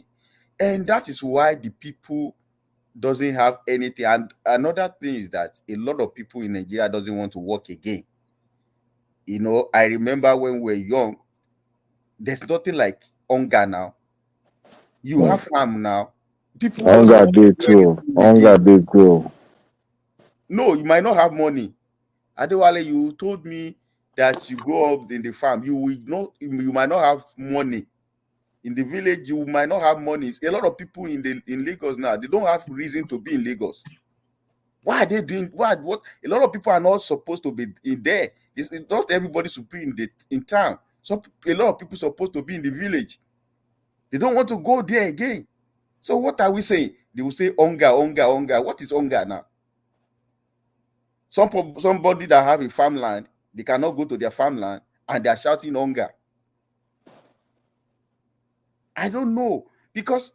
and that is why the people doesn't have anything. And another thing is that a lot of people in Nigeria doesn't want to work again. I remember when we were young, there's nothing like hunger now. You Hmm. have farm now. People doesn't Hunger want to day do too. anything Hunger again. day too. No, you might not have money. Adewale, you told me that you grow up in the farm. You might not have money. In the village, you might not have money. A lot of people in Lagos now, they don't have reason to be in Lagos. Why are they doing what? A lot of people are not supposed to be in there. Not everybody should be in town. So a lot of people supposed to be in the village. They don't want to go there again. So what are we saying? They will say hunger, hunger, hunger. What is hunger now? Somebody that have a farmland, they cannot go to their farmland and they are shouting hunger. I don't know, because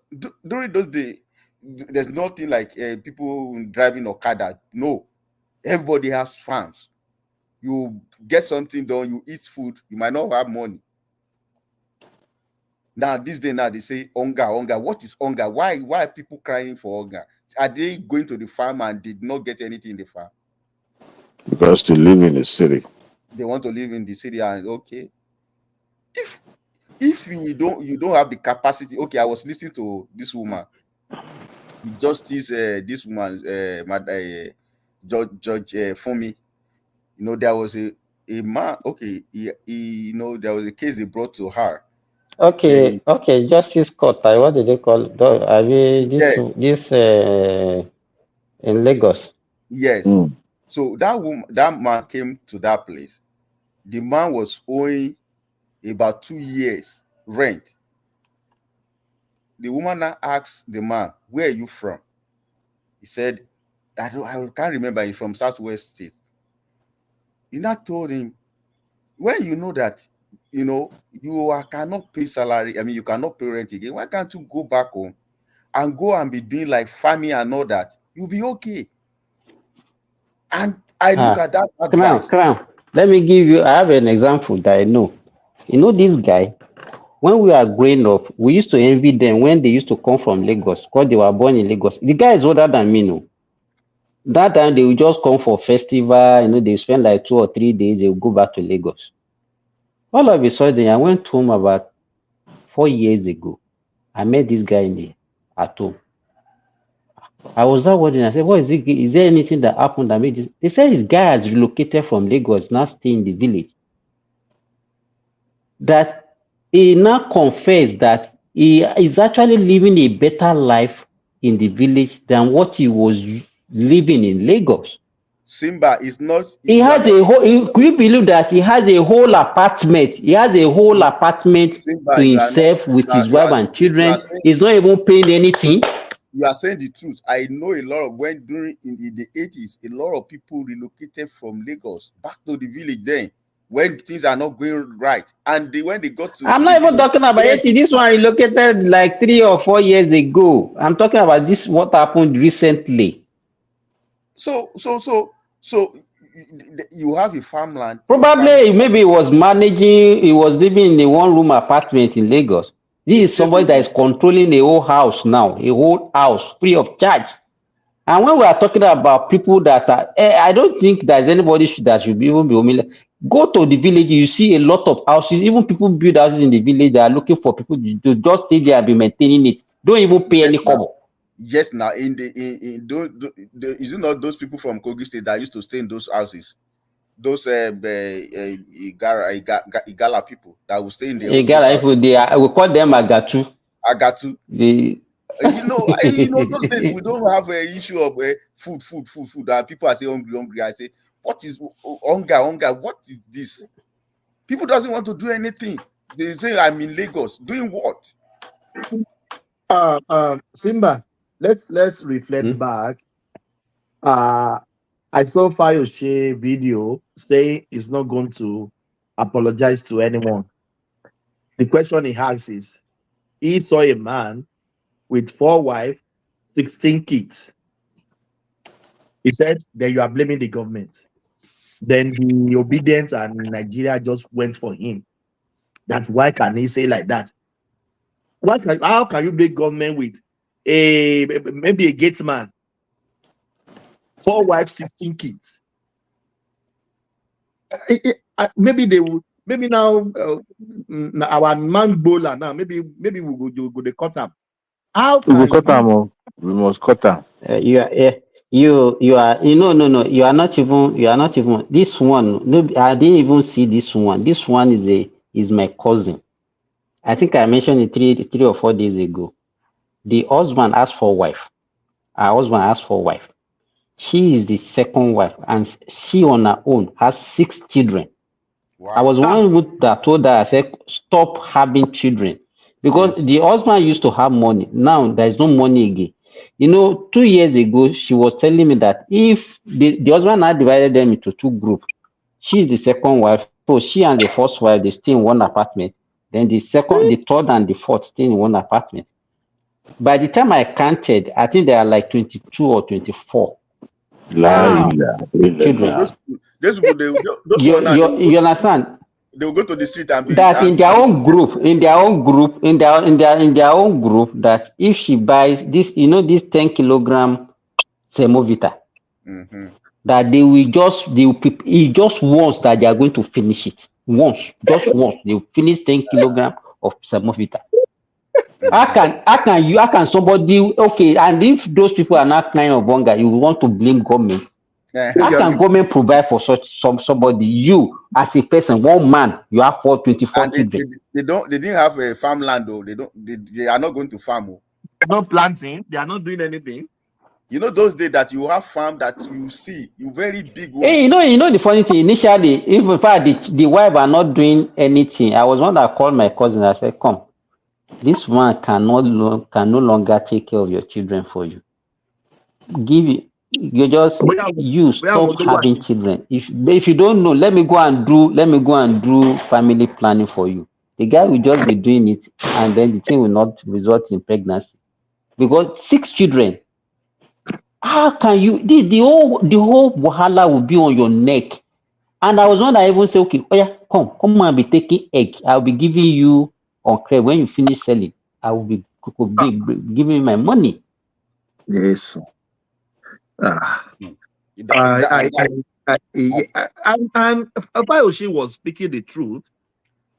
during those days, there's nothing like people driving Okada. No, everybody has farms. You get something done, you eat food, you might not have money. Now, this day now, they say hunger, hunger. What is hunger? Why are people crying for hunger? Are they going to the farm and did not get anything in the farm? Because they live in the city. They want to live in the city, and okay. If you don't have the capacity, okay, I was listening to this woman, the justice, this woman, Judge Fumi. There was a man. Okay, there was a case they brought to her. Okay, Then okay, Justice Court. What did they call it? Are we yes, this in Lagos? yes. Mm. So that man came to that place. The man was owing about 2 years rent. The woman now asked the man, "Where are you from?" He said, I can't remember. He's from Southwest State. He now told him, when you know that cannot pay salary, I mean you cannot pay rent again, why can't you go back home and go and be doing like farming and all that? You'll be okay. And I look Ah, at that Crown, advice. Crown. Let me give you. I have an example that I know. You know this guy. When we were growing up, we used to envy them when they used to come from Lagos because they were born in Lagos. The guy is older than me, no. That time they would just come for festival, they spend like 2 or 3 days, they would go back to Lagos. All of a sudden, I went home about 4 years ago. I met this guy at home. I was not wondering. I said, "What is it? Is there anything that happened that made this?" They said his guy has relocated from Lagos, now stay in the village. That he now confessed that he is actually living a better life in the village than what he was living in Lagos. Simba is not, He you are has not, a whole. Could you believe that he has a whole apartment? He has a whole apartment to Simba, you are not, himself with his wife and you are children. saying, He's not even paying anything. you are saying the truth. I know a lot of when during in the 80s, a lot of people relocated from Lagos back to the village then. when things are not going right. And when they got to I'm not even talking about it. This one relocated like 3 or 4 years ago. I'm talking about this, what happened recently. So you have a farmland. Probably maybe he was managing, he was living in a one-room apartment in Lagos. This is somebody that is controlling a whole house now, a whole house free of charge. And when we are talking about people that are, I don't think there's anybody that should even be humiliated. Go to the village, you see a lot of houses, even people build houses in the village, they are looking for people to just stay there and be maintaining it. Don't even pay any cover. Yes, now is it not those people from Kogi State that used to stay in those houses? Those Igala people that will stay in the People, we call them Agatu. Agatu. You know, those days we don't have an issue of food. And people are saying hungry. I say, what is hunger? What is this? People doesn't want to do anything. They say I'm in Lagos. Doing what? Simba, let's reflect back. I saw Fayose video saying he's not going to apologize to anyone. The question he asks is, he saw a man with 4 wives, 16 kids. He said, then you are blaming the government. Then the obedience and Nigeria just went for him. That why can he say like that? How can you blame government with maybe a gate man, 4 wives, 16 kids? Maybe they will. Maybe now our man bowler now. Maybe we will go the cut him. How We will can cut him. We must cut him. You are no, you are not even this one. No, I didn't even see this one. This one is my cousin. I think I mentioned it 3 or 4 days ago. The husband asked for wife. Her husband asked for wife. She is the second wife, and she on her own has 6 children. Wow. I was one that told her, I said, stop having children. Because the husband used to have money. Now there is no money again. 2 years ago, she was telling me that if the husband had divided them into 2 groups, she is the second wife. So she and the first wife, they stay in one apartment. Then the third and the fourth stay in one apartment. By the time I counted, I think there are like 22 or 24 children. You understand? They will go to the street and be that in their own group, that if she buys this, this 10 kilogram semovita, that it just once that they are going to finish it. Just once they will finish 10 kilogram of semovita. How can somebody, okay, and if those people are not crying of hunger, you want to blame government? How can government provide for somebody? You as a person, one man, you have 24 children. They didn't have a farmland though. They are not going to farm. Not planting, they are not doing anything. Those days that you have farm that you see, you very big one. Hey, the funny thing, initially, if in fact the wife are not doing anything, I was one that called my cousin. I said, come, this one can no longer take care of your children for you. Stop having children. If you don't know, let me go and do family planning for you. The guy will just be doing it, and then the thing will not result in pregnancy. Because 6 children, how can you? The whole wahala will be on your neck. And I was one that even say, okay, oh yeah, come and be taking egg. I'll be giving you on credit when you finish selling. I will be giving you my money. Yes. And Fayose was speaking the truth.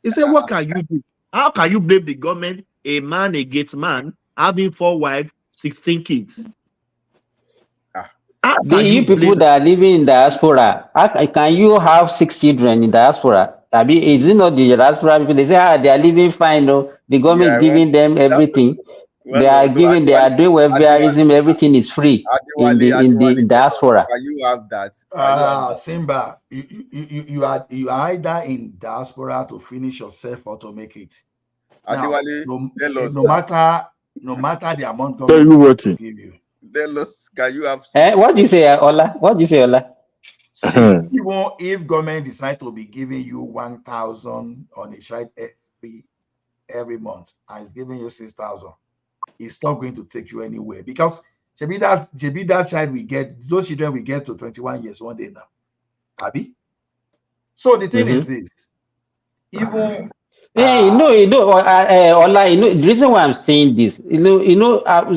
He said, what can you do? How can you blame the government, a man against man, having 4 wives, 16 kids? You people that are living in diaspora, can you have 6 children in diaspora? I mean, is it not the diaspora people? They say, they are living fine. No? The government is giving them everything. They are doing welfareism, everything is free in the diaspora. Can you have that? Simba, you are either in diaspora to finish yourself or to make it. Now, no matter the amount government will give you. Can you have what do you say, Ola? What do you say, Ola? See, even if government decide to be giving you 1,000 on a child every month and it's giving you 6,000, it's not going to take you anywhere because maybe that child we get, those children we get to 21 years one day now. Abi? So the thing is this, even Hey, Ola, the reason why I'm saying this,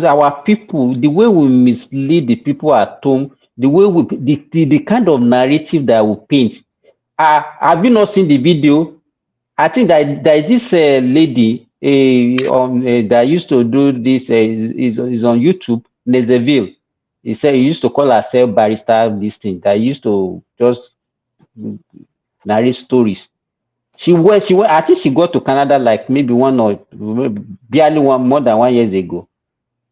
our people, the way we mislead the people at home, the way the kind of narrative that we paint. Have you not seen the video? I think that this lady that used to do this is on YouTube, Nezeville. He said he used to call herself barrister, this thing, that used to just narrate stories. She went, I think she got to Canada like maybe barely more than 1 year ago.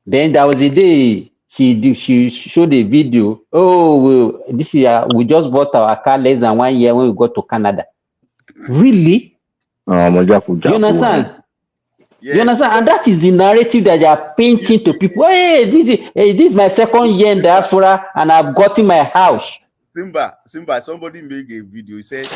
Then there was a day she showed a video. Oh, this year we just bought our car less than 1 year when we got to Canada. Really? You understand? Yeah. You understand? And that is the narrative that they are painting to people. Hey, this is my second year in diaspora and I've gotten my house. Simba, somebody made a video. He said,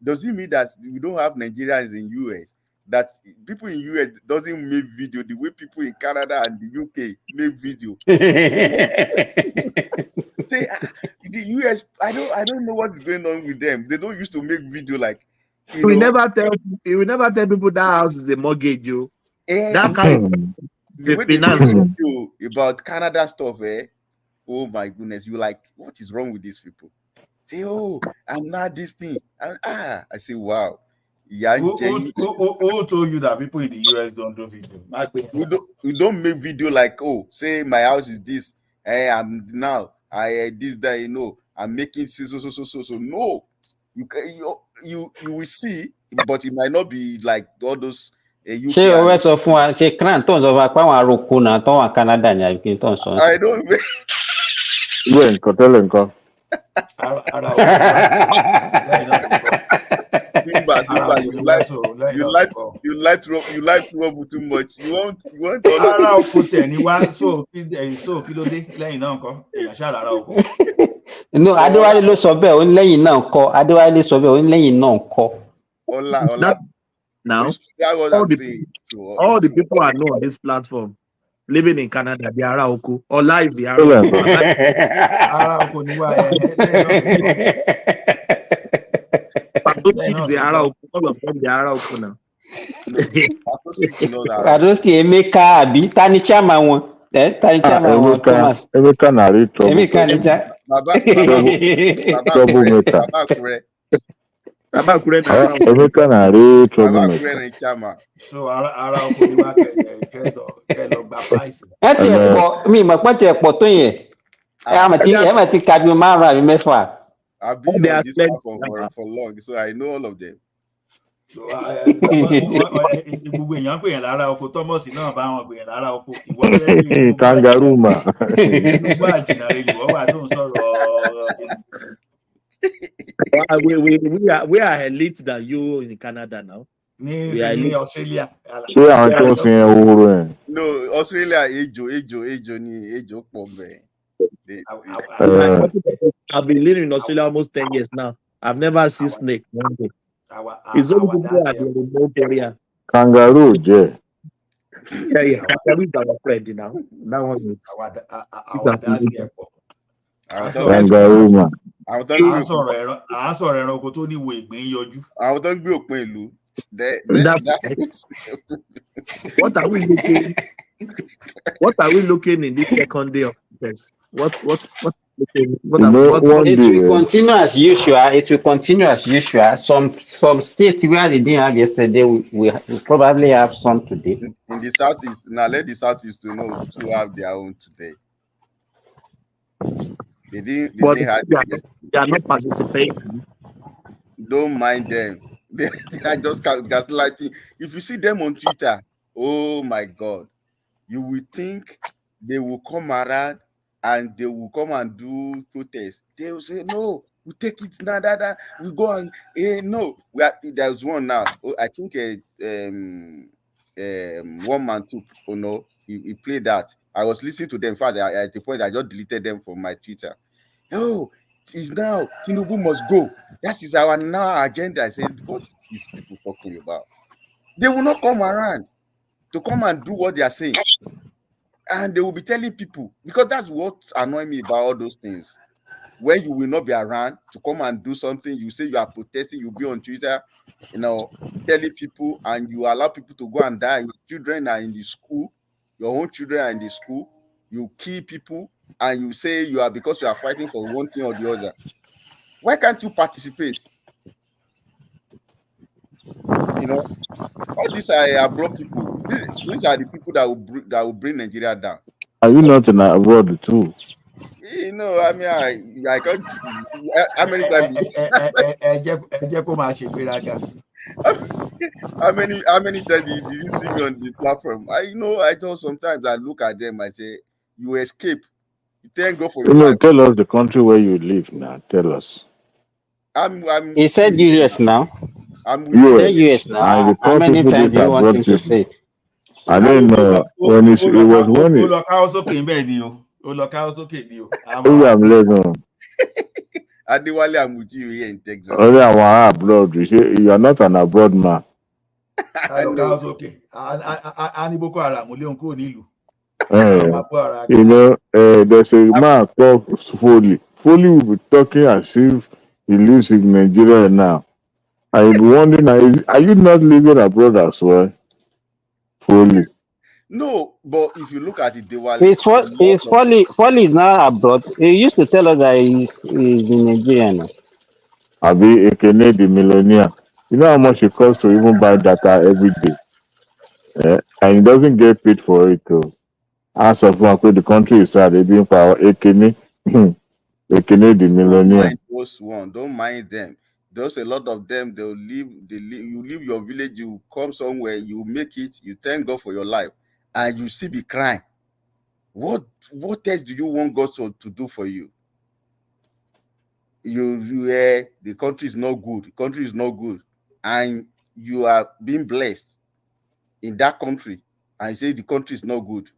does it mean that we don't have Nigerians in US? That people in US doesn't make video the way people in Canada and the UK make video. Say the US, I don't know what's going on with them. They don't used to make video like We never tell people that house is a mortgage, you. That kind of the way they make video about Canada stuff, oh my goodness, you like, what is wrong with these people? Say, oh, I'm not this thing. I say, wow. Yeah, who told you that people in the US don't do video? We don't make video like, oh, say my house is this. I'm now this that I'm making so. No, you will see, but it might not be like all those UK. Ṣé o fẹ́ sọ fún wa ṣe clan tó ń sọ fún wa pé àwọn aroko náà tó wà Canada ní àbíkí tó ń sọ? I don't. Simba, you like trouble too much. You want ara oko tẹ ní wá so kí ló dé lẹ́yìn náà nǹkan èèyàn ṣáà ara oko. No, Adéwálé ló sọ bẹ́ẹ̀ ó ní lẹ́yìn náà ńkọ́. Adéwálé sọ bẹ́ẹ̀ ó ní lẹ́yìn náà ńkọ́. Now, all the people I know on this platform living in Canada, they are Araoko. Ola is the Araoko. Araoko ni wa Padoski is the Araoko. All of them, they are Araoko now. Padoski, Emeka, Abi, Tani Chairman wọn. Tani Chairman wọn, Thomas. Emeka na read trouble. Emeka ni ja. Troublemaker. Emeka na read troublemaker. So Araoko ni wa kẹlọ gba prices. Ẹ ti ẹ̀ pọ̀ mi ìmọ̀ pọ́n ti ẹ̀ pọ̀ tó yẹn. Ẹ mà ti ka bí márùn-ún àbí mẹ́fà. I've been on this platform for long, so I know all of them. Gbogbo èèyàn pè yẹn lára oko, Thomas náà bá wọn pè yẹn lára oko. Ìwọ fẹ́ kangaroo ma. Gbogbo àjìnàrè ìwọ wà tó ń sọ̀rọ̀. We are elite than you in Canada now. Ní Australia. Ṣé àwọn tó ń fi ewúro ẹ̀? No, Australia ejò ni ejò pọ̀ bẹ́ẹ̀. I've been living in Australia almost 10 years now. I've never seen snake one day. It's only people at the remote area. Kangaroo, yeah. Yeah. Kangaroo is our friend now. That one is. Kangaroo man. À ń sọ̀rọ̀ ẹranko tó ní wo ìgbín yọjú. Àwọn tó ń gbé òpin ìlú. What are we looking in this second day of this? What's It will continue as usual. Some states where they didn't have yesterday, we probably have some today. In the southeast, now let the southeast to know to have their own today. They are not participating. Don't mind them. They are just gaslighting. If you see them on Twitter, oh my God, you will think they will come around and they will come and do protests. They will say, no, we take it now, we go and no. There's one now. Oh, I think one man took, oh no, he played that. I was listening to them. In fact, at the point I just deleted them from my Twitter. Oh, is now Tinubu must go. That is our now agenda. I said, what is these people talking about? They will not come around to come and do what they are saying. And they will be telling people, because that's what annoys me about all those things. When you will not be around to come and do something, you say you are protesting, you'll be on Twitter, telling people, and you allow people to go and die. Your children are in the school, your own children are in the school, you kill people, and you say you are because you are fighting for one thing or the other. Why can't you participate? All these are abroad people. These are the people that will bring Nigeria down. Are you not in abroad too? I mean, I can't. How many times? How many times did you see me on the platform? I just sometimes I look at them. I say, you escape. You thank God for your life. Tell us the country where you live now. Tell us. I'm He with said you here US now. now. I'm with He you said here. US now. I How recall many people times this do you want abroad him to people. say it? I don't know when it was when it. I'm living. Adewale, I'm with you here in Texas. Only our abroad. You are not an abroad man. I know. There's a man called Foley. Foley will be talking as if he lives in Nigeria now. I'd be wondering, are you not living abroad as well? Foley. No, but if you look at it, Dewale, It's Foley is now abroad. He used to tell us that he's in Nigeria now. Abi Ekene the millionaire. You know how much it costs to even buy data every day? And he doesn't get paid for it too. As of now, the country is sad. They're being power Ekene. Ekene the don't millionaire. mind those one. Don't mind them. There's a lot of them. They'll leave. You leave your village. You come somewhere. You make it. You thank God for your life, and you still be crying. What else do you want God to do for you? The country is not good. The country is not good, and you are being blessed in that country, and you say the country is not good.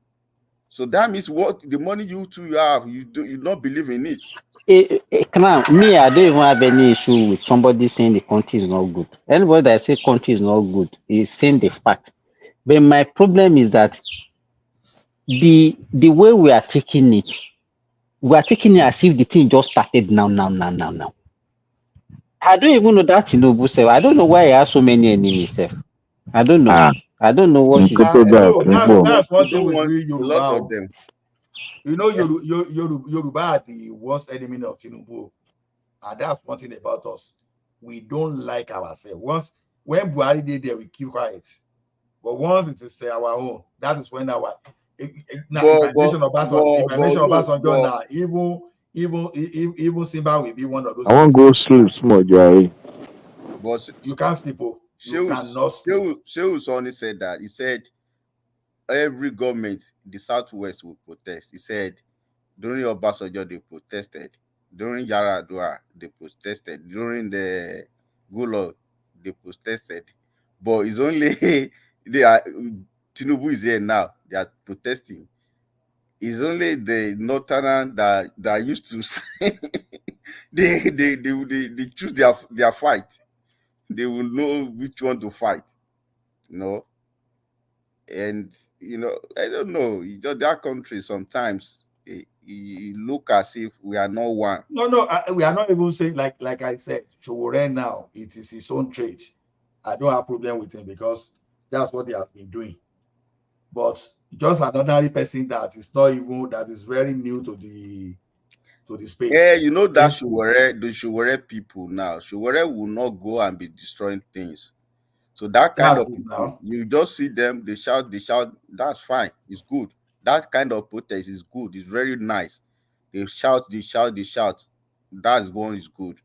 So that means what the money you have, you not believe in it. Me, I don't even have any issue with somebody saying the country is not good. Anybody that say country is not good is saying the fact. But my problem is that the way we are taking it as if the thing just started now. I don't even know that Tinubu self. I don't know why he has so many enemies self. I don't know. I don't know what is. That's one You thing don't with want we a lot Yoruba. of them. Yoruba are the worst enemy of Tinubu. And that's one thing about us. We don't like ourselves. When Buhari did there, we keep quiet. But once it is our own, that is when our if I mention Obasanjo now, even Simba will be one of those. I want to go sleep small, Jerry. But you can't sleep. You cannot sleep. Shehu only said that. He said every government, the Southwest will protest. He said during Obasanjo they protested. During Yaradua, they protested. During the Gulo, they protested. But it's only Tinubu is here now. They are protesting. It's only the northern that used to say they choose their fight. They will know which one to fight. And I don't know. That country sometimes it look as if we are not one. No, we are not even saying like I said, Chowore now, it is his own trade. I don't have problem with him because that's what they have been doing. But just an ordinary person that is very new to the space. Yeah, that the Showore people now. Showore will not go and be destroying things. So that kind of people, you just see them, they shout, that's fine, it's good. That kind of protest is good, it's very nice. They shout, that's one is good.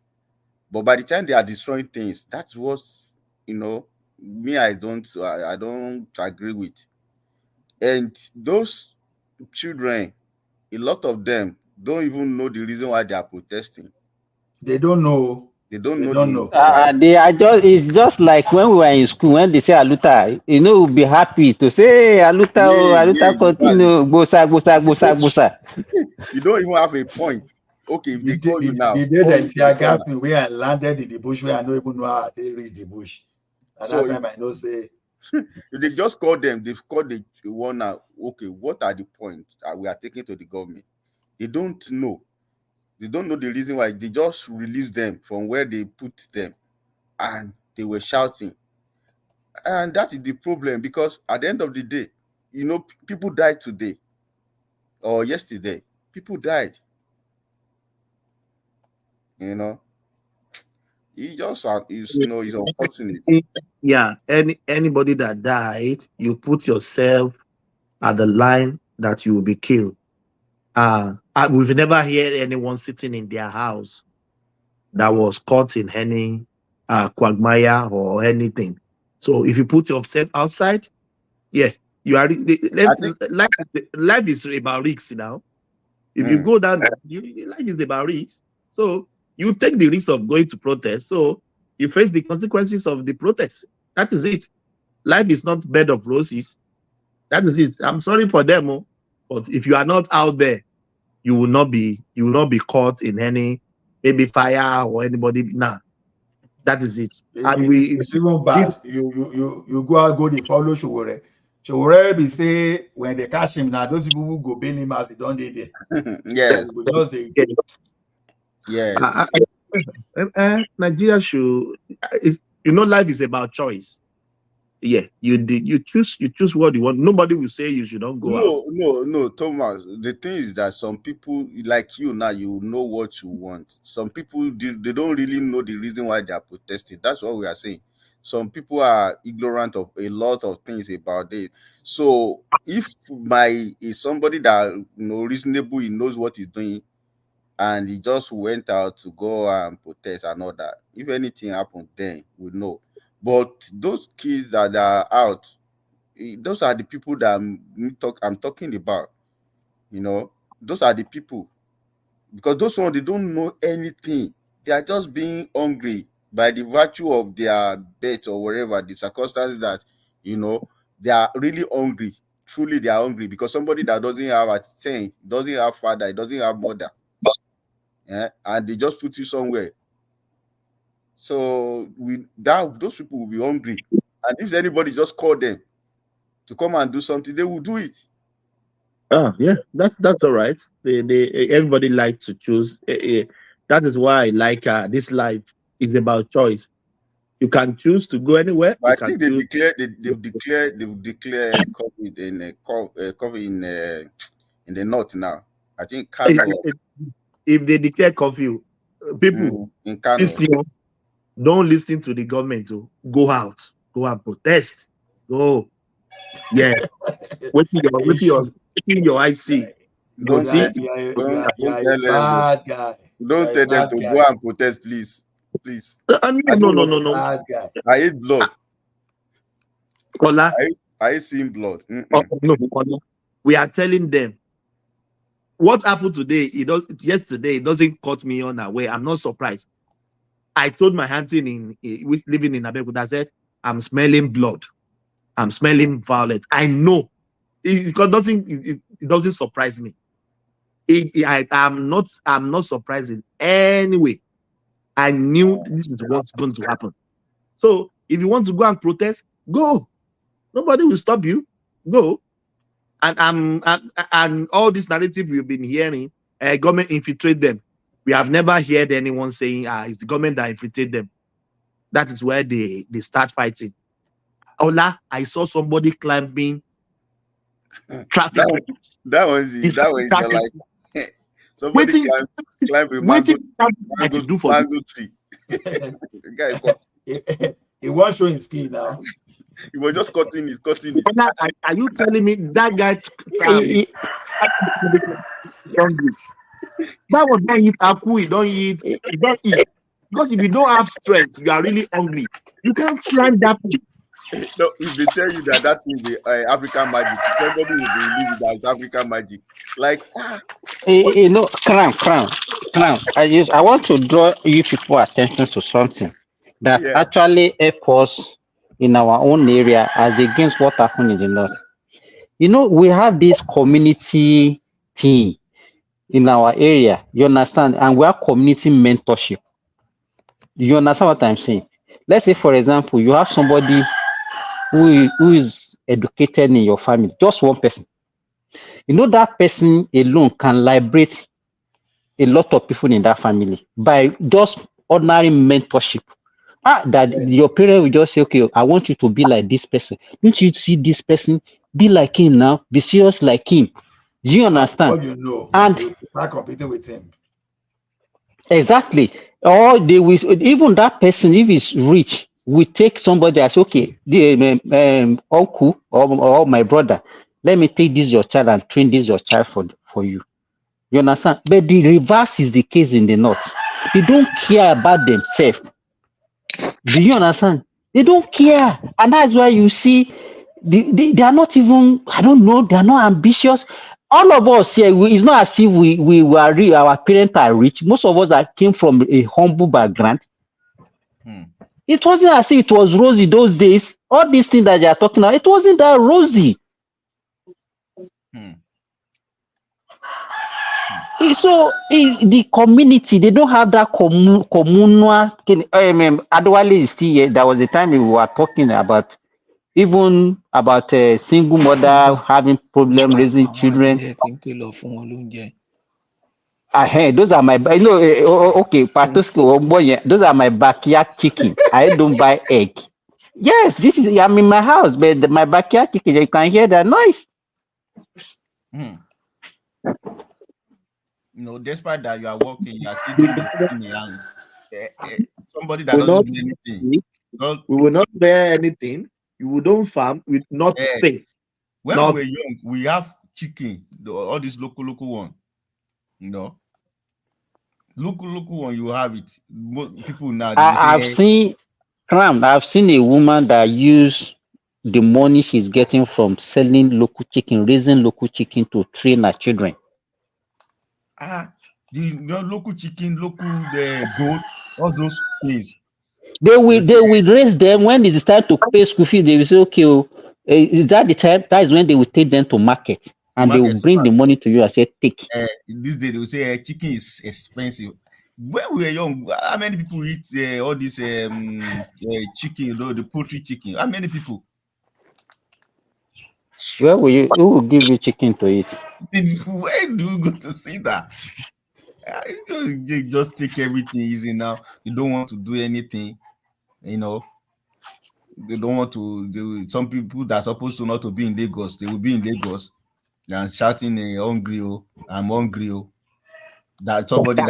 But by the time they are destroying things, that's what me, I don't agree with. And those children, a lot of them don't even know the reason why they are protesting. They don't know. They don't know the reason why. They are it's just like when we were in school, when they say Aluta, we'll be happy to say Aluta, Aluta continue, bosa. You don't even have a point. okay, if they call you now, the day call that me to tear the gas corner. me where I landed in the bush where I don't even know how to reach the bush. And So that time I know say if they just call them, they've called the one now. Okay, what are the points that we are taking to the government? They don't know. They don't know the reason why. They just release them from where they put them, and they were shouting. And that is the problem, because at the end of the day, people died today or yesterday. People died. It just it's unfortunate. Yeah, anybody that died, you put yourself at the line that you will be killed. We've never heard anyone sitting in their house that was caught in any quagmire or anything. So if you put yourself outside, yeah, you are. Life is about risks now. If you go down, life is about risks. So you take the risk of going to protest. So you face the consequences of the protest. That is it. Life is not bed of roses. That is it. I'm sorry for them, but if you are not out there, you will not be caught in any maybe fire or anybody. Nah, that is it. And it's even bad. You go out, go the follow Showore. Showore be say when they catch him now, those people who go bail him as they don't dey there. Yes. Because they Yes. Nigeria should. Life is about choice. Yeah, you choose what you want. Nobody will say you should not go out. No, Thomas. The thing is that some people like you now, you know what you want. Some people they don't really know the reason why they are protesting. That's what we are saying. Some people are ignorant of a lot of things about it. So if is somebody that reasonable, he knows what he's doing, and he just went out to go and protest and all that. If anything happened, then we know. But those kids that are out, those are the people that I'm talking about. Those are the people, because those ones, they don't know anything. They are just being hungry by the virtue of their birth or whatever the circumstances that they are really hungry. Truly, they are hungry because somebody that doesn't have a thing, doesn't have father, doesn't have mother, and they just put you somewhere. So those people will be hungry, and if anybody just call them to come and do something, they will do it. Yeah, that's all right. Everybody likes to choose. That is why I like this life is about choice. You can choose to go anywhere. But I think they've declared COVID in the north now. I think Kano. If they declare curfew, people in Kano, don't listen to the government. Go out, go and protest. Go, yeah. Wait till your eyes see. Don't see. Bad guy. Don't tell them to go and protest, please. No. I hate blood. Ola, I hate seeing blood. No, we are telling them what happened today. Yesterday, it doesn't cut me on our way. I'm not surprised. I told my auntie living in Abeokuta, I said, I'm smelling blood. I'm smelling violence. I know. It doesn't surprise me. I'm not surprised in any way. I knew this is what's going to happen. So if you want to go and protest, go. Nobody will stop you. Go. And all this narrative we've been hearing, government infiltrate them. We have never heard anyone saying, it's the government that infiltrate them. That is where they start fighting. Ola, I saw somebody climbing traffic. That was like somebody climb a mango tree. The guy cut. He was showing skill now. He was just cutting it. Are you telling me that guy that was don't eat aku, you don't eat. Because if you don't have strength, you are really hungry. You can't climb that tree. No, if they tell you that is African magic, somebody will believe that it's African magic. Like, Crown. I want to draw you people attention to something that actually help us in our own area as against what happened in the north. We have this community thing. in our area. You understand? And we have community mentorship. You understand what I'm saying? Let's say, for example, you have somebody who is educated in your family, just one person. You know that person alone can liberate a lot of people in that family by just ordinary mentorship. That your parent will just say, okay, I want you to be like this person. Don't you see this person? Be like him now. Be serious like him. Do you understand? What you know, And you start competing with him. exactly. Or they will, even that person, if he's rich, will take somebody as, okay, the uncle or my brother, let me take this your child and train this your child for you. You understand? But the reverse is the case in the north. They don't care about themselves. Do you understand? They don't care. And that's why you see they are not even, I don't know, they are not ambitious. All of us here, it's not as if we were our parents are rich. Most of us that came from a humble background. It wasn't as if it was rosy those days. All these things that they are talking about, it wasn't that rosy. So the community, they don't have that communal. Adwale is still here. There was a time we were talking about even about a single mother having problem raising children. Those are my, okay, Pr0Test, those are my backyard chicken. I don't buy egg. Yes, this is, I'm in my house, but my backyard chicken, you can hear that noise. You know, despite that you are working, you are still doing the thing, and somebody that will doesn't not do anything. we will not bear anything. You don't farm with nothing. When we were young, we have chicken, all these local one, you know. Local one, you have it. Most people now they will say, I've seen a woman that use the money she's getting from selling local chicken, raising local chicken to train her children. the local chicken, local goat, all those things. They will raise them when it is time to pay school fees. They will say, okay, is that the time? That is when they will take them to market and they will bring the money to you and say, take. This day they will say chicken is expensive. When we were young, how many people eat all this chicken, you know, the poultry chicken? How many people? Who will give you chicken to eat? Where do you go to see that? You just take everything easy now. You don't want to do anything, you know. They don't want to. Some people that are supposed to not to be in Lagos, they will be in Lagos and shouting hungry, oh, I'm hungry, oh. That somebody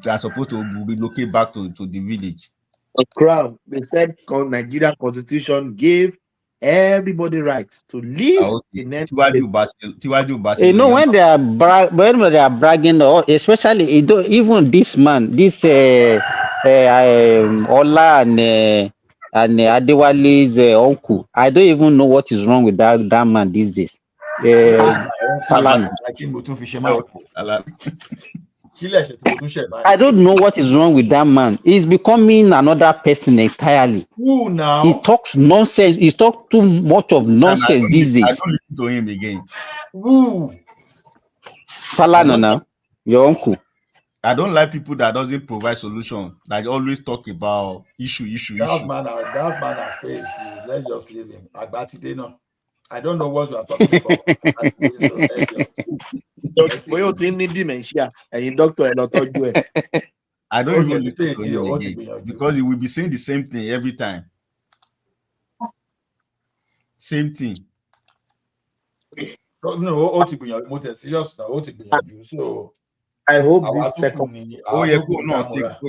that's supposed to relocate back to the village. A crown. They said Nigerian constitution gave everybody rights to live in any place. You know, when they are bragging, or especially even this man, this Ola and Adewale's uncle, I don't even know what is wrong with that man these days. I don't know what is wrong with that man. He's becoming another person entirely. Who now? He talks nonsense. He talks too much of nonsense these days. I don't listen to him again. Who? Falana now, your uncle. I don't like people that doesn't provide solution. That always talk about issue. That man has faith. Let's just leave him. I don't know what you are talking about. I don't even listen to him again because he will be saying the same thing every time. Same thing. No, serious now. So I hope this second.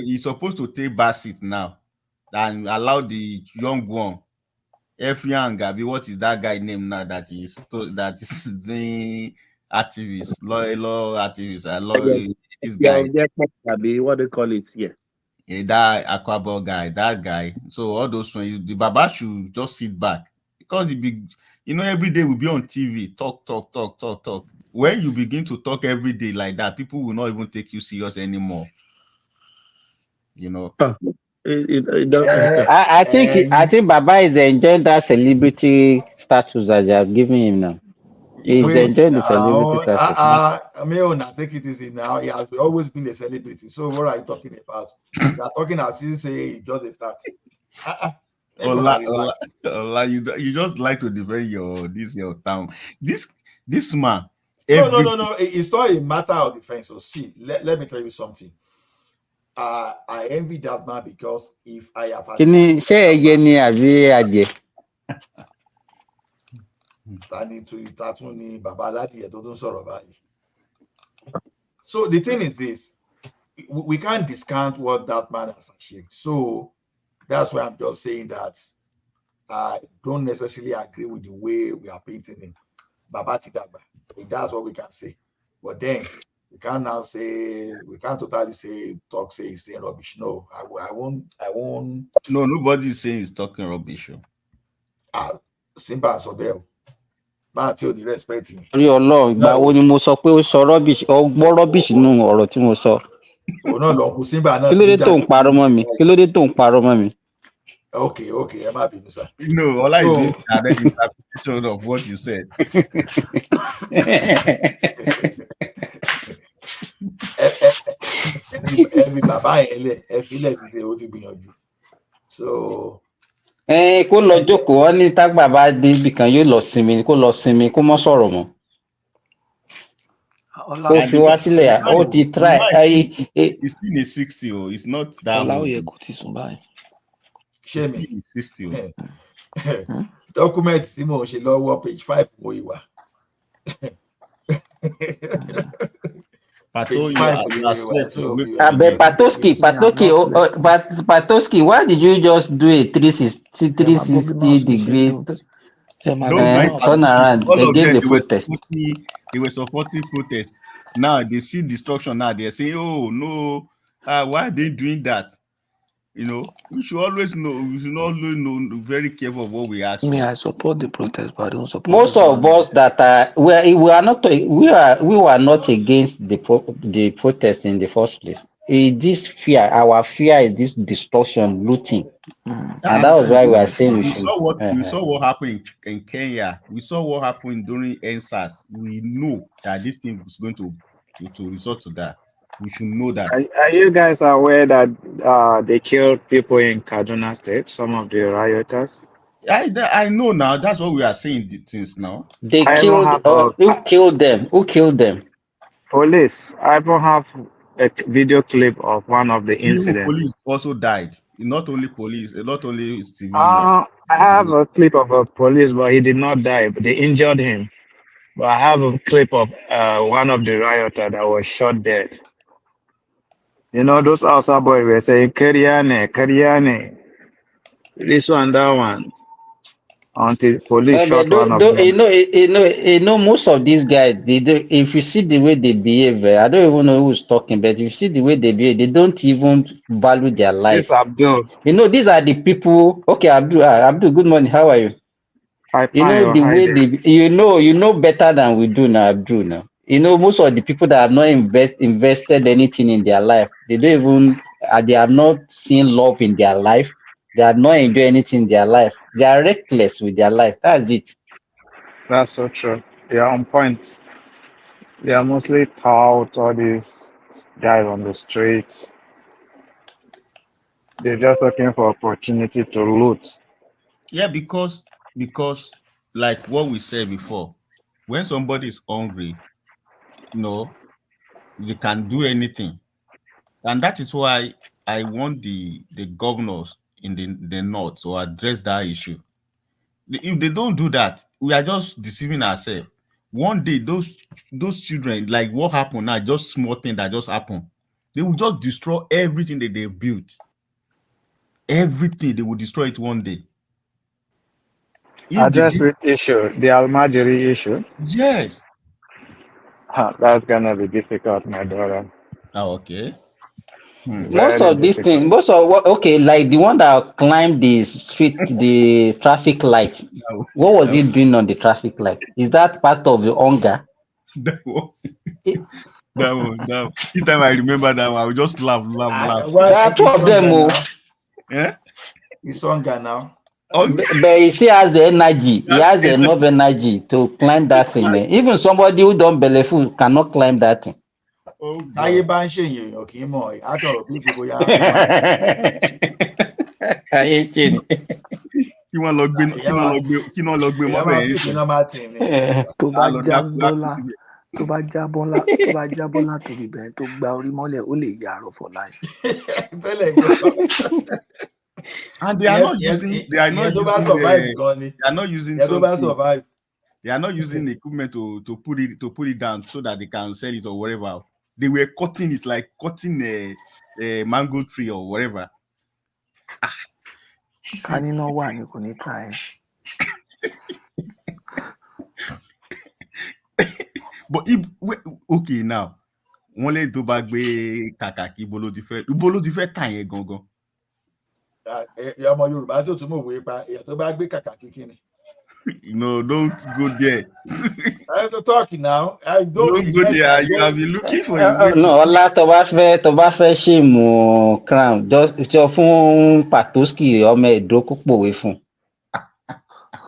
He's supposed to take back seat now and allow the young one. Gabi, what is that guy name now that is doing activists, law activists? This guy. What they call it? Yeah. That Aquaball guy, that guy. So all those things, the Baba should just sit back because every day we'll be on TV, talk. When you begin to talk every day like that, people will not even take you serious anymore. You know. I think Baba is enjoying that celebrity status that they are giving him now. He's Wait enjoying the now. celebrity status. I mean, now take it easy now. He has always been a celebrity. So what are you talking about? You are talking as you say he just a start. Ola, Relax. Ola, you just like to defend your town. This man, No. It's not a matter of defense. So see, let me tell you something. I envy that man because if I have Kí ni ṣé ẹyẹ ni àbí adìẹ? tani to ìtàtún ni bàbá aládìẹ tó tún sọ̀rọ̀ báyìí. So the thing is this, we can't discount what that man has achieved. So that's why I'm just saying that I don't necessarily agree with the way we are painting him. Baba Tidagba. That's what we can say. But then we can't now say, we can't totally say he's saying rubbish. No, I won't. No, nobody is saying he's talking rubbish. Simba Sobel. Man, till the respect me. Orí Ọlọ́run, ìgbà wo ni mo sọ pé ó sọ rubbish? Ó gbọ́ rubbish nínú ọ̀rọ̀ tí mo sọ. No, lọ Simba náà. Kí ló dé tó ń parọ́ mọ́ mi? Kí ló dé tó ń parọ́ mọ́ mi? Okay, ẹ má bínú sir. No, all I did direct interpretation of what you said. Every bàbá yẹn lẹ̀ ẹ filẹ̀ ti ṣe ó ti gbìyànjú. So. Kó lọ jókòó, wọ́n ní tágbà bá dé ibì kan yóò lọ sinmi, kó lọ sinmi, kó mọ́ sọ̀rọ̀ mọ́. Ó fi wá sílẹ̀, ó ti try. He's still in 60, oh, it's not that Ọlá old. ó yẹ kó ti sùn báyìí. Ṣé mi? He's still in 60, oh. Document tí mo ṣe lọ́wọ́ page 5 mo ìwà. Patoski, why did you just do a 360 degree turn around against the protest? They were supporting protests. Now they see destruction. Now they're saying, "Oh no, why are they doing that?" You know, we should always know. We should always know. Very careful of what we ask. I support the protest, but I don't support. Most of us that are we were not against the protest in the first place. This fear, our fear is this destruction, looting, and that was why we are saying we saw what happened in Kenya. We saw what happened during NSAS. We know that this thing was going to resort to that. We should know that. Are you guys aware that they killed people in Kaduna State, some of the rioters? I know now. That's what we are saying the things now. They killed. Who killed them? Who killed them? Police. I even have a video clip of one of the incidents. Police also died. Not only police, not only civilians. I have a clip of a police, but he did not die. But they injured him. But I have a clip of one of the rioters that was shot dead. You know, those outside boys were saying, Kariane, this one, that one. Until police shot one of them. You know, most of these guys, if you see the way they behave, I don't even know who's talking, but if you see the way they behave, they don't even value their life. This Abdul. You know, these are the people. Okay, Abdul, good morning. How are you? You know the way you know better than we do now, Abdul. Now, you know, most of the people that have not invested anything in their life, they don't even, they have not seen love in their life. They have not enjoyed anything in their life. They are reckless with their life. That's it. That's so true. You're on point. They are mostly taught all these guys on the streets. They're just looking for opportunity to loot. Yeah, because like what we said before, when somebody is hungry, you know, they can do anything. And that is why I want the governors in the north to address that issue. If they don't do that, we are just deceiving ourselves. One day, those children, like what happened now, just small thing that just happened, they will just destroy everything that they built. Everything, they will destroy it one day. Address which issue? The Almajiri issue? Yes. That's gonna be difficult, my brother. Oh, okay. Most of these things, like the one that climbed the street, the traffic light. What was he doing on the traffic light? Is that part of the hunger? That one. Each time I remember that one, I will just laugh. There are two of them. Yeah? It's hunger now. But he still has the energy. He has enough energy to climb that thing. Even somebody who don't belleful cannot climb that thing. Oh táyé God. bá ń ṣèyàn èèyàn kì í mọ̀ àtọ̀rọ̀ bíi pé bóyá ó wà Ayé ṣe ni. Kí wọ́n lọ gbé èèyàn máa fi ìpín normal team ni. tó A bá lọ já dákú bọ́lá síbẹ̀. tó bá já bọ́lá torí bẹ́ẹ̀ tó gba orí mọ́lẹ̀ ó lè yàrá for life. tẹ́lẹ̀ gan. And they are not using ìyẹn tó bá survive gan ni. they are not using ìyẹn tó bá something. survive. They are not using equipment to put it down so that they can sell it or whatever. They were cutting it like cutting a mango tree or whatever. ká níná wà ní kò ní try. But if okay now, wọ́n lè tó bá gbé kàkàkí ibo ló ti fẹ́ tà yẹn gangan. ọmọ Yorùbá tó tún mọ̀ òwe pa èèyàn tó bá gbé kàkàkí kí ni. No, don't go there. I have to talk now. I don't go there. You have been looking for a way. No, ọlá tó bá fẹ́ ṣèmù crown jọ fún Pr0Test ọmọ Ẹdó kó pòwe fún.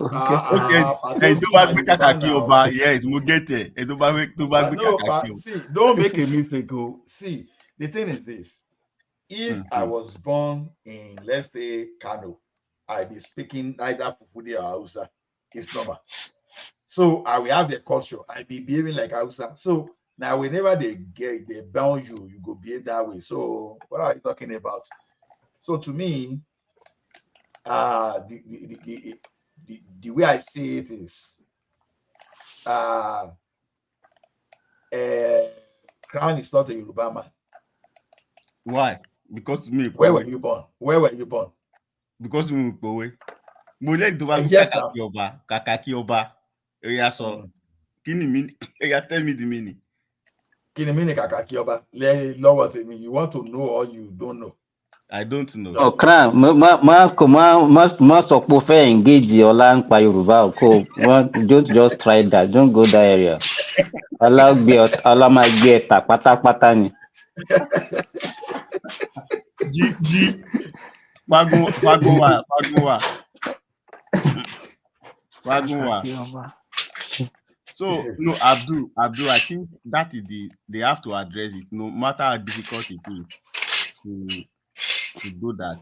Okay, ẹni tó bá gbé kàkàkí ọba, yes, mo get it. Ẹni tó bá gbé kàkàkí ọba. See, don't make a mistake. See, the thing is this: if I was born in, let's say, Kano, I'd be speaking either Fufudi or Hausa. It's normal. So I will have the culture. I be behaving like Hausa. So now whenever they bound you, you go behave that way. So what are you talking about? So to me, the way I see it is, Crown is not a Yoruba man. Why? Because me. Where were you born? Where were you born? Because me away. Mo lẹ́yìn tó bá gbé kàkàkí ọba. Oya sọ. Kí ni meaning? Oya tell me the meaning. Kí ni meaning kàkàkí ọba? Lọ́wọ́ tèmi, you want to know or you don't know? I don't know. Oh, Crown, má sọ pé o fẹ́ engage ọlá ń pa Yorùbá o don't just try that, don't go that area. Ọlá máa gbé ẹ tà pátápátá ni. Jí. Fagunwa. So no, Abdul, I think that is they have to address it, no matter how difficult it is to do that.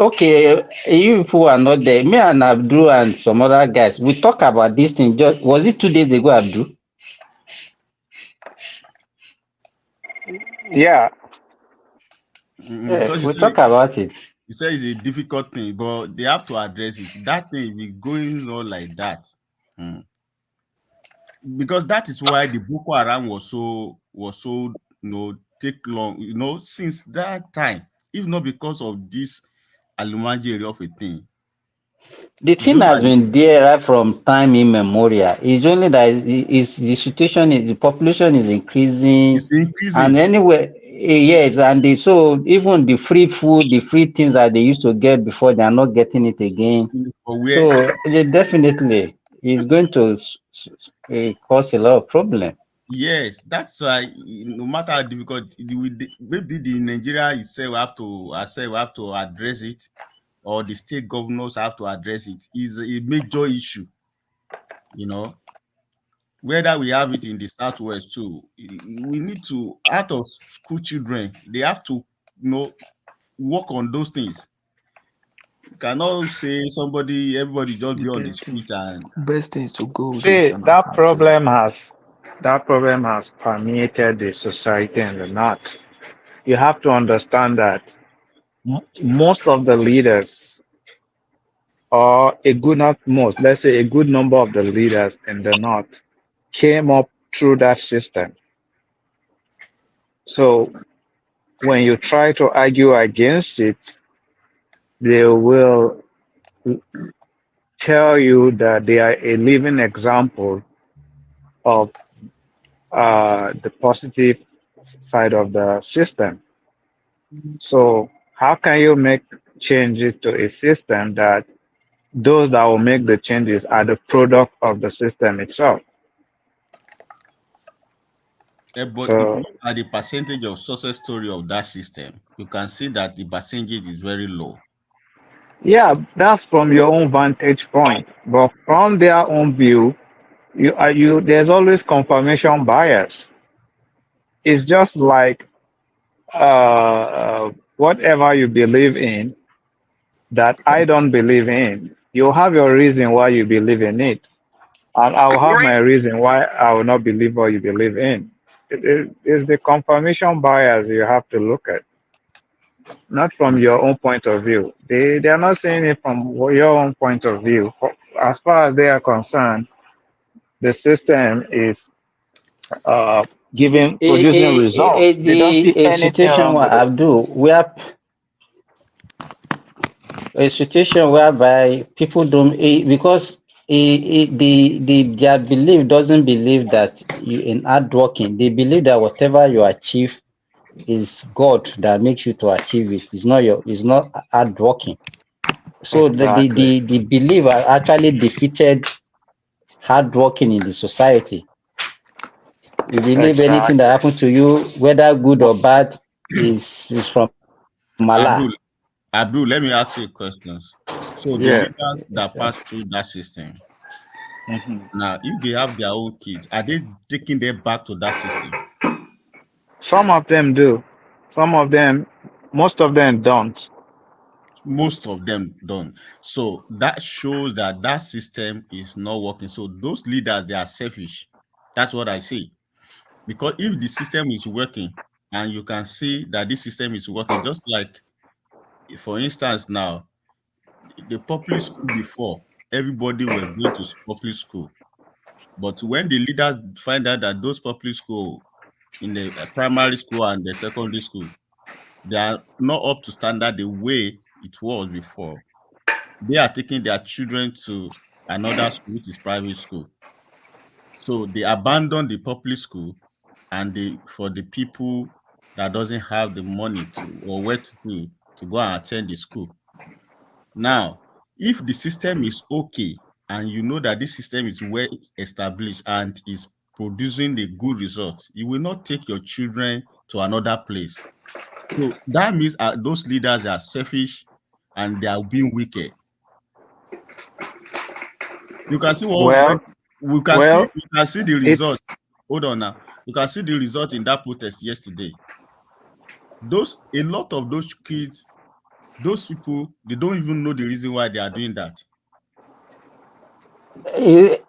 Okay, you people are not there. Me and Abdul and some other guys, we talk about this thing. Was it 2 days ago, Abdul? Yeah. Because we talk about it. You say it's a difficult thing, but they have to address it. That thing will be going on like that. Because that is why the Boko Haram was so take long, since that time, if not because of this Alumaji of a thing. The thing has been there right from time immemorial. It's only that the population is increasing. It's increasing. And anyway, yes, and so even the free food, the free things that they used to get before, they are not getting it again. So definitely it's going to cause a lot of problem. Yes, that's why no matter how difficult, maybe the Nigeria itself have to address it, or the state governors have to address it. Is a major issue, whether we have it in the Southwest too. We need to, out of school children, they have to work on those things. You cannot say everybody just be on the street and best things to go. See, that problem has permeated the society in the North. You have to understand that most of the leaders, or let's say a good number of the leaders in the North, came up through that system. So when you try to argue against it, they will tell you that they are a living example of the positive side of the system. So how can you make changes to a system that those that will make the changes are the product of the system itself? But if you look at the percentage of success story of that system, you can see that the percentage is very low. Yeah, that's from your own vantage point, but from their own view, there's always confirmation bias. It's just like whatever you believe in that I don't believe in. You have your reason why you believe in it, and I'll have my reason why I will not believe what you believe in. It's the confirmation bias you have to look at, not from your own point of view. They are not saying it from your own point of view. As far as they are concerned, the system is producing results. They don't see A anything situation wrong where with it. Abdul, where a situation whereby people don't because their belief doesn't believe that you in hard working. They believe that whatever you achieve is God that makes you to achieve it. It's not hard working. So Exactly. the believer actually defeated hard working in the society. You believe anything that Exactly. happens to you, whether good or bad, is from Allah. Abdul, let me ask you questions. So the Yes. leaders Yes, that sir. pass through that system, Mhm. now if they have their own kids, are they taking them back to that system? Some of them do. Some of them, most of them don't. Most of them don't. So that shows that that system is not working. So those leaders, they are selfish. That's what I say. Because if the system is working and you can see that this system is working, just like, for instance, now, the public school before, everybody were going to public school. But when the leaders find out that those public school in the primary school and the secondary school, they are not up to standard the way it was before, they are taking their children to another school, which is private school. So they abandon the public school, and for the people that doesn't have the money to or where to do to go and attend the school. Now, if the system is okay and you know that this system is well established and is producing the good results, you will not take your children to another place. So that means those leaders are selfish and they are being wicked. You can see Well, we can see well, you can see the result. it's Hold on now. You can see the result in that protest yesterday. A lot of those kids, those people, they don't even know the reason why they are doing that.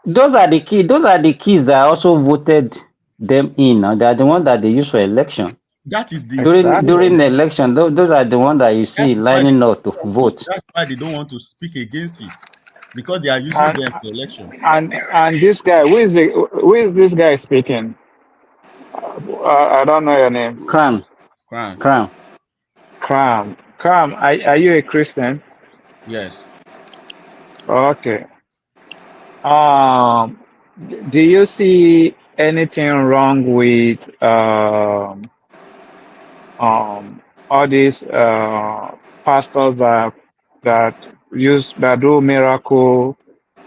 Those are the kids. Those are the kids that also voted them in. They are the ones that they use for election. That is the exactly. During the election, those are the ones that you see lining up to vote. that's why they don't want to speak against it, because they are using And them for election. and this guy, who is this guy speaking? I don't know your name. Crown, Crown. crown. Cram. Are you a Christian? Yes. Okay. Um, do you see anything wrong with all these pastors that do miracle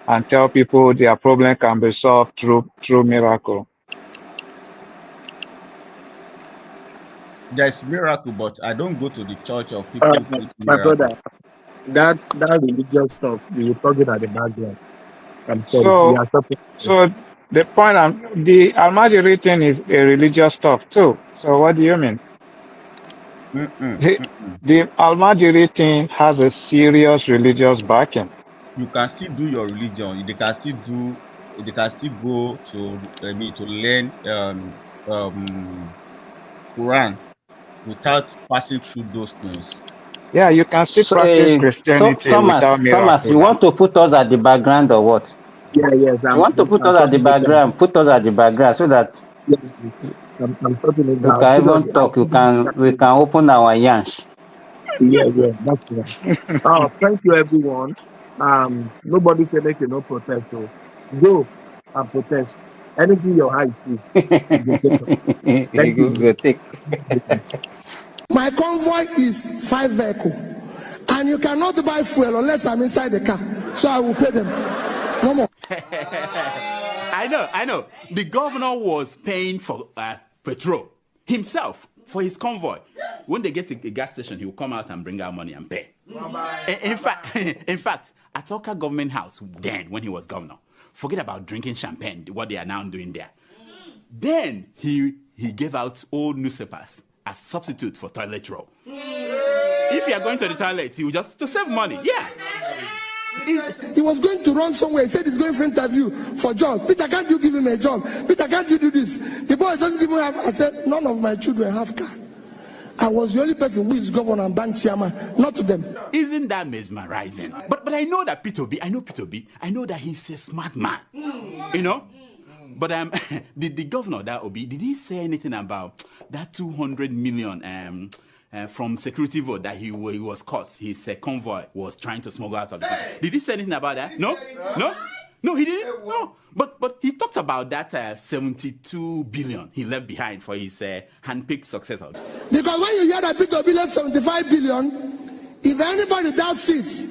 and tell people their problem can be solved through miracle? There's miracle, but I don't go to the church of people preaching My brother, miracle. that religious stuff you're talking at the background. I'm sorry, we So are talking. so the Almajiri thing is a religious stuff too. So what do you mean? Mm-mm, The mm-mm. the Almajiri thing has a serious religious backing. You can still do your religion. They can still go to to learn Quran without passing through those things. Yeah, you can still So, practice Christianity without Thomas, miracle you now. want to put us at the background or what? Yeah, yes, You want to put I'm us at the sorting it down. background. Put us at the background so that Yeah, I'm sorting it we down. can even talk. We can open our yansh. Yeah, that's right. Thank you, everyone. Nobody said they cannot protest. So go and protest. Anything your eyes see, you go take it. Thank Go, you. go take. My convoy is 5 vehicles, and you cannot buy fuel unless I'm inside the car. So I will pay them. No more. I know. The governor was paying for petrol himself for his convoy. When they get to a gas station, he will come out and bring out money and pay. In fact, at Oka Government House, then when he was governor, forget about drinking champagne, what they are now doing there. Then he gave out old newspapers as substitute for toilet roll. If you are going to the toilet, he will just to save money. Yeah. He was going to run somewhere. He said he's going for interview for job. Peter, can't you give him a job? Peter, can't you do this? The boy doesn't even have. I said, none of my children have car. I was the only person who is governor and bank chairman, not to them. Isn't that mesmerizing? But I know that Peter B. I know that he's a smart man. You know. But the governor, that Obi, did he say anything about that 200 million from security vote that he was caught? His convoy was trying to smuggle out of the country. Did he say anything about that? No, he didn't. No, but he talked about that 72 billion he left behind for his handpicked successor. Because when you hear that Peter B left 75 billion, if anybody doubts it,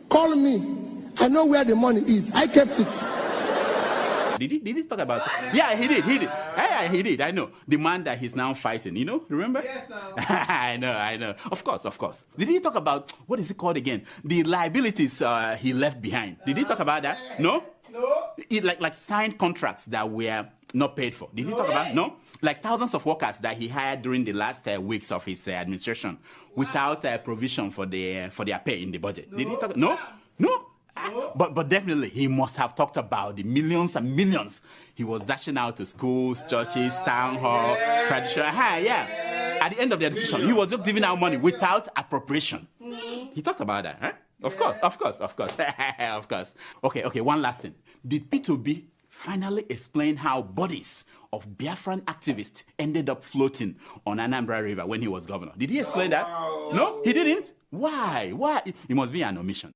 call me. I know where the money is. I kept it. Did he talk about? Yeah, he did. Yeah, he did. I know the man that he's now fighting. You know, remember? Yes, now. I know. Of course. Did he talk about what is it called again? The liabilities he left behind. Did he talk about that? No. Like signed contracts that were not paid for. Did he talk about? No. Like thousands of workers that he hired during the last weeks of his administration without provision for their pay in the budget. Did he talk? No. But definitely he must have talked about the millions and millions he was dashing out to schools, churches, town hall, traditional. Yeah. At the end of the administration, he was just giving out money without appropriation. He talked about that, huh? Of course. Of course. Okay, one last thing. Did P2B finally explain how bodies of Biafran activists ended up floating on Anambra River when he was governor? Did he explain that? No, he didn't. Why? It must be an omission.